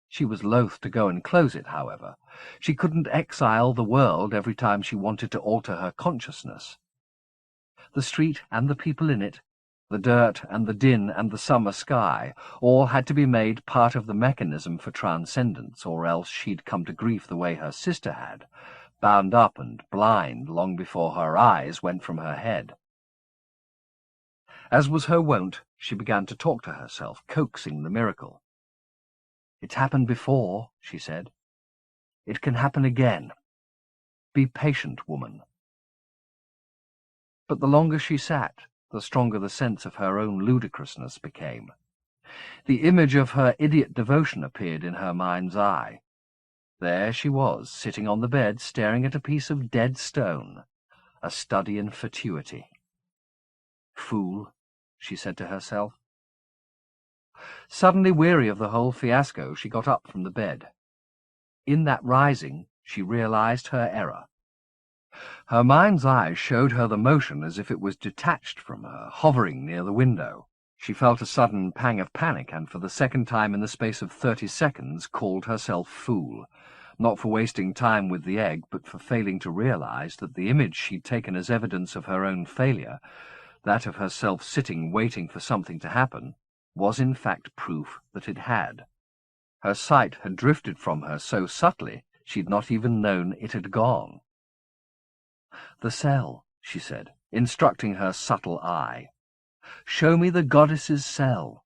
She was loath to go and close it, however. She couldn't exile the world every time she wanted to alter her consciousness. The street and the people in it, the dirt and the din and the summer sky, all had to be made part of the mechanism for transcendence, or else she'd come to grief the way her sister had, bound up and blind long before her eyes went from her head. As was her wont, she began to talk to herself, coaxing the miracle. "It's happened before," she said. "It can happen again. Be patient, woman." But the longer she sat, the stronger the sense of her own ludicrousness became. The image of her idiot devotion appeared in her mind's eye. There she was, sitting on the bed, staring at a piece of dead stone, a study in fatuity. "Fool," she said to herself. Suddenly weary of the whole fiasco, she got up from the bed. In that rising, she realized her error. Her mind's eye showed her the motion as if it was detached from her, hovering near the window. She felt a sudden pang of panic, and for the second time in the space of 30 seconds called herself fool, not for wasting time with the egg, but for failing to realize that the image she'd taken as evidence of her own failure, that of herself sitting waiting for something to happen, was in fact proof that it had. Her sight had drifted from her so subtly she'd not even known it had gone. "The cell," she said, instructing her subtle eye. "Show me the goddess's cell."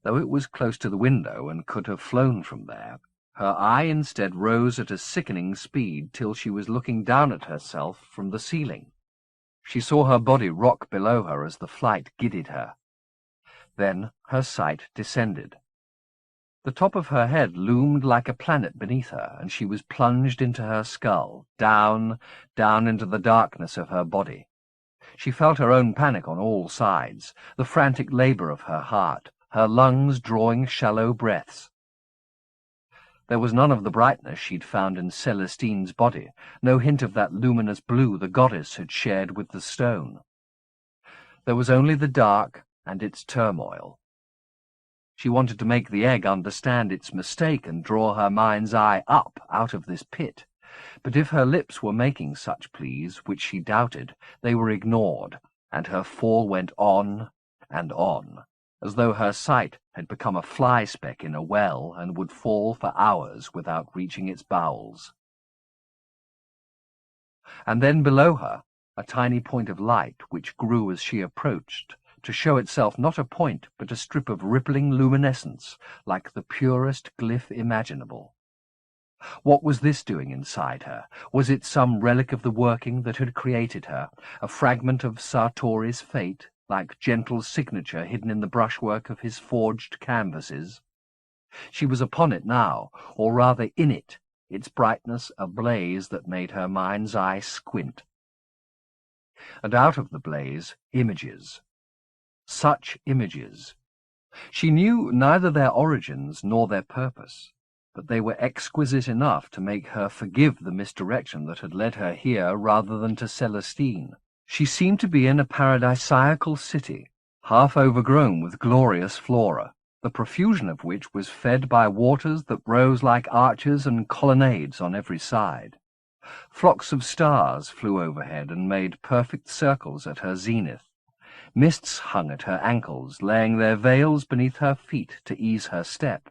Though it was close to the window and could have flown from there, her eye instead rose at a sickening speed till she was looking down at herself from the ceiling. She saw her body rock below her as the flight giddied her. Then her sight descended. The top of her head loomed like a planet beneath her, and she was plunged into her skull, down into the darkness of her body. She felt her own panic on all sides, the frantic labor of her heart, her lungs drawing shallow breaths. There was none of the brightness she'd found in Celestine's body, no hint of that luminous blue the goddess had shared with the stone. There was only the dark and its turmoil. She wanted to make the egg understand its mistake and draw her mind's eye up out of this pit. But if her lips were making such pleas, which she doubted, they were ignored, and her fall went on and on, as though her sight had become a fly-speck in a well and would fall for hours without reaching its bowels. And then below her, a tiny point of light which grew as she approached, to show itself not a point but a strip of rippling luminescence, like the purest glyph imaginable. What was this doing inside her? Was it some relic of the working that had created her, a fragment of Sartori's fate, like gentle signature hidden in the brushwork of his forged canvases? She was upon it now, or rather in it, its brightness a blaze that made her mind's eye squint. And out of the blaze, images. Such images. She knew neither their origins nor their purpose, but they were exquisite enough to make her forgive the misdirection that had led her here rather than to Celestine. She seemed to be in a paradisiacal city, half overgrown with glorious flora, the profusion of which was fed by waters that rose like arches and colonnades on every side. Flocks of stars flew overhead and made perfect circles at her zenith. Mists hung at her ankles, laying their veils beneath her feet to ease her step.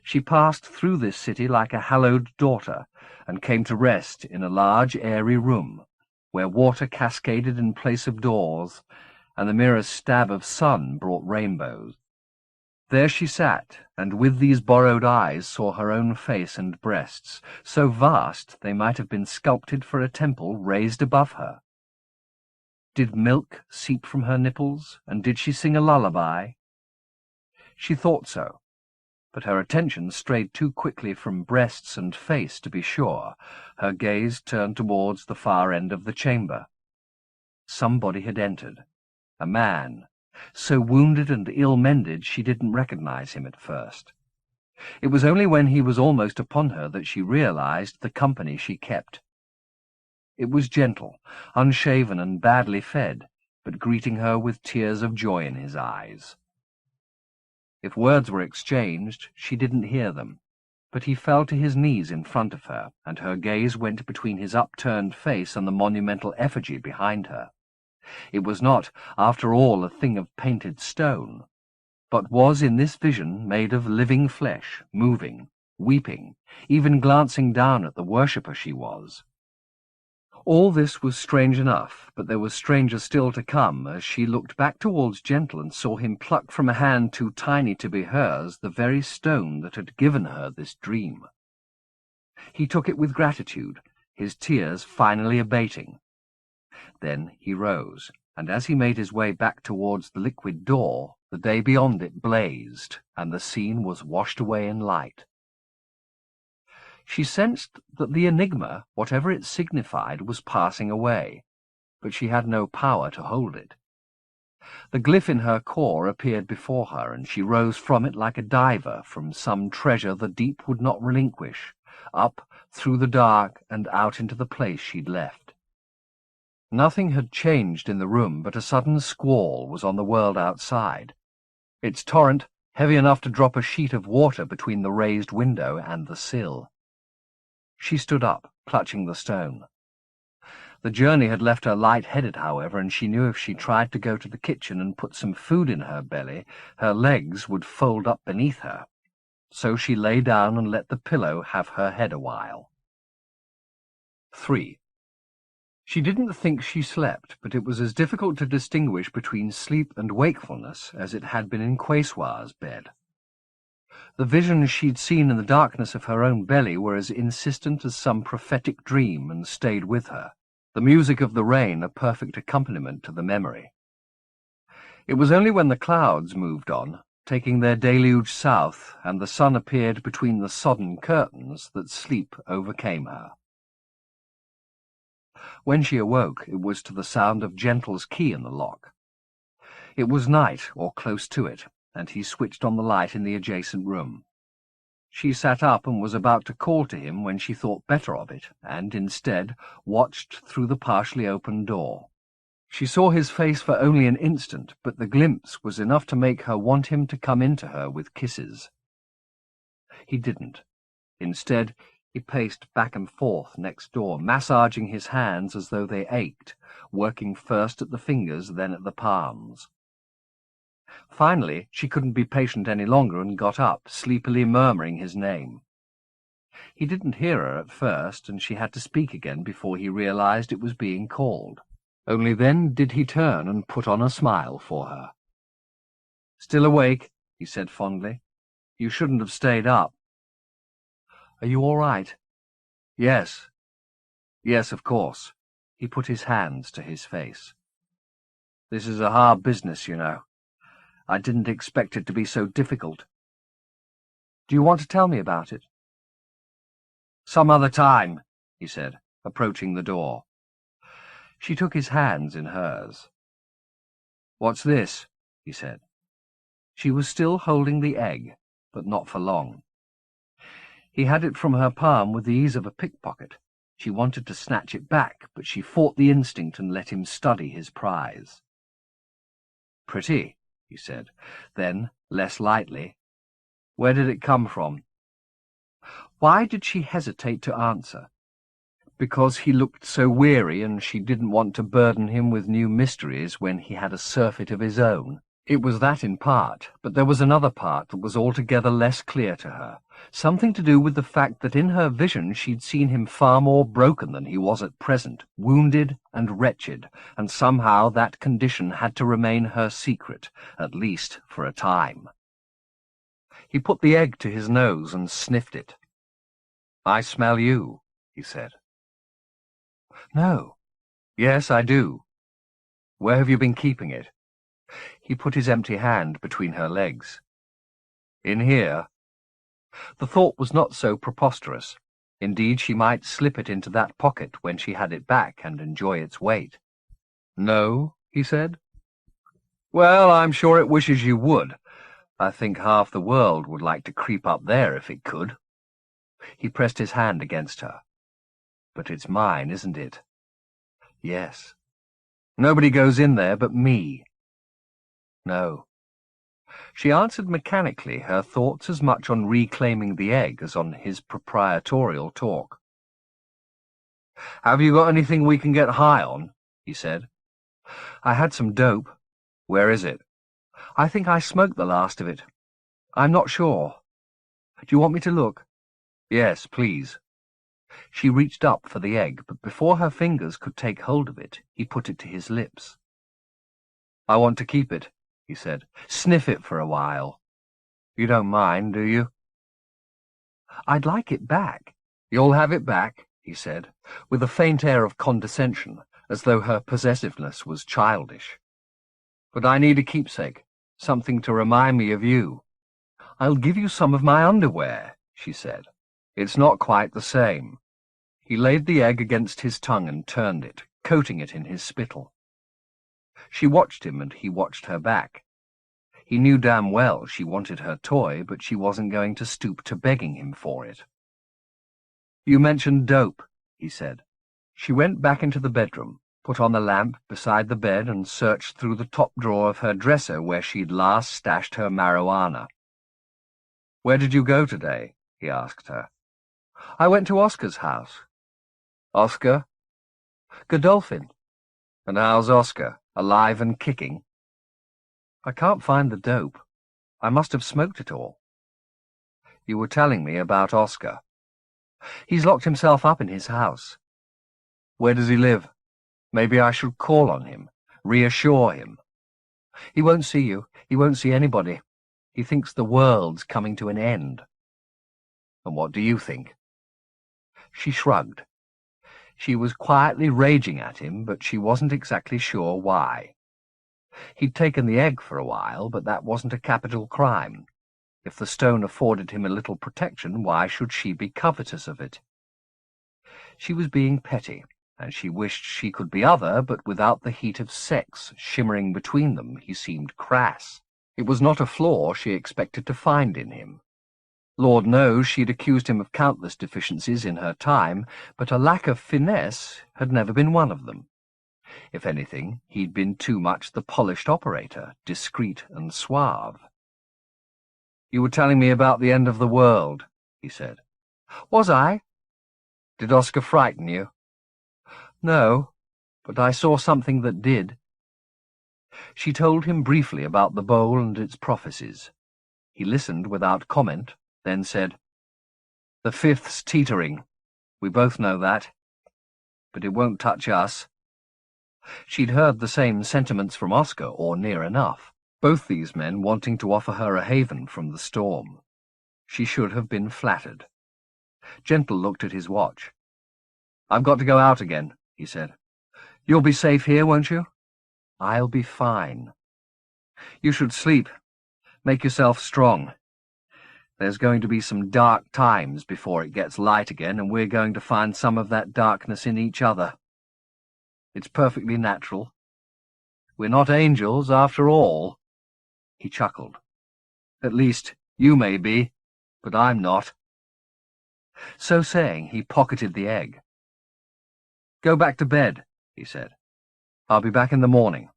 She passed through this city like a hallowed daughter, and came to rest in a large airy room, where water cascaded in place of doors, and the merest stab of sun brought rainbows. There she sat, and with these borrowed eyes saw her own face and breasts, so vast they might have been sculpted for a temple raised above her. Did milk seep from her nipples, and did she sing a lullaby? She thought so, but her attention strayed too quickly from breasts and face to be sure. Her gaze turned towards the far end of the chamber. Somebody had entered, a man, so wounded and ill-mended she didn't recognize him at first. It was only when he was almost upon her that she realized the company she kept. It was gentle, unshaven and badly fed, but greeting her with tears of joy in his eyes. If words were exchanged, she didn't hear them, but he fell to his knees in front of her, and her gaze went between his upturned face and the monumental effigy behind her. It was not, after all, a thing of painted stone, but was in this vision made of living flesh, moving, weeping, even glancing down at the worshipper she was. All this was strange enough, but there was stranger still to come as she looked back towards Gentle and saw him pluck from a hand too tiny to be hers the very stone that had given her this dream. He took it with gratitude, his tears finally abating. Then he rose, and as he made his way back towards the liquid door, the day beyond it blazed, and the scene was washed away in light. She sensed that the enigma, whatever it signified, was passing away, but she had no power to hold it. The glyph in her core appeared before her, and she rose from it like a diver from some treasure the deep would not relinquish, up through the dark and out into the place she'd left. Nothing had changed in the room, but a sudden squall was on the world outside. Its torrent, heavy enough to drop a sheet of water between the raised window and the sill. She stood up, clutching the stone. The journey had left her light-headed, however, and she knew if she tried to go to the kitchen and put some food in her belly, her legs would fold up beneath her. So she lay down and let the pillow have her head a while. 3. She didn't think she slept, but it was as difficult to distinguish between sleep and wakefulness as it had been in Quesoir's bed. The visions she'd seen in the darkness of her own belly were as insistent as some prophetic dream and stayed with her, the music of the rain a perfect accompaniment to the memory. It was only when the clouds moved on, taking their deluge south, and the sun appeared between the sodden curtains that sleep overcame her. When she awoke, it was to the sound of Gentle's key in the lock. It was night, or close to it, and he switched on the light in the adjacent room. She sat up and was about to call to him when she thought better of it, and, instead, watched through the partially open door. She saw his face for only an instant, but the glimpse was enough to make her want him to come into her with kisses. He didn't. Instead, he paced back and forth next door, massaging his hands as though they ached, working first at the fingers, then at the palms. Finally, she couldn't be patient any longer and got up, sleepily murmuring his name. He didn't hear her at first, and she had to speak again before he realized it was being called. Only then did he turn and put on a smile for her. "Still awake?" he said fondly. "You shouldn't have stayed up." "Are you all right?" "Yes. Yes, of course." He put his hands to his face. "This is a hard business, you know. I didn't expect it to be so difficult." "Do you want to tell me about it?" "Some other time," he said, approaching the door. She took his hands in hers. "What's this?" he said. She was still holding the egg, but not for long. He had it from her palm with the ease of a pickpocket. She wanted to snatch it back, but she fought the instinct and let him study his prize. "Pretty," he said. Then, less lightly, "Where did it come from?" Why did she hesitate to answer? Because he looked so weary, and she didn't want to burden him with new mysteries when he had a surfeit of his own. It was that in part, but there was another part that was altogether less clear to her, something to do with the fact that in her vision she'd seen him far more broken than he was at present, wounded and wretched, and somehow that condition had to remain her secret, at least for a time. He put the egg to his nose and sniffed it. "I smell you," he said. "No." "Yes, I do. Where have you been keeping it?" He put his empty hand between her legs. "In here?" The thought was not so preposterous. Indeed, she might slip it into that pocket when she had it back and enjoy its weight. "No," he said. "Well, I'm sure it wishes you would. I think half the world would like to creep up there if it could." He pressed his hand against her. "But it's mine, isn't it?" "Yes." "Nobody goes in there but me." "No." She answered mechanically, her thoughts as much on reclaiming the egg as on his proprietorial talk. "Have you got anything we can get high on?" he said. "I had some dope." "Where is it?" "I think I smoked the last of it. I'm not sure. Do you want me to look?" "Yes, please." She reached up for the egg, but before her fingers could take hold of it, he put it to his lips. "I want to keep it," he said. "Sniff it for a while. You don't mind, do you?" "I'd like it back." "You'll have it back," he said, with a faint air of condescension, as though her possessiveness was childish. "But I need a keepsake, something to remind me of you." "I'll give you some of my underwear," she said. "It's not quite the same." He laid the egg against his tongue and turned it, coating it in his spittle. She watched him, and he watched her back. He knew damn well she wanted her toy, but she wasn't going to stoop to begging him for it. "You mentioned dope," he said. She went back into the bedroom, put on the lamp beside the bed, and searched through the top drawer of her dresser where she'd last stashed her marijuana. "Where did you go today?" he asked her. "I went to Oscar's house." "Oscar?" "Godolphin." "And how's Oscar? Alive and kicking?" "I can't find the dope. I must have smoked it all." "You were telling me about Oscar." "He's locked himself up in his house." "Where does he live? Maybe I should call on him, reassure him." "He won't see you. He won't see anybody. He thinks the world's coming to an end." "And what do you think?" She shrugged. She was quietly raging at him, but she wasn't exactly sure why. He'd taken the egg for a while, but that wasn't a capital crime. If the stone afforded him a little protection, why should she be covetous of it? She was being petty, and she wished she could be other, but without the heat of sex shimmering between them, he seemed crass. It was not a flaw she expected to find in him. Lord knows she'd accused him of countless deficiencies in her time, but a lack of finesse had never been one of them. If anything, he'd been too much the polished operator, discreet and suave. "You were telling me about the end of the world," he said. "Was I? Did Oscar frighten you?" "No, but I saw something that did." She told him briefly about the bowl and its prophecies. He listened without comment, then said, "The fifth's teetering. We both know that. But it won't touch us." She'd heard the same sentiments from Oscar, or near enough, both these men wanting to offer her a haven from the storm. She should have been flattered. Gentle looked at his watch. "I've got to go out again," he said. "You'll be safe here, won't you?" "I'll be fine." "You should sleep. Make yourself strong. There's going to be some dark times before it gets light again, and we're going to find some of that darkness in each other. It's perfectly natural. We're not angels, after all." He chuckled. "At least, you may be, but I'm not." So saying, he pocketed the egg. "Go back to bed," he said. "I'll be back in the morning.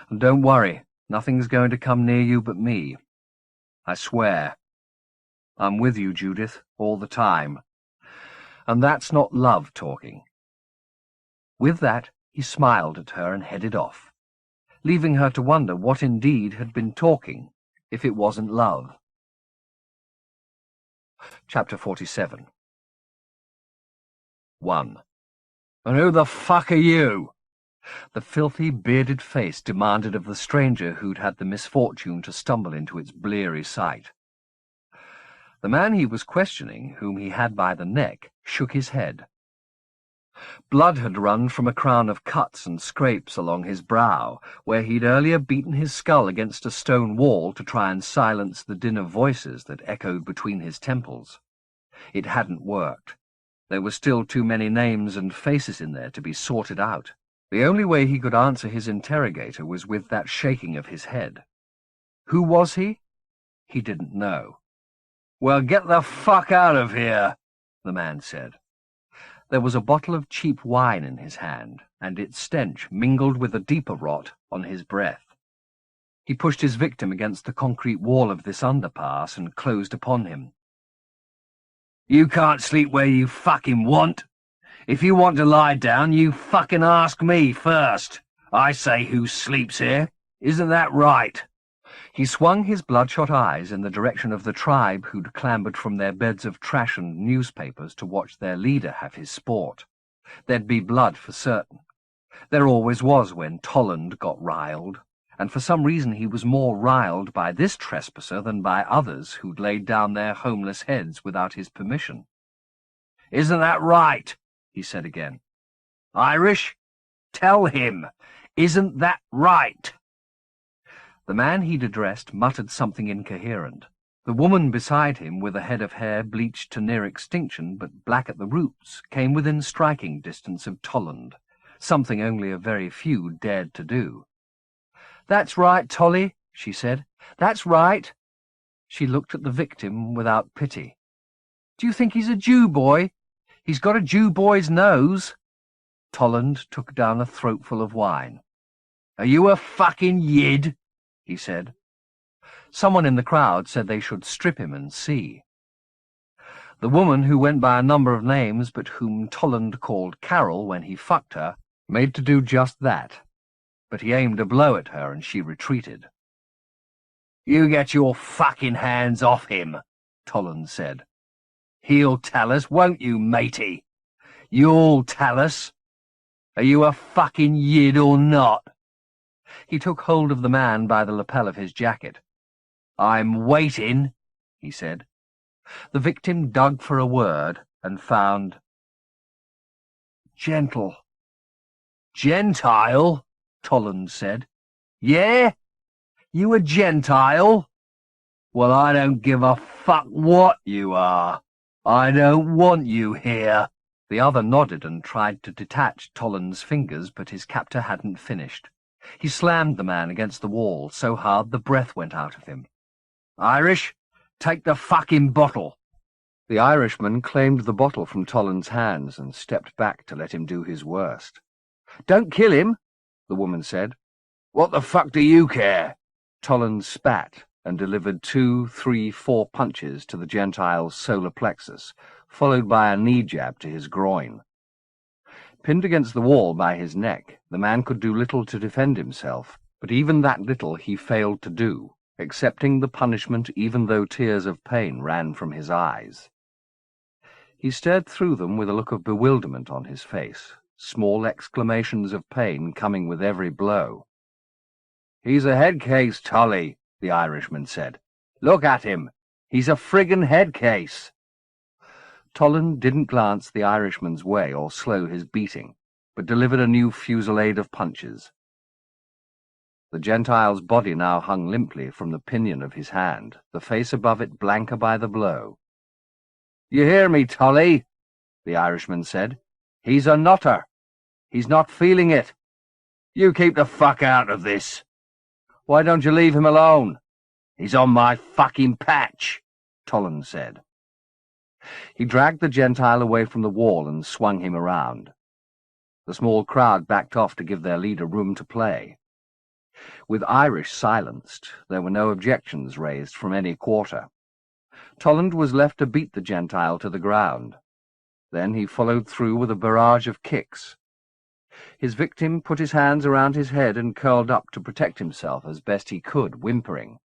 And don't worry, nothing's going to come near you but me. I swear. I'm with you, Judith, all the time. And that's not love talking." With that, he smiled at her and headed off, leaving her to wonder what indeed had been talking, if it wasn't love. Chapter 47. 1. "And who the fuck are you?" the filthy, bearded face demanded of the stranger who'd had the misfortune to stumble into its bleary sight. The man he was questioning, whom he had by the neck, shook his head. Blood had run from a crown of cuts and scrapes along his brow, where he'd earlier beaten his skull against a stone wall to try and silence the din of voices that echoed between his temples. It hadn't worked. There were still too many names and faces in there to be sorted out. The only way he could answer his interrogator was with that shaking of his head. Who was he? He didn't know. "Well, get the fuck out of here," the man said. There was a bottle of cheap wine in his hand, and its stench mingled with a deeper rot on his breath. He pushed his victim against the concrete wall of this underpass and closed upon him. "You can't sleep where you fucking want. If you want to lie down, you fucking ask me first. I say who sleeps here. Isn't that right?" He swung his bloodshot eyes in the direction of the tribe who'd clambered from their beds of trash and newspapers to watch their leader have his sport. There'd be blood for certain. There always was when Tolland got riled, and for some reason he was more riled by this trespasser than by others who'd laid down their homeless heads without his permission. "Isn't that right?" he said again. "Irish? Tell him. Isn't that right?" The man he'd addressed muttered something incoherent. The woman beside him, with a head of hair bleached to near extinction but black at the roots, came within striking distance of Tolland, something only a very few dared to do. "That's right, Tolly," she said. "That's right." She looked at the victim without pity. "Do you think he's a Jew boy? He's got a Jew boy's nose." Tolland took down a throatful of wine. "Are you a fucking yid?" he said. Someone in the crowd said they should strip him and see. The woman, who went by a number of names but whom Tolland called Carol when he fucked her, made to do just that, but he aimed a blow at her and she retreated. "You get your fucking hands off him," Tolland said. "He'll tell us, won't you, matey? You'll tell us. Are you a fucking yid or not?" He took hold of the man by the lapel of his jacket. "I'm waiting," he said. The victim dug for a word and found gentle. "Gentile," Tolland said. Yeah? You a Gentile? Well, I don't give a fuck what you are. I don't want you here. The other nodded and tried to detach Tolland's fingers, but his captor hadn't finished. He slammed the man against the wall so hard the breath went out of him. Irish, take the fucking bottle. The Irishman claimed the bottle from Tolland's hands and stepped back to let him do his worst. Don't kill him, the woman said. What the fuck do you care? Tolland spat and delivered 2, 3, 4 punches to the Gentile's solar plexus, followed by a knee jab to his groin. Pinned against the wall by his neck, the man could do little to defend himself, but even that little he failed to do, accepting the punishment even though tears of pain ran from his eyes. He stared through them with a look of bewilderment on his face, small exclamations of pain coming with every blow. He's a head case, Tully, the Irishman said. Look at him. He's a friggin' head case. Tolland didn't glance the Irishman's way or slow his beating, but delivered a new fusillade of punches. The Gentile's body now hung limply from the pinion of his hand, the face above it blanker by the blow. You hear me, Tully? The Irishman said. He's a nutter. He's not feeling it. You keep the fuck out of this. Why don't you leave him alone? He's on my fucking patch, Tolland said. He dragged the Gentile away from the wall and swung him around. The small crowd backed off to give their leader room to play. With Irish silenced, there were no objections raised from any quarter. Tolland was left to beat the Gentile to the ground. Then he followed through with a barrage of kicks. His victim put his hands around his head and curled up to protect himself as best he could, whimpering.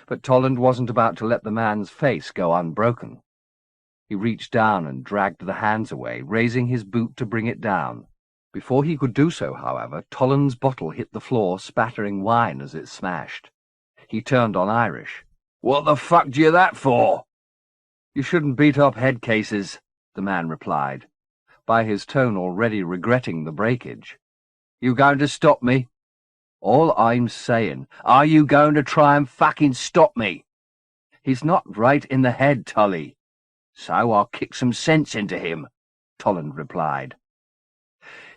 But Tolland wasn't about to let the man's face go unbroken. He reached down and dragged the hands away, raising his boot to bring it down. Before he could do so, however, Tolland's bottle hit the floor, spattering wine as it smashed. He turned on Irish. What the fuck do you that for? You shouldn't beat up head cases, the man replied, by his tone already regretting the breakage. You going to stop me? All I'm saying, are you going to try and fucking stop me? He's not right in the head, Tully. So I'll kick some sense into him, Tolland replied.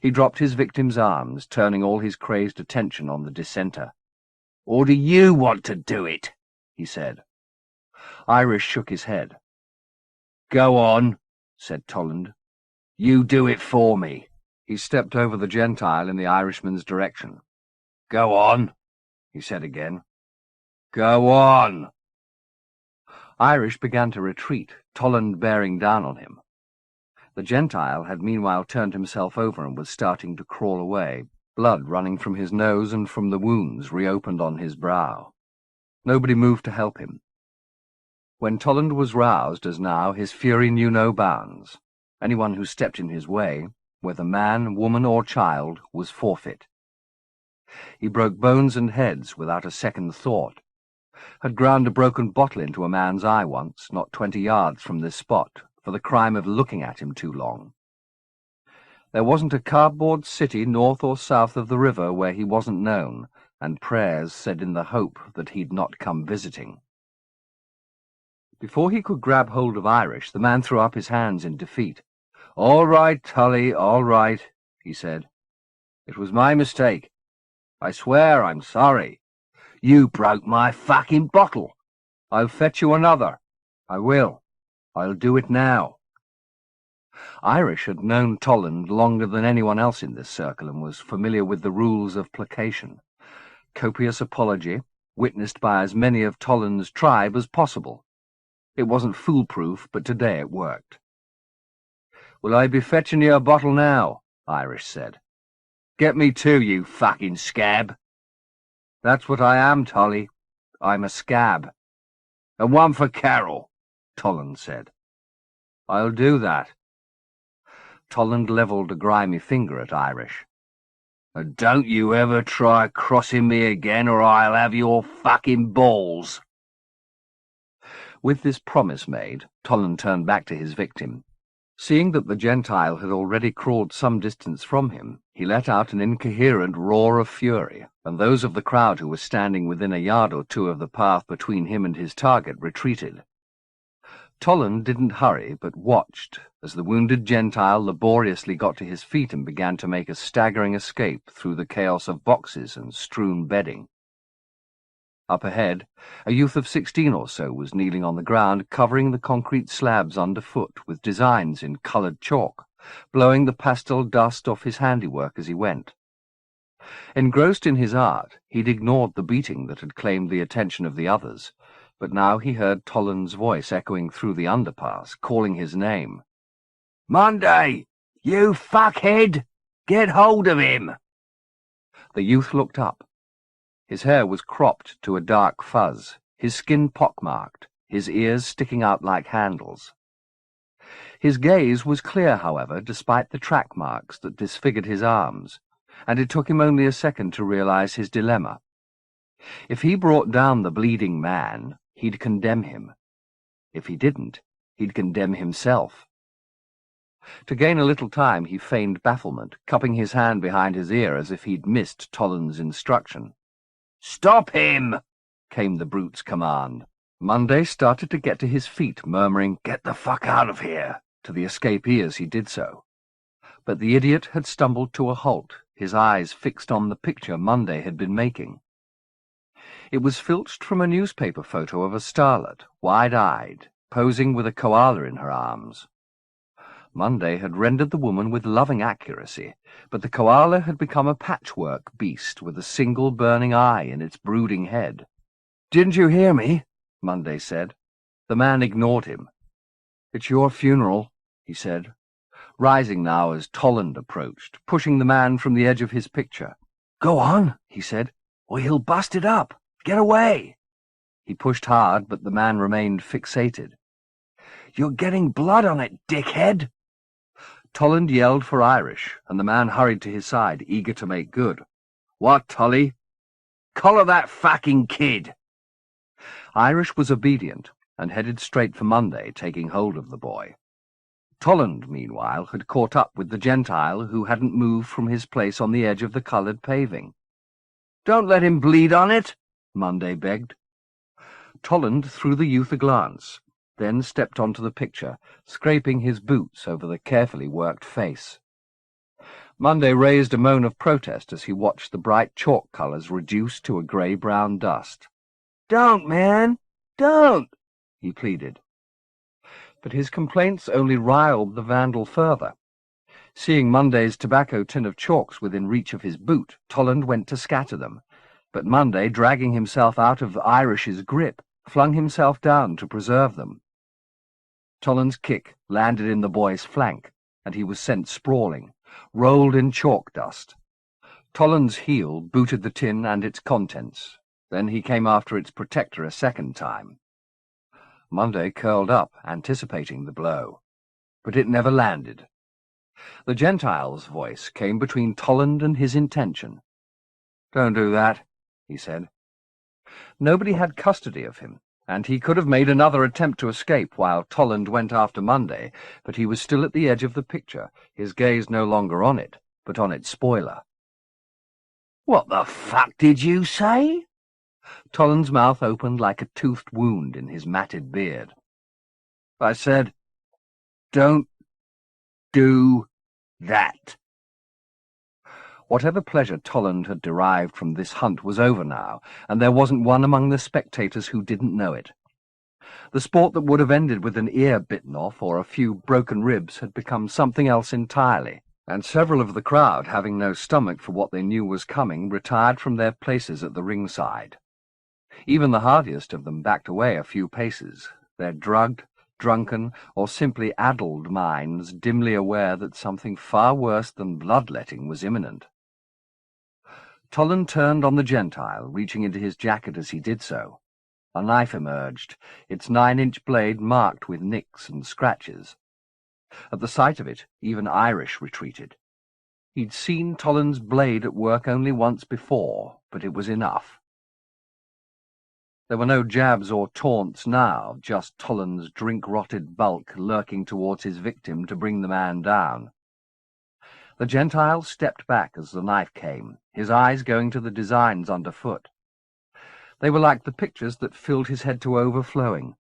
He dropped his victim's arms, turning all his crazed attention on the dissenter. Or do you want to do it? He said. Irish shook his head. Go on, said Tolland. You do it for me. He stepped over the Gentile in the Irishman's direction. Go on, he said again. Go on. Irish began to retreat, Tolland bearing down on him. The Gentile had meanwhile turned himself over and was starting to crawl away, blood running from his nose and from the wounds reopened on his brow. Nobody moved to help him. When Tolland was roused, as now, his fury knew no bounds. Anyone who stepped in his way, whether man, woman, or child, was forfeit. He broke bones and heads without a second thought, had ground a broken bottle into a man's eye once, not 20 yards from this spot, for the crime of looking at him too long. There wasn't a cardboard city north or south of the river where he wasn't known, and prayers said in the hope that he'd not come visiting. Before he could grab hold of Irish, the man threw up his hands in defeat. All right, Tully, all right, he said. It was my mistake. I swear I'm sorry. You broke my fucking bottle. I'll fetch you another. I will. I'll do it now. Irish had known Tolland longer than anyone else in this circle and was familiar with the rules of placation. Copious apology, witnessed by as many of Tolland's tribe as possible. It wasn't foolproof, but today it worked. Will I be fetching you a bottle now? Irish said. Get me two, you fucking scab. That's what I am, Tolly. I'm a scab. And one for Carol, Tolland said. I'll do that. Tolland levelled a grimy finger at Irish. And don't you ever try crossing me again or I'll have your fucking balls. With this promise made, Tolland turned back to his victim. Seeing that the Gentile had already crawled some distance from him, he let out an incoherent roar of fury, and those of the crowd who were standing within a yard or two of the path between him and his target retreated. Toland didn't hurry, but watched as the wounded Gentile laboriously got to his feet and began to make a staggering escape through the chaos of boxes and strewn bedding. Up ahead, a youth of 16 or so was kneeling on the ground, covering the concrete slabs underfoot with designs in coloured chalk, blowing the pastel dust off his handiwork as he went. Engrossed in his art, he'd ignored the beating that had claimed the attention of the others, but now he heard Toland's voice echoing through the underpass, calling his name. "Monday! You fuckhead! Get hold of him!" The youth looked up. His hair was cropped to a dark fuzz, his skin pockmarked, his ears sticking out like handles. His gaze was clear, however, despite the track marks that disfigured his arms, and it took him only a second to realize his dilemma. If he brought down the bleeding man, he'd condemn him. If he didn't, he'd condemn himself. To gain a little time, he feigned bafflement, cupping his hand behind his ear as if he'd missed Toland's instruction. "Stop him!" came the brute's command. Monday started to get to his feet, murmuring, "Get the fuck out of here!" to the escapee as he did so. But the idiot had stumbled to a halt, his eyes fixed on the picture Monday had been making. It was filched from a newspaper photo of a starlet, wide-eyed, posing with a koala in her arms. Monday had rendered the woman with loving accuracy, but the koala had become a patchwork beast with a single burning eye in its brooding head. "Didn't you hear me?" Monday said. The man ignored him. "It's your funeral," he said, rising now as Toland approached, pushing the man from the edge of his picture. "Go on," he said, "or he'll bust it up. Get away." He pushed hard, but the man remained fixated. "You're getting blood on it, dickhead!" Toland yelled for Irish, and the man hurried to his side, eager to make good. "What, Tully?" "Collar that fucking kid!" Irish was obedient, and headed straight for Monday, taking hold of the boy. Toland, meanwhile, had caught up with the Gentile, who hadn't moved from his place on the edge of the coloured paving. "Don't let him bleed on it," Monday begged. Toland threw the youth a glance, then stepped onto the picture, scraping his boots over the carefully worked face. Monday raised a moan of protest as he watched the bright chalk colours reduce to a grey-brown dust. "Don't, man! Don't!" he pleaded. But his complaints only riled the vandal further. Seeing Monday's tobacco tin of chalks within reach of his boot, Toland went to scatter them, but Monday, dragging himself out of Irish's grip, flung himself down to preserve them. Toland's kick landed in the boy's flank, and he was sent sprawling, rolled in chalk dust. Toland's heel booted the tin and its contents. Then he came after its protector a second time. Monday curled up, anticipating the blow, but it never landed. The Gentile's voice came between Toland and his intention. "Don't do that," he said. Nobody had custody of him, and he could have made another attempt to escape while Toland went after Monday, but he was still at the edge of the picture, his gaze no longer on it, but on its spoiler. "What the fuck did you say?" Toland's mouth opened like a toothed wound in his matted beard. "I said, don't do that." Whatever pleasure Toland had derived from this hunt was over now, and there wasn't one among the spectators who didn't know it. The sport that would have ended with an ear bitten off or a few broken ribs had become something else entirely, and several of the crowd, having no stomach for what they knew was coming, retired from their places at the ringside. Even the hardiest of them backed away a few paces, their drugged, drunken, or simply addled minds dimly aware that something far worse than bloodletting was imminent. Toland turned on the Gentile, reaching into his jacket as he did so. A knife emerged, its 9-inch blade marked with nicks and scratches. At the sight of it, even Irish retreated. He'd seen Toland's blade at work only once before, but it was enough. There were no jabs or taunts now, just Tolland's drink-rotted bulk lurking towards his victim to bring the man down. The Gentile stepped back as the knife came, his eyes going to the designs underfoot. They were like the pictures that filled his head to overflowing,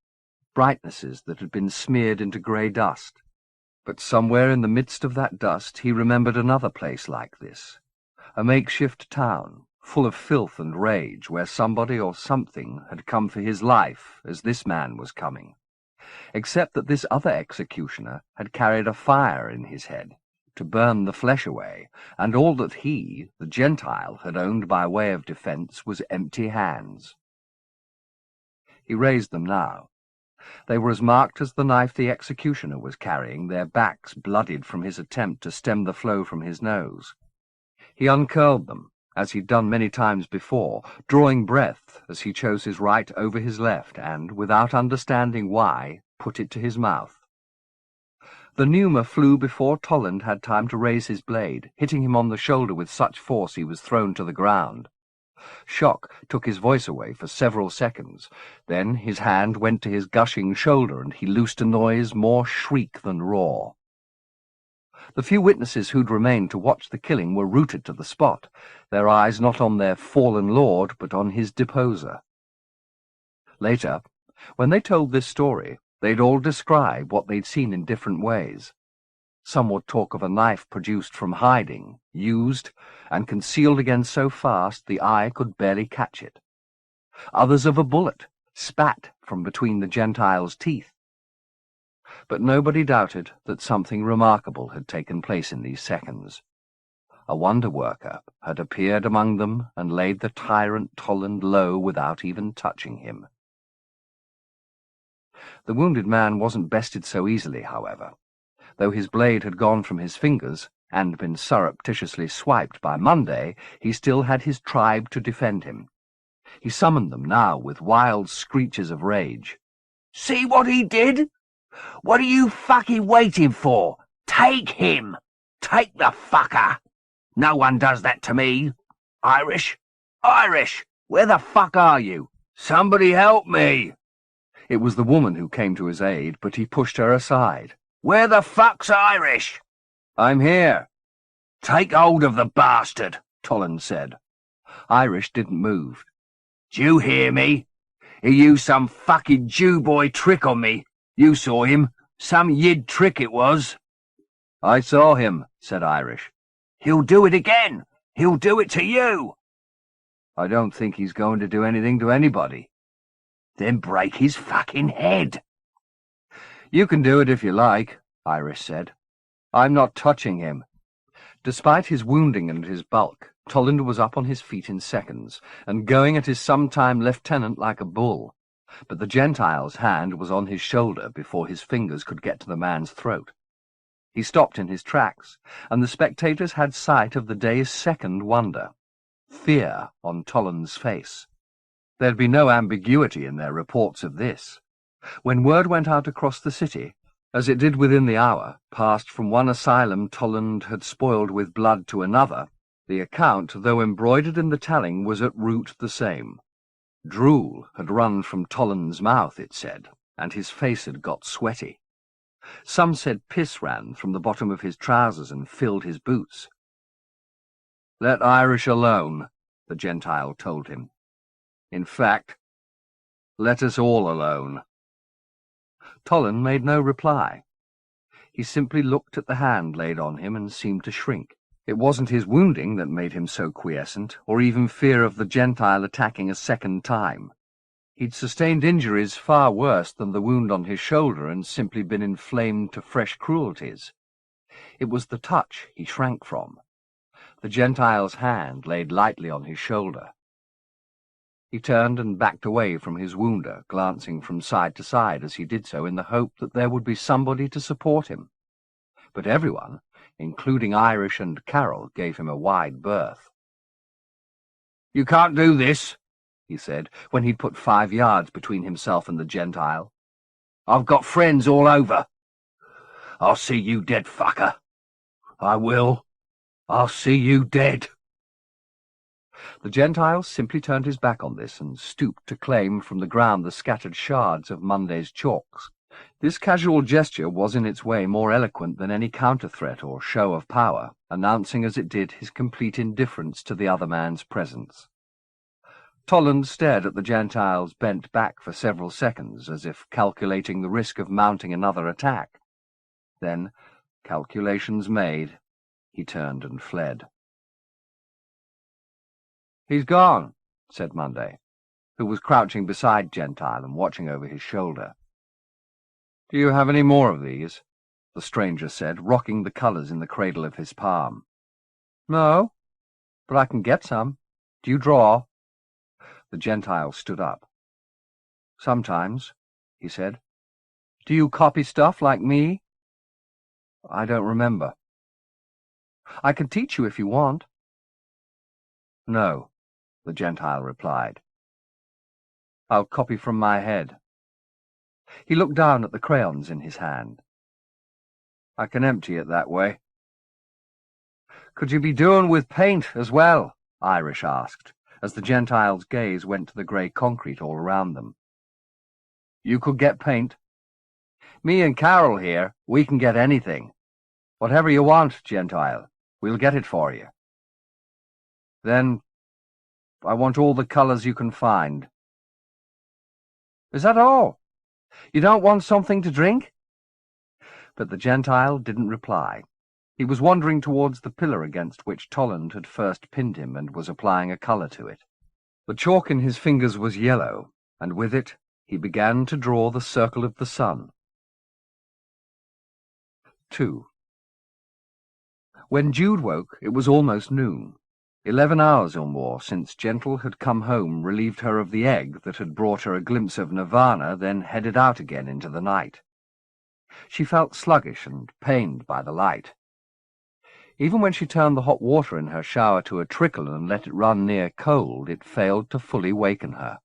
brightnesses that had been smeared into grey dust. But somewhere in the midst of that dust he remembered another place like this, a makeshift town, full of filth and rage, where somebody or something had come for his life as this man was coming, except that this other executioner had carried a fire in his head to burn the flesh away, and all that he, the Gentile, had owned by way of defence was empty hands. He raised them now. They were as marked as the knife the executioner was carrying, their backs bloodied from his attempt to stem the flow from his nose. He uncurled them, as he'd done many times before, drawing breath as he chose his right over his left, and, without understanding why, put it to his mouth. The pneuma flew before Tolland had time to raise his blade, hitting him on the shoulder with such force he was thrown to the ground. Shock took his voice away for several seconds. Then his hand went to his gushing shoulder, and he loosed a noise more shriek than roar. The few witnesses who'd remained to watch the killing were rooted to the spot, their eyes not on their fallen lord, but on his deposer. Later, when they told this story, they'd all describe what they'd seen in different ways. Some would talk of a knife produced from hiding, used, and concealed again so fast the eye could barely catch it. Others of a bullet, spat from between the Gentile's teeth. But nobody doubted that something remarkable had taken place in these seconds. A wonder-worker had appeared among them and laid the tyrant Tolland low without even touching him. The wounded man wasn't bested so easily, however. Though his blade had gone from his fingers and been surreptitiously swiped by Monday, he still had his tribe to defend him. He summoned them now with wild screeches of rage. "See what he did? What are you fucking waiting for? Take him! Take the fucker! No one does that to me! Irish! Irish! Where the fuck are you? Somebody help me!" It was the woman who came to his aid, but he pushed her aside. "Where the fuck's Irish?" "I'm here." "Take hold of the bastard," Tolland said. Irish didn't move. "Do you hear me? He used some fucking Jew boy trick on me. You saw him. Some yid trick it was." "I saw him," said Irish. "He'll do it again. He'll do it to you." "I don't think he's going to do anything to anybody." "Then break his fucking head." "You can do it if you like," Irish said. "I'm not touching him." Despite his wounding and his bulk, Tolland was up on his feet in seconds, and going at his sometime lieutenant like a bull. But the Gentile's hand was on his shoulder before his fingers could get to the man's throat. He stopped in his tracks, and the spectators had sight of the day's second wonder, fear on Tolland's face. There'd be no ambiguity in their reports of this. When word went out across the city, as it did within the hour, passed from one asylum Tolland had spoiled with blood to another, the account, though embroidered in the telling, was at root the same. Drool had run from Tolland's mouth, it said, and his face had got sweaty. Some said piss ran from the bottom of his trousers and filled his boots. "Let Irish alone," the Gentile told him. "In fact, let us all alone." Tolland made no reply. He simply looked at the hand laid on him and seemed to shrink. It wasn't his wounding that made him so quiescent, or even fear of the Gentile attacking a second time. He'd sustained injuries far worse than the wound on his shoulder and simply been inflamed to fresh cruelties. It was the touch he shrank from. The Gentile's hand laid lightly on his shoulder. He turned and backed away from his wounder, glancing from side to side as he did so in the hope that there would be somebody to support him. But everyone, including Irish and Carroll, gave him a wide berth. "You can't do this," he said, when he'd put 5 yards between himself and the Gentile. "I've got friends all over. I'll see you dead, fucker. I will. I'll see you dead." The Gentile simply turned his back on this and stooped to claim from the ground the scattered shards of Monday's chalks. This casual gesture was in its way more eloquent than any counter-threat or show of power, announcing as it did his complete indifference to the other man's presence. Tolland stared at the Gentile's bent back for several seconds, as if calculating the risk of mounting another attack. Then, calculations made, he turned and fled. "He's gone," said Monday, who was crouching beside Gentile and watching over his shoulder. "Do you have any more of these?" the stranger said, rocking the colours in the cradle of his palm. "No, but I can get some. Do you draw?" The Gentile stood up. "Sometimes," he said. "Do you copy stuff like me?" "I don't remember." "I can teach you if you want." "No," the Gentile replied. "I'll copy from my head." He looked down at the crayons in his hand. "I can empty it that way." "Could you be doing with paint as well?" Irish asked, as the Gentile's gaze went to the grey concrete all around them. "You could get paint?" "Me and Carol here, we can get anything. Whatever you want, Gentile, we'll get it for you." "Then I want all the colours you can find." "Is that all? You don't want something to drink?" But the Gentile didn't reply. He was wandering towards the pillar against which Tolland had first pinned him and was applying a colour to it. The chalk in his fingers was yellow, and with it he began to draw the circle of the sun. 2. When Jude woke, it was almost noon. 11 hours or more since Gentle had come home relieved her of the egg that had brought her a glimpse of Nirvana, then headed out again into the night. She felt sluggish and pained by the light. Even when she turned the hot water in her shower to a trickle and let it run near cold, it failed to fully waken her.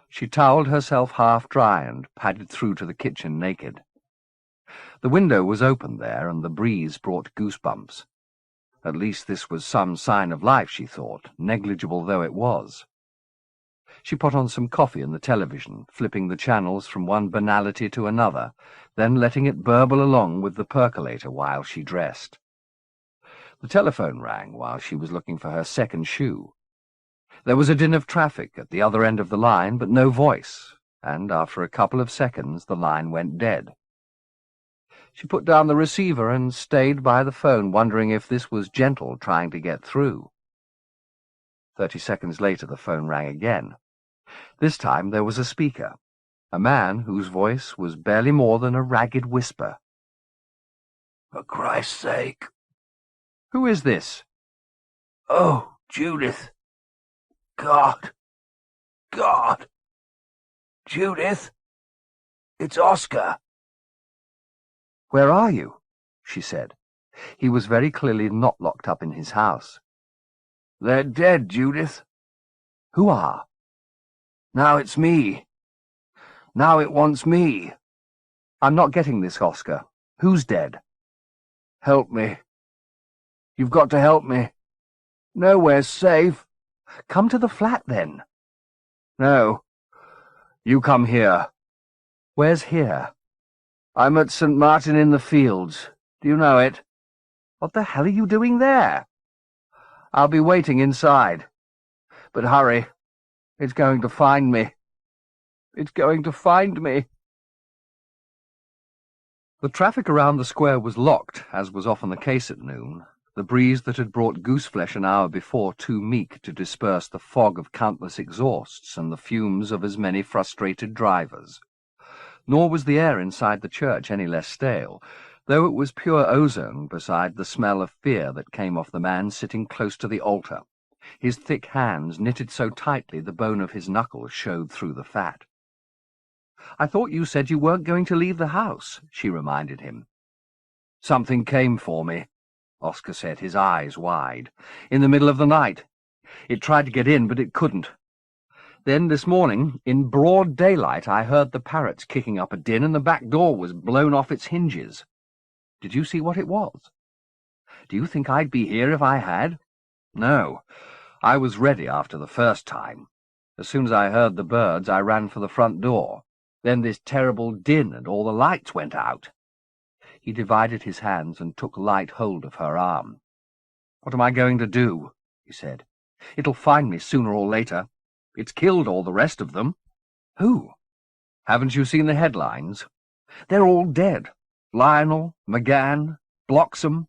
She towelled herself half dry and padded through to the kitchen naked. The window was open there, and the breeze brought goosebumps. At least this was some sign of life, she thought, negligible though it was. She put on some coffee and the television, flipping the channels from one banality to another, then letting it burble along with the percolator while she dressed. The telephone rang while she was looking for her second shoe. There was a din of traffic at the other end of the line, but no voice, and after a couple of seconds the line went dead. She put down the receiver and stayed by the phone, wondering if this was Gentle trying to get through. 30 seconds later the phone rang again. This time there was a speaker, a man whose voice was barely more than a ragged whisper. "For Christ's sake." "Who is this?" "Oh, Judith. God. God. Judith. It's Oscar." "Where are you?" she said. He was very clearly not locked up in his house. "They're dead, Judith." "Who are?" "Now it's me. Now it wants me." "I'm not getting this, Oscar. Who's dead?" "Help me. You've got to help me. Nowhere's safe." "Come to the flat, then." "No. You come here." "Where's here?" "I'm at St. Martin in the Fields. Do you know it?" "What the hell are you doing there?" "I'll be waiting inside. But hurry. It's going to find me. It's going to find me." The traffic around the square was locked, as was often the case at noon, the breeze that had brought gooseflesh an hour before too meek to disperse the fog of countless exhausts and the fumes of as many frustrated drivers. Nor was the air inside the church any less stale, though it was pure ozone beside the smell of fear that came off the man sitting close to the altar, his thick hands knitted so tightly the bone of his knuckles showed through the fat. "I thought you said you weren't going to leave the house," she reminded him. "Something came for me," Oscar said, his eyes wide. "In the middle of the night. It tried to get in, but it couldn't. Then this morning, in broad daylight, I heard the parrots kicking up a din and the back door was blown off its hinges. Did you see what it was? Do you think I'd be here if I had? No. I was ready after the first time. As soon as I heard the birds, I ran for the front door. Then this terrible din and all the lights went out." He divided his hands and took light hold of her arm. "What am I going to do?" he said. "It'll find me sooner or later. It's killed all the rest of them." "Who?" "Haven't you seen the headlines? They're all dead. Lionel, McGann, Bloxham,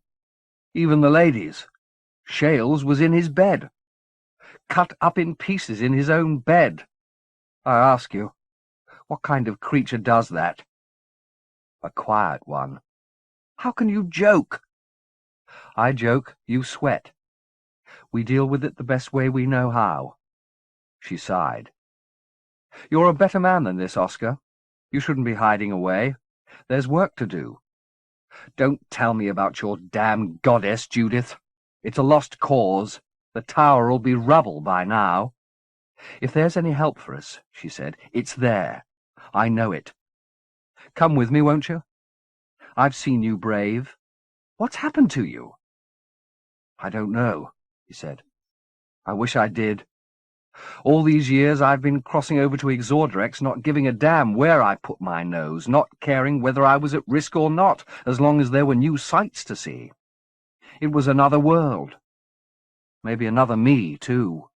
even the ladies. Shales was in his bed. Cut up in pieces in his own bed. I ask you, what kind of creature does that?" "A quiet one." "How can you joke?" "I joke, you sweat. We deal with it the best way we know how." She sighed. "You're a better man than this, Oscar. You shouldn't be hiding away. There's work to do." "Don't tell me about your damn goddess, Judith. It's a lost cause. The tower'll be rubble by now." "If there's any help for us," she said, "it's there. I know it. Come with me, won't you? I've seen you brave. What's happened to you?" "I don't know," he said. "I wish I did. All these years I've been crossing over to Exorderex, not giving a damn where I put my nose, not caring whether I was at risk or not, as long as there were new sights to see. It was another world. Maybe another me, too."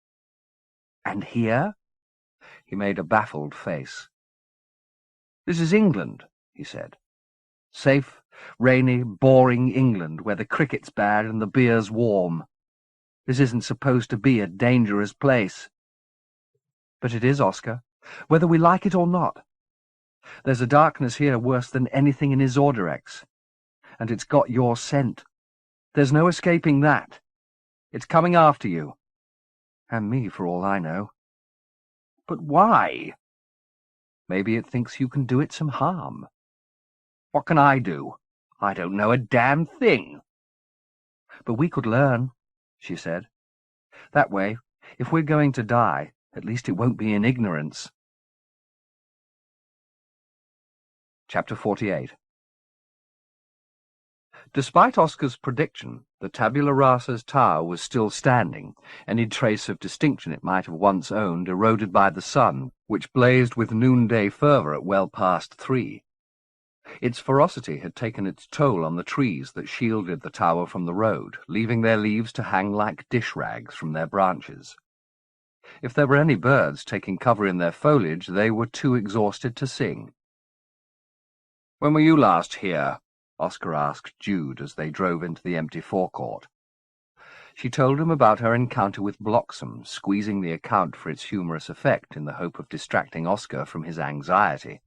"And here?" He made a baffled face. "This is England," he said. "Safe, rainy, boring England, where the cricket's bad and the beer's warm. This isn't supposed to be a dangerous place." "But it is, Oscar, whether we like it or not. There's a darkness here worse than anything in Exorderex, and it's got your scent. There's no escaping that. It's coming after you. And me, for all I know." "But why?" "Maybe it thinks you can do it some harm." "What can I do? I don't know a damn thing." "But we could learn," she said. "That way, if we're going to die, at least it won't be in ignorance." Chapter 48. Despite Oscar's prediction, the tabula rasa's tower was still standing, any trace of distinction it might have once owned eroded by the sun, which blazed with noonday fervour at well past 3. Its ferocity had taken its toll on the trees that shielded the tower from the road, leaving their leaves to hang like dish-rags from their branches. If there were any birds taking cover in their foliage, they were too exhausted to sing. "When were you last here?" Oscar asked Jude as they drove into the empty forecourt. She told him about her encounter with Bloxham, squeezing the account for its humorous effect in the hope of distracting Oscar from his anxiety.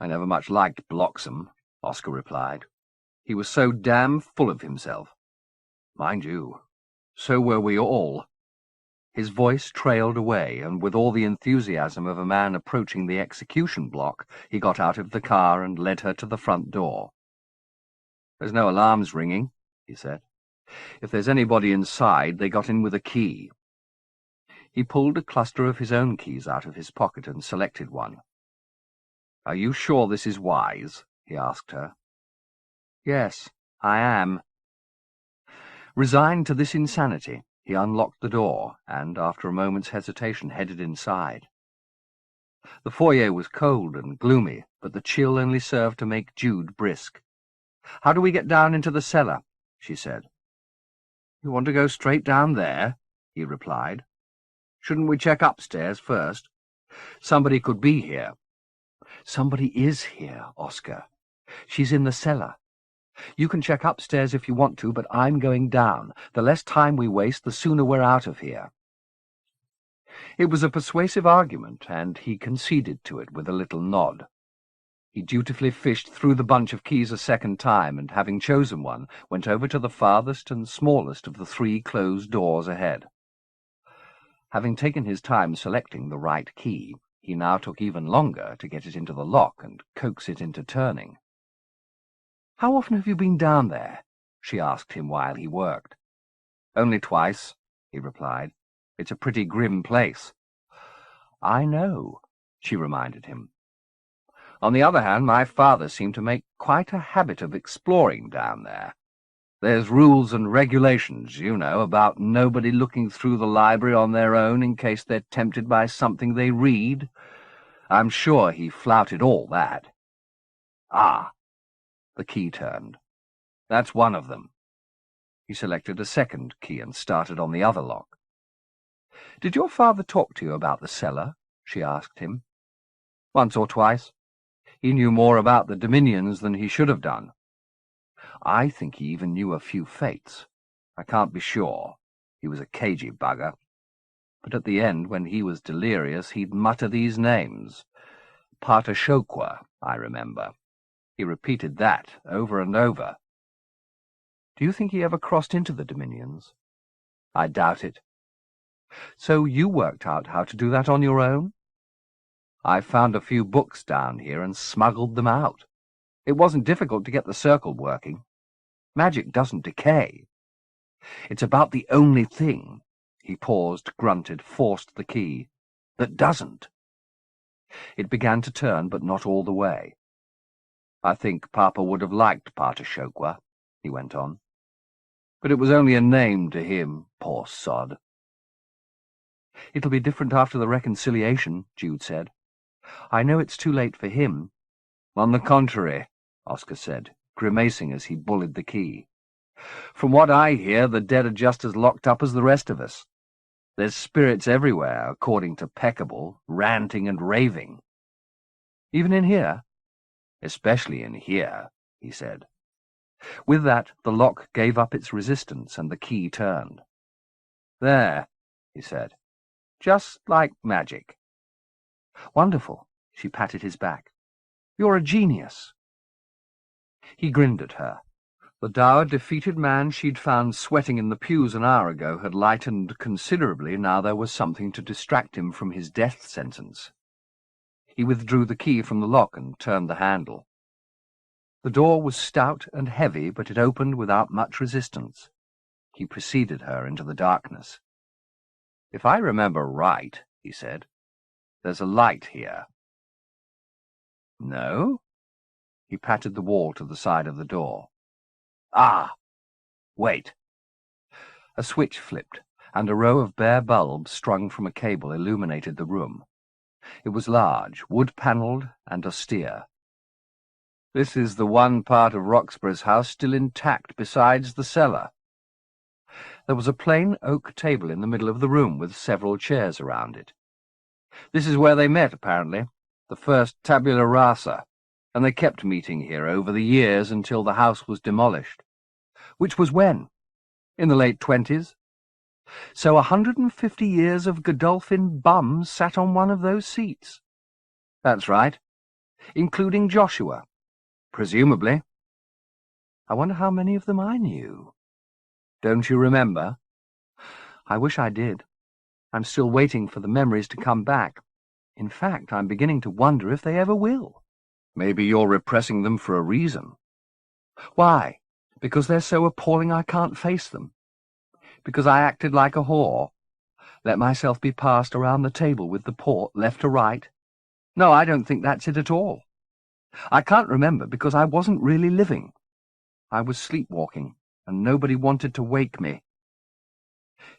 "I never much liked Bloxham," Oscar replied. "He was so damn full of himself. Mind you, so were we all." His voice trailed away, and with all the enthusiasm of a man approaching the execution block, he got out of the car and led her to the front door. "There's no alarms ringing," he said. "If there's anybody inside, they got in with a key." He pulled a cluster of his own keys out of his pocket and selected one. "Are you sure this is wise?" he asked her. "Yes, I am." Resigned to this insanity, he unlocked the door and, after a moment's hesitation, headed inside. The foyer was cold and gloomy, but the chill only served to make Jude brisk. "How do we get down into the cellar?" she said. "You want to go straight down there?" he replied. "Shouldn't we check upstairs first? Somebody could be here." "Somebody is here, Oscar. She's in the cellar. You can check upstairs if you want to, but I'm going down. The less time we waste, the sooner we're out of here." It was a persuasive argument, and he conceded to it with a little nod. He dutifully fished through the bunch of keys a second time, and having chosen one, went over to the farthest and smallest of the 3 closed doors ahead. Having taken his time selecting the right key, he now took even longer to get it into the lock and coax it into turning. "How often have you been down there?" she asked him while he worked. "Only twice," he replied. "It's a pretty grim place." "I know," she reminded him. "On the other hand, my father seemed to make quite a habit of exploring down there. There's rules and regulations, you know, about nobody looking through the library on their own in case they're tempted by something they read. I'm sure he flouted all that. Ah, the key turned. That's one of them. He selected a second key and started on the other lock. "Did your father talk to you about the cellar?" she asked him. "Once or twice. He knew more about the Dominions than he should have done. I think he even knew a few fates. I can't be sure. He was a cagey bugger. But at the end, when he was delirious, he'd mutter these names. Partashokwa, I remember. He repeated that over and over." "Do you think he ever crossed into the Dominions?" "I doubt it." "So you worked out how to do that on your own?" "I found a few books down here and smuggled them out. It wasn't difficult to get the circle working. Magic doesn't decay. It's about the only thing," he paused, grunted, forced the key, "that doesn't." It began to turn, but not all the way. "I think Papa would have liked Partashokwa," he went on. "But it was only a name to him, poor sod." "It'll be different after the reconciliation," Jude said. "I know it's too late for him." "On the contrary," Oscar said, grimacing as he bullied the key. "From what I hear, the dead are just as locked up as the rest of us. There's spirits everywhere, according to Peckable, ranting and raving." "Even in here?" "Especially in here," he said. With that, the lock gave up its resistance and the key turned. "There," he said. "Just like magic." "Wonderful," she patted his back. "You're a genius." He grinned at her. The dour, defeated man she'd found sweating in the pews an hour ago had lightened considerably now there was something to distract him from his death sentence. He withdrew the key from the lock and turned the handle. The door was stout and heavy, but it opened without much resistance. He preceded her into the darkness. "If I remember right," he said, "there's a light here." "No?" He patted the wall to the side of the door. "Ah! Wait." A switch flipped, and a row of bare bulbs strung from a cable illuminated the room. It was large, wood-panelled, and austere. "This is the one part of Roxburgh's house still intact besides the cellar." There was a plain oak table in the middle of the room with several chairs around it. "This is where they met, apparently, the first tabula rasa, and they kept meeting here over the years until the house was demolished." "Which was when?" "In the late 20s. So 150 years of Godolphin bums sat on one of those seats." "That's right. Including Joshua." "Presumably." "I wonder how many of them I knew." "Don't you remember?" "I wish I did. I'm still waiting for the memories to come back. In fact, I'm beginning to wonder if they ever will." "Maybe you're repressing them for a reason." "Why? Because they're so appalling I can't face them? Because I acted like a whore? Let myself be passed around the table with the port left to right? No, I don't think that's it at all. I can't remember because I wasn't really living. I was sleepwalking, and nobody wanted to wake me."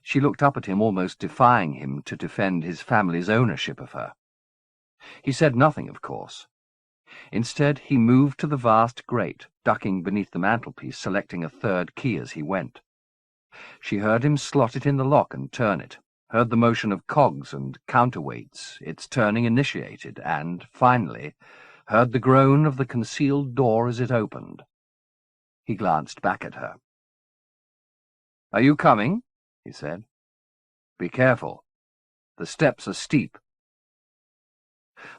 She looked up at him, almost defying him to defend his family's ownership of her. He said nothing, of course. Instead, he moved to the vast grate, ducking beneath the mantelpiece, selecting a third key as he went. She heard him slot it in the lock and turn it, heard the motion of cogs and counterweights, its turning initiated, and, finally, heard the groan of the concealed door as it opened. He glanced back at her. "Are you coming?" he said. "Be careful. The steps are steep."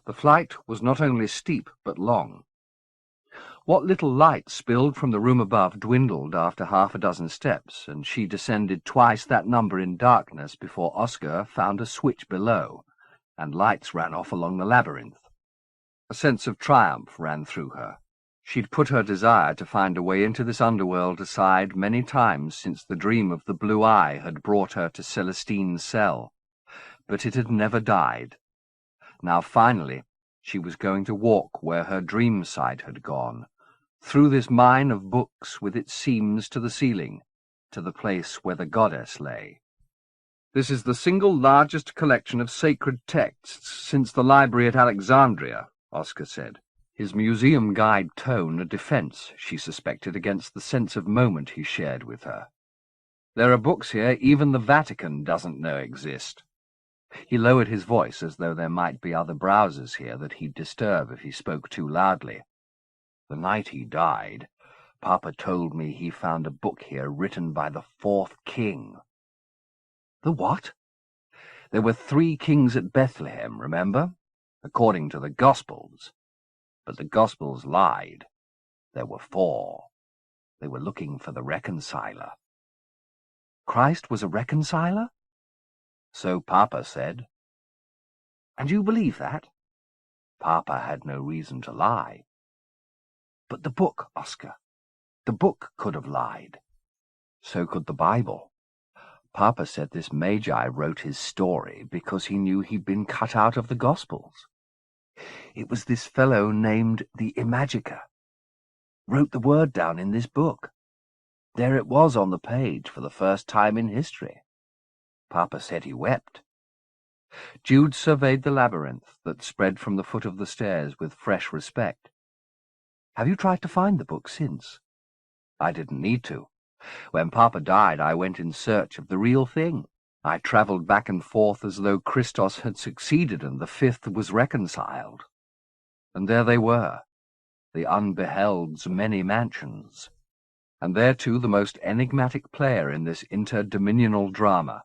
The flight was not only steep, but long. What little light spilled from the room above dwindled after half a dozen steps, and she descended twice that number in darkness before Oscar found a switch below, and lights ran off along the labyrinth. A sense of triumph ran through her. She'd put her desire to find a way into this underworld aside many times since the dream of the blue eye had brought her to Celestine's cell, but it had never died. Now, finally, she was going to walk where her dream sight had gone, through this mine of books with its seams to the ceiling, to the place where the goddess lay. This is the single largest collection of sacred texts since the library at Alexandria, Oscar said, his museum guide tone a defence, she suspected, against the sense of moment he shared with her. There are books here even the Vatican doesn't know exist. He lowered his voice as though there might be other browsers here that he'd disturb if he spoke too loudly. The night he died, Papa told me he found a book here written by the fourth king. The what? There were 3 kings at Bethlehem, remember? According to the Gospels. But the Gospels lied. There were 4. They were looking for the reconciler. Christ was a reconciler? So Papa said. And you believe that? Papa had no reason to lie. But the book, Oscar. The book could have lied. So could the Bible. Papa said this Magi wrote his story because he knew he'd been cut out of the Gospels. It was this fellow named the Imajica. Wrote the word down in this book. There it was on the page for the first time in history. Papa said he wept. Jude surveyed the labyrinth that spread from the foot of the stairs with fresh respect. Have you tried to find the book since? I didn't need to. When Papa died, I went in search of the real thing. I travelled back and forth as though Christos had succeeded and the 5th was reconciled. And there they were, the unbeheld's many mansions. And there, too, the most enigmatic player in this interdominional drama,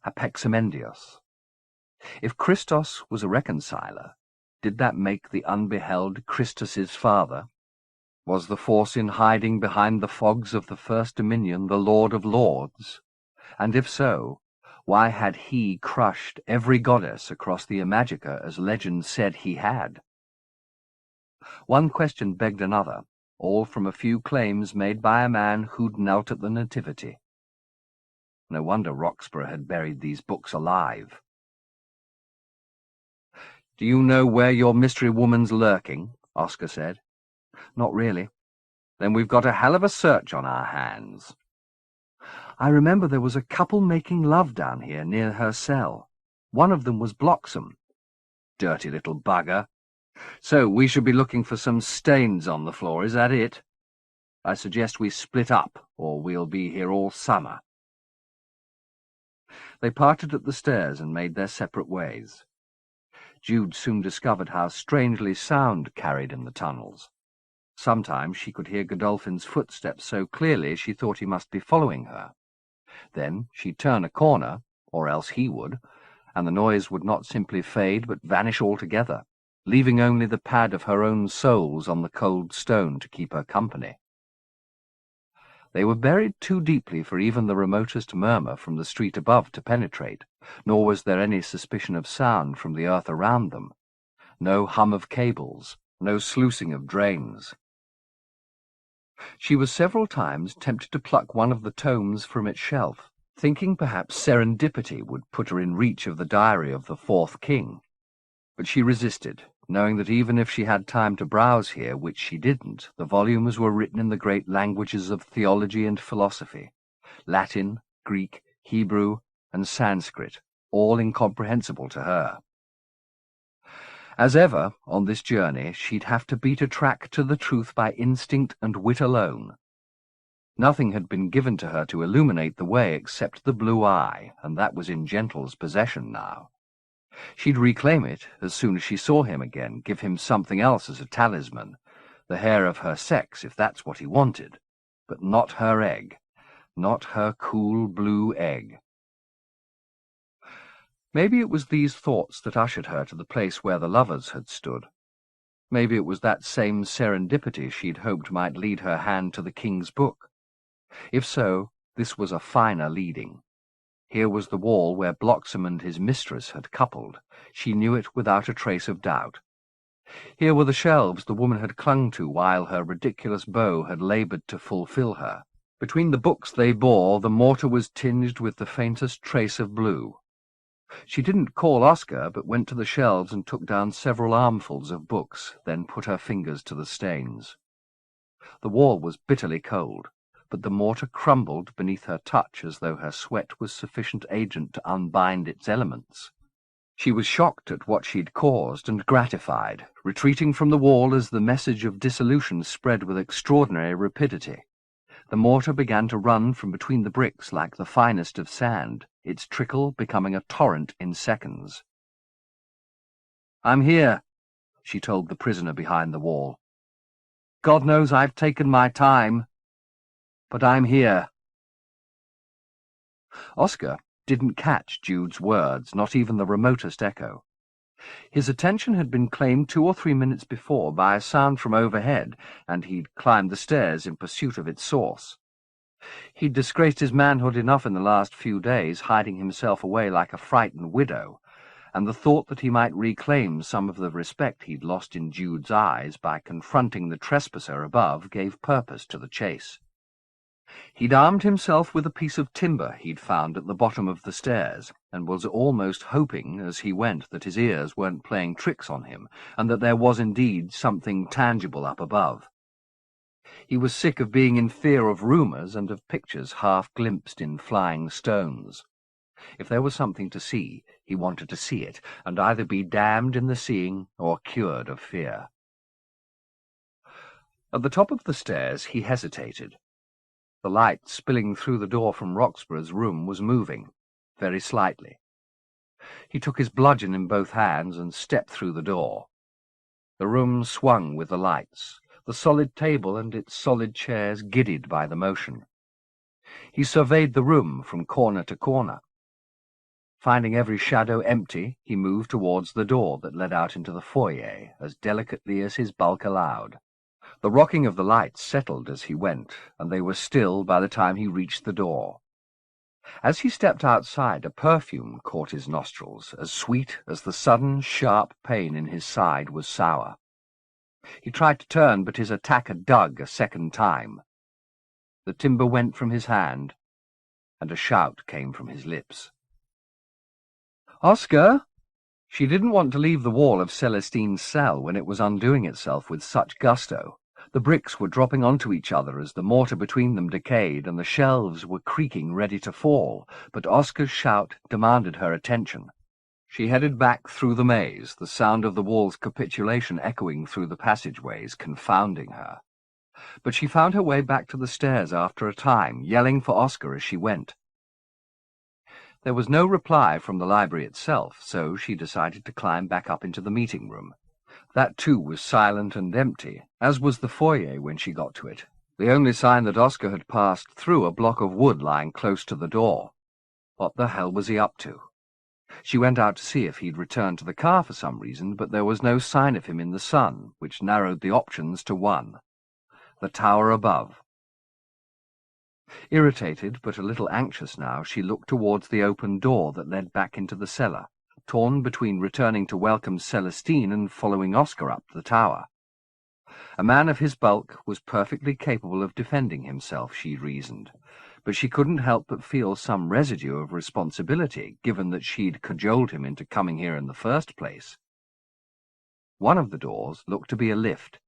Apexamendios. If Christos was a reconciler, did that make the unbeheld Christus's father? Was the force in hiding behind the fogs of the First Dominion the Lord of Lords? And if so, why had he crushed every goddess across the Imajica as legend said he had? One question begged another, all from a few claims made by a man who'd knelt at the Nativity. No wonder Roxburgh had buried these books alive. Do you know where your mystery woman's lurking? Oscar said. Not really. Then we've got a hell of a search on our hands. I remember there was a couple making love down here near her cell. One of them was Bloxham. Dirty little bugger. So we should be looking for some stains on the floor, is that it? I suggest we split up, or we'll be here all summer. They parted at the stairs and made their separate ways. Jude soon discovered how strangely sound carried in the tunnels. Sometimes she could hear Godolphin's footsteps so clearly she thought he must be following her. Then she'd turn a corner, or else he would, and the noise would not simply fade but vanish altogether, leaving only the pad of her own soles on the cold stone to keep her company. They were buried too deeply for even the remotest murmur from the street above to penetrate, nor was there any suspicion of sound from the earth around them. No hum of cables, no sluicing of drains. She was several times tempted to pluck one of the tomes from its shelf, thinking perhaps serendipity would put her in reach of the diary of the fourth king. But she resisted, knowing that even if she had time to browse here, which she didn't, the volumes were written in the great languages of theology and philosophy, Latin, Greek, Hebrew, and Sanskrit, all incomprehensible to her. As ever, on this journey, she'd have to beat a track to the truth by instinct and wit alone. Nothing had been given to her to illuminate the way except the blue eye, and that was in Gentle's possession now. She'd reclaim it as soon as she saw him again, give him something else as a talisman, the hair of her sex if that's what he wanted, but not her egg, not her cool blue egg. Maybe it was these thoughts that ushered her to the place where the lovers had stood. Maybe it was that same serendipity she'd hoped might lead her hand to the king's book. If so, this was a finer leading. Here was the wall where Bloxham and his mistress had coupled. She knew it without a trace of doubt. Here were the shelves the woman had clung to while her ridiculous beau had laboured to fulfil her. Between the books they bore, the mortar was tinged with the faintest trace of blue. She didn't call Oscar, but went to the shelves and took down several armfuls of books, then put her fingers to the stains. The wall was bitterly cold, but the mortar crumbled beneath her touch as though her sweat was sufficient agent to unbind its elements. She was shocked at what she'd caused and gratified, retreating from the wall as the message of dissolution spread with extraordinary rapidity. The mortar began to run from between the bricks like the finest of sand, its trickle becoming a torrent in seconds. "I'm here," she told the prisoner behind the wall. "God knows I've taken my time, but I'm here." Oscar didn't catch Jude's words, not even the remotest echo. His attention had been claimed 2 or 3 minutes before by a sound from overhead, and he'd climbed the stairs in pursuit of its source. He'd disgraced his manhood enough in the last few days, hiding himself away like a frightened widow, and the thought that he might reclaim some of the respect he'd lost in Jude's eyes by confronting the trespasser above gave purpose to the chase. He'd armed himself with a piece of timber he'd found at the bottom of the stairs, and was almost hoping as he went that his ears weren't playing tricks on him, and that there was indeed something tangible up above. He was sick of being in fear of rumours and of pictures half glimpsed in flying stones. If there was something to see, he wanted to see it, and either be damned in the seeing or cured of fear. At the top of the stairs he hesitated. The light spilling through the door from Roxburgh's room was moving, very slightly. He took his bludgeon in both hands and stepped through the door. The room swung with the lights, the solid table and its solid chairs giddied by the motion. He surveyed the room from corner to corner. Finding every shadow empty, he moved towards the door that led out into the foyer as delicately as his bulk allowed. The rocking of the lights settled as he went, and they were still by the time he reached the door. As he stepped outside, a perfume caught his nostrils, as sweet as the sudden, sharp pain in his side was sour. He tried to turn, but his attacker dug a second time. The timber went from his hand, and a shout came from his lips. "Oscar!" She didn't want to leave the wall of Celestine's cell when it was undoing itself with such gusto. The bricks were dropping onto each other as the mortar between them decayed, and the shelves were creaking ready to fall, but Oscar's shout demanded her attention. She headed back through the maze, the sound of the wall's capitulation echoing through the passageways, confounding her. But she found her way back to the stairs after a time, yelling for Oscar as she went. There was no reply from the library itself, so she decided to climb back up into the meeting room. That, too, was silent and empty, as was the foyer when she got to it, the only sign that Oscar had passed through a block of wood lying close to the door. What the hell was he up to? She went out to see if he'd returned to the car for some reason, but there was no sign of him in the sun, which narrowed the options to one: the tower above. Irritated, but a little anxious now, she looked towards the open door that led back into the cellar, torn between returning to welcome Celestine and following Oscar up the tower. A man of his bulk was perfectly capable of defending himself, she reasoned, but she couldn't help but feel some residue of responsibility, given that she'd cajoled him into coming here in the first place. One of the doors looked to be a lift,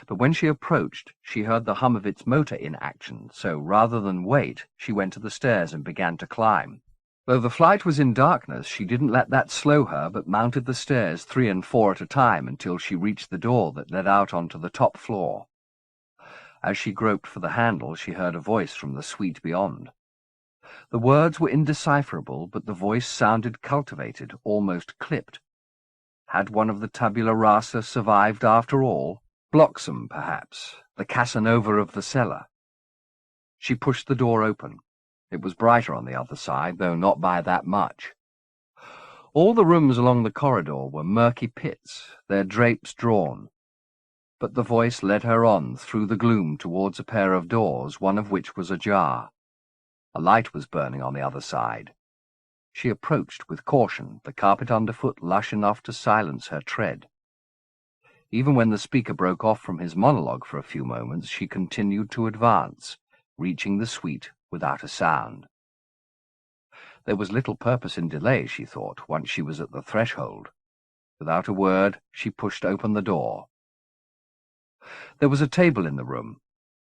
but when she approached, she heard the hum of its motor in action, so rather than wait, she went to the stairs and began to climb. Though the flight was in darkness, she didn't let that slow her, but mounted the stairs 3 and 4 at a time until she reached the door that led out onto the top floor. As she groped for the handle, she heard a voice from the suite beyond. The words were indecipherable, but the voice sounded cultivated, almost clipped. Had one of the tabula rasa survived after all? Bloxam, perhaps, the Casanova of the cellar. She pushed the door open. It was brighter on the other side, though not by that much. All the rooms along the corridor were murky pits, their drapes drawn. But the voice led her on through the gloom towards a pair of doors, one of which was ajar. A light was burning on the other side. She approached with caution, the carpet underfoot lush enough to silence her tread. Even when the speaker broke off from his monologue for a few moments, she continued to advance, reaching the suite without a sound. There was little purpose in delay, she thought, once she was at the threshold. Without a word, she pushed open the door. There was a table in the room,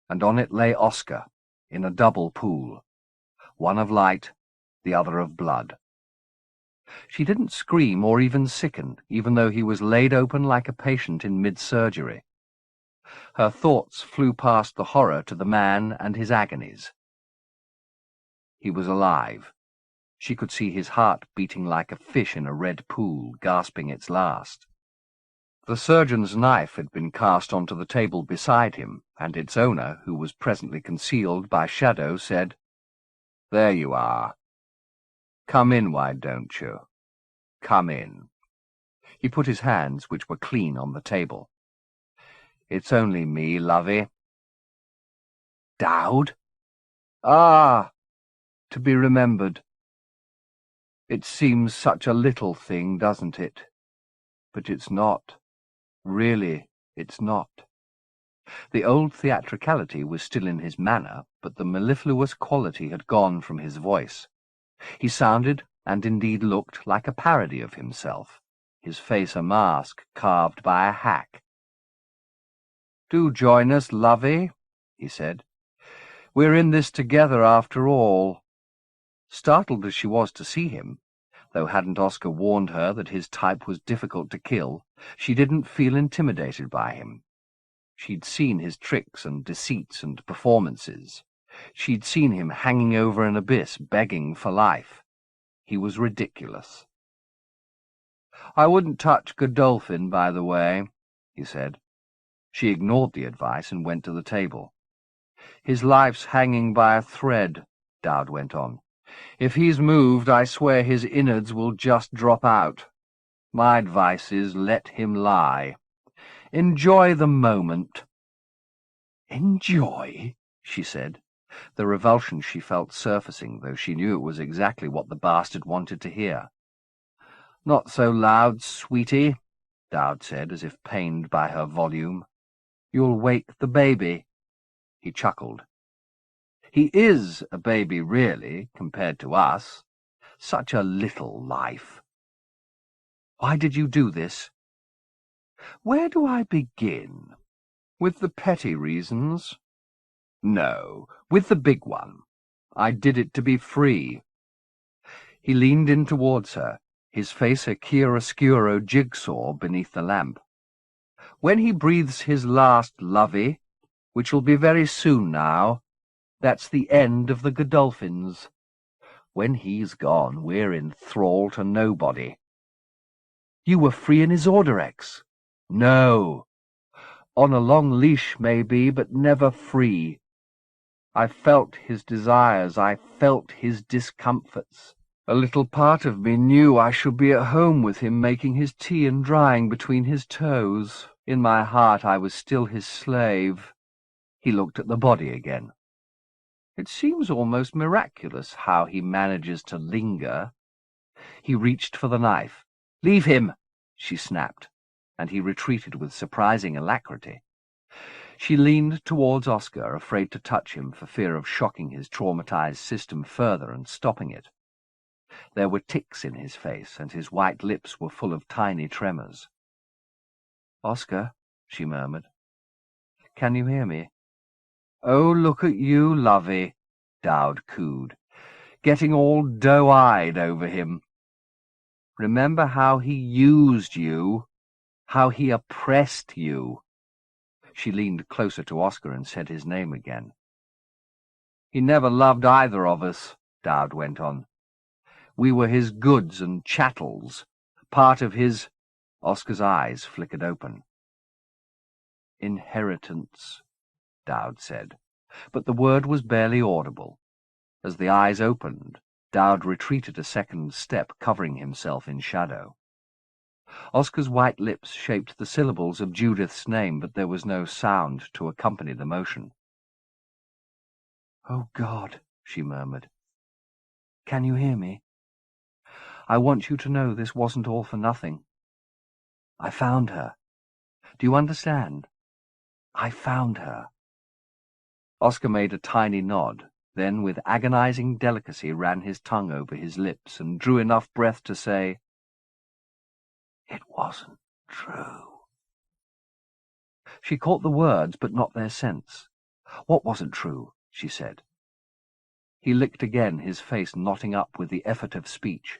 and on it lay Oscar, in a double pool, one of light, the other of blood. She didn't scream or even sicken, even though he was laid open like a patient in mid-surgery. Her thoughts flew past the horror to the man and his agonies. He was alive. She could see his heart beating like a fish in a red pool, gasping its last. The surgeon's knife had been cast onto the table beside him, and its owner, who was presently concealed by shadow, said, "There you are. Come in, why don't you? Come in." He put his hands, which were clean, on the table. "It's only me, lovey." Dowd? "Ah, to be remembered. It seems such a little thing, doesn't it? But it's not. Really, it's not." The old theatricality was still in his manner, but the mellifluous quality had gone from his voice. He sounded, and indeed looked, like a parody of himself, his face a mask carved by a hack. "Do join us, lovey," he said. "We're in this together after all." Startled as she was to see him, though hadn't Oscar warned her that his type was difficult to kill, she didn't feel intimidated by him. She'd seen his tricks and deceits and performances. She'd seen him hanging over an abyss, begging for life. He was ridiculous. "I wouldn't touch Godolphin, by the way," he said. She ignored the advice and went to the table. "His life's hanging by a thread," Dowd went on. "If he's moved, I swear his innards will just drop out. My advice is, let him lie. Enjoy the moment." "Enjoy?" she said, the revulsion she felt surfacing, though she knew it was exactly what the bastard wanted to hear. "Not so loud, sweetie," Dowd said, as if pained by her volume. "You'll wake the baby." He chuckled. "He is a baby, really, compared to us. Such a little life. Why did you do this?" "Where do I begin? With the petty reasons?" "No, with the big one. I did it to be free." He leaned in towards her, his face a chiaroscuro jigsaw beneath the lamp. "When he breathes his last, lovey, which will be very soon now, that's the end of the Godolphins. When he's gone, we're in thrall to nobody." "You were free in his order, X." "No. On a long leash, maybe, but never free. I felt his desires, I felt his discomforts. A little part of me knew I should be at home with him, making his tea and drying between his toes. In my heart I was still his slave." He looked at the body again. "It seems almost miraculous how he manages to linger." He reached for the knife. "Leave him!" she snapped, and he retreated with surprising alacrity. She leaned towards Oscar, afraid to touch him for fear of shocking his traumatized system further and stopping it. There were tics in his face, and his white lips were full of tiny tremors. "Oscar," she murmured, "can you hear me?" "Oh, look at you, lovey," Dowd cooed, "getting all doe-eyed over him. Remember how he used you, how he oppressed you." She leaned closer to Oscar and said his name again. "He never loved either of us," Dowd went on. "We were his goods and chattels, part of his—" Oscar's eyes flickered open. "Inheritance," Dowd said, but the word was barely audible. As the eyes opened, Dowd retreated a second step, covering himself in shadow. Oscar's white lips shaped the syllables of Judith's name, but there was no sound to accompany the motion. "Oh, God," she murmured. "Can you hear me? I want you to know this wasn't all for nothing. I found her. Do you understand? I found her." Oscar made a tiny nod, then with agonizing delicacy ran his tongue over his lips and drew enough breath to say, "It wasn't true." She caught the words, but not their sense. "What wasn't true?" she said. He licked again, his face knotting up with the effort of speech.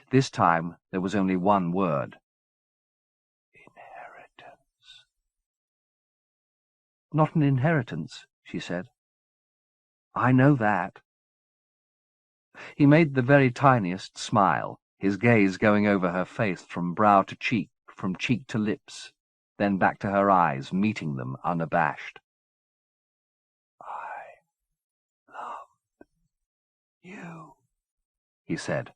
This time there was only one word. Inheritance. "Not an inheritance," she said. "I know that." He made the very tiniest smile, his gaze going over her face from brow to cheek, from cheek to lips, then back to her eyes, meeting them unabashed. "I loved you," he said.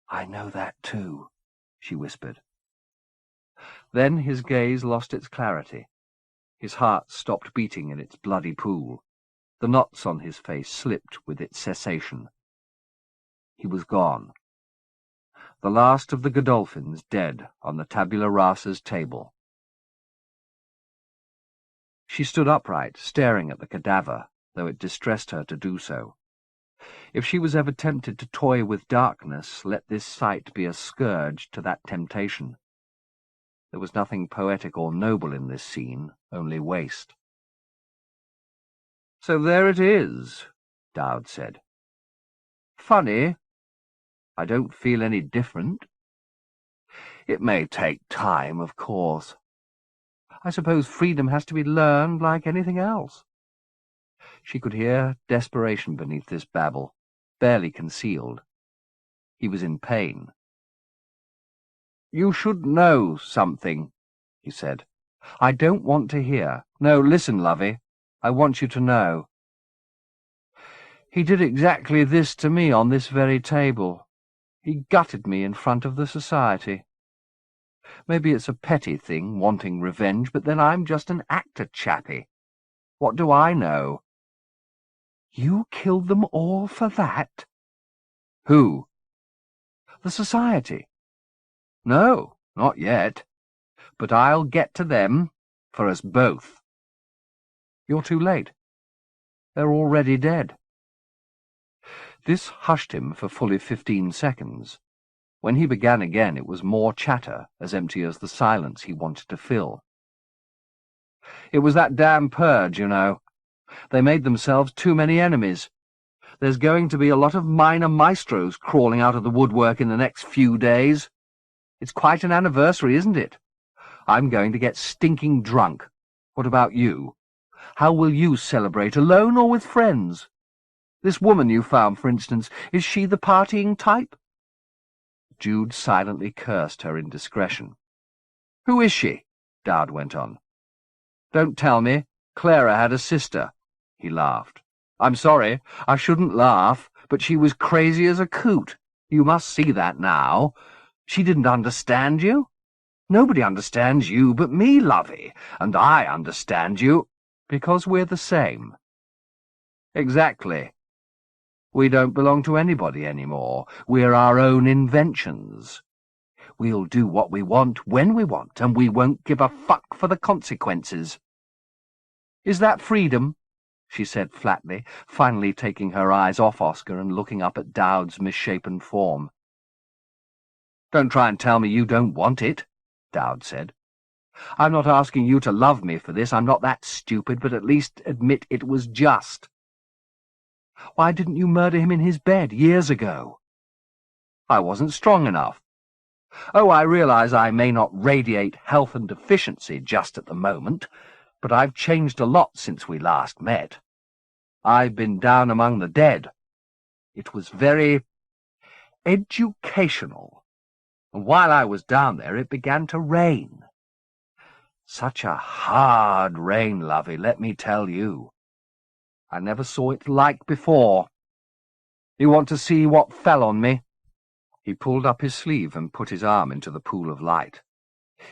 "I know that too," she whispered. Then his gaze lost its clarity. His heart stopped beating in its bloody pool. The knots on his face slipped with its cessation. He was gone. The last of the Godolphins dead on the tabula rasa's table. She stood upright, staring at the cadaver, though it distressed her to do so. If she was ever tempted to toy with darkness, let this sight be a scourge to that temptation. There was nothing poetic or noble in this scene, only waste. "So there it is," Dowd said. "Funny. I don't feel any different. It may take time, of course. I suppose freedom has to be learned like anything else." She could hear desperation beneath this babble, barely concealed. He was in pain. "You should know something," he said. "I don't want to hear. No, listen, lovey. I want you to know. He did exactly this to me on this very table. He gutted me in front of the society. Maybe it's a petty thing, wanting revenge, but then I'm just an actor chappie. What do I know?" "You killed them all for that?" "Who?" "The society." "No, not yet. But I'll get to them, for us both." "You're too late. They're already dead." This hushed him for fully 15 seconds. When he began again, it was more chatter, as empty as the silence he wanted to fill. "It was that damn purge, you know. They made themselves too many enemies. There's going to be a lot of minor maestros crawling out of the woodwork in the next few days. It's quite an anniversary, isn't it? I'm going to get stinking drunk. What about you? How will you celebrate, alone or with friends? This woman you found, for instance, is she the partying type?" Jude silently cursed her indiscretion. "Who is she?" Dowd went on. "Don't tell me. Clara had a sister." He laughed. "I'm sorry, I shouldn't laugh, but she was crazy as a coot. You must see that now. She didn't understand you. Nobody understands you but me, lovey, and I understand you because we're the same." "Exactly. We don't belong to anybody anymore. We're our own inventions. We'll do what we want when we want, and we won't give a fuck for the consequences." "Is that freedom?" she said flatly, finally taking her eyes off Oscar and looking up at Dowd's misshapen form. "Don't try and tell me you don't want it," Dowd said. "I'm not asking you to love me for this. I'm not that stupid, but at least admit it was just. Why didn't you murder him in his bed years ago?" "I wasn't strong enough. Oh, I realize I may not radiate health and efficiency just at the moment, but I've changed a lot since we last met. I've been down among the dead. It was very educational. And while I was down there, it began to rain. Such a hard rain, lovey, let me tell you. I never saw it like before. You want to see what fell on me?" He pulled up his sleeve and put his arm into the pool of light.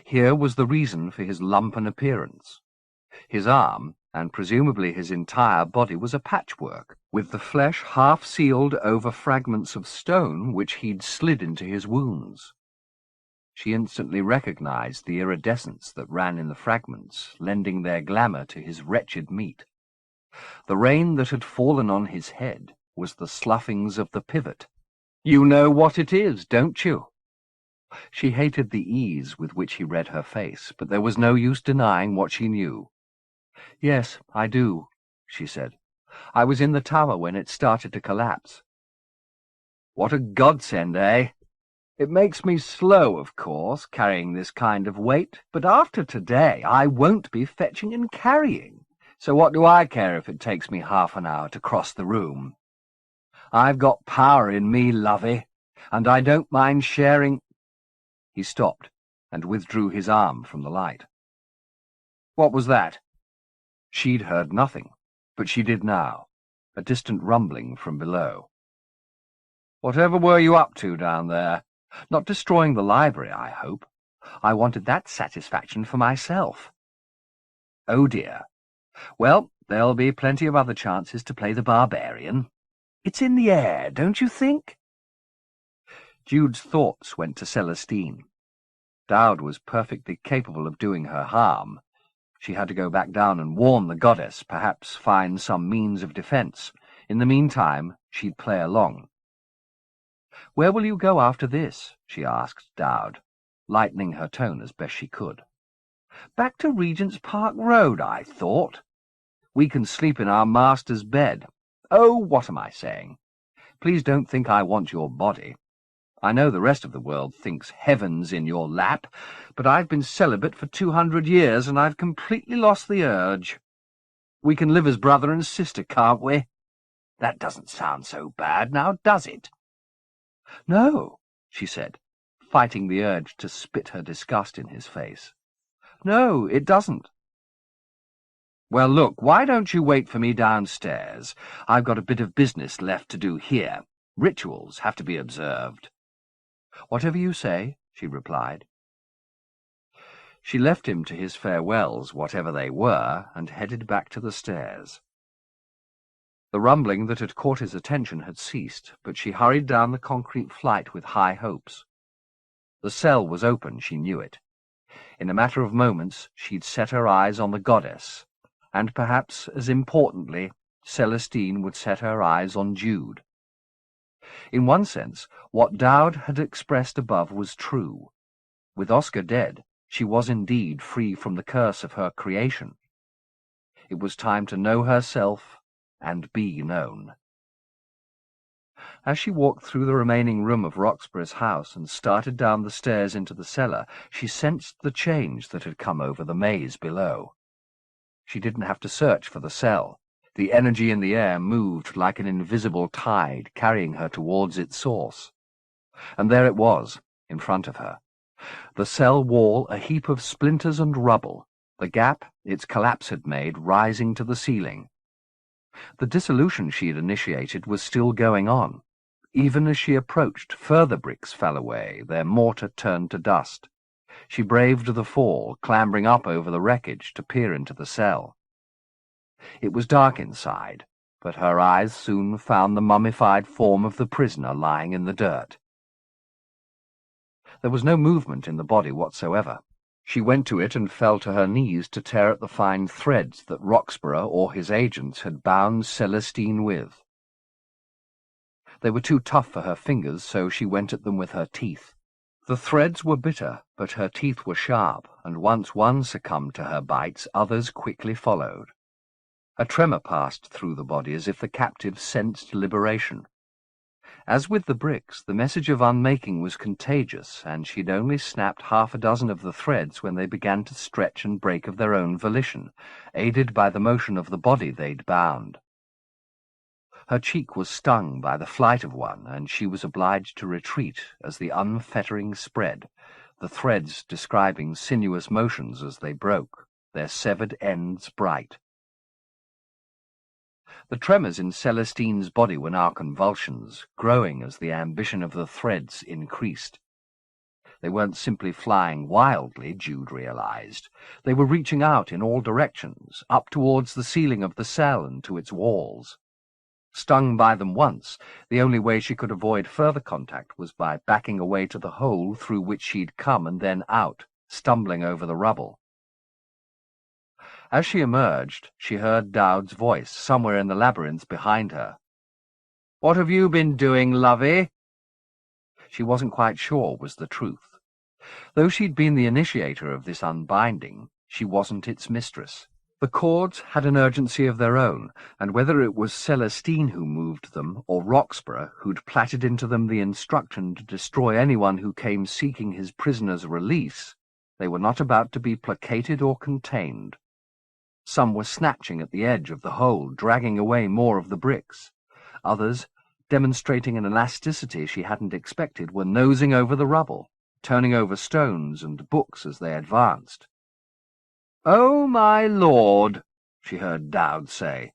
Here was the reason for his lumpen appearance. His arm, and presumably his entire body, was a patchwork, with the flesh half sealed over fragments of stone which he'd slid into his wounds. She instantly recognized the iridescence that ran in the fragments, lending their glamour to his wretched meat. The rain that had fallen on his head was the sloughings of the pivot. "You know what it is, don't you?" She hated the ease with which he read her face, but there was no use denying what she knew. "Yes, I do," she said. "I was in the tower when it started to collapse." "What a godsend, eh? It makes me slow, of course, carrying this kind of weight, but after today I won't be fetching and carrying, so what do I care if it takes me half an hour to cross the room? I've got power in me, lovey, and I don't mind sharing—" He stopped and withdrew his arm from the light. "What was that?" She'd heard nothing, but she did now, a distant rumbling from below. "Whatever were you up to down there? Not destroying the library, I hope. I wanted that satisfaction for myself." "Oh, dear. Well, there'll be plenty of other chances to play the barbarian. It's in the air, don't you think?" Jude's thoughts went to Celestine. Dowd was perfectly capable of doing her harm. She had to go back down and warn the goddess, perhaps find some means of defence. In the meantime, she'd play along. "Where will you go after this?" she asked Dowd, lightening her tone as best she could. "Back to Regent's Park Road, I thought. We can sleep in our master's bed. Oh, what am I saying? Please don't think I want your body. I know the rest of the world thinks heaven's in your lap, but I've been celibate for 200 years, and I've completely lost the urge. We can live as brother and sister, can't we? That doesn't sound so bad, now does it?" "No," she said, fighting the urge to spit her disgust in his face. "No, it doesn't." "Well, look, why don't you wait for me downstairs? I've got a bit of business left to do here. Rituals have to be observed." "Whatever you say," she replied. She left him to his farewells, whatever they were, and headed back to the stairs. The rumbling that had caught his attention had ceased, but she hurried down the concrete flight with high hopes. The cell was open, she knew it. In a matter of moments she'd set her eyes on the goddess, and perhaps, as importantly, Celestine would set her eyes on Jude. In one sense, what Dowd had expressed above was true. With Oscar dead, she was indeed free from the curse of her creation. It was time to know herself and be known. As she walked through the remaining room of Roxburgh's house and started down the stairs into the cellar, she sensed the change that had come over the maze below. She didn't have to search for the cell. The energy in the air moved like an invisible tide, carrying her towards its source. And there it was, in front of her. The cell wall a heap of splinters and rubble, the gap its collapse had made rising to the ceiling. The dissolution she had initiated was still going on. Even as she approached, further bricks fell away, their mortar turned to dust. She braved the fall, clambering up over the wreckage to peer into the cell. It was dark inside, but her eyes soon found the mummified form of the prisoner lying in the dirt. There was no movement in the body whatsoever. She went to it and fell to her knees to tear at the fine threads that Roxburgh or his agents had bound Celestine with. They were too tough for her fingers, so she went at them with her teeth. The threads were bitter, but her teeth were sharp, and once one succumbed to her bites, others quickly followed. A tremor passed through the body as if the captive sensed liberation. As with the bricks, the message of unmaking was contagious, and she'd only snapped half a dozen of the threads when they began to stretch and break of their own volition, aided by the motion of the body they'd bound. Her cheek was stung by the flight of one, and she was obliged to retreat as the unfettering spread, the threads describing sinuous motions as they broke, their severed ends bright. The tremors in Celestine's body were now convulsions, growing as the ambition of the threads increased. They weren't simply flying wildly, Jude realized. They were reaching out in all directions, up towards the ceiling of the cell and to its walls. Stung by them once, the only way she could avoid further contact was by backing away to the hole through which she'd come and then out, stumbling over the rubble. As she emerged, she heard Dowd's voice somewhere in the labyrinth behind her. "What have you been doing, lovey?" She wasn't quite sure was the truth. Though she'd been the initiator of this unbinding, she wasn't its mistress. The cords had an urgency of their own, and whether it was Celestine who moved them, or Roxburgh, who'd platted into them the instruction to destroy anyone who came seeking his prisoner's release, they were not about to be placated or contained. Some were snatching at the edge of the hole, dragging away more of the bricks. Others, demonstrating an elasticity she hadn't expected, were nosing over the rubble, turning over stones and books as they advanced. "Oh, my lord," she heard Dowd say,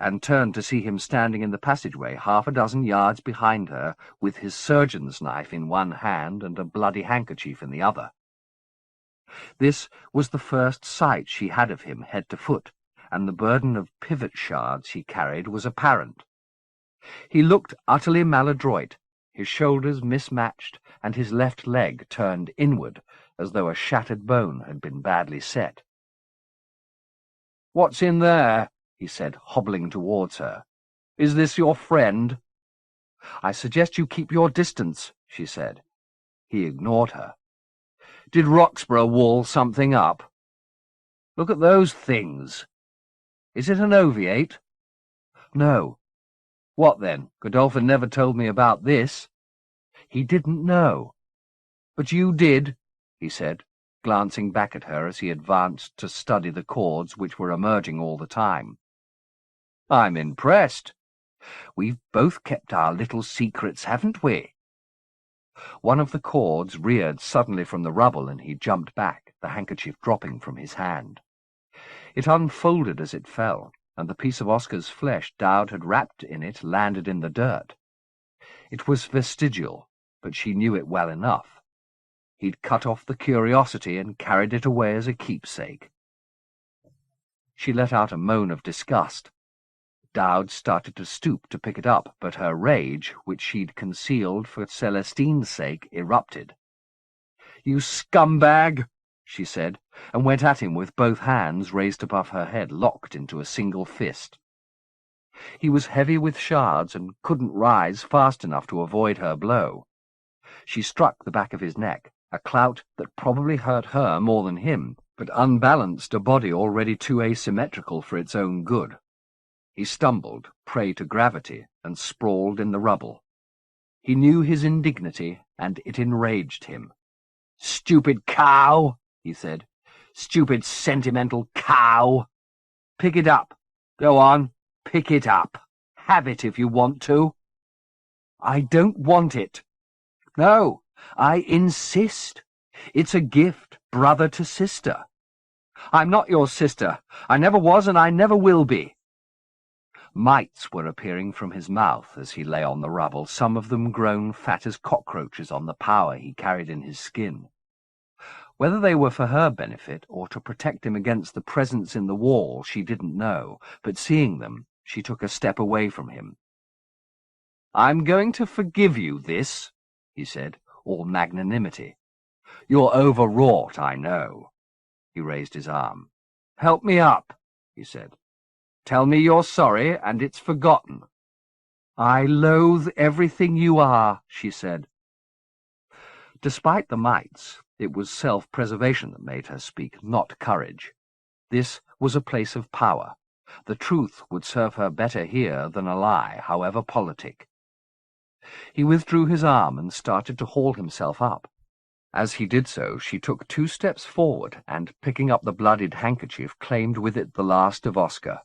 and turned to see him standing in the passageway 6 yards behind her, with his surgeon's knife in one hand and a bloody handkerchief in the other. This was the first sight she had of him head to foot, and the burden of pivot shards he carried was apparent. He looked utterly maladroit, his shoulders mismatched, and his left leg turned inward, as though a shattered bone had been badly set. "What's in there?" he said, hobbling towards her. "Is this your friend?" "I suggest you keep your distance," she said. He ignored her. "Did Roxburgh wall something up? Look at those things. Is it an oviate?" "No." "What then? Godolphin never told me about this." He didn't know. "But you did," he said, glancing back at her as he advanced to study the cords which were emerging all the time. "I'm impressed. We've both kept our little secrets, haven't we?" One of the cords reared suddenly from the rubble, and he jumped back, the handkerchief dropping from his hand. It unfolded as it fell, and the piece of Oscar's flesh Dowd had wrapped in it landed in the dirt. It was vestigial, but she knew it well enough. He'd cut off the curiosity and carried it away as a keepsake. She let out a moan of disgust. Dowd started to stoop to pick it up, but her rage, which she'd concealed for Celestine's sake, erupted. "You scumbag!" she said, and went at him with both hands raised above her head, locked into a single fist. He was heavy with shards and couldn't rise fast enough to avoid her blow. She struck the back of his neck, a clout that probably hurt her more than him, but unbalanced a body already too asymmetrical for its own good. He stumbled, prey to gravity, and sprawled in the rubble. He knew his indignity, and it enraged him. "Stupid cow," he said. "Stupid sentimental cow. Pick it up. Go on, pick it up. Have it if you want to." "I don't want it." "No, I insist. It's a gift, brother to sister." "I'm not your sister. I never was and I never will be." Mites were appearing from his mouth as he lay on the rubble, some of them grown fat as cockroaches on the power he carried in his skin. Whether they were for her benefit or to protect him against the presence in the wall she didn't know, but seeing them, she took a step away from him. "I'm going to forgive you this," he said, all magnanimity. "You're overwrought, I know." He raised his arm. "Help me up," he said. "Tell me you're sorry, and it's forgotten." "I loathe everything you are," she said. Despite the mites, it was self-preservation that made her speak, not courage. This was a place of power. The truth would serve her better here than a lie, however politic. He withdrew his arm and started to haul himself up. As he did so, she took 2 steps forward and, picking up the bloodied handkerchief, claimed with it the last of Oscar.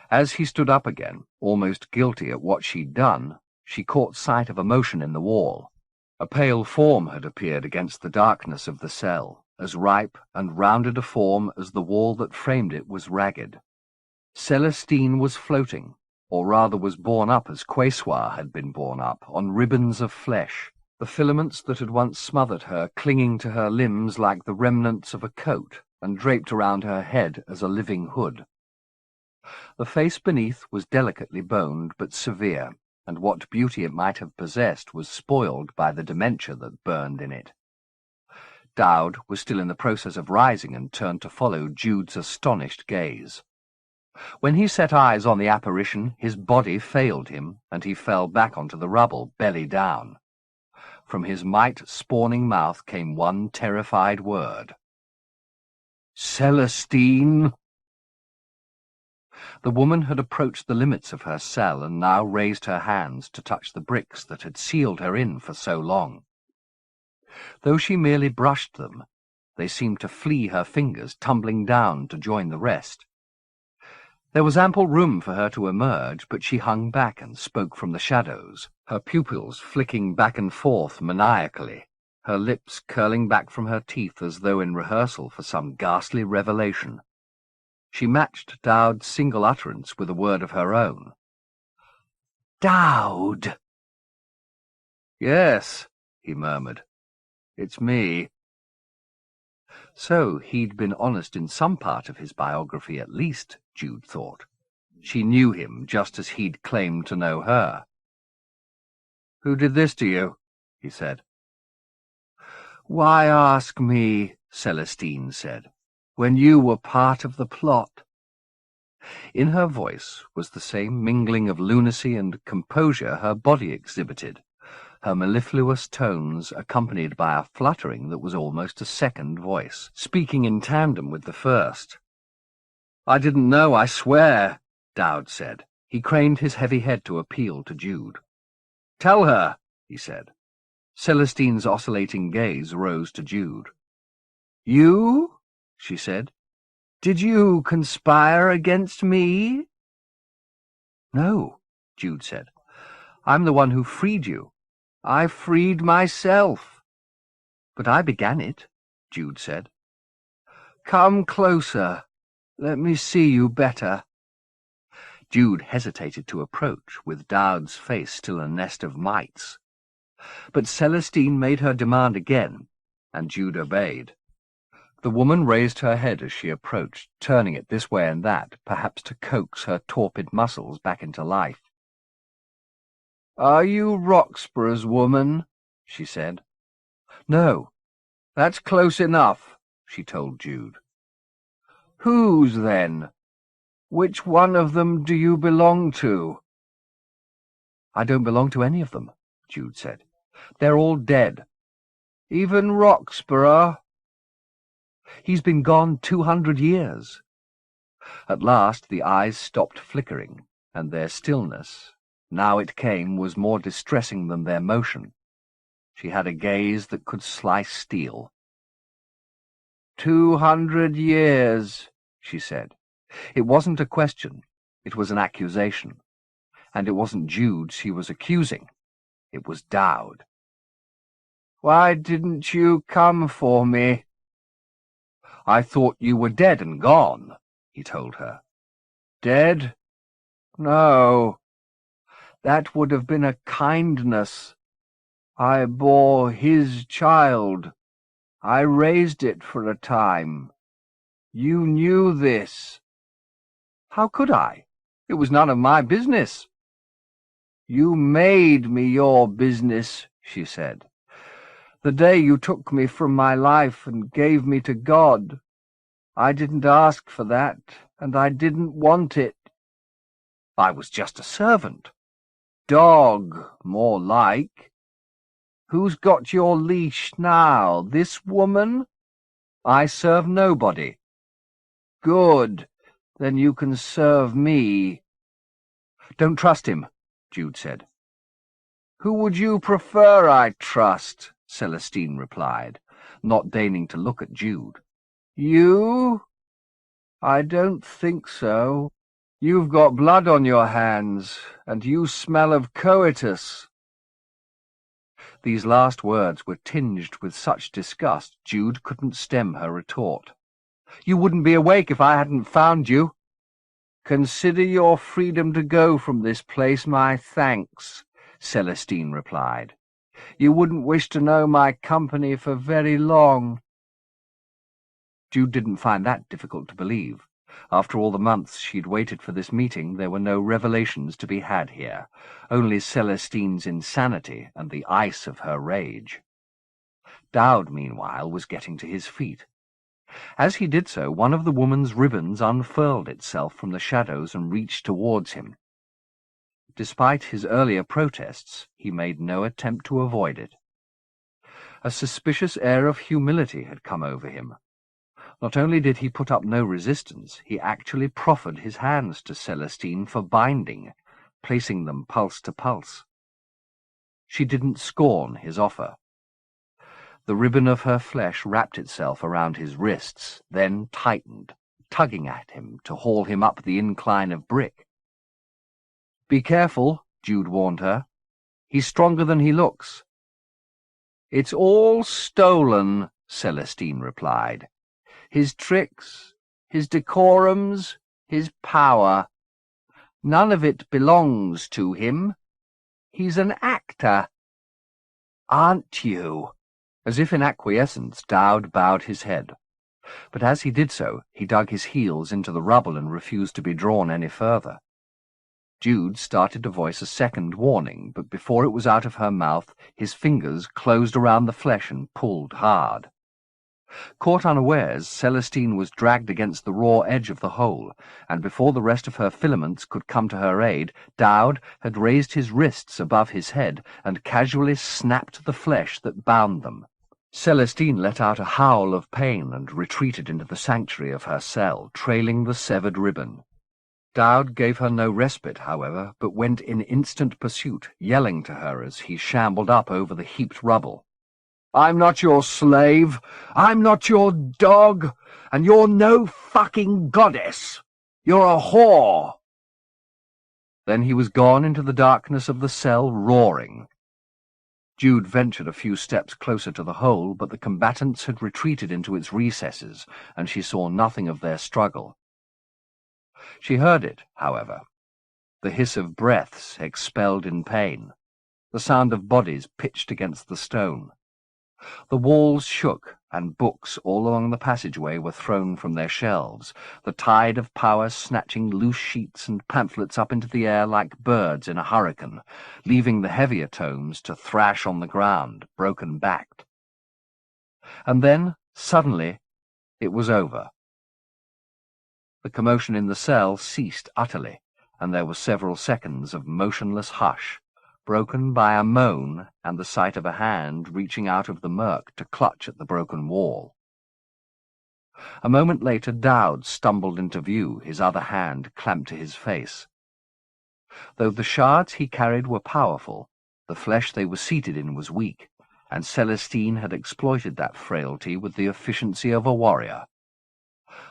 As he stood up again, almost guilty at what she'd done, she caught sight of a motion in the wall. A pale form had appeared against the darkness of the cell, as ripe and rounded a form as the wall that framed it was ragged. Celestine was floating, or rather was borne up as Quesoir had been borne up, on ribbons of flesh, the filaments that had once smothered her clinging to her limbs like the remnants of a coat, and draped around her head as a living hood. The face beneath was delicately boned but severe, and what beauty it might have possessed was spoiled by the dementia that burned in it. Dowd was still in the process of rising and turned to follow Jude's astonished gaze. When he set eyes on the apparition, his body failed him, and he fell back onto the rubble, belly down. From his mite-spawning mouth came one terrified word. Celestine! The woman had approached the limits of her cell and now raised her hands to touch the bricks that had sealed her in for so long. Though she merely brushed them, they seemed to flee her fingers, tumbling down to join the rest. There was ample room for her to emerge, but she hung back and spoke from the shadows, her pupils flicking back and forth maniacally, her lips curling back from her teeth as though in rehearsal for some ghastly revelation. She matched Dowd's single utterance with a word of her own. Dowd! Yes, he murmured. It's me. So he'd been honest in some part of his biography at least, Jude thought. She knew him just as he'd claimed to know her. Who did this to you? He said. Why ask me, Celestine said, when you were part of the plot? In her voice was the same mingling of lunacy and composure her body exhibited, her mellifluous tones accompanied by a fluttering that was almost a second voice, speaking in tandem with the first. I didn't know, I swear, Dowd said. He craned his heavy head to appeal to Jude. Tell her, he said. Celestine's oscillating gaze rose to Jude. You? She said. Did you conspire against me? No, Jude said. I'm the one who freed you. I freed myself. But I began it, Jude said. Come closer. Let me see you better. Jude hesitated to approach, with Dowd's face still a nest of mites. But Celestine made her demand again, and Jude obeyed. The woman raised her head as she approached, turning it this way and that, perhaps to coax her torpid muscles back into life. Are you Roxburgh's woman? She said. No. That's close enough, she told Jude. Whose, then? Which one of them do you belong to? I don't belong to any of them, Jude said. They're all dead. Even Roxburgh? He's been gone 200 years. At last the eyes stopped flickering, and their stillness, now it came, was more distressing than their motion. She had a gaze that could slice steel. 200 years, she said. It wasn't a question, it was an accusation. And it wasn't Jude she was accusing, it was Dowd. Why didn't you come for me? I thought you were dead and gone, he told her. Dead? No. That would have been a kindness. I bore his child. I raised it for a time. You knew this. How could I? It was none of my business. You made me your business, she said. The day you took me from my life and gave me to God. I didn't ask for that, and I didn't want it. I was just a servant. Dog, more like. Who's got your leash now? This woman? I serve nobody. Good. Then you can serve me. Don't trust him, Jude said. Who would you prefer I trust? Celestine replied, not deigning to look at Jude. You? I don't think so. You've got blood on your hands, and you smell of coitus. These last words were tinged with such disgust Jude couldn't stem her retort. You wouldn't be awake if I hadn't found you. Consider your freedom to go from this place my thanks, Celestine replied. You wouldn't wish to know my company for very long. Jude didn't find that difficult to believe. After all the months she'd waited for this meeting, there were no revelations to be had here, only Celestine's insanity and the ice of her rage. Dowd, meanwhile, was getting to his feet. As he did so, one of the woman's ribbons unfurled itself from the shadows and reached towards him. Despite his earlier protests, he made no attempt to avoid it. A suspicious air of humility had come over him. Not only did he put up no resistance, he actually proffered his hands to Celestine for binding, placing them pulse to pulse. She didn't scorn his offer. The ribbon of her flesh wrapped itself around his wrists, then tightened, tugging at him to haul him up the incline of brick. "Be careful," Jude warned her. "He's stronger than he looks." "It's all stolen," Celestine replied. "His tricks, his decorums, his power. None of it belongs to him. He's an actor." "Aren't you?" As if in acquiescence, Dowd bowed his head. But as he did so, he dug his heels into the rubble and refused to be drawn any further. Jude started to voice a second warning, but before it was out of her mouth, his fingers closed around the flesh and pulled hard. Caught unawares, Celestine was dragged against the raw edge of the hole, and before the rest of her filaments could come to her aid, Dowd had raised his wrists above his head and casually snapped the flesh that bound them. Celestine let out a howl of pain and retreated into the sanctuary of her cell, trailing the severed ribbon. Dowd gave her no respite, however, but went in instant pursuit, yelling to her as he shambled up over the heaped rubble. "I'm not your slave, I'm not your dog, and you're no fucking goddess. You're a whore." Then he was gone into the darkness of the cell, roaring. Jude ventured a few steps closer to the hole, but the combatants had retreated into its recesses, and she saw nothing of their struggle. She heard it, however, the hiss of breaths expelled in pain, the sound of bodies pitched against the stone. The walls shook, and books all along the passageway were thrown from their shelves, the tide of power snatching loose sheets and pamphlets up into the air like birds in a hurricane, leaving the heavier tomes to thrash on the ground, broken-backed. And then, suddenly, it was over. The commotion in the cell ceased utterly, and there were several seconds of motionless hush, broken by a moan and the sight of a hand reaching out of the murk to clutch at the broken wall. A moment later Dowd stumbled into view, his other hand clamped to his face. Though the shards he carried were powerful, the flesh they were seated in was weak, and Celestine had exploited that frailty with the efficiency of a warrior.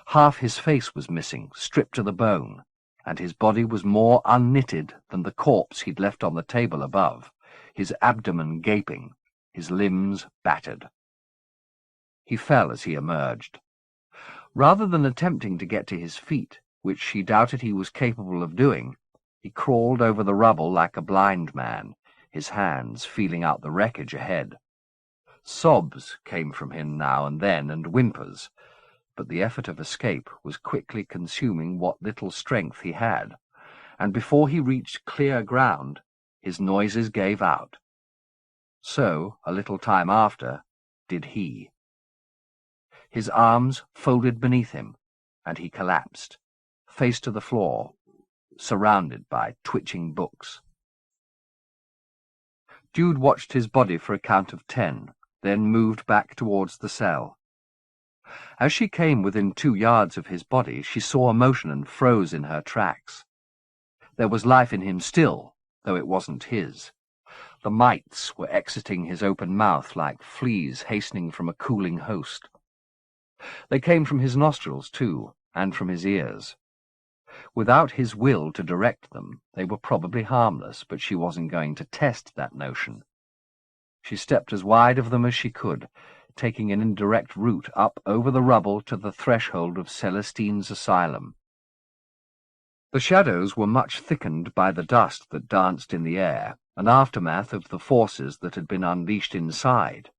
Half his face was missing, stripped to the bone, and his body was more unknitted than the corpse he'd left on the table above, his abdomen gaping, his limbs battered. He fell as he emerged. Rather than attempting to get to his feet, which she doubted he was capable of doing, he crawled over the rubble like a blind man, his hands feeling out the wreckage ahead. Sobs came from him now and then, and whimpers, but the effort of escape was quickly consuming what little strength he had, and before he reached clear ground, his noises gave out. So, a little time after, did he. His arms folded beneath him, and he collapsed, face to the floor, surrounded by twitching books. Jude watched his body for a count of 10, then moved back towards the cell. As she came within 2 yards of his body, she saw emotion and froze in her tracks. There was life in him still, though it wasn't his. The mites were exiting his open mouth like fleas hastening from a cooling host. They came from his nostrils, too, and from his ears. Without his will to direct them, they were probably harmless, but she wasn't going to test that notion. She stepped as wide of them as she could, taking an indirect route up over the rubble to the threshold of Celestine's asylum. The shadows were much thickened by the dust that danced in the air, an aftermath of the forces that had been unleashed inside,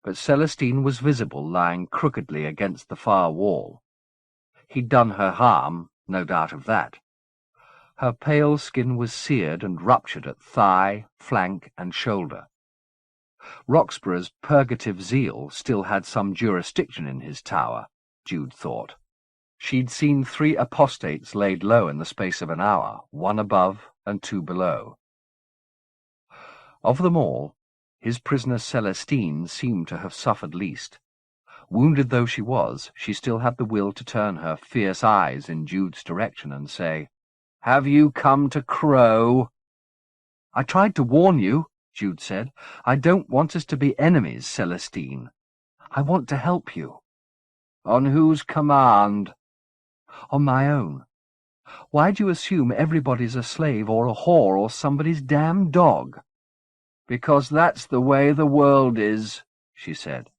but Celestine was visible lying crookedly against the far wall. He'd done her harm, no doubt of that. Her pale skin was seared and ruptured at thigh, flank, and shoulder. Roxburgh's purgative zeal still had some jurisdiction in his tower, Jude thought. She'd seen 3 apostates laid low in the space of an hour, 1 above and 2 below. Of them all, his prisoner Celestine seemed to have suffered least. Wounded though she was, she still had the will to turn her fierce eyes in Jude's direction and say, "Have you come to crow?" "I tried to warn you," Jude said. "I don't want us to be enemies, Celestine. I want to help you." On whose command? On my own. Why do you assume everybody's a slave or a whore or somebody's damn dog? Because that's the way the world is, she said.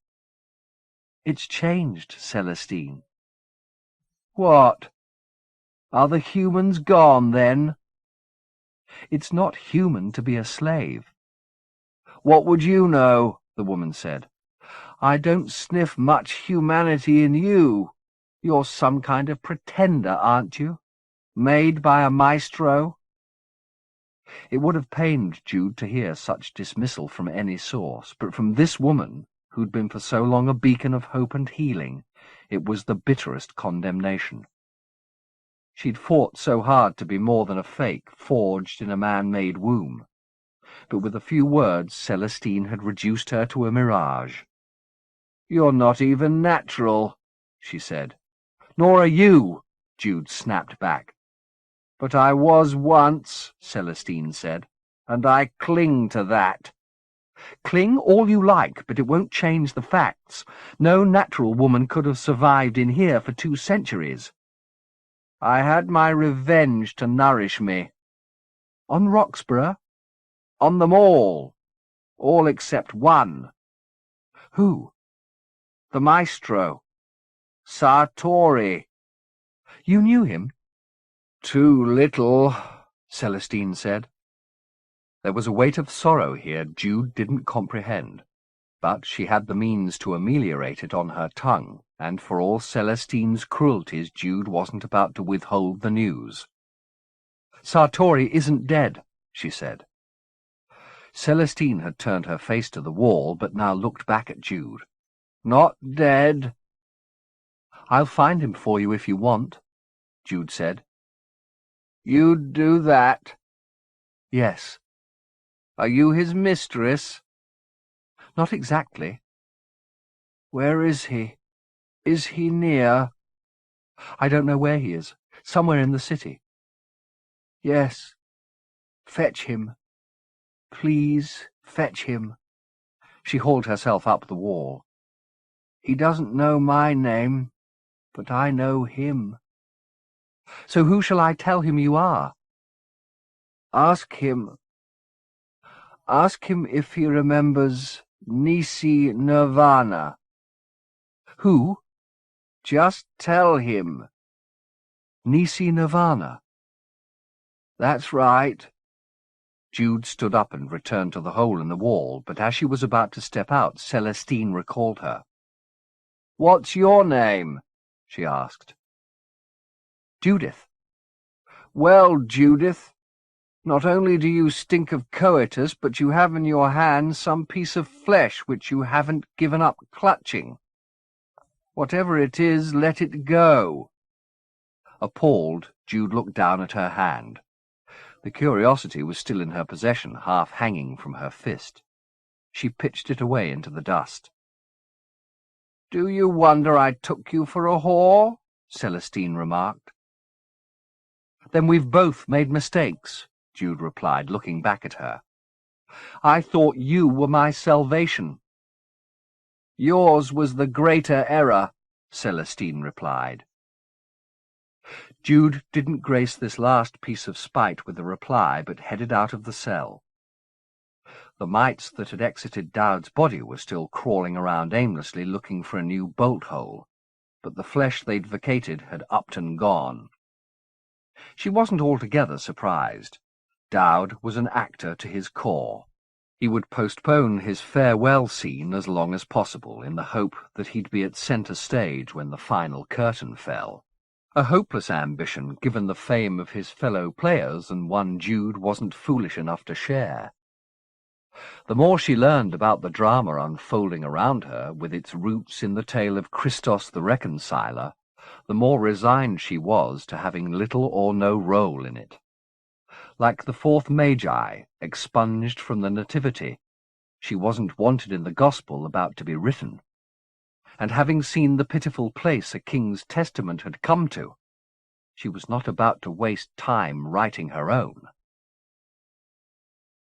It's changed, Celestine. What? Are the humans gone, then? It's not human to be a slave. What would you know? The woman said. I don't sniff much humanity in you. You're some kind of pretender, aren't you? Made by a maestro? It would have pained Jude to hear such dismissal from any source, but from this woman, who'd been for so long a beacon of hope and healing, it was the bitterest condemnation. She'd fought so hard to be more than a fake, forged in a man-made womb. But with a few words, Celestine had reduced her to a mirage. "You're not even natural," she said. "Nor are you," Jude snapped back. "But I was once," Celestine said, "and I cling to that." "Cling all you like, but it won't change the facts. No natural woman could have survived in here for 2 centuries. I had my revenge to nourish me. On Roxburgh? On them all except one." "Who?" "The maestro. Sartori." "You knew him?" "Too little," Celestine said. There was a weight of sorrow here Jude didn't comprehend, but she had the means to ameliorate it on her tongue, and for all Celestine's cruelties Jude wasn't about to withhold the news. "Sartori isn't dead," she said. Celestine had turned her face to the wall, but now looked back at Jude. "Not dead?" "I'll find him for you if you want," Jude said. "You'd do that?" "Yes." "Are you his mistress?" "Not exactly." "Where is he? Is he near?" "I don't know where he is. Somewhere in the city." "Yes. Fetch him. Please fetch him." She hauled herself up the wall. "He doesn't know my name, but I know him." "So who shall I tell him you are?" Ask him if he remembers Nisi Nirvana." "Who?" "Just tell him." "Nisi Nirvana." "That's right." Jude stood up and returned to the hole in the wall, but as she was about to step out, Celestine recalled her. "What's your name?" she asked. "Judith." "Well, Judith, not only do you stink of coitus, but you have in your hand some piece of flesh which you haven't given up clutching. Whatever it is, let it go." Appalled, Jude looked down at her hand. The curiosity was still in her possession, half hanging from her fist. She pitched it away into the dust. "Do you wonder I took you for a whore?" Celestine remarked. "Then we've both made mistakes," Jude replied, looking back at her. "I thought you were my salvation." "Yours was the greater error," Celestine replied. Jude didn't grace this last piece of spite with a reply, but headed out of the cell. The mites that had exited Dowd's body were still crawling around aimlessly looking for a new bolt hole, but the flesh they'd vacated had upped and gone. She wasn't altogether surprised. Dowd was an actor to his core. He would postpone his farewell scene as long as possible in the hope that he'd be at centre stage when the final curtain fell. A hopeless ambition, given the fame of his fellow players, and one Jude wasn't foolish enough to share. The more she learned about the drama unfolding around her, with its roots in the tale of Christos the Reconciler, the more resigned she was to having little or no role in it. Like the fourth Magi, expunged from the Nativity, she wasn't wanted in the Gospel about to be written. and having seen the pitiful place a king's testament had come to, she was not about to waste time writing her own.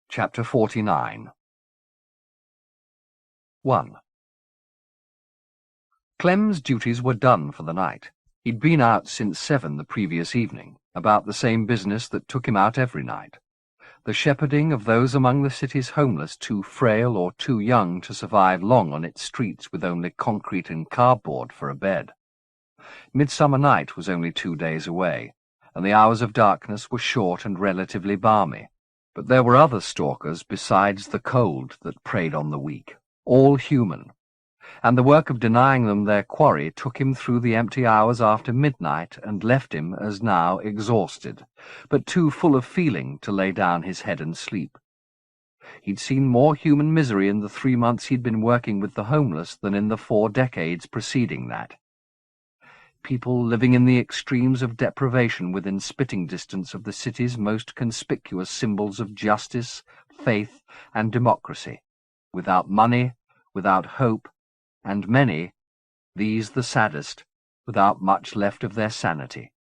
Chapter 49. 1. Clem's duties were done for the night. He'd been out since 7 the previous evening, about the same business that took him out every night, the shepherding of those among the city's homeless too frail or too young to survive long on its streets with only concrete and cardboard for a bed. Midsummer night was only 2 days away, and the hours of darkness were short and relatively balmy. But there were other stalkers besides the cold that preyed on the weak, all human, and the work of denying them their quarry took him through the empty hours after midnight and left him, as now, exhausted, but too full of feeling to lay down his head and sleep. He'd seen more human misery in the 3 months he'd been working with the homeless than in the 4 decades preceding that. People living in the extremes of deprivation within spitting distance of the city's most conspicuous symbols of justice, faith, and democracy, without money, without hope, and many, these the saddest, without much left of their sanity.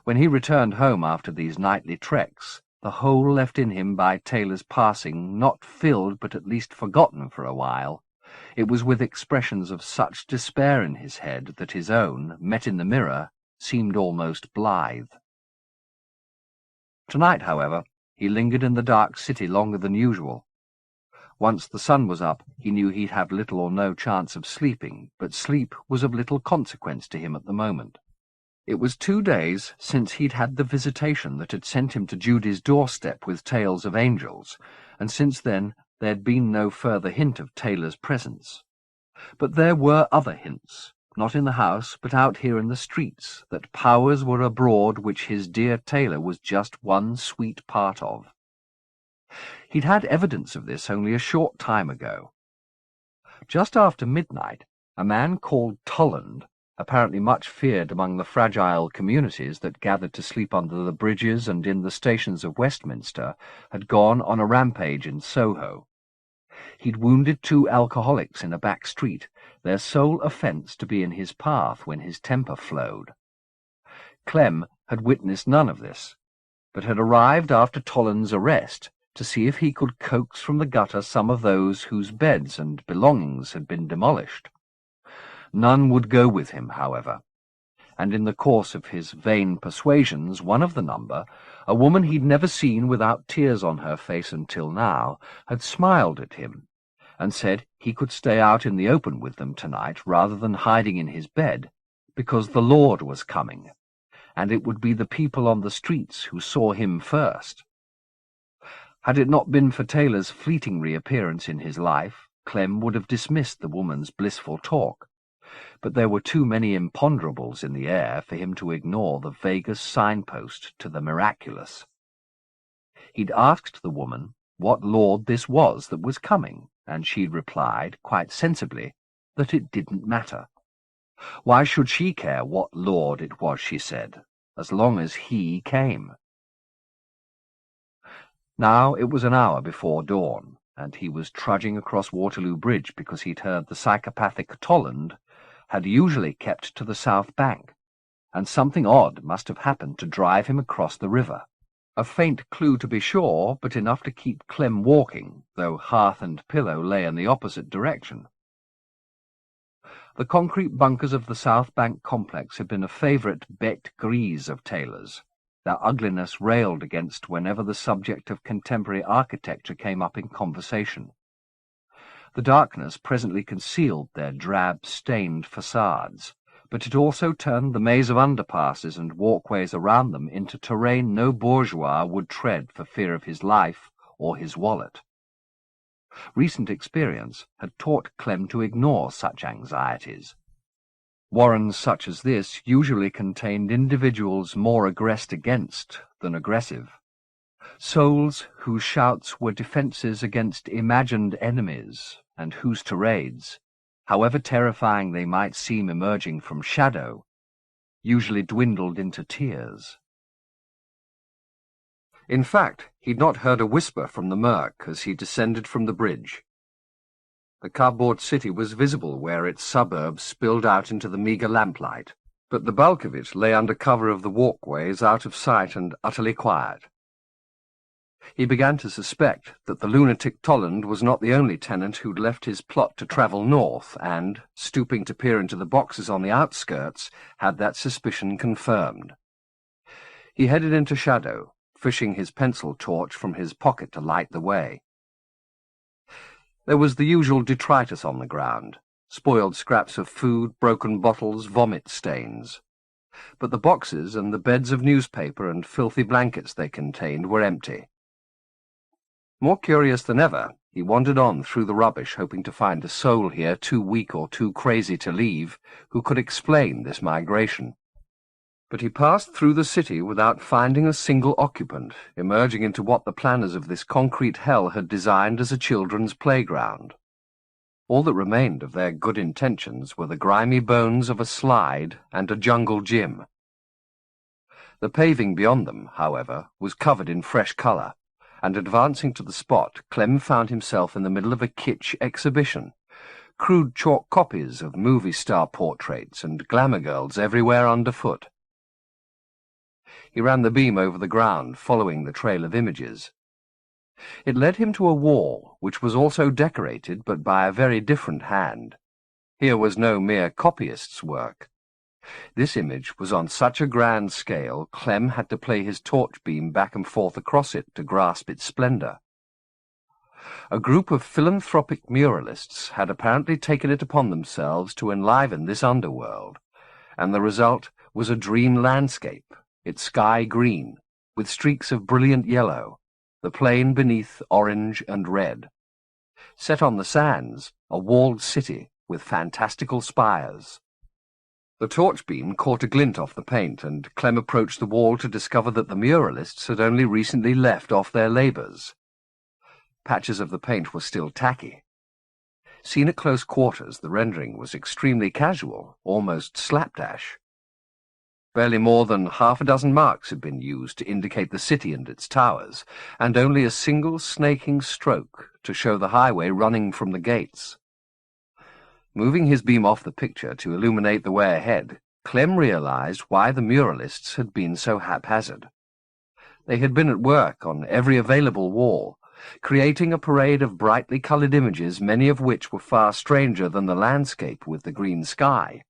When he returned home after these nightly treks, the hole left in him by Taylor's passing not filled but at least forgotten for a while, it was with expressions of such despair in his head that his own, met in the mirror, seemed almost blithe. Tonight, however, he lingered in the dark city longer than usual. Once the sun was up, he knew he'd have little or no chance of sleeping, but sleep was of little consequence to him at the moment. It was 2 days since he'd had the visitation that had sent him to Judy's doorstep with tales of angels, and since then there'd been no further hint of Taylor's presence. But there were other hints, not in the house, but out here in the streets, that powers were abroad which his dear Taylor was just one sweet part of. He'd had evidence of this only a short time ago. Just after midnight, a man called Tolland, apparently much feared among the fragile communities that gathered to sleep under the bridges and in the stations of Westminster, had gone on a rampage in Soho. He'd wounded 2 alcoholics in a back street, their sole offence to be in his path when his temper flowed. Clem had witnessed none of this, but had arrived after Tolland's arrest to see if he could coax from the gutter some of those whose beds and belongings had been demolished. None would go with him, however, and in the course of his vain persuasions, one of the number, a woman he'd never seen without tears on her face until now, had smiled at him, and said he could stay out in the open with them tonight rather than hiding in his bed, because the Lord was coming, and it would be the people on the streets who saw him first. Had it not been for Taylor's fleeting reappearance in his life, Clem would have dismissed the woman's blissful talk, but there were too many imponderables in the air for him to ignore the vaguest signpost to the miraculous. He'd asked the woman what lord this was that was coming, and she'd replied, quite sensibly, that it didn't matter. Why should she care what lord it was, she said, as long as he came? Now it was an hour before dawn, and he was trudging across Waterloo Bridge because he'd heard the psychopathic Tolland had usually kept to the south bank, and something odd must have happened to drive him across the river. A faint clue, to be sure, but enough to keep Clem walking, though hearth and pillow lay in the opposite direction. The concrete bunkers of the South Bank complex had been a favourite bête grise of Taylor's, their ugliness railed against whenever the subject of contemporary architecture came up in conversation. The darkness presently concealed their drab-stained facades, but it also turned the maze of underpasses and walkways around them into terrain no bourgeois would tread for fear of his life or his wallet. Recent experience had taught Clem to ignore such anxieties. Warrens such as this usually contained individuals more aggressed against than aggressive, souls whose shouts were defences against imagined enemies, and whose tirades, however terrifying they might seem emerging from shadow, usually dwindled into tears. In fact, he'd not heard a whisper from the murk as he descended from the bridge. The cardboard city was visible where its suburbs spilled out into the meagre lamplight, but the bulk of it lay under cover of the walkways, out of sight and utterly quiet. He began to suspect that the lunatic Tolland was not the only tenant who'd left his plot to travel north and, stooping to peer into the boxes on the outskirts, had that suspicion confirmed. He headed into shadow, fishing his pencil torch from his pocket to light the way. There was the usual detritus on the ground, spoiled scraps of food, broken bottles, vomit stains. But the boxes and the beds of newspaper and filthy blankets they contained were empty. More curious than ever, he wandered on through the rubbish, hoping to find a soul here too weak or too crazy to leave, who could explain this migration. But he passed through the city without finding a single occupant, emerging into what the planners of this concrete hell had designed as a children's playground. All that remained of their good intentions were the grimy bones of a slide and a jungle gym. The paving beyond them, however, was covered in fresh colour, and advancing to the spot, Clem found himself in the middle of a kitsch exhibition, crude chalk copies of movie star portraits and glamour girls everywhere underfoot. He ran the beam over the ground, following the trail of images. It led him to a wall, which was also decorated, but by a very different hand. Here was no mere copyist's work. This image was on such a grand scale, Clem had to play his torch beam back and forth across it to grasp its splendour. A group of philanthropic muralists had apparently taken it upon themselves to enliven this underworld, and the result was a dream landscape, its sky green, with streaks of brilliant yellow, the plain beneath orange and red. Set on the sands, a walled city with fantastical spires. The torch beam caught a glint off the paint, and Clem approached the wall to discover that the muralists had only recently left off their labours. Patches of the paint were still tacky. Seen at close quarters, the rendering was extremely casual, almost slapdash. Barely more than half a dozen marks had been used to indicate the city and its towers, and only a single snaking stroke to show the highway running from the gates. Moving his beam off the picture to illuminate the way ahead, Clem realized why the muralists had been so haphazard. They had been at work on every available wall, creating a parade of brightly coloured images, many of which were far stranger than the landscape with the green sky.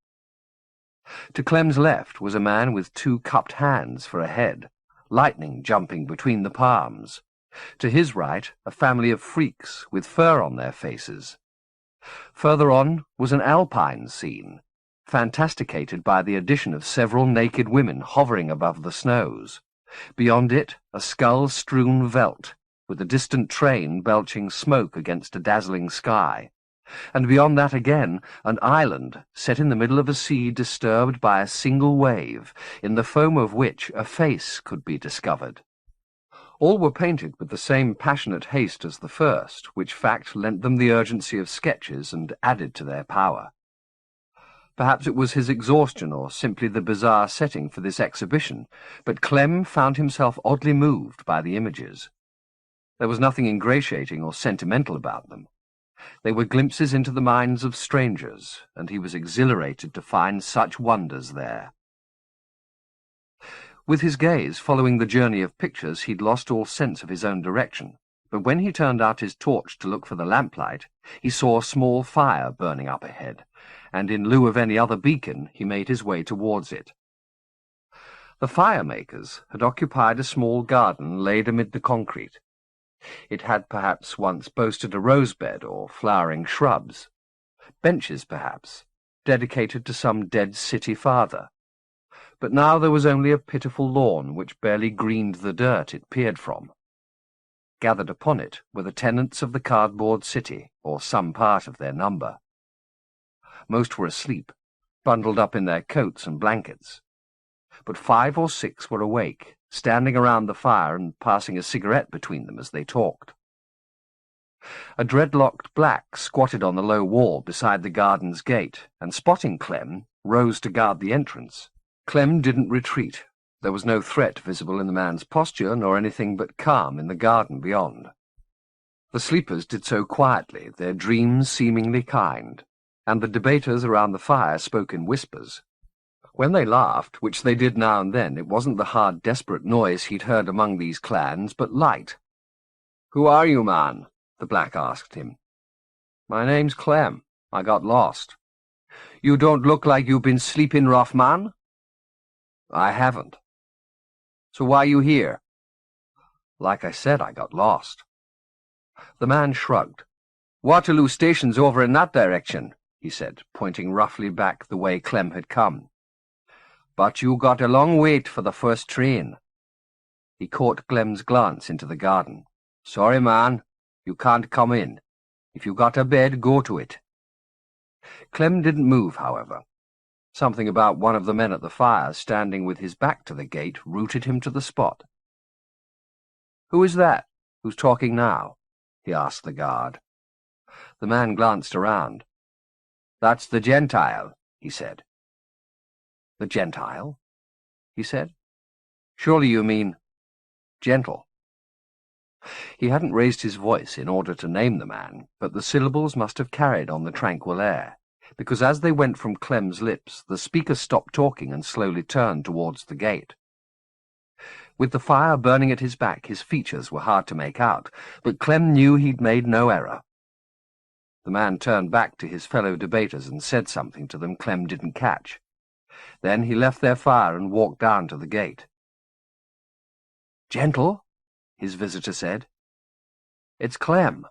To Clem's left was a man with two cupped hands for a head, lightning jumping between the palms. To his right, a family of freaks with fur on their faces. Further on was an alpine scene, fantasticated by the addition of several naked women hovering above the snows. Beyond it, a skull-strewn veldt, with a distant train belching smoke against a dazzling sky. And beyond that again, an island set in the middle of a sea disturbed by a single wave, in the foam of which a face could be discovered. All were painted with the same passionate haste as the first, which fact lent them the urgency of sketches and added to their power. Perhaps it was his exhaustion or simply the bizarre setting for this exhibition, but Clem found himself oddly moved by the images. There was nothing ingratiating or sentimental about them. They were glimpses into the minds of strangers, and he was exhilarated to find such wonders there. With his gaze following the journey of pictures, he'd lost all sense of his own direction, but when he turned out his torch to look for the lamplight, he saw a small fire burning up ahead, and in lieu of any other beacon, he made his way towards it. The fire-makers had occupied a small garden laid amid the concrete. It had perhaps once boasted a rose-bed or flowering shrubs, benches perhaps, dedicated to some dead city father. But now there was only a pitiful lawn which barely greened the dirt it peered from. Gathered upon it were the tenants of the cardboard city, or some part of their number. Most were asleep, bundled up in their coats and blankets. But 5 or 6 were awake, standing around the fire and passing a cigarette between them as they talked. A dreadlocked black squatted on the low wall beside the garden's gate, and spotting Clem, rose to guard the entrance. Clem didn't retreat. There was no threat visible in the man's posture, nor anything but calm in the garden beyond. The sleepers did so quietly, their dreams seemingly kind, and the debaters around the fire spoke in whispers. When they laughed, which they did now and then, it wasn't the hard, desperate noise he'd heard among these clans, but light. "Who are you, man?" the black asked him. "My name's Clem. I got lost." "You don't look like you've been sleeping rough, man." "I haven't." "So why you here?" "Like I said, I got lost." The man shrugged. "Waterloo Station's over in that direction," he said, pointing roughly back the way Clem had come. "But you got a long wait for the first train." He caught Clem's glance into the garden. "Sorry, man, you can't come in. If you got a bed, go to it." Clem didn't move, however. Something about one of the men at the fire, standing with his back to the gate, rooted him to the spot. "Who is that? Who's talking now?" he asked the guard. The man glanced around. "That's the Gentile," he said. "The Gentile?" he said. "Surely you mean gentle." He hadn't raised his voice in order to name the man, but the syllables must have carried on the tranquil air, because as they went from Clem's lips, the speaker stopped talking and slowly turned towards the gate. With the fire burning at his back, his features were hard to make out, but Clem knew he'd made no error. The man turned back to his fellow debaters and said something to them Clem didn't catch. Then he left their fire and walked down to the gate. "Gentle?" his visitor said. "It's Clem."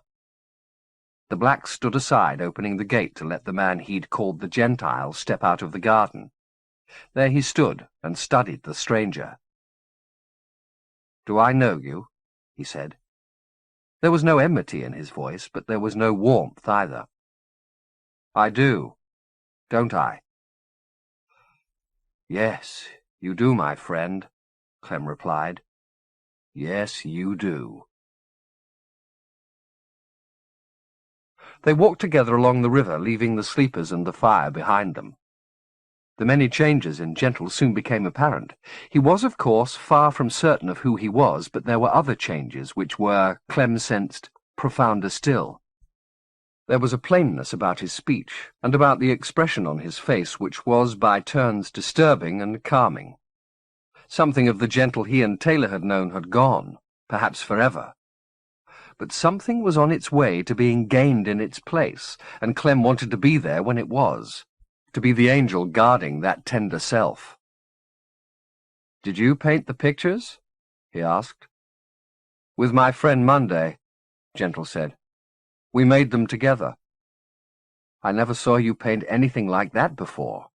The black stood aside, opening the gate to let the man he'd called the Gentile step out of the garden. There he stood and studied the stranger. "Do I know you?" he said. There was no enmity in his voice, but there was no warmth either. "I do, don't I?" "Yes, you do, my friend," Clem replied. "Yes, you do." They walked together along the river, leaving the sleepers and the fire behind them. The many changes in Gentle soon became apparent. He was, of course, far from certain of who he was, but there were other changes which were, Clem sensed, profounder still. There was a plainness about his speech, and about the expression on his face which was by turns disturbing and calming. Something of the Gentle he and Taylor had known had gone, perhaps forever. But something was on its way to being gained in its place, and Clem wanted to be there when it was, to be the angel guarding that tender self. "Did you paint the pictures?" he asked. "With my friend Monday," Gentle said. "We made them together." "I never saw you paint anything like that before."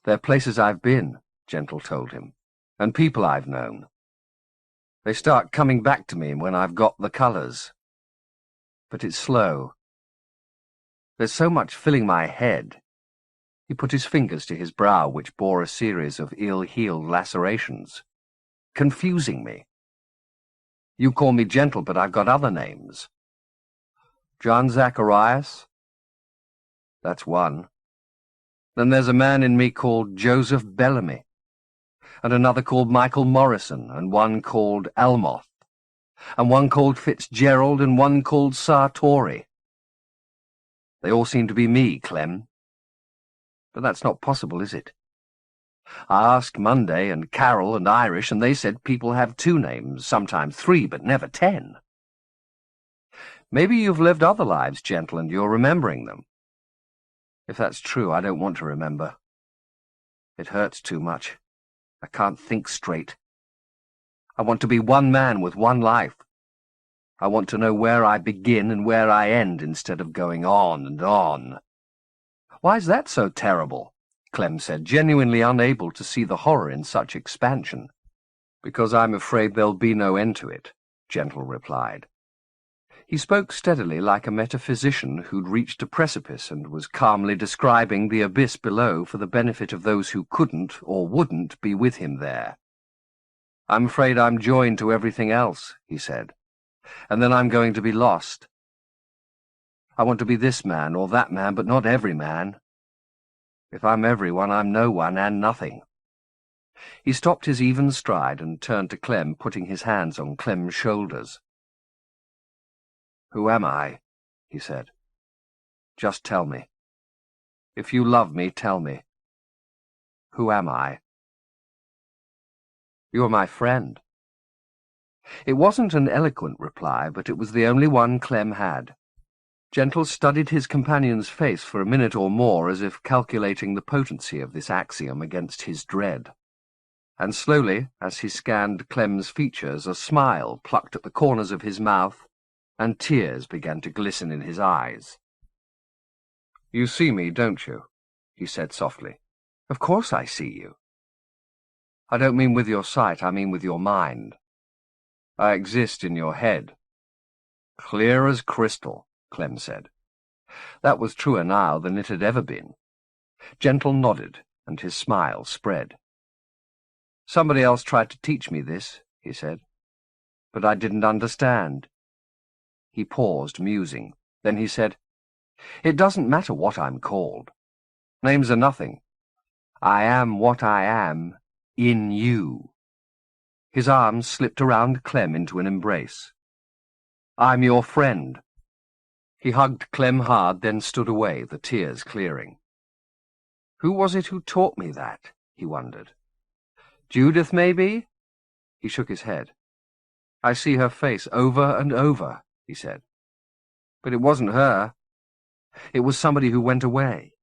"They're places I've been," Gentle told him, "and people I've known. They start coming back to me when I've got the colours. But it's slow. There's so much filling my head." He put his fingers to his brow, which bore a series of ill-healed lacerations. "Confusing me. You call me Gentle, but I've got other names. John Zacharias? That's one. Then there's a man in me called Joseph Bellamy, and another called Michael Morrison, and one called Almoth, and one called Fitzgerald, and one called Sartori. They all seem to be me, Clem. But that's not possible, is it? I asked Monday and Carol and Irish, and they said people have 2 names, sometimes 3, but never 10. Maybe you've lived other lives, Gentle, and you're remembering them. If that's true, I don't want to remember. It hurts too much. I can't think straight. I want to be one man with one life. I want to know where I begin and where I end instead of going on and on. Why's that so terrible? Clem said, genuinely unable to see the horror in such expansion. Because I'm afraid there'll be no end to it, Gentle replied. He spoke steadily like a metaphysician who'd reached a precipice and was calmly describing the abyss below for the benefit of those who couldn't or wouldn't be with him there. I'm afraid I'm joined to everything else, he said, and then I'm going to be lost. I want to be this man or that man, but not every man. If I'm everyone, I'm no one and nothing. He stopped his even stride and turned to Clem, putting his hands on Clem's shoulders. "Who am I?" he said. "Just tell me. If you love me, tell me. Who am I?" "You're my friend." It wasn't an eloquent reply, but it was the only one Clem had. Gentle studied his companion's face for a minute or more, as if calculating the potency of this axiom against his dread. And slowly, as he scanned Clem's features, a smile plucked at the corners of his mouth, and tears began to glisten in his eyes. "You see me, don't you?" he said softly. "Of course I see you." "I don't mean with your sight, I mean with your mind. I exist in your head." "Clear as crystal," Clem said. That was truer now than it had ever been. Gentle nodded, and his smile spread. "Somebody else tried to teach me this," he said, "but I didn't understand." He paused, musing. Then he said, "It doesn't matter what I'm called. Names are nothing. I am what I am in you." His arms slipped around Clem into an embrace. "I'm your friend." He hugged Clem hard, then stood away, the tears clearing. "Who was it who taught me that?" he wondered. "Judith, maybe?" He shook his head. "I see her face over and over," he said. "But it wasn't her. It was somebody who went away."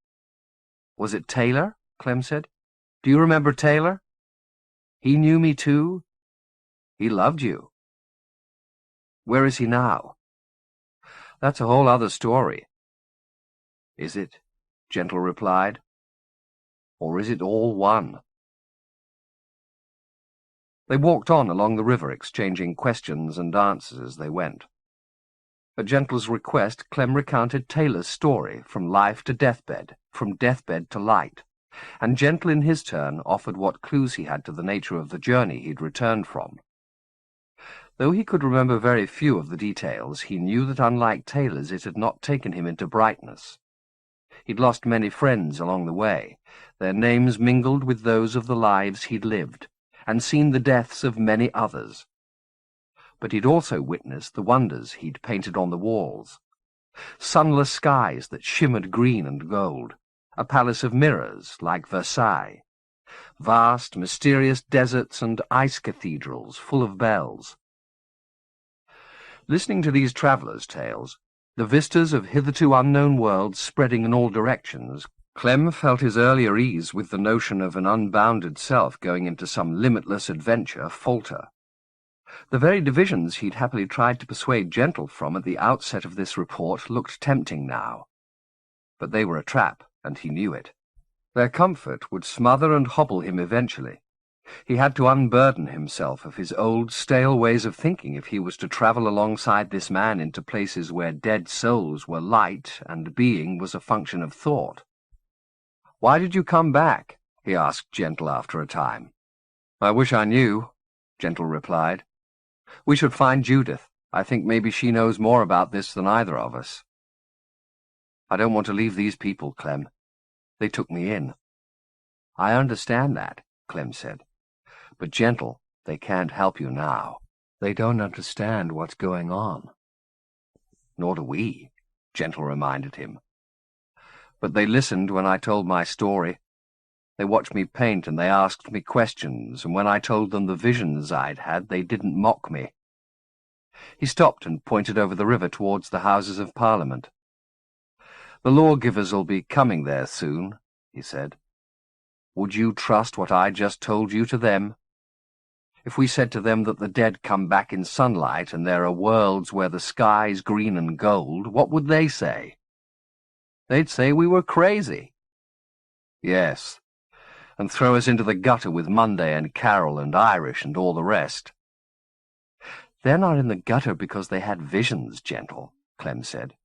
"Was it Taylor?" Clem said. "Do you remember Taylor? He knew me too. He loved you." "Where is he now?" "That's a whole other story." "Is it?" Gentle replied. "Or is it all one?" They walked on along the river, exchanging questions and answers as they went. At Gentle's request, Clem recounted Taylor's story, from life to deathbed, from deathbed to light, and Gentle in his turn offered what clues he had to the nature of the journey he'd returned from. Though he could remember very few of the details, he knew that unlike Taylor's it had not taken him into brightness. He'd lost many friends along the way, their names mingled with those of the lives he'd lived, and seen the deaths of many others. But he'd also witnessed the wonders he'd painted on the walls. Sunless skies that shimmered green and gold, a palace of mirrors like Versailles, vast, mysterious deserts and ice cathedrals full of bells. Listening to these travellers' tales, the vistas of hitherto unknown worlds spreading in all directions, Clem felt his earlier ease with the notion of an unbounded self going into some limitless adventure falter. The very divisions he'd happily tried to persuade Gentle from at the outset of this report looked tempting now. But they were a trap, and he knew it. Their comfort would smother and hobble him eventually. He had to unburden himself of his old, stale ways of thinking if he was to travel alongside this man into places where dead souls were light and being was a function of thought. "Why did you come back?" he asked Gentle after a time. "I wish I knew," Gentle replied. "We should find Judith. I think maybe she knows more about this than either of us." "I don't want to leave these people, Clem. They took me in." "I understand that," Clem said. "But Gentle, they can't help you now. They don't understand what's going on." "Nor do we," Gentle reminded him. "But they listened when I told my story. They watched me paint and they asked me questions, and when I told them the visions I'd had, they didn't mock me." He stopped and pointed over the river towards the Houses of Parliament. "The lawgivers'll be coming there soon," he said. "Would you trust what I just told you to them? If we said to them that the dead come back in sunlight and there are worlds where the sky's green and gold, what would they say?" "They'd say we were crazy." "Yes, and throw us into the gutter with Monday and Carol and Irish and all the rest." "They're not in the gutter because they had visions, Gentle," Clem said.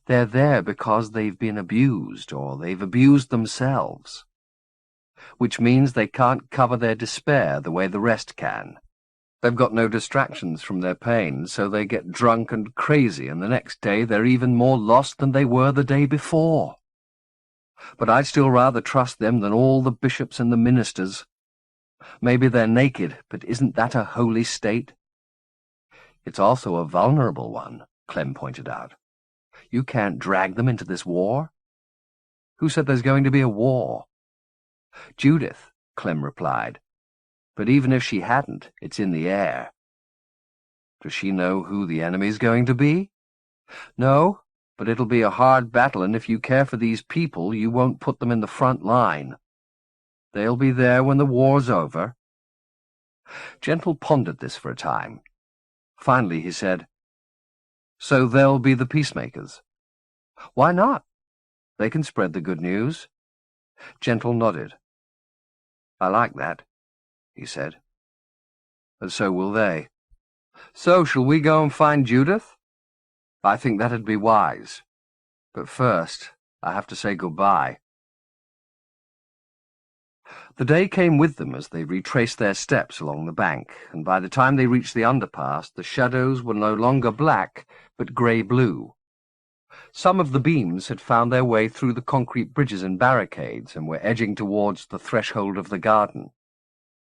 "They're there because they've been abused, or they've abused themselves. Which means they can't cover their despair the way the rest can. They've got no distractions from their pain, so they get drunk and crazy, and the next day they're even more lost than they were the day before. But I'd still rather trust them than all the bishops and the ministers. Maybe they're naked, but isn't that a holy state?" "It's also a vulnerable one," Clem pointed out. You can't drag them into this war. Who said there's going to be a war? Judith, Clem replied. But even if she hadn't, it's in the air. Does she know who the enemy's going to be? No, but it'll be a hard battle, and if you care for these people, you won't put them in the front line. They'll be there when the war's over. Gentle pondered this for a time. Finally he said, So they'll be the peacemakers. Why not? They can spread the good news. Gentle nodded. I like that, he said. And so will they. So shall we go and find Judith? I think that'd be wise. But first, I have to say goodbye. The day came with them as they retraced their steps along the bank, and by the time they reached the underpass, the shadows were no longer black, but grey-blue. Some of the beams had found their way through the concrete bridges and barricades and were edging towards the threshold of the garden.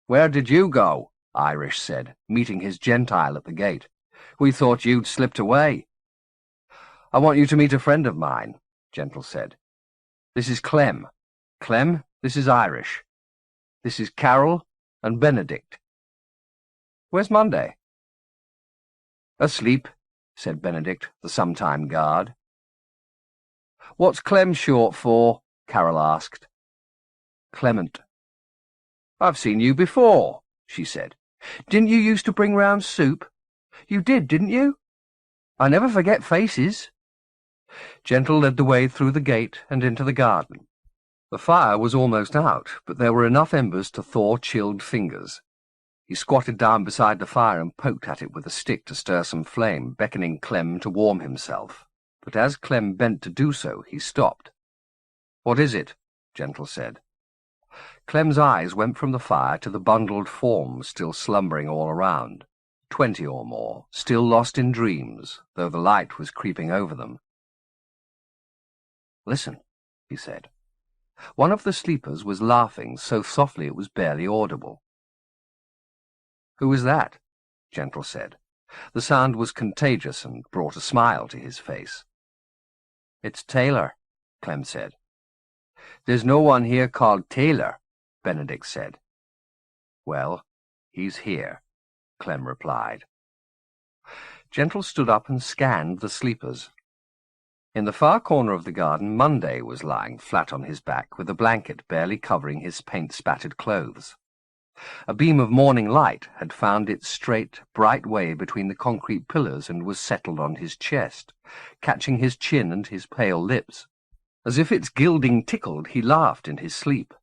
"Where did you go?" Irish said, meeting his Gentile at the gate. "We thought you'd slipped away." "I want you to meet a friend of mine," Gentle said. "This is Clem. Clem, this is Irish. This is Carol and Benedict." "Where's Monday?" "Asleep," said Benedict, the sometime guard. "What's Clem short for?" Carol asked. "Clement." "I've seen you before," she said. "Didn't you used to bring round soup? You did, didn't you? I never forget faces." Gentle led the way through the gate and into the garden. The fire was almost out, but there were enough embers to thaw chilled fingers. He squatted down beside the fire and poked at it with a stick to stir some flame, beckoning Clem to warm himself. But as Clem bent to do so, he stopped. "What is it?" Gentle said. Clem's eyes went from the fire to the bundled forms still slumbering all around, 20 or more, still lost in dreams, though the light was creeping over them. "Listen," he said. One of the sleepers was laughing so softly it was barely audible. "Who is that?" Gentle said. The sound was contagious and brought a smile to his face. "It's Taylor," Clem said. "There's no one here called Taylor," Benedict said. "Well, he's here," Clem replied. Gentle stood up and scanned the sleepers. In the far corner of the garden, Monday was lying flat on his back with a blanket barely covering his paint-spattered clothes. A beam of morning light had found its straight, bright way between the concrete pillars and was settled on his chest, catching his chin and his pale lips. As if its gilding tickled, he laughed in his sleep.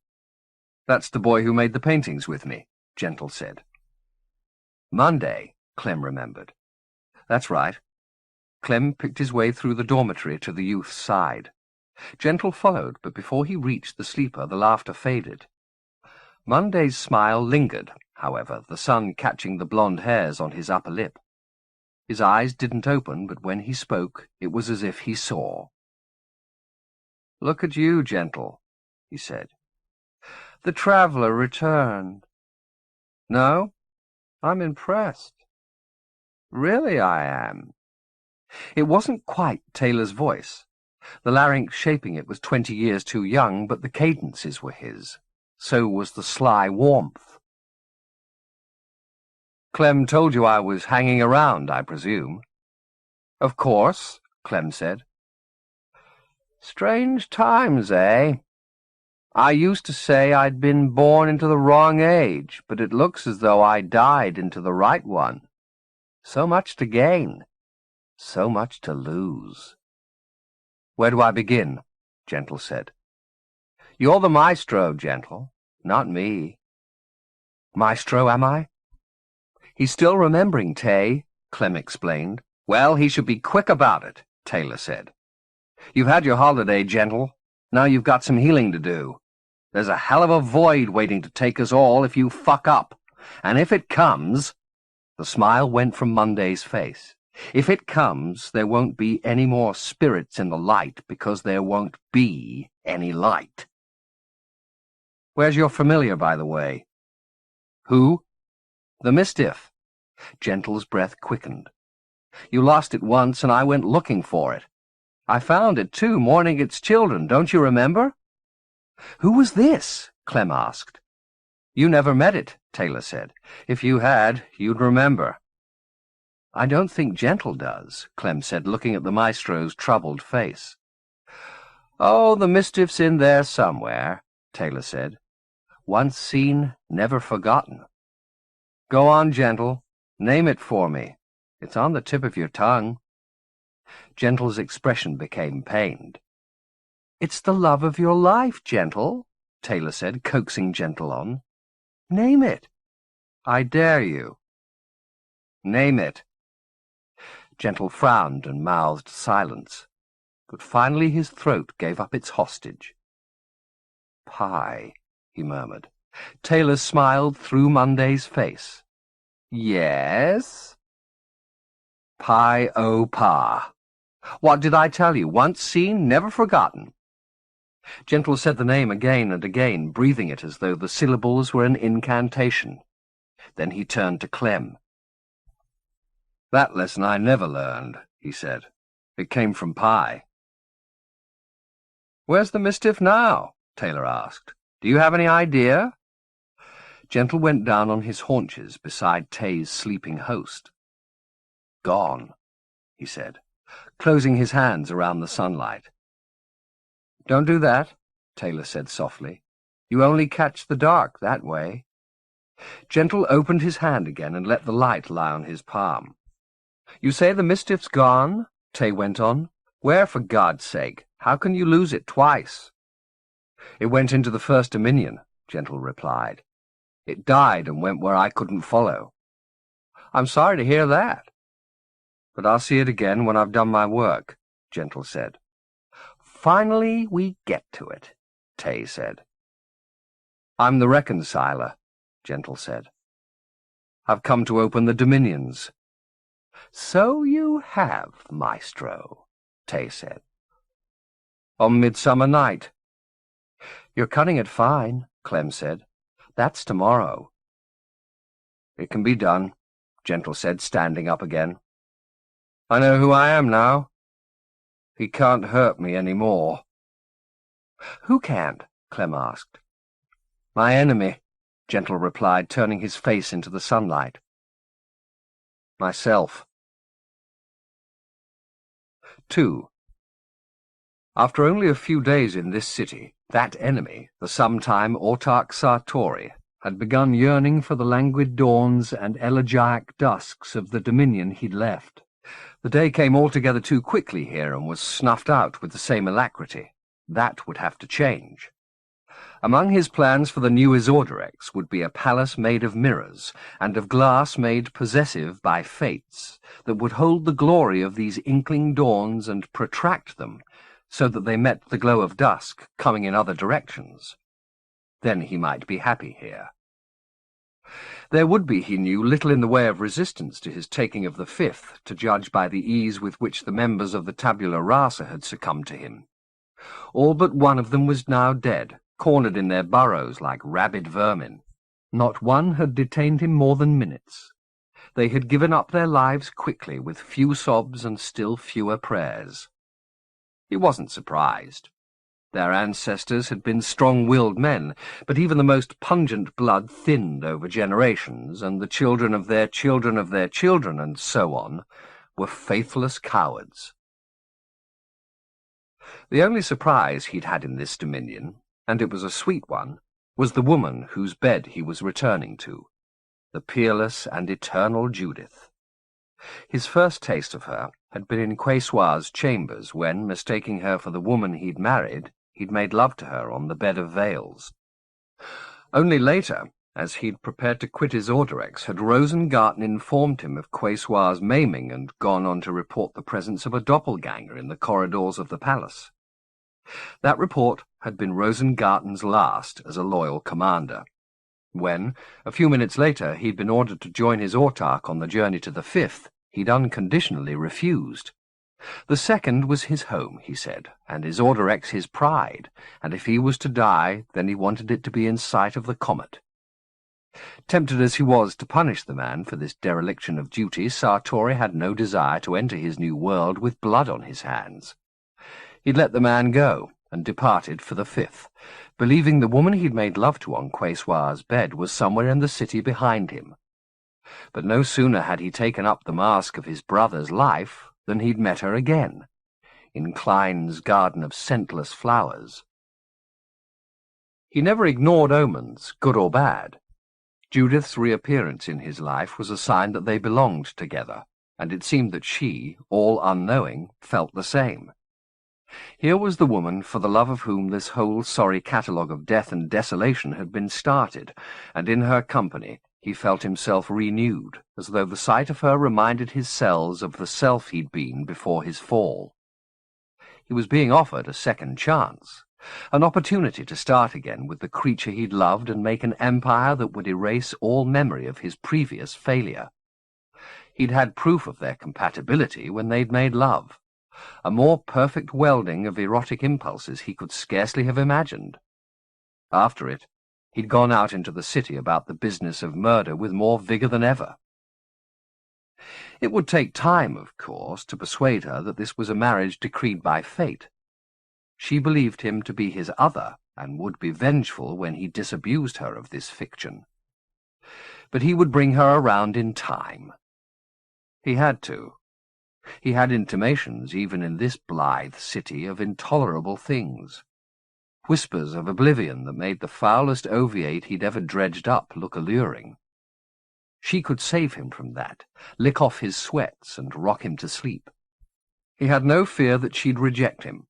"That's the boy who made the paintings with me," Gentle said. "Monday," Clem remembered. "That's right." Clem picked his way through the dormitory to the youth's side. Gentle followed, but before he reached the sleeper, the laughter faded. Monday's smile lingered, however, the sun catching the blonde hairs on his upper lip. His eyes didn't open, but when he spoke, it was as if he saw. "Look at you, Gentle," he said. "The traveller returned. No? I'm impressed. Really I am." It wasn't quite Taylor's voice. The larynx shaping it was 20 years too young, but the cadences were his. So was the sly warmth. "Clem told you I was hanging around, I presume?" "Of course," Clem said. "Strange times, eh? I used to say I'd been born into the wrong age, but it looks as though I died into the right one. So much to gain. So much to lose." "Where do I begin?" Gentle said. "You're the maestro, Gentle, not me." "Maestro, am I?" "He's still remembering, Tay," Clem explained. "Well, he should be quick about it," Taylor said. "You've had your holiday, Gentle. Now you've got some healing to do. There's a hell of a void waiting to take us all if you fuck up. And if it comes—" The smile went from Monday's face. "If it comes, there won't be any more spirits in the light because there won't be any light." "Where's your familiar, by the way?" "Who?" "The Mistiff." Gentle's breath quickened. You lost it once, and I went looking for it. I found it, too, mourning its children, don't you remember?" "Who was this?" Clem asked. "You never met it," Taylor said. "If you had, you'd remember." "I don't think Gentle does," Clem said, looking at the maestro's troubled face. "Oh, the mischief's in there somewhere," Taylor said. "Once seen, never forgotten. Go on, Gentle. Name it for me. It's on the tip of your tongue." Gentle's expression became pained. "It's the love of your life, Gentle," Taylor said, coaxing Gentle on. "Name it." "I dare you." "Name it." Gentle frowned and mouthed silence, but finally his throat gave up its hostage. "Pie," he murmured. Taylor smiled through Monday's face. "Yes?" "Pie o' Pa. What did I tell you? Once seen, never forgotten." Gentle said the name again and again, breathing it as though the syllables were an incantation. Then he turned to Clem. "That lesson I never learned," he said. "It came from Pie." "Where's the mischief now?" Taylor asked. "Do you have any idea?" Gentle went down on his haunches beside Tay's sleeping host. "Gone," he said, closing his hands around the sunlight. "Don't do that," Taylor said softly. "You only catch the dark that way." Gentle opened his hand again and let the light lie on his palm. "You say the mischief's gone?" Tay went on. "Where, for God's sake? How can you lose it twice?" "It went into the First Dominion," Gentle replied. "It died and went where I couldn't follow." "I'm sorry to hear that." "But I'll see it again when I've done my work," Gentle said. "Finally we get to it," Tay said. "I'm the reconciler," Gentle said. "I've come to open the dominions." "So you have, Maestro," Tay said. "On Midsummer Night." "You're cutting it fine," Clem said. "That's tomorrow." "It can be done," Gentle said, standing up again. "I know who I am now. He can't hurt me any more." "Who can't?" Clem asked. "My enemy," Gentle replied, turning his face into the sunlight. "Myself." 2. After only a few days in this city, that enemy, the sometime autarch Sartori, had begun yearning for the languid dawns and elegiac dusks of the dominion he'd left. The day came altogether too quickly here and was snuffed out with the same alacrity. That would have to change. Among his plans for the new Isorderex would be a palace made of mirrors, and of glass made possessive by fates, that would hold the glory of these inkling dawns and protract them, so that they met the glow of dusk coming in other directions. Then he might be happy here. There would be, he knew, little in the way of resistance to his taking of the Fifth, to judge by the ease with which the members of the tabula rasa had succumbed to him. All but one of them was now dead, cornered in their burrows like rabid vermin. Not one had detained him more than minutes. They had given up their lives quickly, with few sobs and still fewer prayers. He wasn't surprised. Their ancestors had been strong-willed men, but even the most pungent blood thinned over generations, and the children of their children of their children, and so on, were faithless cowards. The only surprise he'd had in this dominion, and it was a sweet one, was the woman whose bed he was returning to, the peerless and eternal Judith. His first taste of her had been in Quesoir's chambers when, mistaking her for the woman he'd married, he'd made love to her on the bed of veils. Only later, as he'd prepared to quit his Orderex, had Rosengarten informed him of Quesoir's maiming and gone on to report the presence of a doppelganger in the corridors of the palace. That report had been Rosengarten's last as a loyal commander. When, a few minutes later, he'd been ordered to join his autarch on the journey to the Fifth, he'd unconditionally refused. The second was his home, he said, and his Orderex his pride, and if he was to die, then he wanted it to be in sight of the comet. Tempted as he was to punish the man for this dereliction of duty, Sartori had no desire to enter his new world with blood on his hands. He'd let the man go, and departed for the 5th, believing the woman he'd made love to on Quesoir's bed was somewhere in the city behind him. But no sooner had he taken up the mask of his brother's life than he'd met her again, in Klein's garden of scentless flowers. He never ignored omens, good or bad. Judith's reappearance in his life was a sign that they belonged together, and it seemed that she, all unknowing, felt the same. Here was the woman for the love of whom this whole sorry catalogue of death and desolation had been started, and in her company he felt himself renewed, as though the sight of her reminded his cells of the self he'd been before his fall. He was being offered a second chance, an opportunity to start again with the creature he'd loved and make an empire that would erase all memory of his previous failure. He'd had proof of their compatibility when they'd made love, a more perfect welding of erotic impulses he could scarcely have imagined. After it, he'd gone out into the city about the business of murder with more vigour than ever. It would take time, of course, to persuade her that this was a marriage decreed by fate. She believed him to be his other, and would be vengeful when he disabused her of this fiction. But he would bring her around in time. He had to. He had intimations, even in this blithe city, of intolerable things. Whispers of oblivion that made the foulest oviate he'd ever dredged up look alluring. She could save him from that, lick off his sweats and rock him to sleep. He had no fear that she'd reject him.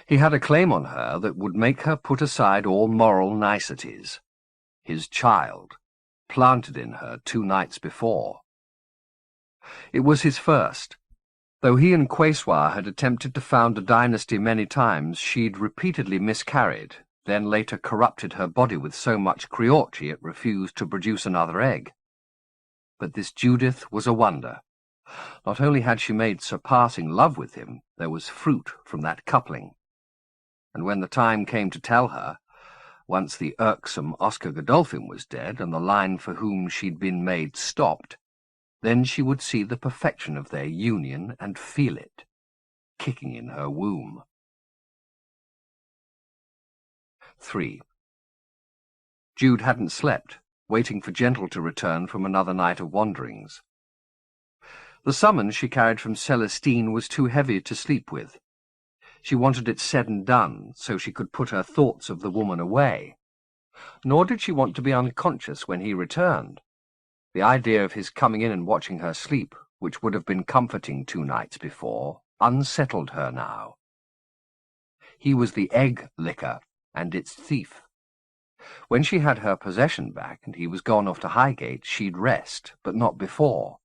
He had a claim on her that would make her put aside all moral niceties. His child, planted in her 2 nights before. It was his first. Though he and Quesoir had attempted to found a dynasty many times, she'd repeatedly miscarried, then later corrupted her body with so much creorchi it refused to produce another egg. But this Judith was a wonder. Not only had she made surpassing love with him, there was fruit from that coupling. And when the time came to tell her, once the irksome Oscar Godolphin was dead and the line for whom she'd been made stopped, then she would see the perfection of their union and feel it, kicking in her womb. 3. Jude hadn't slept, waiting for Gentle to return from another night of wanderings. The summons she carried from Celestine was too heavy to sleep with. She wanted it said and done, so she could put her thoughts of the woman away. Nor did she want to be unconscious when he returned. The idea of his coming in and watching her sleep, which would have been comforting 2 nights before, unsettled her now. He was the egg-licker and its thief. When she had her possession back and he was gone off to Highgate, she'd rest, but not before.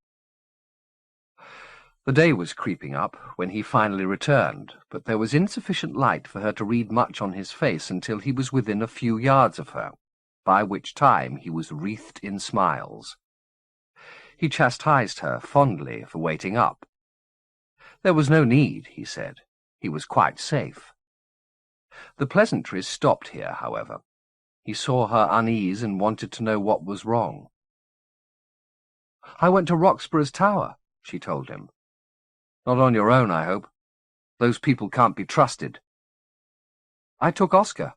The day was creeping up when he finally returned, but there was insufficient light for her to read much on his face until he was within a few yards of her, by which time he was wreathed in smiles. He chastised her fondly for waiting up. There was no need, he said. He was quite safe. The pleasantries stopped here, however. He saw her unease and wanted to know what was wrong. "I went to Roxburgh's Tower," she told him. "Not on your own, I hope. Those people can't be trusted." "I took Oscar."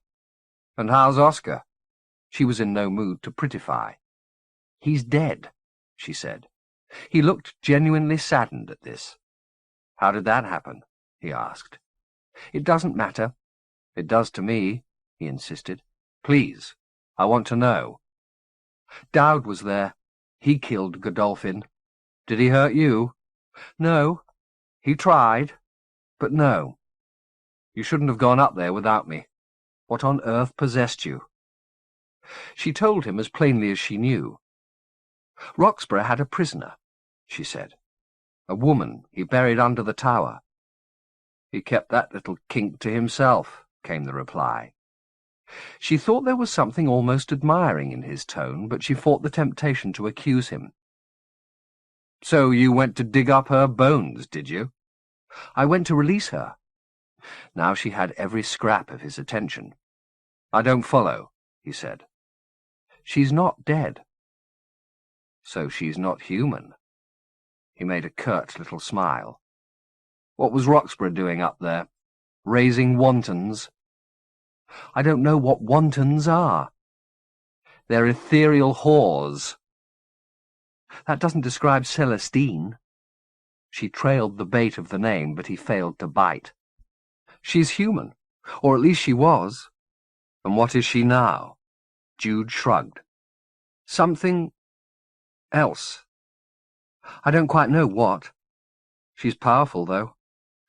"And how's Oscar?" She was in no mood to prettify. "He's dead," she said. He looked genuinely saddened at this. "How did that happen?" he asked. "It doesn't matter." "It does to me," he insisted. "Please, I want to know." "Dowd was there. He killed Godolphin." "Did he hurt you?" "No. He tried, but no. You shouldn't have gone up there without me. What on earth possessed you?" She told him as plainly as she knew. "Roxburgh had a prisoner," she said. "A woman he buried under the tower." "He kept that little kink to himself," came the reply. She thought there was something almost admiring in his tone, but she fought the temptation to accuse him. "So you went to dig up her bones, did you?" "I went to release her." Now she had every scrap of his attention. "I don't follow," he said. "She's not dead," So she's not human. He made a curt little smile. What was Roxburgh doing up there? Raising wantons? I don't know what wantons are. They're ethereal whores. That doesn't describe Celestine. She trailed the bait of the name, but he failed to bite. She's human, or at least she was. And what is she now? Jude shrugged. Something else. I don't quite know what. She's powerful, though.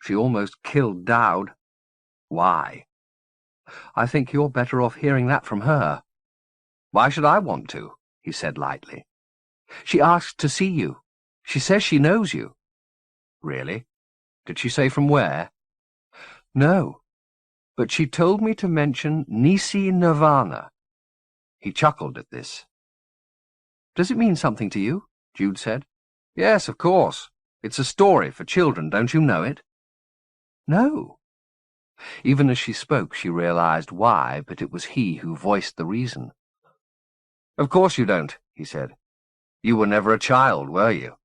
She almost killed Dowd. Why? I think you're better off hearing that from her. Why should I want to? He said lightly. She asked to see you. She says she knows you. Really? Did she say from where? No, but she told me to mention Nisi Nirvana. He chuckled at this. Does it mean something to you? Jude said. Yes, of course. It's a story for children, don't you know it? No. Even as she spoke, she realized why, but it was he who voiced the reason. Of course you don't, he said. You were never a child, were you?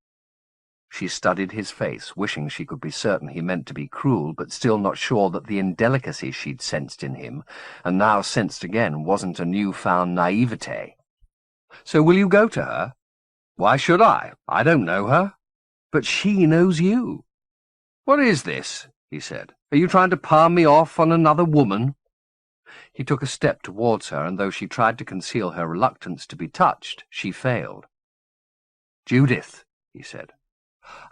She studied his face, wishing she could be certain he meant to be cruel, but still not sure that the indelicacy she'd sensed in him, and now sensed again, wasn't a new-found naivete. So will you go to her? Why should I? I don't know her. But she knows you. What is this? He said. Are you trying to palm me off on another woman? He took a step towards her, and though she tried to conceal her reluctance to be touched, she failed. Judith, he said,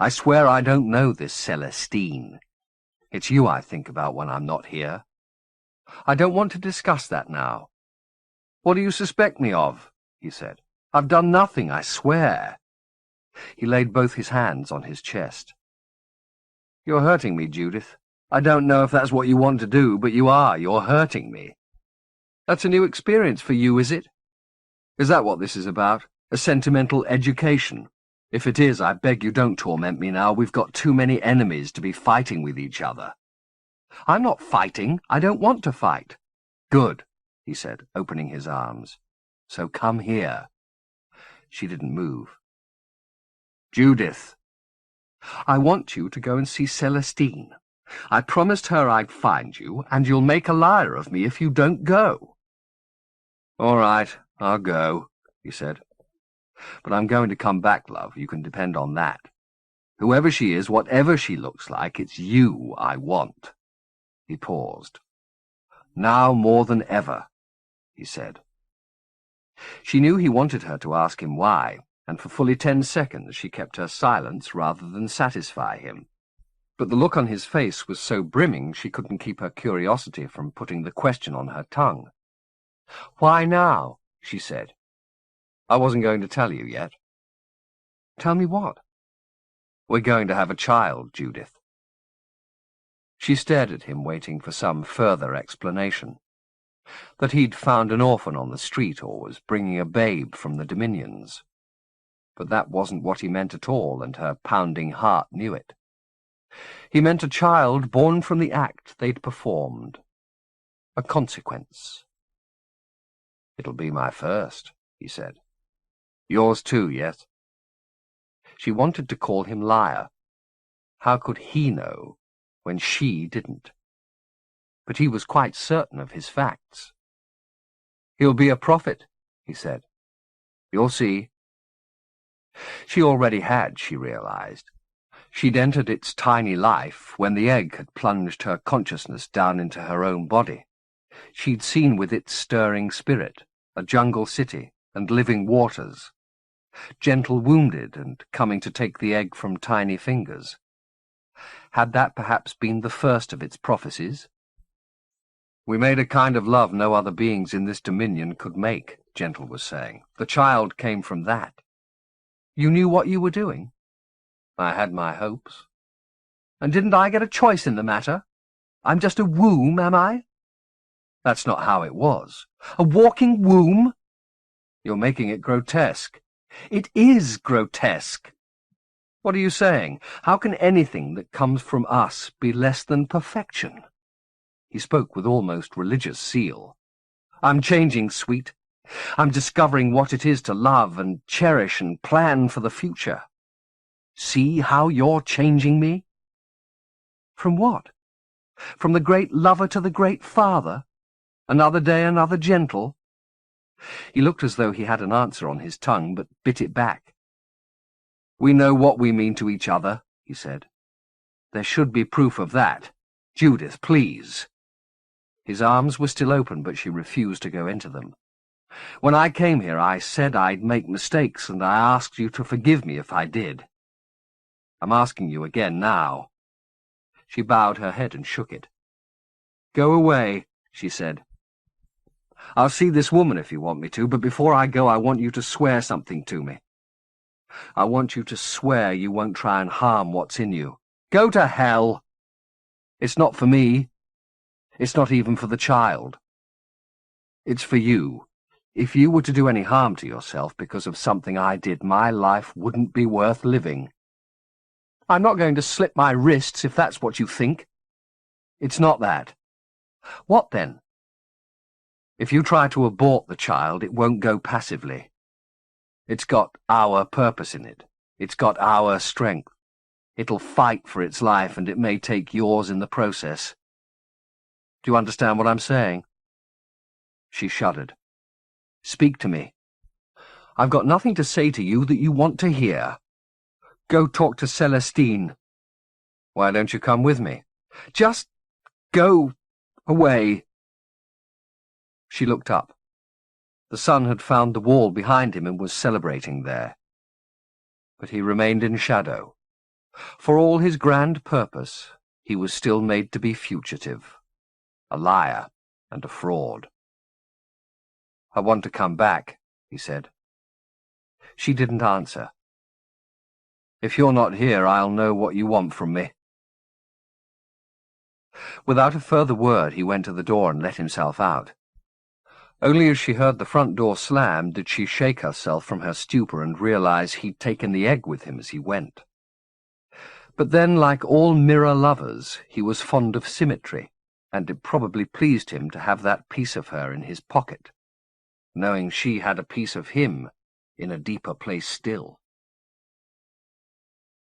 I swear I don't know this Celestine. It's you I think about when I'm not here. I don't want to discuss that now. What do you suspect me of? He said. I've done nothing, I swear. He laid both his hands on his chest. You're hurting me, Judith. I don't know if that's what you want to do, but you are. You're hurting me. That's a new experience for you, is it? Is that what this is about? A sentimental education? If it is, I beg you don't torment me now. We've got too many enemies to be fighting with each other. I'm not fighting. I don't want to fight. Good, he said, opening his arms. So come here. She didn't move. Judith, I want you to go and see Celestine. I promised her I'd find you, and you'll make a liar of me if you don't go. All right, I'll go, he said. But I'm going to come back, love. You can depend on that. Whoever she is, whatever she looks like, it's you I want. He paused. Now more than ever, he said. She knew he wanted her to ask him why, and for fully 10 seconds she kept her silence rather than satisfy him. But the look on his face was so brimming she couldn't keep her curiosity from putting the question on her tongue. Why now? She said. I wasn't going to tell you yet. Tell me what? We're going to have a child, Judith. She stared at him, waiting for some further explanation. That he'd found an orphan on the street or was bringing a babe from the Dominions. But that wasn't what he meant at all, and her pounding heart knew it. He meant a child born from the act they'd performed. A consequence. It'll be my first, he said. Yours too, yes? She wanted to call him liar. How could he know when she didn't? But he was quite certain of his facts. He'll be a prophet, he said. You'll see. She already had, she realized. She'd entered its tiny life when the egg had plunged her consciousness down into her own body. She'd seen with its stirring spirit a jungle city and living waters, gentle wounded and coming to take the egg from tiny fingers. Had that perhaps been the first of its prophecies? We made a kind of love no other beings in this dominion could make, Gentle was saying. The child came from that. You knew what you were doing? I had my hopes. And didn't I get a choice in the matter? I'm just a womb, am I? That's not how it was. A walking womb? You're making it grotesque. It is grotesque. What are you saying? How can anything that comes from us be less than perfection? He spoke with almost religious zeal. I'm changing, sweet. I'm discovering what it is to love and cherish and plan for the future. See how you're changing me? From what? From the great lover to the great father? Another day, another gentle? He looked as though he had an answer on his tongue, but bit it back. We know what we mean to each other, he said. There should be proof of that. Judith, please. His arms were still open, but she refused to go into them. When I came here, I said I'd make mistakes, and I asked you to forgive me if I did. I'm asking you again now. She bowed her head and shook it. Go away, she said. I'll see this woman if you want me to, but before I go I want you to swear something to me. I want you to swear you won't try and harm what's in you. Go to hell! It's not for me. It's not even for the child. It's for you. If you were to do any harm to yourself because of something I did, my life wouldn't be worth living. I'm not going to slit my wrists if that's what you think. It's not that. What then? If you try to abort the child, it won't go passively. It's got our purpose in it. It's got our strength. It'll fight for its life, and it may take yours in the process. Do you understand what I'm saying? She shuddered. Speak to me. I've got nothing to say to you that you want to hear. Go talk to Celestine. Why don't you come with me? Just go away. She looked up. The sun had found the wall behind him and was celebrating there. But he remained in shadow. For all his grand purpose, he was still made to be fugitive, a liar and a fraud. I want to come back, he said. She didn't answer. If you're not here, I'll know what you want from me. Without a further word, he went to the door and let himself out. Only as she heard the front door slam did she shake herself from her stupor and realize he'd taken the egg with him as he went. But then, like all mirror lovers, he was fond of symmetry, and it probably pleased him to have that piece of her in his pocket, knowing she had a piece of him in a deeper place still.